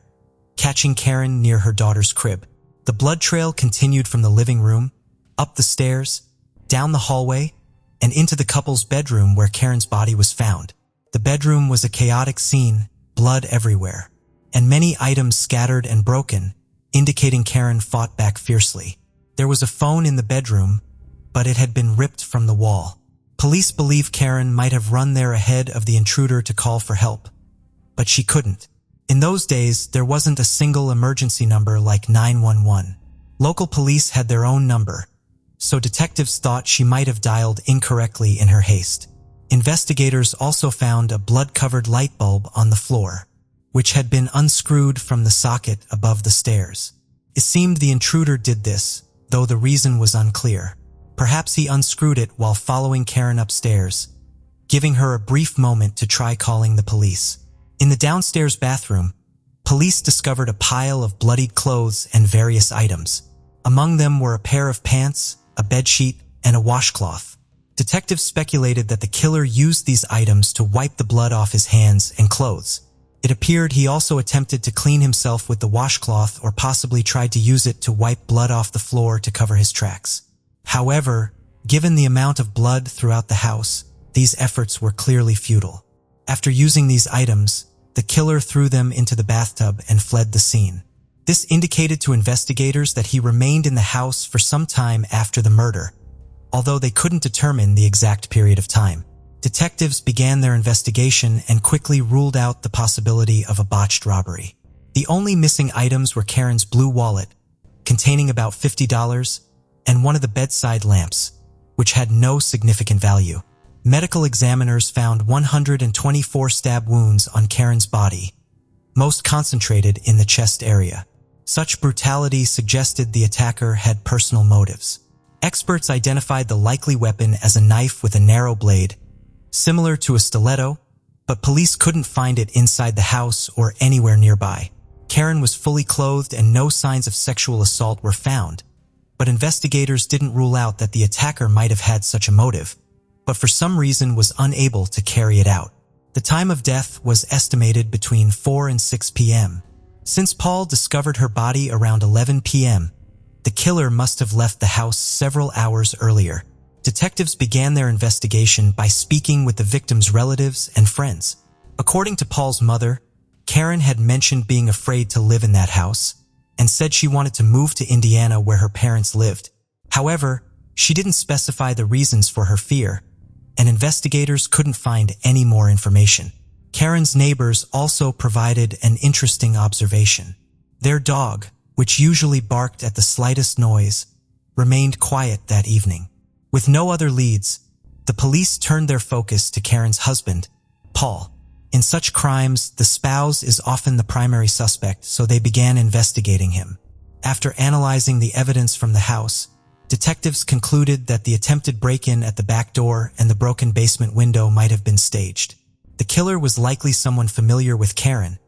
Speaker 1: catching Karen near her daughter's crib. The blood trail continued from the living room, up the stairs, down the hallway, and into the couple's bedroom where Karen's body was found. The bedroom was a chaotic scene, blood everywhere, and many items scattered and broken, indicating Karen fought back fiercely. There was a phone in the bedroom, but it had been ripped from the wall. Police believe Karen might have run there ahead of the intruder to call for help, but she couldn't. In those days, there wasn't a single emergency number like 911. Local police had their own number, so detectives thought she might have dialed incorrectly in her haste. Investigators also found a blood-covered light bulb on the floor, which had been unscrewed from the socket above the stairs. It seemed the intruder did this, though the reason was unclear. Perhaps he unscrewed it while following Karen upstairs, giving her a brief moment to try calling the police. In the downstairs bathroom, police discovered a pile of bloodied clothes and various items. Among them were a pair of pants, a bedsheet, and a washcloth. Detectives speculated that the killer used these items to wipe the blood off his hands and clothes. It appeared he also attempted to clean himself with the washcloth or possibly tried to use it to wipe blood off the floor to cover his tracks. However, given the amount of blood throughout the house, these efforts were clearly futile. After using these items, the killer threw them into the bathtub and fled the scene. This indicated to investigators that he remained in the house for some time after the murder, although they couldn't determine the exact period of time. Detectives began their investigation and quickly ruled out the possibility of a botched robbery. The only missing items were Karen's blue wallet, containing about $50, and one of the bedside lamps, which had no significant value. Medical examiners found 124 stab wounds on Karen's body, most concentrated in the chest area. Such brutality suggested the attacker had personal motives. Experts identified the likely weapon as a knife with a narrow blade, similar to a stiletto, but police couldn't find it inside the house or anywhere nearby. Karen was fully clothed and no signs of sexual assault were found, but investigators didn't rule out that the attacker might have had such a motive, but for some reason was unable to carry it out. The time of death was estimated between 4 and 6 p.m. Since Paul discovered her body around 11 p.m., the killer must have left the house several hours earlier. Detectives began their investigation by speaking with the victim's relatives and friends. According to Paul's mother, Karen had mentioned being afraid to live in that house and said she wanted to move to Indiana where her parents lived. However, she didn't specify the reasons for her fear, and investigators couldn't find any more information. Karen's neighbors also provided an interesting observation. Their dog, which usually barked at the slightest noise, remained quiet that evening. With no other leads, the police turned their focus to Karen's husband, Paul. In such crimes, the spouse is often the primary suspect, so they began investigating him. After analyzing the evidence from the house, Detectives concluded that the attempted break-in at the back door and the broken basement window might have been staged. The killer was likely someone familiar with Karen,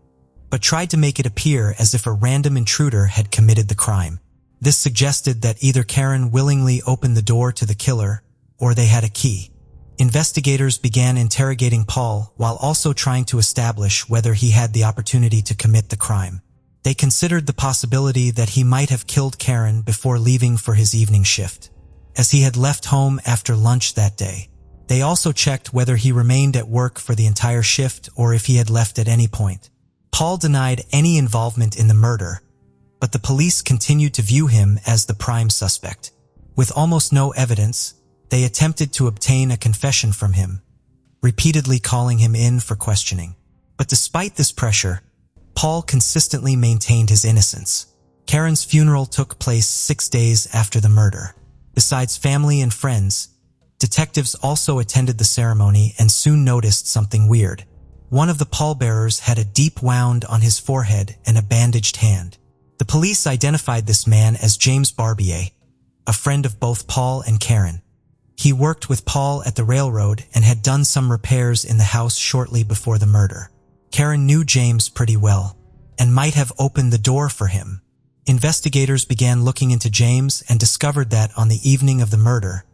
Speaker 1: but tried to make it appear as if a random intruder had committed the crime. This suggested that either Karen willingly opened the door to the killer or they had a key. Investigators began interrogating Paul while also trying to establish whether he had the opportunity to commit the crime. They considered the possibility that he might have killed Karen before leaving for his evening shift, as he had left home after lunch that day. They also checked whether he remained at work for the entire shift or if he had left at any point. Paul denied any involvement in the murder, but the police continued to view him as the prime suspect. With almost no evidence, they attempted to obtain a confession from him, repeatedly calling him in for questioning. But despite this pressure, Paul consistently maintained his innocence. Karen's funeral took place 6 days after the murder. Besides family and friends, detectives also attended the ceremony and soon noticed something weird. One of the pallbearers had a deep wound on his forehead and a bandaged hand. The police identified this man as James Barbier, a friend of both Paul and Karen. He worked with Paul at the railroad and had done some repairs in the house shortly before the murder. Karen knew James pretty well and might have opened the door for him. Investigators began looking into James and discovered that on the evening of the murder,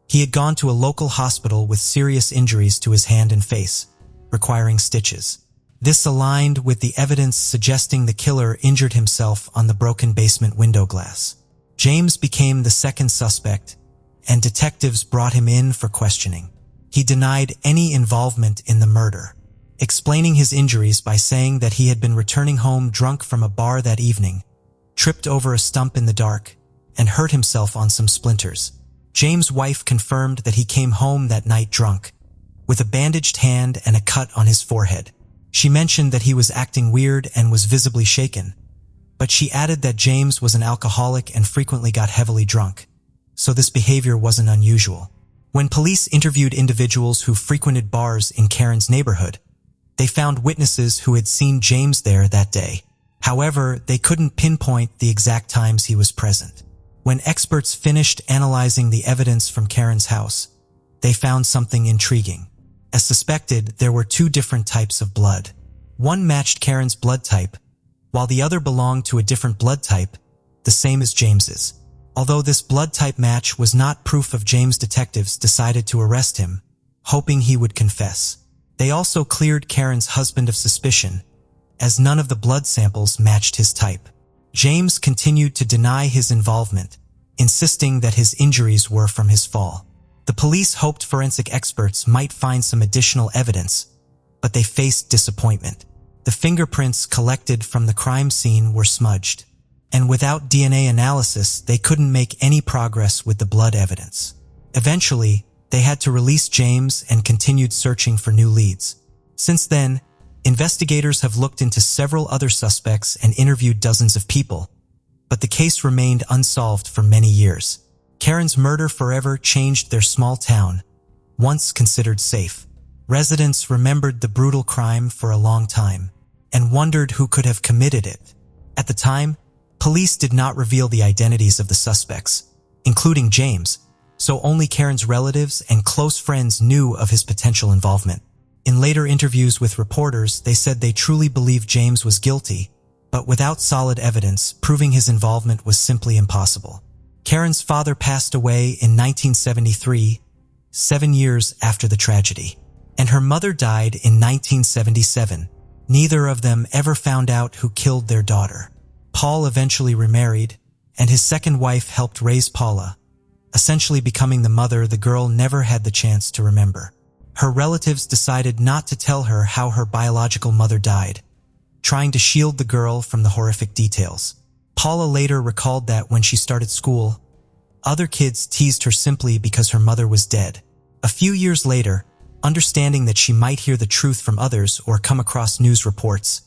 Speaker 1: he had gone to a local hospital with serious injuries to his hand and face, requiring stitches. This aligned with the evidence suggesting the killer injured himself on the broken basement window glass. James became the second suspect, and detectives brought him in for questioning. He denied any involvement in the murder, explaining his injuries by saying that he had been returning home drunk from a bar that evening, tripped over a stump in the dark, and hurt himself on some splinters. James' wife confirmed that he came home that night drunk, with a bandaged hand and a cut on his forehead. She mentioned that he was acting weird and was visibly shaken, but she added that James was an alcoholic and frequently got heavily drunk, so this behavior wasn't unusual. When police interviewed individuals who frequented bars in Karen's neighborhood, they found witnesses who had seen James there that day. However, they couldn't pinpoint the exact times he was present. When experts finished analyzing the evidence from Karen's house, they found something intriguing. As suspected, there were 2 different types of blood. One matched Karen's blood type, while the other belonged to a different blood type, the same as James's. Although this blood type match was not proof of James, detectives decided to arrest him, hoping he would confess. They also cleared Karen's husband of suspicion, as none of the blood samples matched his type. James continued to deny his involvement, insisting that his injuries were from his fall. The police hoped forensic experts might find some additional evidence, but they faced disappointment. The fingerprints collected from the crime scene were smudged, and without DNA analysis, they couldn't make any progress with the blood evidence. Eventually, they had to release James and continued searching for new leads. Since then, investigators have looked into several other suspects and interviewed dozens of people, but the case remained unsolved for many years. Karen's murder forever changed their small town, once considered safe. Residents remembered the brutal crime for a long time and wondered who could have committed it. At the time, police did not reveal the identities of the suspects, including James, so only Karen's relatives and close friends knew of his potential involvement. In later interviews with reporters, they said they truly believed James was guilty, but without solid evidence, proving his involvement was simply impossible. Karen's father passed away in 1973, 7 years after the tragedy, and her mother died in 1977. Neither of them ever found out who killed their daughter. Paul eventually remarried, and his second wife helped raise Paula, essentially becoming the mother the girl never had the chance to remember. Her relatives decided not to tell her how her biological mother died, trying to shield the girl from the horrific details. Paula later recalled that when she started school, other kids teased her simply because her mother was dead. A few years later, understanding that she might hear the truth from others or come across news reports,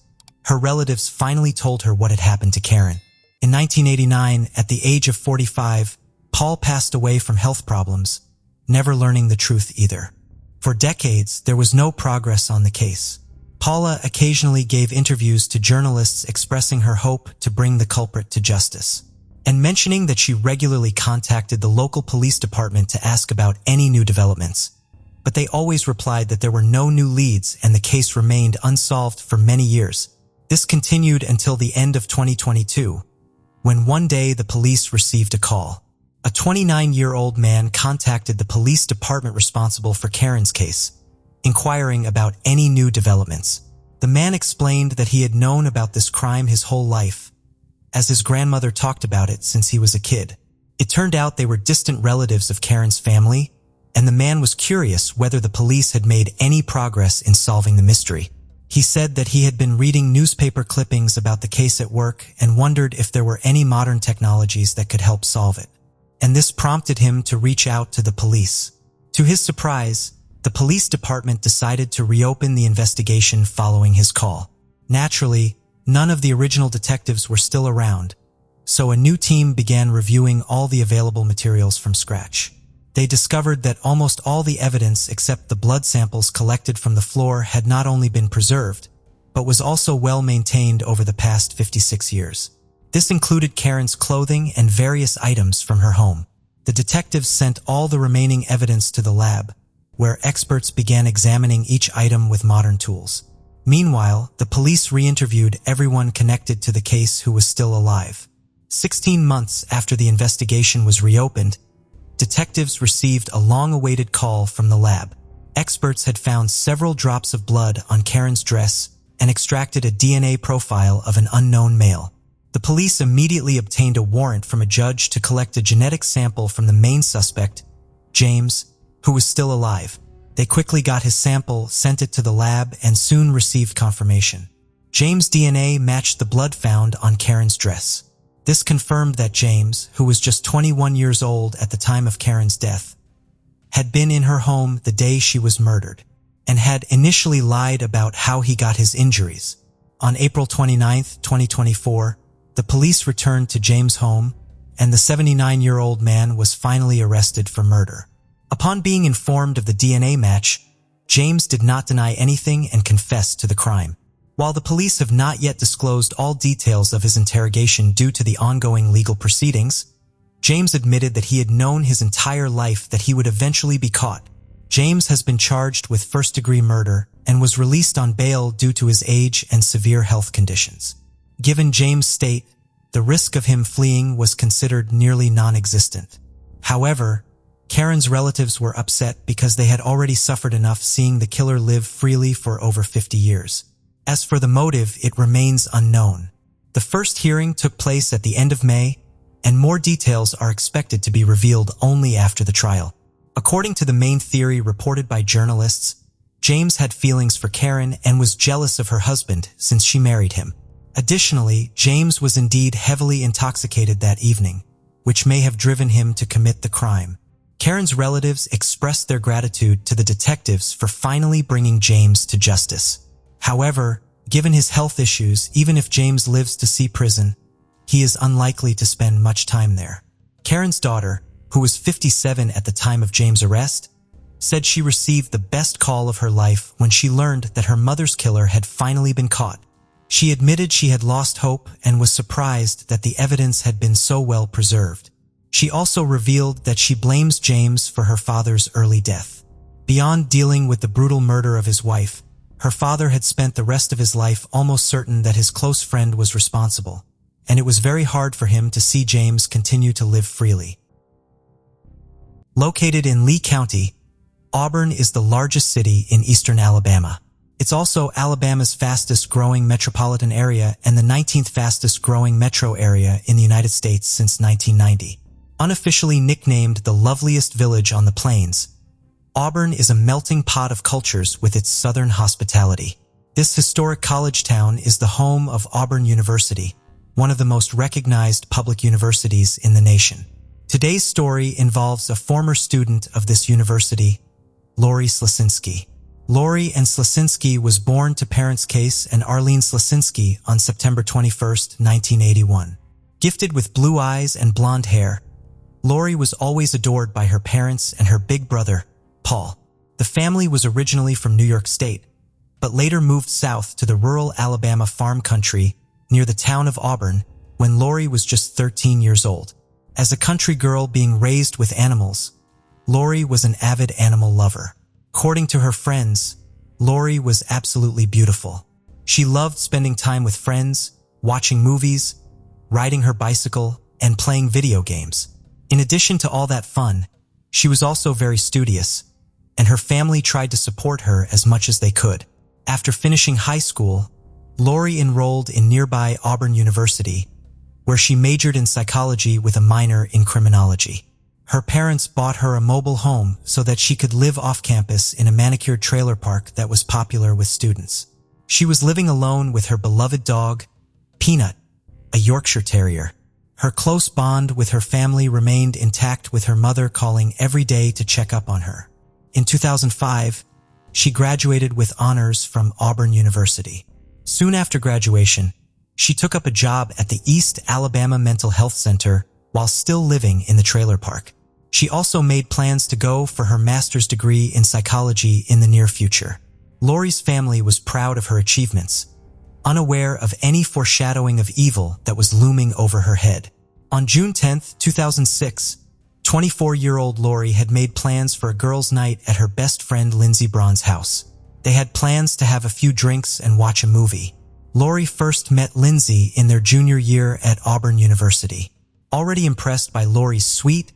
Speaker 1: her relatives finally told her what had happened to Karen. In 1989, at the age of 45, Paul passed away from health problems, never learning the truth either. For decades, there was no progress on the case. Paula occasionally gave interviews to journalists expressing her hope to bring the culprit to justice. and mentioning that she regularly contacted the local police department to ask about any new developments. But they always replied that there were no new leads and the case remained unsolved for many years. This continued until the end of 2022, when one day the police received a call. A 29-year-old man contacted the police department responsible for Karen's case, inquiring about any new developments. The man explained that he had known about this crime his whole life, as his grandmother talked about it since he was a kid. It turned out they were distant relatives of Karen's family, and the man was curious whether the police had made any progress in solving the mystery. He said that he had been reading newspaper clippings about the case at work and wondered if there were any modern technologies that could help solve it. And this prompted him to reach out to the police. To his surprise, the police department decided to reopen the investigation following his call. Naturally, none of the original detectives were still around, so a new team began reviewing all the available materials from scratch. They discovered that almost all the evidence except the blood samples collected from the floor had not only been preserved, but was also well maintained over the past 56 years. This included Karen's clothing and various items from her home. The detectives sent all the remaining evidence to the lab, where experts began examining each item with modern tools. Meanwhile, the police re-interviewed everyone connected to the case who was still alive. 16 months after the investigation was reopened, detectives received a long-awaited call from the lab. Experts had found several drops of blood on Karen's dress and extracted a DNA profile of an unknown male. The police immediately obtained a warrant from a judge to collect a genetic sample from the main suspect, James, who was still alive. They quickly got his sample, sent it to the lab, and soon received confirmation. James' DNA matched the blood found on Karen's dress. This confirmed that James, who was just 21 years old at the time of Karen's death, had been in her home the day she was murdered, and had initially lied about how he got his injuries. On April 29, 2024, the police returned to James' home, and the 79-year-old man was finally arrested for murder. Upon being informed of the DNA match, James did not deny anything and confessed to the crime. While the police have not yet disclosed all details of his interrogation due to the ongoing legal proceedings, James admitted that he had known his entire life that he would eventually be caught. James has been charged with first-degree murder and was released on bail due to his age and severe health conditions. Given James' state, the risk of him fleeing was considered nearly non-existent. However, Karen's relatives were upset because they had already suffered enough seeing the killer live freely for over 50 years. As for the motive, it remains unknown. The first hearing took place at the end of May, and more details are expected to be revealed only after the trial. According to the main theory reported by journalists, James had feelings for Karen and was jealous of her husband since she married him. Additionally, James was indeed heavily intoxicated that evening, which may have driven him to commit the crime. Karen's relatives expressed their gratitude to the detectives for finally bringing James to justice. However, given his health issues, even if James lives to see prison, he is unlikely to spend much time there. Karen's daughter, who was 57 at the time of James' arrest, said she received the best call of her life when she learned that her mother's killer had finally been caught. She admitted she had lost hope and was surprised that the evidence had been so well preserved. She also revealed that she blames James for her father's early death. Beyond dealing with the brutal murder of his wife, her father had spent the rest of his life almost certain that his close friend was responsible, and it was very hard for him to see James continue to live freely. Located in Lee County, Auburn is the largest city in eastern Alabama. It's also Alabama's fastest-growing metropolitan area and the 19th fastest-growing metro area in the United States since 1990. Unofficially nicknamed the loveliest village on the plains, Auburn is a melting pot of cultures with its southern hospitality. This historic college town is the home of Auburn University, one of the most recognized public universities in the nation. Today's story involves a former student of this university, Lori Slasinski. Lori Ann Slasinski was born to parents Case and Arlene Slasinski on September 21, 1981. Gifted with blue eyes and blonde hair, Lori was always adored by her parents and her big brother, Paul. The family was originally from New York State, but later moved south to the rural Alabama farm country near the town of Auburn when Lori was just 13 years old. As a country girl being raised with animals, Lori was an avid animal lover. According to her friends, Lori was absolutely beautiful. She loved spending time with friends, watching movies, riding her bicycle, and playing video games. In addition to all that fun, she was also very studious, and her family tried to support her as much as they could. After finishing high school, Lori enrolled in nearby Auburn University, where she majored in psychology with a minor in criminology. Her parents bought her a mobile home so that she could live off campus in a manicured trailer park that was popular with students. She was living alone with her beloved dog, Peanut, a Yorkshire Terrier. Her close bond with her family remained intact, with her mother calling every day to check up on her. In 2005, she graduated with honors from Auburn University. Soon after graduation, she took up a job at the East Alabama Mental Health Center while still living in the trailer park. She also made plans to go for her master's degree in psychology in the near future. Lori's family was proud of her achievements, unaware of any foreshadowing of evil that was looming over her head. On June 10, 2006, 24-year-old Lori had made plans for a girls' night at her best friend Lindsey Braun's house. They had plans to have a few drinks and watch a movie. Lori first met Lindsey in their junior year at Auburn University. Already impressed by Lori's sweet,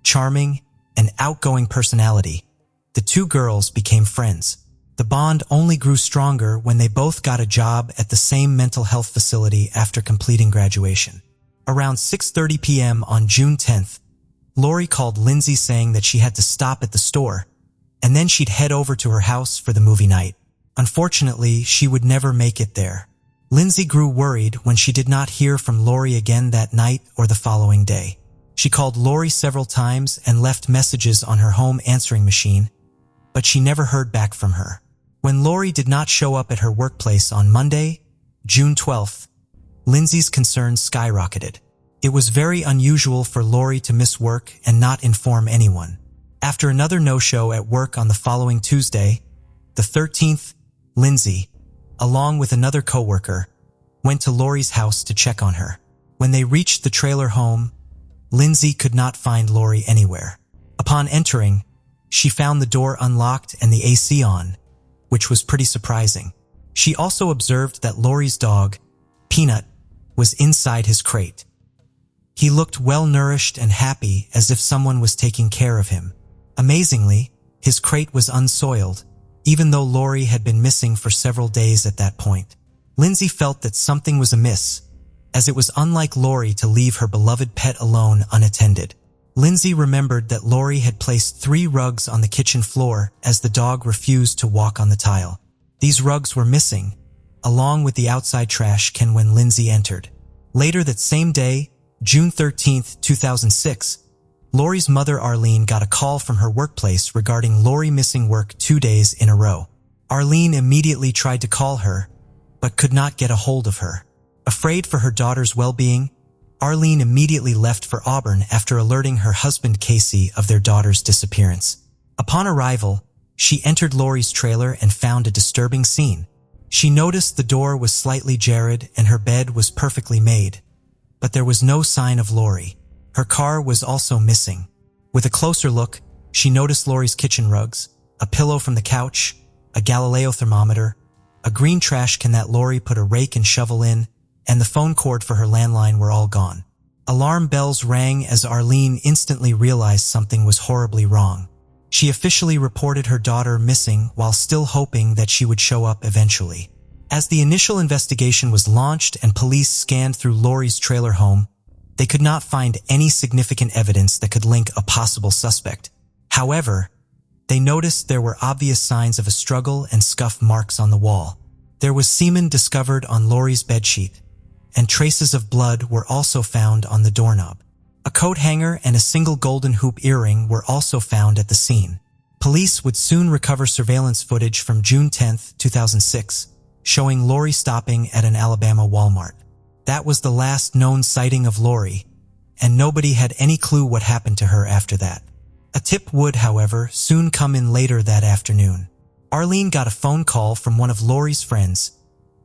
Speaker 1: charming, and outgoing personality, the two girls became friends. The bond only grew stronger when they both got a job at the same mental health facility after completing graduation. Around 6:30 p.m. on June 10th, Lori called Lindsey saying that she had to stop at the store, and then she'd head over to her house for the movie night. Unfortunately, she would never make it there. Lindsey grew worried when she did not hear from Lori again that night or the following day. She called Lori several times and left messages on her home answering machine, but she never heard back from her. When Lori did not show up at her workplace on Monday, June 12th, Lindsey's concerns skyrocketed. It was very unusual for Lori to miss work and not inform anyone. After another no-show at work on the following Tuesday, the 13th, Lindsey, along with another coworker, went to Lori's house to check on her. When they reached the trailer home, Lindsey could not find Lori anywhere. Upon entering, she found the door unlocked and the AC on, which was pretty surprising. She also observed that Lori's dog, Peanut, was inside his crate. He looked well-nourished and happy, as if someone was taking care of him. Amazingly, his crate was unsoiled, even though Lori had been missing for several days at that point. Lindsey felt that something was amiss, as it was unlike Lori to leave her beloved pet alone unattended. Lindsey remembered that Lori had placed 3 rugs on the kitchen floor as the dog refused to walk on the tile. These rugs were missing, along with the outside trash can when Lindsey entered. Later that same day, June 13, 2006, Lori's mother Arlene got a call from her workplace regarding Lori missing work 2 days in a row. Arlene immediately tried to call her, but could not get a hold of her. Afraid for her daughter's well-being, Arlene immediately left for Auburn after alerting her husband Casey of their daughter's disappearance. Upon arrival, she entered Lori's trailer and found a disturbing scene. She noticed the door was slightly jarred and her bed was perfectly made, but there was no sign of Lori. Her car was also missing. With a closer look, she noticed Lori's kitchen rugs, a pillow from the couch, a Galileo thermometer, a green trash can that Lori put a rake and shovel in, and the phone cord for her landline were all gone. Alarm bells rang as Arlene instantly realized something was horribly wrong. She officially reported her daughter missing while still hoping that she would show up eventually. As the initial investigation was launched and police scanned through Lori's trailer home, they could not find any significant evidence that could link a possible suspect. However, they noticed there were obvious signs of a struggle and scuff marks on the wall. There was semen discovered on Lori's bedsheet, and traces of blood were also found on the doorknob. A coat hanger and a single golden hoop earring were also found at the scene. Police would soon recover surveillance footage from June 10, 2006, showing Lori stopping at an Alabama Walmart. That was the last known sighting of Lori, and nobody had any clue what happened to her after that. A tip would, however, soon come in later that afternoon. Arlene got a phone call from one of Lori's friends,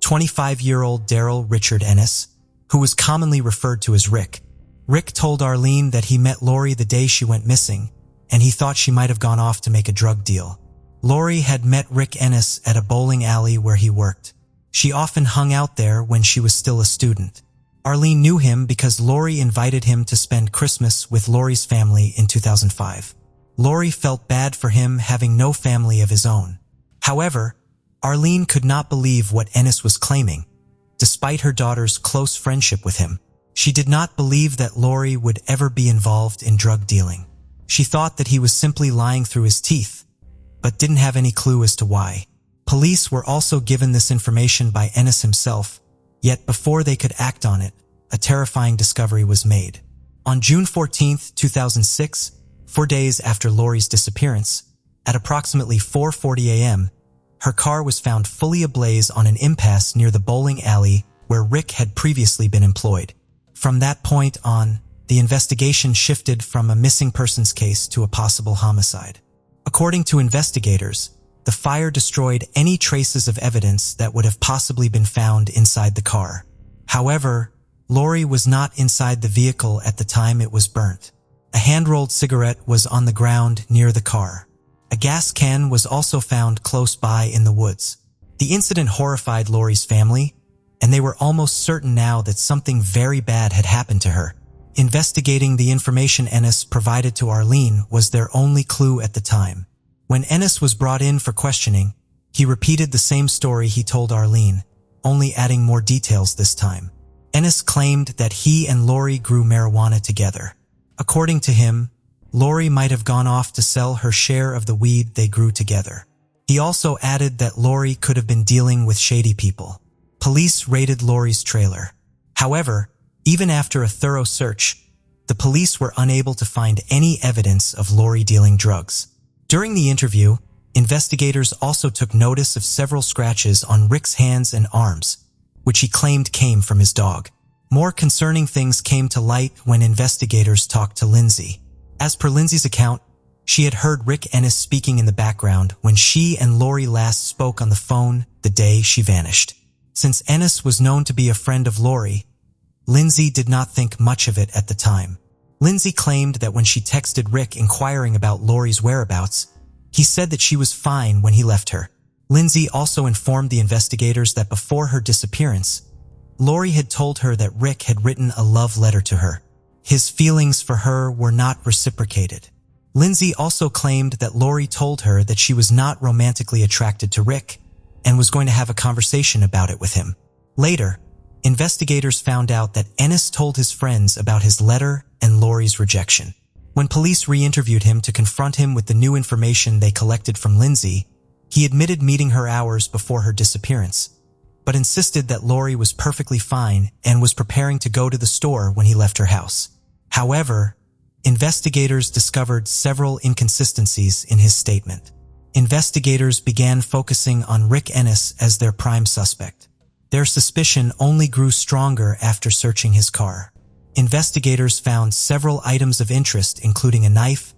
Speaker 1: 25-year-old Daryl Richard Ennis, who was commonly referred to as Rick. Rick told Arlene that he met Lori the day she went missing, and he thought she might have gone off to make a drug deal. Lori had met Rick Ennis at a bowling alley where he worked. She often hung out there when she was still a student. Arlene knew him because Lori invited him to spend Christmas with Lori's family in 2005. Lori felt bad for him having no family of his own. However, Arlene could not believe what Ennis was claiming. Despite her daughter's close friendship with him, she did not believe that Lori would ever be involved in drug dealing. She thought that he was simply lying through his teeth, but didn't have any clue as to why. Police were also given this information by Ennis himself, yet before they could act on it, a terrifying discovery was made. On June 14, 2006, 4 days after Lori's disappearance, at approximately 4:40 a.m., her car was found fully ablaze on an impasse near the bowling alley where Rick had previously been employed. From that point on, the investigation shifted from a missing persons case to a possible homicide. According to investigators, the fire destroyed any traces of evidence that would have possibly been found inside the car. However, Lori was not inside the vehicle at the time it was burnt. A hand-rolled cigarette was on the ground near the car. A gas can was also found close by in the woods. The incident horrified Lori's family, and they were almost certain now that something very bad had happened to her. Investigating the information Ennis provided to Arlene was their only clue at the time. When Ennis was brought in for questioning, he repeated the same story he told Arlene, only adding more details this time. Ennis claimed that he and Lori grew marijuana together. According to him, Lori might have gone off to sell her share of the weed they grew together. He also added that Lori could have been dealing with shady people. Police raided Lori's trailer. However, even after a thorough search, the police were unable to find any evidence of Lori dealing drugs. During the interview, investigators also took notice of several scratches on Rick's hands and arms, which he claimed came from his dog. More concerning things came to light when investigators talked to Lindsay. As per Lindsay's account, she had heard Rick Ennis speaking in the background when she and Lori last spoke on the phone the day she vanished. Since Ennis was known to be a friend of Lori, Lindsay did not think much of it at the time. Lindsay claimed that when she texted Rick inquiring about Lori's whereabouts, he said that she was fine when he left her. Lindsay also informed the investigators that before her disappearance, Lori had told her that Rick had written a love letter to her. His feelings for her were not reciprocated. Lindsay also claimed that Lori told her that she was not romantically attracted to Rick and was going to have a conversation about it with him. Later, investigators found out that Ennis told his friends about his letter and Lori's rejection. When police re-interviewed him to confront him with the new information they collected from Lindsay, he admitted meeting her hours before her disappearance, but insisted that Lori was perfectly fine and was preparing to go to the store when he left her house. However, investigators discovered several inconsistencies in his statement. Investigators began focusing on Rick Ennis as their prime suspect. Their suspicion only grew stronger after searching his car. Investigators found several items of interest, including a knife,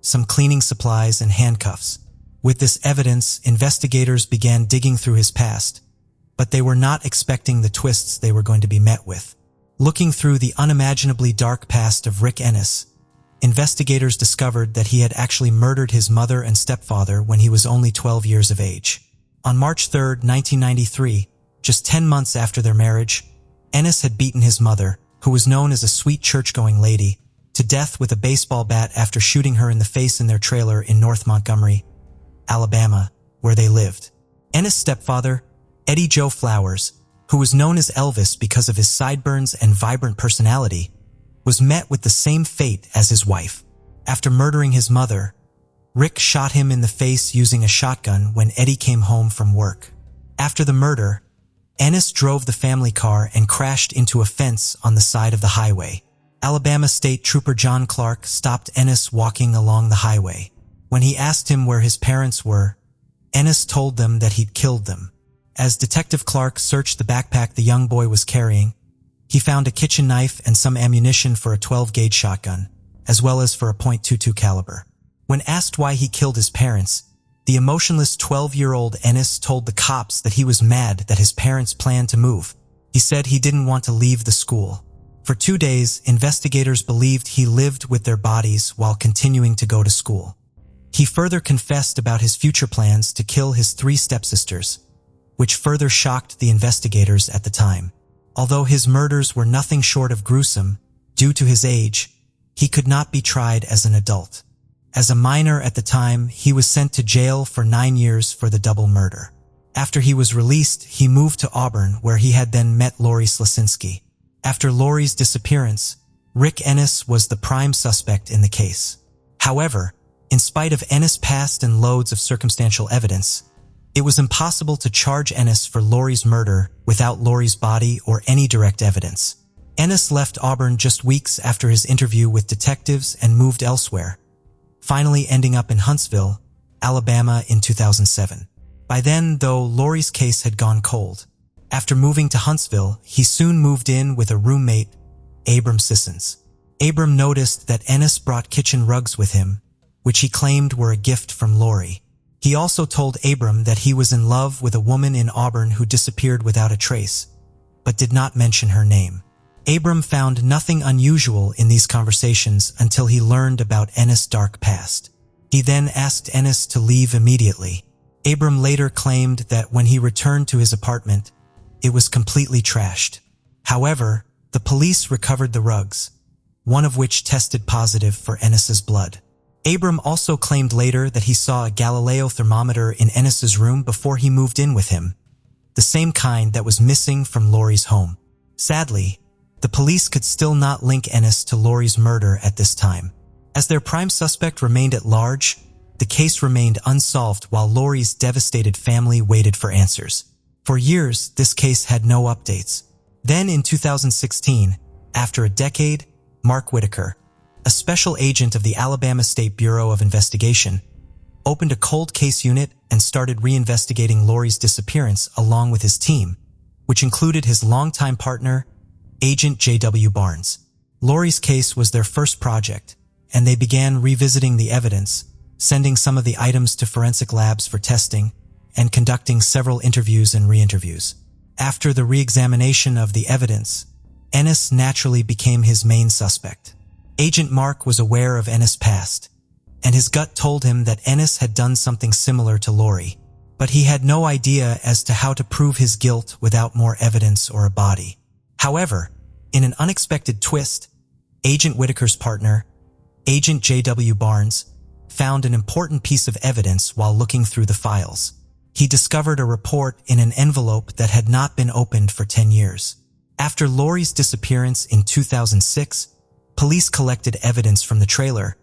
Speaker 1: some cleaning supplies, and handcuffs. With this evidence, investigators began digging through his past, but they were not expecting the twists they were going to be met with. Looking through the unimaginably dark past of Rick Ennis, investigators discovered that he had actually murdered his mother and stepfather when he was only 12 years of age. On March 3, 1993, just 10 months after their marriage, Ennis had beaten his mother, who was known as a sweet church-going lady, to death with a baseball bat after shooting her in the face in their trailer in North Montgomery, Alabama, where they lived. Ennis' stepfather, Eddie Joe Flowers, who was known as Elvis because of his sideburns and vibrant personality, was met with the same fate as his wife. After murdering his mother, Rick shot him in the face using a shotgun when Eddie came home from work. After the murder, Ennis drove the family car and crashed into a fence on the side of the highway. Alabama State Trooper John Clark stopped Ennis walking along the highway. When he asked him where his parents were, Ennis told them that he'd killed them. As Detective Clark searched the backpack the young boy was carrying, he found a kitchen knife and some ammunition for a 12-gauge shotgun, as well as for a .22 caliber. When asked why he killed his parents, the emotionless 12-year-old Ennis told the cops that he was mad that his parents planned to move. He said he didn't want to leave the school. For 2 days, investigators believed he lived with their bodies while continuing to go to school. He further confessed about his future plans to kill his 3 stepsisters, which further shocked the investigators at the time. Although his murders were nothing short of gruesome, due to his age, he could not be tried as an adult. As a minor at the time, he was sent to jail for 9 years for the double murder. After he was released, he moved to Auburn, where he had then met Lori Slasinski. After Lori's disappearance, Rick Ennis was the prime suspect in the case. However, in spite of Ennis' past and loads of circumstantial evidence, it was impossible to charge Ennis for Lori's murder without Lori's body or any direct evidence. Ennis left Auburn just weeks after his interview with detectives and moved elsewhere, finally ending up in Huntsville, Alabama in 2007. By then, though, Lori's case had gone cold. After moving to Huntsville, he soon moved in with a roommate, Abram Sissons. Abram noticed that Ennis brought kitchen rugs with him, which he claimed were a gift from Lori. He also told Abram that he was in love with a woman in Auburn who disappeared without a trace, but did not mention her name. Abram found nothing unusual in these conversations until he learned about Ennis' dark past. He then asked Ennis to leave immediately. Abram later claimed that when he returned to his apartment, it was completely trashed. However, the police recovered the rugs, one of which tested positive for Ennis's blood. Abram also claimed later that he saw a Galileo thermometer in Ennis's room before he moved in with him, the same kind that was missing from Lori's home. Sadly, the police could still not link Ennis to Lori's murder at this time. As their prime suspect remained at large, the case remained unsolved while Lori's devastated family waited for answers. For years, this case had no updates. Then in 2016, after a decade, Mark Whitaker, a special agent of the Alabama State Bureau of Investigation, opened a cold case unit and started reinvestigating Lori's disappearance along with his team, which included his longtime partner, Agent J.W. Barnes. Lori's case was their first project, and they began revisiting the evidence, sending some of the items to forensic labs for testing, and conducting several interviews and re-interviews. After the re-examination of the evidence, Ennis naturally became his main suspect. Agent Mark was aware of Ennis' past, and his gut told him that Ennis had done something similar to Lori, but he had no idea as to how to prove his guilt without more evidence or a body. However, in an unexpected twist, Agent Whitaker's partner, Agent J.W. Barnes, found an important piece of evidence while looking through the files. He discovered a report in an envelope that had not been opened for 10 years. After Lori's disappearance in 2006, police collected evidence from the trailer,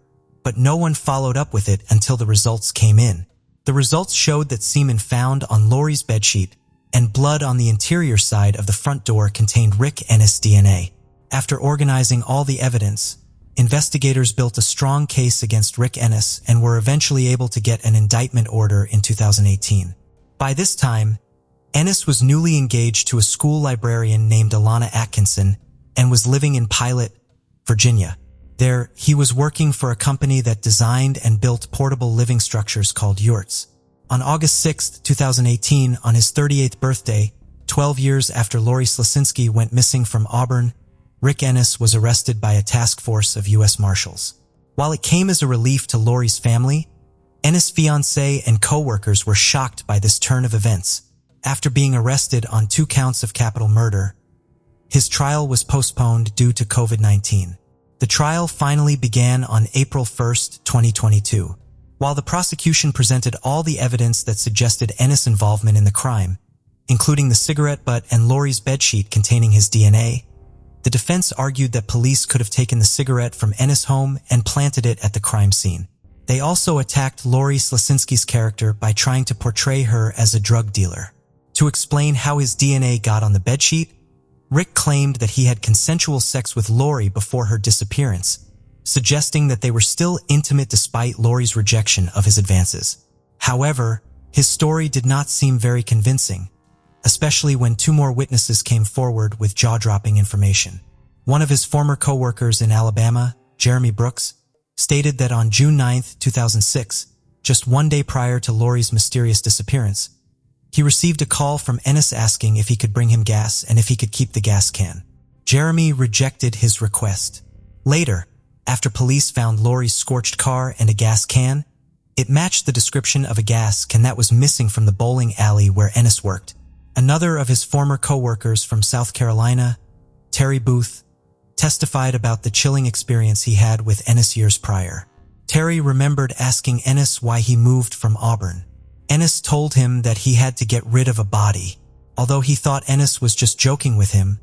Speaker 1: but no one followed up with it until the results came in. The results showed that semen found on Lori's bedsheet and blood on the interior side of the front door contained Rick Ennis' DNA. After organizing all the evidence, investigators built a strong case against Rick Ennis and were eventually able to get an indictment order in 2018. By this time, Ennis was newly engaged to a school librarian named Alana Atkinson and was living in Pilot, Virginia. There, he was working for a company that designed and built portable living structures called yurts. On August 6, 2018, on his 38th birthday, 12 years after Lori Slasinski went missing from Auburn, Rick Ennis was arrested by a task force of U.S. Marshals. While it came as a relief to Lori's family, Ennis' fiancée and co-workers were shocked by this turn of events. After being arrested on 2 counts of capital murder, his trial was postponed due to COVID-19. The trial finally began on April 1, 2022. While the prosecution presented all the evidence that suggested Ennis' involvement in the crime, including the cigarette butt and Lori's bedsheet containing his DNA, the defense argued that police could have taken the cigarette from Ennis' home and planted it at the crime scene. They also attacked Lori Slasinski's character by trying to portray her as a drug dealer. To explain how his DNA got on the bedsheet, Rick claimed that he had consensual sex with Lori before her disappearance, suggesting that they were still intimate despite Lori's rejection of his advances. However, his story did not seem very convincing, especially when 2 more witnesses came forward with jaw-dropping information. One of his former co-workers in Alabama, Jeremy Brooks, stated that on June 9, 2006, just 1 day prior to Lori's mysterious disappearance, He received a call from Ennis asking if he could bring him gas and if he could keep the gas can. Jeremy rejected his request. Later, after police found Lori's scorched car and a gas can, it matched the description of a gas can that was missing from the bowling alley where Ennis worked. Another of his former co-workers from South Carolina, Terry Booth, testified about the chilling experience he had with Ennis years prior. Terry remembered asking Ennis why he moved from Auburn. Ennis told him that he had to get rid of a body. Although he thought Ennis was just joking with him,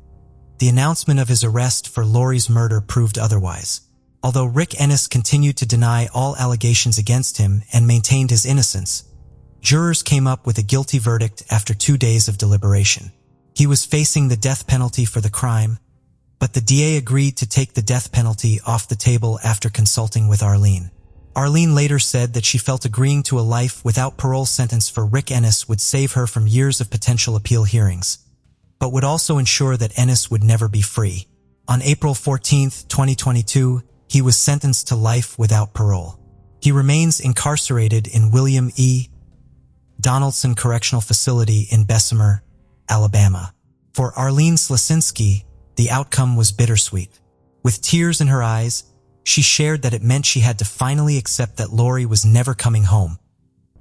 Speaker 1: the announcement of his arrest for Lori's murder proved otherwise. Although Rick Ennis continued to deny all allegations against him and maintained his innocence, jurors came up with a guilty verdict after 2 days of deliberation. He was facing the death penalty for the crime, but the DA agreed to take the death penalty off the table after consulting with Arlene. Arlene later said that she felt agreeing to a life without parole sentence for Rick Ennis would save her from years of potential appeal hearings, but would also ensure that Ennis would never be free. On April 14, 2022, he was sentenced to life without parole. He remains incarcerated in William E. Donaldson Correctional Facility in Bessemer, Alabama. For Arlene Slasinski, the outcome was bittersweet. With tears in her eyes, she shared that it meant she had to finally accept that Lori was never coming home,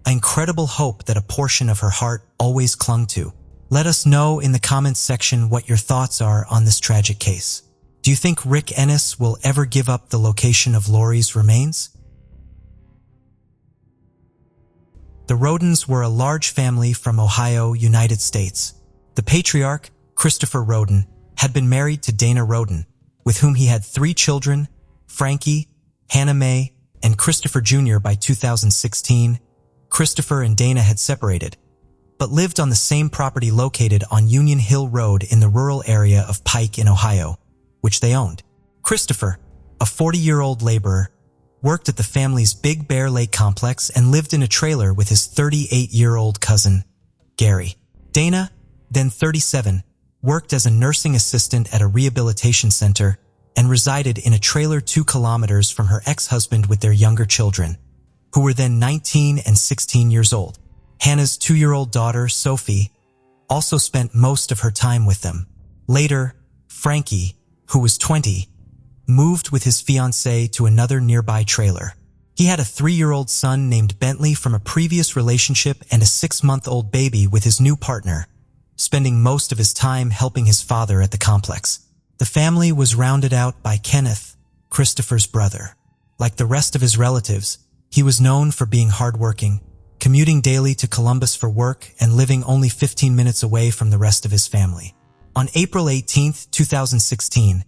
Speaker 1: an incredible hope that a portion of her heart always clung to. Let us know in the comments section what your thoughts are on this tragic case. Do you think Rick Ennis will ever give up the location of Lori's remains? The Rodens were a large family from Ohio, United States. The patriarch, Christopher Roden, had been married to Dana Roden, with whom he had 3 children, Frankie, Hannah Mae, and Christopher Jr. By 2016, Christopher and Dana had separated, but lived on the same property located on Union Hill Road in the rural area of Pike in Ohio, which they owned. Christopher, a 40-year-old laborer, worked at the family's Big Bear Lake complex and lived in a trailer with his 38-year-old cousin, Gary. Dana, then 37, worked as a nursing assistant at a rehabilitation center and resided in a trailer 2 kilometers from her ex-husband with their younger children, who were then 19 and 16 years old. Hannah's 2-year-old daughter, Sophie, also spent most of her time with them. Later, Frankie, who was 20, moved with his fiancée to another nearby trailer. He had a 3-year-old son named Bentley from a previous relationship and a 6-month-old baby with his new partner, spending most of his time helping his father at the complex. The family was rounded out by Kenneth, Christopher's brother. Like the rest of his relatives, he was known for being hardworking, commuting daily to Columbus for work and living only 15 minutes away from the rest of his family. On April 18, 2016,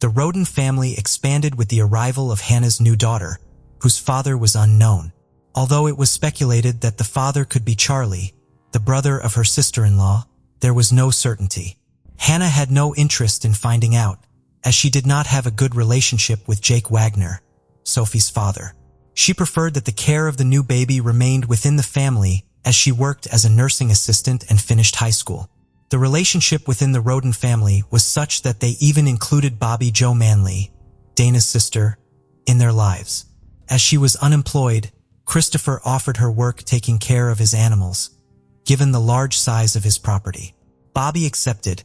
Speaker 1: the Roden family expanded with the arrival of Hannah's new daughter, whose father was unknown. Although it was speculated that the father could be Charlie, the brother of her sister-in-law, there was no certainty. Hannah had no interest in finding out, as she did not have a good relationship with Jake Wagner, Sophie's father. She preferred that the care of the new baby remained within the family as she worked as a nursing assistant and finished high school. The relationship within the Roden family was such that they even included Bobby Jo Manley, Dana's sister, in their lives. As she was unemployed, Christopher offered her work taking care of his animals, given the large size of his property. Bobby accepted,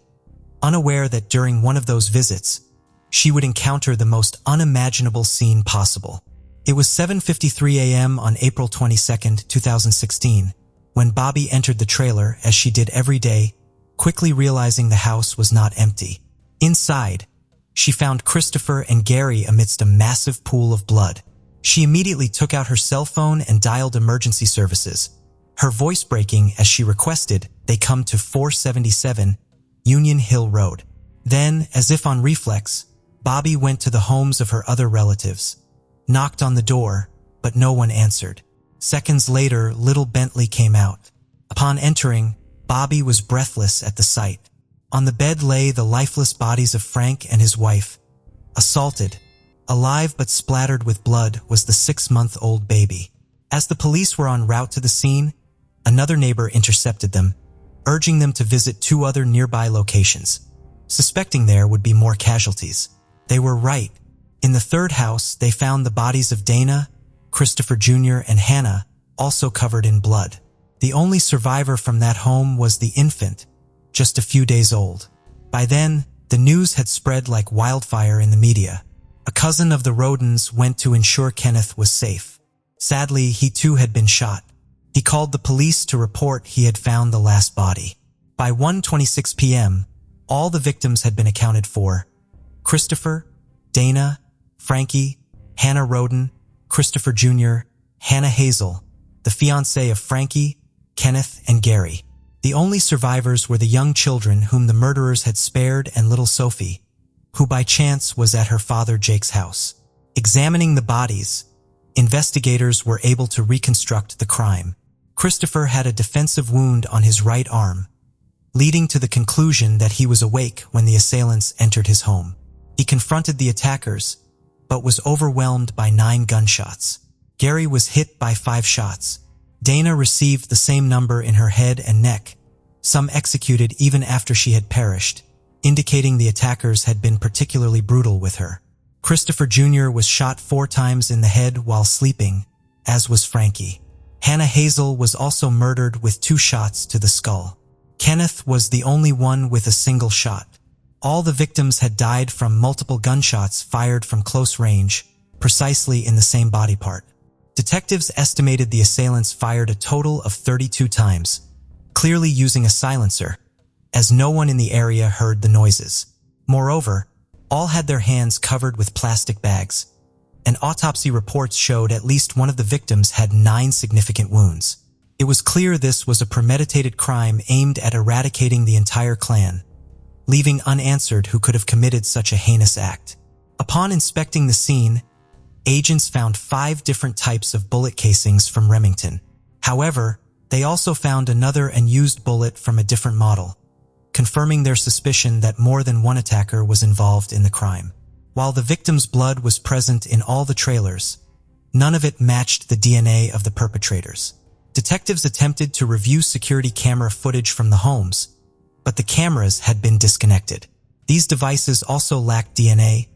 Speaker 1: unaware that during one of those visits, she would encounter the most unimaginable scene possible. It was 7:53 a.m. on April 22, 2016, when Bobby entered the trailer as she did every day, quickly realizing the house was not empty. Inside, she found Christopher and Gary amidst a massive pool of blood. She immediately took out her cell phone and dialed emergency services, her voice breaking as she requested they come to 477 Union Hill Road. Then, as if on reflex, Bobby went to the homes of her other relatives, knocked on the door, but no one answered. Seconds later, little Bentley came out. Upon entering, Bobby was breathless at the sight. On the bed lay the lifeless bodies of Frank and his wife. Assaulted, alive but splattered with blood, was the 6-month-old baby. As the police were en route to the scene, another neighbor intercepted them, urging them to visit 2 other nearby locations, suspecting there would be more casualties. They were right. In the 3rd house, they found the bodies of Dana, Christopher Jr., and Hannah, also covered in blood. The only survivor from that home was the infant, just a few days old. By then, the news had spread like wildfire in the media. A cousin of the Rodens went to ensure Kenneth was safe. Sadly, he too had been shot. He called the police to report he had found the last body. By 1:26 p.m., all the victims had been accounted for. Christopher, Dana, Frankie, Hannah Roden, Christopher Jr., Hannah Hazel, the fiancé of Frankie, Kenneth, and Gary. The only survivors were the young children whom the murderers had spared and little Sophie, who by chance was at her father Jake's house. Examining the bodies, investigators were able to reconstruct the crime. Christopher had a defensive wound on his right arm, leading to the conclusion that he was awake when the assailants entered his home. He confronted the attackers, but was overwhelmed by 9 gunshots. Gary was hit by 5 shots. Dana received the same number in her head and neck, some executed even after she had perished, indicating the attackers had been particularly brutal with her. Christopher Jr. was shot 4 times in the head while sleeping, as was Frankie. Hannah Hazel was also murdered with 2 shots to the skull. Kenneth was the only one with a single shot. All the victims had died from multiple gunshots fired from close range, precisely in the same body part. Detectives estimated the assailants fired a total of 32 times, clearly using a silencer, as no one in the area heard the noises. Moreover, all had their hands covered with plastic bags, and autopsy reports showed at least one of the victims had 9 significant wounds. It was clear this was a premeditated crime aimed at eradicating the entire clan, leaving unanswered who could have committed such a heinous act. Upon inspecting the scene, agents found 5 different types of bullet casings from Remington. However, they also found another unused bullet from a different model, confirming their suspicion that more than one attacker was involved in the crime. While the victim's blood was present in all the trailers, none of it matched the DNA of the perpetrators. Detectives attempted to review security camera footage from the homes, but the cameras had been disconnected. These devices also lacked DNA,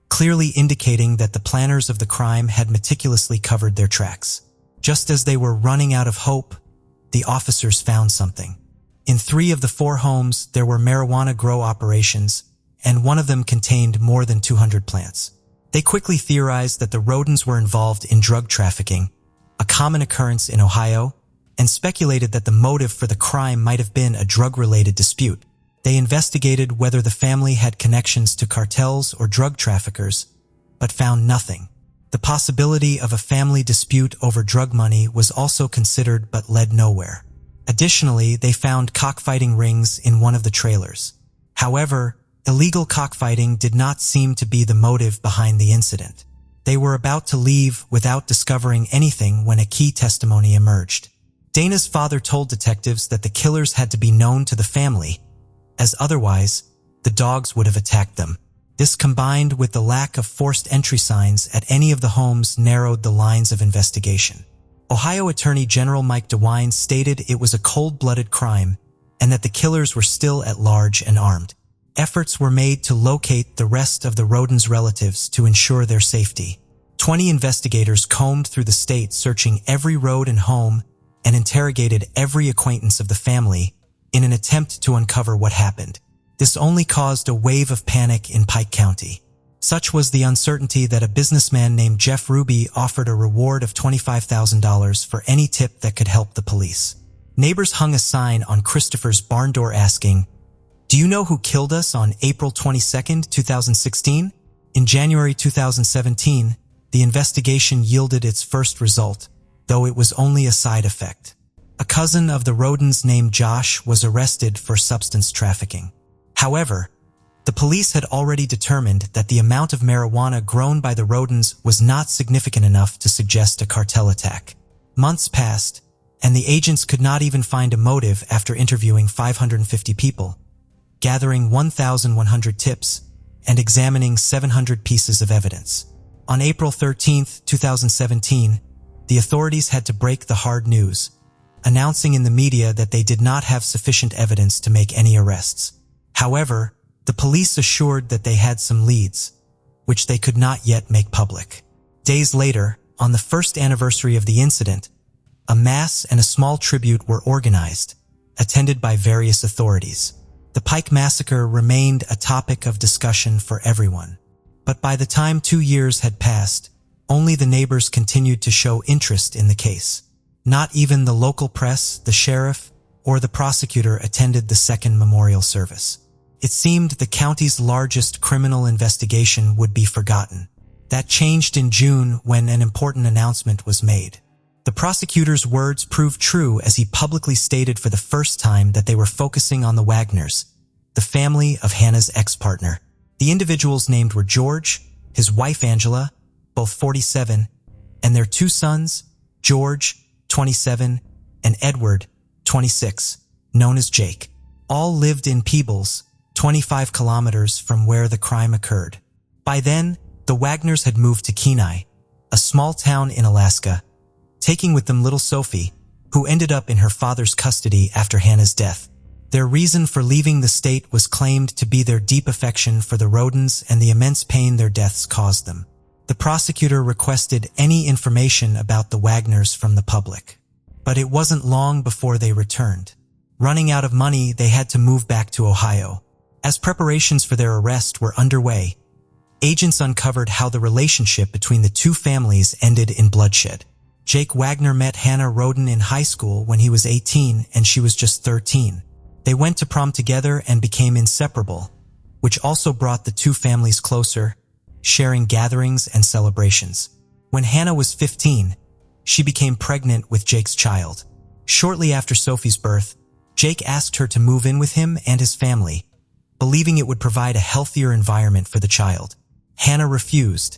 Speaker 1: clearly indicating that the planners of the crime had meticulously covered their tracks. Just as they were running out of hope, the officers found something. In 3 of the 4 homes, there were marijuana grow operations, and one of them contained more than 200 plants. They quickly theorized that the Rodens were involved in drug trafficking, a common occurrence in Ohio, and speculated that the motive for the crime might have been a drug-related dispute. They investigated whether the family had connections to cartels or drug traffickers, but found nothing. The possibility of a family dispute over drug money was also considered but led nowhere. Additionally, they found cockfighting rings in one of the trailers. However, illegal cockfighting did not seem to be the motive behind the incident. They were about to leave without discovering anything when a key testimony emerged. Dana's father told detectives that the killers had to be known to the family, as otherwise, the dogs would have attacked them. This combined with the lack of forced entry signs at any of the homes narrowed the lines of investigation. Ohio Attorney General Mike DeWine stated it was a cold-blooded crime and that the killers were still at large and armed. Efforts were made to locate the rest of the Rodens' relatives to ensure their safety. 20 investigators combed through the state searching every road and home and interrogated every acquaintance of the family in an attempt to uncover what happened. This only caused a wave of panic in Pike County. Such was the uncertainty that a businessman named Jeff Ruby offered a reward of $25,000 for any tip that could help the police. Neighbors hung a sign on Christopher's barn door asking, "Do you know who killed us on April 22, 2016? In January 2017, the investigation yielded its first result, though it was only a side effect. A cousin of the Rodens named Josh was arrested for substance trafficking. However, the police had already determined that the amount of marijuana grown by the Rodens was not significant enough to suggest a cartel attack. Months passed, and the agents could not even find a motive after interviewing 550 people, gathering 1,100 tips, and examining 700 pieces of evidence. On April 13, 2017, the authorities had to break the hard news, announcing in the media that they did not have sufficient evidence to make any arrests. However, the police assured that they had some leads, which they could not yet make public. Days later, on the first anniversary of the incident, A mass and a small tribute were organized, attended by various authorities. The Pike massacre remained a topic of discussion for everyone. But by the time 2 years had passed, only the neighbors continued to show interest in the case. Not even the local press, the sheriff, or the prosecutor attended the second memorial service. It seemed the county's largest criminal investigation would be forgotten. That changed in June when an important announcement was made. The prosecutor's words proved true as he publicly stated for the first time that they were focusing on the Wagners, the family of Hannah's ex-partner. The individuals named were George, his wife Angela, both 47, and their 2 sons, George, 27, and Edward, 26, known as Jake. All lived in Peebles, 25 kilometers from where the crime occurred. By then, the Wagners had moved to Kenai, a small town in Alaska, taking with them little Sophie, who ended up in her father's custody after Hannah's death. Their reason for leaving the state was claimed to be their deep affection for the Rodens and the immense pain their deaths caused them. The prosecutor requested any information about the Wagners from the public. But it wasn't long before they returned. Running out of money, they had to move back to Ohio. As preparations for their arrest were underway, agents uncovered how the relationship between the 2 families ended in bloodshed. Jake Wagner met Hannah Roden in high school when he was 18 and she was just 13. They went to prom together and became inseparable, which also brought the 2 families closer, sharing gatherings and celebrations. When Hannah was 15, she became pregnant with Jake's child. Shortly after Sophie's birth, Jake asked her to move in with him and his family, believing it would provide a healthier environment for the child. Hannah refused,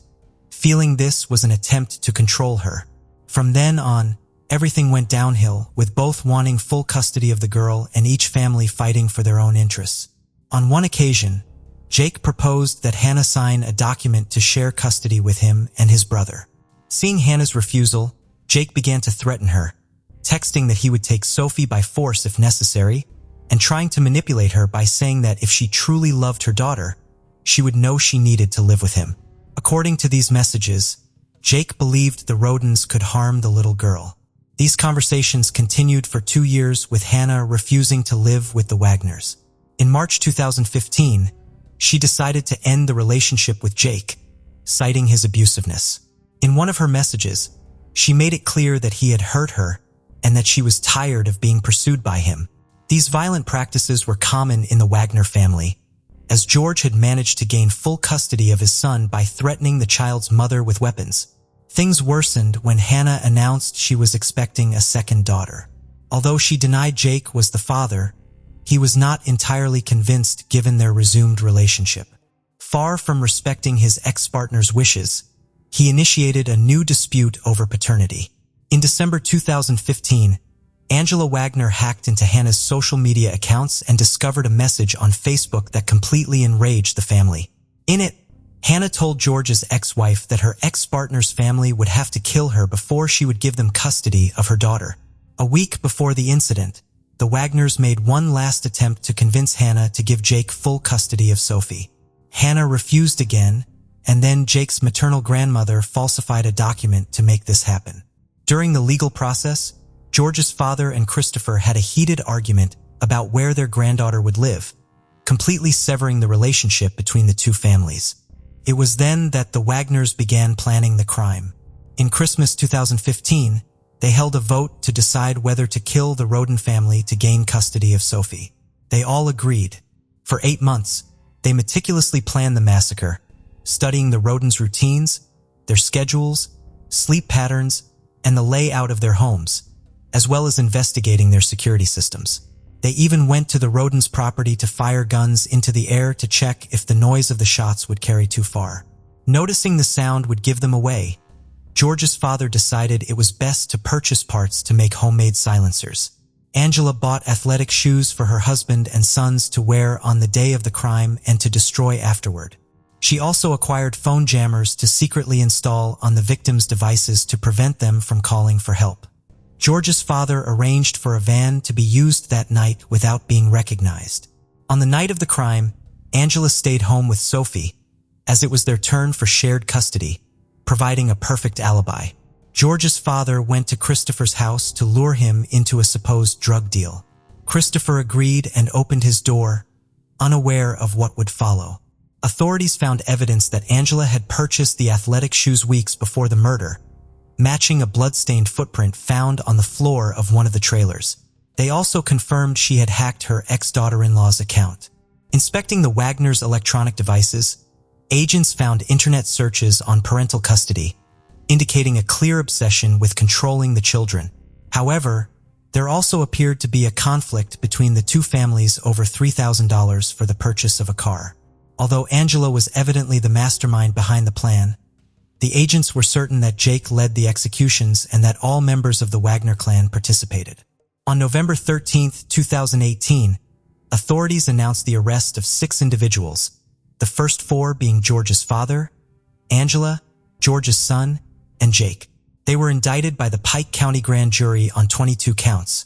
Speaker 1: feeling this was an attempt to control her. From then on, everything went downhill, with both wanting full custody of the girl and each family fighting for their own interests. On one occasion, Jake proposed that Hannah sign a document to share custody with him and his brother. Seeing Hannah's refusal, Jake began to threaten her, texting that he would take Sophie by force if necessary, and trying to manipulate her by saying that if she truly loved her daughter, she would know she needed to live with him. According to these messages, Jake believed the Rodens could harm the little girl. These conversations continued for 2 years, with Hannah refusing to live with the Wagners. In March 2015, she decided to end the relationship with Jake, citing his abusiveness. In one of her messages, she made it clear that he had hurt her and that she was tired of being pursued by him. These violent practices were common in the Wagner family, as George had managed to gain full custody of his son by threatening the child's mother with weapons. Things worsened when Hannah announced she was expecting a second daughter. Although she denied Jake was the father, he was not entirely convinced given their resumed relationship. Far from respecting his ex-partner's wishes, he initiated a new dispute over paternity. In December 2015, Angela Wagner hacked into Hannah's social media accounts and discovered a message on Facebook that completely enraged the family. In it, Hannah told George's ex-wife that her ex-partner's family would have to kill her before she would give them custody of her daughter. A week before the incident, the Wagners made one last attempt to convince Hannah to give Jake full custody of Sophie. Hannah refused again, and then Jake's maternal grandmother falsified a document to make this happen. During the legal process, George's father and Christopher had a heated argument about where their granddaughter would live, completely severing the relationship between the 2 families. It was then that the Wagners began planning the crime. In Christmas 2015, they held a vote to decide whether to kill the Roden family to gain custody of Sophie. They all agreed. For 8 months, they meticulously planned the massacre, studying the Rodens' routines, their schedules, sleep patterns, and the layout of their homes, as well as investigating their security systems. They even went to the Rodens' property to fire guns into the air to check if the noise of the shots would carry too far. Noticing the sound would give them away, George's father decided it was best to purchase parts to make homemade silencers. Angela bought athletic shoes for her husband and sons to wear on the day of the crime and to destroy afterward. She also acquired phone jammers to secretly install on the victims' devices to prevent them from calling for help. George's father arranged for a van to be used that night without being recognized. On the night of the crime, Angela stayed home with Sophie, as it was their turn for shared custody, providing a perfect alibi. George's father went to Christopher's house to lure him into a supposed drug deal. Christopher agreed and opened his door, unaware of what would follow. Authorities found evidence that Angela had purchased the athletic shoes weeks before the murder, matching a blood-stained footprint found on the floor of one of the trailers. They also confirmed she had hacked her ex-daughter-in-law's account. Inspecting the Wagners' electronic devices, agents found internet searches on parental custody, indicating a clear obsession with controlling the children. However, there also appeared to be a conflict between the two families over $3,000 for the purchase of a car. Although Angela was evidently the mastermind behind the plan, the agents were certain that Jake led the executions and that all members of the Wagner clan participated. On November 13, 2018, authorities announced the arrest of 6 individuals, the first 4 being George's father, Angela, George's son, and Jake. They were indicted by the Pike County Grand Jury on 22 counts,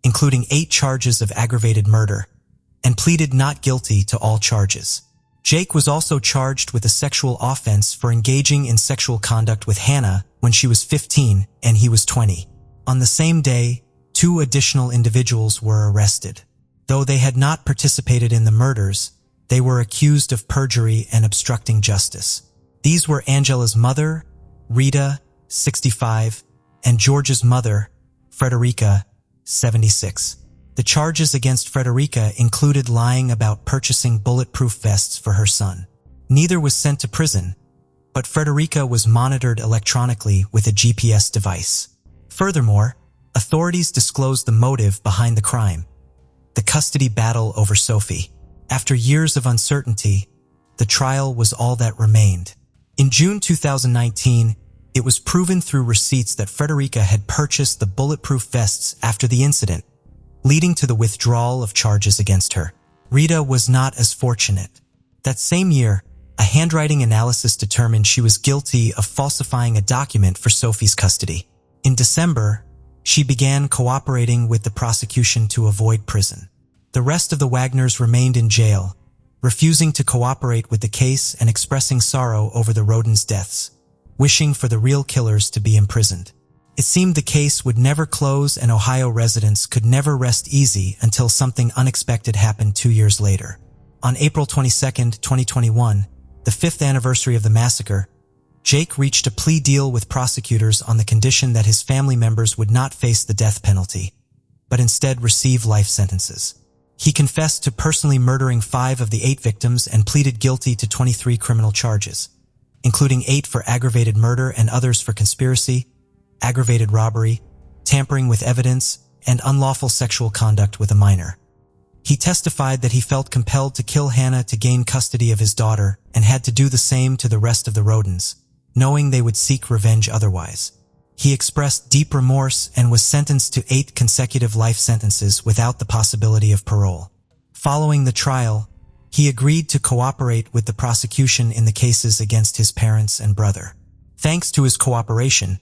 Speaker 1: including 8 charges of aggravated murder, and pleaded not guilty to all charges. Jake was also charged with a sexual offense for engaging in sexual conduct with Hannah when she was 15 and he was 20. On the same day, 2 additional individuals were arrested. Though they had not participated in the murders, they were accused of perjury and obstructing justice. These were Angela's mother, Rita, 65, and George's mother, Frederica, 76. The charges against Frederica included lying about purchasing bulletproof vests for her son. Neither was sent to prison, but Frederica was monitored electronically with a GPS device. Furthermore, authorities disclosed the motive behind the crime: the custody battle over Sophie. After years of uncertainty, the trial was all that remained. In June 2019, it was proven through receipts that Frederica had purchased the bulletproof vests after the incident, leading to the withdrawal of charges against her. Rita was not as fortunate. That same year, a handwriting analysis determined she was guilty of falsifying a document for Sophie's custody. In December, she began cooperating with the prosecution to avoid prison. The rest of the Wagners remained in jail, refusing to cooperate with the case and expressing sorrow over the Rodens' deaths, wishing for the real killers to be imprisoned. It seemed the case would never close and Ohio residents could never rest easy until something unexpected happened 2 years later. On April 22, 2021, the 5th anniversary of the massacre, Jake reached a plea deal with prosecutors on the condition that his family members would not face the death penalty, but instead receive life sentences. He confessed to personally murdering 5 of the 8 victims and pleaded guilty to 23 criminal charges, including 8 for aggravated murder and others for conspiracy, aggravated robbery, tampering with evidence, and unlawful sexual conduct with a minor. He testified that he felt compelled to kill Hannah to gain custody of his daughter and had to do the same to the rest of the Rodens, knowing they would seek revenge otherwise. He expressed deep remorse and was sentenced to 8 consecutive life sentences without the possibility of parole. Following the trial, he agreed to cooperate with the prosecution in the cases against his parents and brother. Thanks to his cooperation,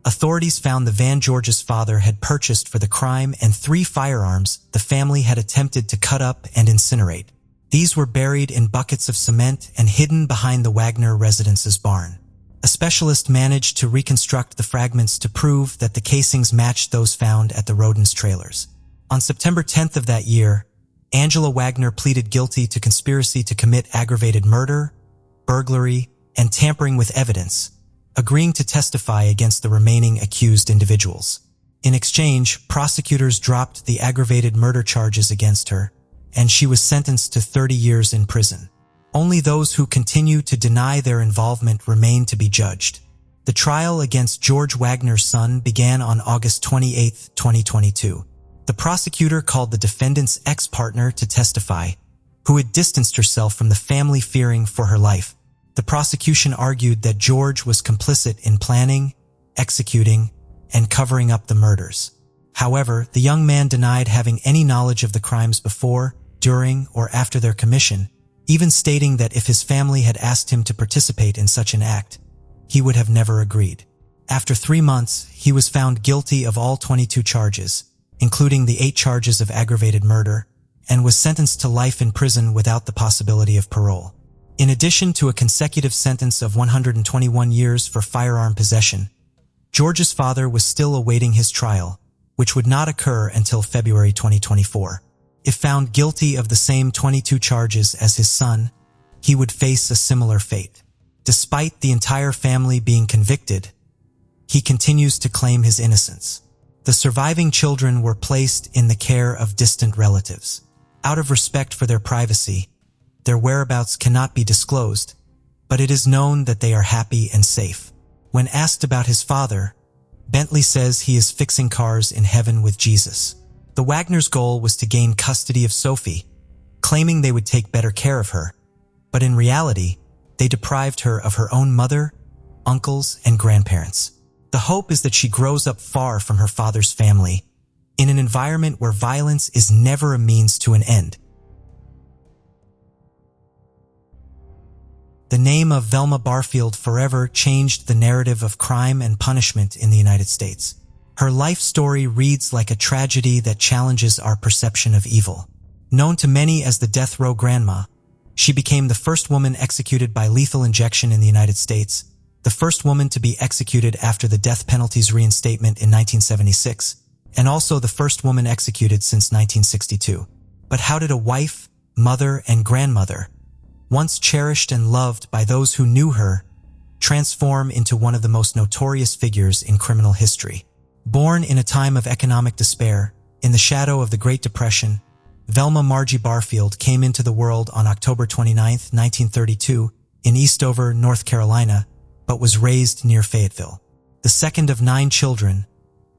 Speaker 1: authorities found the van George's father had purchased for the crime and 3 firearms the family had attempted to cut up and incinerate. These were buried in buckets of cement and hidden behind the Wagner residence's barn. A specialist managed to reconstruct the fragments to prove that the casings matched those found at the Rodens' trailers. On September 10th of that year, Angela Wagner pleaded guilty to conspiracy to commit aggravated murder, burglary, and tampering with evidence, agreeing to testify against the remaining accused individuals. In exchange, prosecutors dropped the aggravated murder charges against her, and she was sentenced to 30 years in prison. Only those who continue to deny their involvement remain to be judged. The trial against George Wagner's son began on August 28, 2022. The prosecutor called the defendant's ex-partner to testify, who had distanced herself from the family fearing for her life. The prosecution argued that George was complicit in planning, executing, and covering up the murders. However, the young man denied having any knowledge of the crimes before, during, or after their commission, even stating that if his family had asked him to participate in such an act, he would have never agreed. After 3 months, he was found guilty of all 22 charges, including the 8 charges of aggravated murder, and was sentenced to life in prison without the possibility of parole. In addition to a consecutive sentence of 121 years for firearm possession, George's father was still awaiting his trial, which would not occur until February 2024. If found guilty of the same 22 charges as his son, he would face a similar fate. Despite the entire family being convicted, he continues to claim his innocence. The surviving children were placed in the care of distant relatives. Out of respect for their privacy, their whereabouts cannot be disclosed, but it is known that they are happy and safe. When asked about his father, Bentley says he is fixing cars in heaven with Jesus. The Wagners' goal was to gain custody of Sophie, claiming they would take better care of her, but in reality, they deprived her of her own mother, uncles, and grandparents. The hope is that she grows up far from her father's family, in an environment where violence is never a means to an end. The name of Velma Barfield forever changed the narrative of crime and punishment in the United States. Her life story reads like a tragedy that challenges our perception of evil. Known to many as the death row grandma, she became the first woman executed by lethal injection in the United States, the first woman to be executed after the death penalty's reinstatement in 1976, and also the first woman executed since 1962. But how did a wife, mother, and grandmother, once cherished and loved by those who knew her, transform into one of the most notorious figures in criminal history? Born in a time of economic despair, in the shadow of the Great Depression, Velma Margie Barfield came into the world on October 29, 1932, in Eastover, North Carolina, but was raised near Fayetteville. The second of 9 children,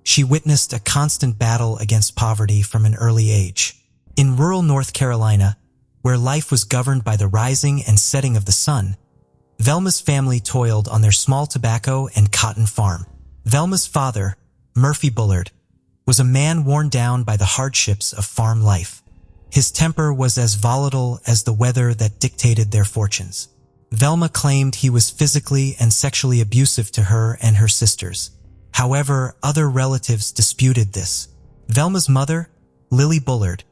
Speaker 1: she witnessed a constant battle against poverty from an early age. In rural North Carolina, where life was governed by the rising and setting of the sun, Velma's family toiled on their small tobacco and cotton farm. Velma's father, Murphy Bullard, was a man worn down by the hardships of farm life. His temper was as volatile as the weather that dictated their fortunes. Velma claimed he was physically and sexually abusive to her and her sisters. However, other relatives disputed this. Velma's mother, Lily Bullard,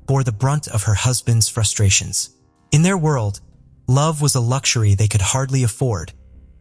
Speaker 1: bore the brunt of her husband's frustrations. In their world, love was a luxury they could hardly afford,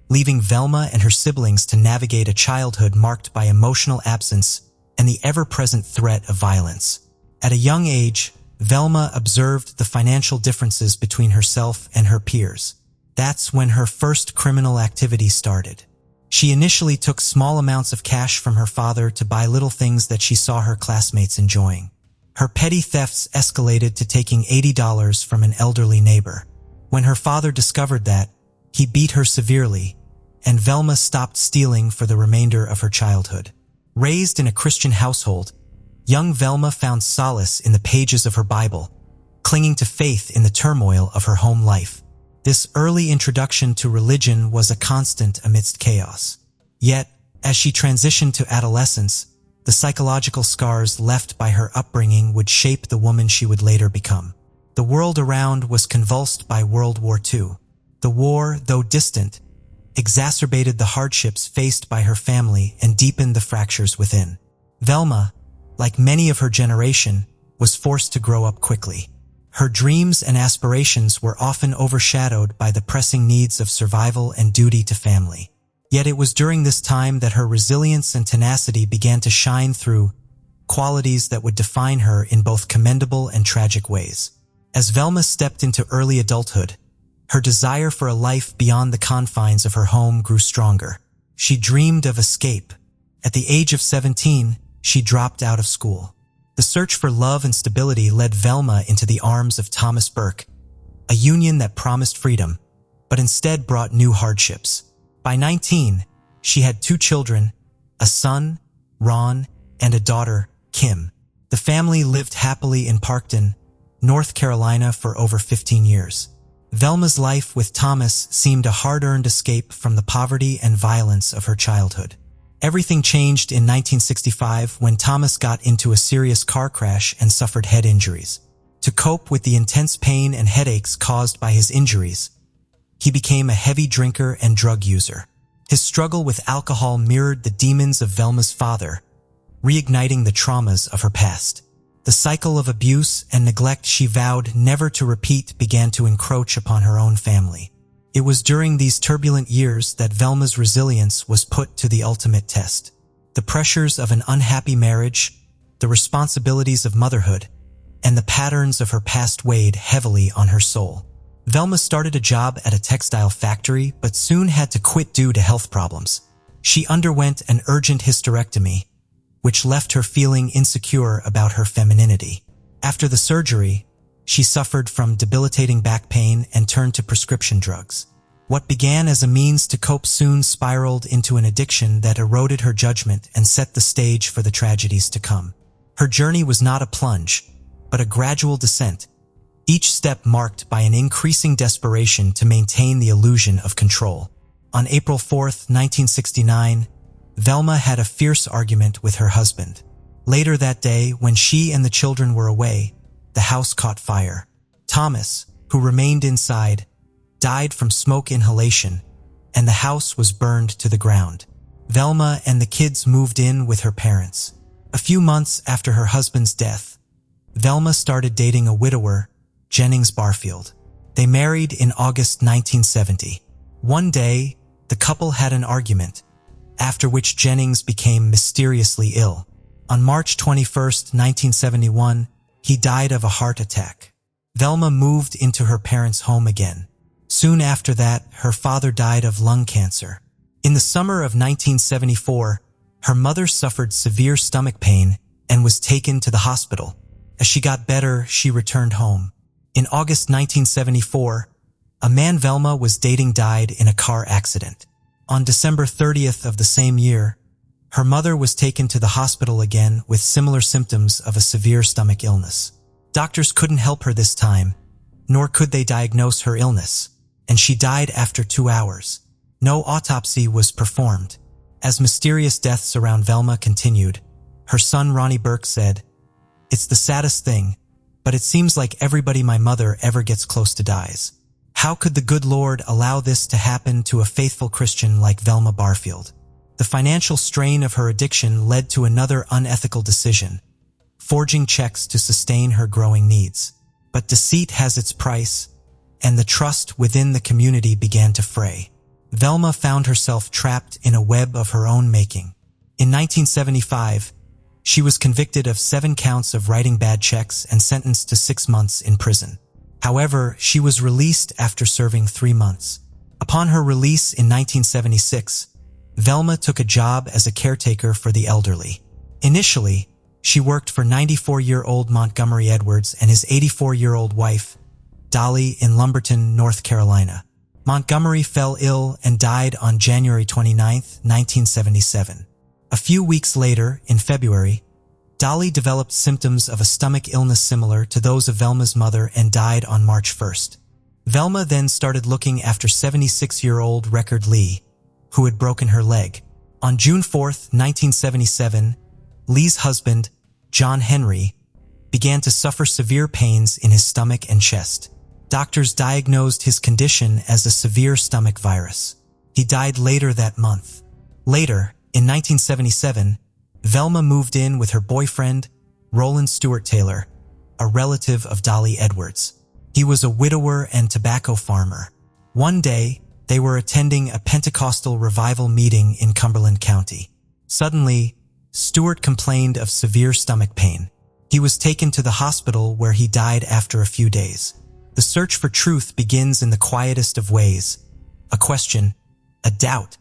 Speaker 1: leaving Velma and her siblings to navigate a childhood marked by emotional absence and the ever-present threat of violence. At a young age, Velma observed the financial differences between herself and her peers. That's when her first criminal activity started. She initially took small amounts of cash from her father to buy little things that she saw her classmates enjoying. Her petty thefts escalated to taking $80 from an elderly neighbor. When her father discovered that, he beat her severely, and Velma stopped stealing for the remainder of her childhood. Raised in a Christian household, young Velma found solace in the pages of her Bible, clinging to faith in the turmoil of her home life. This early introduction to religion was a constant amidst chaos. Yet, as she transitioned to adolescence, the psychological scars left by her upbringing would shape the woman she would later become. The world around was convulsed by World War II. The war, though distant, exacerbated the hardships faced by her family and deepened the fractures within. Velma, like many of her generation, was forced to grow up quickly. Her dreams and aspirations were often overshadowed by the pressing needs of survival and duty to family. Yet it was during this time that her resilience and tenacity began to shine through, qualities that would define her in both commendable and tragic ways. As Velma stepped into early adulthood, her desire for a life beyond the confines of her home grew stronger. She dreamed of escape. At the age of 17, she dropped out of school. The search for love and stability led Velma into the arms of Thomas Burke, a union that promised freedom, but instead brought new hardships. By 19, she had 2 children, a son, Ron, and a daughter, Kim. The family lived happily in Parkton, North Carolina for over 15 years. Velma's life with Thomas seemed a hard-earned escape from the poverty and violence of her childhood. Everything changed in 1965 when Thomas got into a serious car crash and suffered head injuries. To cope with the intense pain and headaches caused by his injuries, he became a heavy drinker and drug user. His struggle with alcohol mirrored the demons of Velma's father, reigniting the traumas of her past. The cycle of abuse and neglect she vowed never to repeat began to encroach upon her own family. It was during these turbulent years that Velma's resilience was put to the ultimate test. The pressures of an unhappy marriage, the responsibilities of motherhood, and the patterns of her past weighed heavily on her soul. Velma started a job at a textile factory but soon had to quit due to health problems. She underwent an urgent hysterectomy, which left her feeling insecure about her femininity. After the surgery, she suffered from debilitating back pain and turned to prescription drugs. What began as a means to cope soon spiraled into an addiction that eroded her judgment and set the stage for the tragedies to come. Her journey was not a plunge, but a gradual descent, each step marked by an increasing desperation to maintain the illusion of control. On April 4, 1969, Velma had a fierce argument with her husband. Later that day, when she and the children were away, the house caught fire. Thomas, who remained inside, died from smoke inhalation, and the house was burned to the ground. Velma and the kids moved in with her parents. A few months after her husband's death, Velma started dating a widower, Jennings Barfield. They married in August 1970. One day, the couple had an argument, after which Jennings became mysteriously ill. On March 21, 1971, he died of a heart attack. Velma moved into her parents' home again. Soon after that, her father died of lung cancer. In the summer of 1974, her mother suffered severe stomach pain and was taken to the hospital. As she got better, she returned home. In August 1974, a man Velma was dating died in a car accident. On December 30th of the same year, her mother was taken to the hospital again with similar symptoms of a severe stomach illness. Doctors couldn't help her this time, nor could they diagnose her illness, and she died after 2 hours. No autopsy was performed. As mysterious deaths around Velma continued, her son Ronnie Burke said, "It's the saddest thing, but it seems like everybody my mother ever gets close to dies. How could the good Lord allow this to happen to a faithful Christian like Velma Barfield?" The financial strain of her addiction led to another unethical decision, forging checks to sustain her growing needs. But deceit has its price, and the trust within the community began to fray. Velma found herself trapped in a web of her own making. In 1975, she was convicted of 7 counts of writing bad checks and sentenced to 6 months in prison. However, she was released after serving 3 months. Upon her release in 1976, Velma took a job as a caretaker for the elderly. Initially, she worked for 94-year-old Montgomery Edwards and his 84-year-old wife, Dolly, in Lumberton, North Carolina. Montgomery fell ill and died on January 29, 1977. A few weeks later, in February, Dolly developed symptoms of a stomach illness similar to those of Velma's mother and died on March 1st. Velma then started looking after 76-year-old Record Lee, who had broken her leg. On June 4, 1977, Lee's husband, John Henry, began to suffer severe pains in his stomach and chest. Doctors diagnosed his condition as a severe stomach virus. He died later that month. Later, in 1977, Velma moved in with her boyfriend, Roland Stewart Taylor, a relative of Dolly Edwards. He was a widower and tobacco farmer. One day, they were attending a Pentecostal revival meeting in Cumberland County. Suddenly, Stewart complained of severe stomach pain. He was taken to the hospital where he died after a few days. The search for truth begins in the quietest of ways. A question, a doubt,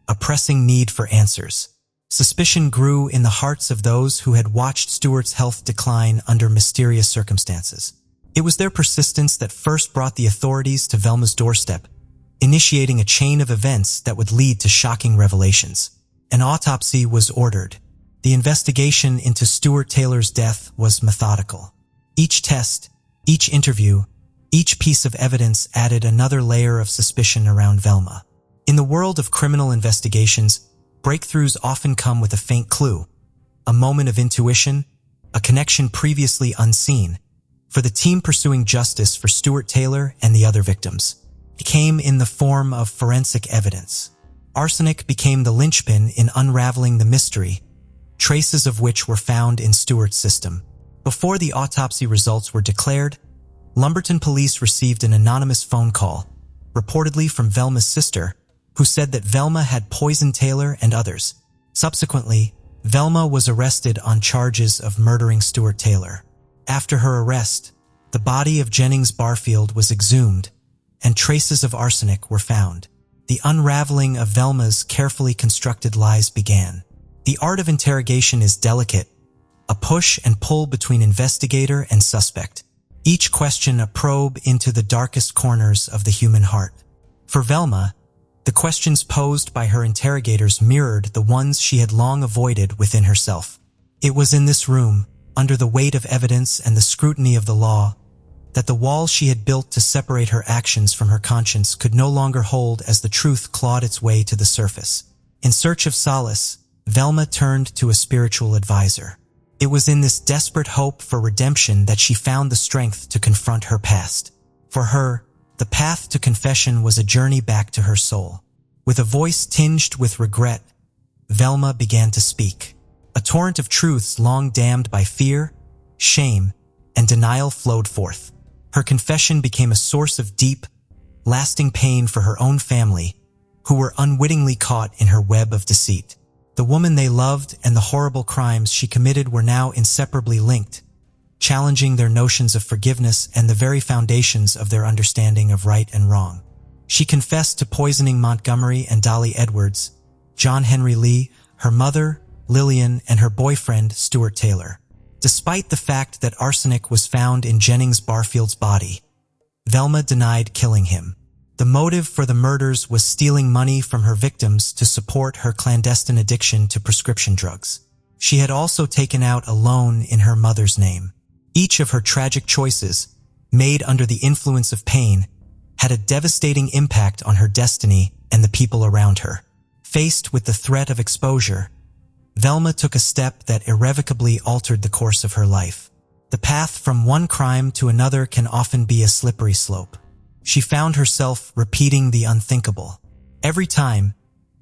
Speaker 1: a pressing need for answers. Suspicion grew in the hearts of those who had watched Stewart's health decline under mysterious circumstances. It was their persistence that first brought the authorities to Velma's doorstep, initiating a chain of events that would lead to shocking revelations. An autopsy was ordered. The investigation into Stewart Taylor's death was methodical. Each test, each interview, each piece of evidence added another layer of suspicion around Velma. In the world of criminal investigations, breakthroughs often come with a faint clue, a moment of intuition, a connection previously unseen. For the team pursuing justice for Stewart Taylor and the other victims, it came in the form of forensic evidence. Arsenic became the linchpin in unraveling the mystery, traces of which were found in Stewart's system. Before the autopsy results were declared, Lumberton police received an anonymous phone call, reportedly from Velma's sister, who said that Velma had poisoned Taylor and others. Subsequently, Velma was arrested on charges of murdering Stuart Taylor. After her arrest, the body of Jennings Barfield was exhumed, and traces of arsenic were found. The unraveling of Velma's carefully constructed lies began. The art of interrogation is delicate, a push and pull between investigator and suspect. Each question a probe into the darkest corners of the human heart. For Velma, the questions posed by her interrogators mirrored the ones she had long avoided within herself. It was in this room, under the weight of evidence and the scrutiny of the law, that the wall she had built to separate her actions from her conscience could no longer hold as the truth clawed its way to the surface. In search of solace, Velma turned to a spiritual advisor. It was in this desperate hope for redemption that she found the strength to confront her past. For her, the path to confession was a journey back to her soul. With a voice tinged with regret, Velma began to speak. A torrent of truths long dammed by fear, shame, and denial flowed forth. Her confession became a source of deep, lasting pain for her own family, who were unwittingly caught in her web of deceit. The woman they loved and the horrible crimes she committed were now inseparably linked, challenging their notions of forgiveness and the very foundations of their understanding of right and wrong. She confessed to poisoning Montgomery and Dolly Edwards, John Henry Lee, her mother, Lillian, and her boyfriend, Stuart Taylor. Despite the fact that arsenic was found in Jennings Barfield's body, Velma denied killing him. The motive for the murders was stealing money from her victims to support her clandestine addiction to prescription drugs. She had also taken out a loan in her mother's name. Each of her tragic choices, made under the influence of pain, had a devastating impact on her destiny and the people around her. Faced with the threat of exposure, Velma took a step that irrevocably altered the course of her life. The path from one crime to another can often be a slippery slope. She found herself repeating the unthinkable. Every time,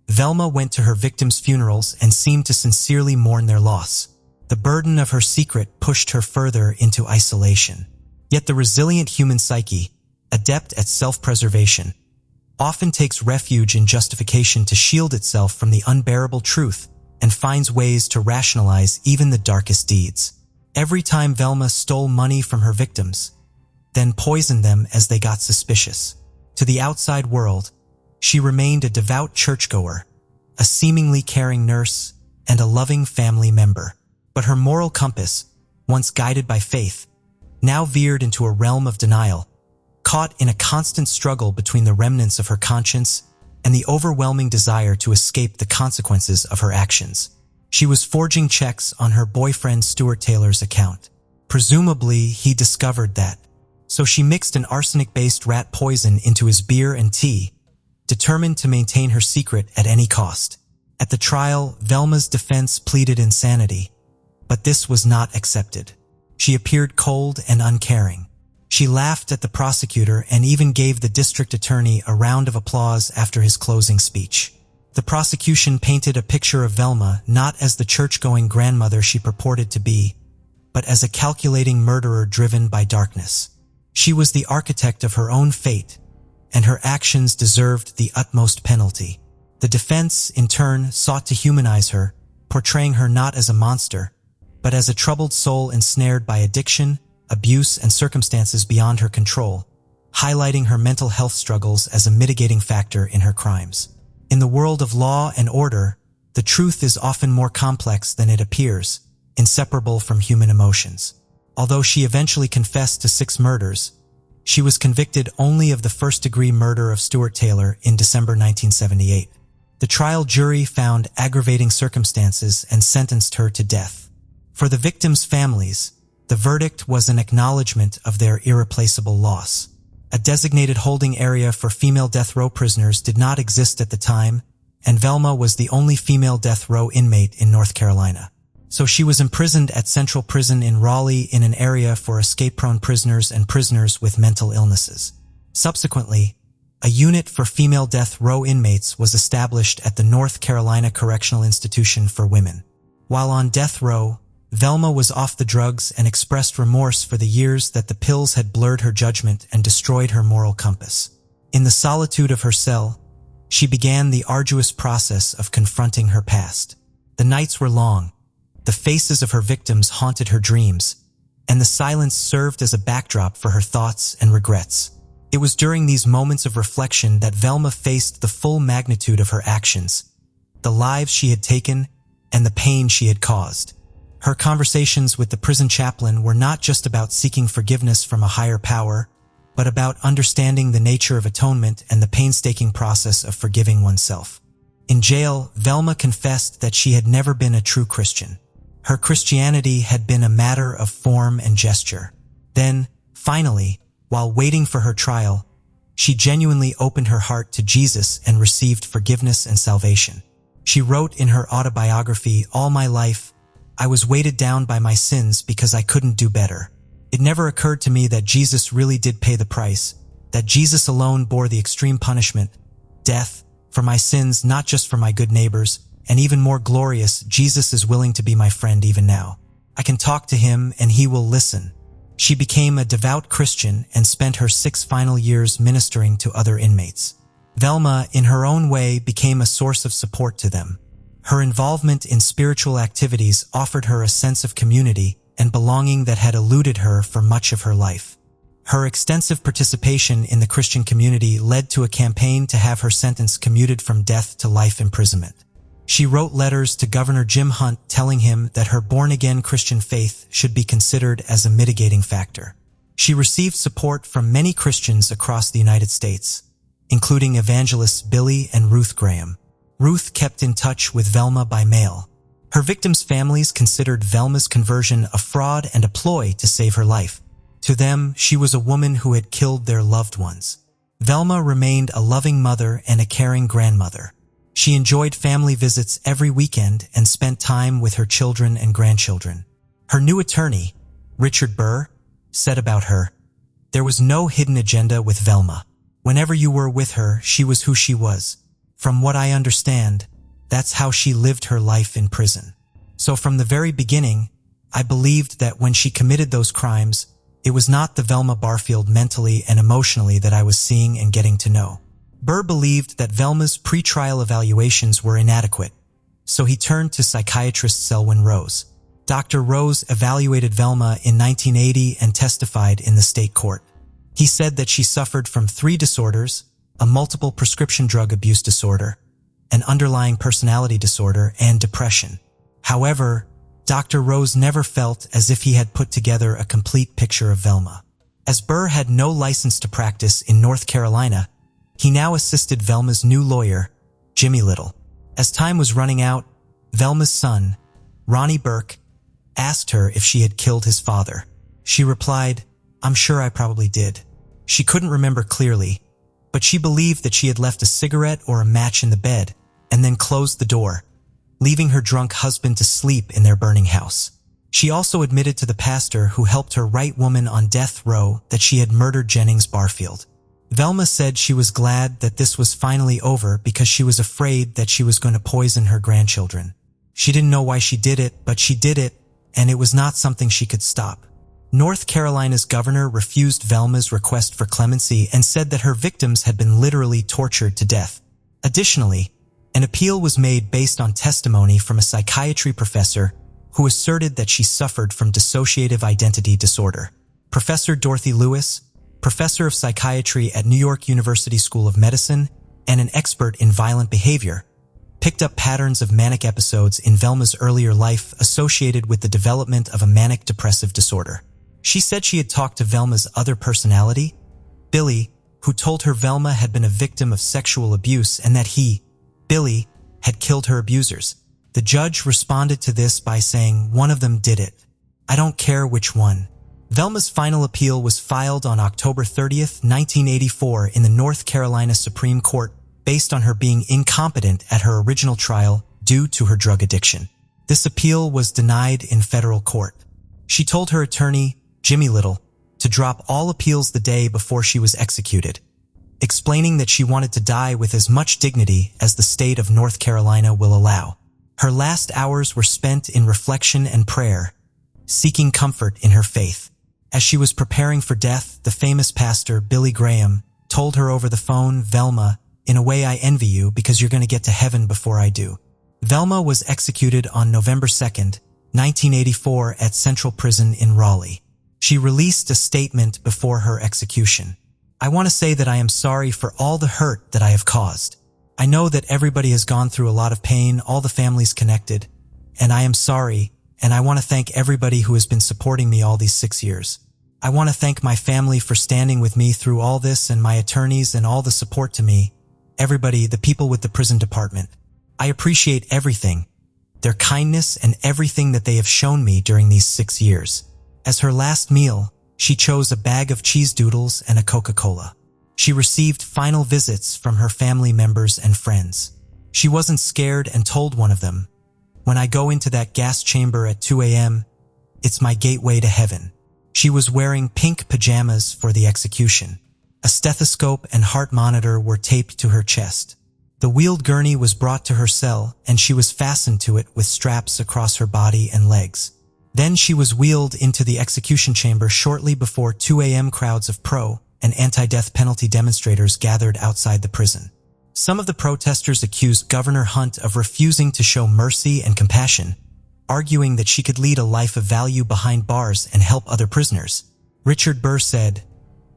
Speaker 1: Velma went to her victims' funerals and seemed to sincerely mourn their loss. The burden of her secret pushed her further into isolation. Yet the resilient human psyche, adept at self-preservation, often takes refuge in justification to shield itself from the unbearable truth and finds ways to rationalize even the darkest deeds. Every time Velma stole money from her victims, then poisoned them as they got suspicious. To the outside world, she remained a devout churchgoer, a seemingly caring nurse, and a loving family member. But her moral compass, once guided by faith, now veered into a realm of denial, caught in a constant struggle between the remnants of her conscience and the overwhelming desire to escape the consequences of her actions. She was forging checks on her boyfriend Stuart Taylor's account. Presumably, he discovered that. So she mixed an arsenic-based rat poison into his beer and tea, determined to maintain her secret at any cost. At the trial, Velma's defense pleaded insanity, but this was not accepted. She appeared cold and uncaring. She laughed at the prosecutor and even gave the district attorney a round of applause after his closing speech. The prosecution painted a picture of Velma not as the church-going grandmother she purported to be, but as a calculating murderer driven by darkness. She was the architect of her own fate, and her actions deserved the utmost penalty. The defense, in turn, sought to humanize her, portraying her not as a monster, but as a troubled soul ensnared by addiction, abuse, and circumstances beyond her control, highlighting her mental health struggles as a mitigating factor in her crimes. In the world of law and order, the truth is often more complex than it appears, inseparable from human emotions. Although she eventually confessed to 6 murders, she was convicted only of the first-degree murder of Stuart Taylor in December 1978. The trial jury found aggravating circumstances and sentenced her to death. For the victims' families, the verdict was an acknowledgement of their irreplaceable loss. A designated holding area for female death row prisoners did not exist at the time, and Velma was the only female death row inmate in North Carolina. So she was imprisoned at Central Prison in Raleigh in an area for escape-prone prisoners and prisoners with mental illnesses. Subsequently, a unit for female death row inmates was established at the North Carolina Correctional Institution for Women. While on death row, Velma was off the drugs and expressed remorse for the years that the pills had blurred her judgment and destroyed her moral compass. In the solitude of her cell, she began the arduous process of confronting her past. The nights were long, the faces of her victims haunted her dreams, and the silence served as a backdrop for her thoughts and regrets. It was during these moments of reflection that Velma faced the full magnitude of her actions, the lives she had taken, and the pain she had caused. Her conversations with the prison chaplain were not just about seeking forgiveness from a higher power, but about understanding the nature of atonement and the painstaking process of forgiving oneself. In jail, Velma confessed that she had never been a true Christian. Her Christianity had been a matter of form and gesture. Then, finally, while waiting for her trial, she genuinely opened her heart to Jesus and received forgiveness and salvation. She wrote in her autobiography, "All my life, I was weighted down by my sins because I couldn't do better. It never occurred to me that Jesus really did pay the price, that Jesus alone bore the extreme punishment, death, for my sins, not just for my good neighbors, and even more glorious, Jesus is willing to be my friend even now. I can talk to him and he will listen." She became a devout Christian and spent her 6 final years ministering to other inmates. Velma, in her own way, became a source of support to them. Her involvement in spiritual activities offered her a sense of community and belonging that had eluded her for much of her life. Her extensive participation in the Christian community led to a campaign to have her sentence commuted from death to life imprisonment. She wrote letters to Governor Jim Hunt telling him that her born-again Christian faith should be considered as a mitigating factor. She received support from many Christians across the United States, including evangelists Billy and Ruth Graham. Ruth kept in touch with Velma by mail. Her victims' families considered Velma's conversion a fraud and a ploy to save her life. To them, she was a woman who had killed their loved ones. Velma remained a loving mother and a caring grandmother. She enjoyed family visits every weekend and spent time with her children and grandchildren. Her new attorney, Richard Burr, said about her, "There was no hidden agenda with Velma. Whenever you were with her, she was who she was. From what I understand, that's how she lived her life in prison. So from the very beginning, I believed that when she committed those crimes, it was not the Velma Barfield mentally and emotionally that I was seeing and getting to know." Burr believed that Velma's pretrial evaluations were inadequate, so he turned to psychiatrist Selwyn Rose. Dr. Rose evaluated Velma in 1980 and testified in the state court. He said that she suffered from 3 disorders, a multiple prescription drug abuse disorder, an underlying personality disorder, and depression. However, Dr. Rose never felt as if he had put together a complete picture of Velma. As Burr had no license to practice in North Carolina, he now assisted Velma's new lawyer, Jimmy Little. As time was running out, Velma's son, Ronnie Burke, asked her if she had killed his father. She replied, "I'm sure I probably did." She couldn't remember clearly, but she believed that she had left a cigarette or a match in the bed and then closed the door, leaving her drunk husband to sleep in their burning house. She also admitted to the pastor who helped her right woman on death row that she had murdered Jennings Barfield. Velma said she was glad that this was finally over because she was afraid that she was going to poison her grandchildren. She didn't know why she did it, but she did it, and it was not something she could stop. North Carolina's governor refused Velma's request for clemency and said that her victims had been literally tortured to death. Additionally, an appeal was made based on testimony from a psychiatry professor who asserted that she suffered from dissociative identity disorder. Professor Dorothy Lewis, professor of psychiatry at New York University School of Medicine and an expert in violent behavior, picked up patterns of manic episodes in Velma's earlier life associated with the development of a manic depressive disorder. She said she had talked to Velma's other personality, Billy, who told her Velma had been a victim of sexual abuse and that he, Billy, had killed her abusers. The judge responded to this by saying, "One of them did it. I don't care which one." Velma's final appeal was filed on October 30th, 1984 in the North Carolina Supreme Court based on her being incompetent at her original trial due to her drug addiction. This appeal was denied in federal court. She told her attorney, Jimmy Little, to drop all appeals the day before she was executed, explaining that she wanted to die with as much dignity as the state of North Carolina will allow. Her last hours were spent in reflection and prayer, seeking comfort in her faith. As she was preparing for death, the famous pastor Billy Graham told her over the phone, "Velma, in a way I envy you because you're going to get to heaven before I do." Velma was executed on November 2nd, 1984 at Central Prison in Raleigh. She released a statement before her execution. "I want to say that I am sorry for all the hurt that I have caused. I know that everybody has gone through a lot of pain, all the families connected, and I am sorry, and I want to thank everybody who has been supporting me all these 6 years. I want to thank my family for standing with me through all this and my attorneys and all the support to me, everybody, the people with the prison department. I appreciate everything, their kindness and everything that they have shown me during these 6 years." As her last meal, she chose a bag of cheese doodles and a Coca-Cola. She received final visits from her family members and friends. She wasn't scared and told one of them, "When I go into that gas chamber at 2 a.m., it's my gateway to heaven." She was wearing pink pajamas for the execution. A stethoscope and heart monitor were taped to her chest. The wheeled gurney was brought to her cell, and she was fastened to it with straps across her body and legs. Then she was wheeled into the execution chamber shortly before 2 a.m. Crowds of pro- and anti-death penalty demonstrators gathered outside the prison. Some of the protesters accused Governor Hunt of refusing to show mercy and compassion, arguing that she could lead a life of value behind bars and help other prisoners. Richard Burr said,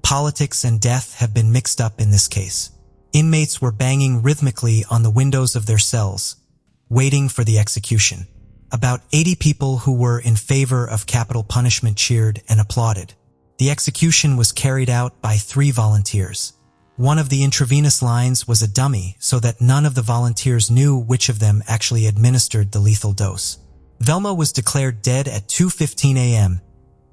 Speaker 1: "Politics and death have been mixed up in this case." Inmates were banging rhythmically on the windows of their cells, waiting for the execution. About 80 people who were in favor of capital punishment cheered and applauded. The execution was carried out by 3 volunteers. One of the intravenous lines was a dummy so that none of the volunteers knew which of them actually administered the lethal dose. Velma was declared dead at 2:15 a.m.,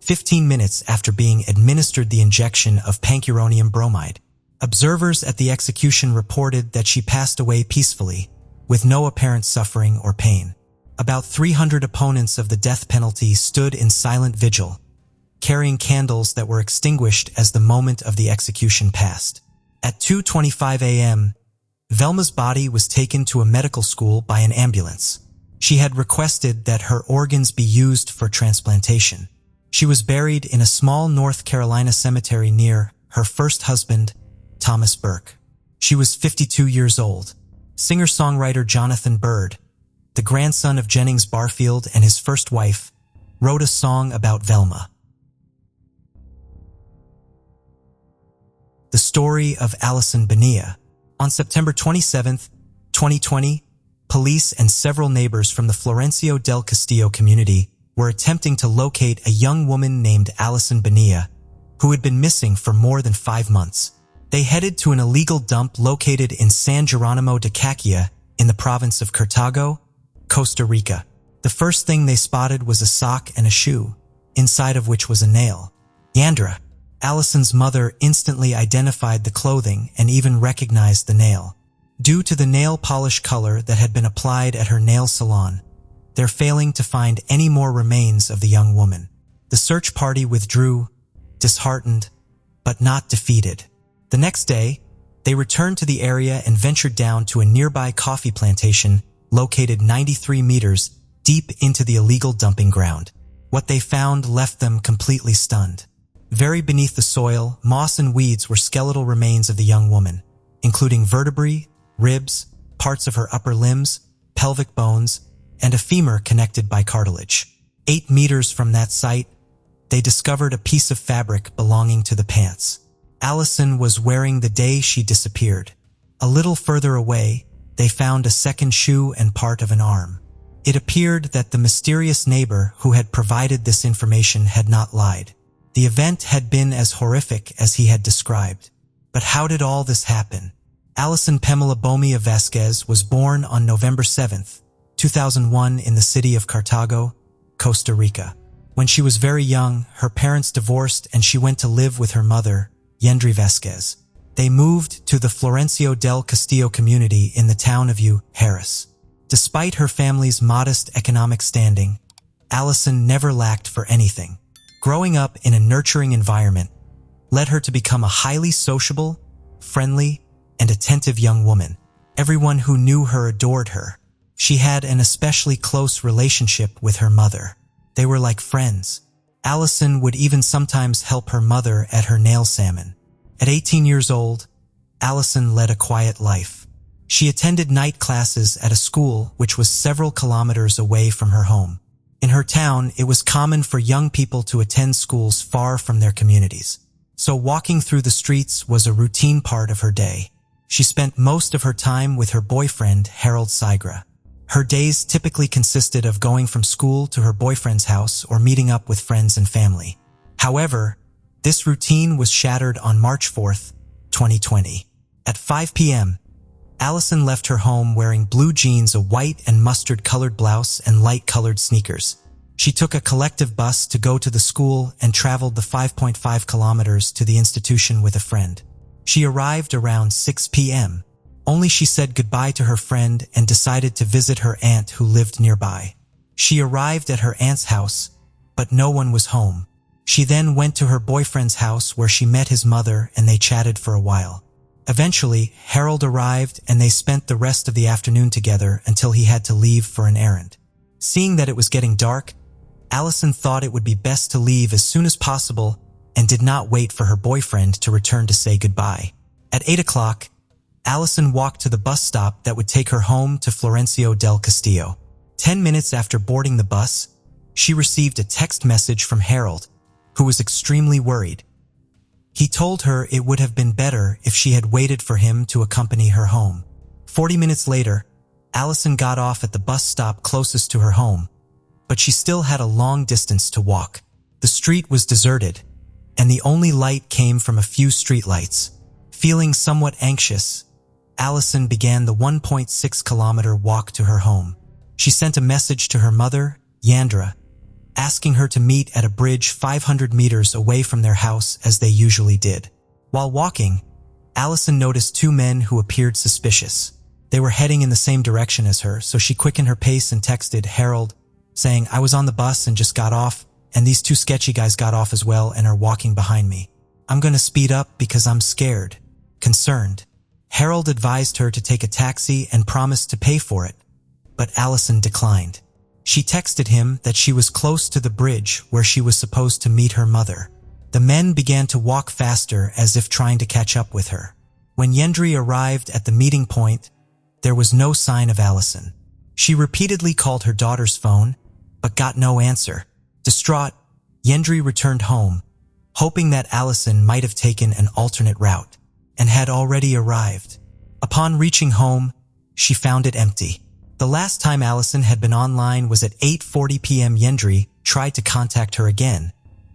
Speaker 1: 15 minutes after being administered the injection of pancuronium bromide. Observers at the execution reported that she passed away peacefully, with no apparent suffering or pain. About 300 opponents of the death penalty stood in silent vigil, carrying candles that were extinguished as the moment of the execution passed. At 2:25 a.m., Velma's body was taken to a medical school by an ambulance. She had requested that her organs be used for transplantation. She was buried in a small North Carolina cemetery near her first husband, Thomas Burke. She was 52 years old. Singer-songwriter Jonathan Byrd, the grandson of Jennings Barfield and his first wife, wrote a song about Velma. The story of Alison Bonilla. On September 27, 2020, police and several neighbors from the Florencio del Castillo community were attempting to locate a young woman named Alison Bonilla, who had been missing for more than 5 months. They headed to an illegal dump located in San Geronimo de Caquia in the province of Cartago, Costa Rica. The first thing they spotted was a sock and a shoe, inside of which was a nail. Yandra, Alison's mother, instantly identified the clothing and even recognized the nail. Due to the nail polish color that had been applied at her nail salon, they're failing to find any more remains of the young woman. The search party withdrew, disheartened, but not defeated. The next day, they returned to the area and ventured down to a nearby coffee plantation located 93 meters deep into the illegal dumping ground. What they found left them completely stunned. Buried beneath the soil, moss and weeds were skeletal remains of the young woman, including vertebrae, ribs, parts of her upper limbs, pelvic bones, and a femur connected by cartilage. 8 meters from that site, they discovered a piece of fabric belonging to the pants Alison was wearing the day she disappeared. A little further away, they found a second shoe and part of an arm. It appeared that the mysterious neighbor who had provided this information had not lied. The event had been as horrific as he had described. But how did all this happen? Alison Pamela Bomia Vasquez was born on November 7, 2001 in the city of Cartago, Costa Rica. When she was very young, her parents divorced and she went to live with her mother, Yendri Vasquez. They moved to the Florencio del Castillo community in the town of Harris. Despite her family's modest economic standing, Alison never lacked for anything. Growing up in a nurturing environment led her to become a highly sociable, friendly, and attentive young woman. Everyone who knew her adored her. She had an especially close relationship with her mother. They were like friends. Alison would even sometimes help her mother at her nail salon. At 18 years old, Allison led a quiet life. She attended night classes at a school which was several kilometers away from her home. In her town, it was common for young people to attend schools far from their communities. So walking through the streets was a routine part of her day. She spent most of her time with her boyfriend, Harold Sigra. Her days typically consisted of going from school to her boyfriend's house or meeting up with friends and family. However, this routine was shattered on March 4th, 2020. At 5 p.m., Allison left her home wearing blue jeans, a white and mustard-colored blouse, and light-colored sneakers. She took a collective bus to go to the school and traveled the 5.5 kilometers to the institution with a friend. She arrived around 6 p.m. Only she said goodbye to her friend and decided to visit her aunt who lived nearby. She arrived at her aunt's house, but no one was home. She then went to her boyfriend's house where she met his mother and they chatted for a while. Eventually, Harold arrived and they spent the rest of the afternoon together until he had to leave for an errand. Seeing that it was getting dark, Allison thought it would be best to leave as soon as possible and did not wait for her boyfriend to return to say goodbye. At 8 o'clock, Allison walked to the bus stop that would take her home to Florencio del Castillo. 10 minutes after boarding the bus, she received a text message from Harold, who was extremely worried. He told her it would have been better if she had waited for him to accompany her home. 40 minutes later, Allison got off at the bus stop closest to her home, but she still had a long distance to walk. The street was deserted, and the only light came from a few streetlights. Feeling somewhat anxious, Allison began the 1.6-kilometer walk to her home. She sent a message to her mother, Yandra, asking her to meet at a bridge 500 meters away from their house as they usually did. While walking, Allison noticed two men who appeared suspicious. They were heading in the same direction as her, so she quickened her pace and texted Harold, saying, "I was on the bus and just got off, and these two sketchy guys got off as well and are walking behind me. I'm gonna speed up because I'm scared." Concerned, Harold advised her to take a taxi and promised to pay for it, but Allison declined. She texted him that she was close to the bridge where she was supposed to meet her mother. The men began to walk faster as if trying to catch up with her. When Yendri arrived at the meeting point, there was no sign of Allison. She repeatedly called her daughter's phone, but got no answer. Distraught, Yendri returned home, hoping that Allison might have taken an alternate route, and had already arrived. Upon reaching home, she found it empty. The last time Allison had been online was at 8:40 p.m. Yendri tried to contact her again,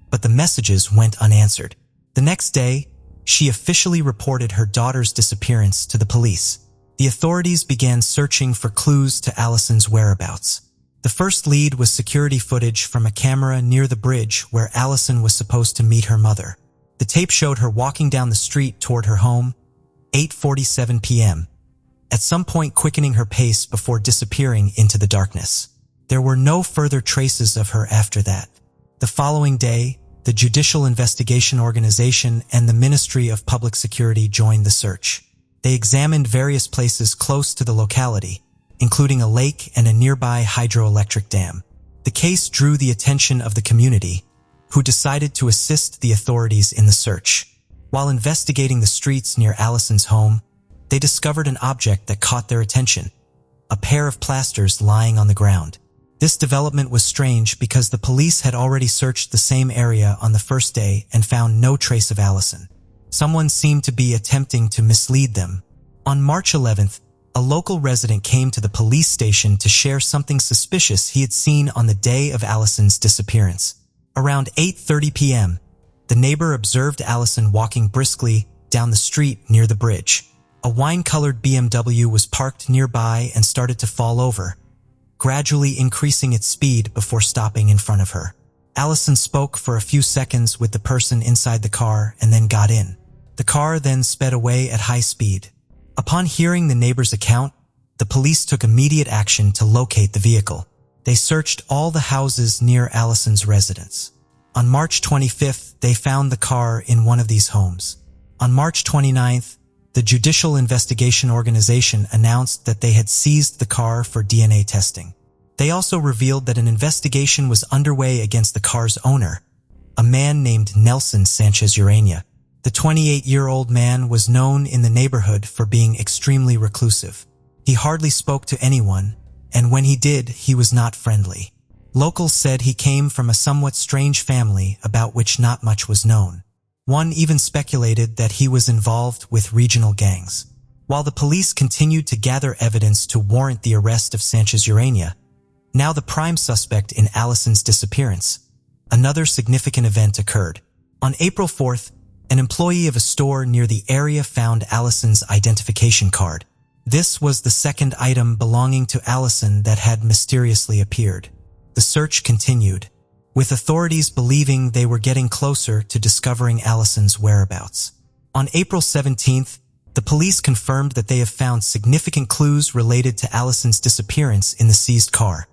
Speaker 1: but the messages went unanswered. The next day, she officially reported her daughter's disappearance to the police. The authorities began searching for clues to Allison's whereabouts. The first lead was security footage from a camera near the bridge where Allison was supposed to meet her mother. The tape showed her walking down the street toward her home, 8:47 p.m., at some point quickening her pace before disappearing into the darkness. There were no further traces of her after that. The following day, the Judicial Investigation Organization and the Ministry of Public Security joined the search. They examined various places close to the locality, including a lake and a nearby hydroelectric dam. The case drew the attention of the community, who decided to assist the authorities in the search. While investigating the streets near Allison's home, they discovered an object that caught their attention, a pair of plasters lying on the ground. This development was strange because the police had already searched the same area on the first day and found no trace of Allison. Someone seemed to be attempting to mislead them. On March 11th, a local resident came to the police station to share something suspicious he had seen on the day of Allison's disappearance. Around 8:30 p.m., the neighbor observed Allison walking briskly down the street near the bridge. A wine-colored BMW was parked nearby and started to fall over, gradually increasing its speed before stopping in front of her. Allison spoke for a few seconds with the person inside the car and then got in. The car then sped away at high speed. Upon hearing the neighbor's account, the police took immediate action to locate the vehicle. They searched all the houses near Allison's residence. On March 25th, they found the car in one of these homes. On March 29th, the Judicial Investigation Organization announced that they had seized the car for DNA testing. They also revealed that an investigation was underway against the car's owner, a man named Nelson Sanchez Urania. The The 28-year-old man was known in the neighborhood for being extremely reclusive. He hardly spoke to anyone, and when he did, he was not friendly. Locals said he came from a somewhat strange family about which not much was known. One even speculated that he was involved with regional gangs. While the police continued to gather evidence to warrant the arrest of Sanchez Urania, now the prime suspect in Allison's disappearance, another significant event occurred. On April 4th, an employee of a store near the area found Allison's identification card. This was the second item belonging to Allison that had mysteriously appeared. The search continued, with authorities believing they were getting closer to discovering Allison's whereabouts. On April 17th, the police confirmed that they have found significant clues related to Allison's disappearance in the seized car,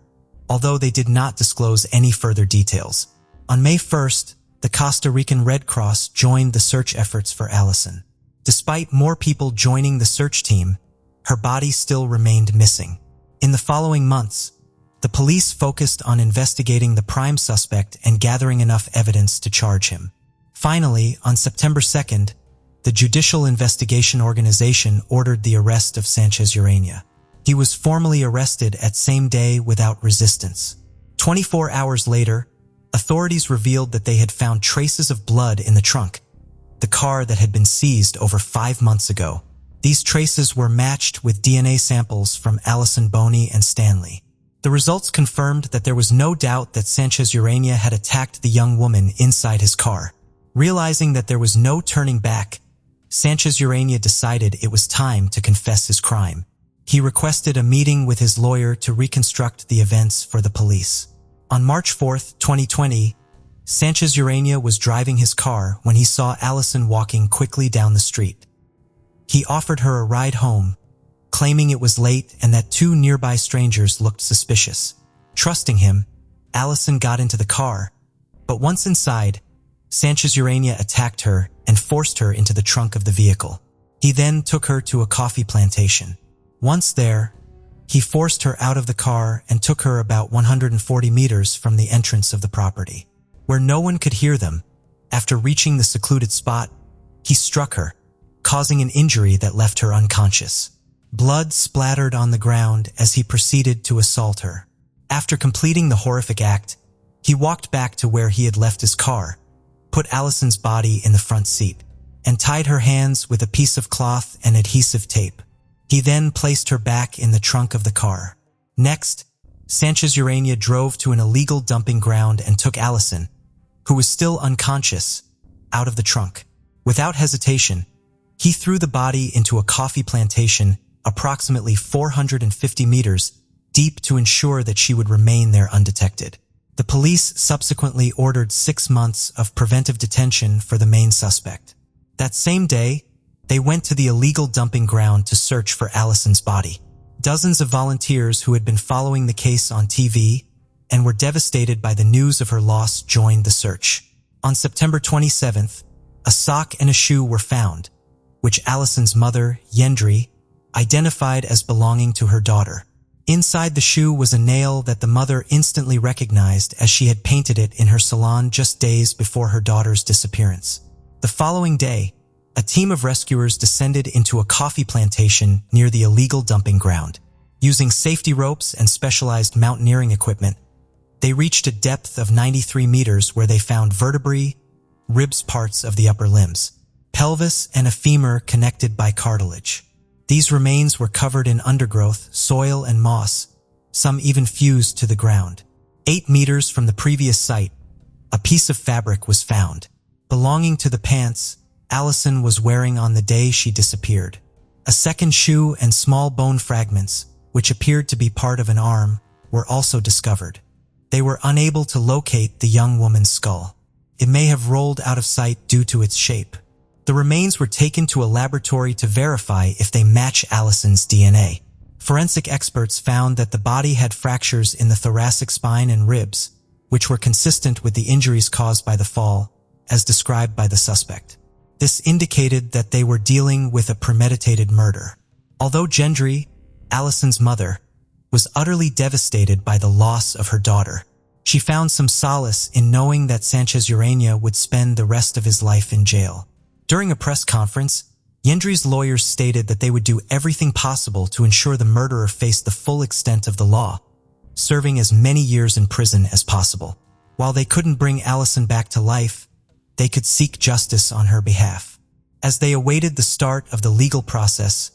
Speaker 1: although they did not disclose any further details. On May 1st, the Costa Rican Red Cross joined the search efforts for Allison. Despite more people joining the search team, her body still remained missing. In the following months, the police focused on investigating the prime suspect and gathering enough evidence to charge him. Finally, on September 2nd, the Judicial Investigation Organization ordered the arrest of Sanchez Urania. He was formally arrested at same day without resistance. 24 hours later, authorities revealed that they had found traces of blood in the trunk, the car that had been seized over 5 months ago. These traces were matched with DNA samples from Allison Boney and Stanley. The results confirmed that there was no doubt that Sanchez Urania had attacked the young woman inside his car. Realizing that there was no turning back, Sanchez Urania decided it was time to confess his crime. He requested a meeting with his lawyer to reconstruct the events for the police. On March 4th, 2020, Sanchez Urania was driving his car when he saw Allison walking quickly down the street. He offered her a ride home, claiming it was late and that two nearby strangers looked suspicious. Trusting him, Allison got into the car, but once inside, Sanchez Urania attacked her and forced her into the trunk of the vehicle. He then took her to a coffee plantation. Once there, he forced her out of the car and took her about 140 meters from the entrance of the property. Where no one could hear them, after reaching the secluded spot, he struck her, causing an injury that left her unconscious. Blood splattered on the ground as he proceeded to assault her. After completing the horrific act, he walked back to where he had left his car, put Allison's body in the front seat, and tied her hands with a piece of cloth and adhesive tape. He then placed her back in the trunk of the car. Next, Sanchez Urania drove to an illegal dumping ground and took Allison, who was still unconscious, out of the trunk. Without hesitation, he threw the body into a coffee plantation approximately 450 meters deep to ensure that she would remain there undetected. The police subsequently ordered 6 months of preventive detention for the main suspect. That same day, they went to the illegal dumping ground to search for Allison's body. Dozens of volunteers who had been following the case on TV and were devastated by the news of her loss joined the search. On September 27th, a sock and a shoe were found, which Allison's mother, Yendri, identified as belonging to her daughter. Inside the shoe was a nail that the mother instantly recognized as she had painted it in her salon just days before her daughter's disappearance. The following day, a team of rescuers descended into a coffee plantation near the illegal dumping ground. Using safety ropes and specialized mountaineering equipment, they reached a depth of 93 meters where they found vertebrae, ribs, parts of the upper limbs, pelvis, and a femur connected by cartilage. These remains were covered in undergrowth, soil, and moss, some even fused to the ground. 8 meters from the previous site, a piece of fabric was found, belonging to the pants Allison was wearing on the day she disappeared. A second shoe and small bone fragments, which appeared to be part of an arm, were also discovered. They were unable to locate the young woman's skull. It may have rolled out of sight due to its shape. The remains were taken to a laboratory to verify if they match Allison's DNA. Forensic experts found that the body had fractures in the thoracic spine and ribs, which were consistent with the injuries caused by the fall, as described by the suspect. This indicated that they were dealing with a premeditated murder. Although Gendry, Allison's mother, was utterly devastated by the loss of her daughter, she found some solace in knowing that Sanchez Urania would spend the rest of his life in jail. During a press conference, Yendri's lawyers stated that they would do everything possible to ensure the murderer faced the full extent of the law, serving as many years in prison as possible. While they couldn't bring Allison back to life, they could seek justice on her behalf. As they awaited the start of the legal process,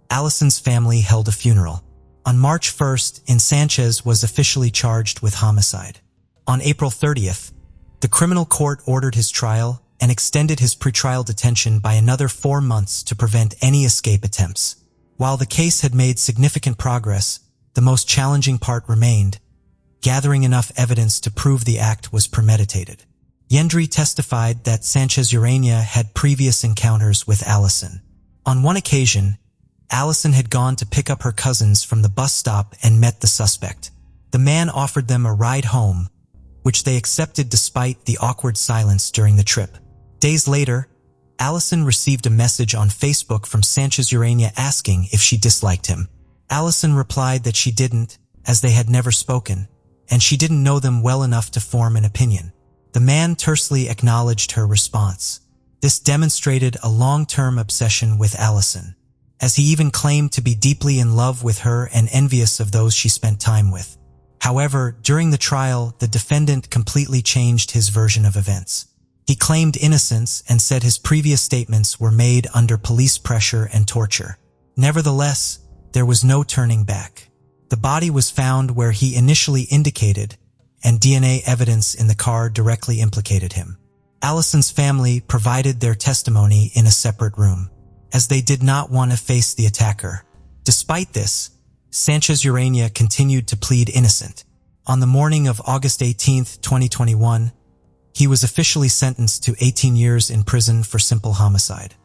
Speaker 1: Allison's family held a funeral. On March 1st, Sanchez was officially charged with homicide. On April 30th, the criminal court ordered his trial and extended his pretrial detention by another 4 months to prevent any escape attempts. While the case had made significant progress, the most challenging part remained: gathering enough evidence to prove the act was premeditated. Yendri testified that Sanchez Urania had previous encounters with Allison. On one occasion, Allison had gone to pick up her cousins from the bus stop and met the suspect. The man offered them a ride home, which they accepted despite the awkward silence during the trip. Days later, Allison received a message on Facebook from Sanchez Urania asking if she disliked him. Allison replied that she didn't, as they had never spoken, and she didn't know them well enough to form an opinion. The man tersely acknowledged her response. This demonstrated a long-term obsession with Allison, as he even claimed to be deeply in love with her and envious of those she spent time with. However, during the trial, the defendant completely changed his version of events. He claimed innocence and said his previous statements were made under police pressure and torture. Nevertheless, there was no turning back. The body was found where he initially indicated, and DNA evidence in the car directly implicated him. Allison's family provided their testimony in a separate room, as they did not want to face the attacker. Despite this, Sanchez Urania continued to plead innocent. On the morning of August 18, 2021, he was officially sentenced to 18 years in prison for simple homicide.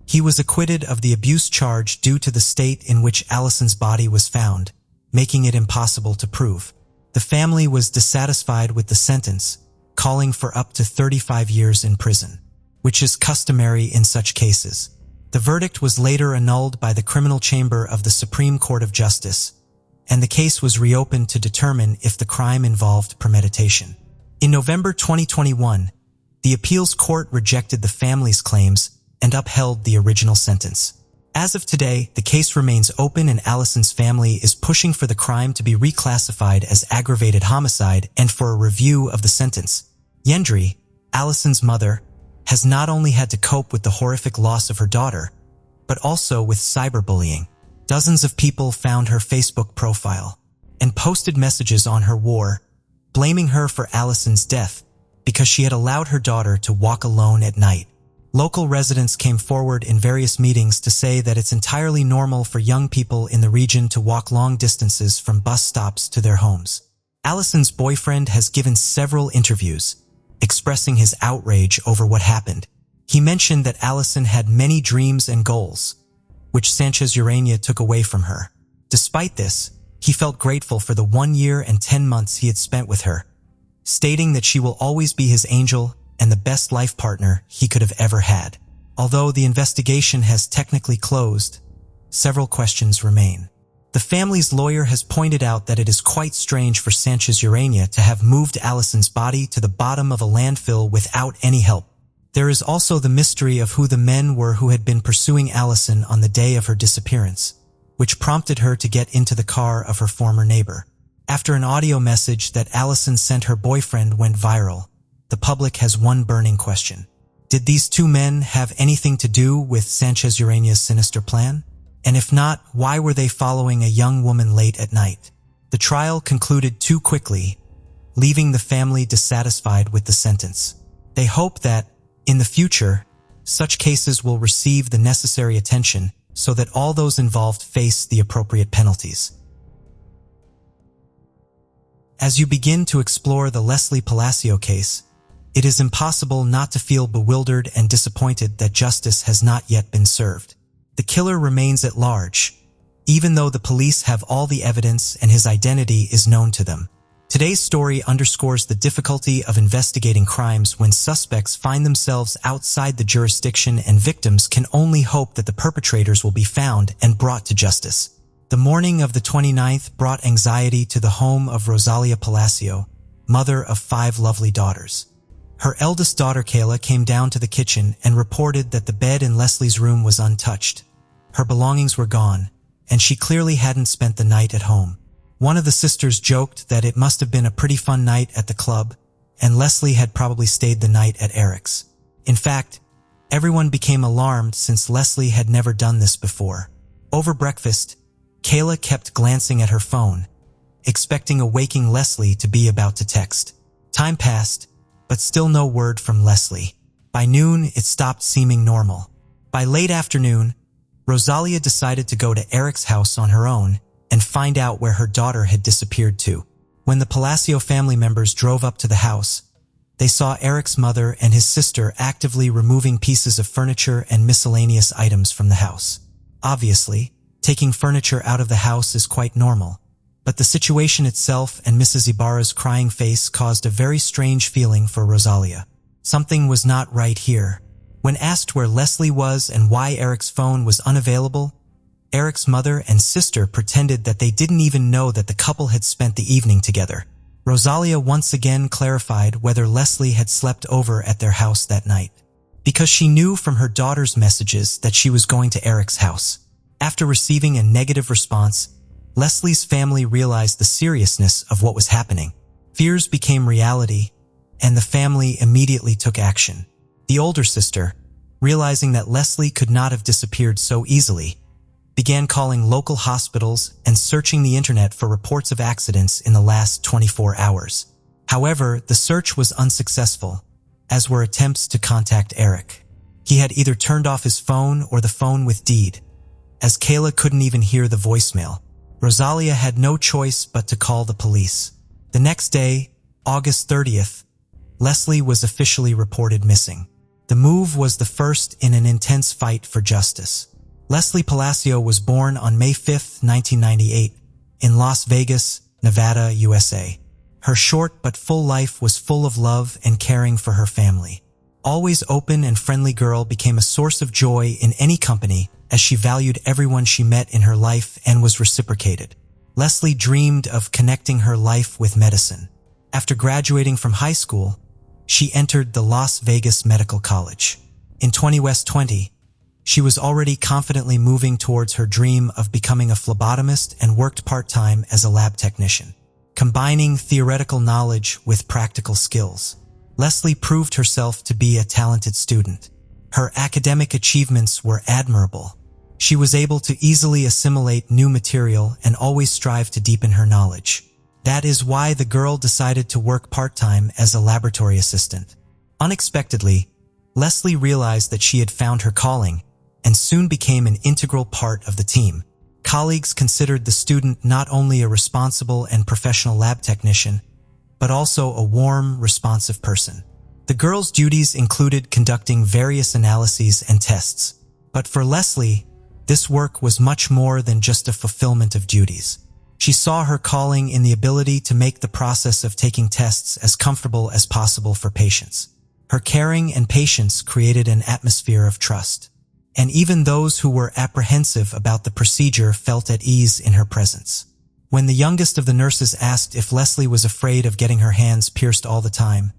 Speaker 1: He was acquitted of the abuse charge due to the state in which Allison's body was found, making it impossible to prove. The family was dissatisfied with the sentence, calling for up to 35 years in prison, which is customary in such cases. The verdict was later annulled by the Criminal Chamber of the Supreme Court of Justice, and the case was reopened to determine if the crime involved premeditation. In November 2021, the appeals court rejected the family's claims and upheld the original sentence. As of today, the case remains open and Allison's family is pushing for the crime to be reclassified as aggravated homicide and for a review of the sentence. Yendri, Allison's mother, has not only had to cope with the horrific loss of her daughter, but also with cyberbullying. Dozens of people found her Facebook profile and posted messages on her war, blaming her for Allison's death because she had allowed her daughter to walk alone at night. Local residents came forward in various meetings to say that it's entirely normal for young people in the region to walk long distances from bus stops to their homes. Allison's boyfriend has given several interviews, expressing his outrage over what happened. He mentioned that Allison had many dreams and goals, which Sanchez Urania took away from her. Despite this, he felt grateful for the 1 year and 10 months he had spent with her, stating that she will always be his angel and the best life partner he could have ever had. Although the investigation has technically closed, several questions remain. The family's lawyer has pointed out that it is quite strange for Sanchez Urania to have moved Allison's body to the bottom of a landfill without any help. There is also the mystery of who the men were who had been pursuing Allison on the day of her disappearance, which prompted her to get into the car of her former neighbor. After an audio message that Allison sent her boyfriend went viral, the public has one burning question. Did these two men have anything to do with Sanchez Urania's sinister plan? And if not, why were they following a young woman late at night? The trial concluded too quickly, leaving the family dissatisfied with the sentence. They hope that, in the future, such cases will receive the necessary attention so that all those involved face the appropriate penalties. As you begin to explore the Leslie Palacio case, it is impossible not to feel bewildered and disappointed that justice has not yet been served. The killer remains at large, even though the police have all the evidence and his identity is known to them. Today's story underscores the difficulty of investigating crimes when suspects find themselves outside the jurisdiction and victims can only hope that the perpetrators will be found and brought to justice. The morning of the 29th brought anxiety to the home of Rosalia Palacio, mother of 5 lovely daughters. Her eldest daughter Kayla came down to the kitchen and reported that the bed in Leslie's room was untouched. Her belongings were gone, and she clearly hadn't spent the night at home. One of the sisters joked that it must have been a pretty fun night at the club, and Leslie had probably stayed the night at Eric's. In fact, everyone became alarmed since Leslie had never done this before. Over breakfast, Kayla kept glancing at her phone, expecting a waking Leslie to be about to text. Time passed, but still no word from Leslie. By noon, it stopped seeming normal. By late afternoon, Rosalia decided to go to Eric's house on her own and find out where her daughter had disappeared to. When the Palacio family members drove up to the house, they saw Eric's mother and his sister actively removing pieces of furniture and miscellaneous items from the house. Obviously, taking furniture out of the house is quite normal, but the situation itself and Mrs. Ibarra's crying face caused a very strange feeling for Rosalia. Something was not right here. When asked where Leslie was and why Eric's phone was unavailable, Eric's mother and sister pretended that they didn't even know that the couple had spent the evening together. Rosalia once again clarified whether Leslie had slept over at their house that night, because she knew from her daughter's messages that she was going to Eric's house. After receiving a negative response, Leslie's family realized the seriousness of what was happening. Fears became reality, and the family immediately took action. The older sister, realizing that Leslie could not have disappeared so easily, began calling local hospitals and searching the internet for reports of accidents in the last 24 hours. However, the search was unsuccessful, as were attempts to contact Eric. He had either turned off his phone or the phone with deed, as Kayla couldn't even hear the voicemail. Rosalia had no choice but to call the police. The next day, August 30th, Leslie was officially reported missing. The move was the first in an intense fight for justice. Leslie Palacio was born on May 5, 1998, in Las Vegas, Nevada, USA. Her short but full life was full of love and caring for her family. Always open and friendly girl became a source of joy in any company as she valued everyone she met in her life and was reciprocated. Leslie dreamed of connecting her life with medicine. After graduating from high school, she entered the Las Vegas Medical College. In 2020, she was already confidently moving towards her dream of becoming a phlebotomist and worked part-time as a lab technician. Combining theoretical knowledge with practical skills, Leslie proved herself to be a talented student. Her academic achievements were admirable. She was able to easily assimilate new material and always strive to deepen her knowledge. That is why the girl decided to work part-time as a laboratory assistant. Unexpectedly, Leslie realized that she had found her calling and soon became an integral part of the team. Colleagues considered the student not only a responsible and professional lab technician, but also a warm, responsive person. The girl's duties included conducting various analyses and tests, but for Leslie, this work was much more than just a fulfillment of duties. She saw her calling in the ability to make the process of taking tests as comfortable as possible for patients. Her caring and patience created an atmosphere of trust, and even those who were apprehensive about the procedure felt at ease in her presence. When the youngest of the nurses asked if Leslie was afraid of getting her hands pierced all the time,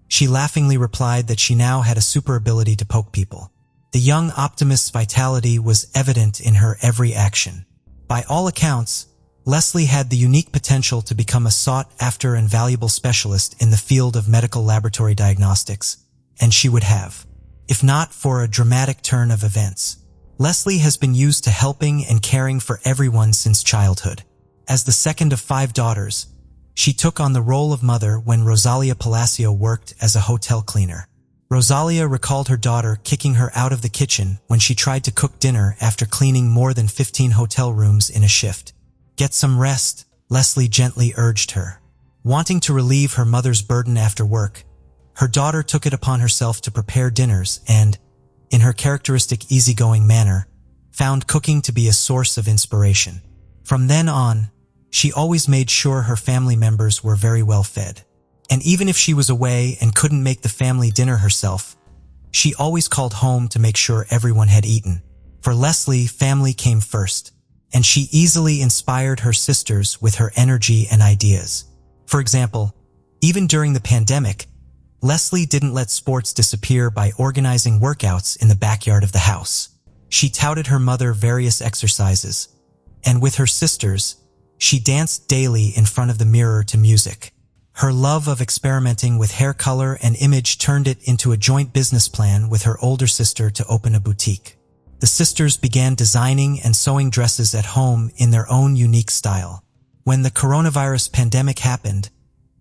Speaker 1: she laughingly replied that she now had a super ability to poke people. The young optimist's vitality was evident in her every action. By all accounts, Leslie had the unique potential to become a sought-after and valuable specialist in the field of medical laboratory diagnostics, and she would have, if not for a dramatic turn of events. Leslie has been used to helping and caring for everyone since childhood. As the second of 5 daughters, she took on the role of mother when Rosalia Palacio worked as a hotel cleaner. Rosalia recalled her daughter kicking her out of the kitchen when she tried to cook dinner after cleaning more than 15 hotel rooms in a shift. "Get some rest," Leslie gently urged her. Wanting to relieve her mother's burden after work, her daughter took it upon herself to prepare dinners and, in her characteristic easygoing manner, found cooking to be a source of inspiration. From then on, she always made sure her family members were very well fed. And even if she was away and couldn't make the family dinner herself, she always called home to make sure everyone had eaten. For Leslie, family came first, and she easily inspired her sisters with her energy and ideas. For example, even during the pandemic, Leslie didn't let sports disappear by organizing workouts in the backyard of the house. She touted her mother various exercises, and with her sisters, she danced daily in front of the mirror to music. Her love of experimenting with hair color and image turned it into a joint business plan with her older sister to open a boutique. The sisters began designing and sewing dresses at home in their own unique style. When the coronavirus pandemic happened,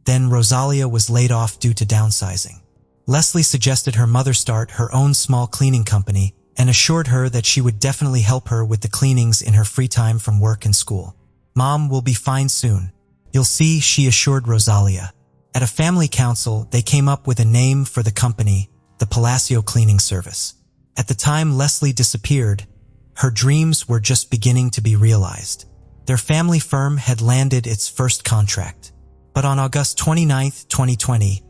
Speaker 1: then Rosalia was laid off due to downsizing. Leslie suggested her mother start her own small cleaning company and assured her that she would definitely help her with the cleanings in her free time from work and school. "Mom will be fine soon. You'll see," she assured Rosalia. At a family council, they came up with a name for the company, the Palacio Cleaning Service. At the time Leslie disappeared, her dreams were just beginning to be realized. Their family firm had landed its first contract. But on August 29, 2020,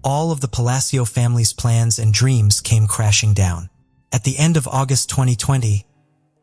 Speaker 1: all of the Palacio family's plans and dreams came crashing down. At the end of August 2020,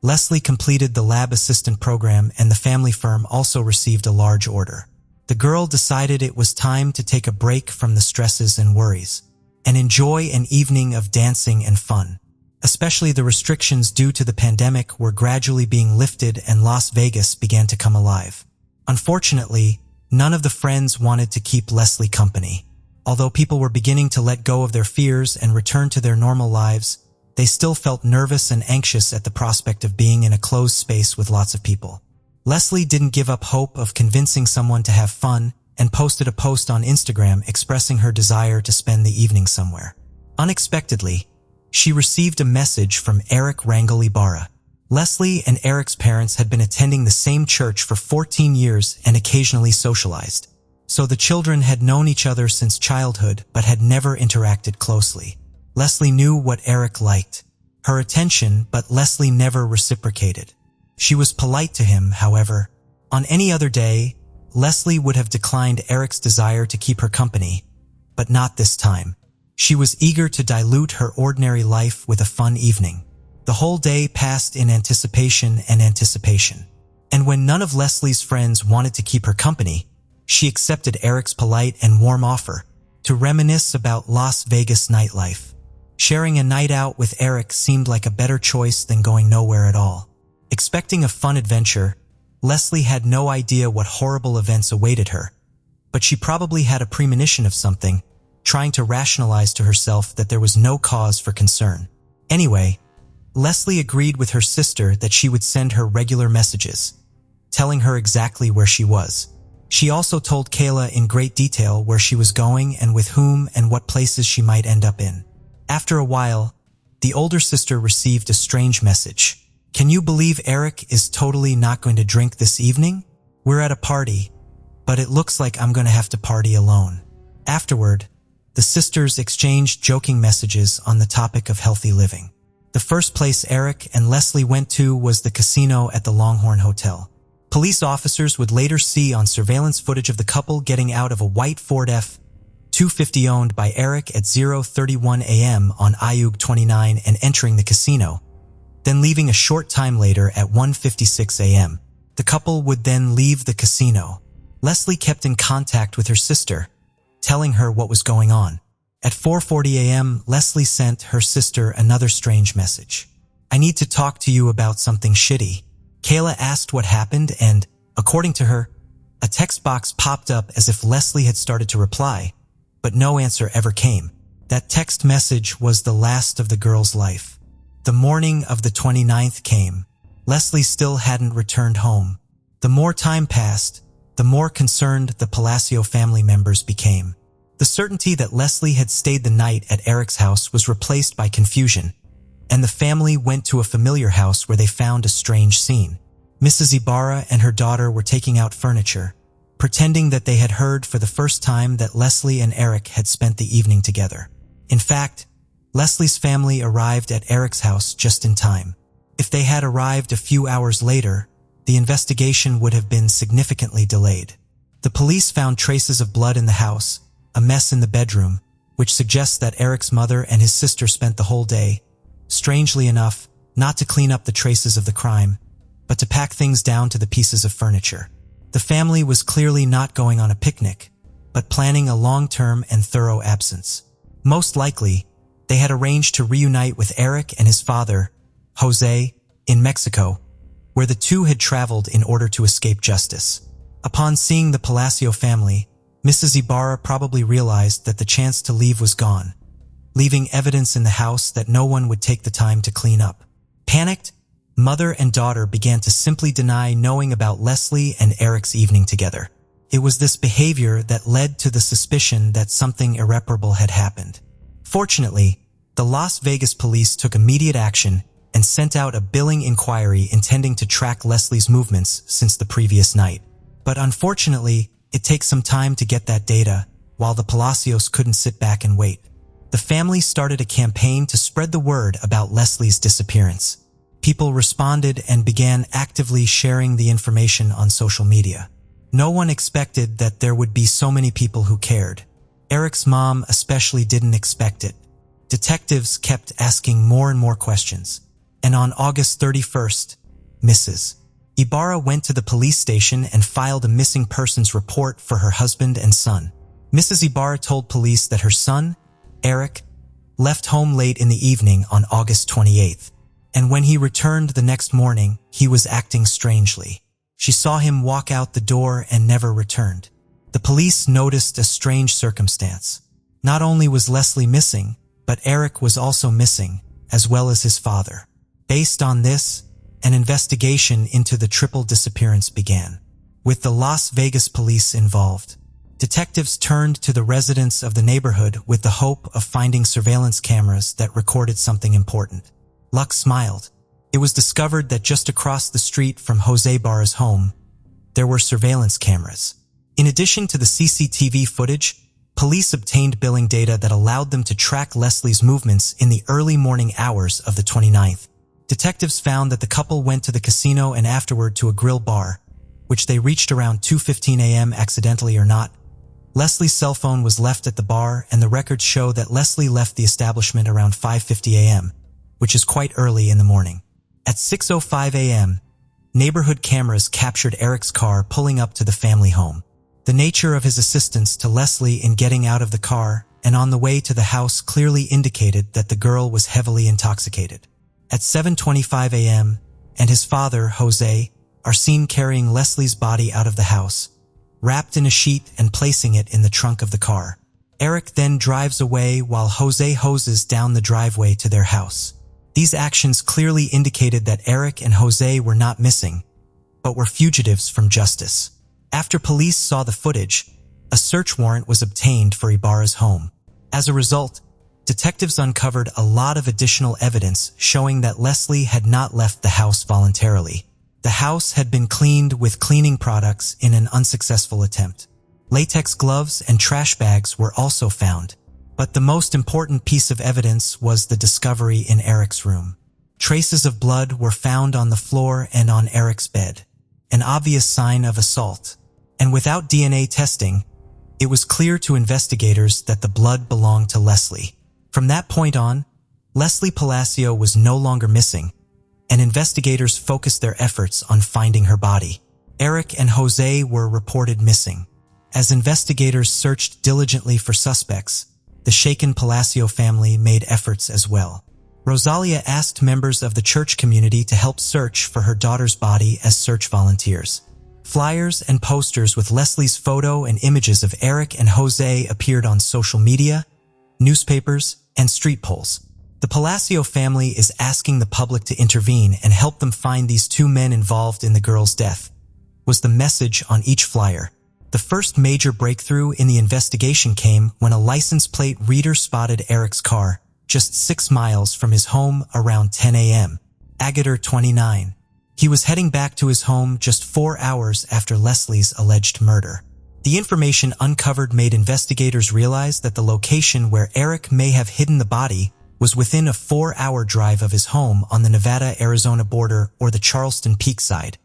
Speaker 1: Leslie completed the lab assistant program and the family firm also received a large order. The girl decided it was time to take a break from the stresses and worries and enjoy an evening of dancing and fun. Especially the restrictions due to the pandemic were gradually being lifted and Las Vegas began to come alive. Unfortunately, none of the friends wanted to keep Leslie company. Although people were beginning to let go of their fears and return to their normal lives, they still felt nervous and anxious at the prospect of being in a closed space with lots of people. Leslie didn't give up hope of convincing someone to have fun and posted a post on Instagram expressing her desire to spend the evening somewhere. Unexpectedly, she received a message from Eric Rangel Ibarra. Leslie and Eric's parents had been attending the same church for 14 years and occasionally socialized. So the children had known each other since childhood but had never interacted closely. Leslie knew what Eric liked, her attention, but Leslie never reciprocated. She was polite to him, however. On any other day, Leslie would have declined Eric's desire to keep her company, but not this time. She was eager to dilute her ordinary life with a fun evening. The whole day passed in anticipation and anticipation. And when none of Leslie's friends wanted to keep her company, she accepted Eric's polite and warm offer to reminisce about Las Vegas nightlife. Sharing a night out with Eric seemed like a better choice than going nowhere at all. Expecting a fun adventure, Leslie had no idea what horrible events awaited her, but she probably had a premonition of something, trying to rationalize to herself that there was no cause for concern. Anyway, Leslie agreed with her sister that she would send her regular messages, telling her exactly where she was. She also told Kayla in great detail where she was going and with whom and what places she might end up in. After a while, the older sister received a strange message. "Can you believe Eric is totally not going to drink this evening? We're at a party, but it looks like I'm going to have to party alone." Afterward, the sisters exchanged joking messages on the topic of healthy living. The first place Eric and Leslie went to was the casino at the Longhorn Hotel. Police officers would later see on surveillance footage of the couple getting out of a white Ford F-250 owned by Eric at 0:31 a.m. on Ayug 29 and entering the casino, then leaving a short time later at 1:56 a.m. The couple would then leave the casino. Leslie kept in contact with her sister, telling her what was going on. At 4:40 a.m., Leslie sent her sister another strange message. "I need to talk to you about something shitty." Kayla asked what happened and, according to her, a text box popped up as if Leslie had started to reply, but no answer ever came. That text message was the last of the girl's life. The morning of the 29th came. Leslie still hadn't returned home. The more time passed, the more concerned the Palacio family members became. The certainty that Leslie had stayed the night at Eric's house was replaced by confusion, and the family went to a familiar house where they found a strange scene. Mrs. Ibarra and her daughter were taking out furniture, pretending that they had heard for the first time that Leslie and Eric had spent the evening together. In fact, Leslie's family arrived at Eric's house just in time. If they had arrived a few hours later, the investigation would have been significantly delayed. The police found traces of blood in the house, a mess in the bedroom, which suggests that Eric's mother and his sister spent the whole day, strangely enough, not to clean up the traces of the crime, but to pack things down to the pieces of furniture. The family was clearly not going on a picnic, but planning a long-term and thorough absence. Most likely, they had arranged to reunite with Eric and his father, Jose, in Mexico, where the two had traveled in order to escape justice. Upon seeing the Palacio family, Mrs. Ibarra probably realized that the chance to leave was gone, leaving evidence in the house that no one would take the time to clean up. Panicked, mother and daughter began to simply deny knowing about Leslie and Eric's evening together. It was this behavior that led to the suspicion that something irreparable had happened. Fortunately, the Las Vegas police took immediate action and sent out a billing inquiry intending to track Leslie's movements since the previous night. But unfortunately, it takes some time to get that data, while the Palacios couldn't sit back and wait. The family started a campaign to spread the word about Leslie's disappearance. People responded and began actively sharing the information on social media. No one expected that there would be so many people who cared. Eric's mom especially didn't expect it. Detectives kept asking more and more questions. And on August 31st, Mrs. Ibarra went to the police station and filed a missing persons report for her husband and son. Mrs. Ibarra told police that her son, Eric, left home late in the evening on August 28th. And when he returned the next morning, he was acting strangely. She saw him walk out the door and never returned. The police noticed a strange circumstance. Not only was Leslie missing, but Eric was also missing, as well as his father. Based on this, an investigation into the triple disappearance began. With the Las Vegas police involved, detectives turned to the residents of the neighborhood with the hope of finding surveillance cameras that recorded something important. Luck smiled. It was discovered that just across the street from Jose Barra's home, there were surveillance cameras. In addition to the CCTV footage, police obtained billing data that allowed them to track Leslie's movements in the early morning hours of the 29th. Detectives found that the couple went to the casino and afterward to a grill bar, which they reached around 2:15 a.m. accidentally or not. Leslie's cell phone was left at the bar, and the records show that Leslie left the establishment around 5:50 a.m., which is quite early in the morning. At 6:05 a.m., neighborhood cameras captured Eric's car pulling up to the family home. The nature of his assistance to Leslie in getting out of the car and on the way to the house clearly indicated that the girl was heavily intoxicated. At 7:25 a.m., and his father, Jose, are seen carrying Leslie's body out of the house, wrapped in a sheet and placing it in the trunk of the car. Eric then drives away while Jose hoses down the driveway to their house. These actions clearly indicated that Eric and Jose were not missing, but were fugitives from justice. After police saw the footage, a search warrant was obtained for Ibarra's home. As a result, detectives uncovered a lot of additional evidence showing that Leslie had not left the house voluntarily. The house had been cleaned with cleaning products in an unsuccessful attempt. Latex gloves and trash bags were also found. But the most important piece of evidence was the discovery in Eric's room. Traces of blood were found on the floor and on Eric's bed, an obvious sign of assault. And without DNA testing, it was clear to investigators that the blood belonged to Leslie. From that point on, Leslie Palacio was no longer missing, and investigators focused their efforts on finding her body. Eric and Jose were reported missing. As investigators searched diligently for suspects, the shaken Palacio family made efforts as well. Rosalia asked members of the church community to help search for her daughter's body as search volunteers. Flyers and posters with Leslie's photo and images of Eric and Jose appeared on social media, newspapers, and street poles. The Palacio family is asking the public to intervene and help them find these two men involved in the girl's death, was the message on each flyer. The first major breakthrough in the investigation came when a license plate reader spotted Eric's car just 6 miles from his home around 10 a.m. Agater 29. He was heading back to his home just 4 hours after Leslie's alleged murder. The information uncovered made investigators realize that the location where Eric may have hidden the body was within a 4-hour drive of his home on the Nevada-Arizona border or the Charleston Peak side,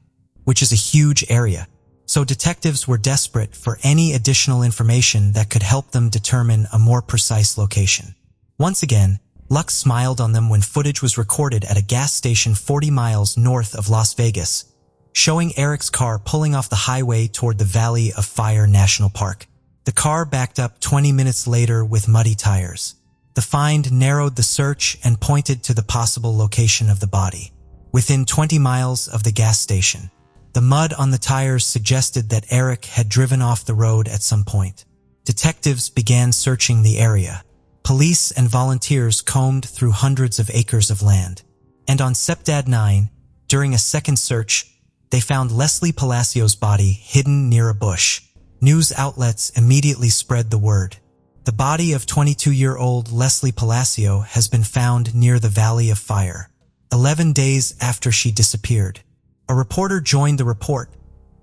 Speaker 1: which is a huge area. So detectives were desperate for any additional information that could help them determine a more precise location. Once again, luck smiled on them when footage was recorded at a gas station 40 miles north of Las Vegas, showing Eric's car pulling off the highway toward the Valley of Fire National Park. The car backed up 20 minutes later with muddy tires. The find narrowed the search and pointed to the possible location of the body, within 20 miles of the gas station. The mud on the tires suggested that Eric had driven off the road at some point. Detectives began searching the area. Police and volunteers combed through hundreds of acres of land. And on September 9, during a second search, they found Leslie Palacio's body hidden near a bush. News outlets immediately spread the word. The body of 22-year-old Leslie Palacio has been found near the Valley of Fire, 11 days after she disappeared. A reporter joined the report,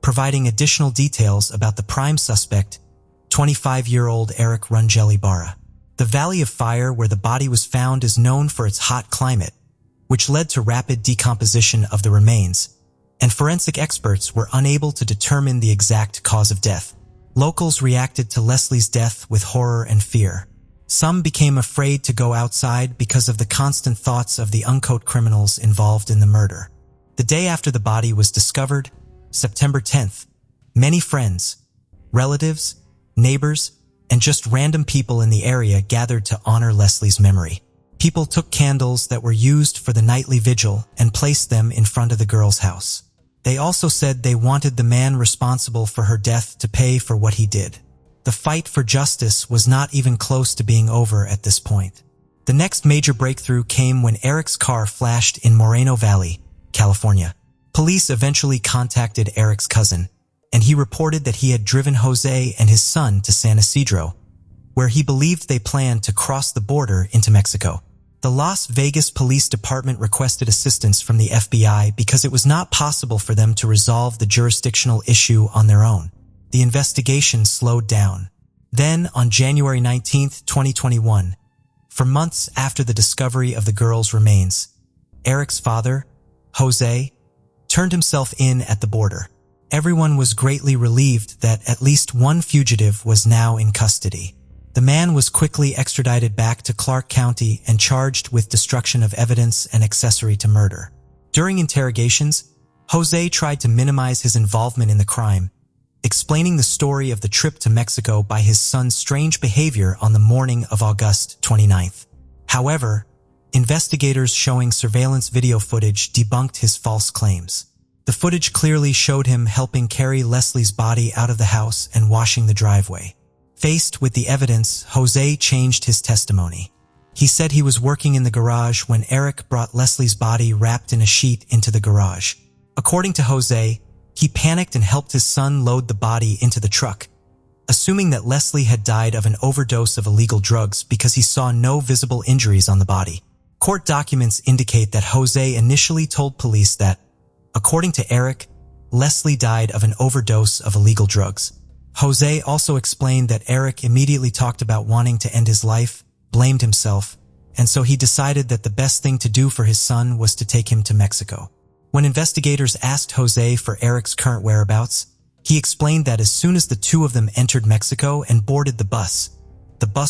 Speaker 1: providing additional details about the prime suspect, 25-year-old Eric Rangel Ibarra. The Valley of Fire where the body was found is known for its hot climate, which led to rapid decomposition of the remains, and forensic experts were unable to determine the exact cause of death. Locals reacted to Leslie's death with horror and fear. Some became afraid to go outside because of the constant thoughts of the uncaught criminals involved in the murder. The day after the body was discovered, September 10th, many friends, relatives, neighbors, and just random people in the area gathered to honor Leslie's memory. People took candles that were used for the nightly vigil and placed them in front of the girl's house. They also said they wanted the man responsible for her death to pay for what he did. The fight for justice was not even close to being over at this point. The next major breakthrough came when Eric's car flashed in Moreno Valley, California. Police eventually contacted Eric's cousin, and he reported that he had driven Jose and his son to San Isidro, where he believed they planned to cross the border into Mexico. The Las Vegas Police Department requested assistance from the FBI because it was not possible for them to resolve the jurisdictional issue on their own. The investigation slowed down. Then, on January 19, 2021, for months after the discovery of the girl's remains, Eric's father, Jose, turned himself in at the border. Everyone was greatly relieved that at least one fugitive was now in custody. The man was quickly extradited back to Clark County and charged with destruction of evidence and accessory to murder. During interrogations, Jose tried to minimize his involvement in the crime, explaining the story of the trip to Mexico by his son's strange behavior on the morning of August 29th. However, investigators showing surveillance video footage debunked his false claims. The footage clearly showed him helping carry Leslie's body out of the house and washing the driveway. Faced with the evidence, Jose changed his testimony. He said he was working in the garage when Eric brought Leslie's body wrapped in a sheet into the garage. According to Jose, he panicked and helped his son load the body into the truck, assuming that Leslie had died of an overdose of illegal drugs because he saw no visible injuries on the body. Court documents indicate that Jose initially told police that, according to Eric, Leslie died of an overdose of illegal drugs. Jose also explained that Eric immediately talked about wanting to end his life, blamed himself, and so he decided that the best thing to do for his son was to take him to Mexico. When investigators asked Jose for Eric's current whereabouts, he explained that as soon as the two of them entered Mexico and boarded the bus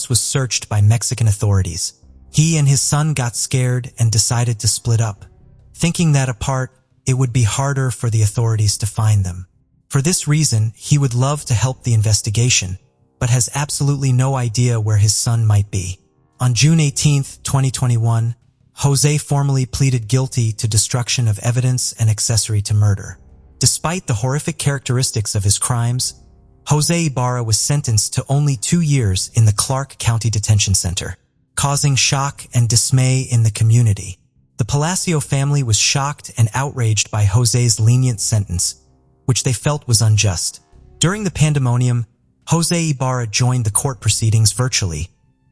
Speaker 1: was searched by Mexican authorities. He and his son got scared and decided to split up, thinking that apart, it would be harder for the authorities to find them. For this reason, he would love to help the investigation, but has absolutely no idea where his son might be. On June 18, 2021, Jose formally pleaded guilty to destruction of evidence and accessory to murder. Despite the horrific characteristics of his crimes, Jose Ibarra was sentenced to only 2 years in the Clark County Detention Center, causing shock and dismay in the community. The Palacio family was shocked and outraged by Jose's lenient sentence, which they felt was unjust. During the pandemonium, Jose Ibarra joined the court proceedings virtually,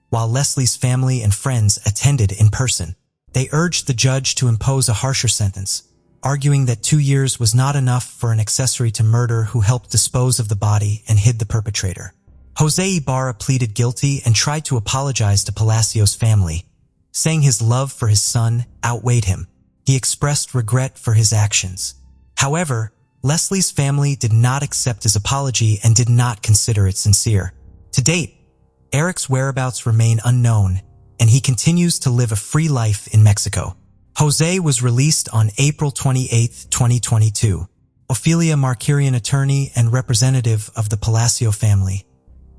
Speaker 1: while Leslie's family and friends attended in person. They urged the judge to impose a harsher sentence, arguing that 2 years was not enough for an accessory to murder who helped dispose of the body and hid the perpetrator. Jose Ibarra pleaded guilty and tried to apologize to Palacio's family, saying his love for his son outweighed him. He expressed regret for his actions. However, Leslie's family did not accept his apology and did not consider it sincere. To date, Eric's whereabouts remain unknown, and he continues to live a free life in Mexico. Jose was released on April 28, 2022. Ophelia Markirian, attorney and representative of the Palacio family,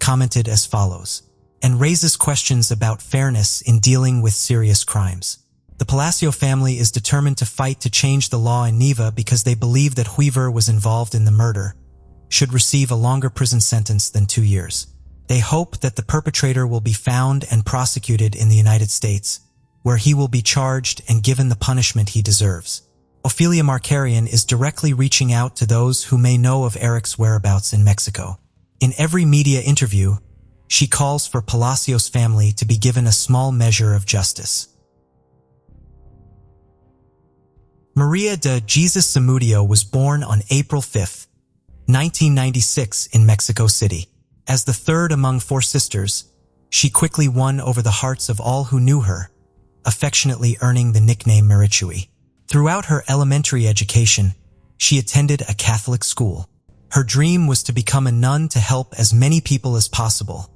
Speaker 1: commented as follows, and raises questions about fairness in dealing with serious crimes. The Palacio family is determined to fight to change the law in Neva because they believe that whoever was involved in the murder should receive a longer prison sentence than 2 years. They hope that the perpetrator will be found and prosecuted in the United States, where he will be charged and given the punishment he deserves. Ofelia Markarian is directly reaching out to those who may know of Eric's whereabouts in Mexico. In every media interview, she calls for Palacios' family to be given a small measure of justice. Maria de Jesus Zamudio was born on April 5, 1996 in Mexico City. As the third among 4 sisters, she quickly won over the hearts of all who knew her, affectionately earning the nickname Marichui. Throughout her elementary education, she attended a Catholic school. Her dream was to become a nun to help as many people as possible,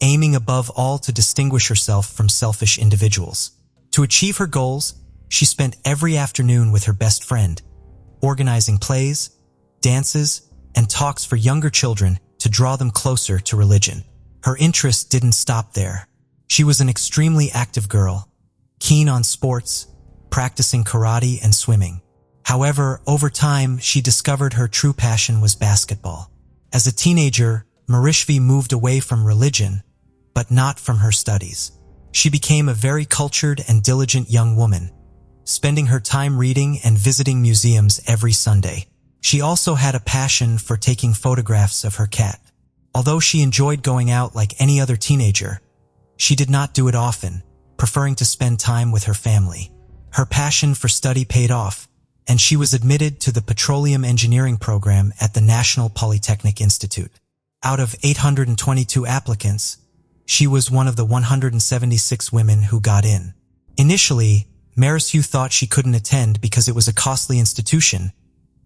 Speaker 1: aiming above all to distinguish herself from selfish individuals. To achieve her goals, she spent every afternoon with her best friend, organizing plays, dances, and talks for younger children to draw them closer to religion. Her interest didn't stop there. She was an extremely active girl, keen on sports, practicing karate and swimming. However, over time, she discovered her true passion was basketball. As a teenager, Marishvi moved away from religion, but not from her studies. She became a very cultured and diligent young woman, spending her time reading and visiting museums every Sunday. She also had a passion for taking photographs of her cat. Although she enjoyed going out like any other teenager, she did not do it often, preferring to spend time with her family. Her passion for study paid off, and she was admitted to the Petroleum Engineering program at the National Polytechnic Institute. Out of 822 applicants, she was one of the 176 women who got in. Initially, Marisu thought she couldn't attend because it was a costly institution,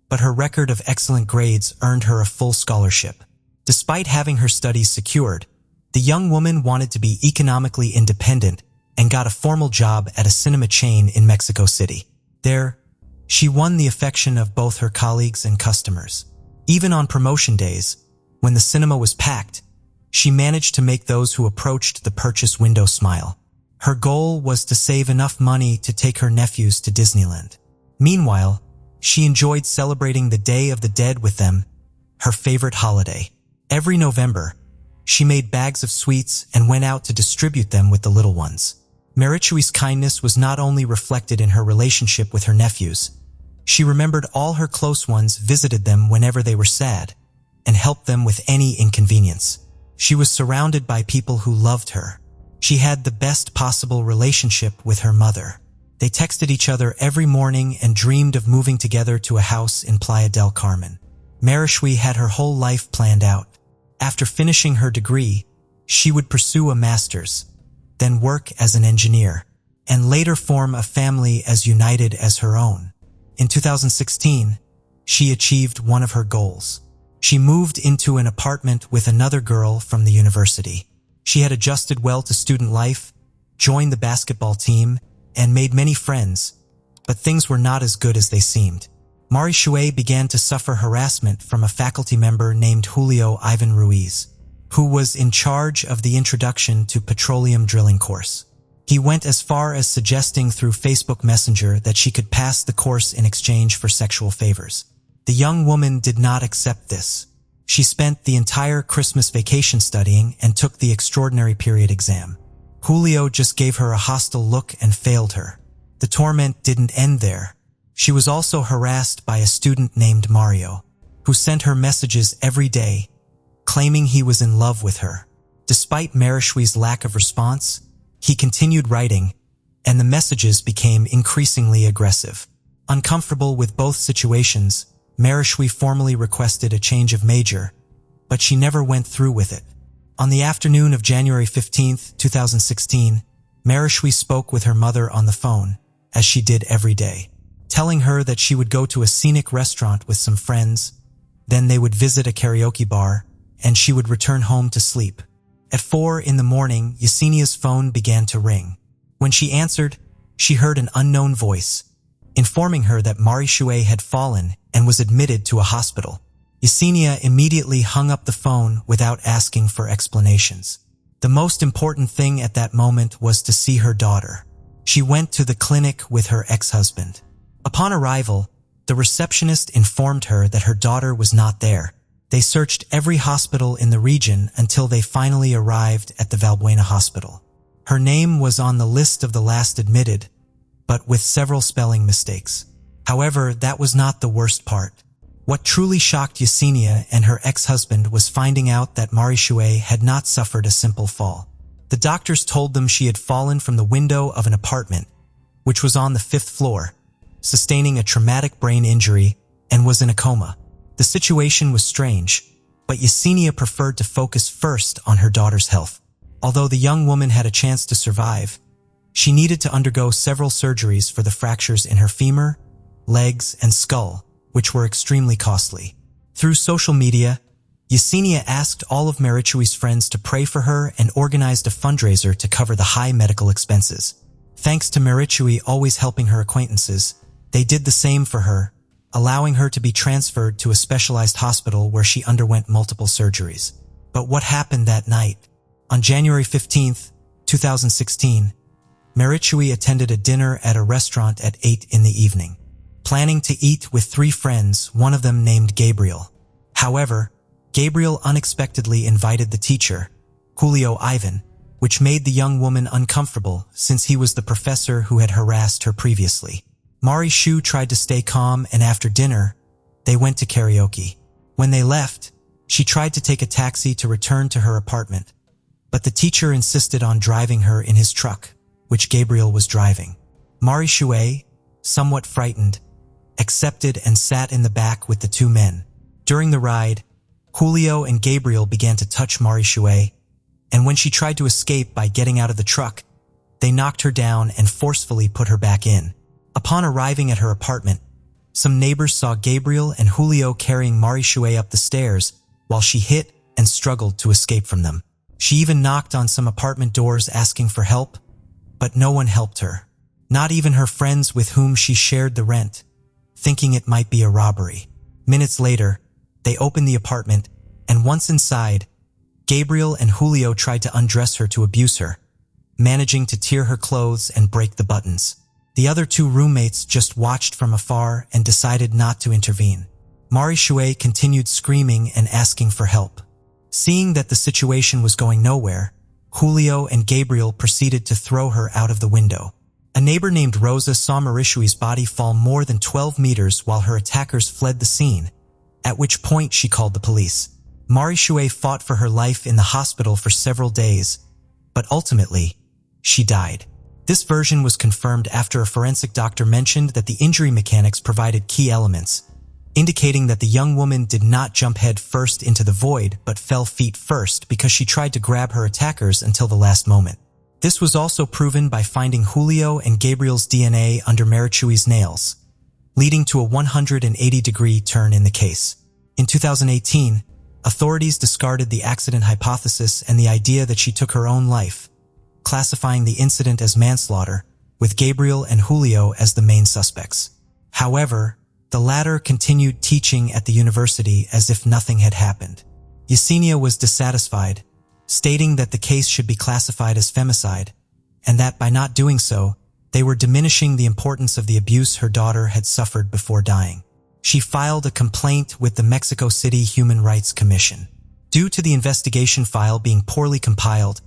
Speaker 1: but her record of excellent grades earned her a full scholarship. Despite having her studies secured, the young woman wanted to be economically independent and got a formal job at a cinema chain in Mexico City. There, she won the affection of both her colleagues and customers. Even on promotion days, when the cinema was packed, she managed to make those who approached the purchase window smile. Her goal was to save enough money to take her nephews to Disneyland. Meanwhile, she enjoyed celebrating the Day of the Dead with them, her favorite holiday. Every November, she made bags of sweets and went out to distribute them with the little ones. Marichui's kindness was not only reflected in her relationship with her nephews. She remembered all her close ones, visited them whenever they were sad, and helped them with any inconvenience. She was surrounded by people who loved her. She had the best possible relationship with her mother. They texted each other every morning and dreamed of moving together to a house in Playa del Carmen. Marichui had her whole life planned out. After finishing her degree, she would pursue a master's, then work as an engineer, and later form a family as united as her own. In 2016, she achieved one of her goals. She moved into an apartment with another girl from the university. She had adjusted well to student life, joined the basketball team, and made many friends, but things were not as good as they seemed. Marichui began to suffer harassment from a faculty member named Julio Ivan Ruiz, who was in charge of the Introduction to Petroleum Drilling course. He went as far as suggesting through Facebook Messenger that she could pass the course in exchange for sexual favors. The young woman did not accept this. She spent the entire Christmas vacation studying and took the extraordinary period exam. Julio just gave her a hostile look and failed her. The torment didn't end there. She was also harassed by a student named Mario, who sent her messages every day, claiming he was in love with her. Despite Marichui's lack of response, he continued writing, and the messages became increasingly aggressive. Uncomfortable with both situations, Marichui formally requested a change of major, but she never went through with it. On the afternoon of January 15, 2016, Marichui spoke with her mother on the phone, as she did every day, telling her that she would go to a scenic restaurant with some friends, then they would visit a karaoke bar, and she would return home to sleep. At 4 in the morning, Yesenia's phone began to ring. When she answered, she heard an unknown voice, informing her that Marichui had fallen and was admitted to a hospital. Yesenia immediately hung up the phone without asking for explanations. The most important thing at that moment was to see her daughter. She went to the clinic with her ex-husband. Upon arrival, the receptionist informed her that her daughter was not there. They searched every hospital in the region until they finally arrived at the Valbuena hospital. Her name was on the list of the last admitted, but with several spelling mistakes. However, that was not the worst part. What truly shocked Yesenia and her ex-husband was finding out that Marie-Chouet had not suffered a simple fall. The doctors told them she had fallen from the window of an apartment, which was on the 5th floor, sustaining a traumatic brain injury, and was in a coma. The situation was strange, but Yesenia preferred to focus first on her daughter's health. Although the young woman had a chance to survive, she needed to undergo several surgeries for the fractures in her femur, legs, and skull, which were extremely costly. Through social media, Yesenia asked all of Marie-Chouet's friends to pray for her and organized a fundraiser to cover the high medical expenses. Thanks to Marie-Chouet always helping her acquaintances, they did the same for her, allowing her to be transferred to a specialized hospital where she underwent multiple surgeries. But what happened that night? On January 15, 2016, Marie-Chouet attended a dinner at a restaurant at 8 in the evening, planning to eat with 3 friends, one of them named Gabriel. However, Gabriel unexpectedly invited the teacher, Julio Ivan, which made the young woman uncomfortable since he was the professor who had harassed her previously. Marie-Chouet tried to stay calm, and after dinner, they went to karaoke. When they left, she tried to take a taxi to return to her apartment, but the teacher insisted on driving her in his truck, which Gabriel was driving. Marie-Chouet, somewhat frightened, accepted and sat in the back with the 2 men. During the ride, Julio and Gabriel began to touch Marie-Chouet, and when she tried to escape by getting out of the truck, they knocked her down and forcefully put her back in. Upon arriving at her apartment, some neighbors saw Gabriel and Julio carrying Marie-Chouet up the stairs while she hit and struggled to escape from them. She even knocked on some apartment doors asking for help, but no one helped her. Not even her friends with whom she shared the rent, thinking it might be a robbery. Minutes later, they opened the apartment, and once inside, Gabriel and Julio tried to undress her to abuse her, managing to tear her clothes and break the buttons. The other 2 roommates just watched from afar and decided not to intervene. Marie-Chouet continued screaming and asking for help. Seeing that the situation was going nowhere, Julio and Gabriel proceeded to throw her out of the window. A neighbor named Rosa saw Marie-Chouet's body fall more than 12 meters while her attackers fled the scene, at which point she called the police. Marie-Chouet fought for her life in the hospital for several days, but ultimately, she died. This version was confirmed after a forensic doctor mentioned that the injury mechanics provided key elements, indicating that the young woman did not jump head first into the void but fell feet first because she tried to grab her attackers until the last moment. This was also proven by finding Julio and Gabriel's DNA under Marie-Chouet's nails, leading to a 180-degree turn in the case. In 2018, authorities discarded the accident hypothesis and the idea that she took her own life, classifying the incident as manslaughter, with Gabriel and Julio as the main suspects. However, the latter continued teaching at the university as if nothing had happened. Yesenia was dissatisfied, stating that the case should be classified as femicide, and that by not doing so, they were diminishing the importance of the abuse her daughter had suffered before dying. She filed a complaint with the Mexico City Human Rights Commission. Due to the investigation file being poorly compiled,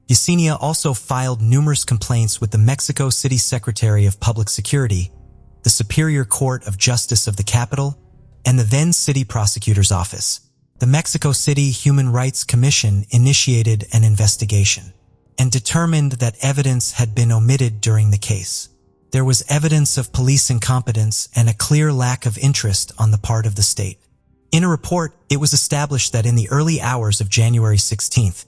Speaker 1: Yesenia also filed numerous complaints with the Mexico City Secretary of Public Security, the Superior Court of Justice of the Capital, and the then City Prosecutor's Office. The Mexico City Human Rights Commission initiated an investigation and determined that evidence had been omitted during the case. There was evidence of police incompetence and a clear lack of interest on the part of the state. In a report, it was established that in the early hours of January 16th,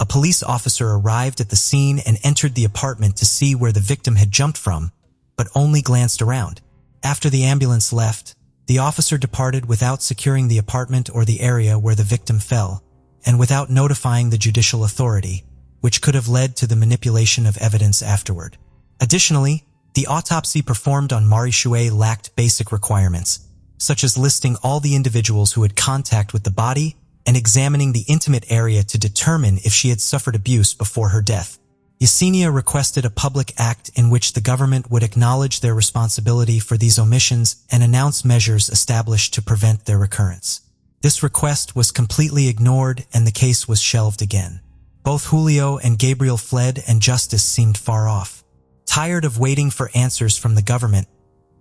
Speaker 1: a police officer arrived at the scene and entered the apartment to see where the victim had jumped from, but only glanced around. After the ambulance left, the officer departed without securing the apartment or the area where the victim fell, and without notifying the judicial authority, which could have led to the manipulation of evidence afterward. Additionally, the autopsy performed on Marie-Chouet lacked basic requirements, such as listing all the individuals who had contact with the body and examining the intimate area to determine if she had suffered abuse before her death. Yesenia requested a public act in which the government would acknowledge their responsibility for these omissions and announce measures established to prevent their recurrence. This request was completely ignored and the case was shelved again. Both Julio and Gabriel fled and justice seemed far off. Tired of waiting for answers from the government,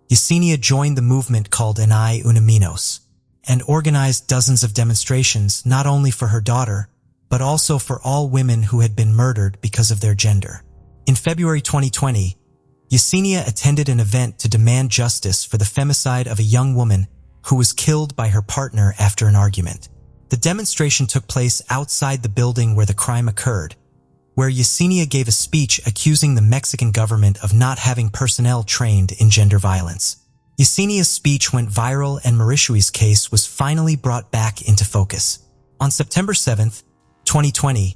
Speaker 1: Yesenia joined the movement called Ni Una Menos and organized dozens of demonstrations not only for her daughter, but also for all women who had been murdered because of their gender. In February 2020, Yesenia attended an event to demand justice for the femicide of a young woman who was killed by her partner after an argument. The demonstration took place outside the building where the crime occurred, where Yesenia gave a speech accusing the Mexican government of not having personnel trained in gender violence. Yesenia's speech went viral and Marishui's case was finally brought back into focus. On September 7, 2020,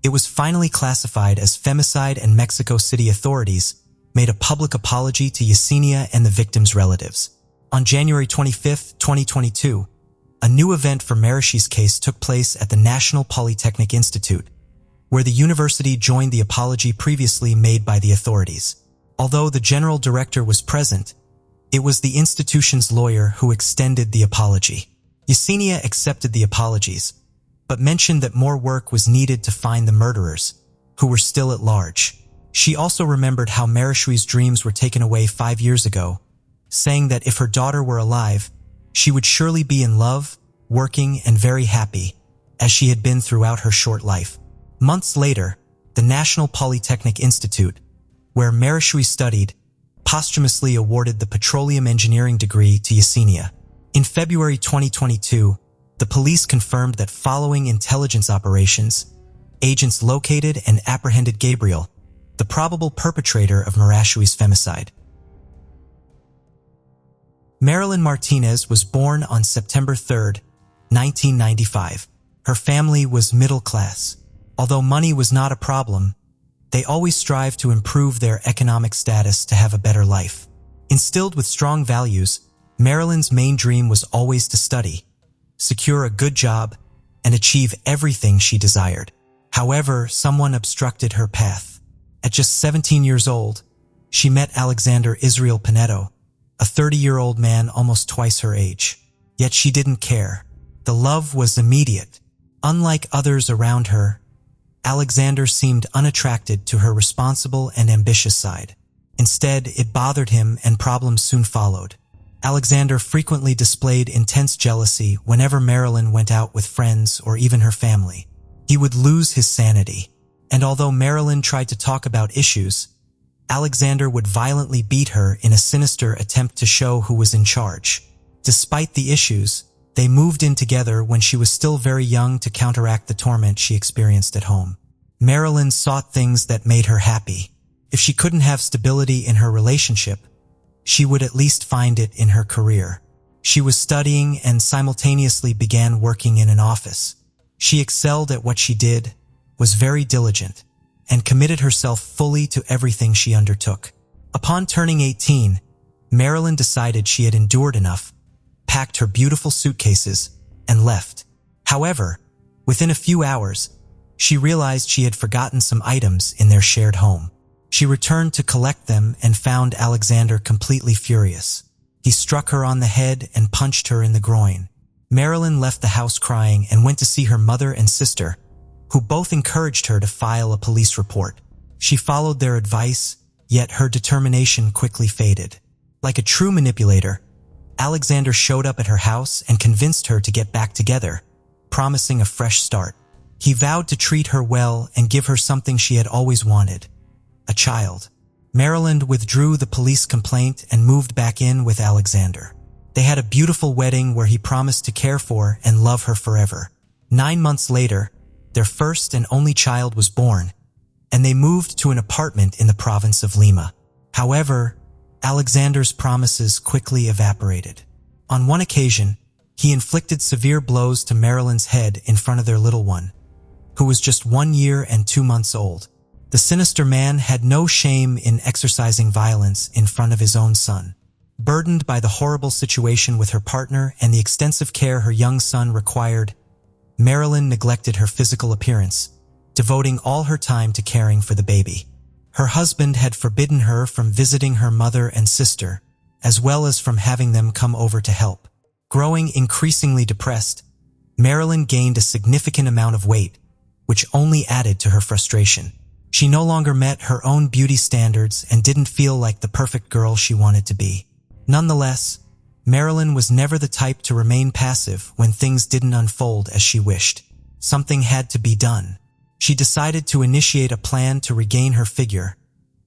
Speaker 1: it was finally classified as femicide and Mexico City authorities made a public apology to Yesenia and the victims' relatives. On January 25, 2022, a new event for Marishui's case took place at the National Polytechnic Institute, where the university joined the apology previously made by the authorities. Although the general director was present, it was the institution's lawyer who extended the apology. Yesenia accepted the apologies, but mentioned that more work was needed to find the murderers, who were still at large. She also remembered how Marishui's dreams were taken away 5 years ago, saying that if her daughter were alive, she would surely be in love, working, and very happy, as she had been throughout her short life. Months later, the National Polytechnic Institute, where Marishui studied, posthumously awarded the petroleum engineering degree to Yesenia. In February 2022, the police confirmed that following intelligence operations, agents located and apprehended Gabriel, the probable perpetrator of Marishui's femicide. Marilyn Martinez was born on September 3, 1995. Her family was middle class. Although money was not a problem, they always strived to improve their economic status to have a better life. Instilled with strong values, Marilyn's main dream was always to study, secure a good job, and achieve everything she desired. However, someone obstructed her path. At just 17 years old, she met Alexander Israel Pinedo, a 30-year-old man almost twice her age. Yet she didn't care. The love was immediate. Unlike others around her, Alexander seemed unattracted to her responsible and ambitious side. Instead, it bothered him and problems soon followed. Alexander frequently displayed intense jealousy whenever Marilyn went out with friends or even her family. He would lose his sanity. And although Marilyn tried to talk about issues, Alexander would violently beat her in a sinister attempt to show who was in charge. Despite the issues, they moved in together when she was still very young to counteract the torment she experienced at home. Marilyn sought things that made her happy. If she couldn't have stability in her relationship, she would at least find it in her career. She was studying and simultaneously began working in an office. She excelled at what she did, was very diligent, and committed herself fully to everything she undertook. Upon turning 18, Marilyn decided she had endured enough, packed her beautiful suitcases, and left. However, within a few hours, she realized she had forgotten some items in their shared home. She returned to collect them and found Alexander completely furious. He struck her on the head and punched her in the groin. Marilyn left the house crying and went to see her mother and sister, who both encouraged her to file a police report. She followed their advice, yet her determination quickly faded. Like a true manipulator, Alexander showed up at her house and convinced her to get back together, promising a fresh start. He vowed to treat her well and give her something she had always wanted, a child. Marilyn withdrew the police complaint and moved back in with Alexander. They had a beautiful wedding where he promised to care for and love her forever. 9 months later, their first and only child was born, and they moved to an apartment in the province of Lima. However, Alexander's promises quickly evaporated. On one occasion, he inflicted severe blows to Marilyn's head in front of their little one, who was just 1 year and 2 months old. The sinister man had no shame in exercising violence in front of his own son. Burdened by the horrible situation with her partner and the extensive care her young son required, Marilyn neglected her physical appearance, devoting all her time to caring for the baby. Her husband had forbidden her from visiting her mother and sister, as well as from having them come over to help. Growing increasingly depressed, Marilyn gained a significant amount of weight, which only added to her frustration. She no longer met her own beauty standards and didn't feel like the perfect girl she wanted to be. Nonetheless, Marilyn was never the type to remain passive when things didn't unfold as she wished. Something had to be done. She decided to initiate a plan to regain her figure,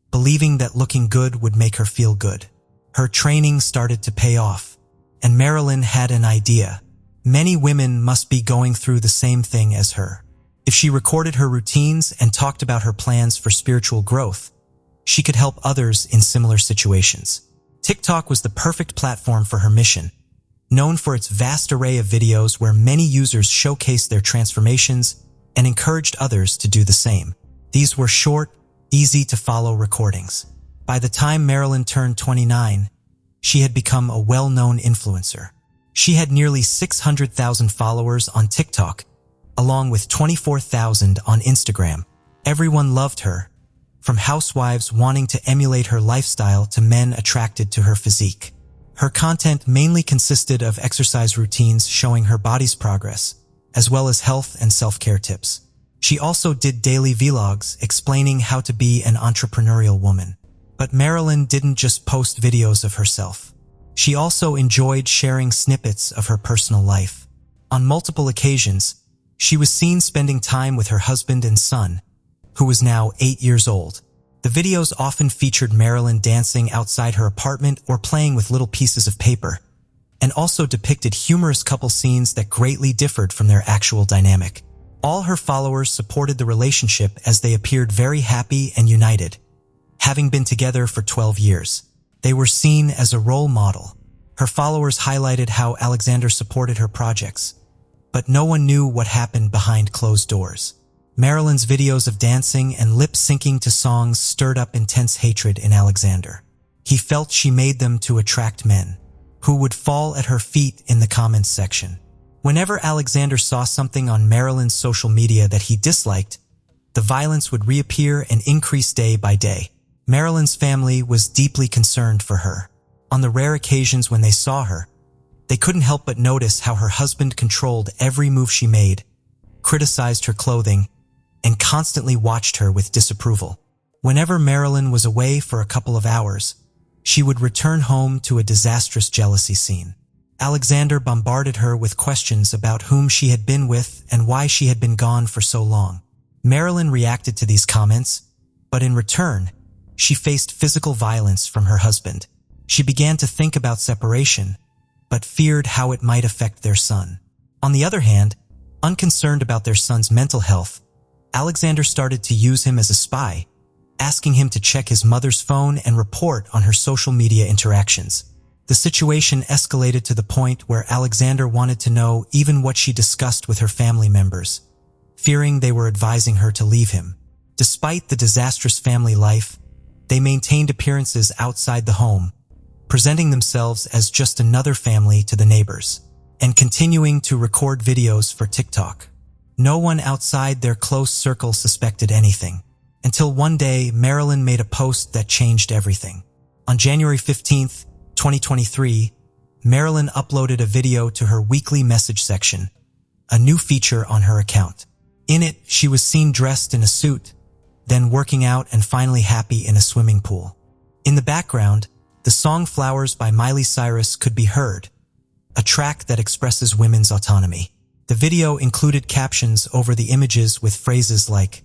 Speaker 1: believing that looking good would make her feel good. Her training started to pay off, and Marilyn had an idea. Many women must be going through the same thing as her. If she recorded her routines and talked about her plans for spiritual growth, she could help others in similar situations. TikTok was the perfect platform for her mission, known for its vast array of videos where many users showcased their transformations and encouraged others to do the same. These were short, easy-to-follow recordings. By the time Marilyn turned 29, she had become a well-known influencer. She had nearly 600,000 followers on TikTok, along with 24,000 on Instagram. Everyone loved her, from housewives wanting to emulate her lifestyle to men attracted to her physique. Her content mainly consisted of exercise routines showing her body's progress, as well as health and self-care tips. She also did daily vlogs explaining how to be an entrepreneurial woman. But Marilyn didn't just post videos of herself. She also enjoyed sharing snippets of her personal life. On multiple occasions, she was seen spending time with her husband and son, who was now 8 years old. The videos often featured Marilyn dancing outside her apartment or playing with little pieces of paper, and also depicted humorous couple scenes that greatly differed from their actual dynamic. All her followers supported the relationship as they appeared very happy and united. Having been together for 12 years, they were seen as a role model. Her followers highlighted how Alexander supported her projects, but no one knew what happened behind closed doors. Marilyn's videos of dancing and lip-syncing to songs stirred up intense hatred in Alexander. He felt she made them to attract men, who would fall at her feet in the comments section. Whenever Alexander saw something on Marilyn's social media that he disliked, the violence would reappear and increase day by day. Marilyn's family was deeply concerned for her. On the rare occasions when they saw her, they couldn't help but notice how her husband controlled every move she made, criticized her clothing, and constantly watched her with disapproval. Whenever Marilyn was away for a couple of hours, she would return home to a disastrous jealousy scene. Alexander bombarded her with questions about whom she had been with and why she had been gone for so long. Marilyn reacted to these comments, but in return, she faced physical violence from her husband. She began to think about separation, but feared how it might affect their son. On the other hand, unconcerned about their son's mental health, Alexander started to use him as a spy, asking him to check his mother's phone and report on her social media interactions. The situation escalated to the point where Alexander wanted to know even what she discussed with her family members, fearing they were advising her to leave him. Despite the disastrous family life, they maintained appearances outside the home, presenting themselves as just another family to the neighbors, and continuing to record videos for TikTok. No one outside their close circle suspected anything, until one day Marilyn made a post that changed everything. On January 15th, 2023, Marilyn uploaded a video to her weekly message section, a new feature on her account. In it, she was seen dressed in a suit, then working out and finally happy in a swimming pool. In the background, the song Flowers by Miley Cyrus could be heard, a track that expresses women's autonomy. The video included captions over the images with phrases like,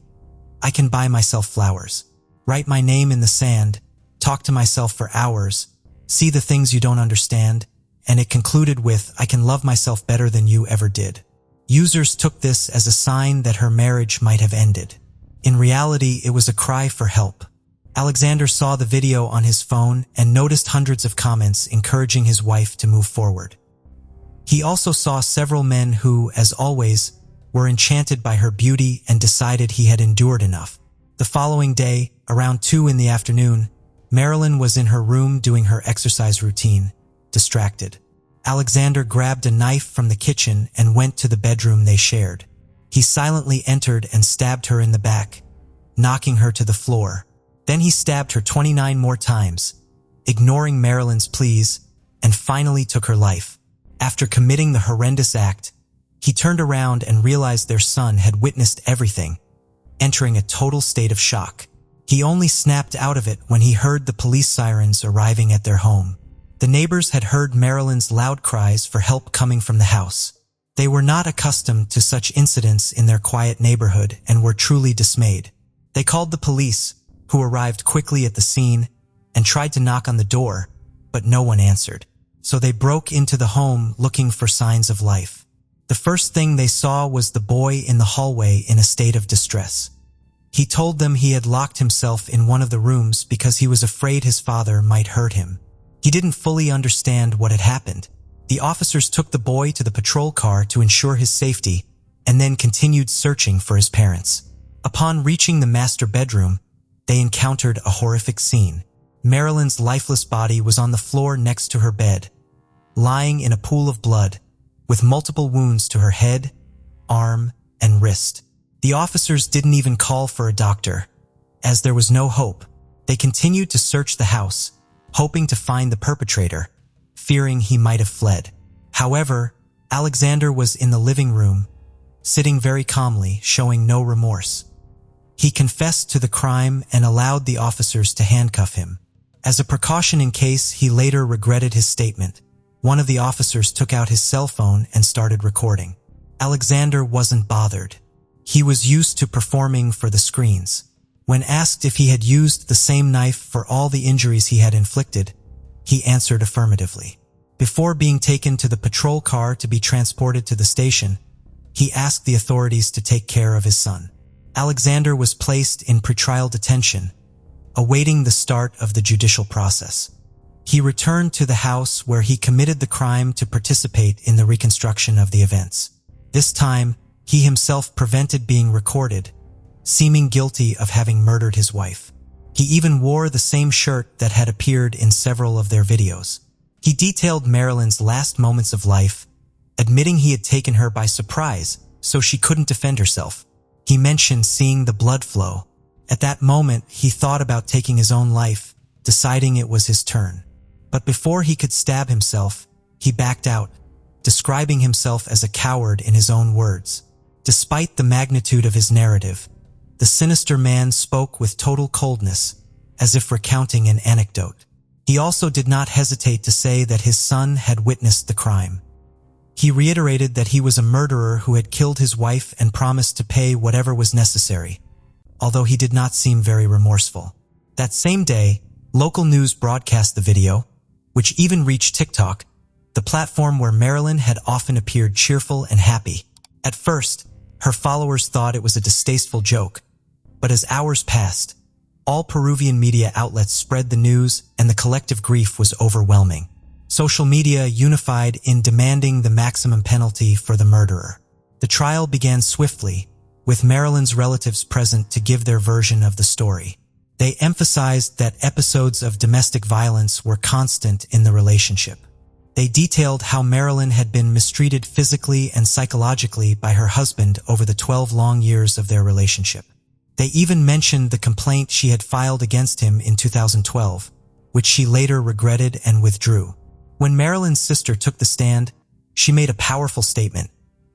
Speaker 1: "I can buy myself flowers, write my name in the sand, talk to myself for hours, see the things you don't understand," and it concluded with, "I can love myself better than you ever did." Users took this as a sign that her marriage might have ended. In reality, it was a cry for help. Alexander saw the video on his phone and noticed hundreds of comments encouraging his wife to move forward. He also saw several men who, as always, were enchanted by her beauty and decided he had endured enough. The following day, around 2 in the afternoon, Marilyn was in her room doing her exercise routine, distracted. Alexander grabbed a knife from the kitchen and went to the bedroom they shared. He silently entered and stabbed her in the back, knocking her to the floor. Then he stabbed her 29 more times, ignoring Marilyn's pleas, and finally took her life. After committing the horrendous act, he turned around and realized their son had witnessed everything, entering a total state of shock. He only snapped out of it when he heard the police sirens arriving at their home. The neighbors had heard Marilyn's loud cries for help coming from the house. They were not accustomed to such incidents in their quiet neighborhood and were truly dismayed. They called the police, who arrived quickly at the scene and tried to knock on the door, but no one answered. So they broke into the home looking for signs of life. The first thing they saw was the boy in the hallway in a state of distress. He told them he had locked himself in one of the rooms because he was afraid his father might hurt him. He didn't fully understand what had happened. The officers took the boy to the patrol car to ensure his safety and then continued searching for his parents. Upon reaching the master bedroom, they encountered a horrific scene. Marilyn's lifeless body was on the floor next to her bed, lying in a pool of blood, with multiple wounds to her head, arm, and wrist. The officers didn't even call for a doctor, as there was no hope. They continued to search the house, hoping to find the perpetrator, fearing he might have fled. However, Alexander was in the living room, sitting very calmly, showing no remorse. He confessed to the crime and allowed the officers to handcuff him. As a precaution in case he later regretted his statement, one of the officers took out his cell phone and started recording. Alexander wasn't bothered. He was used to performing for the screens. When asked if he had used the same knife for all the injuries he had inflicted, he answered affirmatively. Before being taken to the patrol car to be transported to the station, he asked the authorities to take care of his son. Alexander was placed in pretrial detention, awaiting the start of the judicial process. He returned to the house where he committed the crime to participate in the reconstruction of the events. This time, he himself prevented being recorded, seeming guilty of having murdered his wife. He even wore the same shirt that had appeared in several of their videos. He detailed Marilyn's last moments of life, admitting he had taken her by surprise so she couldn't defend herself. He mentioned seeing the blood flow. At that moment, he thought about taking his own life, deciding it was his turn. But before he could stab himself, he backed out, describing himself as a coward in his own words. Despite the magnitude of his narrative, the sinister man spoke with total coldness, as if recounting an anecdote. He also did not hesitate to say that his son had witnessed the crime. He reiterated that he was a murderer who had killed his wife and promised to pay whatever was necessary, although he did not seem very remorseful. That same day, local news broadcast the video, which even reached TikTok, the platform where Marilyn had often appeared cheerful and happy. At first, her followers thought it was a distasteful joke, but as hours passed, all Peruvian media outlets spread the news and the collective grief was overwhelming. Social media unified in demanding the maximum penalty for the murderer. The trial began swiftly, with Marilyn's relatives present to give their version of the story. They emphasized that episodes of domestic violence were constant in the relationship. They detailed how Marilyn had been mistreated physically and psychologically by her husband over the 12 long years of their relationship. They even mentioned the complaint she had filed against him in 2012, which she later regretted and withdrew. When Marilyn's sister took the stand, she made a powerful statement,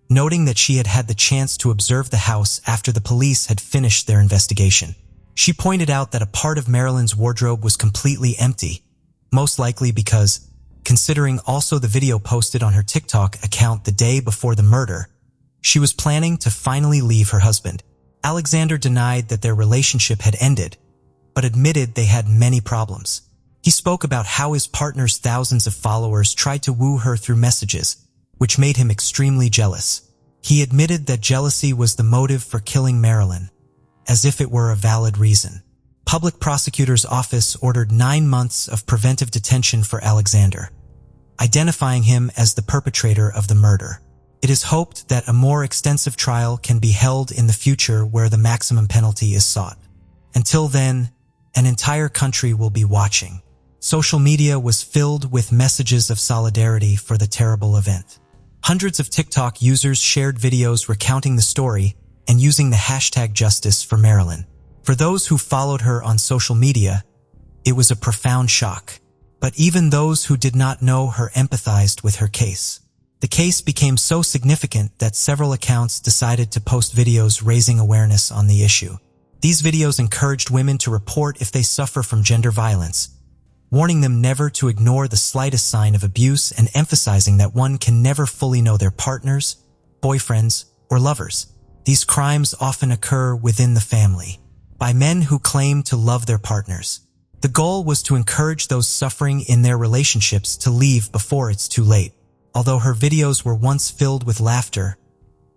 Speaker 1: noting that she had had the chance to observe the house after the police had finished their investigation. She pointed out that a part of Marilyn's wardrobe was completely empty, most likely because, considering also the video posted on her TikTok account the day before the murder, she was planning to finally leave her husband. Alexander denied that their relationship had ended, but admitted they had many problems. He spoke about how his partner's thousands of followers tried to woo her through messages, which made him extremely jealous. He admitted that jealousy was the motive for killing Marilyn, as if it were a valid reason. Public prosecutor's office ordered 9 months of preventive detention for Alexander, identifying him as the perpetrator of the murder. It is hoped that a more extensive trial can be held in the future where the maximum penalty is sought. Until then, an entire country will be watching. Social media was filled with messages of solidarity for the terrible event. Hundreds of TikTok users shared videos recounting the story and using the hashtag Justice for Marilyn. For those who followed her on social media, it was a profound shock. But even those who did not know her empathized with her case. The case became so significant that several accounts decided to post videos raising awareness on the issue. These videos encouraged women to report if they suffer from gender violence, warning them never to ignore the slightest sign of abuse and emphasizing that one can never fully know their partners, boyfriends, or lovers. These crimes often occur within the family, by men who claim to love their partners. The goal was to encourage those suffering in their relationships to leave before it's too late. Although her videos were once filled with laughter,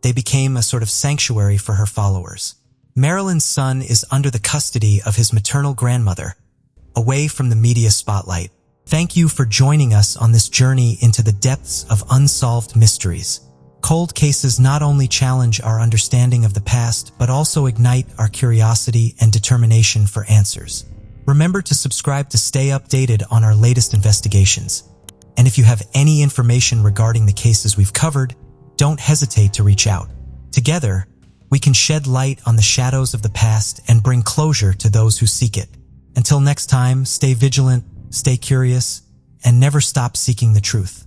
Speaker 1: they became a sort of sanctuary for her followers. Marilyn's son is under the custody of his maternal grandmother, away from the media spotlight. Thank you for joining us on this journey into the depths of unsolved mysteries. Cold cases not only challenge our understanding of the past, but also ignite our curiosity and determination for answers. Remember to subscribe to stay updated on our latest investigations. And if you have any information regarding the cases we've covered, don't hesitate to reach out. Together, we can shed light on the shadows of the past and bring closure to those who seek it. Until next time, stay vigilant, stay curious, and never stop seeking the truth.